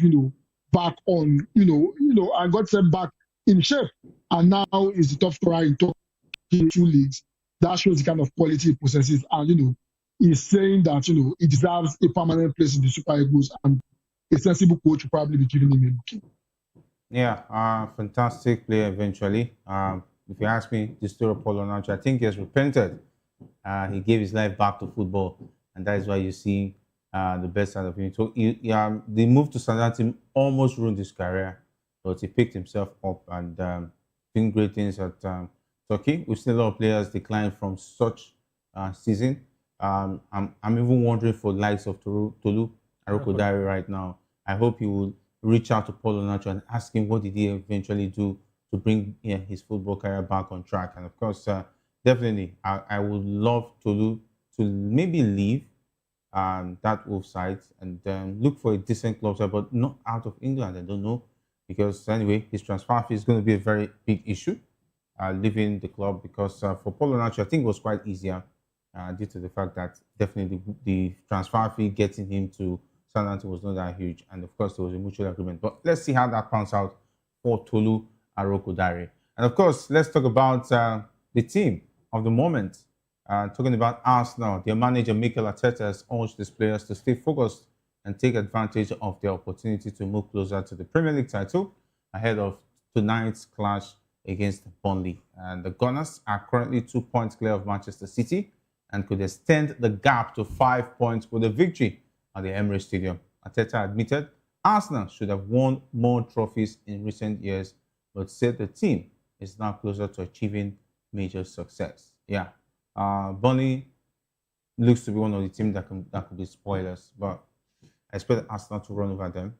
back on, and got himself back in shape. And now he's the top scorer in Turkey 2 leagues. That shows the kind of quality he possesses. And, he's saying that, he deserves a permanent place in the Super Eagles, and a sensible coach will probably be giving him a booking. Yeah, fantastic player eventually. If you ask me, the story of Paul Onachu, I think he has repented. He gave his life back to football, and that is why you see the best side of him. So the move to Southampton almost ruined his career, but he picked himself up and doing great things at Turkey. We've seen a lot of players decline from such season. I'm even wondering for the likes of Tolu Arokodare right now. I hope he will reach out to Paul Onachu and ask him what did he eventually do to bring his football career back on track. And of course, definitely, I would love Tolu to maybe leave that Wolves side and look for a decent club side, but not out of England. I don't know, because anyway, his transfer fee is going to be a very big issue, leaving the club, because for Paul Onachu, I think it was quite easier due to the fact that definitely the transfer fee getting him to Southampton was not that huge. And of course, there was a mutual agreement. But let's see how that pans out for Tolu Arokodare. And of course, let's talk about the team of the moment. Talking about Arsenal, their manager Mikel Arteta has urged his players to stay focused and take advantage of the opportunity to move closer to the Premier League title ahead of tonight's clash against Burnley. And the Gunners are currently 2 points clear of Manchester City and could extend the gap to 5 points with a victory at the Emirates Stadium. Arteta admitted Arsenal should have won more trophies in recent years, but said the team is now closer to achieving major success. Yeah, Burnley looks to be one of the teams that could be spoilers, but I expect Arsenal to run over them.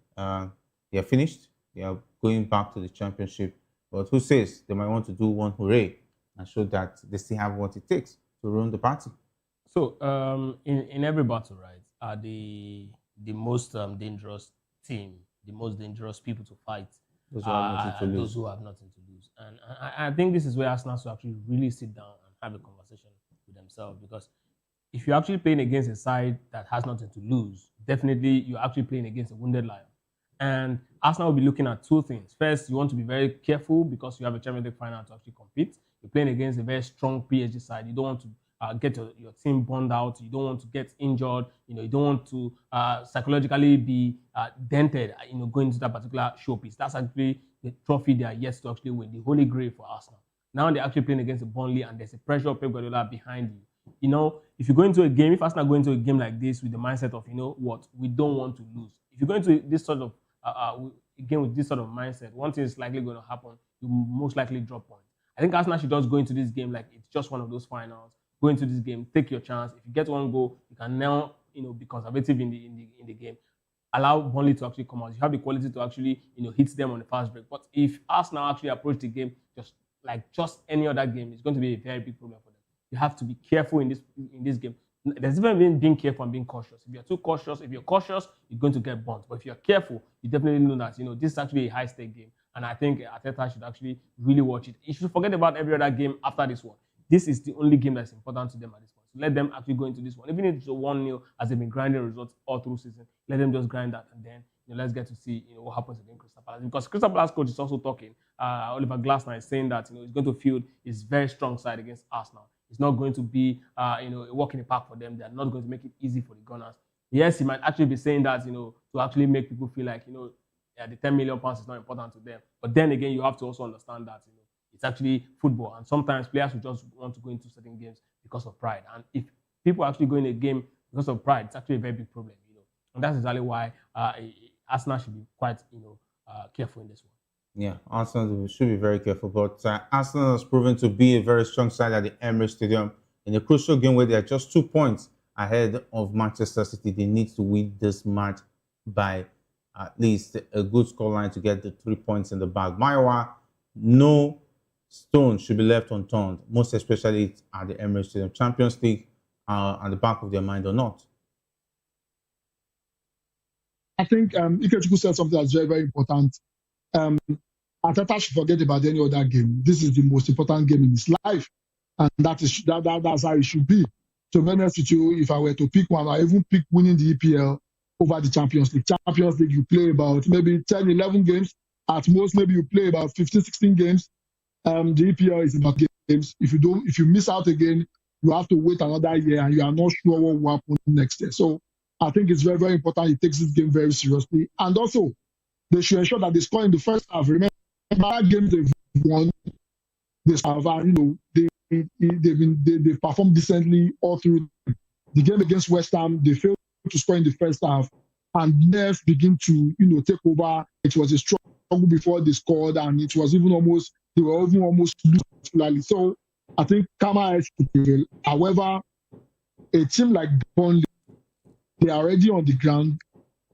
They are finished. They are going back to the championship, but who says they might want to do one hooray and show that they still have what it takes to run the party. So in every battle, right, the most dangerous team the most dangerous people to fight. Those who have nothing to lose. Those who have nothing to lose. And I think this is where Arsenal should actually really sit down and have a conversation with themselves, because if you're actually playing against a side that has nothing to lose, definitely you're actually playing against a wounded lion. And Arsenal will be looking at two things. First, you want to be very careful because you have a Champions League final to actually compete. You're playing against a very strong PSG side. You don't want to get your team burned out. You don't want to get injured. You don't want to psychologically be dented. Going into that particular showpiece. That's actually the trophy they are yet to actually win, the Holy Grail for Arsenal. Now they're actually playing against a Burnley, and there's a pressure of Pep Guardiola behind you. If you go into a game, if Arsenal go into a game like this with the mindset of, we don't want to lose. If you go into this sort of game with this sort of mindset, one thing is likely going to happen. You most likely drop points. I think Arsenal should just go into this game like it's just one of those finals. Go into this game, take your chance. If you get one goal, you can now, be conservative in the game. Allow Burnley to actually come out. You have the quality to actually, hit them on the fast break. But if Arsenal actually approach the game just like any other game, it's going to be a very big problem for them. You have to be careful in this game. There's even being careful and being cautious. If you're too cautious, you're going to get burnt. But if you're careful, you definitely know that this is actually a high-stake game. And I think Arteta should actually really watch it. You should forget about every other game after this one. This is the only game that's important to them at this point. So let them actually go into this one. Even if it's a 1-0, as they've been grinding results all through season, let them just grind that, and then let's get to see what happens against Crystal Palace. Because Crystal Palace coach is also talking. Oliver Glasner is saying that he's going to field his very strong side against Arsenal. It's not going to be a walk in the park for them. They're not going to make it easy for the Gunners. Yes, he might actually be saying that to actually make people feel like the 10 million pounds is not important to them. But then again, you have to also understand that it's actually football, and sometimes players will just want to go into certain games because of pride. And if people actually go in a game because of pride, it's actually a very big problem. And that's exactly why Arsenal should be quite careful in this one. Yeah, Arsenal should be very careful. But Arsenal has proven to be a very strong side at the Emirates Stadium in a crucial game where they are just 2 points ahead of Manchester City. They need to win this match by at least a good scoreline to get the 3 points in the bag. Maiwa, no stone should be left unturned, most especially at the Emirates Stadium. Champions League at the back of their mind or not. I think Ikechukwu said something that's very, very important. Arteta should forget about any other game. This is the most important game in his life, and that's how it should be. So, to be honest with you, if I were to pick one, I even pick winning the EPL over the Champions League. Champions League, you play about maybe 10, 11 games. At most, maybe you play about 15, 16 games. The EPL is about games. If you miss out again, you have to wait another year, and you are not sure what will happen next year. So I think it's very, very important he takes this game very seriously. And also, they should ensure that they score in the first half. Remember, games they've won, they've performed decently all through. The game against West Ham, they failed to score in the first half, and Neff begin to take over. It was a struggle before they scored, and it was even almost losing. So I think Kama has to prevail. However, a team like Burnley, they are already on the ground.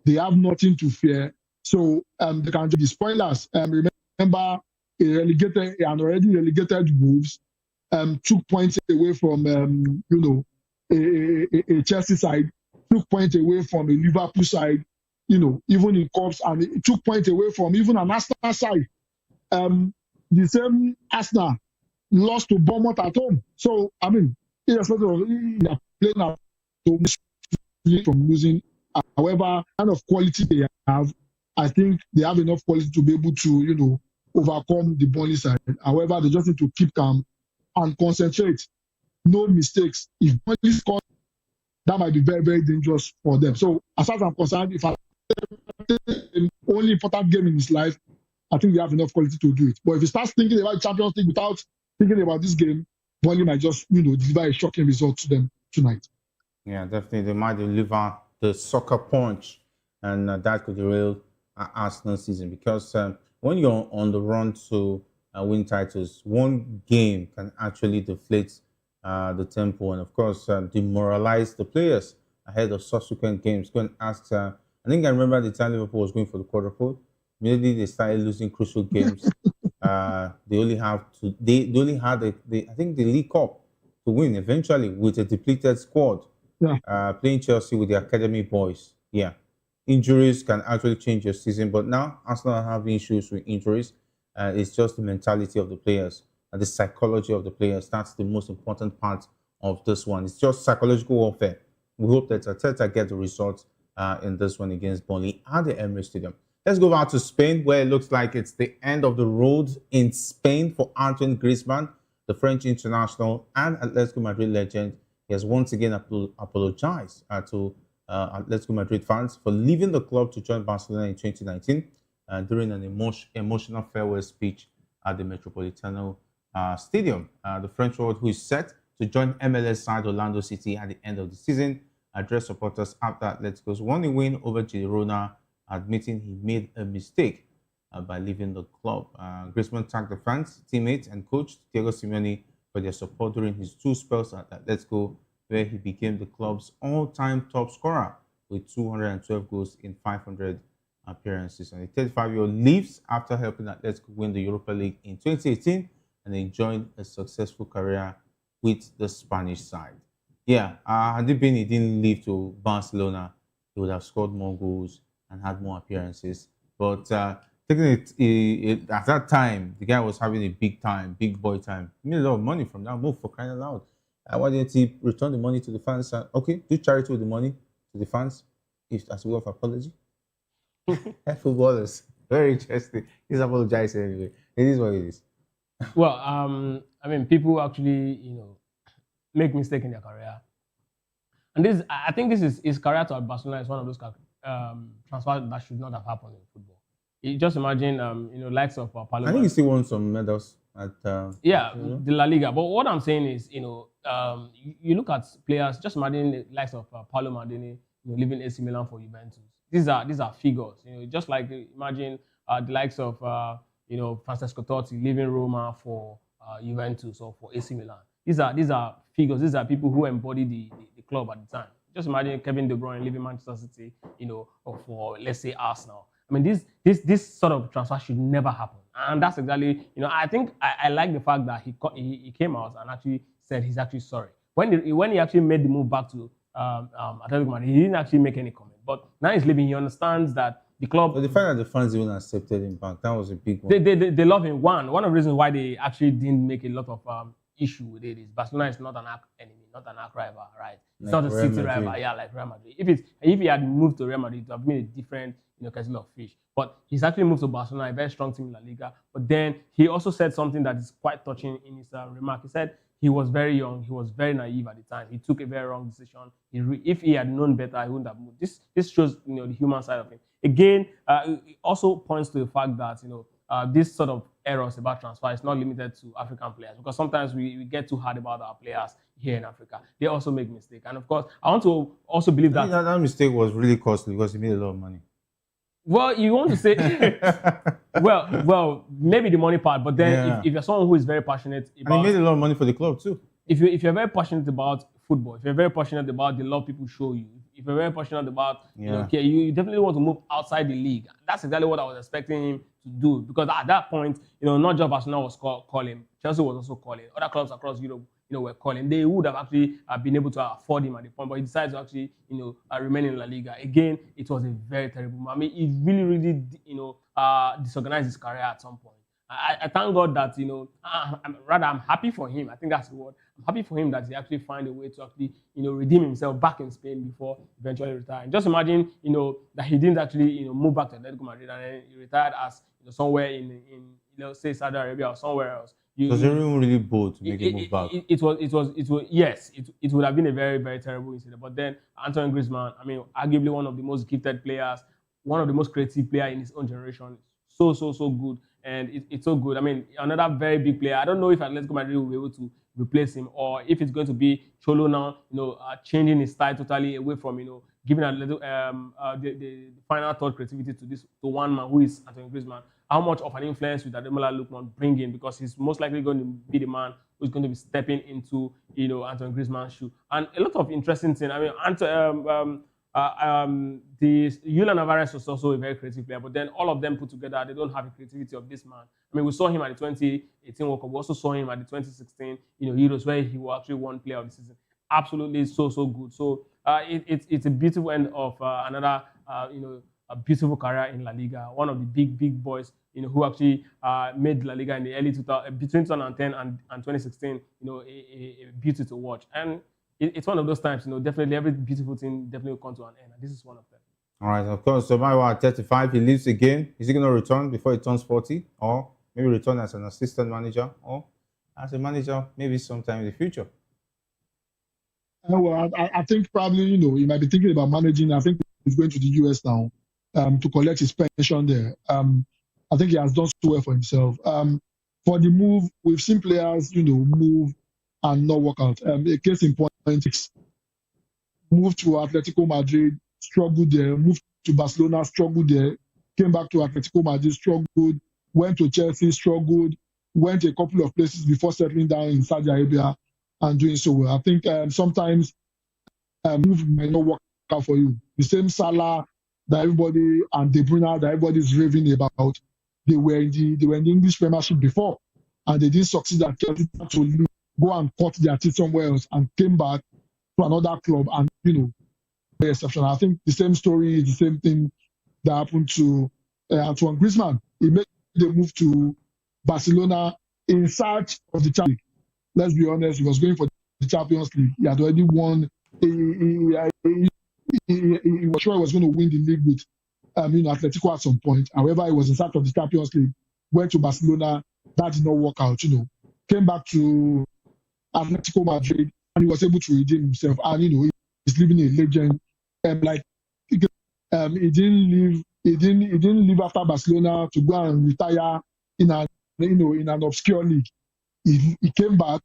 They have nothing to fear. So they can be spoilers. Remember, an already relegated Wolves took points away from a Chelsea side, took points away from a Liverpool side, even in cups, and it took points away from even an Arsenal side. The same Arsenal lost to Bournemouth at home. So I mean, irrespective of playing out from losing, however, kind of quality they have, I think they have enough quality to be able to, overcome the Burnley side. However, they just need to keep calm and concentrate. No mistakes. If Burnley scores, that might be very, very dangerous for them. So, as far as I'm concerned, if I the only important game in his life, I think they have enough quality to do it. But if he starts thinking about Champions League without thinking about this game, Burnley might just, deliver a shocking result to them tonight. Yeah, definitely. They might deliver the soccer punch, and that could derail Arsenal season, because when you're on the run to win titles, one game can actually deflate the tempo and, of course, demoralize the players ahead of subsequent games. Go and ask, I think I remember the time Liverpool was going for the quadruple. Immediately they started losing crucial games. They only had I think the League Cup to win eventually with a depleted squad. Yeah. Playing Chelsea with the academy boys. Yeah. injuries can actually change your season. But now Arsenal are having issues with injuries. It's just the mentality of the players and the psychology of the players. That's the most important part of this one. It's just psychological warfare. We hope that Arteta get the results in this one against Burnley at the Emirates Stadium. Let's go back to Spain, where it looks like it's the end of the road in Spain for Antoine Griezmann, the French international and Atletico Madrid legend. He has once again apologized to Atletico Madrid fans for leaving the club to join Barcelona in 2019 during an emotional farewell speech at the Metropolitano Stadium. The French forward, who is set to join MLS side Orlando City at the end of the season, addressed supporters after Atletico's 1-0 win over Girona, admitting he made a mistake by leaving the club. Griezmann thanked the fans, teammates, and coach Diego Simeone for their support during his 2 spells at Atletico, where he became the club's all-time top scorer with 212 goals in 500 appearances. And the 35-year-old leaves after helping Atletico win the Europa League in 2018 and enjoyed a successful career with the Spanish side. Yeah, had it been he didn't leave to Barcelona, he would have scored more goals and had more appearances. But taking it at that time, the guy was having a big boy time. He made a lot of money from that move, for crying out loud. Why didn't he return the money to the fans? Okay, do charity with the money to the fans as a way of apology. Footballers, very interesting. He's apologizing anyway. It is what it is. Well, I mean, people actually, make mistakes in their career. And this, I think this is his career to Barcelona is one of those transfers that should not have happened in football. You just imagine, likes of Paloma. I think he still won some medals at the La Liga. But what I'm saying is, you look at players. Just imagine the likes of Paolo Maldini, leaving AC Milan for Juventus. These are figures. Just like imagine the likes of Francesco Totti leaving Roma for Juventus or for AC Milan. These are figures. These are people who embody the club at the time. Just imagine Kevin De Bruyne leaving Manchester City, or for, let's say, Arsenal. I mean, this sort of transfer should never happen. And that's exactly, I think I like the fact that he came out and actually said he's actually sorry. When he actually made the move back to Atletico Madrid, he didn't actually make any comment. But now he's leaving. He understands that the club. But the fact that the fans even accepted him back, that was a big one. They love him. One of the reasons why they actually didn't make a lot of issue with it is Barcelona is not an arch enemy, not an arch rival, right? It's Like not a Real city Madrid. rival, like Real Madrid. If he had moved to Real Madrid, it would have been a different kettle of fish. But he's actually moved to Barcelona, a very strong team in La Liga. But then he also said something that is quite touching in his remark. He said he was very young, he was very naive at the time. He took a very wrong decision. If he had known better, he wouldn't have moved. This shows the human side of him. Again, it also points to the fact that this sort of errors about transfer is not limited to African players, because sometimes we get too hard about our players here in Africa. They also make mistakes. And of course, I want to also believe that that mistake was really costly because he made a lot of money. Well, you want to say, well, maybe the money part, but then if you're someone who is very passionate about, and he made a lot of money for the club too. If you're very passionate about football, if you're very passionate about the love people show you, if you're very passionate about, you definitely want to move outside the league. That's exactly what I was expecting him to do, because at that point, not just Barcelona was calling, Chelsea was also calling, other clubs across Europe, were calling. They would have actually been able to afford him at the point, but he decided to actually, remain in La Liga. Again, it was a very terrible move. I mean, it really, disorganized his career at some point. I thank God that, I'm happy for him. I think that's the word. I'm happy for him that he actually find a way to actually, redeem himself back in Spain before eventually retiring. Just imagine, that he didn't actually, move back to Atletico Madrid and then he retired as somewhere in say Saudi Arabia or somewhere else. Was everyone really bold to make him move back? It was yes, it would have been a very, very terrible incident. But then Antoine Griezmann, I mean, arguably one of the most gifted players, one of the most creative players in his own generation. So good. And it's so good. I mean, another very big player. I don't know if Atletico Madrid will be able to replace him, or if it's going to be Cholo now, changing his style totally away from, giving a little the final thought creativity to one man who is Antoine Griezmann. How much of an influence will Ademola Lookman bring in? Because he's most likely going to be the man who's going to be stepping into, Antoine Griezmann's shoe. And a lot of interesting things. I mean, the Julian Alvarez was also a very creative player, but then all of them put together, they don't have the creativity of this man. I mean, we saw him at the 2018 World Cup. We also saw him at the 2016, Euros, where he actually won Player of the Season. Absolutely so good. So it's a beautiful end of another a beautiful career in La Liga. One of the big boys, who actually made La Liga in the early 2000, between 2010 and 2016. A beauty to watch. And it's one of those times, definitely every beautiful thing definitely will come to an end. And this is one of them. All right, of course, Survivor at 35, he leaves again. Is he going to return before he turns 40? Or maybe return as an assistant manager? Or as a manager, maybe sometime in the future? Well, I think probably, he might be thinking about managing. I think he's going to the US now to collect his pension there. I think he has done so well for himself. For the move, we've seen players, move and not work out. A case in point, moved to Atletico Madrid, struggled there, moved to Barcelona, struggled there, came back to Atletico Madrid, struggled, went to Chelsea, struggled, went a couple of places before settling down in Saudi Arabia and doing so well. I think sometimes move might not work out for you. The same Salah that everybody and De Bruyne that everybody's raving about, they were in the English Premiership before, and they didn't succeed at Chelsea to leave, go and cut their teeth somewhere else, and came back to another club and very exceptional. I think the same story is the same thing that happened to Antoine Griezmann. He made the move to Barcelona in search of the Champions League. Let's be honest, he was going for the Champions League. He had already won. He was sure he was going to win the league with Atletico at some point. However, he was in search of the Champions League. Went to Barcelona. That did not work out. Came back to Atletico Madrid, and he was able to redeem himself. And he's living a legend. He didn't leave after Barcelona to go and retire in an obscure league. He came back,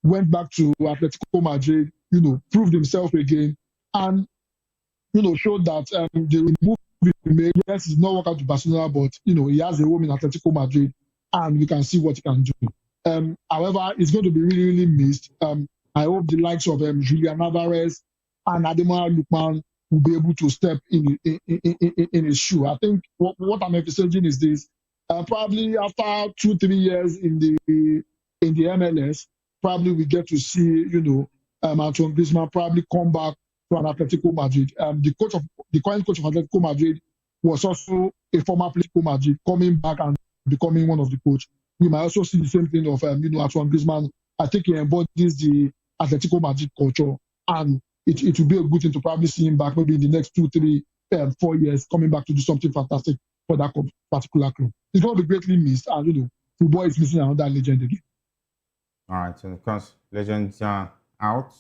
went back to Atletico Madrid, proved himself again, and showed that the move he made, yes, he's not work out to Barcelona, but he has a home in Atletico Madrid, and we can see what he can do. However, it's going to be really, really missed. I hope the likes of Julian Alvarez and Ademola Lookman will be able to step in his shoe. I think what I'm emphasizing is this: probably after 2-3 years in the MLS, probably we get to see Antoine Griezmann probably come back to an Atletico Madrid. The current coach of Atletico Madrid was also a former Atletico Madrid, coming back and becoming one of the coach. We might also see the same thing of Antoine Griezmann. I think he embodies the Atletico Madrid culture, and it will be a good thing to probably see him back maybe in the next 2, 3, 4 years, coming back to do something fantastic for that particular club. It's going to be greatly missed, and football is missing another legend again. All right, and of course, legends are out.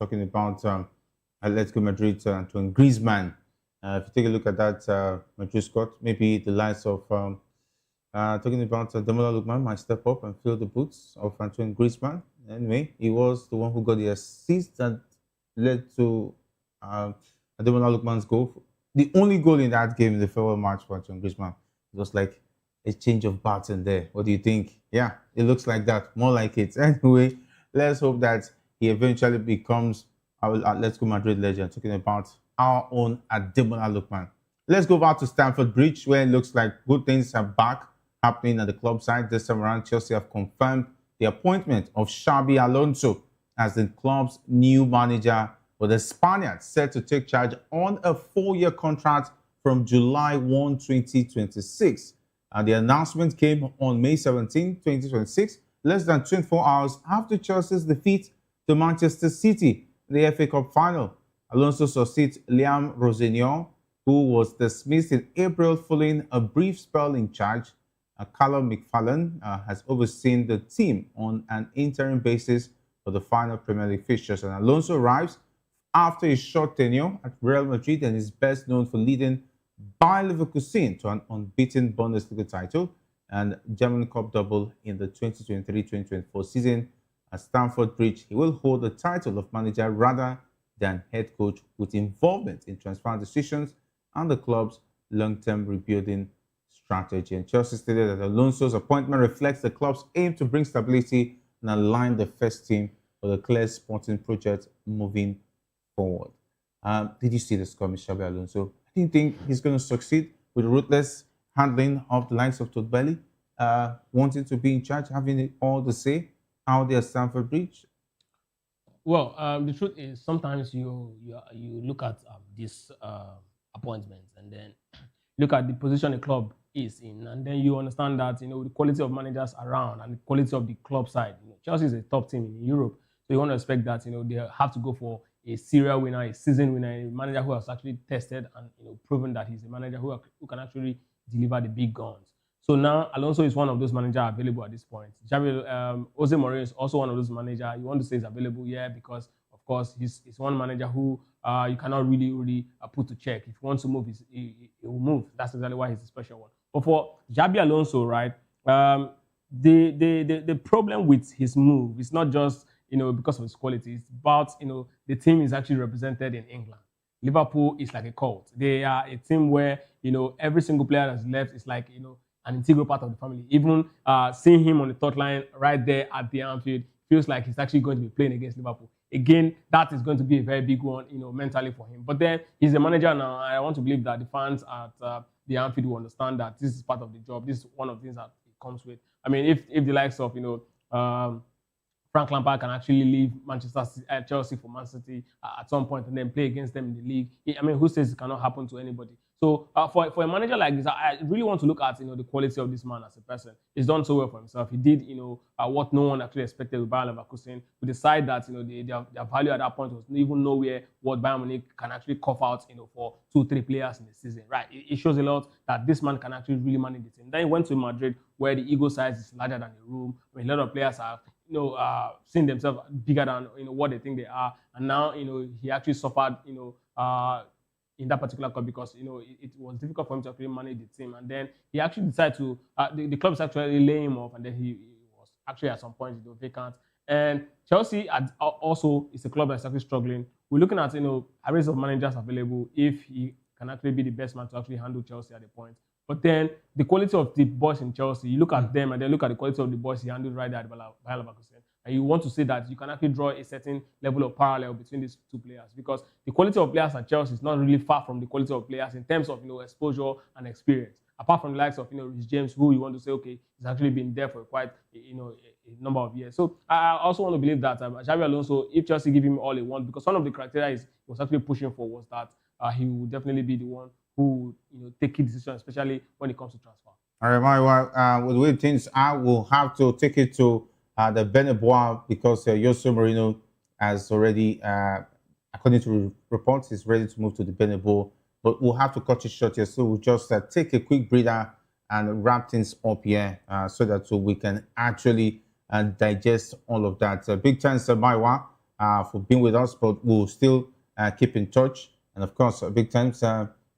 Talking about Atletico Madrid and Griezmann. If you take a look at that Madrid squad, maybe the likes of talking about Ademola Lookman might step up and fill the boots of Antoine Griezmann. Anyway, he was the one who got the assist that led to Ademola Lookman's goal. The only goal in that game, in the farewell match for Antoine Griezmann, it was like a change of pattern there. What do you think? Yeah, it looks like that. More like it. Anyway, let's hope that he eventually becomes our Atletico Madrid legend. Talking about our own Ademola Lookman. Let's go back to Stamford Bridge, where it looks like good things are back happening at the club side. This time around, Chelsea have confirmed the appointment of Xabi Alonso as the club's new manager, with the Spaniard set to take charge on a 4-year contract from July 1, 2026. And the announcement came on May 17, 2026, less than 24 hours after Chelsea's defeat to Manchester City in the FA Cup final. Alonso succeeds Liam Rossignol, who was dismissed in April following a brief spell in charge. Callum McFarlane has overseen the team on an interim basis for the final Premier League fixtures. And Alonso arrives after a short tenure at Real Madrid and is best known for leading Bayer Leverkusen to an unbeaten Bundesliga title and German Cup double in the 2023-2024 season. At Stamford Bridge, he will hold the title of manager rather than head coach, with involvement in transfer decisions and the club's long-term rebuilding strategy. And Chelsea stated that Alonso's appointment reflects the club's aim to bring stability and align the first team with a clear sporting project moving forward. Did you see this coming, Xabi Alonso? Do you think he's going to succeed with ruthless handling of the likes of Todd Bailey, wanting to be in charge, having all the say out there at Stamford Bridge? Well, the truth is sometimes you look at this appointments, and then look at the position the club is in, and then you understand that, the quality of managers around and the quality of the club side. Chelsea is a top team in Europe, so you want to expect that, they have to go for a serial winner, a season winner, a manager who has actually tested and, proven that he's a manager who can actually deliver the big guns. So now Alonso is one of those managers available at this point. Jose Mourinho is also one of those managers you want to say is available, because of course he's one manager who you cannot really put to check. If he wants to move, he will move. That's exactly why he's a special one. But for Xabi Alonso, right, the problem with his move is not just because of his quality. It's about the team is actually represented in England. Liverpool is like a cult. They are a team where every single player that's left is like an integral part of the family. Even seeing him on the third line right there at the Anfield feels like he's actually going to be playing against Liverpool. Again, that is going to be a very big one, mentally for him. But then he's a manager now. I want to believe that the fans at the Anfield will understand that this is part of the job. This is one of the things that it comes with. I mean, if the likes of Frank Lampard can actually leave Chelsea for Man City at some point and then play against them in the league, I mean, who says it cannot happen to anybody? So for a manager like this, I really want to look at the quality of this man as a person. He's done so well for himself. He did what no one actually expected with Bayern Leverkusen. We decided that their value at that point was even nowhere what Bayern Munich can actually cough out for 2-3 players in the season. Right? It shows a lot that this man can actually really manage the team. Then he went to Madrid where the ego size is larger than the room. I mean, a lot of players are seeing themselves bigger than what they think they are, and now he actually suffered in that particular club because it was difficult for him to actually manage the team, and then he actually decided to the club is actually laying him off, and then he was actually at some point vacant. And Chelsea also is a club that's actually struggling. We're looking at a race of managers available if he can actually be the best man to actually handle Chelsea at the point. But then the quality of the boys in Chelsea, you look at them and then look at the quality of the boys he handled right there at Bayer Leverkusen, and you want to say that you can actually draw a certain level of parallel between these two players, because the quality of players at Chelsea is not really far from the quality of players in terms of exposure and experience. Apart from the likes of Rhys James, who you want to say, okay, he's actually been there for quite a number of years. So I also want to believe that Xabi Alonso, if Chelsea give him all he wants, because one of the criteria he was actually pushing for was that he will definitely be the one who take key decisions, especially when it comes to transfer. All right, with the way things are, we'll have to take it to the Benebois because Jose Mourinho has already, according to reports, is ready to move to the Benebois. But we'll have to cut it short here, so we'll just take a quick breather and wrap things up here so that we can actually digest all of that. Big thanks, Maiwa, for being with us, but we'll still keep in touch. And of course, big thanks,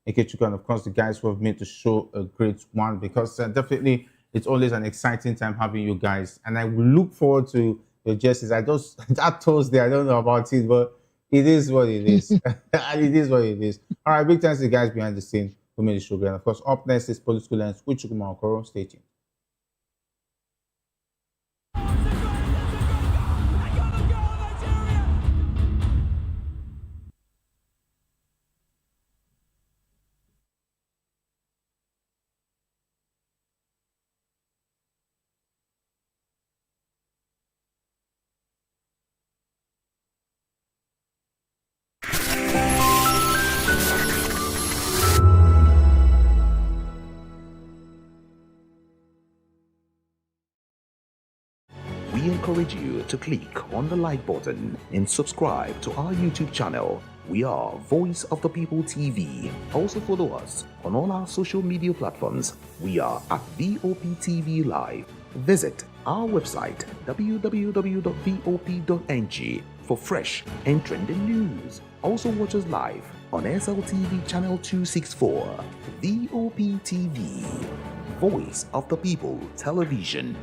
Ikechukwu, and of course, the guys who have made the show a great one, because definitely it's always an exciting time having you guys. And I will look forward to your jerseys. That Thursday, I don't know about it, but it is what it is. And it is what it is. All right, big thanks to the guys behind the scene who made the show. And of course, up next is Political Lens with Chukwuma Okoro. Stay tuned. We encourage you to click on the like button and subscribe to our YouTube channel. We are Voice of the People TV. Also follow us on all our social media platforms. We are at VOP TV Live. Visit our website www.vop.ng for fresh and trending news. Also watch us live on SLTV channel 264. VOP TV, Voice of the People Television.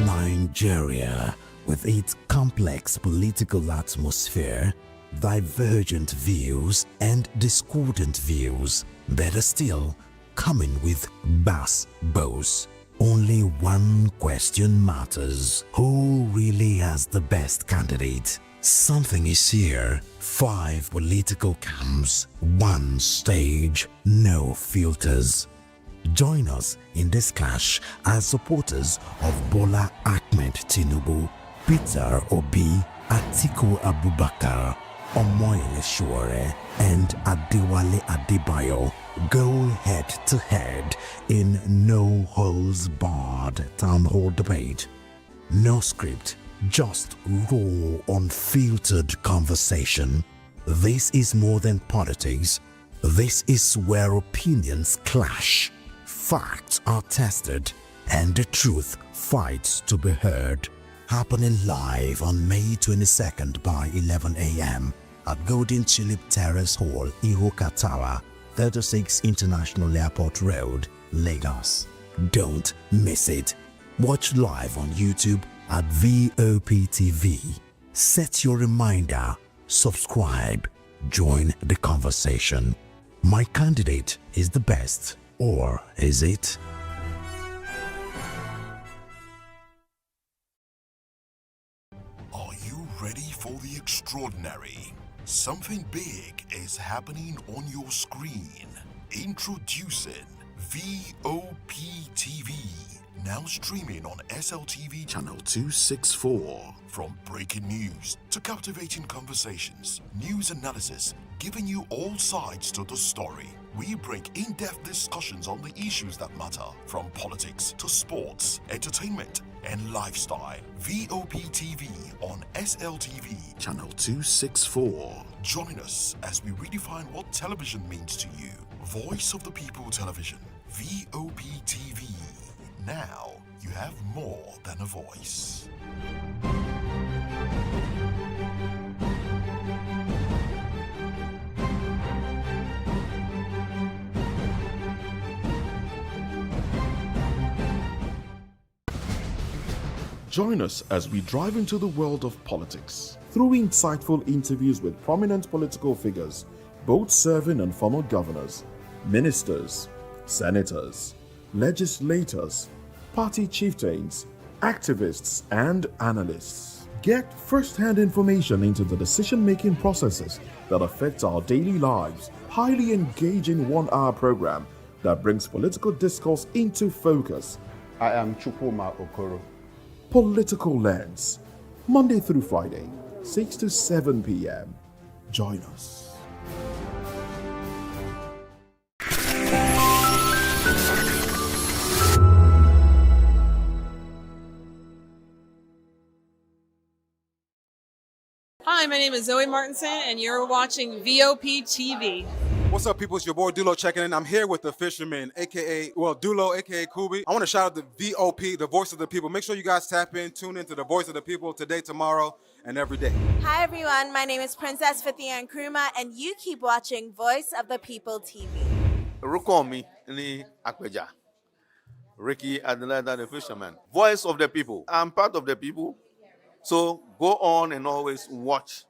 Nigeria, with its complex political atmosphere, divergent views and discordant views, better still, coming with bass bows. Only one question matters: who really has the best candidate? Something is here. 5 political camps, 1 stage, no filters. Join us in this clash as supporters of Bola Ahmed Tinubu Peter Obi, Atiku Abubakar, Omoyele Sowore, and Adewale Adebayo go head-to-head in no-holds-barred town hall debate. No script, just raw, unfiltered conversation. This is more than politics. This is where opinions clash, facts are tested, and the truth fights to be heard. Happening live on May 22nd by 11 a.m. at Golden Tulip Terrace Hall, Ihoka Tower, 36 International Airport Road, Lagos. Don't miss it. Watch live on YouTube at VOP TV. Set your reminder, subscribe, join the conversation. My candidate is the best, or is it? Are you ready for the extraordinary? Something big is happening on your screen. Introducing VOP TV. Now streaming on SLTV channel 264. From breaking news to captivating conversations, news analysis, giving you all sides to the story. We bring in-depth discussions on the issues that matter, from politics to sports, entertainment, and lifestyle. VOP TV on SLTV channel 264. Join us as we redefine what television means to you. Voice of the People Television, VOP TV. Now you have more than a voice. Join us as we drive into the world of politics through insightful interviews with prominent political figures, both serving and former governors, ministers, senators, legislators, party chieftains, activists, and analysts. Get first-hand information into the decision-making processes that affect our daily lives. Highly engaging one-hour program that brings political discourse into focus. I am Chukwuma Okoro. Political Lens, Monday through Friday, 6 to 7 p.m. Join us. Hi, my name is Zoe Martinson, and you're watching VOP TV. What's up, people? It's your boy Dulo checking in. I'm here with the fisherman, Dulo, aka Kubi. I want to shout out the VOP, the voice of the people. Make sure you guys tap in, tune into the voice of the people today, tomorrow, and every day. Hi, everyone. My name is Princess Fathia Nkrumah, and you keep watching Voice of the People TV. Rukomi ni Akpeja. Ricky Adelaide, the fisherman. Voice of the people. I'm part of the people. So go on and always watch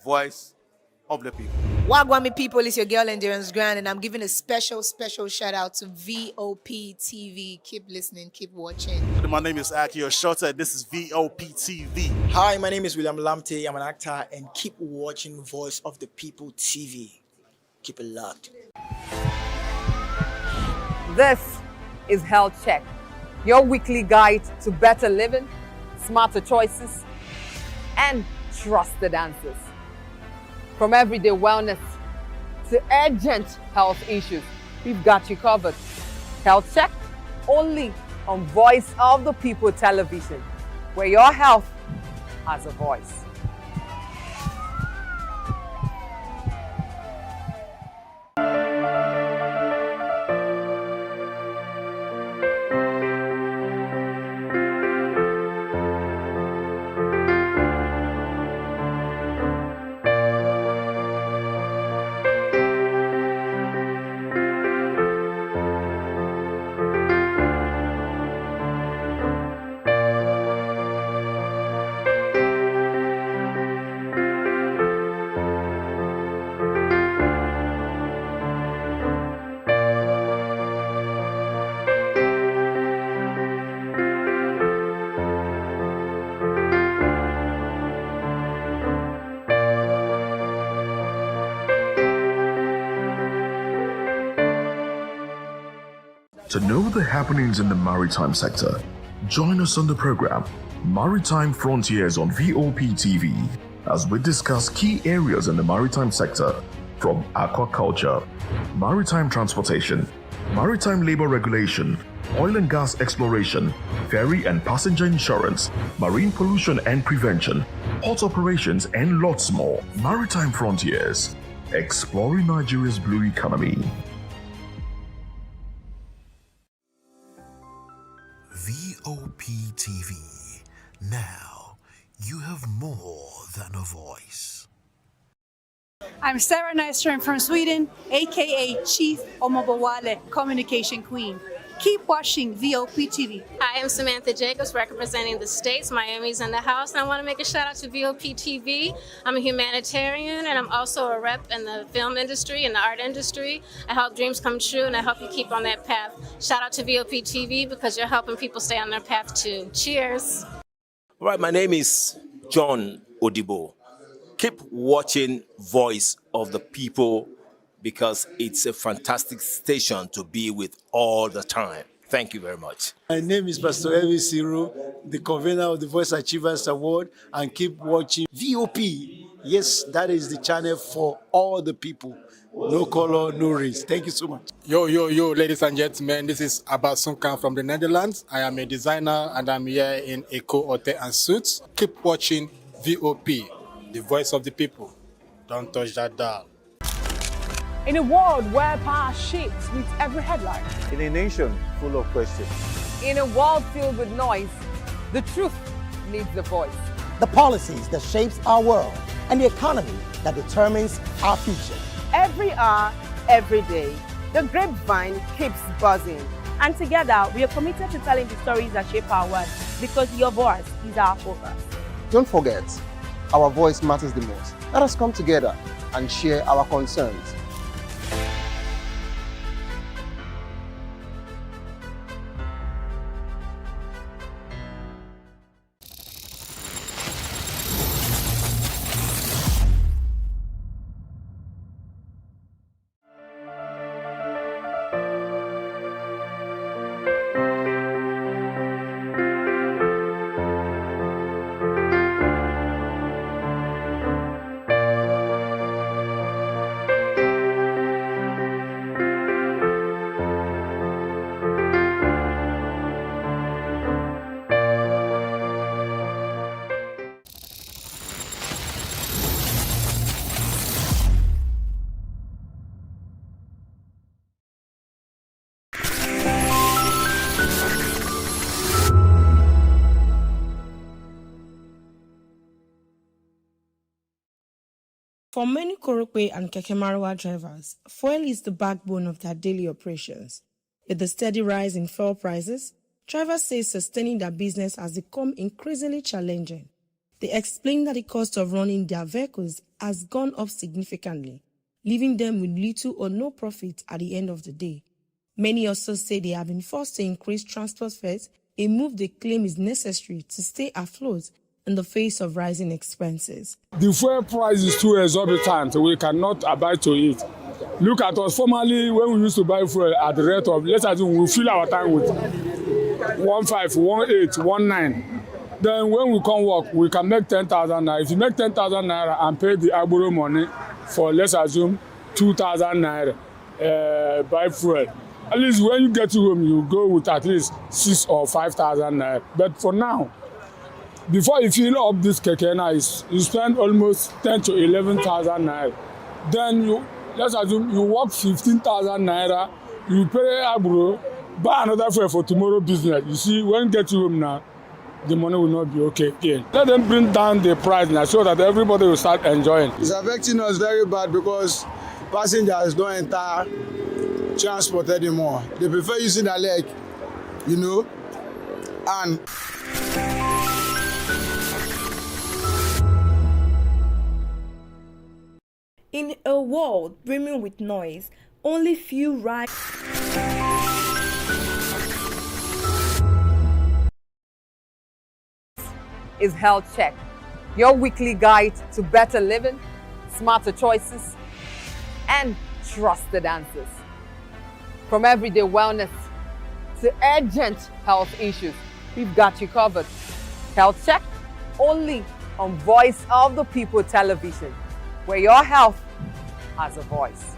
Voice of the People. Wagwami people, it's your girl Endurance Grand, and I'm giving a special shout out to VOP TV. Keep listening, keep watching. My name is Akio Shota. This is VOP TV. Hi, my name is William Lamte. I'm an actor, and keep watching Voice of the People TV. Keep it locked. This is Health Check, your weekly guide to better living, smarter choices, and trusted answers. From everyday wellness to urgent health issues, we've got you covered. Health Check, only on Voice of the People Television, where your health has a voice. To know the happenings in the maritime sector, join us on the program Maritime Frontiers on VOP TV, as we discuss key areas in the maritime sector, from aquaculture, maritime transportation, maritime labor regulation, oil and gas exploration, ferry and passenger insurance, marine pollution and prevention, port operations, and lots more. Maritime Frontiers, exploring Nigeria's blue economy. VOP TV. Now, you have more than a voice. I'm Sarah Nystrom from Sweden, aka Chief Omobowale, Communication Queen. Keep watching VOP TV. Hi, I'm Samantha Jacobs, representing the States. Miami's in the house, and I want to make a shout out to VOP TV. I'm a humanitarian, and I'm also a rep in the film industry and the art industry. I help dreams come true, and I help you keep on that path. Shout out to VOP TV because you're helping people stay on their path too. Cheers. All right, my name is John Odibo. Keep watching Voice of the People because it's a fantastic station to be with all the time. Thank you very much. My name is Pastor Elvis Ciro, the convener of the Voice Achievers Award, and keep watching VOP. Yes, that is the channel for all the people. No color, no race. Thank you so much. Yo, ladies and gentlemen, this is Abbas Sunkan from the Netherlands. I am a designer and I'm here in Eco Hotel and Suits. Keep watching VOP, the voice of the people. Don't touch that dial. In a world where power shapes with every headline. In a nation full of questions. In a world filled with noise, the truth needs a voice. The policies that shapes our world and the economy that determines our future. Every hour, every day, the grapevine keeps buzzing. And together, we are committed to telling the stories that shape our world because your voice is our focus. Don't forget, our voice matters the most. Let us come together and share our concerns. For many Korope and Kekemarawa drivers, fuel is the backbone of their daily operations. With the steady rise in fuel prices, drivers say sustaining their business has become increasingly challenging. They explain that the cost of running their vehicles has gone up significantly, leaving them with little or no profit at the end of the day. Many also say they have been forced to increase transport fares, a move they claim is necessary to stay afloat in the face of rising expenses. The fuel price is too exorbitant. We cannot abide to it. Look at us. Formerly, when we used to buy fuel at the rate of, let's assume we fill our tank with 1.5, 1.8, 1.9. Then when we come work, we can make 10,000 naira. If you make 10,000 naira and pay the agboro money for, let's assume, 2,000 naira buy fuel, at least when you get to home, you go with at least 6,000 or 5,000 naira. But for now, before you fill up this kekena, you spend almost 10 to 11,000 naira. Then let's assume you work 15,000 naira, you pay agboro, buy another fuel for tomorrow business. You see, when you get to home now, the money will not be okay again. Let them bring down the price now so that everybody will start enjoying. It's affecting us very bad because passengers don't enter transport anymore. They prefer using their leg, and in a world brimming with noise, only few rides is Health Check, your weekly guide to better living, smarter choices, and trusted answers. From everyday wellness to urgent health issues, we've got you covered. Health check only on Voice of the People television, where your health has a voice.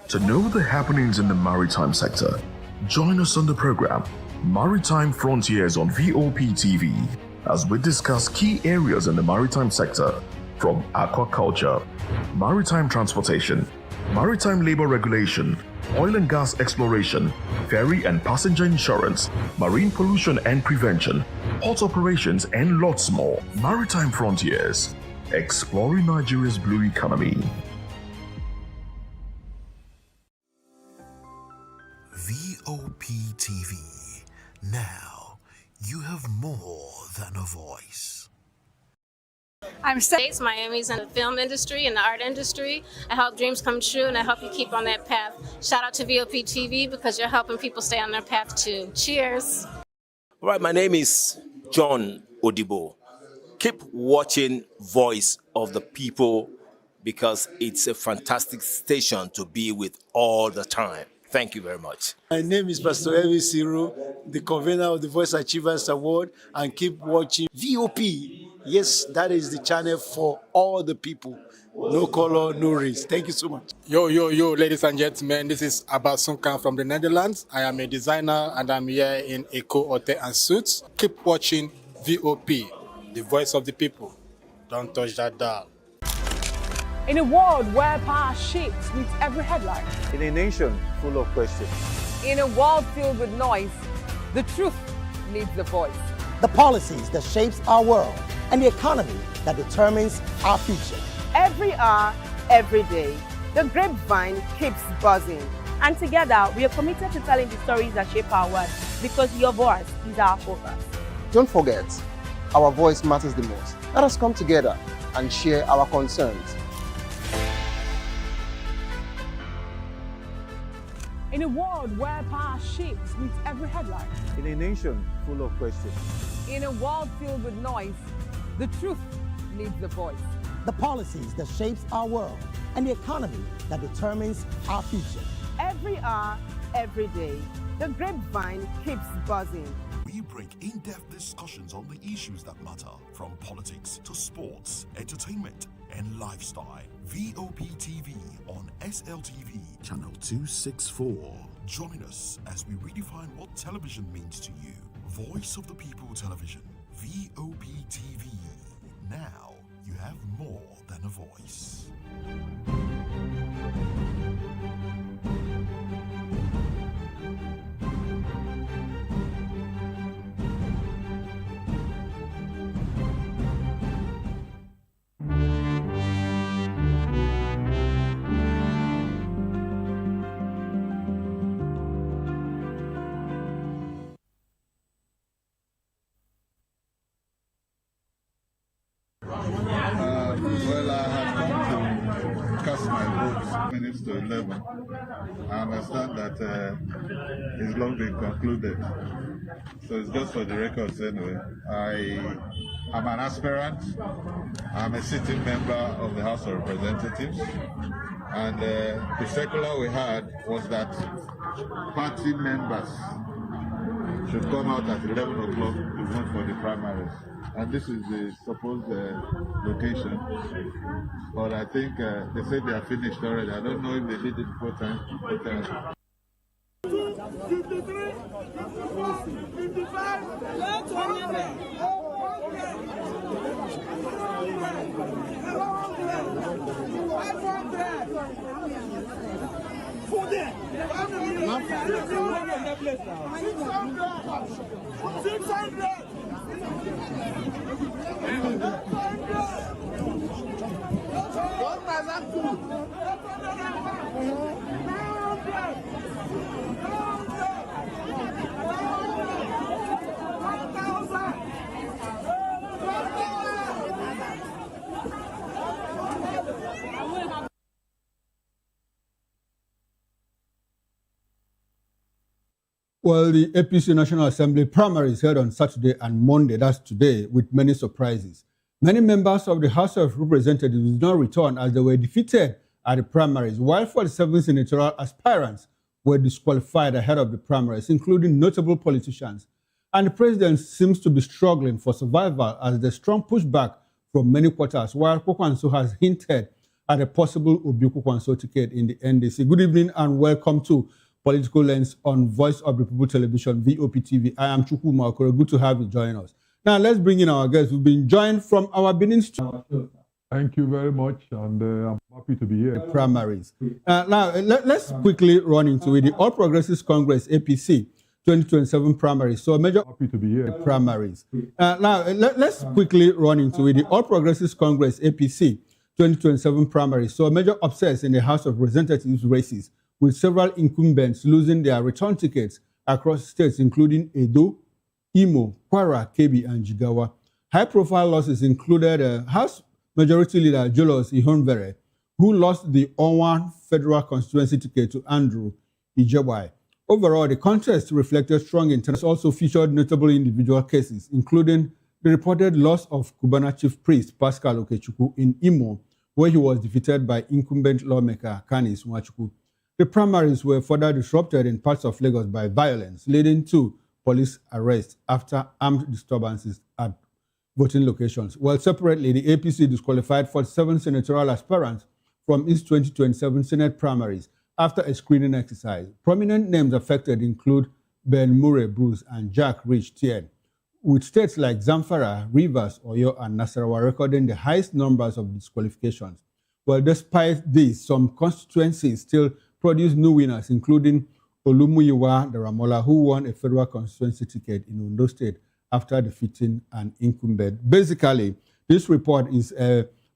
To know the happenings in the maritime sector, join us on the program Maritime Frontiers on Vop TV as we discuss key areas in the maritime sector from aquaculture, maritime transportation, maritime labor regulation, oil and gas exploration, ferry and passenger insurance, marine pollution and prevention, port operations, and lots more. Maritime Frontiers, exploring Nigeria's blue economy. VOP TV. Now, you have more than a voice. I'm States, Miami's in the film industry and the art industry. I help dreams come true, and I help you keep on that path. Shout out to VOP TV because you're helping people stay on their path too. Cheers. All right, my name is John Odibo. Keep watching Voice of the People because it's a fantastic station to be with all the time. Thank you very much. My name is Pastor Elvis Ciro, the convener of the Voice Achievers Award, and keep watching VOP. Yes, that is the channel for all the people. No color, no race. Thank you so much. Yo, ladies and gentlemen, this is Abasunkan from the Netherlands. I am a designer and I'm here in Eco Hotel and Suits. Keep watching VOP, the voice of the people. Don't touch that dial. In a world where power shapes with every headline, In a nation full of questions, in a world filled with noise, the truth needs a voice. The policies that shapes our world and the economy that determines our future. Every hour, every day, the grapevine keeps buzzing. And together, we are committed to telling the stories that shape our world because your voice is our focus. Don't forget, our voice matters the most. Let us come together and share our concerns. In a world where power shapes with every headline, in a nation full of questions, in a world filled with noise, the truth needs a voice. The policies that shapes our world and the economy that determines our future. Every hour, every day, the grapevine keeps buzzing. We bring in-depth discussions on the issues that matter, from politics to sports, entertainment, and lifestyle. VOP TV on SLTV, channel 264. Join us as we redefine what television means to you. Voice of the People Television, VOP TV. Now, you have more than a voice. Well, I had come to cast my vote minutes to 11. I understand that it's long been concluded. So it's just for the records anyway. I'm an aspirant. I'm a sitting member of the House of Representatives. And the circular we had was that party members should come out at 11 o'clock to vote for the primaries. And this is the supposed location. But I think they said they are finished already. I don't know if they did it before time. 53, 55, 500. Well, the APC National Assembly primaries held on Saturday and Monday, that's today, with many surprises. Many members of the House of Representatives did not return as they were defeated at the primaries, while 47 senatorial aspirants were disqualified ahead of the primaries, including notable politicians. And the president seems to be struggling for survival as the strong pushback from many quarters, while Kwakwanso has hinted at a possible Obi Kwakwanso ticket in the NDC. Good evening and welcome to Political Lens on Voice of the People Television, Vop Tv. I am Chukwu Makore. Good to have you join us. Now, let's bring in our guests. We've been joined from our Benin studio. Thank you very much, and I'm happy to be here. Primaries. Now, let's quickly run into it. The All Progressives Congress, APC, 2027 primaries. So, major happy to be here. Primaries. Now, let's quickly run into it. The All Progressives Congress, APC, 2027 primaries. So, major upsets in the House of Representatives races, with several incumbents losing their return tickets across states, including Edo, Imo, Kwara, Kebbi, and Jigawa. High-profile losses included House Majority Leader Julius Ihonvere, who lost the Owan federal constituency ticket to Andrew Ijebai. Overall, the contest reflected strong interest. Also featured notable individual cases, including the reported loss of Cubana Chief Priest Pascal Okechukwu in Imo, where he was defeated by incumbent lawmaker Kanis Nwachukwu. The primaries were further disrupted in parts of Lagos by violence, leading to police arrests after armed disturbances at voting locations. While separately, the APC disqualified 47 senatorial aspirants from its 2027 Senate primaries after a screening exercise. Prominent names affected include Ben Murray Bruce and Jack Rich Tien, with states like Zamfara, Rivers, Oyo, and Nasarawa recording the highest numbers of disqualifications. Well, despite this, some constituencies still produced new winners, including Olumuyiwa Daramola, who won a federal constituency ticket in Ondo State after defeating an incumbent. Basically, this report is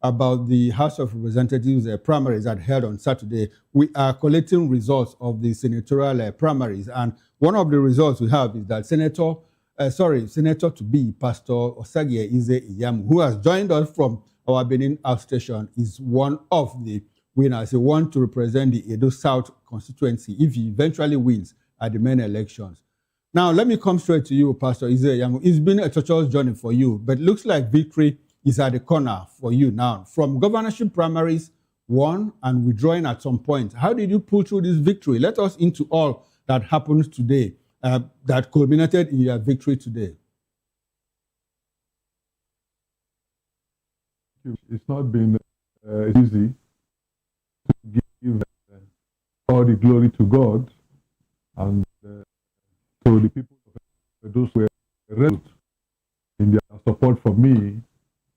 about the House of Representatives primaries that held on Saturday. We are collecting results of the senatorial primaries, and one of the results we have is that Senator-to-be Pastor Osagie Ize Iyamu, who has joined us from our Benin outstation, is one of the winners. He wants to represent the Edo South constituency if he eventually wins at the main elections. Now, let me come straight to you, Pastor Ize Iyamu. It's been a tortuous journey for you, but it looks like victory is at the corner for you now. From governorship primaries, won and withdrawing at some point, how did you pull through this victory? Let us into all that happened today that culminated in your victory today. It's not been easy to give all the glory to God and to the people, those who were resolute in their support for me.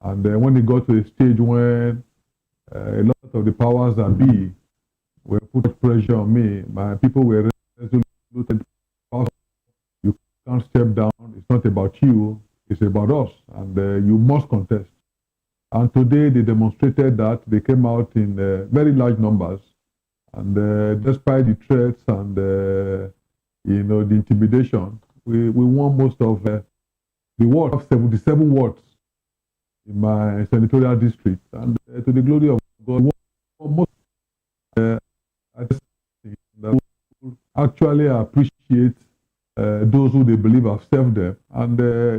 And when it got to a stage when a lot of the powers that be were put pressure on me, my people were resolute. You can't step down. It's not about you. It's about us. And you must contest. And today they demonstrated that. They came out in very large numbers. And despite the threats and the intimidation, we won most of the wards, 77 wards in my senatorial district. And to the glory of God, we won most. I just think that people actually appreciate those who they believe have served them, and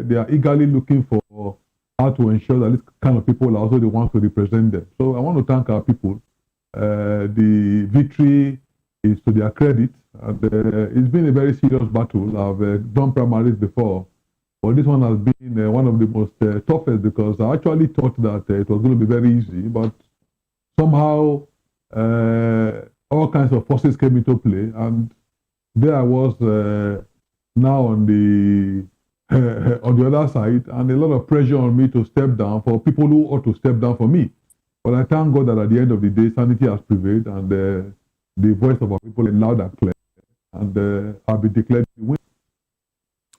they are eagerly looking for how to ensure that this kind of people are also the ones to represent them. So I want to thank our people. The victory is to their credit, and it's been a very serious battle. I've done primaries before, but this one has been one of the most toughest, because I actually thought that it was going to be very easy, but somehow all kinds of forces came into play, and there I was now on the other side, and a lot of pressure on me to step down for people who ought to step down for me. But I thank God that at the end of the day, sanity has prevailed, and the voice of our people is loud and clear. and I'll be declared the winner.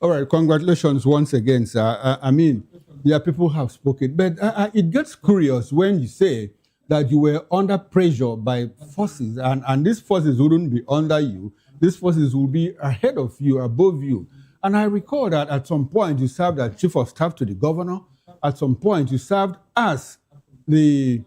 All right, congratulations once again, sir. I mean, yeah, people have spoken, but it gets curious when you say that you were under pressure by forces, and these forces wouldn't be under you. These forces will be ahead of you, above you. And I recall that at some point you served as chief of staff to the governor. At some point you served as the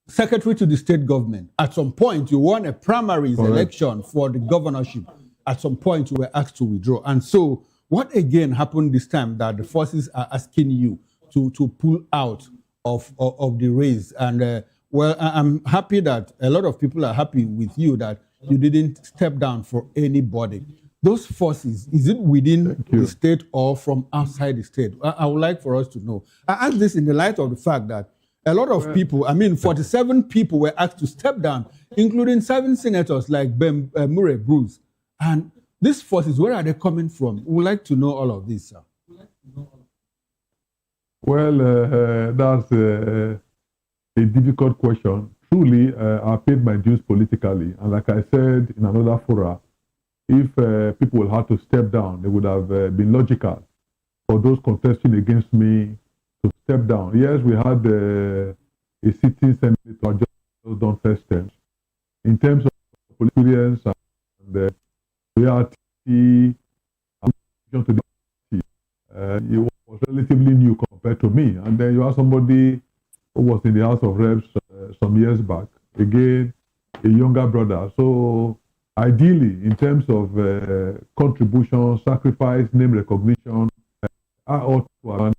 secretary to the state government. At some point you won a primaries election for the governorship. At some point you were asked to withdraw. And so what again happened this time that the forces are asking you to pull out of the race? And well, I'm happy that a lot of people are happy with you that you didn't step down for anybody. Those forces, is it within the state or from outside the state? I would like for us to know. I ask this in the light of the fact that a lot of people, 47 people were asked to step down, including 7 senators like Ben Murray Bruce. And these forces, where are they coming from? We would like to know all of this, sir. Well, that's a difficult question. Truly, I paid my dues politically. And like I said in another fora, if people had to step down, they would have been logical for those contesting against me to step down. Yes, we had a sitting senator just done first term. In terms of experience and reality, to the he was relatively new compared to me. And then you have somebody who was in the House of Reps some years back, again, a younger brother. So ideally, in terms of contribution, sacrifice, name recognition, I ought to have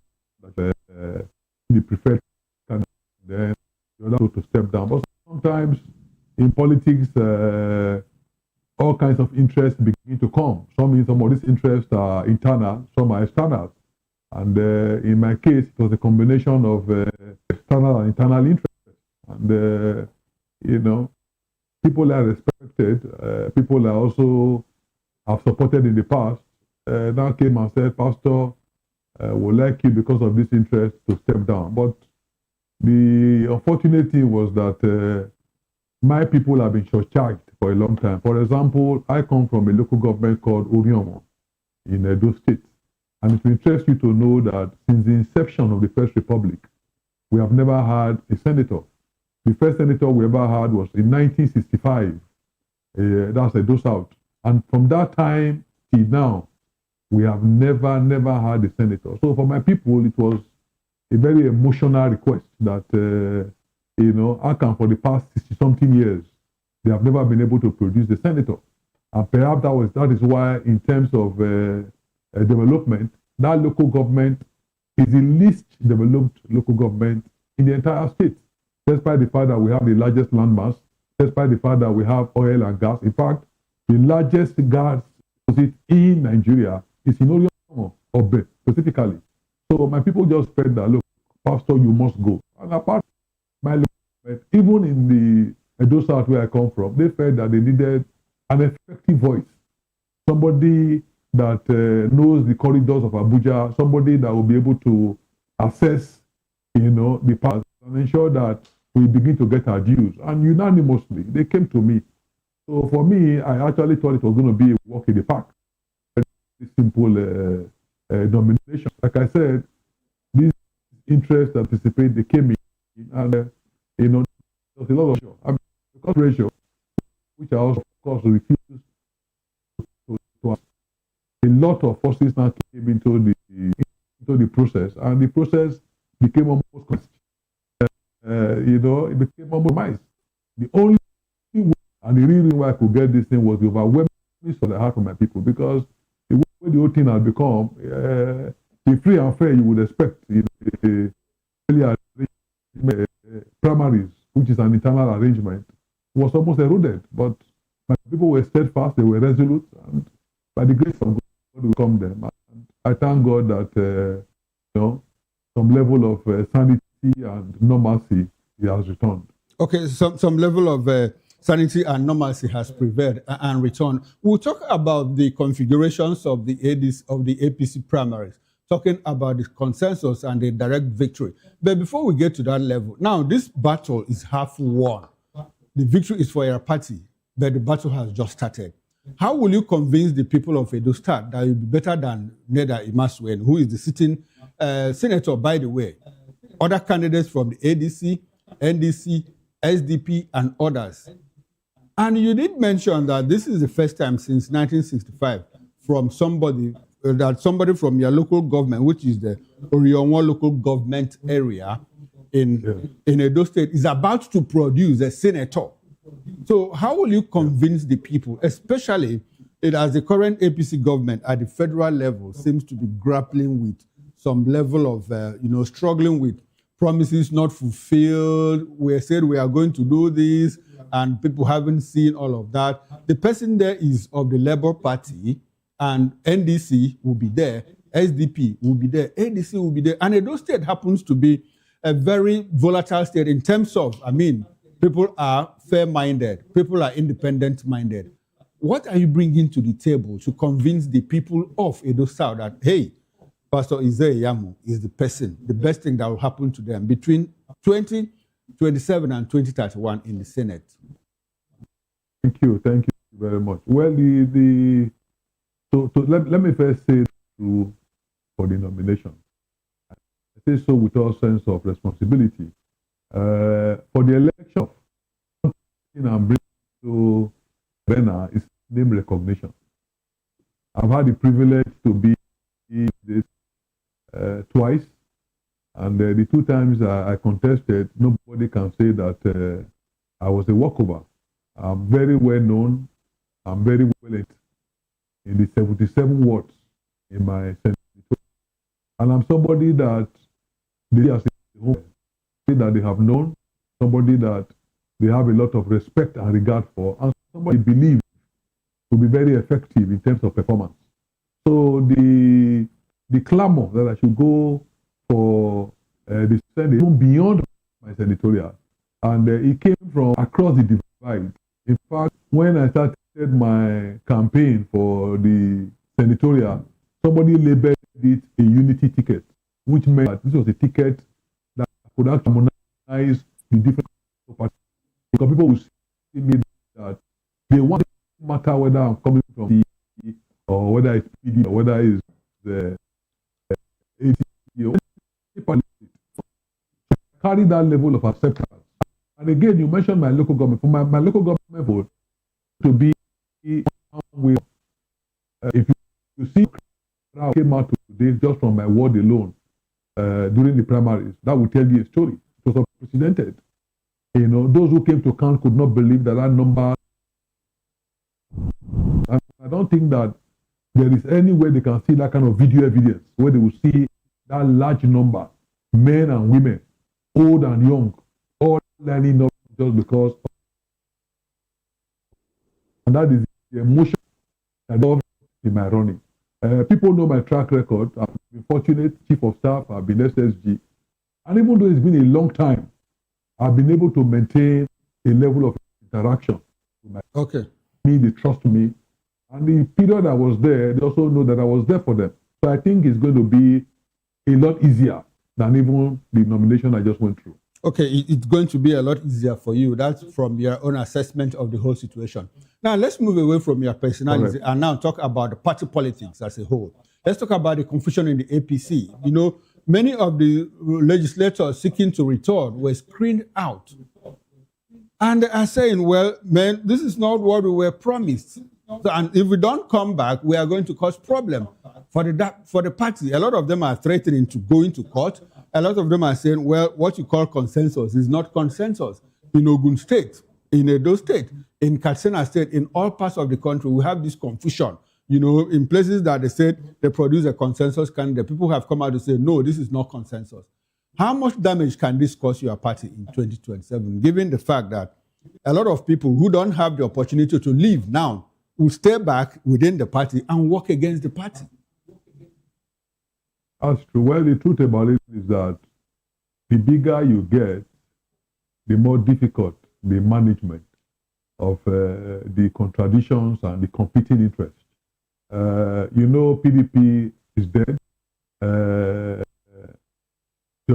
the preferred candidate, then the other to step down. But sometimes in politics, all kinds of interests begin to come. Some of these interests are internal, some are external. And in my case, it was a combination of external and internal interests. And, you know, people are respected, people are also have supported in the past, now came and said, Pastor, would like you because of this interest to step down. But the unfortunate thing was that my people have been short-charged for a long time. For example, I come from a local government called Oriomo in Edo State. And it will interest you to know that since the inception of the First Republic, we have never had a senator. The first senator we ever had was in 1965. That's Edo South. And from that time till now, we have never had a senator. So for my people, it was a very emotional request that, you know, I can for the past 60-something years, they have never been able to produce the senator. And perhaps that is why, in terms of development, that local government is the least developed local government in the entire state. Despite the fact that we have the largest landmass, despite the fact that we have oil and gas. In fact, the largest gas deposit in Nigeria is in Oriomo, Obe, specifically. So my people just felt that, look, Pastor, you must go. And apart from my local government, even in the Edo South where I come from, they felt that they needed an effective voice. Somebody that knows the corridors of Abuja, somebody that will be able to assess, you know, the past and ensure that we begin to get our dues. And unanimously, they came to me. So for me, I actually thought it was going to be a walk in the park. A simple nomination. Like I said, these interests that participate, they came in, and you know, there's a lot of the cost ratio, which I also, of course, refused to. A lot of forces now came into the process, and the process became almost you know, it became compromised. The only way and the reason why I could get this thing was the overwhelming for the heart of my people, because the way the whole thing had become, the free and fair you would expect in primaries, which is an internal arrangement, was almost eroded. But my people were steadfast, they were resolute, and by the grace of God, will come them. And I thank God that you know, some level of sanity and normalcy has returned. Okay, some level of sanity and normalcy has prevailed and returned. We'll talk about the configurations of the APC primaries, talking about the consensus and the direct victory. But before we get to that level, now this battle is half won. The victory is for your party, but the battle has just started. How will you convince the people of Edo State that you'll be better than Neda Imasuen, who is the sitting senator, by the way? Other candidates from the ADC, NDC, SDP, and others. And you did mention that this is the first time since 1965 from somebody from your local government, which is the Orionwa local government area in Edo State, is about to produce a senator. So how will you convince the people, especially as the current APC government at the federal level seems to be grappling with some level of, struggling with promises not fulfilled. We said we are going to do this, and people haven't seen all of that. The person there is of the Labour Party, and NDC will be there, SDP will be there, ADC will be there, and Edo State happens to be a very volatile state in terms of, people are fair-minded, people are independent-minded. What are you bringing to the table to convince the people of Edo South that, hey, Pastor Isaiah Yamu is the person, the best thing that will happen to them between 2027 and 2031 in the Senate? Thank you very much. Well, let me first say for the nomination. I say so with all sense of responsibility. For the election, I'm bringing to Bena is name recognition. I've had the privilege to be this twice, and the two times I contested, nobody can say that I was a walkover. I'm very well known. I'm very well in the 77 wards in my Senate, and I'm somebody that they have known, somebody that they have a lot of respect and regard for, and somebody believes to be very effective in terms of performance. So the clamor that I should go for the Senate even beyond my senatorial, and it came from across the divide. In fact, when I started my campaign for the senatorial, somebody labeled it a unity ticket, which meant that this was a ticket that could actually harmonize the different parties. Because people will see me that they want it to matter whether I'm coming from the or whether it's PD or whether it's the ATC. Carry that level of acceptance. And again, you mentioned my local government. For my local government vote to be with, if you see crowd came out today just from my ward alone during the primaries, that will tell you a story. It was unprecedented. Those who came to count could not believe that number. And I don't think that there is any way they can see that kind of video evidence where they will see that large number, men and women, old and young, all lining up just because. And that is the emotion that I in my running. People know my track record. I've been fortunate, chief of staff, I've been SSG. And even though it's been a long time, I've been able to maintain a level of interaction. They trust me. And the period I was there, they also know that I was there for them. So I think it's going to be a lot easier than even the nomination I just went through. Okay, it's going to be a lot easier for you. That's from your own assessment of the whole situation. Now, let's move away from your personality and now talk about the party politics as a whole. Let's talk about the confusion in the APC. Many of the legislators seeking to return were screened out. And they are saying, well, man, this is not what we were promised. And if we don't come back, we are going to cause problem for the party. A lot of them are threatening to go into court. A lot of them are saying, well, what you call consensus is not consensus. In Ogun State, in Edo State, in Katsina State, in all parts of the country, we have this confusion. In places that they said they produce a consensus candidate, people have come out to say, no, this is not consensus. How much damage can this cause your party in 2027, given the fact that a lot of people who don't have the opportunity to leave now will stay back within the party and work against the party? That's true. Well, the truth about it is that the bigger you get, the more difficult the management of the contradictions and the competing interests. PDP is dead. The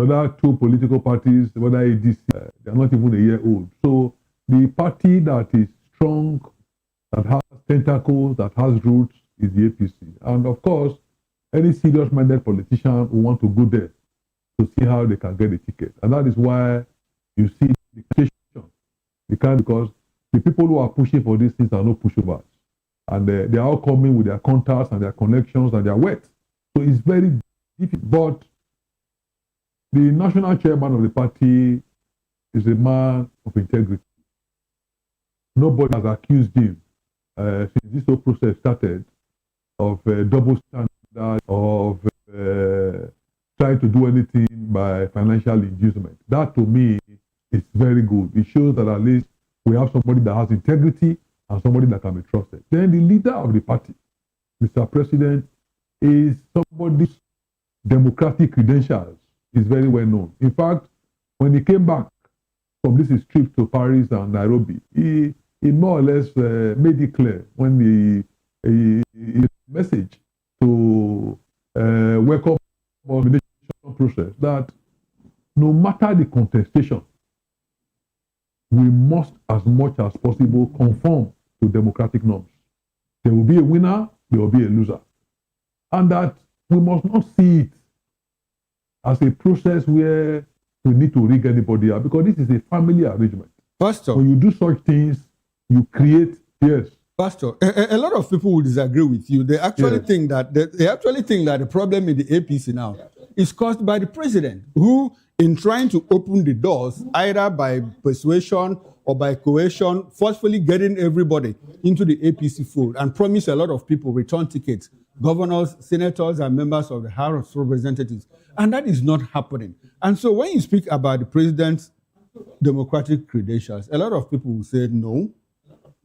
other two political parties, whether ADC, they're not even a year old. So the party that is strong, that has tentacles, that has roots, is the APC. And of course, any serious-minded politician will want to go there to see how they can get a ticket. And that is why you see the question. Because the people who are pushing for these things are no pushovers. And they are all coming with their contacts and their connections and their weight. So it's very difficult. But the national chairman of the party is a man of integrity. Nobody has accused him since this whole process started of double standard, of trying to do anything by financial inducement. That to me is very good. It shows that at least we have somebody that has integrity and somebody that can be trusted. Then the leader of the party, Mr. President, is somebody's democratic credentials is very well known. In fact, when he came back from this trip to Paris and Nairobi, he more or less made it clear when his message to welcome the nomination process that no matter the contestation, we must, as much as possible, conform to democratic norms. There will be a winner, there will be a loser. And that we must not see it as a process where we need to rig anybody out, because this is a family arrangement. Pastor, when you do such things, you create, yes. Pastor, a lot of people will disagree with you. They actually think that the problem in the APC now is caused by the president, who, in trying to open the doors, either by persuasion or by coercion, forcefully getting everybody into the APC fold and promise a lot of people return tickets, governors, senators, and members of the House of Representatives. And that is not happening. And so when you speak about the president's democratic credentials, a lot of people will say, no,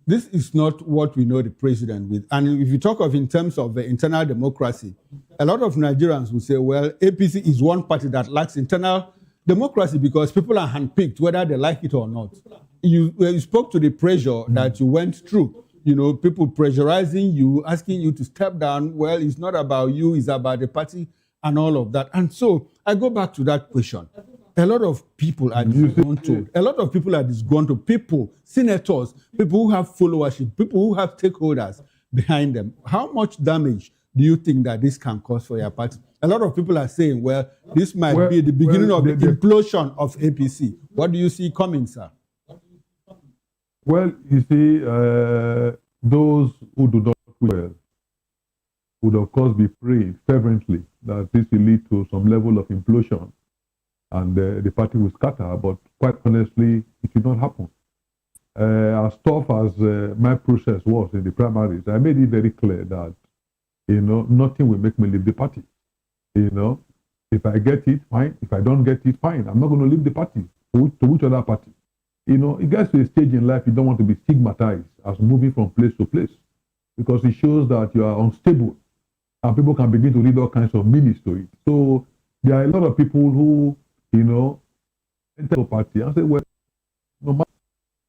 this is not what we know the president with. And if you talk of in terms of the internal democracy, a lot of Nigerians will say, well, APC is one party that lacks internal democracy because people are handpicked, whether they like it or not. You spoke to the pressure that you went through. You know, people pressurizing you, asking you to step down. Well, it's not about you, it's about the party and all of that. And so I go back to that question. A lot of people are disgruntled. A lot of people are disgruntled. People, senators, people who have followership, people who have stakeholders behind them. How much damage do you think that this can cause for your party? A lot of people are saying, well, this might be the beginning of the implosion of APC. What do you see coming, sir? Well, you see, those who do not well would, of course, be praying fervently that this will lead to some level of implosion and the party will scatter. But quite honestly, it will not happen. As tough as my process was in the primaries, I made it very clear that, you know, nothing will make me leave the party. You know, if I get it, fine. If I don't get it, fine. I'm not going to leave the party. To which other party? You know, it gets to a stage in life you don't want to be stigmatized as moving from place to place, because it shows that you are unstable and people can begin to read all kinds of meanings to it. So there are a lot of people who, you know, enter the party and say, well, no matter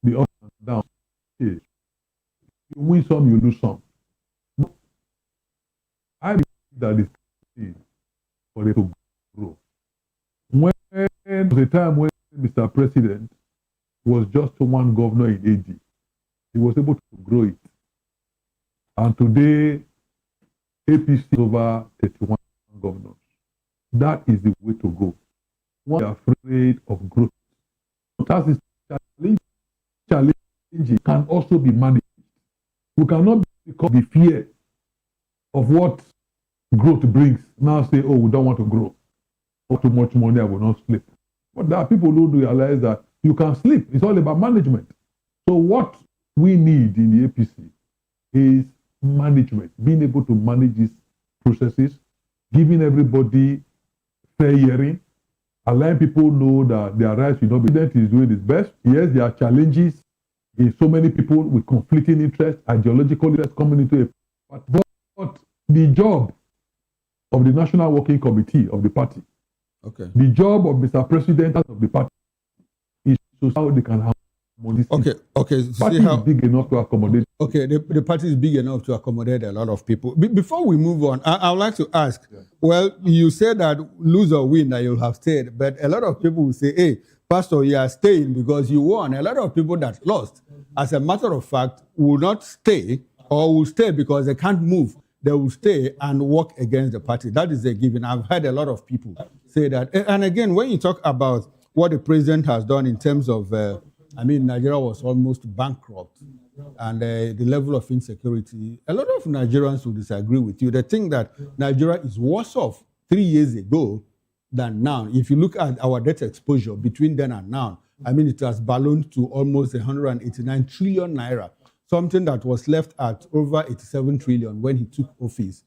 the up and down, you win some, you lose some. But I believe that it's for it to grow. When there was a time when Mr. President was just one governor in AD, he was able to grow it. And today, APC is over 31 governors. That is the way to go. One is afraid of growth. That is challenging can also be managed. We cannot become the fear of what growth brings. Now say, oh, we don't want to grow. Or too much money, I will not sleep. But there are people who do realize that you can sleep. It's all about management. So what we need in the APC is management, being able to manage these processes, giving everybody fair hearing, allowing people know that their rights will not be. The president is doing his best. Yes, there are challenges in so many people with conflicting interests, ideological interests coming into a party. But the job of the National Working Committee of the party, the job of Mr. President of the party, is to how they can have money. Okay. Party is big enough to accommodate. Okay, the party is big enough to accommodate a lot of people. Before we move on, I would like to ask, well, you said that lose or win that you'll have stayed, but a lot of people will say, hey, Pastor, you are staying because you won. A lot of people that lost, as a matter of fact, will not stay or will stay because they can't move. They will stay and work against the party. That is a given. I've heard a lot of people say that. And again, when you talk about what the president has done in terms of, Nigeria was almost bankrupt, and the level of insecurity, a lot of Nigerians will disagree with you. They think that Nigeria is worse off 3 years ago than now. If you look at our debt exposure between then and now, it has ballooned to almost 189 trillion naira, something that was left at over 87 trillion when he took office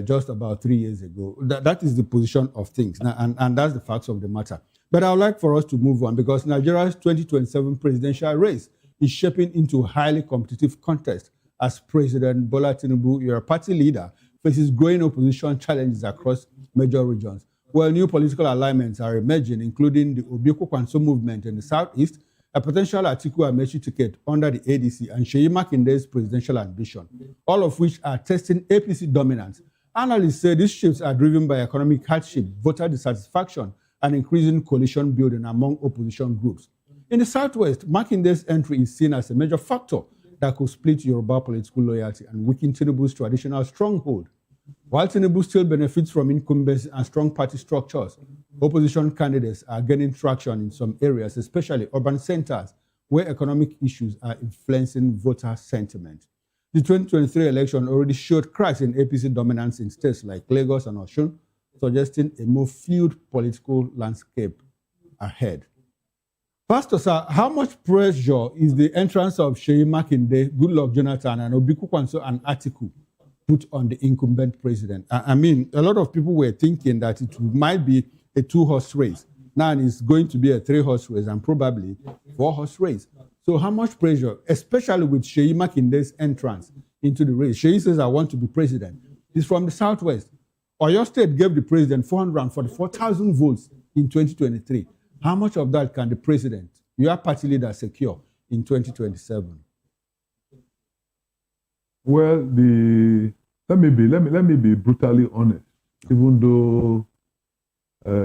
just about 3 years ago. That is the position of things, and that's the facts of the matter. But I would like for us to move on, because Nigeria's 2027 presidential race is shaping into a highly competitive contest as President Bola Tinubu, your party leader, faces growing opposition challenges across major regions. Well, new political alignments are emerging, including the Obieko Kwanso movement in the southeast, a potential Atiku Amechi ticket under the ADC, and Seyi Makinde's presidential ambition, all of which are testing APC dominance. Analysts say these shifts are driven by economic hardship, voter dissatisfaction, and increasing coalition building among opposition groups. In the southwest, Makinde's entry is seen as a major factor that could split Yoruba political loyalty and weaken Tinubu's traditional stronghold. While Tinubu still benefits from incumbency and strong party structures, opposition candidates are gaining traction in some areas, especially urban centers, where economic issues are influencing voter sentiment. The 2023 election already showed cracks in APC dominance in states like Lagos and Osun, suggesting a more fluid political landscape ahead. Pastor, sir, how much pressure is the entrance of Seyi Makinde, Goodluck Jonathan, and Obieko Kwanso and Atiku put on the incumbent president? A lot of people were thinking that it might be a 2-horse race. Now it's going to be a 3-horse race and probably 4-horse race. So how much pressure, especially with Seyi Makinde's entrance into the race? Seyi says, I want to be president. He's from the southwest. Oyo State gave the president 444,000 votes in 2023. How much of that can the president, your party leader, secure in 2027? Well, let me be brutally honest. Even though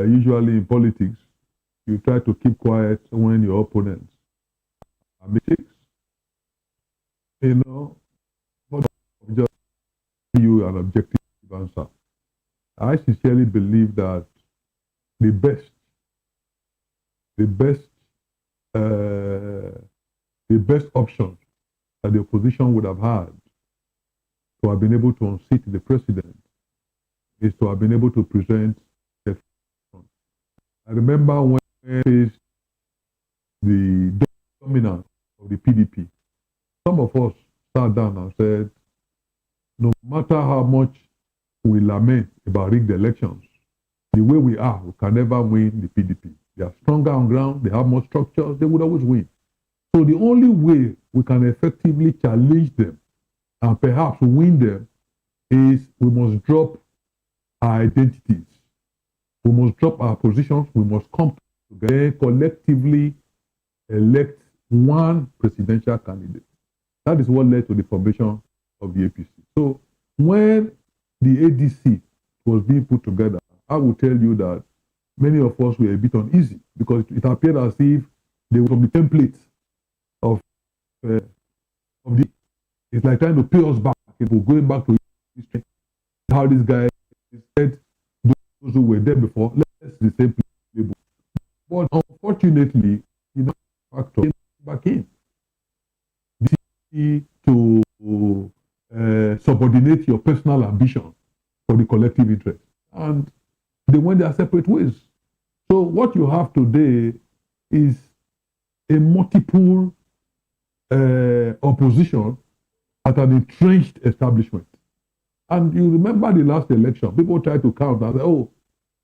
usually in politics you try to keep quiet when your opponents are mistakes, but just give you an objective answer. I sincerely believe that the best option that the opposition would have had to have been able to unseat the president is to have been able to present a front. I remember when the dominance of the PDP, some of us sat down and said, no matter how much we lament about rigged elections, the way we are, we can never win the PDP. They are stronger on ground, they have more structures, they would always win. So the only way we can effectively challenge them and perhaps win them is we must drop our identities. We must drop our positions, we must come together, collectively elect one presidential candidate. That is what led to the formation of the APC. So when the ADC was being put together, I will tell you that many of us were a bit uneasy because it appeared as if they were from the template of the. It's like trying to pay us back. We're going back to history. How this guy said, those who were there before, let's the same label. But unfortunately, factor came back in. To subordinate your personal ambition for the collective interest. And they went their separate ways. So what you have today is a multiple opposition at an entrenched establishment. And you remember the last election, people tried to count and say, oh,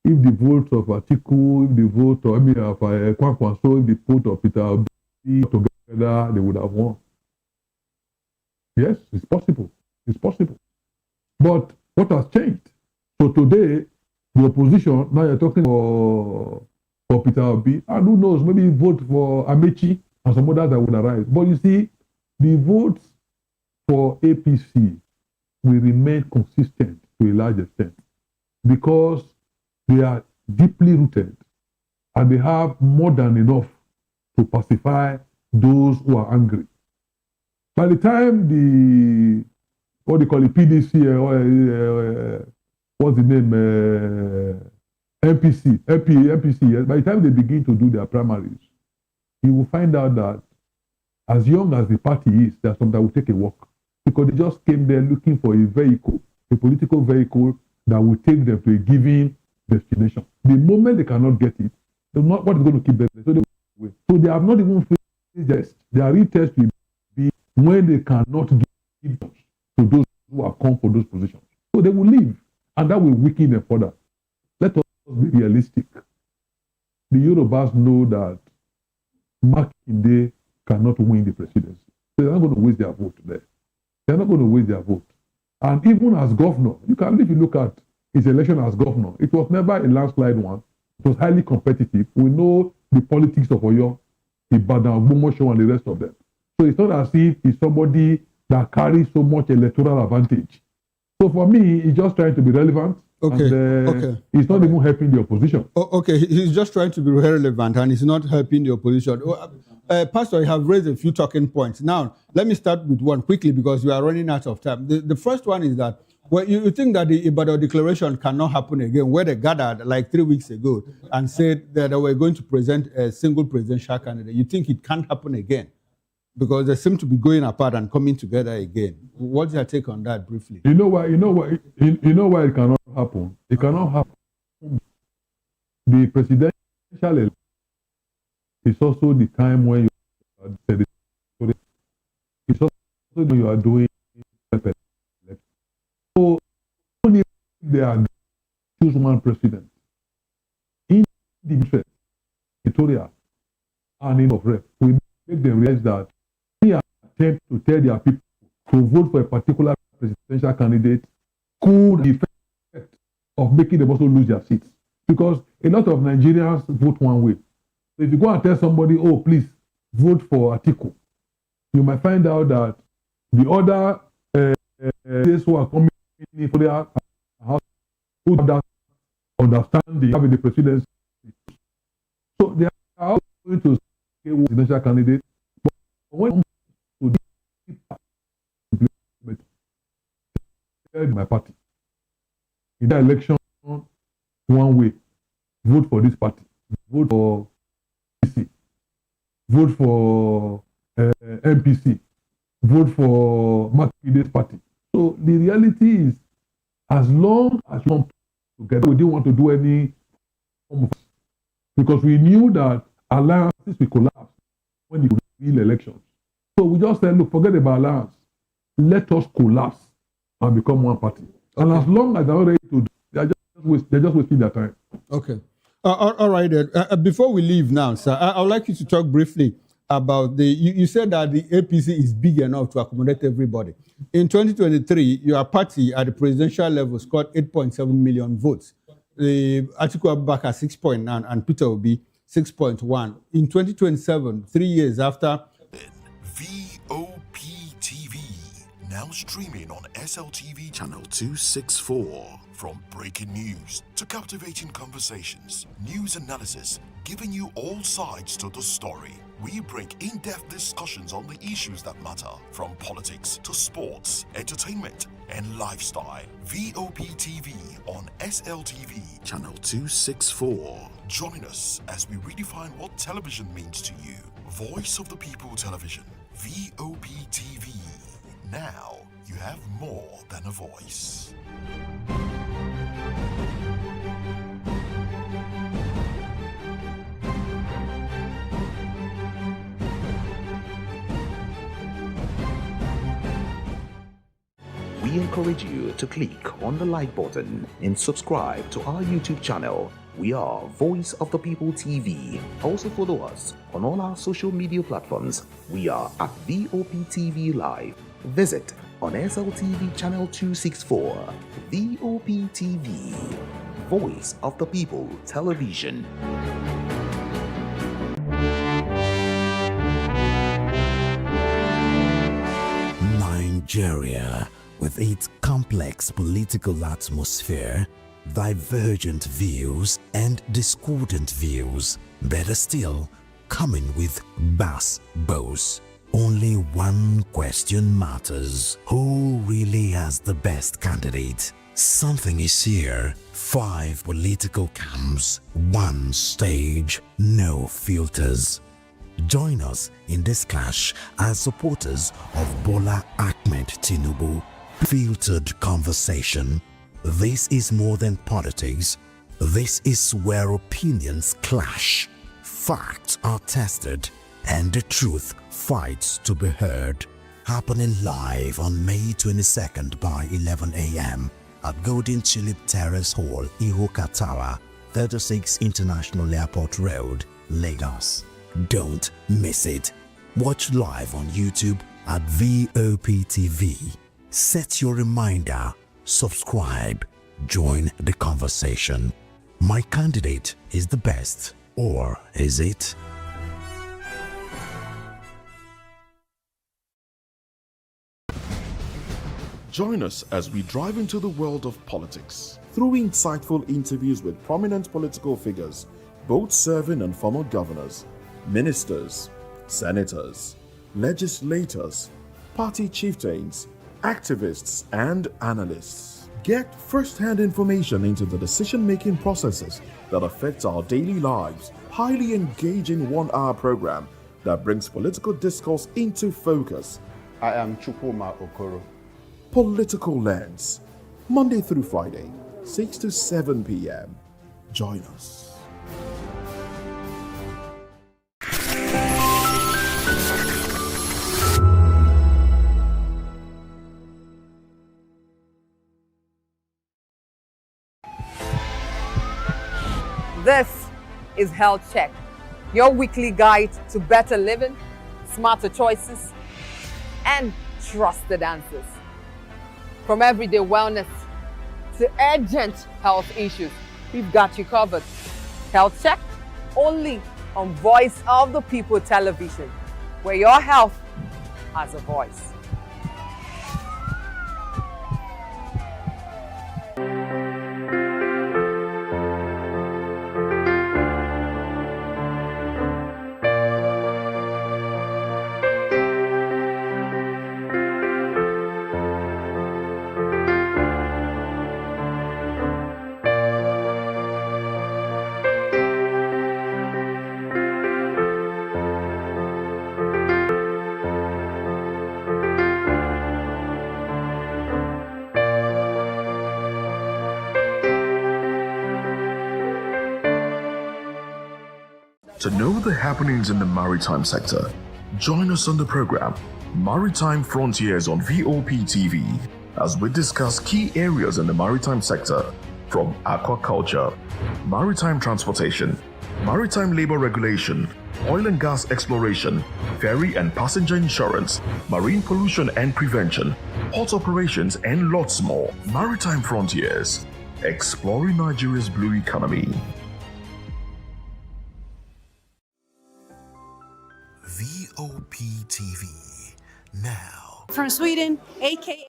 if the votes of Atiku, if the vote of Kwankwaso, if the vote of Peter Obi together, they would have won. Yes, it's possible. It's possible. But what has changed? So today, the opposition, now you're talking for Peter Obi, and who knows, maybe vote for Amechi and some others that would arise. But you see, the votes for APC will remain consistent to a large extent because they are deeply rooted and they have more than enough to pacify those who are angry. By the time the, what they call it, PDC, what's the name, MPC, yes? By the time they begin to do their primaries, you will find out that as young as the party is, there's some that will take a walk. Because they just came there looking for a vehicle, a political vehicle that will take them to a given destination. The moment they cannot get it, they're not what is going to keep them there. So they have not even finished test. Their retest will be when they cannot give to those who have come for those positions. So they will leave, and that will weaken them further. Let us be realistic. The Yorubas know that Makinde cannot win the presidency. They're not going to waste their vote there. They're not going to waste their vote. And even as governor, if you look at his election as governor, it was never a landslide one. It was highly competitive. We know the politics of Oyo, Ibadan, Ogbomoso, and the rest of them. So it's not as if he's somebody that carries so much electoral advantage. So for me, he's just trying to be relevant. Okay. He's not even helping the opposition. Okay, he's just trying to be relevant and he's not helping the opposition. Pastor, you have raised a few talking points. Now, let me start with one quickly because we are running out of time. The first one is that, well, you think that the Ibadan declaration cannot happen again, where they gathered like 3 weeks ago and said that they were going to present a single presidential candidate. You think it can't happen again? Because they seem to be going apart and coming together again. What's your take on that briefly? You know why it cannot happen? It cannot happen. The presidential election is also the time when you are it's also when you are doing election. So only they are choose one president in the interest, editorial, and in of rep, we make them realize that we attempt to tell their people to vote for a particular presidential candidate could be effect of making them also lose their seats. Because a lot of Nigerians vote one way. So if you go and tell somebody, oh, please vote for Atiku, you might find out that the other who are coming for their house who have that understanding having the presidency. So they are going to say a presidential candidate. But when it comes to my party, in the election, one way, vote for this party, vote for PC, vote for MPC, vote for Makide's party. So the reality is, as long as we come together, we didn't want to do any form of, because we knew that alliances will collapse when you real elections. So we just said, look, forget about alliance. Let us collapse and become one party. And as long as they're not ready to do, they're just wasting their time. Okay. All right. Before we leave now, sir, I would like you to talk briefly about you said that the APC is big enough to accommodate everybody. In 2023, your party at the presidential level scored 8.7 million votes. Atiku Abubakar 6.9 and Peter Obi 6.1. In 2027, 3 years after. VOP TV, now streaming on SLTV channel 264. From breaking news to captivating conversations, news analysis, giving you all sides to the story. We bring in-depth discussions on the issues that matter, from politics to sports, entertainment, and lifestyle. VOP TV on SLTV channel 264. Join us as we redefine what television means to you. Voice of the People Television, VOP TV. Now you have more than a voice. We encourage you to click on the like button and subscribe to our YouTube channel. We are Voice of the People TV. Also follow us on all our social media platforms. We are at VOP TV Live. Visit on SLTV channel 264. VOP TV. Voice of the People Television. Nigeria, with its complex political atmosphere, divergent views and discordant views, better still, coming with bass bows. Only one question matters. Who really has the best candidate? Something is here. 5 political camps, 1 stage, no filters. Join us in this clash as supporters of Bola Ahmed Tinubu. Filtered conversation. This is more than politics. This is where opinions clash. Facts are tested and the truth fights to be heard. Happening live on May 22nd by 11 a.m. at Golden Tulip Terrace Hall, Ihoka Tower, 36 International Airport Road, Lagos. Don't miss it. Watch live on YouTube at Vop TV. Set your reminder, subscribe, join the conversation. My candidate is the best, or is it? Join us as we drive into the world of politics through insightful interviews with prominent political figures, both serving and former governors, ministers, senators, legislators, party chieftains, activists, and analysts. Get first-hand information into the decision-making processes that affect our daily lives. Highly engaging 1-hour program that brings political discourse into focus. I am Chukwuma Okoro. Political Lens, Monday through Friday, 6 to 7 p.m. Join us. This is Health Check, your weekly guide to better living, smarter choices, and trusted answers. From everyday wellness to urgent health issues, we've got you covered. Health Check, only on Voice of the People television, where your health has a voice. To know the happenings in the maritime sector, join us on the program Maritime Frontiers on Vop TV as we discuss key areas in the maritime sector from aquaculture, maritime transportation, maritime labor regulation, oil and gas exploration, ferry and passenger insurance, marine pollution and prevention, port operations, and lots more. Maritime Frontiers, exploring Nigeria's blue economy. Vop TV now. From Sweden, aka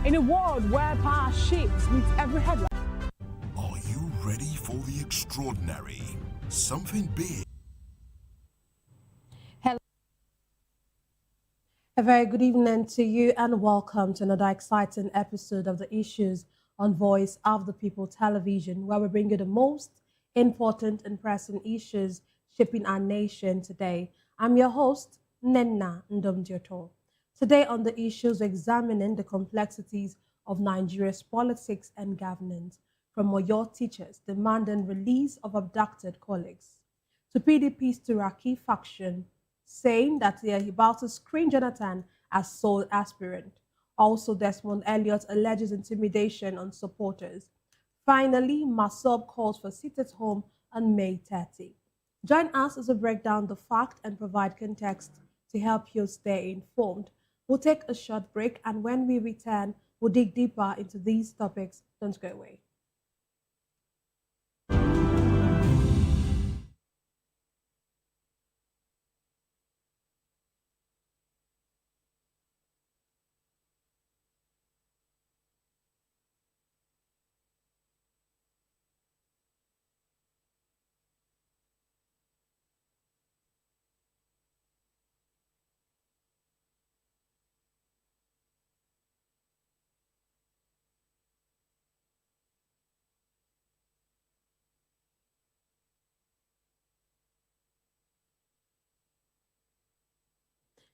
In a world where power shifts with every headline. Are you ready for the extraordinary? Something big. A very good evening to you and welcome to another exciting episode of the Issues on Voice of the People television, where we bring you the most important and pressing issues shaping our nation today. I'm your host, Nenna Ndomdioto. Today on the Issues, we're examining the complexities of Nigeria's politics and governance, from Oyo teachers demanding release of abducted colleagues, to PDP's Turaki faction saying that they are about to screen Jonathan as sole aspirant. Also, Desmond Elliott alleges intimidation on supporters. Finally, Masob calls for sit-at-home on May 30. Join us as we break down the fact and provide context to help you stay informed. We'll take a short break, and when we return, we'll dig deeper into these topics. Don't go away.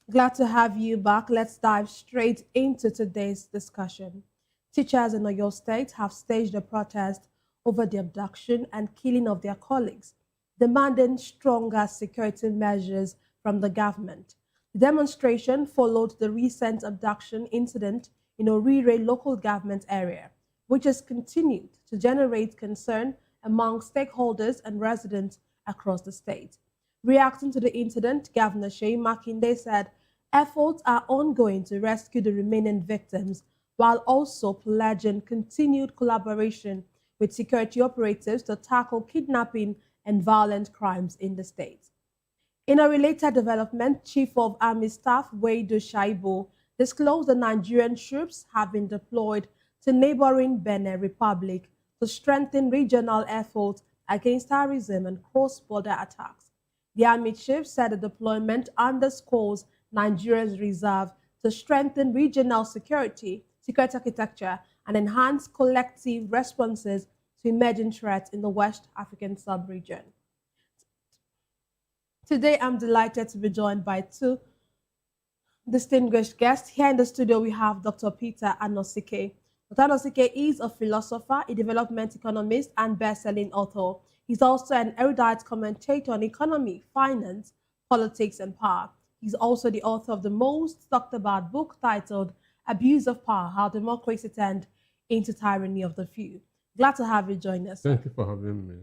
Glad to have you back. Let's dive straight into today's discussion. Teachers in Oyo State have staged a protest over the abduction and killing of their colleagues, demanding stronger security measures from the government. The demonstration followed the recent abduction incident in Orire local government area, which has continued to generate concern among stakeholders and residents across the state. Reacting to the incident, Governor Sheyi Makinde said efforts are ongoing to rescue the remaining victims, while also pledging continued collaboration with security operatives to tackle kidnapping and violent crimes in the state. In a related development, Chief of Army Staff Weido Shaibu disclosed the Nigerian troops have been deployed to neighboring Benin Republic to strengthen regional efforts against terrorism and cross-border attacks. The Army Chief said the deployment underscores Nigeria's resolve to strengthen regional security architecture, and enhance collective responses to emerging threats in the West African sub-region. Today, I'm delighted to be joined by two distinguished guests. Here in the studio, we have Dr. Peter Anosike. Dr. Anosike is a philosopher, a development economist, and best-selling author. He's also an erudite commentator on economy, finance, politics, and power. He's also the author of the most talked about book titled Abuse of Power, How Democracy Turned into Tyranny of the Few. Glad to have you join us. Thank you for having me.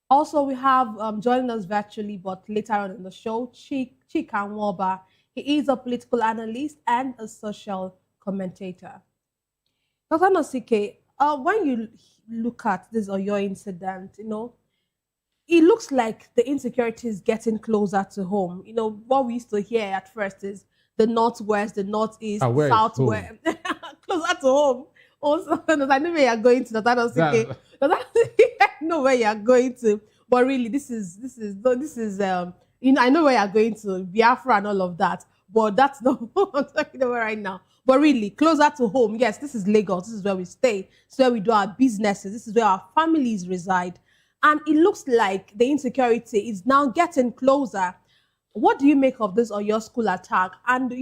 Also, we have joining us virtually, but later on in the show, Chika Nwoba. He is a political analyst and a social commentator. Dr. Anosike, when you look at this Oyo incident, it looks like the insecurity is getting closer to home. What we used to hear at first is the northwest, the northeast, southwest, closer to home. Also, I know where you're going to. Dr. Anosike, I know where you're going to. But really, this is I know where you're going to, Biafra and all of that. But that's not what I'm talking about right now. But really, closer to home, yes, this is Lagos. This is where we stay. This is where we do our businesses. This is where our families reside. And it looks like the insecurity is now getting closer. What do you make of this or your school attack? And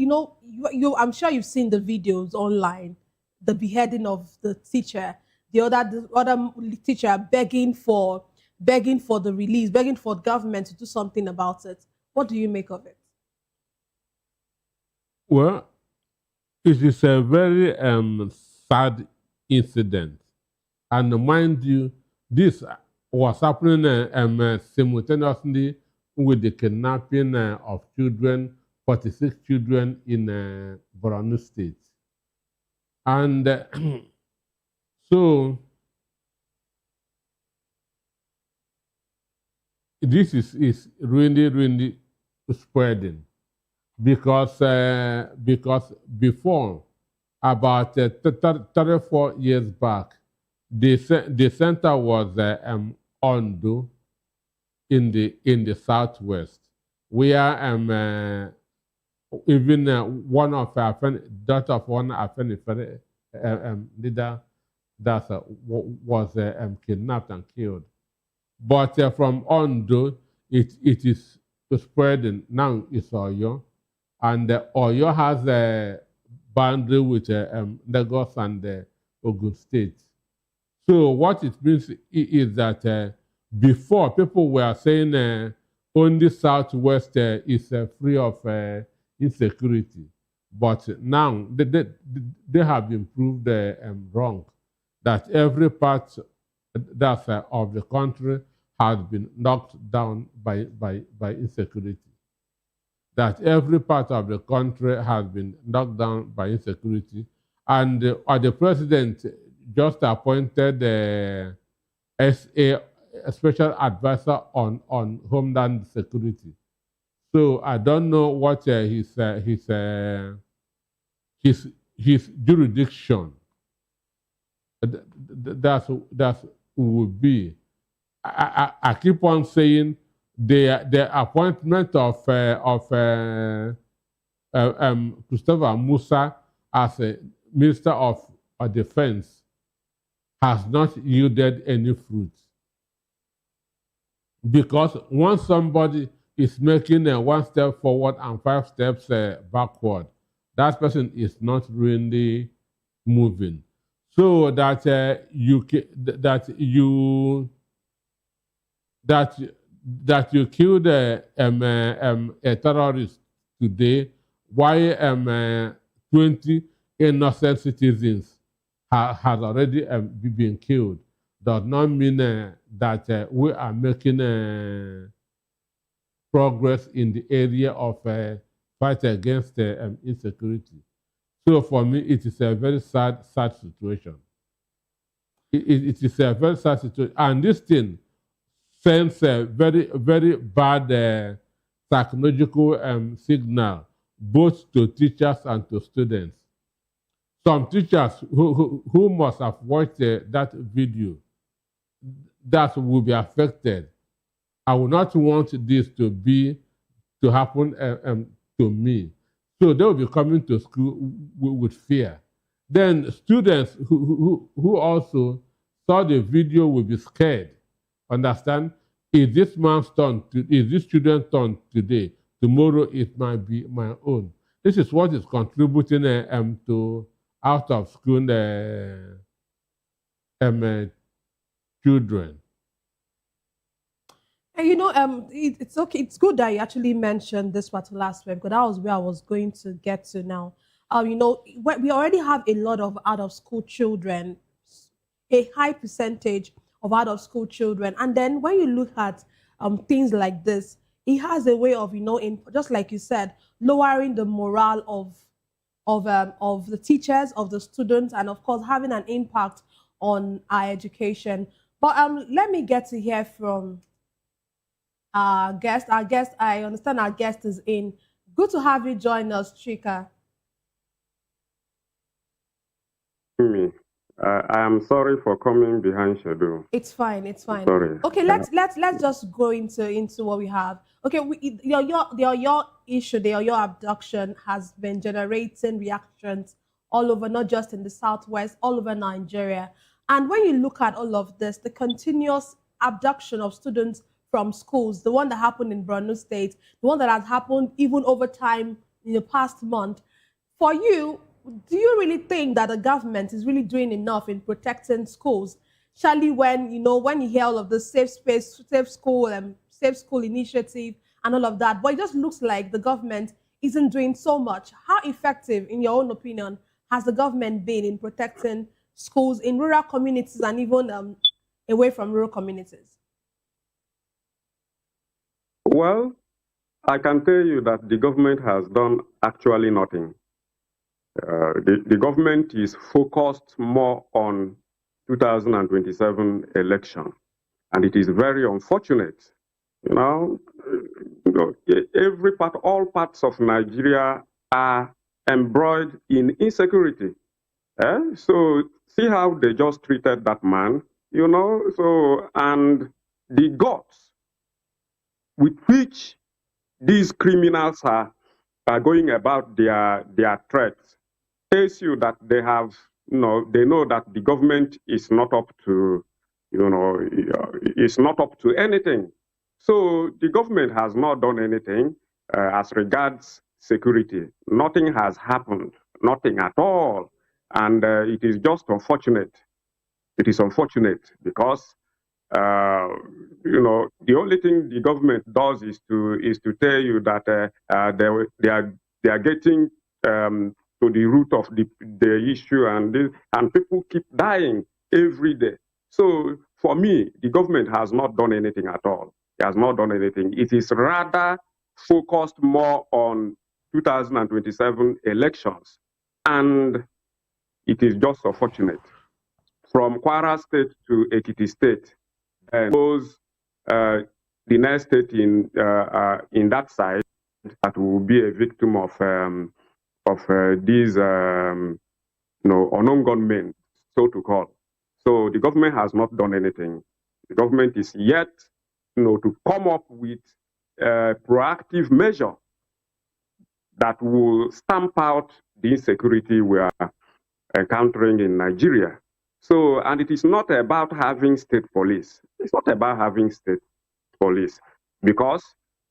I'm sure you've seen the videos online, the beheading of the teacher, the other teacher begging for the release, begging for government to do something about it. What do you make of it? Well, it is a very sad incident. And mind you, this was happening simultaneously with the kidnapping of children, 46 children in Borno State. And so this is really, really spreading because before, about 34 years back, the center was Ondo in the southwest, where even one of our daughter of one leader that was kidnapped and killed. But from Ondo, it is spreading. Now it's Oyo. And Oyo has a boundary with Lagos and Ogun State. So what it means is that before people were saying only Southwest is free of insecurity, but now they have been proved wrong. That every part of the country has been knocked down by insecurity. That every part of the country has been knocked down by insecurity. And the president just appointed a special advisor on homeland security. So I don't know what his jurisdiction that would be. I keep on saying the appointment of Christopher Musa as a Minister of Defense has not yielded any fruit. Because once somebody is making one step forward and 5 steps backward, that person is not really moving. So that you killed a terrorist today, why 20 innocent citizens has already been killed, does not mean that we are making progress in the area of fight against insecurity. So for me, it is a very sad situation. It is a very sad situation. And this thing sends a very, very bad psychological signal both to teachers and to students. Some teachers who must have watched that video, that will be affected. I would not want this to happen to me. So they will be coming to school with fear. Then students who also saw the video will be scared. Understand? Is this man's turn? Is this student's turn today? Tomorrow it might be my own. This is what is contributing to out of school children. And you know, it's okay. It's good that you actually mentioned this particular aspect, because that was where I was going to get to now. You know, we already have a lot of out-of-school children, a high percentage of out-of-school children. And then when you look at things like this, it has a way of, you know, just like you said, lowering the morale of the teachers, of the students, and of course having an impact on our education. But let me get to hear from our guest. I understand our guest is in. Good to have you join us, Chika. I am sorry for coming behind schedule. It's fine. It's fine. Sorry. Okay, let's just go into what we have. Okay, your issue there, your abduction has been generating reactions all over, not just in the Southwest, all over Nigeria. And when you look at all of this, the continuous abduction of students from schools, the one that happened in Borno State, the one that has happened even over time in the past month, for you, do you really think that the government is really doing enough in protecting schools? Surely when you hear all of the safe space, safe school initiative and all of that, but it just looks like the government isn't doing so much. How effective, in your own opinion, has the government been in protecting schools in rural communities and even away from rural communities? Well, I can tell you that the government has done actually nothing. The government is focused more on 2027 election, and it is very unfortunate. All parts of Nigeria are embroiled in insecurity. So see how they just treated that man, and the guts with which these criminals are going about their threats tells you that they know that the government is not up to, is not up to anything. So the government has not done anything as regards security. Nothing has happened, nothing at all. And it is just unfortunate. It is unfortunate because the only thing the government does is to tell you that they are getting to the root of the issue, and people keep dying every day. So for me, the government has not done anything at all. It has not done anything. It is rather focused more on 2027 elections, and it is just unfortunate. From Kwara State to Ekiti State, and those the next state in that side that will be a victim of these unknown gunmen, so to call. So the government has not done anything. The government is yet to come up with a proactive measure that will stamp out the insecurity we are encountering in Nigeria. So, and it is not about having state police. It's not about having state police because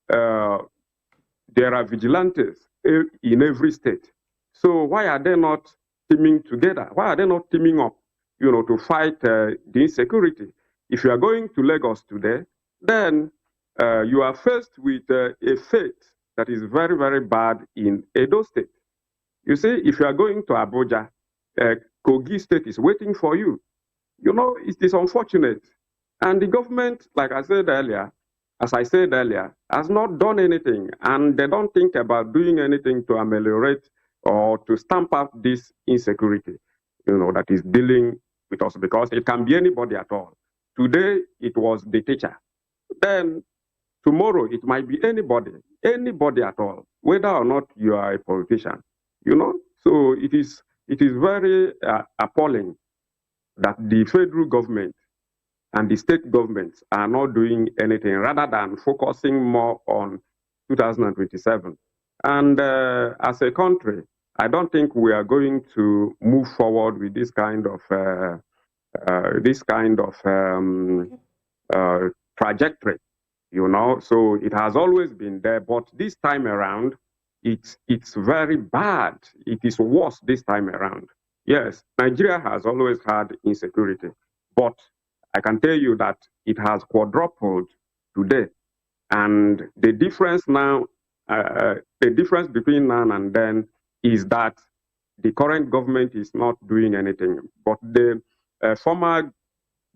there are vigilantes in every state. So why are they not teaming together? Why are they not teaming up, to fight the insecurity? If you are going to Lagos today, then you are faced with a fate that is very, very bad in Edo State. You see, if you are going to Abuja, Kogi State is waiting for you. It is unfortunate. And the government, like I said earlier, has not done anything. And they don't think about doing anything to ameliorate or to stamp out this insecurity, that is dealing with us, because it can be anybody at all. Today, it was the teacher. Then tomorrow, it might be anybody at all, whether or not you are a politician, So it is very appalling that the federal government and the state governments are not doing anything rather than focusing more on 2027. And as a country, I don't think we are going to move forward with this kind of trajectory, So it has always been there, but this time around, it's very bad. It is worse this time around. Yes, Nigeria has always had insecurity, but I can tell you that it has quadrupled today. And the difference now, the difference between now and then is that the current government is not doing anything. But the former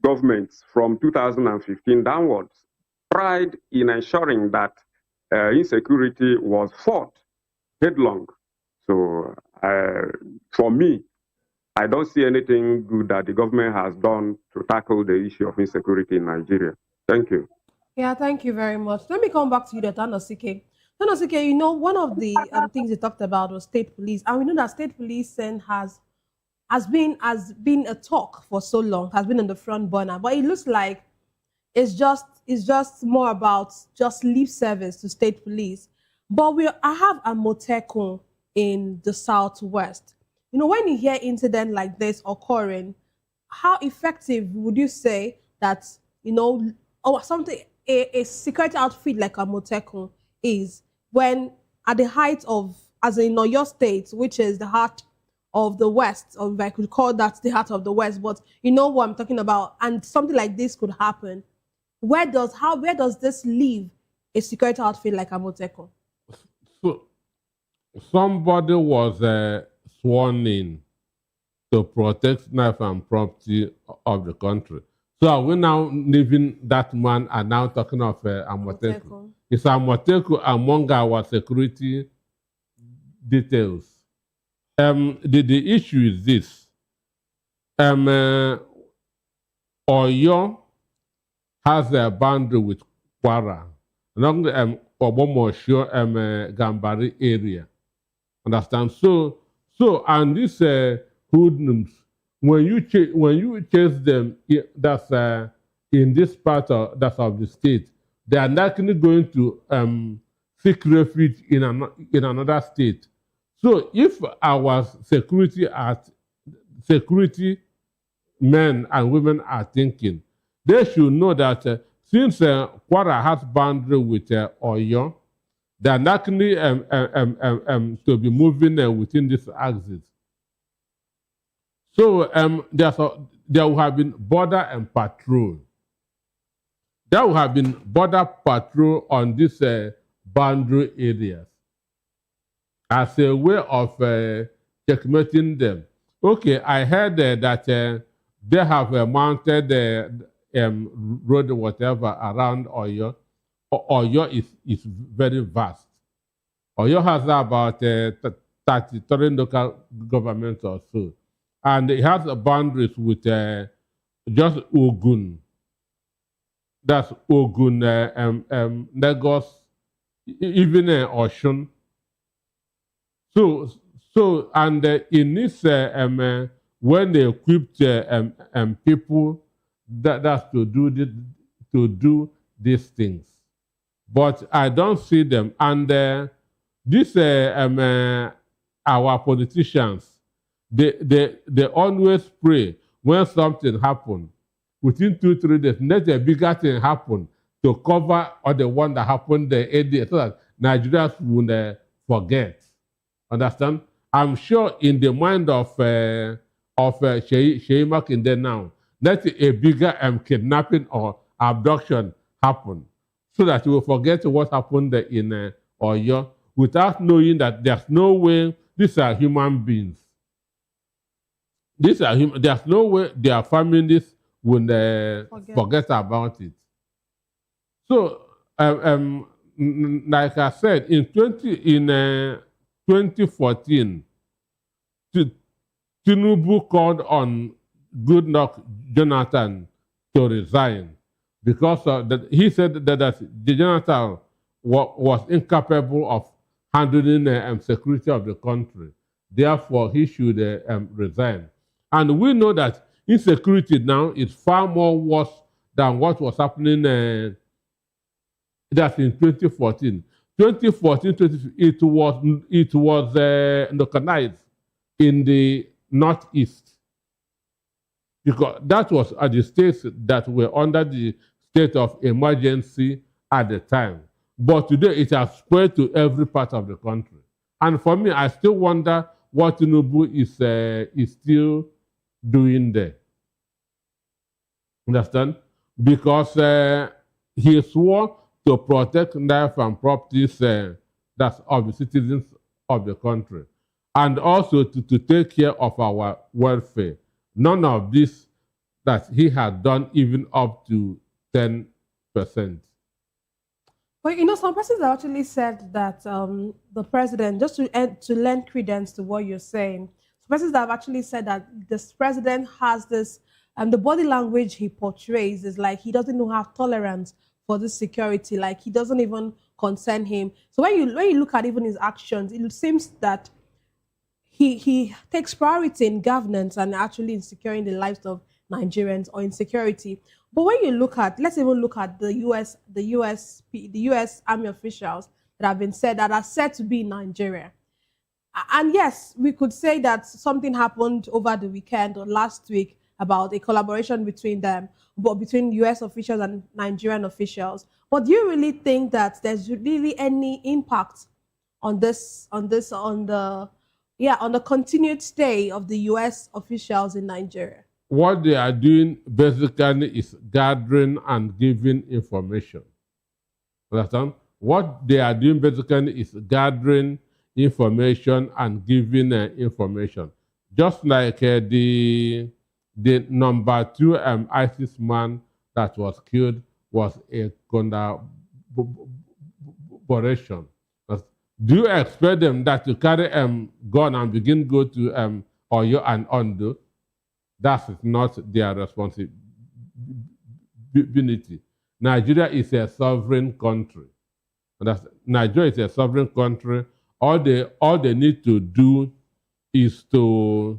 governments from 2015 downwards tried in ensuring that insecurity was fought headlong. So for me, I don't see anything good that the government has done to tackle the issue of insecurity in Nigeria. Thank you. Yeah, thank you very much. Let me come back to you, Tanosike. Tanosike, one of the things you talked about was state police, and we know that state policing has been a talk for so long, has been on the front burner, but it looks like it's just more about just lip service to state police. But I have a Motekun in the southwest. When you hear incident like this occurring, how effective would you say that or something a security outfit like a Motekun is when at the height of, as in your state, which is the heart of the West, or if I could call that the heart of the West, but you know what I'm talking about, and something like this could happen. Where does this leave a security outfit like a Motekun? So somebody was sworn in to protect life and property of the country. So are we now leaving that man and now talking of Amotekun? Is Amotekun among our security details? The issue is this. Oyo has a boundary with Kwara along the Obomosho Gambari area. Understand? So and this hoodlums, when you chase them, that's in this part of the state, they are likely going to seek refuge in another state. So if our security men and women are thinking, they should know that since Kwara has boundary with Oyo, they are likely to be moving within this axis. So there will have been border and patrol. There will have been border patrol on these boundary areas as a way of checkmating them. Okay, I heard that they have mounted road whatever around Oyo. Oyo is very vast. Oyo has about 33 local governments or so. And it has boundaries with just Ogun. That's Ogun, Lagos, even Oshun. So and in this, when they equipped people that's to do these things, but I don't see them. And this our politicians, they always pray when something happens. Within 2-3 days, let a bigger thing happen to cover all the one that happened the AD so that Nigerians would forget. Understand? I'm sure in the mind of Sheyi Makinde now, let a bigger kidnapping or abduction happen so that you will forget what happened in Oyo without knowing that there's no way these are human beings. There's no way their families would forget about it. So, like I said, in 2014, Tinubu called on Goodluck Jonathan to resign because he said that Jonathan was incapable of handling the security of the country. Therefore, he should resign. And we know that insecurity now is far more worse than what was happening that's in 2014. 2014, it was localized in the northeast because that was at the states that were under the state of emergency at the time. But today it has spread to every part of the country. And for me, I still wonder what Tinubu is still doing there. Understand? Because he swore to protect life and properties that's of the citizens of the country, and also to take care of our welfare. None of this that he had done even up to 10%. But some persons have actually said that the president, just to lend credence to what you're saying, some persons have actually said that this president has this, the body language he portrays is like he doesn't have tolerance for this security, like he doesn't even concern him. So when you look at even his actions, it seems that he takes priority in governance and actually in securing the lives of Nigerians or in security. But when you look at, let's even look at the US Army officials that are said to be in Nigeria. And yes, we could say that something happened over the weekend or last week about a collaboration between them, but between US officials and Nigerian officials. But do you really think that there's really any impact on the continued stay of the US officials in Nigeria? What they are doing basically is gathering and giving information. Understand? What they are doing basically is gathering information and giving information. Just like the number 2 ISIS man that was killed was a collaboration. Do you expect them that to carry gun and go to Oyo and Ondo? That is not their responsibility. Nigeria is a sovereign country. Nigeria is a sovereign country. All they need to do is to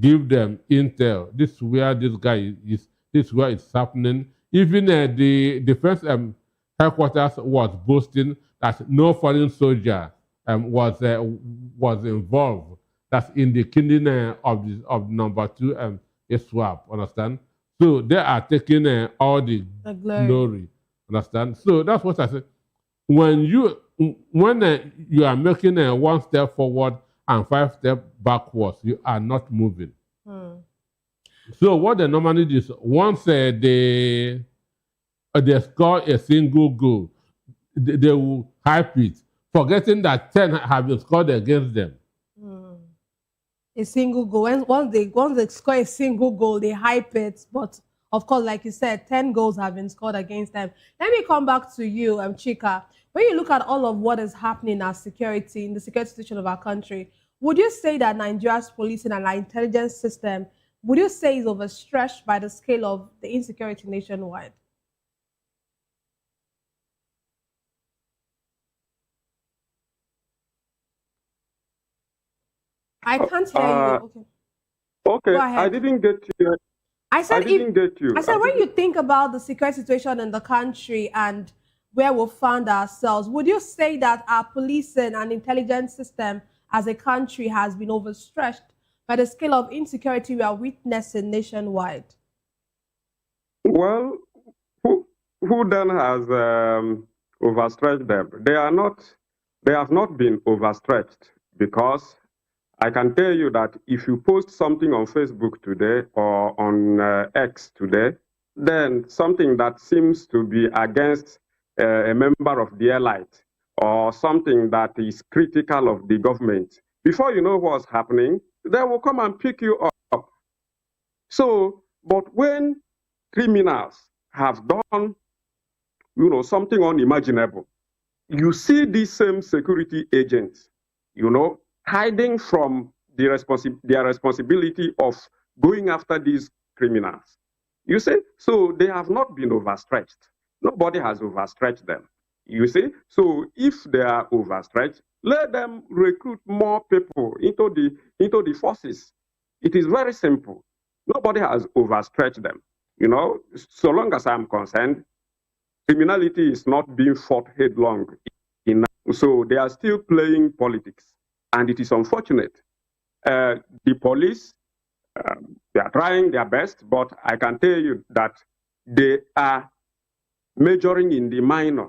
give them intel. This is where this guy is. This is where it's happening. Even the defense headquarters was boasting that no foreign soldier was involved. That's in the killing of number 2 swap. Understand? So they are taking all the glory. Understand? So that's what I said. When you are making 1 step forward and 5 steps backwards, you are not moving. So what they normally do is once they score a single goal, they will hype it, forgetting that 10 have been scored against them. A single goal. Once they score a single goal, they hype it. But of course, like you said, 10 goals have been scored against them. Let me come back to you, Chika. When you look at all of what is happening in our security, in the security situation of our country, would you say that Nigeria's policing and our intelligence system, would you say is overstretched by the scale of the insecurity nationwide? I can't hear you. Okay. Okay, I didn't get you. I didn't get you. I said, when you think about the security situation in the country and where we found ourselves, would you say that our policing and intelligence system as a country has been overstretched by the scale of insecurity we are witnessing nationwide? Well, who then has overstretched them? They have not been overstretched, because I can tell you that if you post something on Facebook today or on X today, then something that seems to be against a member of the elite or something that is critical of the government, before you know what's happening, they will come and pick you up. So, but when criminals have done, something unimaginable, you see these same security agents, hiding from their responsibility of going after these criminals. You see, so they have not been overstretched. Nobody has overstretched them. You see, so if they are overstretched, let them recruit more people into the forces. It is very simple. Nobody has overstretched them. So long as I'm concerned, criminality is not being fought headlong. So they are still playing politics, and it is unfortunate. The police, they are trying their best, but I can tell you that they are majoring in the minor.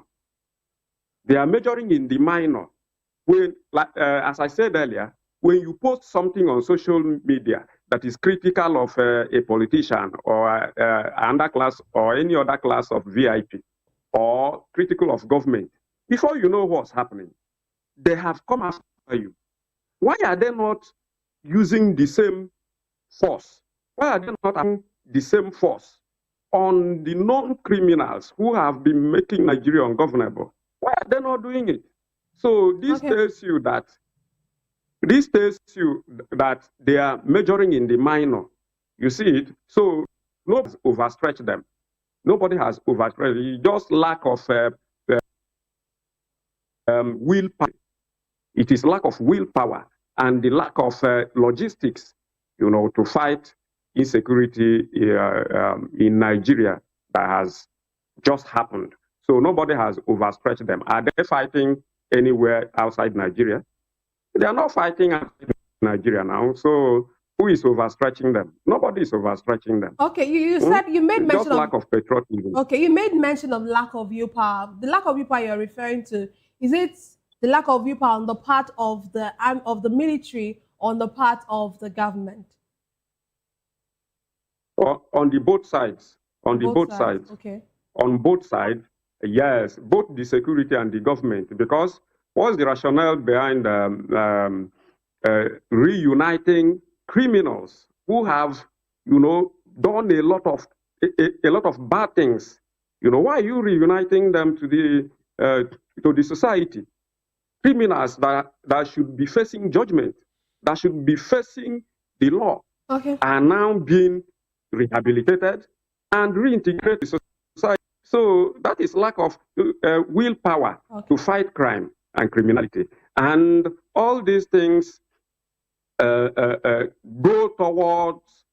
They are majoring in the minor. When, as I said earlier, when you post something on social media that is critical of a politician or another class or any other class of VIP or critical of government, before you know what's happening, they have come after you. Why are they not using the same force? Why are they not having the same force on the non-criminals who have been making Nigeria ungovernable? Why are they not doing it? So this tells you that they are majoring in the minor. You see it? So nobody has overstretched them. Nobody has overstretched. It's just lack of willpower. It is lack of willpower and the lack of logistics, to fight insecurity in Nigeria that has just happened. So nobody has overstretched them. Are they fighting anywhere outside Nigeria? They are not fighting outside Nigeria now. So who is overstretching them? Nobody is overstretching them. Okay, you said you made mention just lack of patriotism. Okay, you made mention of lack of willpower. The lack of willpower you're referring to, is it the lack of willpower on the part of the military, on the part of the government? On the both sides. On the both sides. Okay. On both sides, yes, both the security and the government. Because what's the rationale behind reuniting criminals who have, done a lot of bad things? Why are you reuniting them to the society? Criminals that should be facing judgment, that should be facing the law, are now being rehabilitated and reintegrated to society. So that is lack of willpower to fight crime and criminality. And all these things go towards,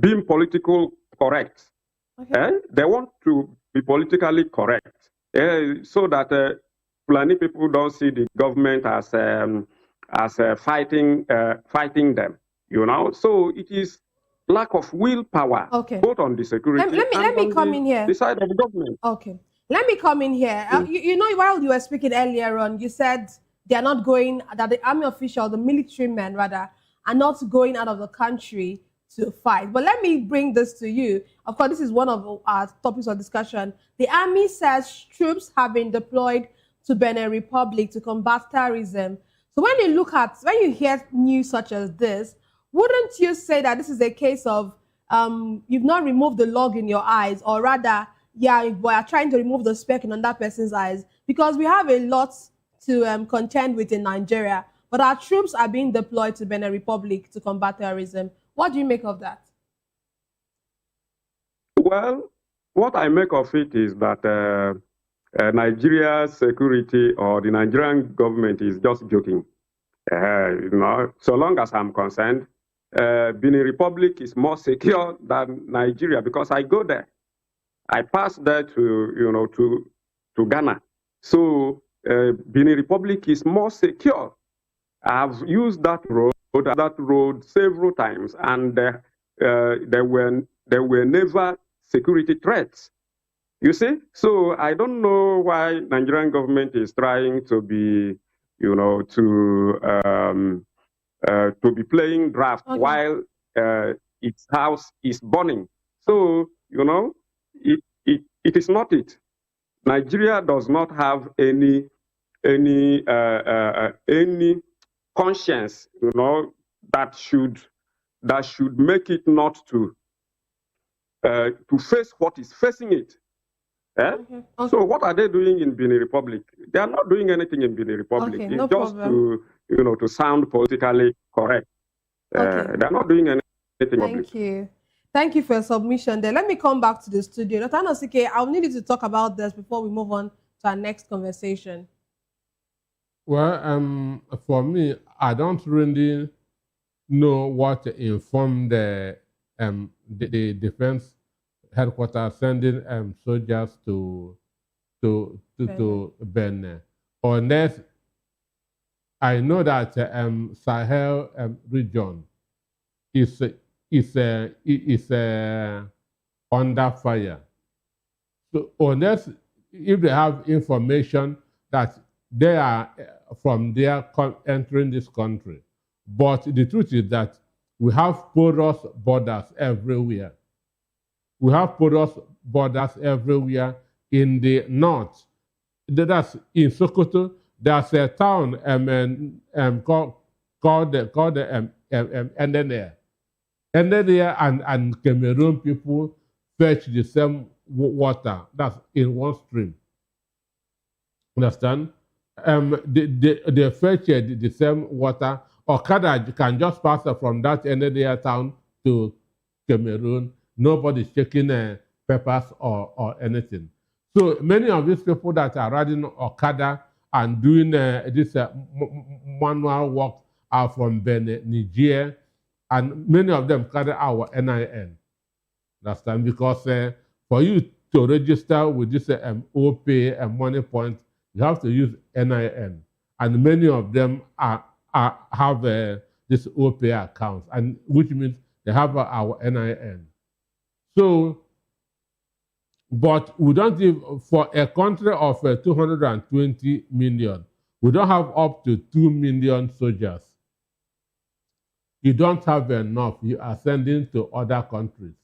being political correct. They want to be politically correct, so that many people don't see the government as fighting them. So it is lack of willpower, both on the security let me come in here. The side of the government. Okay, let me come in here. While you were speaking earlier on, you said they are not going, that the army official, the military men rather, are not going out of the country to fight. But let me bring this to you. Of course, this is one of our topics of discussion. The army says troops have been deployed to Benin Republic to combat terrorism. So when you hear news such as this, wouldn't you say that this is a case of you've not removed the log in your eyes, or rather, yeah, we are trying to remove the speck in that person's eyes? Because we have a lot to contend with in Nigeria, but our troops are being deployed to Benin Republic to combat terrorism. What do you make of that? Well, what I make of it is that Nigeria's security or the Nigerian government is just joking. So long as I'm concerned, Benin Republic is more secure than Nigeria because I go there. I pass there to Ghana. So Benin Republic is more secure. I've used that road several times, and there were never security threats. You see, so I don't know why Nigerian government is trying to be, to be playing draft while its house is burning. So it is not it. Nigeria does not have any conscience, that should make it not to face what is facing it. Okay. So what are they doing in Benin Republic? They are not doing anything in Benin Republic. It's just to sound politically correct. They're not doing anything. Thank you for your submission there. Let me come back to the studio. Dr. Anosike, I'll need you to talk about this before we move on to our next conversation. Well, for me, I don't really know what to inform the defense headquarters sending soldiers to Benin. Unless I know that Sahel region is under fire. So unless if they have information that they are from there entering this country, but the truth is that we have porous borders everywhere. We have porous borders everywhere in the north. That's in Sokoto. There's a town called Endene. Endene and Cameroon people fetch the same water. That's in one stream. Understand? They fetch the same water. Okada can just pass from that Endene town to Cameroon. Nobody's checking peppers or anything. So many of these people that are riding Okada and doing this manual work are from Benin, Niger, and many of them carry our NIN. Understand? Because for you to register with this OPay and Money Point, you have to use NIN, and many of them have this OPay accounts, and which means they have our NIN. So, but we don't give, for a country of 220 million, we don't have up to 2 million soldiers. You don't have enough. You are sending to other countries.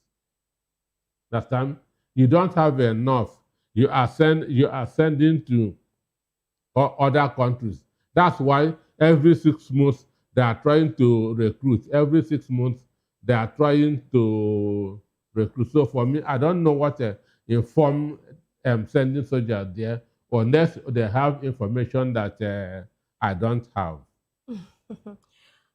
Understand? You don't have enough. You are sending to other countries. That's why every 6 months they are trying to recruit. Every 6 months they are trying to recruit. So for me, I don't know what inform sending soldiers there unless they have information that I don't have.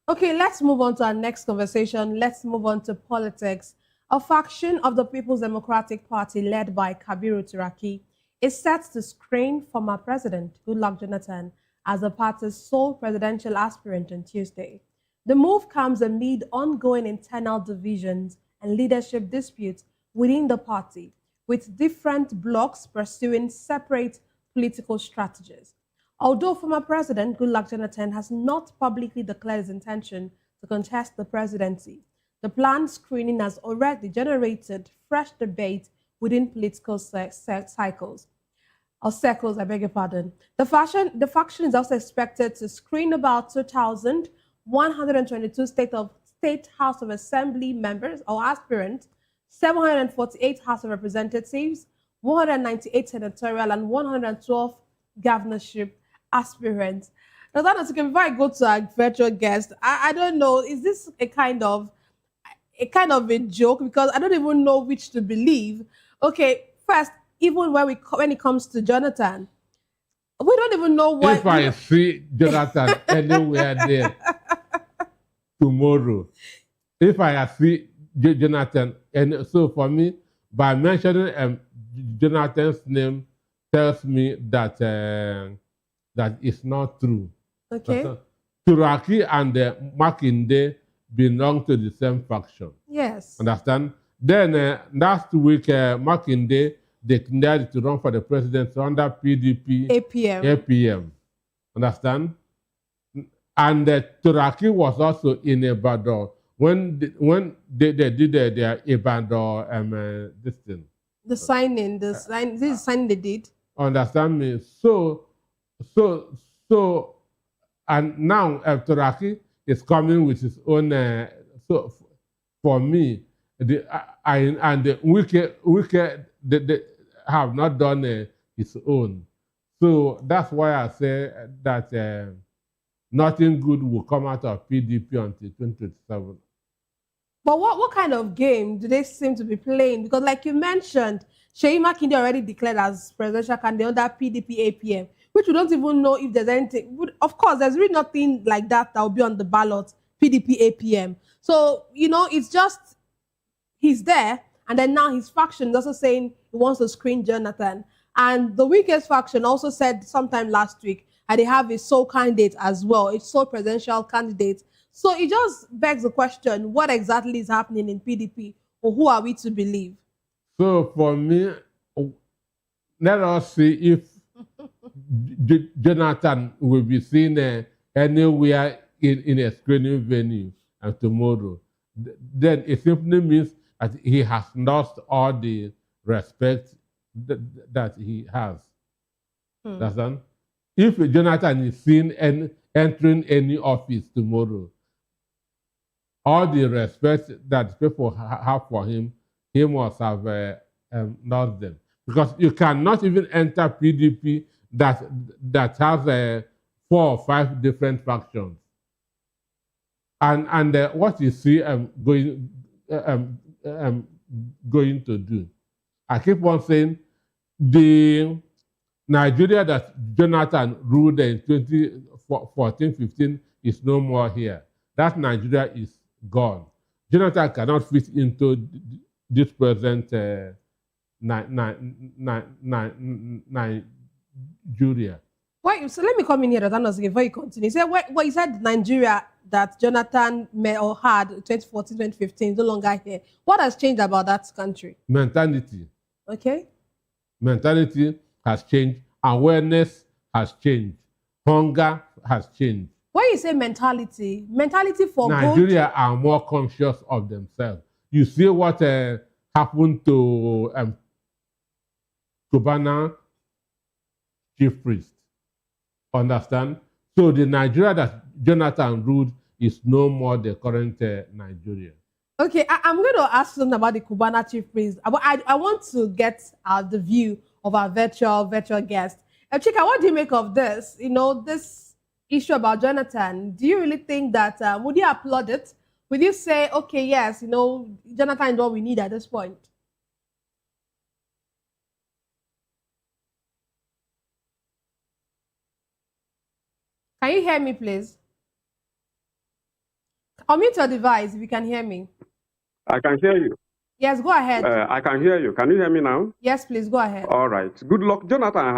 Okay, let's move on to our next conversation. Let's move on to politics. A faction of the People's Democratic Party led by Kabiru Turaki is set to screen former President Goodluck Jonathan as the party's sole presidential aspirant on Tuesday. The move comes amid ongoing internal divisions and leadership disputes within the party, with different blocs pursuing separate political strategies. Although former President Goodluck Jonathan has not publicly declared his intention to contest the presidency, the planned screening has already generated fresh debate within political circles. I beg your pardon. The faction is also expected to screen about 2,122 State House of Assembly members or aspirants, 748 House of Representatives, 198 senatorial, and 112 governorship aspirants. Now, that is, before I go to our virtual guest, I don't know, is this a kind of a joke? Because I don't even know which to believe. Okay, first, even when it comes to Jonathan, we don't even know what. If I see Jonathan anywhere there tomorrow, if I see Jonathan, and so for me, by mentioning Jonathan's name, tells me that that it's not true. Okay. Turaki and Makinde belong to the same faction. Yes. Understand? Then last week, Makinde declared to run for the presidency under PDP APM. Understand? And Turaki was also in Ibadan when they did their Ibadan this thing. The signing, this is signing they did. Understand me? So, and now Turaki is coming with his own. So, for me, the Wike they have not done his own. So that's why I say that nothing good will come out of PDP until 2027. But what kind of game do they seem to be playing? Because like you mentioned, Seyi Makinde already declared as presidential candidate under PDP APM, which we don't even know if there's anything. Of course, there's really nothing like that will be on the ballot, PDP APM. So, it's just, he's there, and then now his faction is also saying he wants to screen Jonathan. And the weakest faction also said sometime last week that they have a sole candidate as well, a sole presidential candidate. So it just begs the question, what exactly is happening in PDP, or who are we to believe? So for me, let us see if Jonathan will be seen anywhere in a screening venue tomorrow. Then it simply means that he has lost all the respect that he has. Understand? If Jonathan is seen entering any office tomorrow, all the respect that people have for him, he must have lost them. Because you cannot even enter PDP that has 4 or 5 different factions. And what is he going to do? I keep on saying the Nigeria that Jonathan ruled in 2014-15 is no more here. That Nigeria is gone. Jonathan cannot fit into this present Nigeria. Wait, so let me come in here, before you continue. You said Nigeria that Jonathan had 2014-2015 is no longer here. What has changed about that country? Mentality. Okay. Mentality has changed. Awareness has changed. Hunger has changed. When you say mentality for Nigeria are more conscious of themselves. You see what happened to Cubana chief priest. Understand? So the Nigeria that Jonathan ruled is no more the current Nigeria. Okay, I'm going to ask something about the Cubana chief priest. I want to get the view of our virtual guest. Chika, what do you make of this? This issue about Jonathan. Do you really think that, would you applaud it? Would you say, okay, yes, Jonathan is what we need at this point? Can you hear me, please? Unmute your device if you can hear me. I can hear you. Yes, go ahead. I can hear you. Can you hear me now? Yes, please, go ahead. All right. Good luck. Jonathan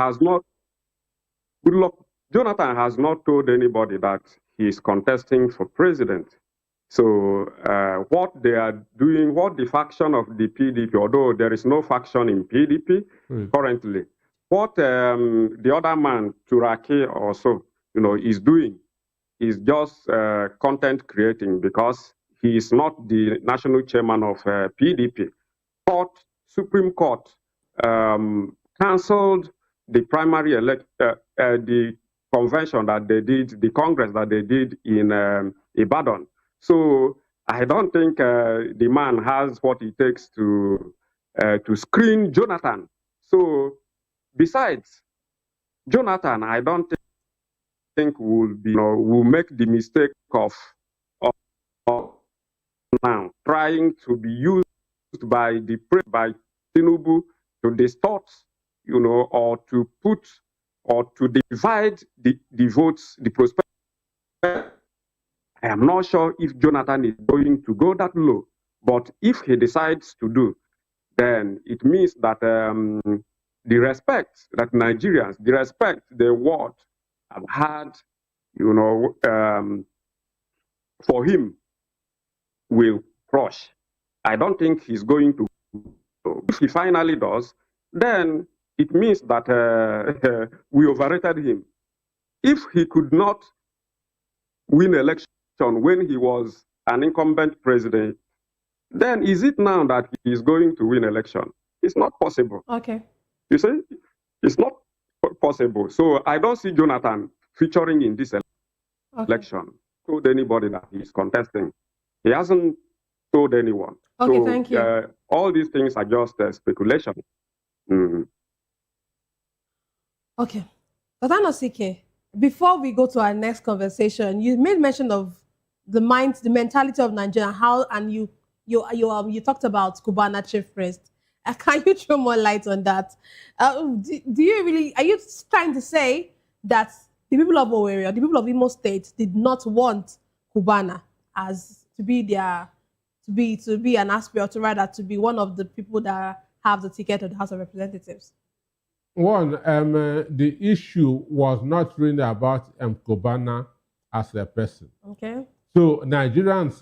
has not told anybody that he's contesting for president. So what they are doing, what the faction of the PDP, although there is no faction in PDP currently, what the other man, Turaki also, is doing is just content creating, because he is not the national chairman of PDP. Supreme Court cancelled the primary the convention that they did, the Congress that they did in Ibadan. So I don't think the man has what it takes to screen Jonathan. So, besides, Jonathan, I don't think will make the mistake of now trying to be used by Tinubu to distort, or to put or to divide the votes, the prospect. I am not sure if Jonathan is going to go that low, but if he decides to do, then it means that the respect that Nigerians, the respect the world have had, for him will crush. I don't think he's going to. If he finally does, then it means that we overrated him. If he could not win election when he was an incumbent president, then is it now that he is going to win election? It's not possible. Okay. You see, it's not possible. So I don't see Jonathan featuring in this election. Told anybody that he's contesting. He hasn't told anyone. Okay, so, thank you. All these things are just speculation. Mm-hmm. Okay. Dr. Nosike, before we go to our next conversation, you made mention of the mentality of Nigeria, and you talked about Cubana chief priest. Can you throw more light on that? Do you really, are you trying to say that the people of Owerri, the people of Imo State, did not want Cubana as to be an aspirant, or rather to be one of the people that have the ticket of the House of Representatives? One, the issue was not really about Cubana as a person. Okay. So Nigerians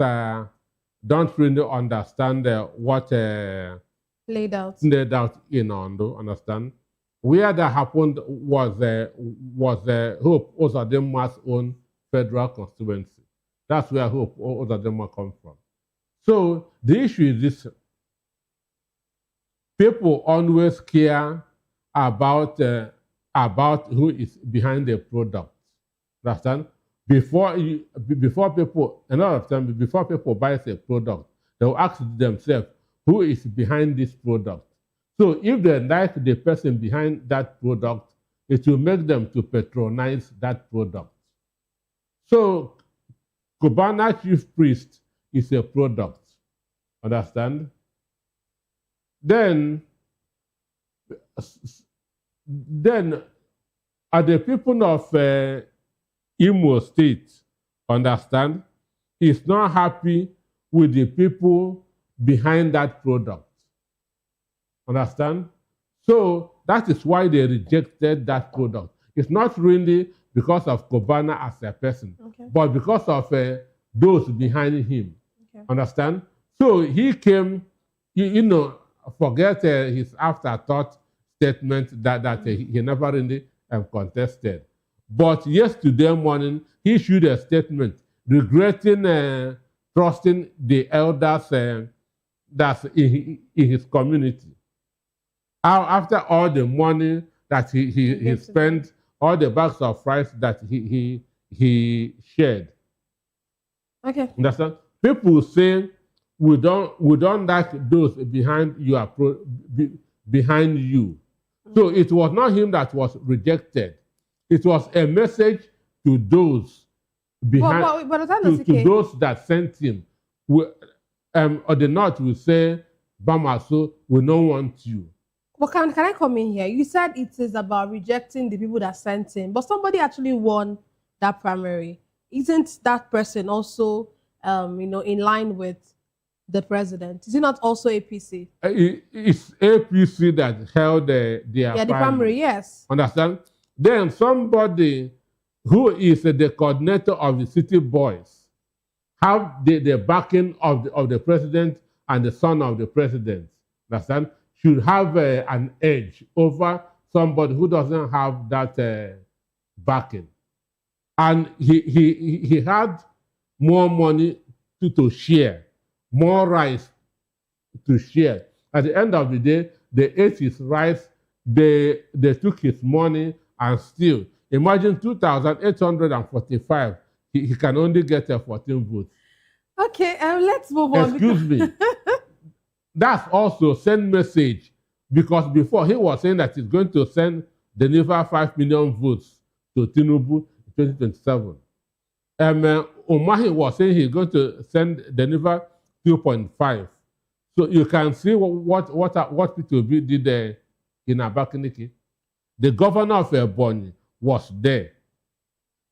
don't really understand what laid out in Ondo. Understand? Where that happened was Hope Uzodinma's own federal constituency. That's where Hope Uzodinma comes from. So the issue is this: people always care about who is behind the product. Understand? Before people buy a product, they will ask themselves, who is behind this product? So if they like the person behind that product, it will make them to patronize that product. So Cubana chief priest is a product. Understand? Then are the people of Imo State, understand, is not happy with the people behind that product. Understand? So that is why they rejected that product. It's not really because of Cubana as a person, but because of those behind him. Okay. Understand? So he came, forget his afterthought statement that he never really contested. But yesterday morning, he issued a statement regretting trusting the elders that's in his community. After all the money that he spent, all the bags of rice that he shared. Okay. Understand? People say we don't like those behind you. So it was not him that was rejected. It was a message to those behind, to those that sent him. Or the North will say, Bamaso, we don't want you. But can I come in here? You said it is about rejecting the people that sent him, but somebody actually won that primary. Isn't that person also, in line with the president? Is it not also APC? It's APC that held their the primary, yes. Understand? Then somebody who is the coordinator of the city boys have the backing of the president and the son of the president. Understand? Should have an edge over somebody who doesn't have that backing. And he had more money to share, more rice to share. At the end of the day, they ate his rice, they took his money, and still, imagine 2,845, he can only get 14 votes. Okay, let's move on. Excuse me. That's also send message, because before he was saying that he's going to deliver 5 million votes to Tinubu in 2027. Umahi was saying he's going to deliver 2.5. So you can see what people did there in Abakaliki. The governor of Ebonyi was there.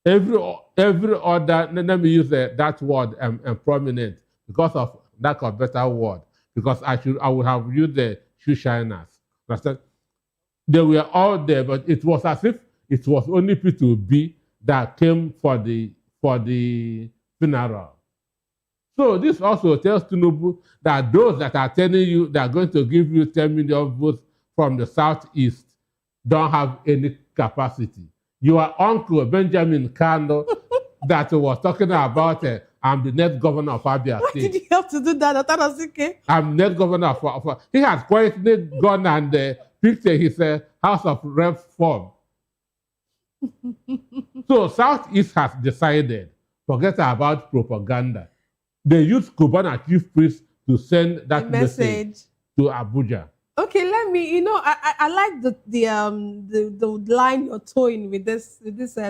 Every other, let me use that word, prominent, because of lack of better word, because I would have used the shoe shiners. Understand? They were all there, but it was as if it was only P2B that came for the funeral. So this also tells Tinubu that those that are telling you they are going to give you 10 million votes from the southeast don't have any capacity. Your uncle Benjamin Kano that was talking about I'm the next governor of Abia State. Why did you have to do that? Otanosike? I'm next governor of he has quietly gone and picked his House of Reps form. So Southeast has decided, forget about propaganda. They use Cubana chief priest to send that message to Abuja. Okay, let me. I like the line you're towing with this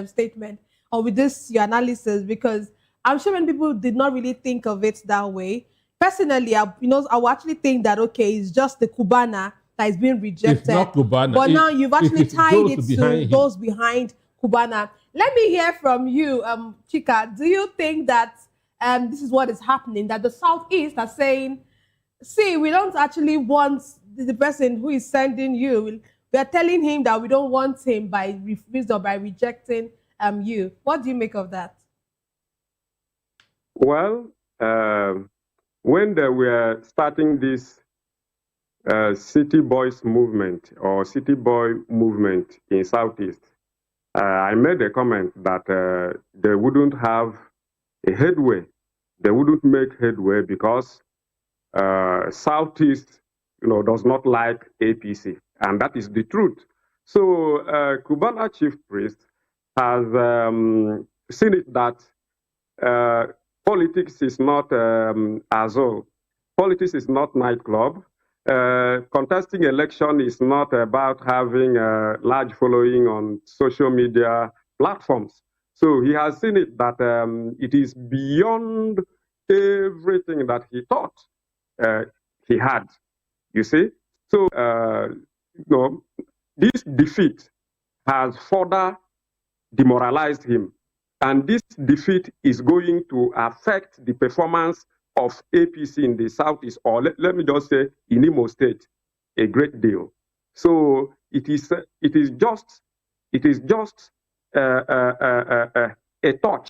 statement or with this your analysis, because I'm sure many people did not really think of it that way. Personally, I would actually think that it's just the Cubana that is being rejected. It's not Cubana. But now you've actually tied it to those him. behind Cubana. Let me hear from you, Chika. Do you think that this is what is happening? That the Southeast are saying, see, we don't actually want the person who is sending you. We are telling him that we don't want him by refusal or by rejecting you. What do you make of that? Well, when they were starting this City Boys movement or City Boy movement in Southeast, I made a comment that they wouldn't have a headway. They wouldn't make headway because Southeast, does not like APC, and that is the truth. So Cubana chief priest has seen it that politics is not Azul. Politics is not nightclub. Contesting election is not about having a large following on social media platforms. So he has seen it that it is beyond everything that he thought he had. You see? So, this defeat has further demoralized him. And this defeat is going to affect the performance of APC in the Southeast, or let me just say in Imo State, a great deal. So it is just a touch,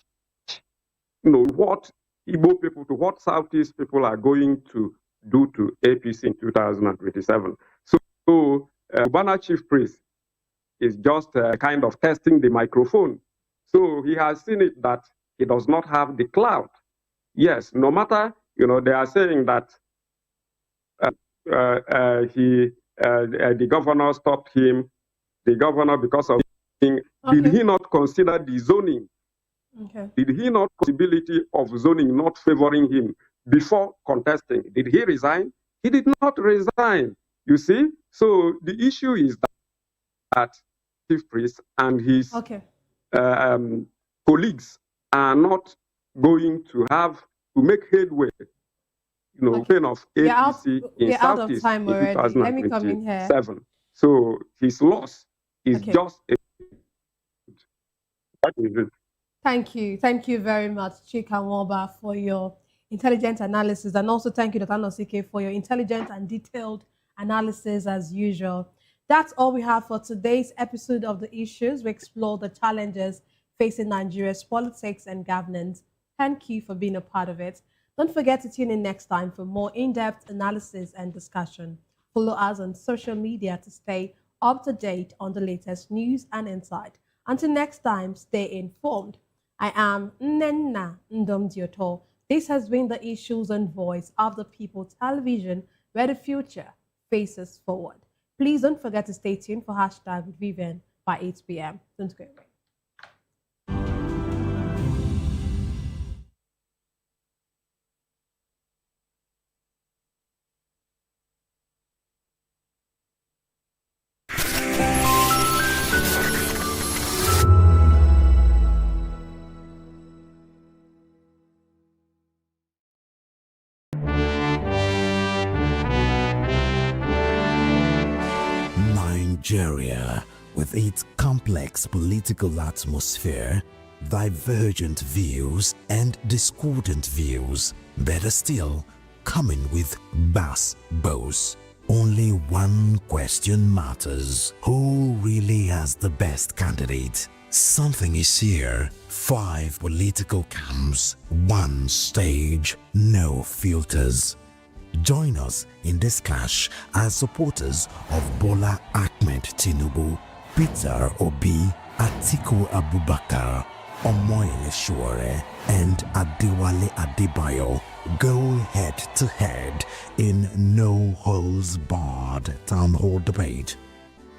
what Igbo people, to what Southeast people are going to do to APC in 2027. So Cubana chief priest is just kind of testing the microphone. So he has seen it that he does not have the clout. Yes, no matter, they are saying that the governor stopped him, the governor because of thing. Okay. Did he not consider the zoning? Okay. Did he not possibility of zoning not favoring him before contesting? Did he resign? He did not resign, you see? So the issue is that chief priest and his colleagues are not going to have to make headway, kind of APC in Southeast in 2027. Let me come in here. So his loss is just a... That is it. Thank you very much, Chika Nwaba, for your intelligent analysis, and also thank you, Dr. Anosike, for your intelligent and detailed analysis as usual. That's all we have for today's episode of The Issues. We explore the challenges facing Nigeria's politics and governance. Thank you for being a part of it. Don't forget to tune in next time for more in-depth analysis and discussion. Follow us on social media to stay up to date on the latest news and insight. Until next time, stay informed. I am Nnenna Ndomdioto. This has been The Issues and Voice of the People television, where the future faces forward. Please don't forget to stay tuned for #Vivian by 8 p.m. Don't go away. Nigeria, with its complex political atmosphere, divergent views and discordant views, better still, coming with bass bows. Only one question matters: who really has the best candidate? Something is here. 5 political camps, 1 stage, no filters. Join us in this clash as supporters of Bola Ahmed Tinubu, Peter Obi, Atiku Abubakar, Omoyele Sowore, and Adewale Adebayo go head to head in no holds barred town hall debate.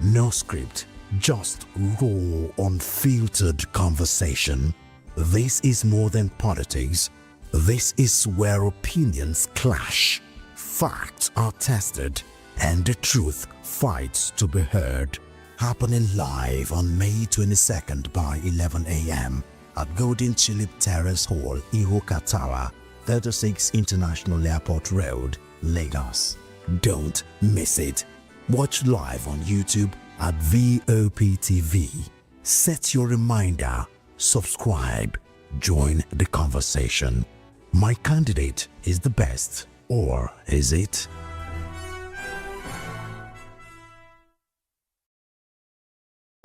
No script, just raw, unfiltered conversation. This is more than politics. This is where opinions clash, facts are tested, and the truth fights to be heard. Happening live on May 22nd by 11 a.m. at Golden Tulip Terrace Hall, Ihoka Tower, 36 International Airport Road, Lagos. Don't miss it. Watch live on YouTube at Vop TV. Set your reminder, subscribe, join the conversation. My candidate is the best, or is it?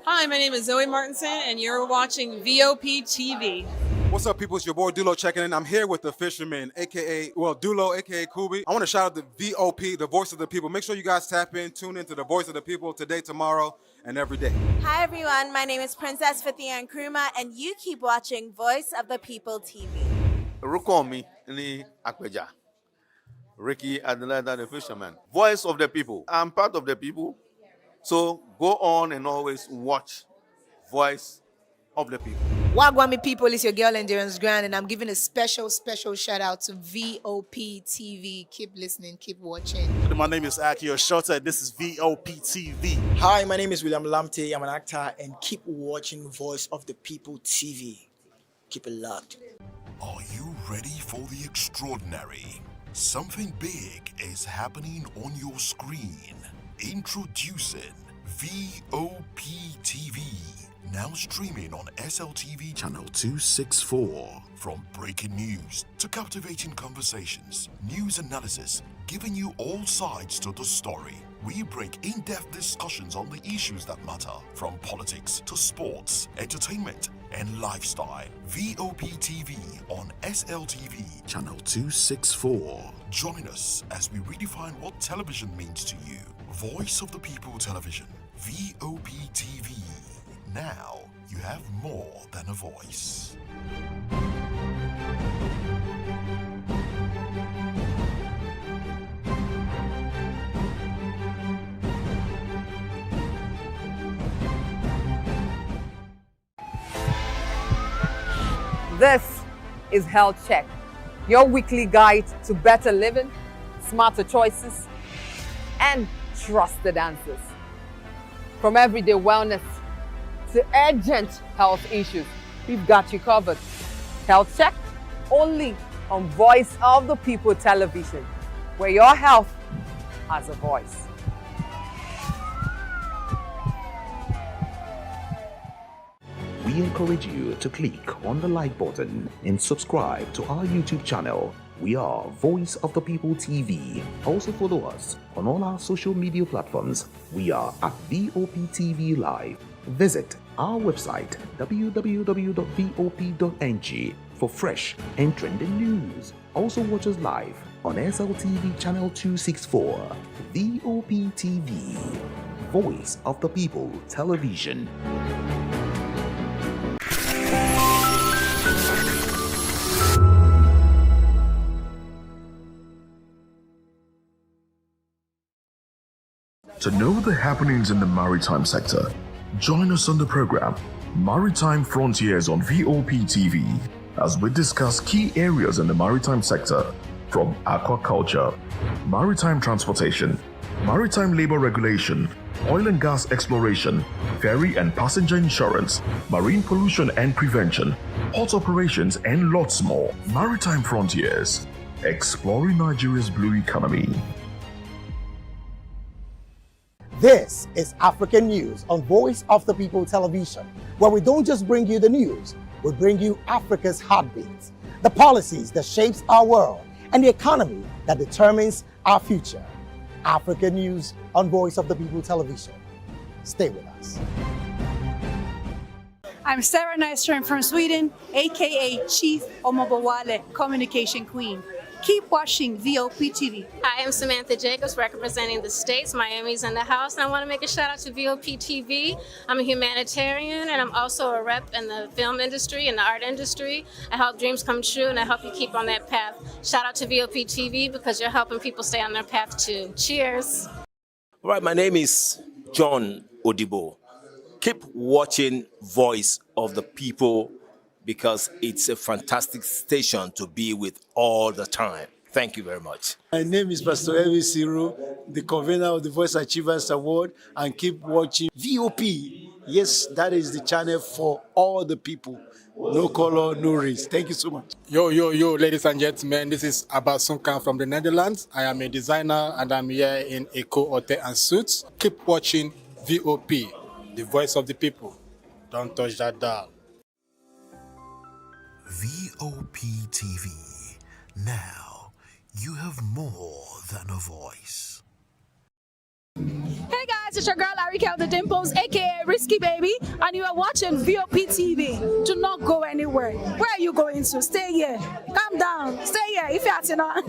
Hi, my name is Zoe Martinson, and you're watching Vop TV. What's up, people? It's your boy Dulo checking in. I'm here with the fisherman, Dulo, aka Kubi. I want to shout out the VOP, the voice of the people. Make sure you guys tap in, tune into the voice of the people today, tomorrow, and every day. Hi, everyone. My name is Princess Fithian Nkrumah, and you keep watching Voice of the People TV. Rukomi ni Akpeja. Ricky Adelaida, the fisherman. Voice of the people. I'm part of the people. So go on and always watch Voice of the People. Wagwami people, it's your girl Endurance Grand, and I'm giving a special shout out to VOP TV. Keep listening, keep watching. My name is Akio Shota. This is VOP TV. Hi, my name is William Lamte. I'm an actor, and keep watching Voice of the People TV. Keep it locked. Are you ready for the extraordinary? Something big is happening on your screen. Introducing VOP TV. Now streaming on SLTV channel 264. From breaking news to captivating conversations, news analysis, giving you all sides to the story. We break in-depth discussions on the issues that matter, from politics to sports, entertainment, and lifestyle. VOP TV on SLTV channel 264. Join us as we redefine what television means to you. Voice of the People Television, VOP TV. Now you have more than a voice. This is Health Check, your weekly guide to better living, smarter choices, and trusted answers. From everyday wellness to urgent health issues, we've got you covered. Health Check, only on Voice of the People Television, where your health has a voice. We encourage you to click on the like button and subscribe to our YouTube channel. We are Voice of the People TV. Also follow us on all our social media platforms. We are at VOP TV Live. Visit our website www.vop.ng for fresh and trending news. Also watch us live on SLTV channel 264. VOP TV, Voice of the People Television. To know the happenings in the maritime sector, join us on the program Maritime Frontiers on VOP TV as we discuss key areas in the maritime sector, from aquaculture, maritime transportation, maritime labor regulation, oil and gas exploration, ferry and passenger insurance, marine pollution and prevention, port operations, and lots more. Maritime Frontiers, exploring Nigeria's blue economy. This is African News on Voice of the People Television, where we don't just bring you the news, we bring you Africa's heartbeat, the policies that shapes our world, and the economy that determines our future. African News on Voice of the People Television. Stay with us. I'm Sarah Nystrom from Sweden, aka Chief Omobawale Communication Queen. Keep watching VOP TV. Hi, I'm Samantha Jacobs representing the States. Miami's in the house, and I want to make a shout out to VOP TV. I'm a humanitarian, and I'm also a rep in the film industry and the art industry. I help dreams come true, and I help you keep on that path. Shout out to VOP TV because you're helping people stay on their path too. Cheers. All right, my name is John Odibo. Keep watching Voice of the People because it's a fantastic station to be with all the time. Thank you very much. My name is Pastor Elvis Ciro, the convener of the Voice Achievers Award, and keep watching VOP. Yes, that is the channel for all the people. No color, no race. Thank you so much. Yo, ladies and gentlemen, this is Abbas Sunkan from the Netherlands. I am a designer and I'm here in Eco Hotel and Suits. Keep watching VOP, the voice of the people. Don't touch that dial. VOP TV. Now, you have more than a voice. Hey guys, it's your girl Arika of the Dimples, aka Risky Baby, and you are watching VOP TV. Do not go anywhere. Where are you going to? Stay here. Calm down. Stay here if you're not.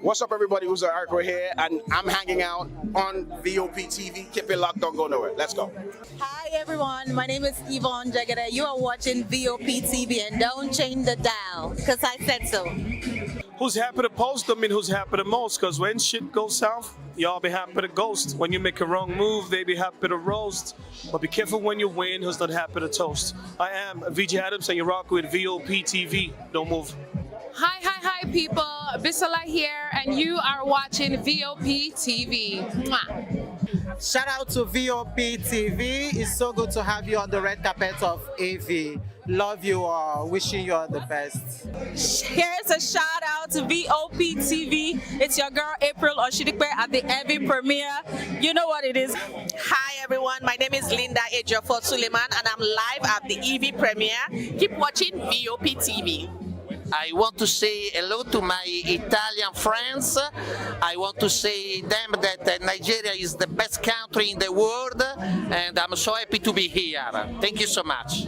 What's up, everybody? Who's Arco here, and I'm hanging out on VOP TV. Keep it locked, don't go nowhere. Let's go. Hi everyone, my name is Yvonne Jagada. You are watching VOP TV, and don't change the dial, because I said so. Who's happy to post them and who's happy the most? Because when shit goes south, y'all be happy to ghost. When you make a wrong move, they be happy to roast. But be careful when you win, who's not happy to toast. I am VJ Adams, and you rock with VOP TV. Don't move. Hi, people. Bisola here, and you are watching VOP TV. Mwah. Shout out to VOP TV. It's so good to have you on the red carpet of AV. Love you all. Wishing you all the best. Here's a shout out to VOP TV. It's your girl April Oshidikwe at the AV premiere. You know what it is. Hi everyone, my name is Linda Ejiofor Suleiman, and I'm live at the EV premiere. Keep watching VOP TV. I want to say hello to my Italian friends. I want to say them that Nigeria is the best country in the world, and I'm so happy to be here. Thank you so much.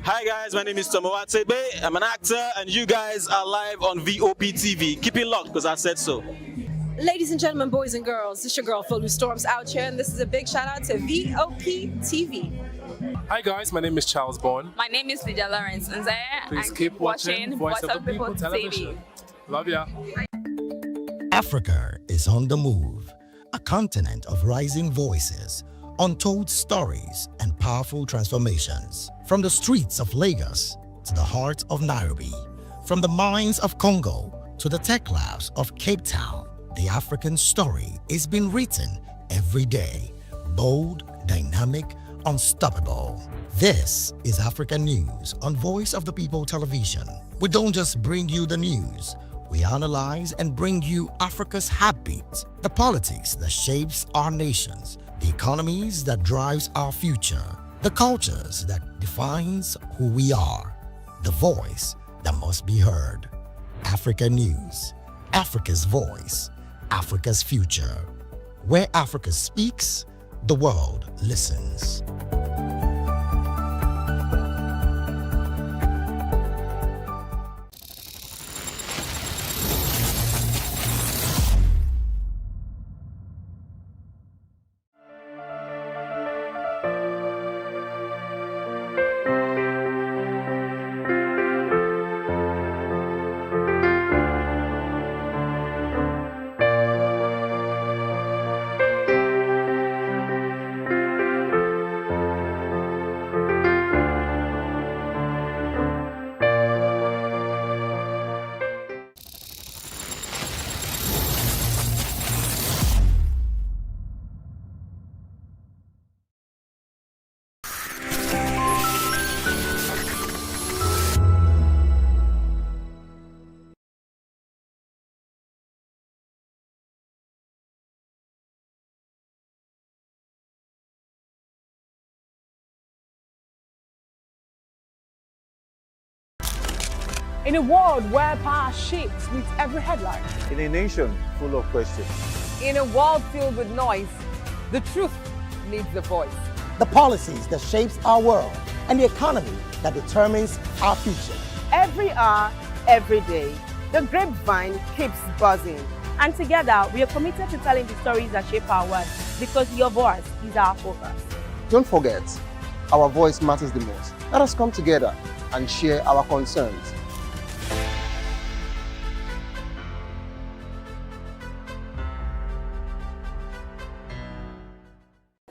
Hi guys, my name is Tomo Atebe. I'm an actor, and you guys are live on VOP TV. Keep it locked because I said so. Ladies and gentlemen, boys and girls, this is your girl Phil Storms out here, and this is a big shout out to VOP TV. Hi guys, my name is Charles Bourne. My name is Lydia Lawrence Nze. Please keep watching Voice of the People Television. Love ya. Africa is on the move, a continent of rising voices, untold stories, and powerful transformations. From the streets of Lagos to the heart of Nairobi, from the mines of Congo to the tech labs of Cape Town, the African story is being written every day. Bold, dynamic, unstoppable. This is African News on Voice of the People Television. We don't just bring you the news, we analyze and bring you Africa's heartbeat, the politics that shapes our nations, the economies that drives our future, the cultures that defines who we are, the voice that must be heard. Africa News, Africa's voice, Africa's future. Where Africa speaks, the world listens. In a world where power shifts with every headline. In a nation full of questions. In a world filled with noise, the truth needs a voice. The policies that shapes our world and the economy that determines our future. Every hour, every day, the grapevine keeps buzzing. And together, we are committed to telling the stories that shape our world because your voice is our focus. Don't forget, our voice matters the most. Let us come together and share our concerns.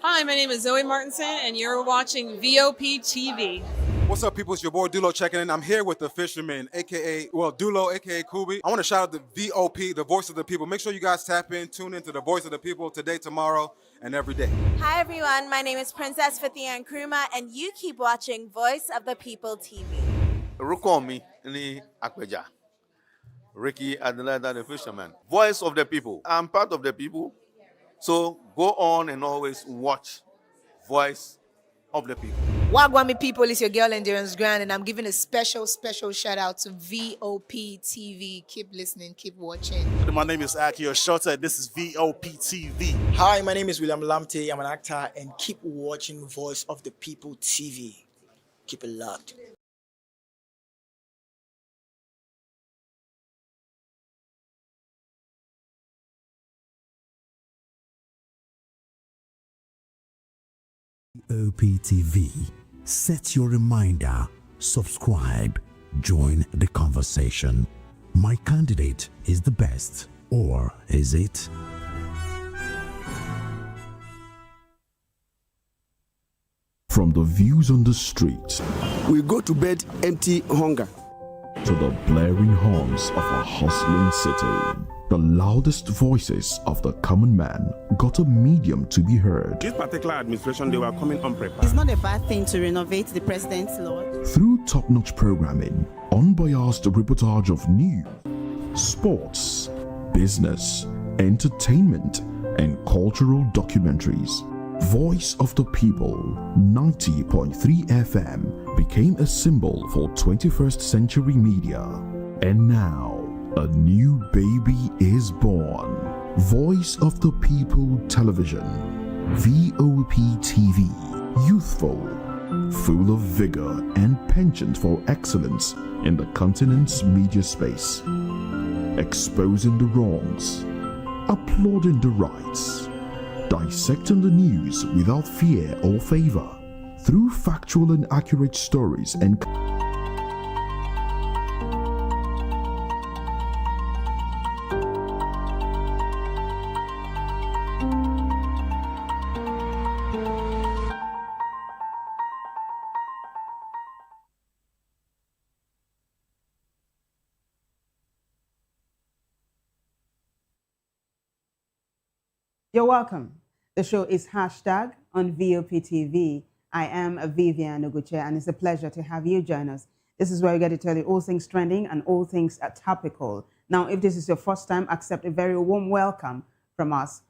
Hi, my name is Zoe Martinson, and you're watching VOP TV. What's up, people? It's your boy Dulo checking in. I'm here with the fisherman, Dulo, aka Kubi. I want to shout out the VOP, the voice of the people. Make sure you guys tap in, tune into the voice of the people today, tomorrow, and every day. Hi, everyone. My name is Princess Fithia Nkrumah, and you keep watching Voice of the People TV. Rukomi ni Akpeja. Ricky Adelaida, the fisherman. Voice of the people. I'm part of the people. So go on and always watch Voice of the People. Wagwami people, it's your girl Endurance Grand, and I'm giving a special shout out to VOP TV. Keep listening, keep watching. My name is Akio Shota. This is VOP TV. Hi, my name is William Lamte. I'm an actor, and keep watching Voice of the People TV. Keep it locked. OPTV. Set your reminder, subscribe, join the conversation. My candidate is the best, or is it? From the views on the street, we go to bed empty hunger, to the blaring horns of a hustling city. The loudest voices of the common man got a medium to be heard. This particular administration, they were coming unprepared. It's not a bad thing to renovate the president's law. Through top-notch programming, unbiased reportage of news, sports, business, entertainment, and cultural documentaries, Voice of the People 90.3 FM became a symbol for 21st century media. And now, a new baby is born. Voice of the People Television, VOP TV, youthful, full of vigor and penchant for excellence in the continent's media space, exposing the wrongs, applauding the rights, dissecting the news without fear or favor, through factual and accurate stories and You're welcome. The show is hashtag on VOP TV. I am Vivian Oguche, and it's a pleasure to have you join us. This is where we get to tell you all things trending and all things topical. Now, if this is your first time, accept a very warm welcome from us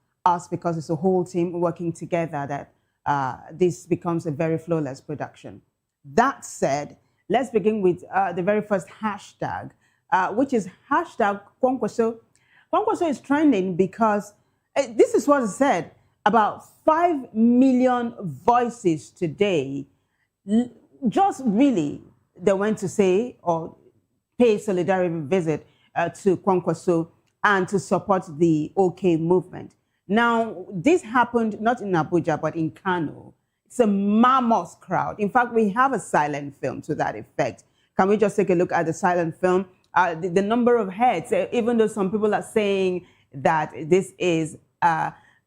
because it's a whole team working together that this becomes a very flawless production. That said, let's begin with the very first hashtag, which is hashtag Kwankwaso. Kwankwaso is trending because this is what it said. About 5 million voices today just really they went to say or pay solidarity visit to Kwankwaso and to support the OK movement. Now, this happened not in Abuja, but in Kano. It's a mammoth crowd. In fact, we have a silent film to that effect. Can we just take a look at the silent film? The number of heads, even though some people are saying that this is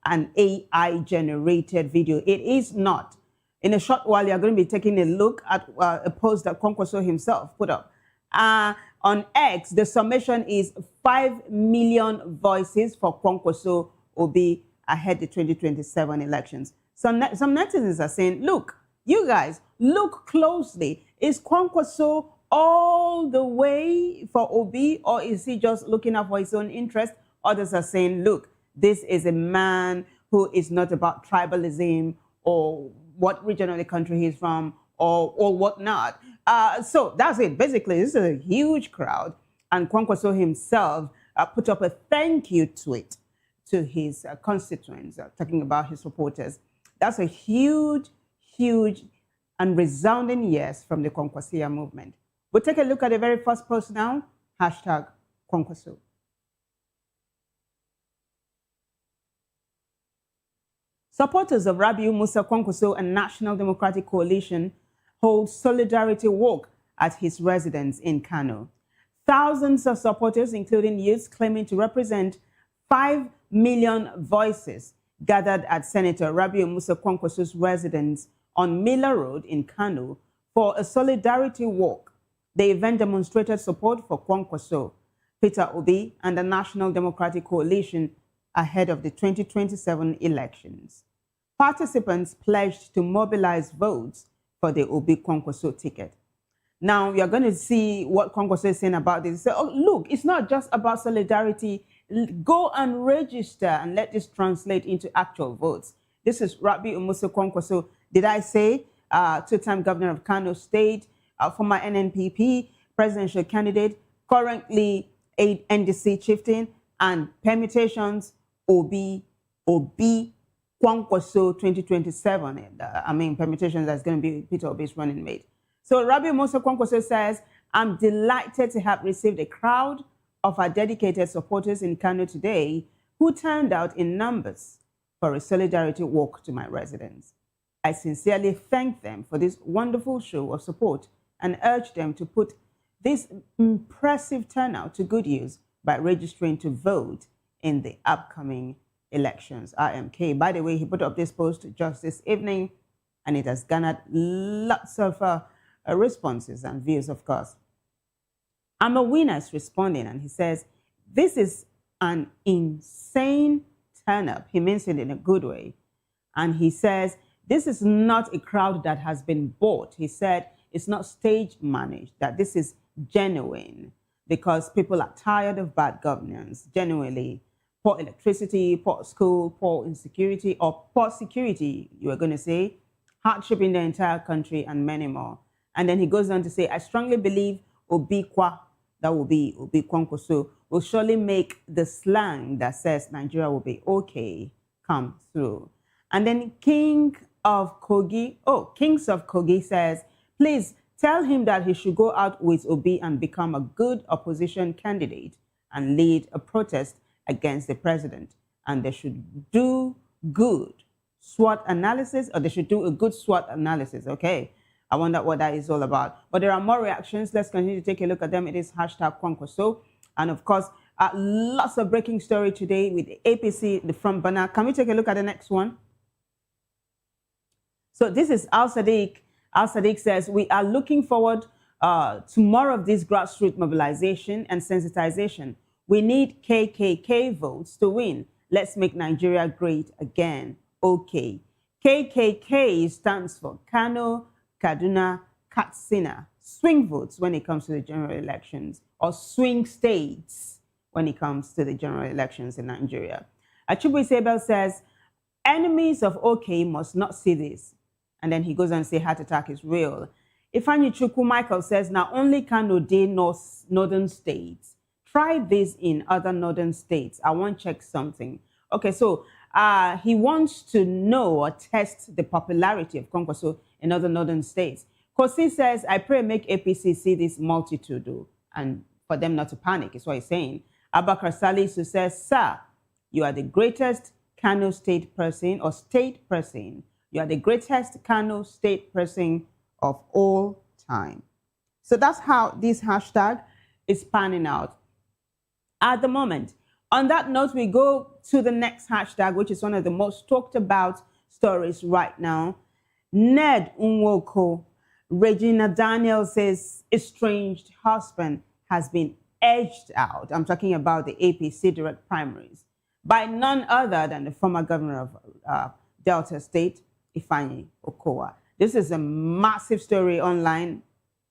an AI-generated video. It is not. In a short while, you're going to be taking a look at a post that Kwankwaso himself put up. On X, the summation is 5 million voices for Kwankwaso Obi ahead the 2027 elections. Some netizens are saying, look, you guys, look closely. Is Kwankwaso all the way for Obi, or is he just looking out for his own interest? Others are saying, look, this is a man who is not about tribalism or what region of the country he's from or whatnot. So that's it. Basically, this is a huge crowd. And Kwankwaso himself put up a thank you tweet to his constituents, talking about his supporters. That's a huge, huge and resounding yes from the Kwankwasia movement. We'll take a look at the very first post now, hashtag Kwankwaso. Supporters of Rabiu Musa Kwankwaso and National Democratic Coalition hold solidarity walk at his residence in Kano. Thousands of supporters, including youths claiming to represent 5 million voices, gathered at Senator Rabiu Musa Kwankwaso's residence on Miller Road in Kano for a solidarity walk. The event demonstrated support for Kwankwaso, Peter Obi, and the National Democratic Coalition ahead of the 2027 elections. Participants pledged to mobilize votes for the Obi Kwankwaso ticket. Now, you're going to see what Kwankwaso is saying about this. Say, oh, look, it's not just about solidarity. Go and register and let this translate into actual votes. This is Rabiu Musa Kwankwaso. Did I say two-time governor of Kano State, former NNPP presidential candidate, currently a NDC chieftain, and permutations Obi Kwankwaso 2027. I mean, permutations that's going to be Peter Obi's running mate. So Rabiu Musa Kwankwaso says, I'm delighted to have received a crowd of our dedicated supporters in Kano today who turned out in numbers for a solidarity walk to my residence. I sincerely thank them for this wonderful show of support and urge them to put this impressive turnout to good use by registering to vote in the upcoming elections. RMK. By the way, he put up this post just this evening, and it has garnered lots of responses and views, of course. I'm a winner is responding, and he says, this is an insane turn-up. He means it in a good way. And he says, this is not a crowd that has been bought. He said, it's not stage managed, that this is genuine because people are tired of bad governance, genuinely. Poor electricity, poor school, poor insecurity, or poor security, you were going to say, hardship in the entire country, and many more. And then he goes on to say, I strongly believe Obikwa, that will be Obi Kwankwaso, will surely make the slang that says Nigeria will be okay come through. And then Kings of Kogi says, please tell him that he should go out with Obi and become a good opposition candidate and lead a protest against the president. And they should do good SWOT analysis, or they should do a good SWOT analysis, okay? I wonder what that is all about. But there are more reactions. Let's continue to take a look at them. It is hashtag Kwankwaso. And of course, lots of breaking story today with the APC, the front banner. Can we take a look at the next one? So this is Al Sadiq. Al Sadiq says, we are looking forward to more of this grassroots mobilization and sensitization. We need KKK votes to win. Let's make Nigeria great again. Okay. KKK stands for Kano, Kaduna, Katsina. Swing votes when it comes to the general elections, or swing states when it comes to the general elections in Nigeria. Achibwe Sebel says, enemies of OK must not see this. And then he goes on to say heart attack is real. Ifeanyi Chukwu Michael says, now only Kano dey northern states. Try this in other northern states. I want to check something. Okay, so he wants to know or test the popularity of Kwankwaso in other northern states. Kosi says, I pray make APC see this multitude and for them not to panic, is what he's saying. Abakar Salisu says, sir, you are the greatest Kano state person or state person. You are the greatest Kano state person of all time. So that's how this hashtag is panning out at the moment. On that note, we go to the next hashtag, which is one of the most talked about stories right now. Ned Nwoko, Regina Daniels' estranged husband, has been edged out. I'm talking about the APC direct primaries by none other than the former governor of Delta State, Ifeanyi Okowa. This is a massive story online,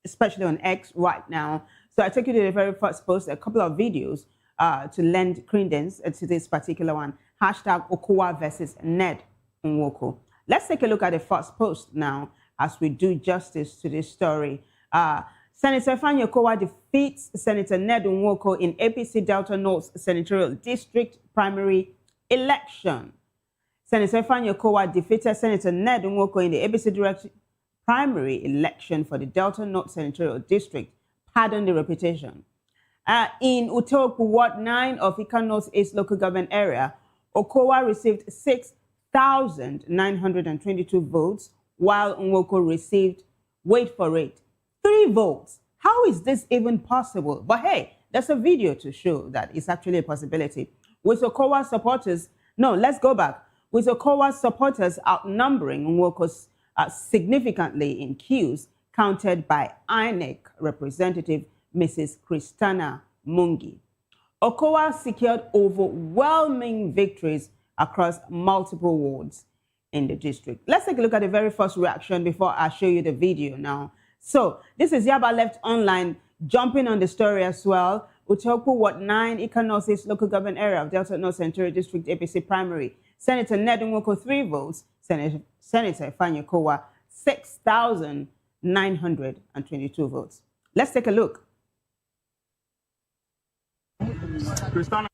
especially on X right now. So I took you to the very first post, a couple of videos to lend credence to this particular one. Hashtag Okowa versus Ned Nwoko. Let's take a look at the first post now as we do justice to this story. Senator Ifeanyi Okowa defeats Senator Ned Nwoko in APC Delta North Senatorial District primary election. Senator Ifeanyi Okowa defeated Senator Ned Nwoko in the APC direct primary election for the Delta North Senatorial District. Pardon the repetition. In Utoku Ward 9 of Ika North East Local Government Area, Okowa received 6,922 votes, while Nwoko received, wait for it, 3 votes. How is this even possible? But hey, there's a video to show that it's actually a possibility. With Okowa's supporters, no, let's go back. With Okowa's supporters outnumbering Nwoko's significantly in queues, counted by INEC representative Mrs. Christina Mungi. Okowa secured overwhelming victories across multiple wards in the district. Let's take a look at the very first reaction before I show you the video now. So this is Yaba Left Online jumping on the story as well. Utoku Ward 9, Ika North East Local Government Area of Delta North Senatorial District APC primary. Senator Ned Nwoko 3 votes. Senator Ifeanyi Okowa 6,922 votes. Let's take a look. Christina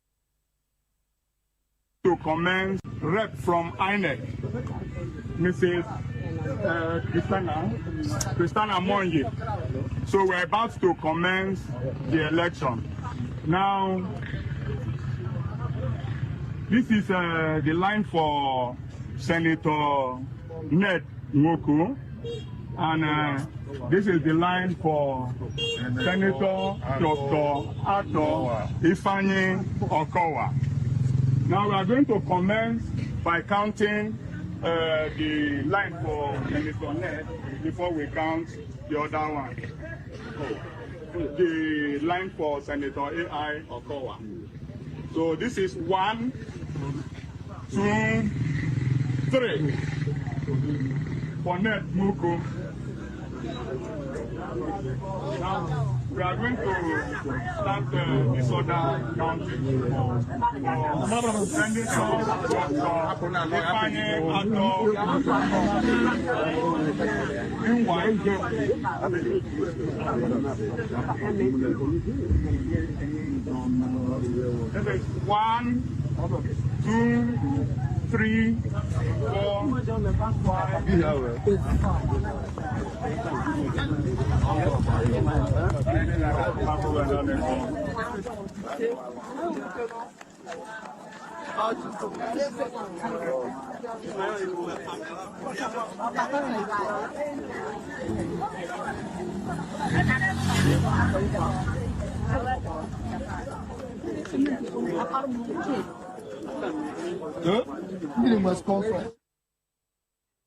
to commence rep from INEC, Mrs. Christina Mongi. So we're about to commence the election. Now, this is the line for Senator Ned Nwoko, and this is the line for Senator Dr. Ifeanyi Okowa. Now we are going to commence by counting the line for Senator Ned before we count the other one. The line for Senator A.I. Okowa. So this is 1, 2, 3 for Ned Nwoko. Now we are going to start this other counting. Senator Ifeanyi This is 1, 2, 3, 4, 5.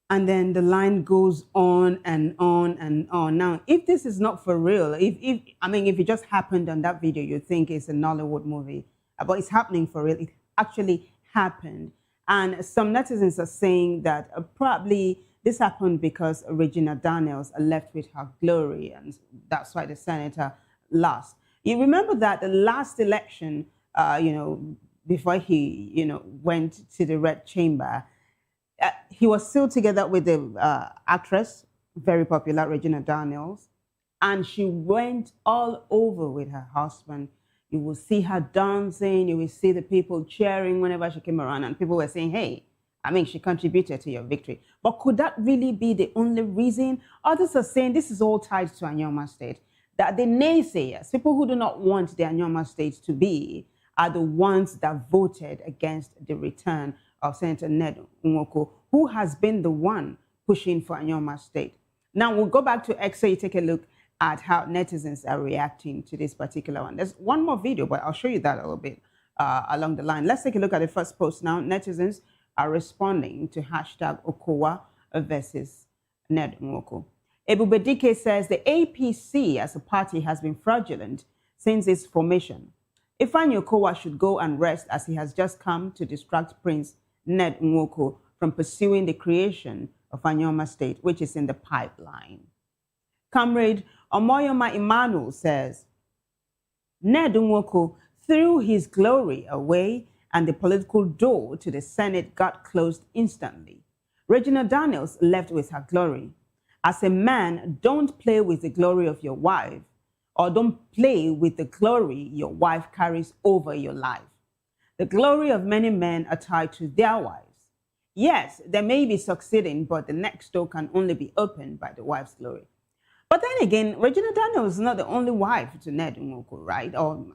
And then the line goes on and on and on. Now, if this is not for real, if it just happened on that video, you think it's a Nollywood movie, but it's happening for real. It actually happened. And some netizens are saying that probably this happened because Regina Daniels left with her glory, and that's why the senator lost. You remember that the last election, before he, went to the Red Chamber, he was still together with the actress, very popular, Regina Daniels, and she went all over with her husband. You will see her dancing, you will see the people cheering whenever she came around, and people were saying, hey, she contributed to your victory. But could that really be the only reason? Others are saying this is all tied to Anyoma State, that the naysayers, people who do not want the Anyoma State to be, are the ones that voted against the return of Senator Ned Nwoko, who has been the one pushing for Anyoma State. Now, we'll go back to X so you take a look at how netizens are reacting to this particular one. There's one more video, but I'll show you that a little bit along the line. Let's take a look at the first post now. Netizens are responding to hashtag Okowa versus Ned Nwoko. Ebubedike says the APC as a party has been fraudulent since its formation. Ifeanyi Okowa should go and rest, as he has just come to distract Prince Ned Nwoko from pursuing the creation of Anyoma State, which is in the pipeline. Comrade Omoyoma Emmanuel says, Ned Nwoko threw his glory away and the political door to the Senate got closed instantly. Regina Daniels left with her glory. As a man, don't play with the glory of your wife, or don't play with the glory your wife carries over your life. The glory of many men are tied to their wives. Yes, they may be succeeding, but the next door can only be opened by the wife's glory. But then again, Regina Daniels is not the only wife to Ned Nwoko, right? Or,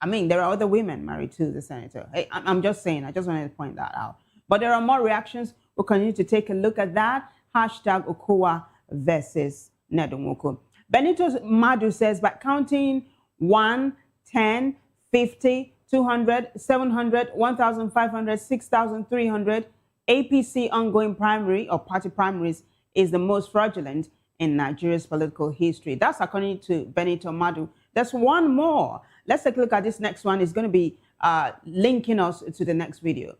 I mean, there are other women married to the senator. Hey, I'm just saying, I just wanted to point that out. But there are more reactions. We'll continue to take a look at that. Hashtag Okowa versus Ned Nwoko. Benito Madu says, by counting 1, 10, 50, 200, 700, 1,500, 6,300, APC ongoing primary or party primaries is the most fraudulent in Nigeria's political history. That's according to Benito Madu. There's one more. Let's take a look at this next one. It's going to be linking us to the next video.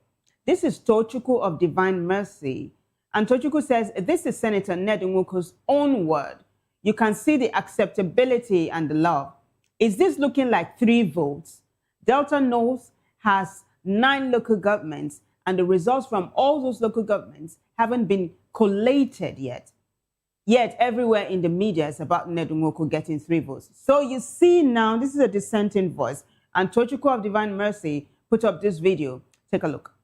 This is Tochukwu of Divine Mercy. And Tochukwu says, this is Senator Ned Nwoko's own word. You can see the acceptability and the love. Is this looking like 3 votes? Delta North has 9 local governments, and the results from all those local governments haven't been collated yet. Yet everywhere in the media is about Ned Nwoko getting 3 votes. So you see now, this is a dissenting voice. And Tochukwu of Divine Mercy put up this video. Take a look.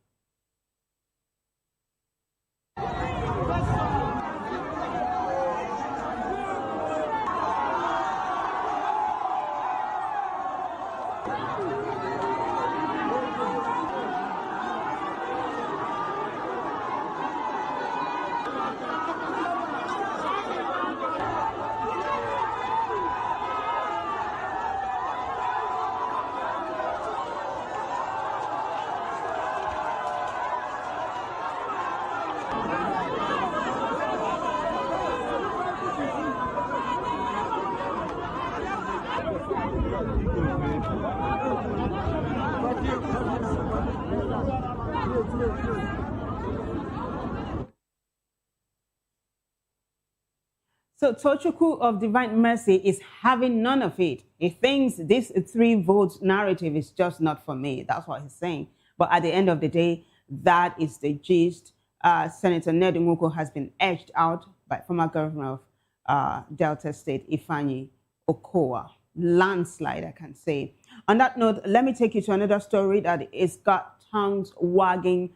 So Tochukwu of Divine Mercy is having none of it. He thinks this 3 votes narrative is just not for me. That's what he's saying. But at the end of the day, that is the gist. Senator Ned Nwoko has been edged out by former governor of Delta State, Ifeanyi Okowa. Landslide, I can say. On that note, let me take you to another story that is got tongues wagging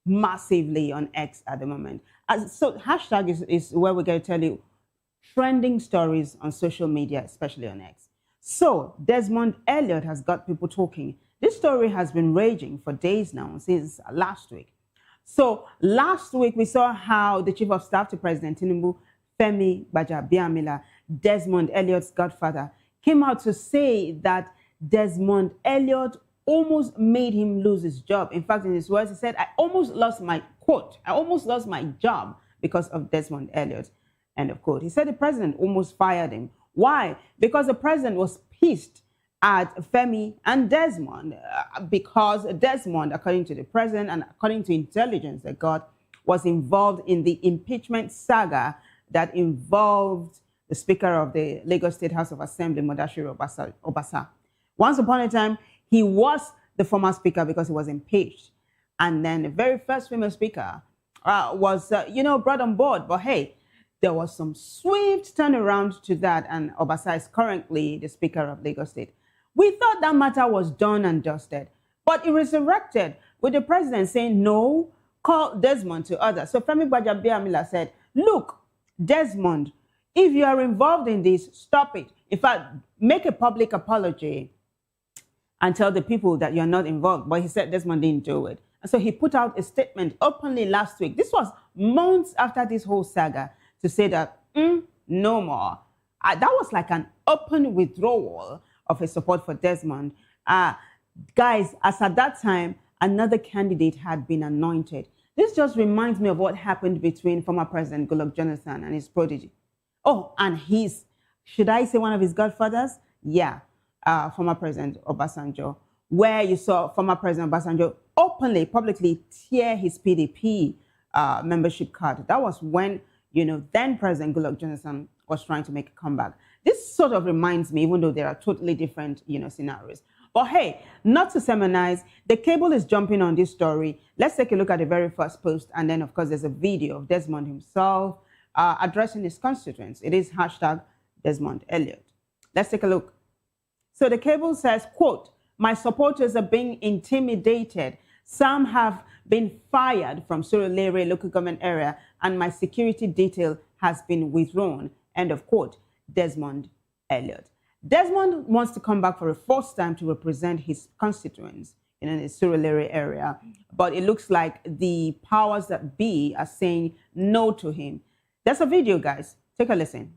massively on X at the moment. So hashtag is where we're going to tell you trending stories on social media, especially on X. So Desmond Elliott has got people talking. This story has been raging for days now, since last week. So last week, we saw how the Chief of Staff to President Tinubu, Femi Gbajabiamila, Desmond Elliott's godfather, came out to say that Desmond Elliott almost made him lose his job. In fact, in his words, he said, I almost lost my job because of Desmond Elliott. End of quote. He said the president almost fired him. Why? Because the president was pissed at Femi and Desmond because Desmond, according to the president and according to intelligence that got, was involved in the impeachment saga that involved the Speaker of the Lagos State House of Assembly, Mudashiru Obasa. Once upon a time, he was the former speaker because he was impeached. And then the very first female speaker was, brought on board. But hey, there was some swift turnaround to that, and Obasa is currently the Speaker of Lagos State. We thought that matter was done and dusted, but it resurrected with the president saying, no, call Desmond to order. So Femi Gbajabiamila said, look, Desmond, if you are involved in this, stop it. In fact, make a public apology and tell the people that you're not involved. But he said Desmond didn't do it. And so he put out a statement openly last week. This was months after this whole saga, to say that, no more. That was like an open withdrawal of his support for Desmond. Guys, as at that time, another candidate had been anointed. This just reminds me of what happened between former President Goodluck Jonathan and his protege. Oh, and should I say one of his godfathers? Yeah, former President Obasanjo, where you saw former President Obasanjo openly, publicly tear his PDP membership card. That was when, then President Goodluck Jonathan was trying to make a comeback. This sort of reminds me, even though there are totally different, scenarios. But hey, not to sermonize, the cable is jumping on this story. Let's take a look at the very first post. And then, of course, there's a video of Desmond himself, addressing his constituents. It is hashtag Desmond Elliot. Let's take a look. So the cable says, quote, "My supporters are being intimidated. Some have been fired from Surulere local government area and my security detail has been withdrawn." End of quote. Desmond Elliot. Desmond wants to come back for a fourth time to represent his constituents in the Surulere area, but it looks like the powers that be are saying no to him. There's a video, guys. Take a listen.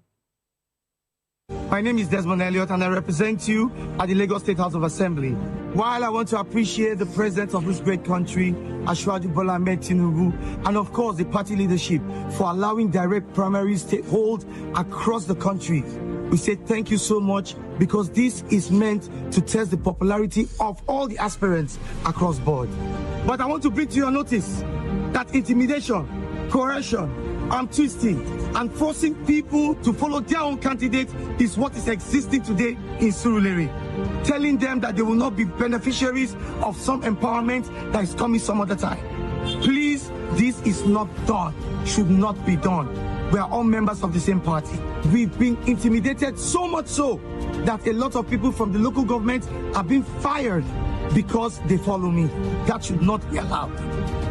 My name is Desmond Elliot and I represent you at the Lagos State House of Assembly. While I want to appreciate the president of this great country, Asiwaju Bola Ahmed Tinubu, and of course the party leadership for allowing direct primaries to hold across the country, we say thank you so much, because this is meant to test the popularity of all the aspirants across board. But I want to bring to your notice that intimidation, coercion, arm twisting, and forcing people to follow their own candidate is what is existing today in Surulere. Telling them that they will not be beneficiaries of some empowerment that is coming some other time. Please, this is not done, should not be done. We are all members of the same party. We've been intimidated so much so that a lot of people from the local government are being fired because they follow me. That should not be allowed.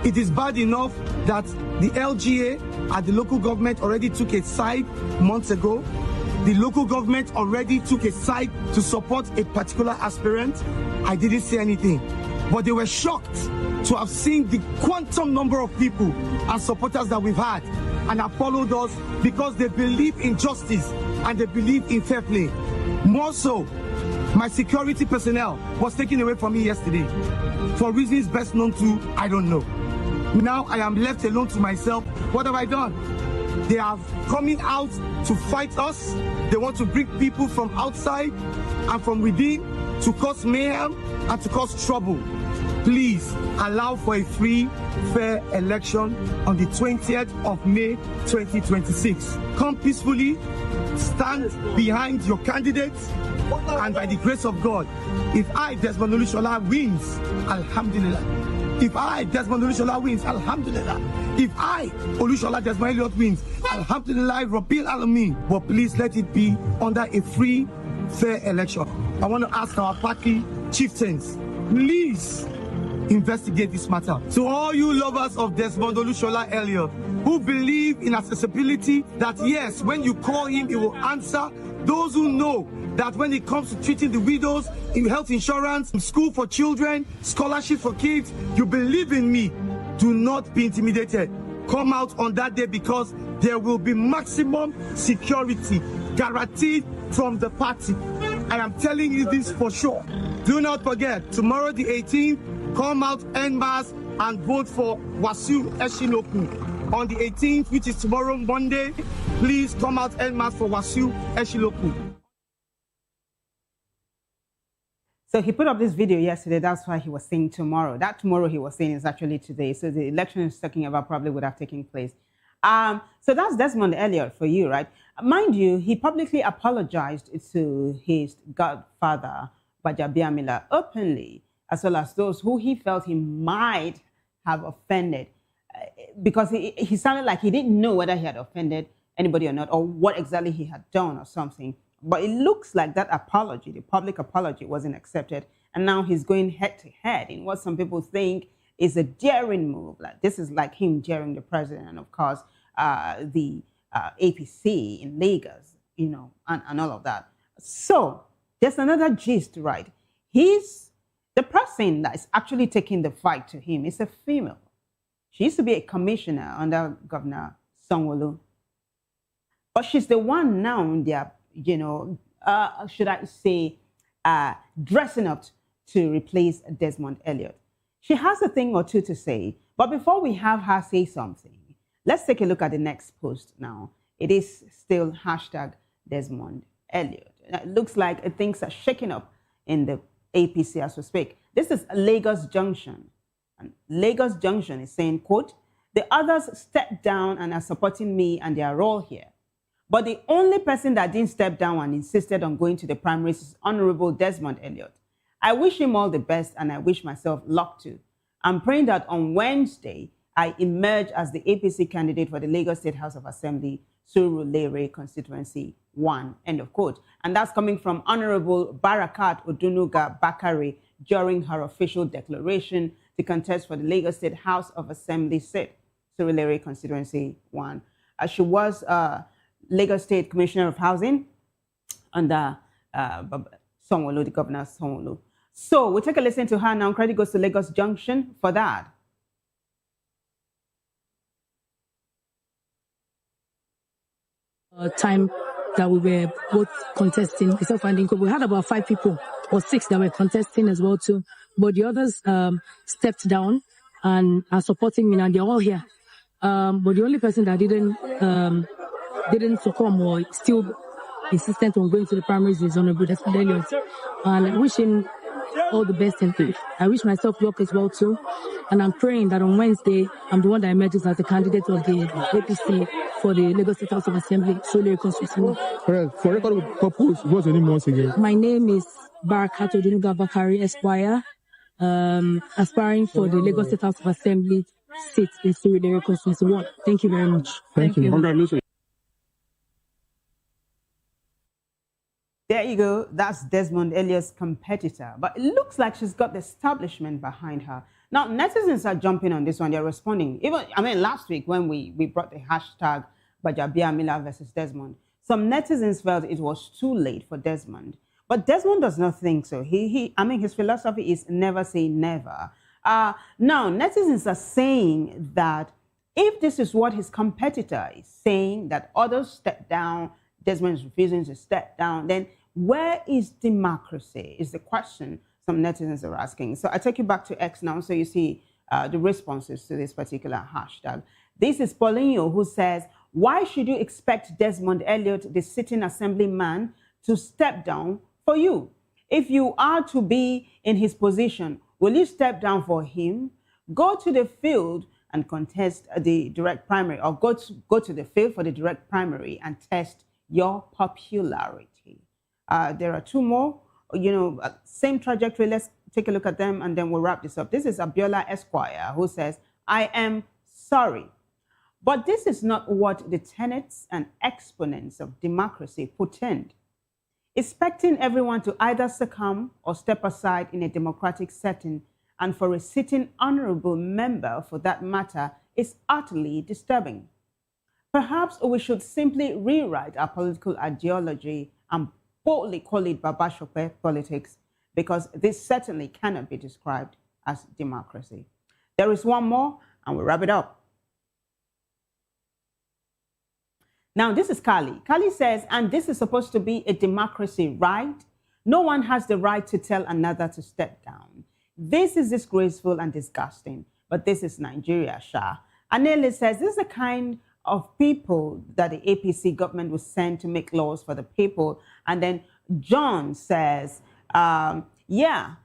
It is bad enough that the LGA at the local government already took a side months ago. The local government already took a side to support a particular aspirant. I didn't say anything, but they were shocked to have seen the quantum number of people and supporters that we've had and have followed us because they believe in justice and they believe in fair play. More so, my security personnel was taken away from me yesterday for reasons best known to I don't know. Now I am left alone to myself. What have I done? They are coming out to fight us. They want to bring people from outside and from within to cause mayhem and to cause trouble. Please allow for a free, fair election on the 20th of May 2026. Come peacefully, stand behind your candidates, and by the grace of God, if I, Desmond Olushola, wins, Alhamdulillah. If I, Desmond Olushola, wins, Alhamdulillah. If I, Olushola Desmond Elliot, wins, Alhamdulillah, Rabbil Alameen. But please let it be under a free, fair election. I want to ask our party chieftains, please investigate this matter. To all you lovers of Desmond Olushola Elliot, who believe in accessibility, that yes, when you call him, he will answer. Those who know that when it comes to treating the widows, in health insurance, school for children, scholarship for kids, you believe in me. Do not be intimidated. Come out on that day because there will be maximum security guaranteed from the party. I am telling you this for sure. Do not forget, tomorrow the 18th, come out en masse and vote for Wasiu Eshinoku. On the 18th, which is tomorrow, Monday, please come out en masse for Wasiu Eshinoku. So he put up this video yesterday. That's why he was saying tomorrow. That tomorrow he was saying is actually today. So the election he's talking about probably would have taken place. So that's Desmond Elliot for you, right? Mind you, he publicly apologized to his godfather, Gbajabiamila, openly, as well as those who he felt he might have offended. Because he sounded like he didn't know whether he had offended anybody or not, or what exactly he had done or something. But it looks like that apology, the public apology, wasn't accepted. And now he's going head to head in what some people think is a daring move. Like, this is like him daring the president and, of course, the APC in Lagos, you know, and all of that. So there's another gist, right? The person that is actually taking the fight to him is a female. She used to be a commissioner under Governor Sanwo-Olu. But she's the one now they're, you know, should I say, dressing up to replace Desmond Elliot. She has a thing or two to say, but before we have her say something, let's take a look at the next post now. It is still hashtag Desmond Elliot. It looks like things are shaking up in the APC as we speak. This is Lagos Junction. And Lagos Junction is saying, quote, "The others stepped down and are supporting me and their role here. But the only person that didn't step down and insisted on going to the primaries is Honorable Desmond Elliot. I wish him all the best and I wish myself luck too. I'm praying that on Wednesday, I emerge as the APC candidate for the Lagos State House of Assembly Surulere Constituency 1, end of quote. And that's coming from Honorable Barakat Odunuga Bakari during her official declaration to contest for the Lagos State House of Assembly seat, Surulere Constituency 1. She was Lagos State Commissioner of Housing under Sanwo-Olu, the Governor Sanwo-Olu. So we'll take a listen to her now. Credit goes to Lagos Junction for that. Time that we were both contesting, myself and Dinko, we had about 5 people or 6 that were contesting as well too. But the others stepped down and are supporting me, and they're all here. But the only person that didn't succumb or still insistent on going to the primaries is Honorable Desmond Elliott. And I wish him all the best in life. I wish myself luck as well too. And I'm praying that on Wednesday, I'm the one that emerges as the candidate of the APC for the Lagos State House of Assembly, Surulere Constituency. For record purpose, what's your name once again? My name is Barakat Odunuga Bakari Esquire, aspiring for the Lagos State House of Assembly seat in Surulere Constituency 1. Thank you very much. Thank you. Congratulations. There you go. That's Desmond Elliott's competitor. But it looks like she's got the establishment behind her. Now, netizens are jumping on this one. They're responding. Last week when we brought the hashtag Bajabiamila versus Desmond, some netizens felt it was too late for Desmond. But Desmond does not think so. His philosophy is never say never. Now, netizens are saying that if this is what his competitor is saying, that others step down, Desmond is refusing to step down, then where is democracy is the question some netizens are asking. So I take you back to X now so you see the responses to this particular hashtag. This is Paulinho who says, why should you expect Desmond Elliott, the sitting assemblyman, to step down for you? If you are to be in his position, will you step down for him? Go to the field and contest the direct primary, or go to the field for the direct primary and test your popularity. There are 2 more, same trajectory. Let's take a look at them and then we'll wrap this up. This is Abiola Esquire who says, I am sorry, but this is not what the tenets and exponents of democracy portend. Expecting everyone to either succumb or step aside in a democratic setting, and for a sitting honorable member for that matter, is utterly disturbing. Perhaps we should simply rewrite our political ideology and boldly call it Babashope politics, because this certainly cannot be described as democracy. There is one more, and we'll wrap it up. Now, this is Kali. Kali says, and this is supposed to be a democracy, right? No one has the right to tell another to step down. This is disgraceful and disgusting, but this is Nigeria, Sha. Anele says, this is the kind of people that the APC government was sent to make laws for the people. And then John says, yeah,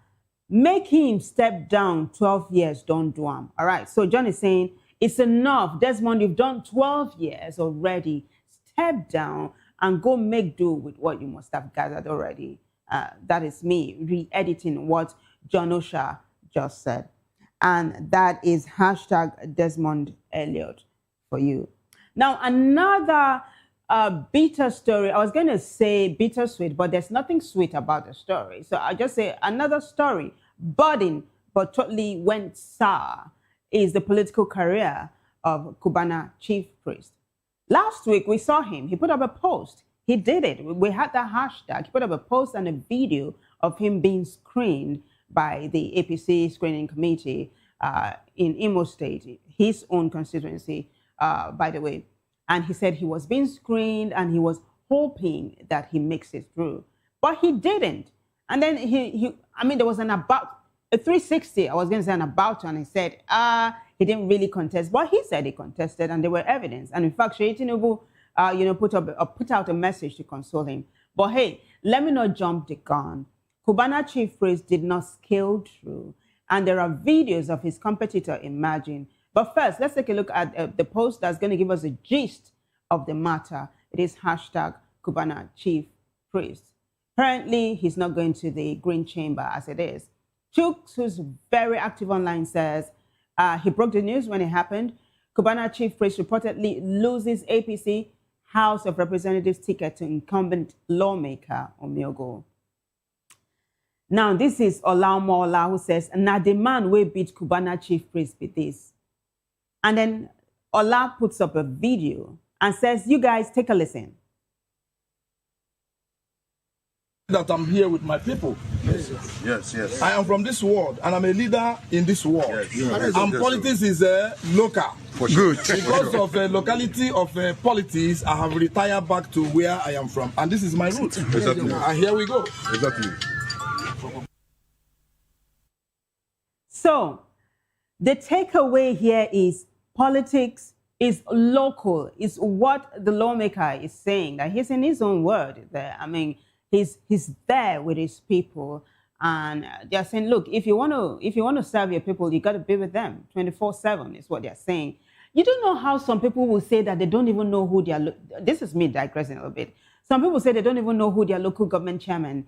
make him step down 12 years, don't do him. All right, so John is saying, it's enough. Desmond, you've done 12 years already. Step down and go make do with what you must have gathered already. That is me re-editing what John Osha just said. And that is hashtag Desmond Elliott for you. Now, another bitter story. I was going to say bittersweet, but there's nothing sweet about the story. So I just say another story, budding but totally went sour, is the political career of Cubana chief priest. Last week, we saw him. He put up a post. He did it. We had that hashtag. He put up a post and a video of him being screened by the APC screening committee in Imo State, his own constituency, by the way. And he said he was being screened and he was hoping that he makes it through. But he didn't. And then there was a 360, I was going to say an about, and he said, he didn't really contest. But he said he contested and there were evidence. And in fact, Sheyi Tinubu, put out a message to console him. But hey, let me not jump the gun. Cubana chief priest did not scale through. And there are videos of his competitor emerging. But first, let's take a look at the post that's going to give us a gist of the matter. It is hashtag Cubana chief priest. Apparently, he's not going to the Green Chamber as it is. Chooks, who's very active online, says he broke the news when it happened. Cubana chief priest reportedly loses APC House of Representatives ticket to incumbent lawmaker Omiogo. Now, this is Olaomola who says, "Na the man will beat Cubana chief priest with this." And then Ola puts up a video and says, "You guys take a listen." That I'm here with my people. Yes. I am from this world and I'm a leader in this world. Yes. And politics is local. Good. Because of the locality of politics, I have retired back to where I am from. And this is my route. Exactly. And here we go. Exactly. So, the takeaway here is politics is local, is what the lawmaker is saying. That he's in his own word there. I mean, he's there with his people, and they're saying, look, if you want to serve your people, you got to be with them 24/7 is what they're saying. You don't know how some people will say that they don't even know who their, this is me digressing a little bit. Some people say they don't even know who their local government chairman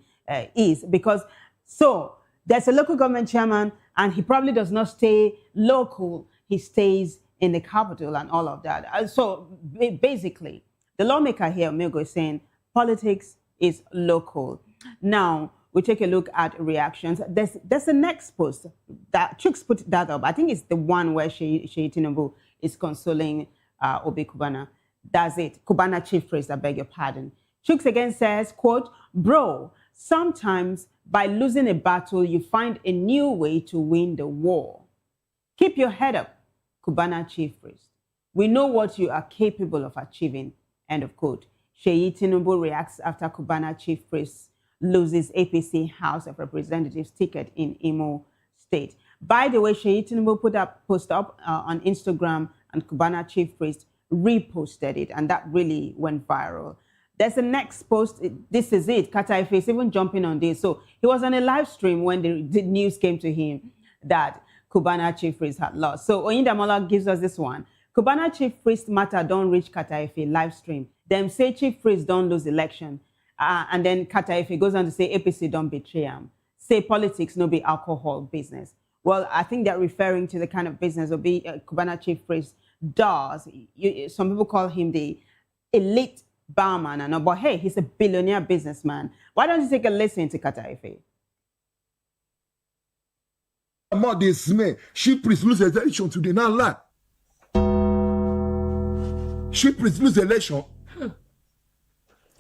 is, because so there's a local government chairman and he probably does not stay local. He stays in the capital and all of that. So basically, the lawmaker here, Omiogo, is saying politics is local. Now, we take a look at reactions. There's a next post that Chooks put that up. I think it's the one where Sheyi Tinubu is consoling Obi Cubana. That's it. Cubana chief priest, I beg your pardon. Chooks again says, quote, "Bro, sometimes by losing a battle, you find a new way to win the war. Keep your head up, Cubana chief priest. We know what you are capable of achieving," end of quote. Sheyi Tinubu reacts after Cubana chief priest loses APC House of Representatives ticket in Imo State. By the way, Sheyi Tinubu put that post up on Instagram, and Cubana chief priest reposted it, and that really went viral. There's the next post. This is it. Kataife is even jumping on this. So he was on a live stream when the news came to him that Cubana chief priest had lost. So Oyindamola gives us this one. Cubana chief priest matter don't reach Kataife live stream. Them say chief priest don't lose election. And then Kataife goes on to say APC don't betray him. Say politics no be alcohol business. Well, I think they're referring to the kind of business of Cubana chief priest does. Some people call him the elite barman, and all, but hey, he's a billionaire businessman. Why don't you take a listen to Kataife? About this man, she priest lose election today, not lie. She priest lose election.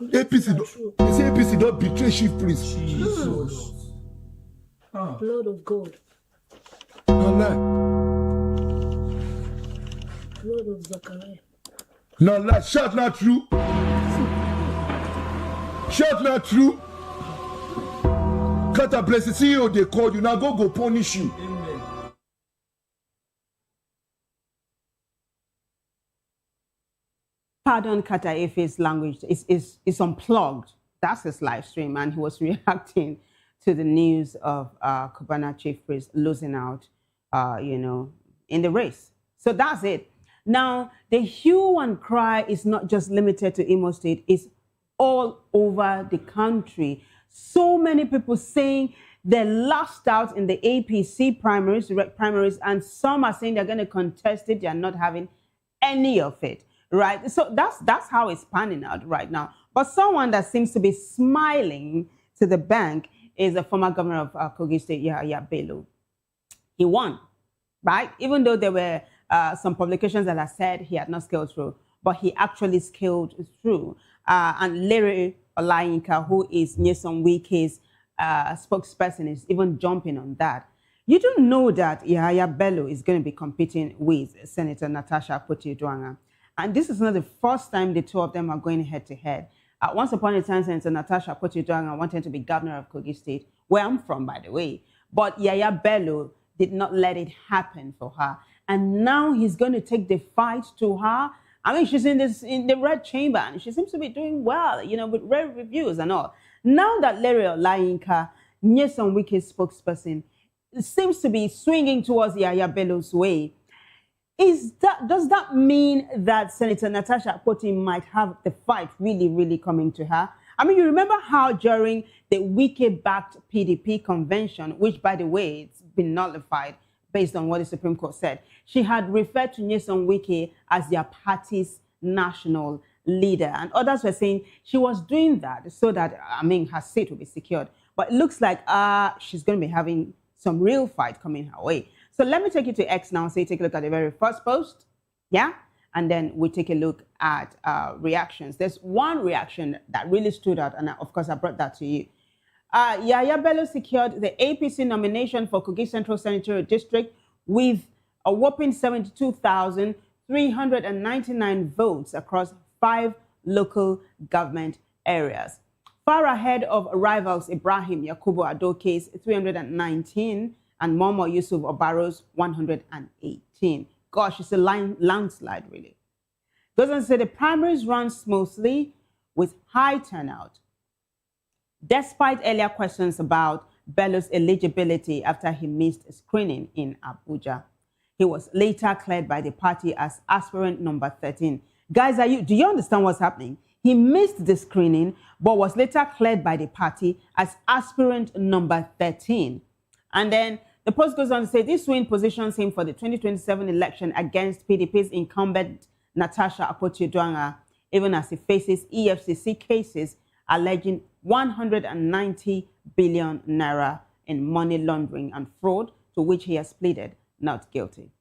APC, they say APC don't betray chief priest. Jesus. Blood of God. Not lie. Blood of Zachariah. Not lie. Shout not true. Shout not true. Kata bless the CEO, they call you. Now go punish you. Pardon Kataife's language is unplugged. That's his live stream, and he was reacting to the news of Cubana chief priest losing out, in the race. So that's it. Now, the hue and cry is not just limited to Imo State. It's all over the country. So many people saying they lost out in the APC primaries, and some are saying they're going to contest it. They're not having any of it. Right, so that's how it's panning out right now. But someone that seems to be smiling to the bank is the former governor of Kogi State, Yahaya Bello. He won, right? Even though there were some publications that have said he had not scaled through, but he actually scaled through. And Larry Olayinka, who is Nyesom Wike's spokesperson, is even jumping on that. You don't know that Yahaya Bello is going to be competing with Senator Natasha Akpoti-Uduaghan. And this is not the first time the two of them are going head-to-head. Once upon a time, Senator Natasha Akpoti-Uduaghan wanted to be governor of Kogi State, where I'm from, by the way. But Yahaya Bello did not let it happen for her. And now he's going to take the fight to her. I mean, she's in the red chamber, and she seems to be doing well, with rave reviews and all. Now that Larry Olayinka, Nyesom Wike's spokesperson, seems to be swinging towards Yahaya Bello's way, does that mean that Senator Natasha Akpoti might have the fight really, really coming to her? I mean, you remember how during the Wike-backed PDP convention, which, by the way, it's been nullified based on what the Supreme Court said, she had referred to Nyesom Wike as their party's national leader. And others were saying she was doing that so that, her seat will be secured. But it looks like she's going to be having some real fight coming her way. So let me take you to X now. So you take a look at the very first post. Yeah. And then we take a look at reactions. There's one reaction that really stood out. And of course, I brought that to you. Yaya Bello secured the APC nomination for Kogi Central Senatorial District with a whopping 72,399 votes across 5 local government areas. Far ahead of rivals Ibrahim Yakubu Adoke's 319 and Momo Yusuf Obaro's 118. Gosh, it's a landslide, really. Goes on to say the primaries run smoothly with high turnout. Despite earlier questions about Bello's eligibility after he missed screening in Abuja, he was later cleared by the party as aspirant number 13. Guys, do you understand what's happening? He missed the screening, but was later cleared by the party as aspirant number 13. And then the post goes on to say this win positions him for the 2027 election against PDP's incumbent Natasha Akpoti-Uduaghan, even as he faces EFCC cases alleging 190 billion naira in money laundering and fraud, to which he has pleaded not guilty.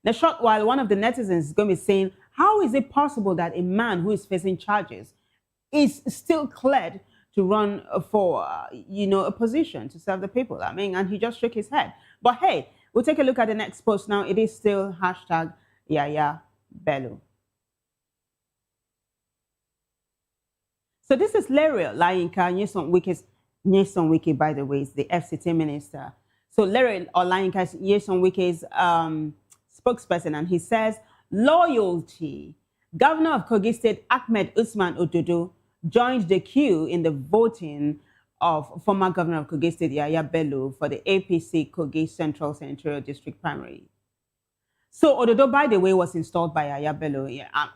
In a short while, one of the netizens is going to be saying, how is it possible that a man who is facing charges is still cleared to run for, a position to serve the people? And he just shook his head. But hey, we'll take a look at the next post now. It is still hashtag Yaya Bello. So this is Larry Olayinka, Nyesom Wike, by the way, is the FCT minister. So Larry Olayinka is Nyesom Wike's spokesperson, and he says, loyalty. Governor of Kogi State, Ahmed Usman Ododo, joined the queue in the voting of former governor of Kogi State, Yaya Bello, for the APC Kogi Central Senatorial District primary. So Ododo, by the way, was installed by Yaya Bello.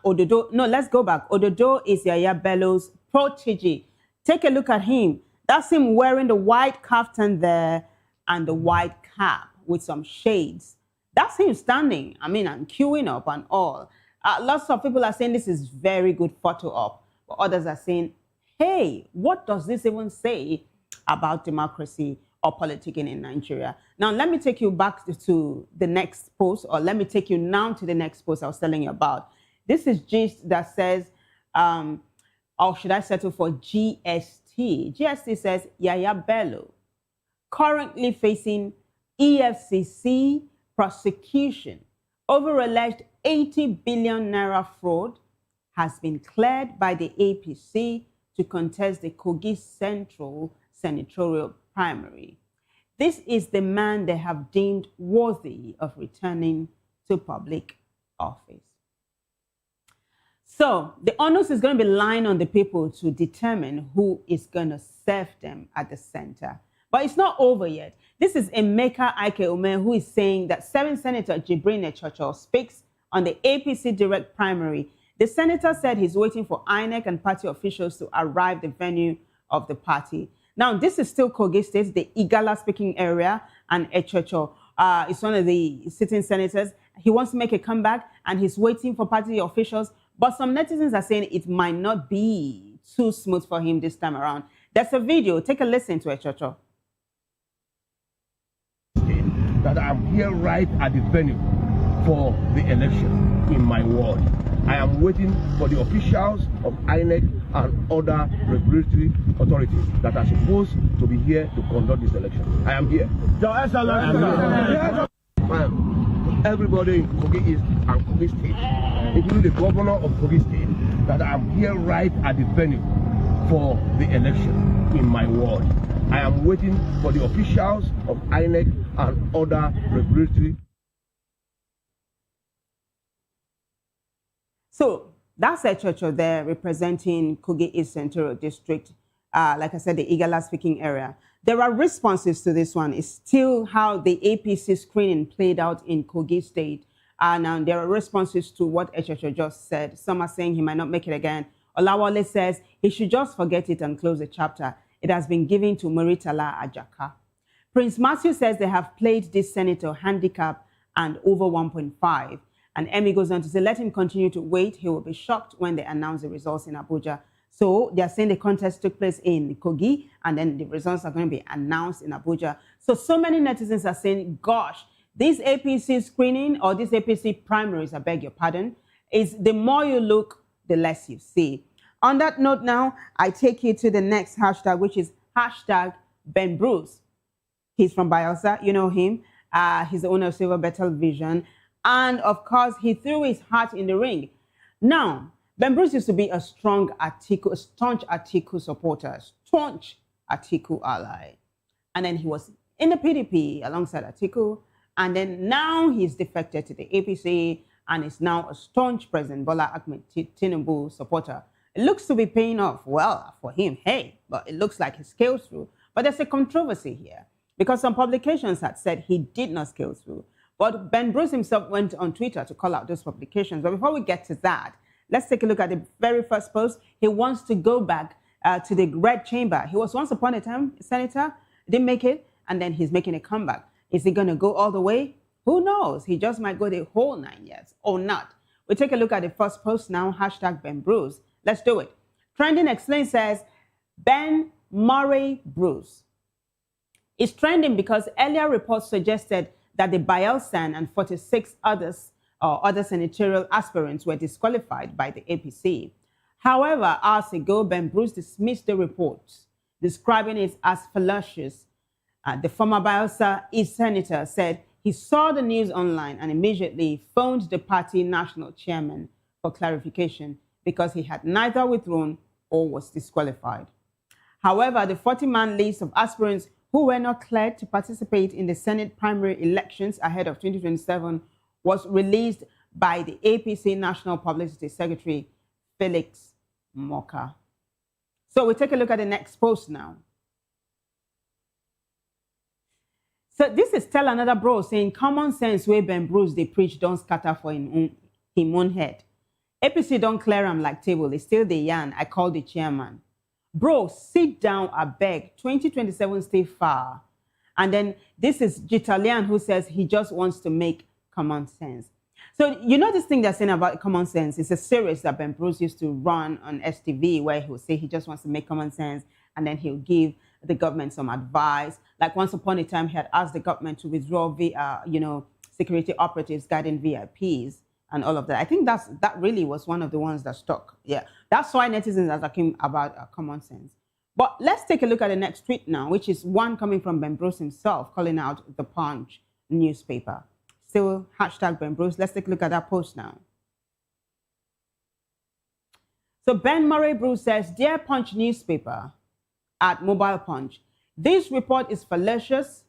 Let's go back. Ododo is Yaya Bello's protege. Take a look at him. That's him wearing the white kaftan there and the white cap with some shades. That's him standing, and queuing up and all. Lots of people are saying this is very good photo op. But others are saying, hey, what does this even say about democracy or politicking in Nigeria? Now, let me take you back to the next post, or let me take you now to the next post I was telling you about. This is gist that says, or should I settle for GST? GST says, Yaya Bello, currently facing EFCC prosecution over alleged 80 billion naira fraud, has been cleared by the APC to contest the Kogi Central Senatorial primary. This is the man they have deemed worthy of returning to public office. So the onus is going to be lying on the people to determine who is going to serve them at the center. But it's not over yet. This is Emeka Ike Ume, who is saying that 7th Senator Jibrin Echocho speaks on the APC direct primary. The senator said he's waiting for INEC and party officials to arrive at the venue of the party. Now, this is still Kogi State, the Igala speaking area, and Echocho is one of the sitting senators. He wants to make a comeback, and he's waiting for party officials. But some netizens are saying it might not be too smooth for him this time around. There's a video. Take a listen to Echocho. That I'm here right at the venue for the election in my ward. I am waiting for the officials of INEC and other regulatory authorities that are supposed to be here to conduct this election. I am here. Your Excellency. Everybody in Kogi East and Kogi State, including the governor of Kogi State, that I am here right at the venue for the election in my ward. I am waiting for the officials of INEC and other regulatory. So that's a church there representing Kogi East Central District. Like I said, the Igala speaking area. There are responses to this one. It's still how the APC screening played out in Kogi State. And there are responses to what Echocho just said. Some are saying he might not make it again. Olawale says he should just forget it and close the chapter. It has been given to Maritala Ajaka. Prince Matthew says they have played this senator handicap and over 1.5. And Emmy goes on to say, let him continue to wait. He will be shocked when they announce the results in Abuja. So they are saying the contest took place in Kogi, and then the results are going to be announced in Abuja. So many netizens are saying, gosh, this APC screening or this APC primaries, I beg your pardon, is the more you look, the less you see. On that note now, I take you to the next hashtag, which is hashtag Ben Bruce. He's from Bayelsa, you know him. He's the owner of Silver Battle Vision. And of course, he threw his heart in the ring. Now, Ben Bruce used to be a staunch Atiku supporter, staunch Atiku ally. And then he was in the PDP alongside Atiku. And then now he's defected to the APC and is now a staunch President Bola Ahmed Tinubu supporter. It looks to be paying off well for him, hey, but it looks like he scaled through. But there's a controversy here because some publications had said he did not scale through. But Ben Bruce himself went on Twitter to call out those publications. But before we get to that, let's take a look at the very first post. He wants to go back to the Red Chamber. He was once upon a time a senator, didn't make it, and then he's making a comeback. Is he going to go all the way? Who knows? He just might go the whole 9 years or not. We take a look at the first post now, hashtag Ben Bruce. Let's do it. Trending Explain says, Ben Murray Bruce. It's trending because earlier reports suggested that the Bayelsan and 46 other senatorial aspirants were disqualified by the APC. However, hours ago, Ben Bruce dismissed the reports, describing it as fallacious. The former Bayelsa East senator said he saw the news online and immediately phoned the party national chairman for clarification because he had neither withdrawn or was disqualified. However, the 40-man list of aspirants who were not cleared to participate in the Senate primary elections ahead of 2027 was released by the APC National Publicity Secretary, Felix Moka. So we take a look at the next post now. So this is Tell Another Bro saying, common sense where Ben Bruce they preach don't scatter for him own head. APC don't clear him like table. It's still the yarn. I call the chairman. Bro, sit down, I beg. 2027 stay far. And then this is Gitalian who says he just wants to make common sense. So you know this thing they're saying about common sense? It's a series that Ben Bruce used to run on STV where he'll say he just wants to make common sense and then he'll give the government some advice. Like once upon a time, he had asked the government to withdraw security operatives guarding VIPs and all of that. I think that really was one of the ones that stuck. Yeah, that's why netizens are talking about common sense. But let's take a look at the next tweet now, which is one coming from Ben Bruce himself, calling out the Punch newspaper. Still hashtag Ben Bruce. Let's take a look at that post now. So Ben Murray Bruce says, Dear Punch newspaper at Mobile Punch, this report is fallacious.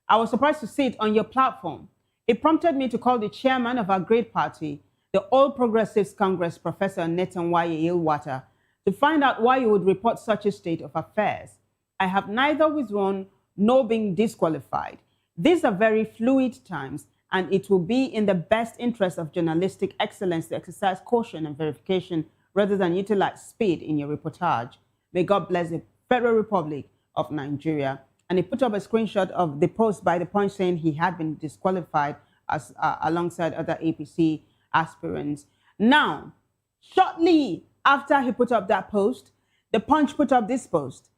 I was surprised to see it on your platform. It prompted me to call the chairman of our great party, the All Progressives Congress, Professor Nathan Yilwata, to find out why you would report such a state of affairs. I have neither withdrawn nor been disqualified. These are very fluid times, and it will be in the best interest of journalistic excellence to exercise caution and verification rather than utilize speed in your reportage. May God bless the Federal Republic of Nigeria. And he put up a screenshot of the post by the Punch saying he had been disqualified as alongside other APC aspirants. Now, shortly after he put up that post, the Punch put up this post.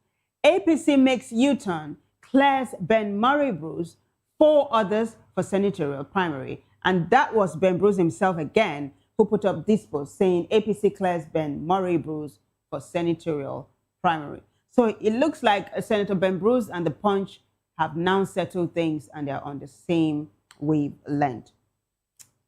APC makes U-turn, clears Ben Murray Bruce, 4 others for senatorial primary. And that was Ben Bruce himself again who put up this post saying APC clears Ben Murray Bruce for senatorial primary. So it looks like Senator Ben Bruce and the Punch have now settled things and they're on the same wavelength.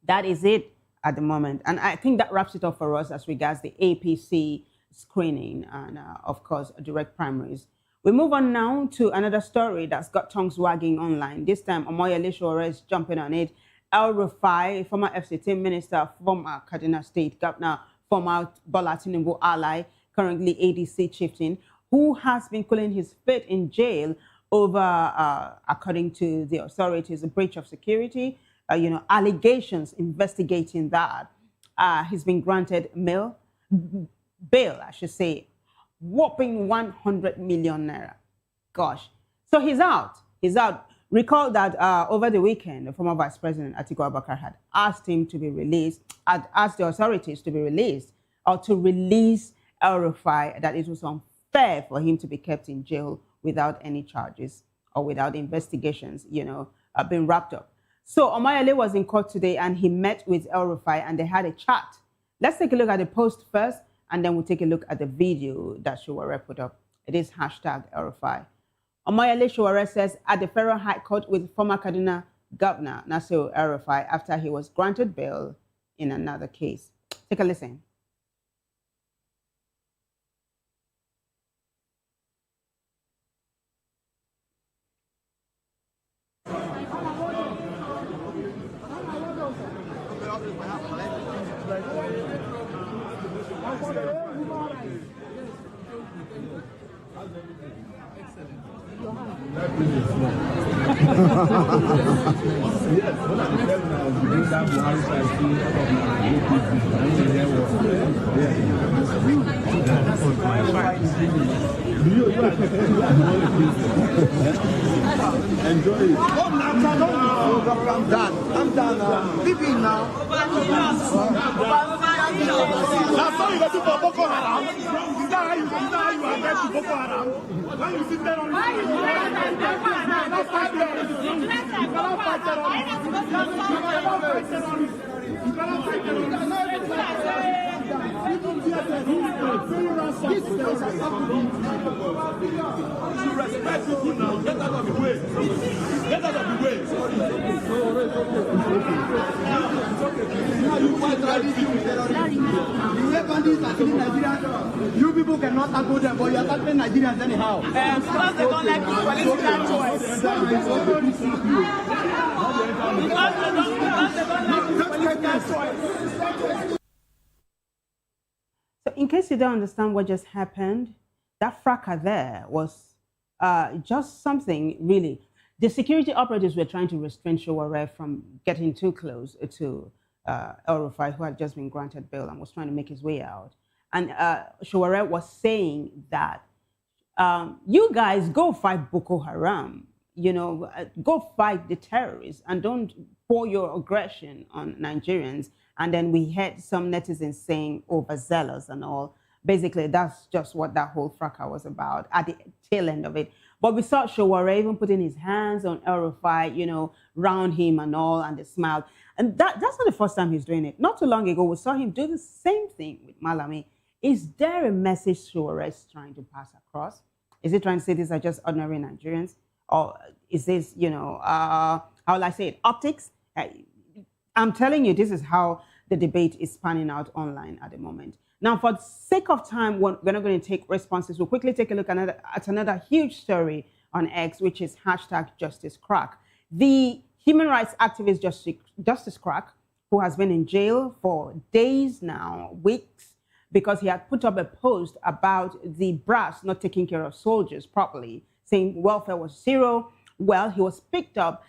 That is it at the moment. And I think that wraps it up for us as regards the APC screening and, of course, direct primaries. We move on now to another story that's got tongues wagging online. This time, Omoyele Sowore is jumping on it. El Rufai, former FCT minister, former Kaduna State governor, former Bola Tinubu ally, currently ADC chieftain, who has been cooling his feet in jail over, according to the authorities, a breach of security, allegations investigating that. He's been granted bail, I should say, whopping 100 million naira. Gosh. So he's out. He's out. Recall that over the weekend, the former Vice President Atiku Abubakar had asked him to be released, had asked the authorities to be released or to release El-Rufai, that it was unfair for him to be kept in jail without any charges or without investigations, being wrapped up. So Omoyele was in court today and he met with El-Rufai and they had a chat. Let's take a look at the post first and then we'll take a look at the video that Sowore put up. It is #El-Rufai. Omoyele Sowore says at the Federal High Court with former Kaduna Governor Nasir El-Rufai after he was granted bail in another case. Take a listen. Enjoy it. I'm done. I'm done now. Leave it now. That's how you go to Boko Haram. Is that how you are going to Boko Haram? When you sit there on respect people now. Get out of the way. Get out of the way. You people cannot tackle them, but you are tackling Nigerians anyhow. Because they don't like political choice. Because they don't like choice. So in case you don't understand what just happened, that fracas there was just something really. The security operatives were trying to restrain Sowore from getting too close to El-Rufai, who had just been granted bail and was trying to make his way out. And Sowore was saying that you guys go fight Boko Haram, go fight the terrorists and don't pour your aggression on Nigerians. And then we had some netizens saying overzealous and all. Basically, that's just what that whole fracas was about at the tail end of it. But we saw Sowore even putting his hands on El-Rufai, round him and all, and they smiled. And that's not the first time he's doing it. Not too long ago, we saw him do the same thing with Malami. Is there a message Sowore is trying to pass across? Is he trying to say these are just ordinary Nigerians? Or is this, how will I say it, optics? I'm telling you, this is how the debate is panning out online at the moment. Now, for the sake of time, we're not going to take responses. We'll quickly take a look at another huge story on X, which is #JusticeCrack. The human rights activist Justice Crack, who has been in jail for days now, weeks, because he had put up a post about the brass not taking care of soldiers properly, saying welfare was zero. Well, he was picked up.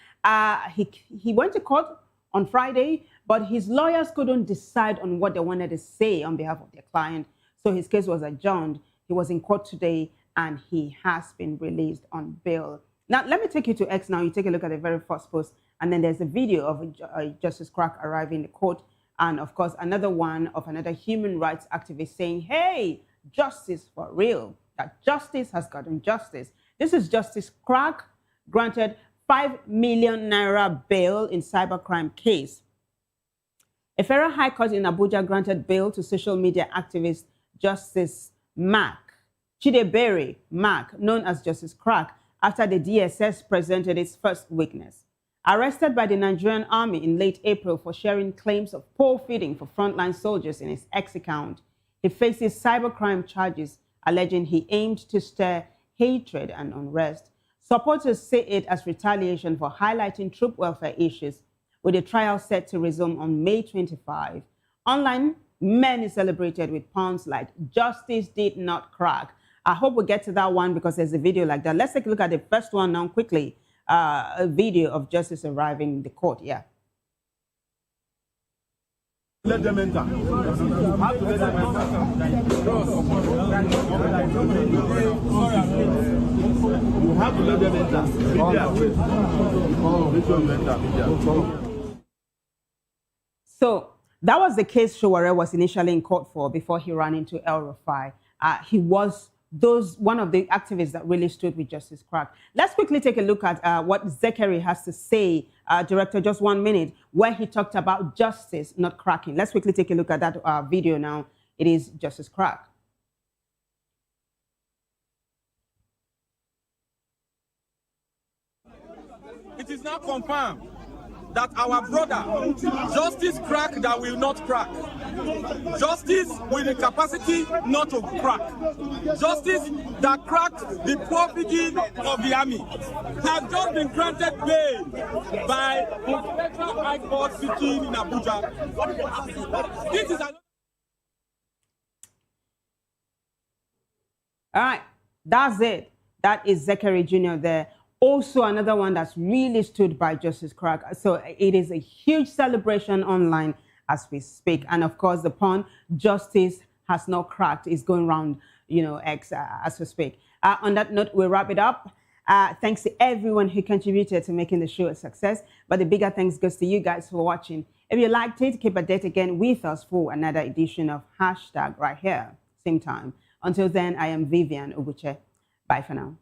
He went to court on Friday, but his lawyers couldn't decide on what they wanted to say on behalf of their client. So his case was adjourned. He was in court today and he has been released on bail. Now, let me take you to X now. You take a look at the very first post. And then there's a video of Justice Crack arriving in the court. And of course, another one of another human rights activist saying, hey, justice for real, that justice has gotten justice. This is Justice Crack, granted 5 million naira bail in cybercrime case. A federal high court in Abuja granted bail to social media activist Justice Chidebere Mack, known as Justice Crack, after the DSS presented its first witness. Arrested by the Nigerian army in late April for sharing claims of poor feeding for frontline soldiers in his X account, he faces cybercrime charges alleging he aimed to stir hatred and unrest. Supporters say it as retaliation for highlighting troop welfare issues, with the trial set to resume on May 25. Online, many celebrated with puns like, justice did not crack. I hope we get to that one because there's a video like that. Let's take a look at the first one now quickly. A video of justice arriving in the court. Yeah. Let them enter. You have to let them enter. have to let them enter. Media, wait. Make sure you enter. Media. So that was the case Sowore was initially in court for before he ran into El Rufai. He was one of the activists that really stood with Justice Crack. Let's quickly take a look at what Zachary has to say, Director, just 1 minute, where he talked about justice not cracking. Let's quickly take a look at that video now. It is Justice Crack. It is now confirmed that our brother, Justice Crack that will not crack. Justice with the capacity not to crack. Justice that cracked the poor pidgin of the army has just been granted bail by the Federal High Court sitting in Abuja. This is All right, that's it. That is Zachary Jr. there. Also, another one that's really stood by Justice Crack. So it is a huge celebration online as we speak. And of course, the pun, justice has not cracked, is going around, X as we speak. On that note, we'll wrap it up. Thanks to everyone who contributed to making the show a success. But the bigger thanks goes to you guys for watching. If you liked it, keep a date again with us for another edition of Hashtag right here, same time. Until then, I am Vivian Oguche. Bye for now.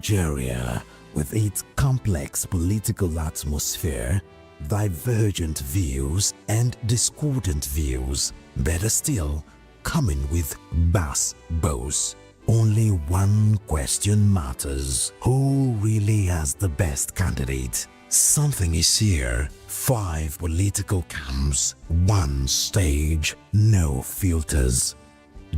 Nigeria, with its complex political atmosphere, divergent views and discordant views, better still, coming with bass bows. Only one question matters: who really has the best candidate? Something is here. 5 political camps, 1 stage, no filters.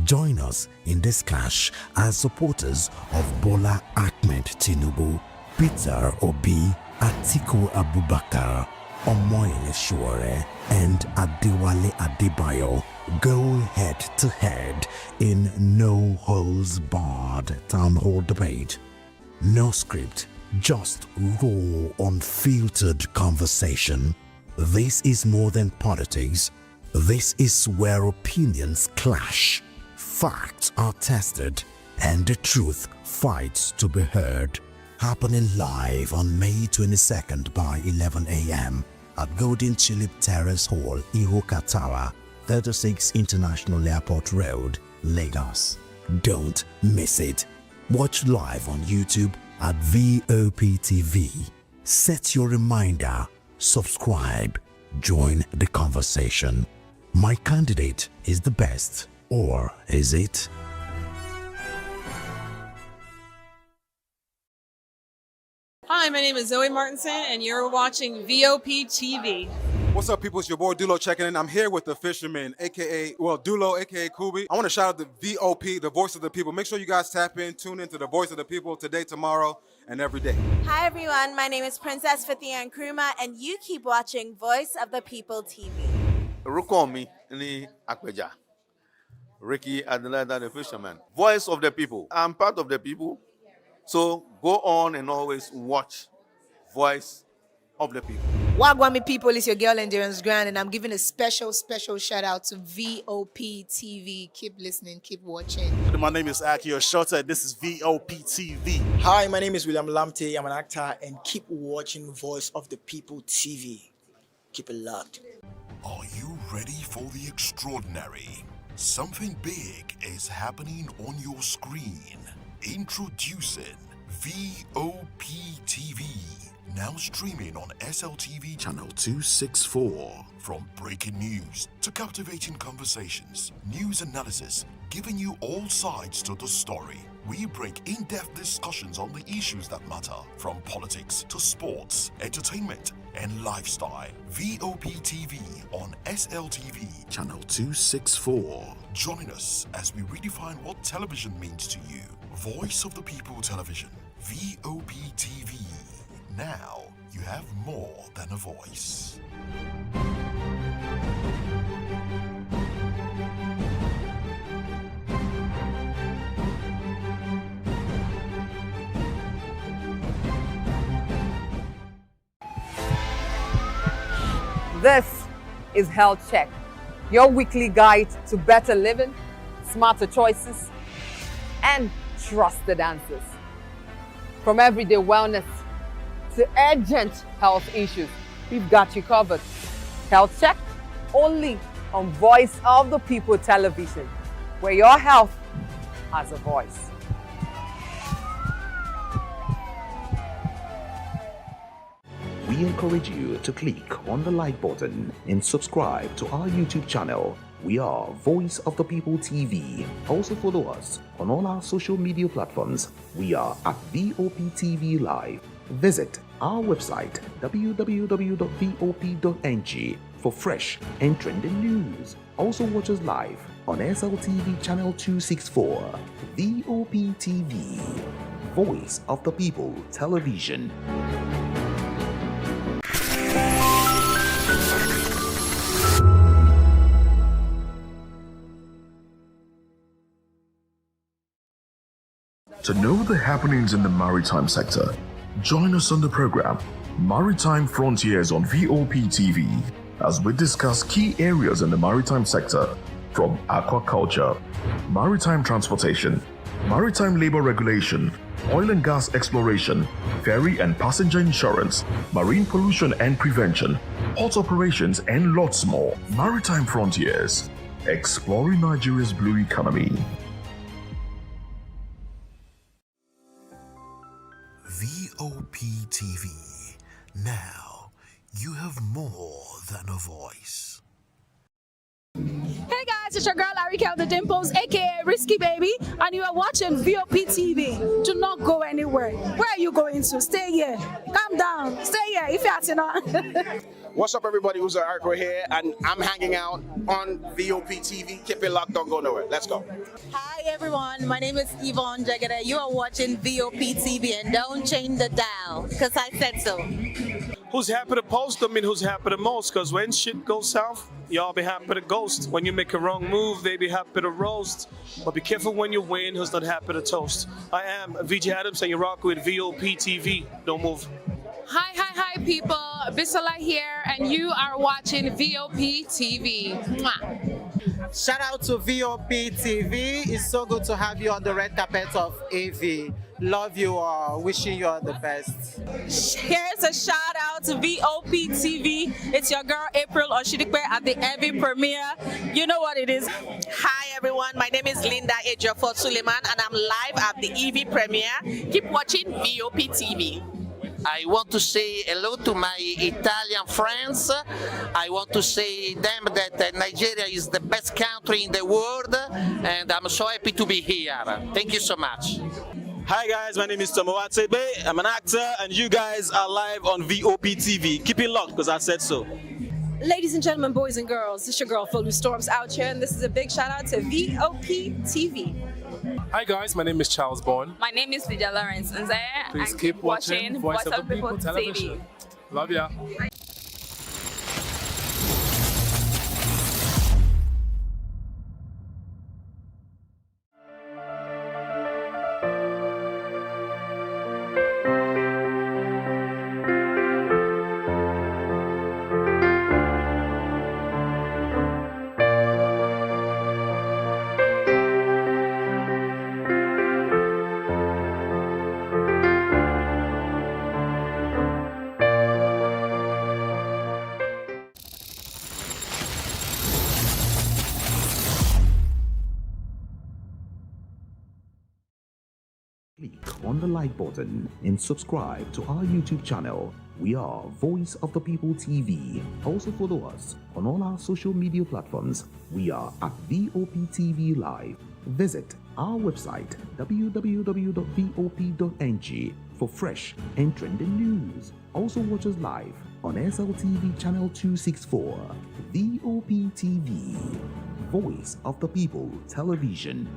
Join us in this clash as supporters of Bola Ahmed Tinubu, Peter Obi, Atiku Abubakar, Omoyele Sowore, and Adewale Adebayo go head-to-head in no-holds-barred town hall debate. No script, just raw, unfiltered conversation. This is more than politics. This is where opinions clash, facts are tested, and the truth fights to be heard. Happening live on May 22nd by 11 a.m. at Golden Tulip Terrace Hall, Ihoka Tower, 36 International Airport Road, Lagos. Don't miss it. Watch live on YouTube at Vop TV. Set your reminder, subscribe, join the conversation. My candidate is the best, or is it? Hi, my name is Zoe Martinson, and you're watching Vop TV. What's up, people? It's your boy Dulo checking in. I'm here with the fisherman, Dulo, aka Kubi. I want to shout out the VOP, the voice of the people. Make sure you guys tap in, tune into the voice of the people today, tomorrow, and every day. Hi, everyone. My name is Princess Fathia Nkrumah, and you keep watching Voice of the People TV. Rukomi ni Akpeja. Ricky Adelada, the fisherman. Voice of the people. I'm part of the people. So go on and always watch Voice of the People. Wagwami people, it's your girl Endurance Grand, and I'm giving a special shout out to Vop TV. Keep listening, keep watching. My name is Akio Shota. This is Vop TV. Hi, my name is William Lamte. I'm an actor, and keep watching Voice of the People TV. Keep it locked. Are you ready for the extraordinary? Something big is happening on your screen. Introducing VOP TV. Now streaming on SLTV channel 264. From breaking news to captivating conversations, news analysis, giving you all sides to the story. We break in-depth discussions on the issues that matter, from politics to sports, entertainment, and lifestyle. VOP TV on SLTV channel 264. Join us as we redefine what television means to you. Voice of the People Television, VOP TV. Now you have more than a voice. This is Health Check, your weekly guide to better living, smarter choices, and trusted answers. From everyday wellness to urgent health issues, we've got you covered. Health Check, only on Voice of the People Television, where your health has a voice. We encourage you to click on the like button and subscribe to our YouTube channel. We are Voice of the People TV. Also follow us on all our social media platforms. We are at VOP TV Live. Visit our website www.vop.ng for fresh and trending news. Also watch us live on SLTV channel 264. VOP TV, Voice of the People Television. To know the happenings in the maritime sector, join us on the program Maritime Frontiers on VOP TV as we discuss key areas in the maritime sector from aquaculture, maritime transportation, maritime labor regulation, oil and gas exploration, ferry and passenger insurance, marine pollution and prevention, port operations, and lots more. Maritime Frontiers, exploring Nigeria's blue economy. VOP TV. Now you have more than a voice. Hey guys, it's your girl Larry Kel the Dimples, aka Risky Baby, and you are watching VOP TV. Do not go anywhere. Where are you going to? Stay here. Calm down. Stay here if you're not. What's up, everybody? Who's Arco here, and I'm hanging out on VOP TV. Keep it locked, don't go nowhere. Let's go. Hi everyone, my name is Yvonne Jagade. You are watching VOP TV, and don't change the dial, because I said so. Who's happy to post? I mean, who's happy the most? Because when shit goes south, y'all be happy to ghost. When you make a wrong move, they be happy to roast. But be careful when you win, who's not happy to toast. I am VJ Adams, and you rock with VOP TV. Don't move. Hi people, Bisola here, and you are watching VOP TV. Mwah. Shout out to VOP TV. It's so good to have you on the red carpet of AV. Love you all. Wishing you all the best. Here's a shout out to VOP TV. It's your girl April Oshidikwe at the AV premiere. You know what it is. Hi everyone, my name is Linda Ejiofor Suleiman, and I'm live at the EV premiere. Keep watching VOP TV. I want to say hello to my Italian friends. I want to say them that Nigeria is the best country in the world, and I'm so happy to be here. Thank you so much. Hi guys, my name is Tomo Watebe. I'm an actor, and you guys are live on VOP TV. Keep it locked, because I said so. Ladies and gentlemen, boys and girls, this is your girl Phil Storms out here, and this is a big shout out to VOP TV. Hi guys, my name is Charles Bourne. My name is Lydia Lawrence Nze, Please and keep watching Voice of the People Television. Love ya. Click on the like button and subscribe to our YouTube channel. We are Voice of the People TV. Also follow us on all our social media platforms. We are at VOP TV Live. Visit our website www.vop.ng for fresh and trending news. Also watch us live on SLTV channel 264. VOP TV, Voice of the People Television.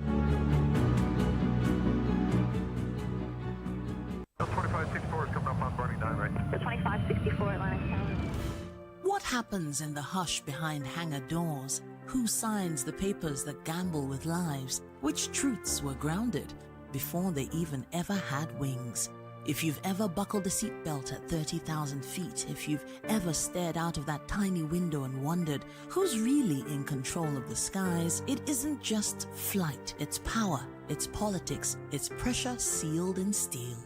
happens in the hush behind hangar doors? Who signs the papers that gamble with lives? Which truths were grounded before they even ever had wings? If you've ever buckled a seatbelt at 30,000 feet, if you've ever stared out of that tiny window and wondered who's really in control of the skies, it isn't just flight, it's power, it's politics, it's pressure sealed in steel.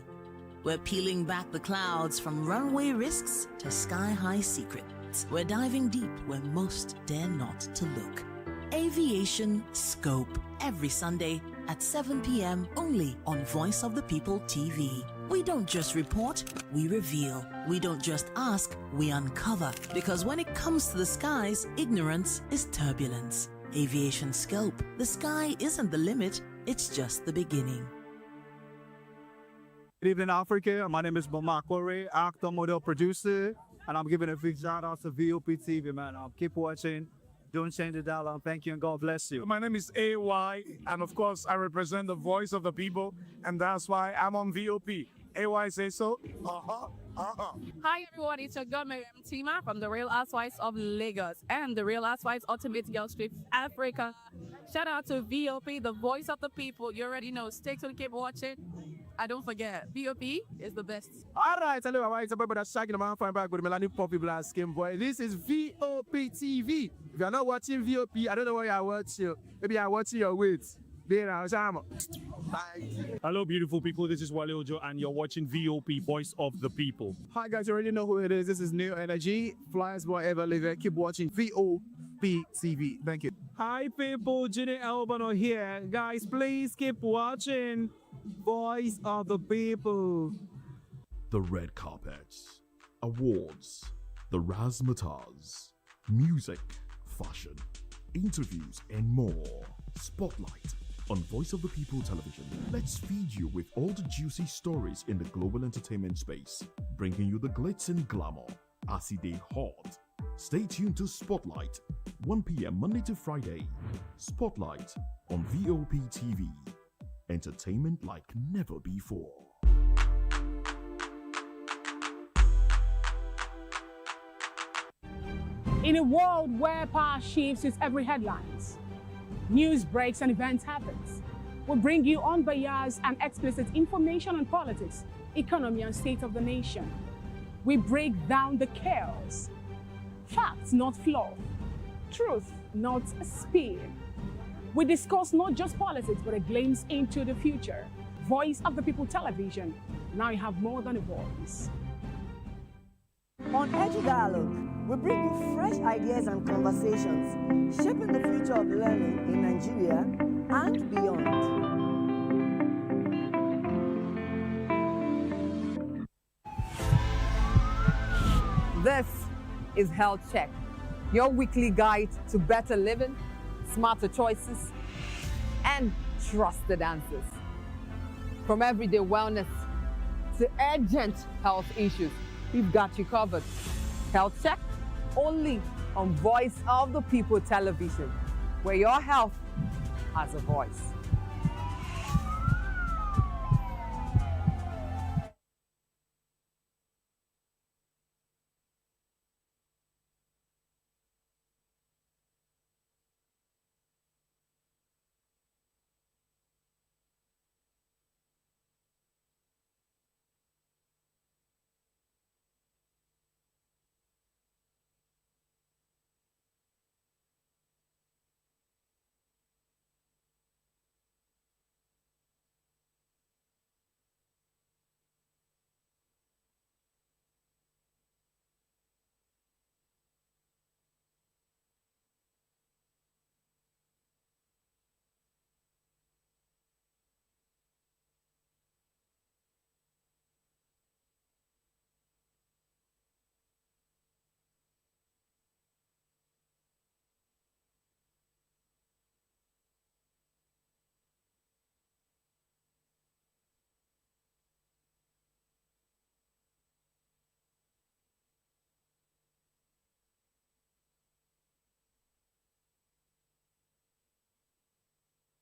We're peeling back the clouds from runway risks to sky-high secrets. We're diving deep where most dare not to look. Aviation Scope, every Sunday at 7 p.m. only on Voice of the People TV. We don't just report, we reveal. We don't just ask, we uncover. Because when it comes to the skies, ignorance is turbulence. Aviation Scope, the sky isn't the limit, it's just the beginning. Good evening, Africa. My name is Mamakore, actor, model, producer, and I'm giving a big shout out to VOP TV, man. Keep watching. Don't change the dial. Thank you and God bless you. My name is AY, and of course, I represent the voice of the people, and that's why I'm on VOP. AY say so. Hi everyone, it's your girl Miriam Tima from the Real Housewives of Lagos and the Real Housewives Ultimate Girls Trip Africa. Shout out to VOP, the voice of the people. You already know. Stay tuned, keep watching. And don't forget, VOP is the best. All right, hello, all right, it's about shaking the man fine back with Melanie Poppy Black Skin Boy. This is VOP TV. If you're not watching VOP, I don't know why you're watching. Maybe you're watching your weight. Hello, beautiful people. This is Wale Ojo, and you're watching VOP, Voice of the People. Hi, guys. You already know who it is. This is New Energy. Flyers Boy Ever Live. Keep watching VOP TV. Thank you. Hi, people. Jenny Albano here. Guys, please keep watching Voice of the People. The red carpets, awards, the razzmatazz, music, fashion, interviews, and more. Spotlight on Voice of the People television. Let's feed you with all the juicy stories in the global entertainment space, bringing you the glitz and glamour as they hot. Stay tuned to Spotlight, 1 p.m. Monday to Friday. Spotlight on VOP TV. Entertainment like never before. In a world where power shifts with every headlines, news breaks and events happens, we bring you unbiased and explicit information on politics, economy, and state of the nation. We break down the chaos. Facts, not fluff. Truth, not spin. We discuss not just politics, but a glimpse into the future. Voice of the People television. Now you have more than a voice. On Edu Dialogue, we bring you fresh ideas and conversations, shaping the future of learning in Nigeria and beyond. This is Health Check, your weekly guide to better living, smarter choices, and trusted answers. From everyday wellness to urgent health issues, we've got you covered. Health Check, only on Voice of the People television, where your health has a voice.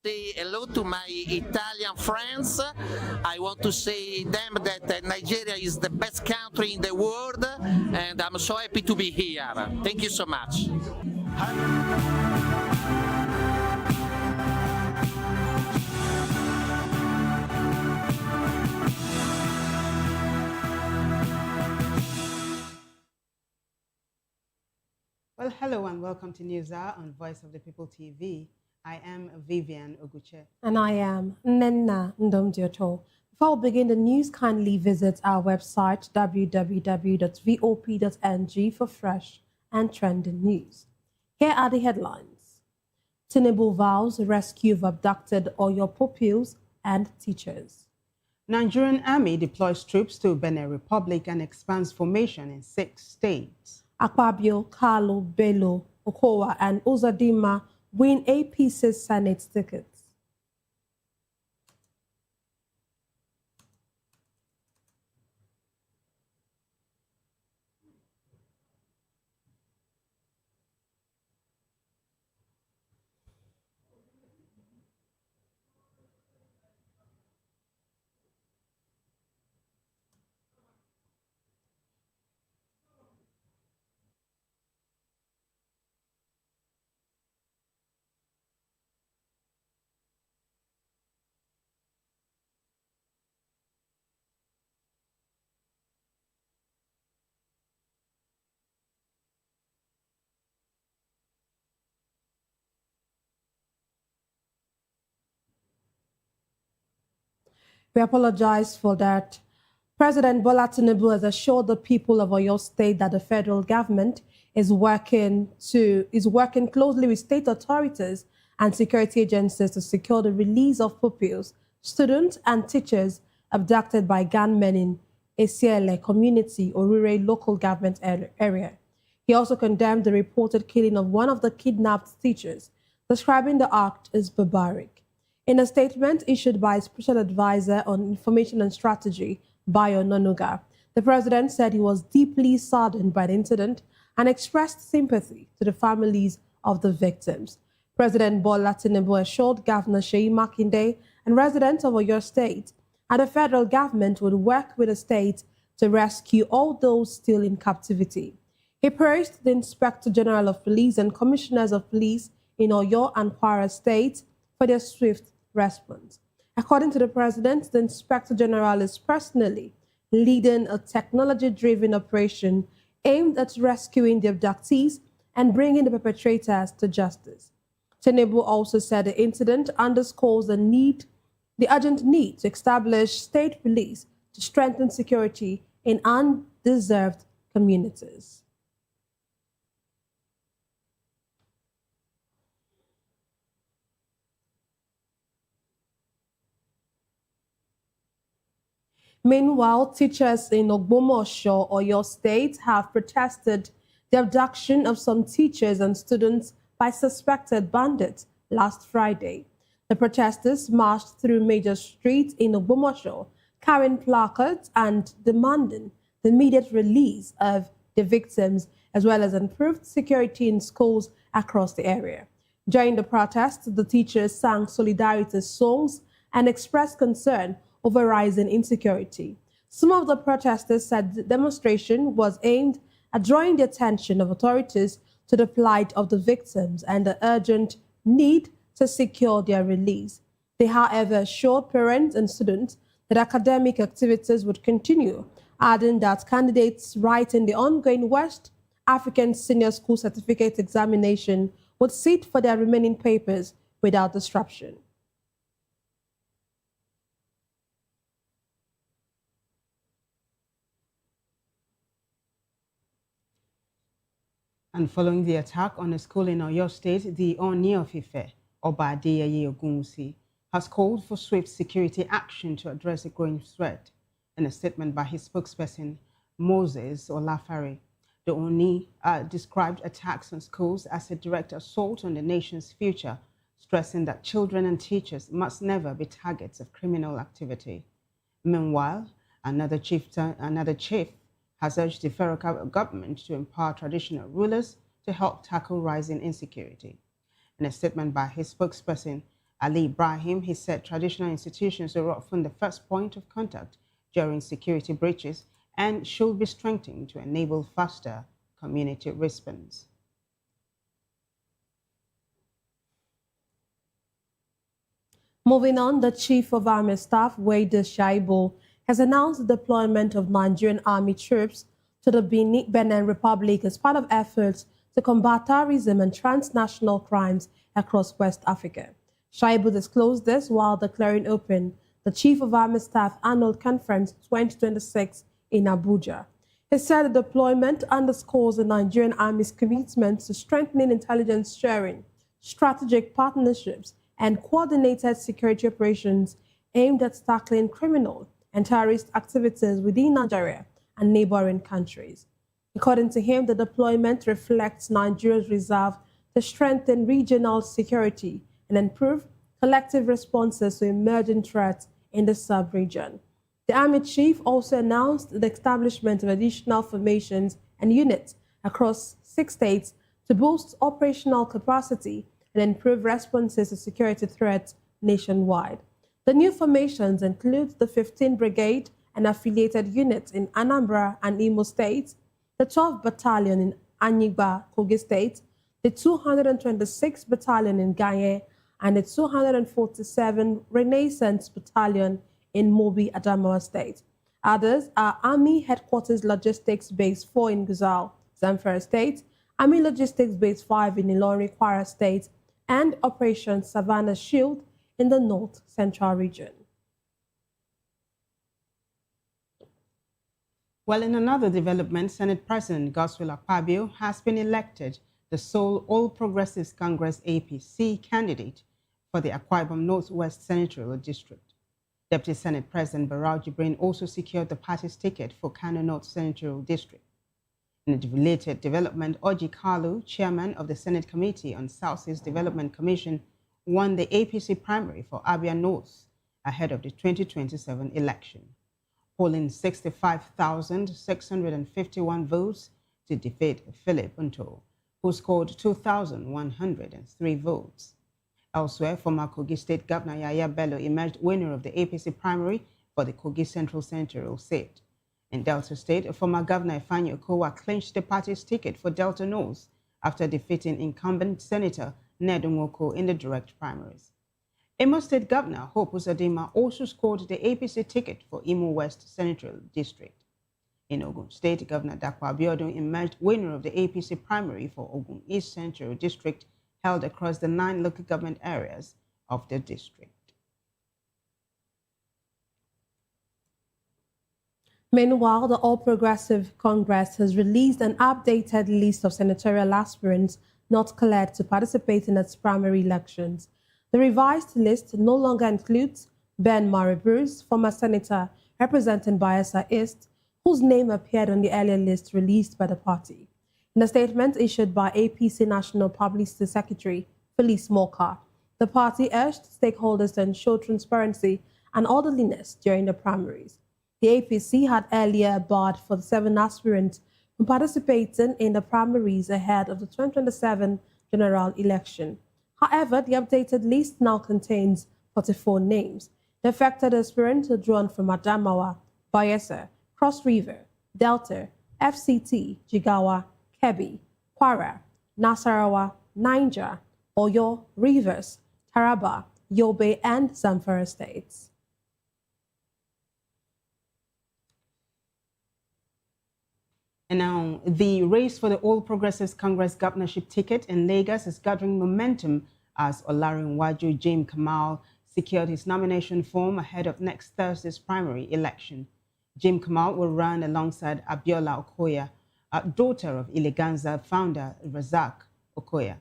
Say hello to my Italian friends. I want to say them that Nigeria is the best country in the world, and I'm so happy to be here. Thank you so much. Well, hello and welcome to News Hour on Voice of the People TV. I am Vivian Oguche. And I am Nenna Ndomdioto. Before we begin the news, kindly visit our website www.vop.ng for fresh and trending news. Here are the headlines. Tinubu vows rescue of abducted Oyo pupils and teachers. Nigerian Army deploys troops to Benin Republic and expands formation in 6 states. Akpabio, Kalu, Bello, Okowa, and Uzodinma win APC's Senate tickets. We apologize for that. President Bola Tinubu has assured the people of Oyo State that the federal government is working closely with state authorities and security agencies to secure the release of pupils, students, and teachers abducted by gunmen in Esiele community or Orire local government area. He also condemned the reported killing of one of the kidnapped teachers, describing the act as barbaric. In a statement issued by Special Advisor on Information and Strategy, Bayo Nonuga, the president said he was deeply saddened by the incident and expressed sympathy to the families of the victims. President Bola Tinubu assured Governor Seyi Makinde and residents of Oyo State and the federal government would work with the state to rescue all those still in captivity. He praised the Inspector General of Police and Commissioners of Police in Oyo and Kwara states for their swift response. According to the president, the Inspector General is personally leading a technology-driven operation aimed at rescuing the abductees and bringing the perpetrators to justice. Tinubu also said the incident underscores the urgent need to establish state police to strengthen security in undeserved communities. Meanwhile, teachers in Ogbomosho, Oyo State, have protested the abduction of some teachers and students by suspected bandits last Friday. The protesters marched through major streets in Ogbomosho, carrying placards and demanding the immediate release of the victims, as well as improved security in schools across the area. During the protest, the teachers sang solidarity songs and expressed concern over rising insecurity. Some of the protesters said the demonstration was aimed at drawing the attention of authorities to the plight of the victims and the urgent need to secure their release. They, however, assured parents and students that academic activities would continue, adding that candidates writing the ongoing West African Senior School Certificate examination would sit for their remaining papers without disruption. And following the attack on a school in Oyo State, the Oni of Ife, Oba Adeyeye Ogunwusi, has called for swift security action to address a growing threat. In a statement by his spokesperson, Moses Olafare, the Oni described attacks on schools as a direct assault on the nation's future, stressing that children and teachers must never be targets of criminal activity. Meanwhile, another chief has urged the federal government to empower traditional rulers to help tackle rising insecurity. In a statement by his spokesperson, Ali Ibrahim, he said traditional institutions are often the first point of contact during security breaches and should be strengthened to enable faster community response. Moving on, the Chief of Army Staff, Wade Shaibu, has announced the deployment of Nigerian Army troops to the Benin Republic as part of efforts to combat terrorism and transnational crimes across West Africa. Shaibu disclosed this while declaring open the Chief of Army Staff Annual Conference 2026 in Abuja. He said the deployment underscores the Nigerian Army's commitment to strengthening intelligence sharing, strategic partnerships, and coordinated security operations aimed at tackling criminal and terrorist activities within Nigeria and neighboring countries. According to him, the deployment reflects Nigeria's resolve to strengthen regional security and improve collective responses to emerging threats in the sub-region. The Army Chief also announced the establishment of additional formations and units across 6 states to boost operational capacity and improve responses to security threats nationwide. The new formations include the 15th Brigade and affiliated units in Anambra and Imo states, the 12th Battalion in Anyigba, Kogi State, the 226th Battalion in Ganye, and the 247th Renaissance Battalion in Mobi, Adamawa State. Others are Army Headquarters Logistics Base 4 in Guzau, Zamfara State, Army Logistics Base 5 in Ilorin, Kwara State, and Operation Savannah Shield in the North Central region. Well, in another development, Senate President Godswill Akpabio has been elected the sole All Progressives Congress APC candidate for the Akwa Ibom Northwest Senatorial District. Deputy Senate President Barau Jibrin also secured the party's ticket for Kano North Senatorial District. In a related development, Oji Kalu, chairman of the Senate Committee on Southeast Development Commission, won the APC primary for Abia North ahead of the 2027 election, polling 65,651 votes to defeat Philip Unto, who scored 2,103 votes. Elsewhere, former Kogi State Governor Yaya Bello emerged winner of the APC primary for the Kogi Central Senatorial seat. In Delta State, former Governor Ifeanyi Okowa clinched the party's ticket for Delta North after defeating incumbent Senator Ned Nwoko in the direct primaries. Imo State Governor Hope Uzodinma also scored the APC ticket for Imo West Senatorial District. In Ogun State, Governor Dapo Abiodun emerged winner of the APC primary for Ogun East Senatorial District held across the 9 local government areas of the district. Meanwhile, the All Progressive Congress has released an updated list of senatorial aspirants not cleared to participate in its primary elections. The revised list no longer includes Ben Murray Bruce, former senator representing Bayelsa East, whose name appeared on the earlier list released by the party. In a statement issued by APC National Publicity Secretary Felice Moka, the party urged stakeholders to ensure transparency and orderliness during the primaries. The APC had earlier barred for the 7 aspirants from participating in the primaries ahead of the 2027 general election. However, the updated list now contains 44 names. The affected aspirants are drawn from Adamawa, Bayelsa, Cross River, Delta, FCT, Jigawa, Kebbi, Kwara, Nasarawa, Niger, Oyo, Rivers, Taraba, Yobe, and Zamfara states. And now, the race for the All Progressives Congress governorship ticket in Lagos is gathering momentum as Olarinwaju Jim Kamal secured his nomination form ahead of next Thursday's primary election. Jim Kamal will run alongside Abiola Okoya, daughter of Eleganza founder Razak Okoya.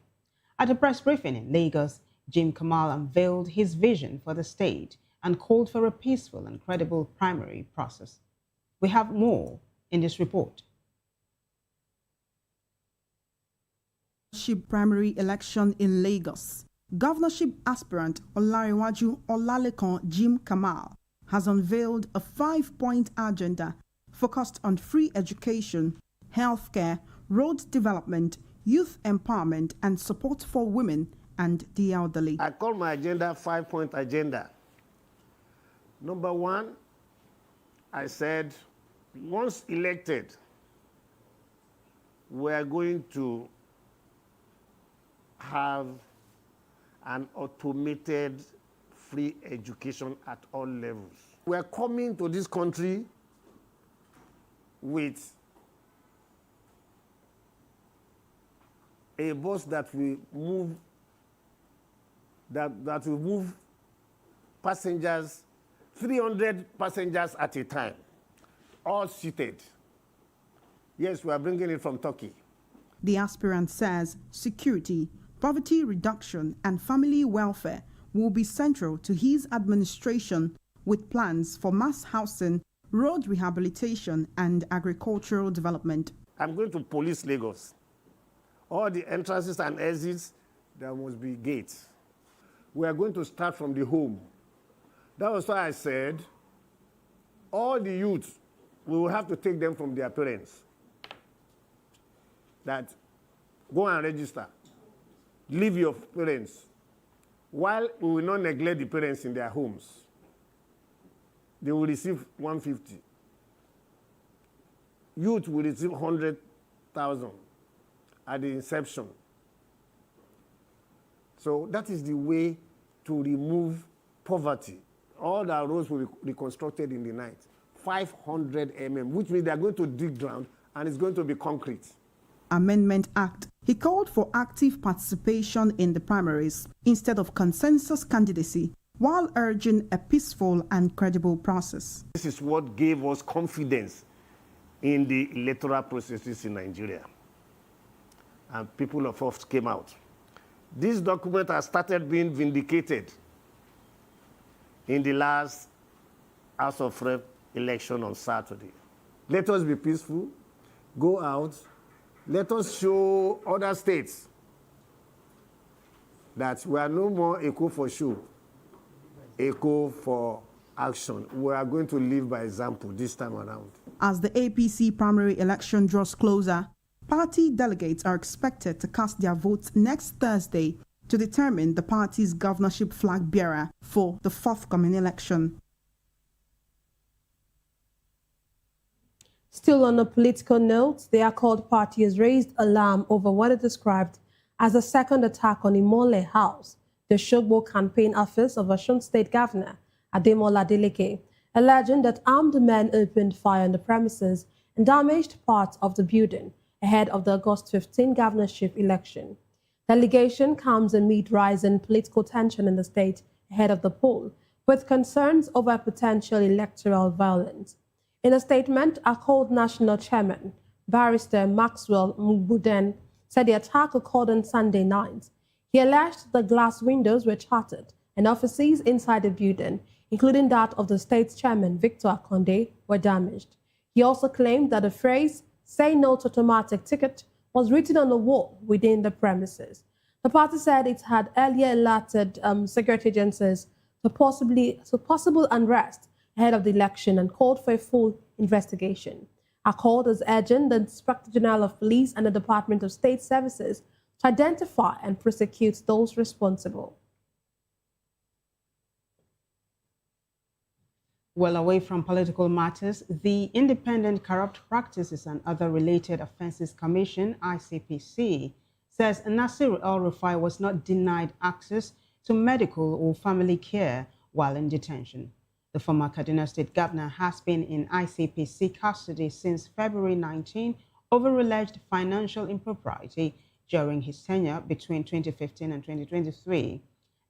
At a press briefing in Lagos, Jim Kamal unveiled his vision for the state and called for a peaceful and credible primary process. We have more in this report. Primary election in Lagos. Governorship aspirant Olarinwaju Olalekan Jim Kamal has unveiled a 5-point agenda focused on free education, healthcare, road development, youth empowerment, and support for women and the elderly. I call my agenda 5-point agenda. Number 1, I said, once elected, we are going to have an automated free education at all levels. We are coming to this country with a bus that will move passengers, 300 passengers at a time, all seated. Yes, we are bringing it from Turkey. The aspirant says security, poverty reduction, and family welfare will be central to his administration, with plans for mass housing, road rehabilitation, and agricultural development. I'm going to police Lagos. All the entrances and exits, there must be gates. We are going to start from the home. That was why I said all the youth, we will have to take them from their parents. That go and register. Leave your parents. While we will not neglect the parents in their homes, they will receive 150. Youth will receive 100,000 at the inception. So that is the way to remove poverty. All the roads will be reconstructed in the night. 500 mm, which means they are going to dig ground and it's going to be concrete. Amendment Act. He called for active participation in the primaries instead of consensus candidacy, while urging a peaceful and credible process. This is what gave us confidence in the electoral processes in Nigeria. And people of us came out. This document has started being vindicated in the last House of Rep election on Saturday. Let us be peaceful, go out, let us show other states that we are no more echo for show, echo for action. We are going to live by example this time around. As the APC primary election draws closer, party delegates are expected to cast their votes next Thursday to determine the party's governorship flag bearer for the forthcoming election. Still on a political note, the Accord Party has raised alarm over what it described as a second attack on Imole House, the Shogbo campaign office of Osun State Governor Ademola Adeleke, alleging that armed men opened fire on the premises and damaged parts of the building ahead of the August 15 governorship election. The allegation comes amid rising political tension in the state ahead of the poll, with concerns over potential electoral violence. In a statement, Accord National Chairman, Barrister Maxwell Mbuden, said the attack occurred on Sunday night. He alleged the glass windows were shattered and offices inside the building, including that of the state's chairman, Victor Akonde, were damaged. He also claimed that the phrase, "Say no to automatic ticket," was written on the wall within the premises. The party said it had earlier alerted security agencies to possible unrest ahead of the election and called for a full investigation. Accord is urging the Inspector General of Police and the Department of State Services to identify and prosecute those responsible. Well, away from political matters, the Independent Corrupt Practices and Other Related Offences Commission, ICPC, says Nasir El-Rufai was not denied access to medical or family care while in detention. The former Kaduna State Governor has been in ICPC custody since February 19 over alleged financial impropriety during his tenure between 2015 and 2023.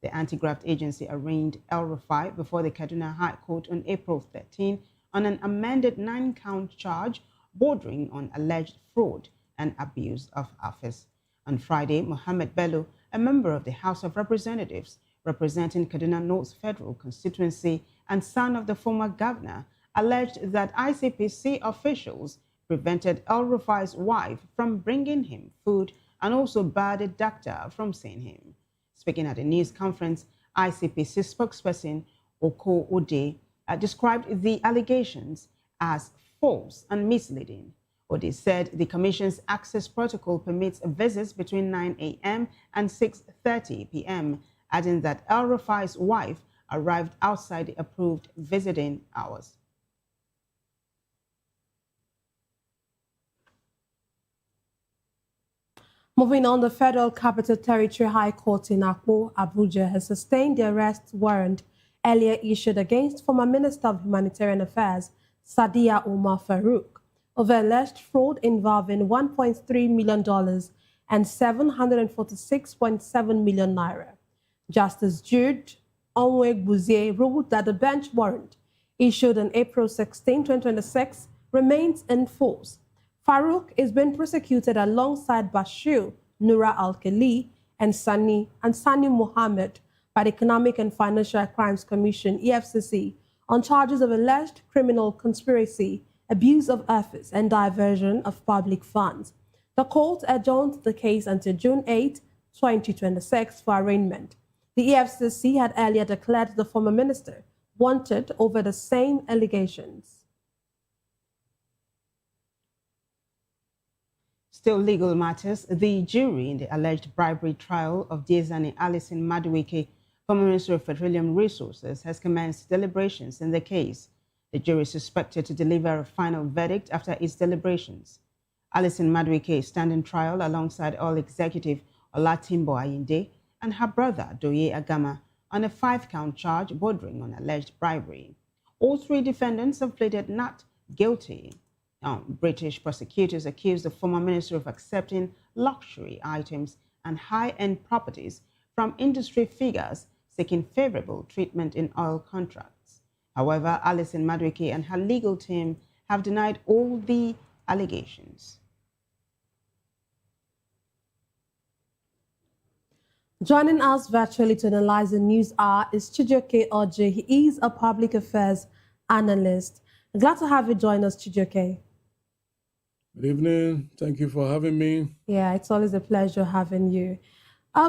The anti-graft agency arraigned El-Rufai before the Kaduna High Court on April 13 on an amended 9-count charge bordering on alleged fraud and abuse of office. On Friday, Mohammed Bello, a member of the House of Representatives representing Kaduna North Federal Constituency and son of the former governor, alleged that ICPC officials prevented El-Rufai's wife from bringing him food and also barred a doctor from seeing him. Speaking at a news conference, ICPC spokesperson Oko Ode described the allegations as false and misleading. Ode said the Commission's access protocol permits visits between 9 a.m. and 6:30 p.m., adding that El Rufai's wife arrived outside the approved visiting hours. Moving on, the Federal Capital Territory High Court in Akpo, Abuja, has sustained the arrest warrant earlier issued against former Minister of Humanitarian Affairs, Sadia Umar Farouk, over alleged fraud involving $1.3 million and 746.7 million naira. Justice Jude Onwegbuzie ruled that the bench warrant issued on April 16, 2026 remains in force. Farouk is being prosecuted alongside Bashir Nura Al-Khali and Sani Mohammed by the Economic and Financial Crimes Commission, EFCC, on charges of alleged criminal conspiracy, abuse of office, and diversion of public funds. The court adjourned the case until June 8, 2026 for arraignment. The EFCC had earlier declared the former minister wanted over the same allegations. Still legal matters, the jury in the alleged bribery trial of Diezani Alison Madueke, former Minister of Petroleum Resources, has commenced deliberations in the case. The jury is suspected to deliver a final verdict after its deliberations. Alison Madueke is standing trial alongside Oil Executive Olatimbo Ayinde and her brother Doye Agama on a 5-count charge bordering on alleged bribery. All 3 defendants have pleaded not guilty. British prosecutors accused the former minister of accepting luxury items and high-end properties from industry figures seeking favorable treatment in oil contracts. However, Alison Madueke and her legal team have denied all the allegations. Joining us virtually to analyze the news hour is Chijioke Oje. He is a public affairs analyst. Glad to have you join us, Chijioke. Good evening. Thank you for having me. Yeah, it's always a pleasure having you.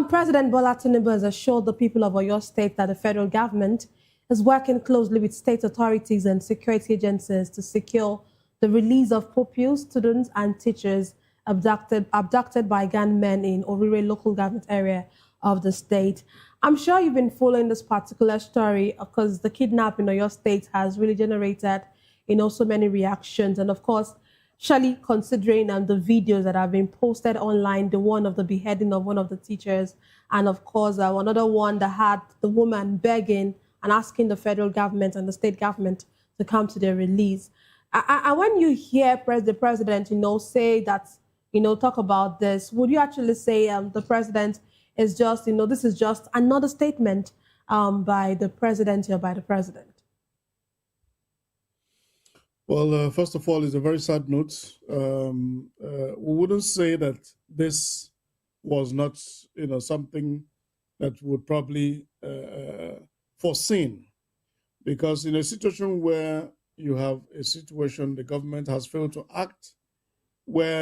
President Bola Tinubu has assured the people of Oyo State that the federal government is working closely with state authorities and security agencies to secure the release of pupils, students, and teachers abducted by gunmen in Orire local government area of the state. I'm sure you've been following this particular story because the kidnapping in Oyo State has really generated, so many reactions. And of course, surely considering the videos that have been posted online, the one of the beheading of one of the teachers, and of course, another one that had the woman begging and asking the federal government and the state government to come to their release. And when you hear the president, say that, talk about this, would you actually say the president is just, this is just another statement by the president or by the president? Well, first of all, it's a very sad note. We wouldn't say that this was not, something that would probably foreseen, because in a situation where you have a situation the government has failed to act, where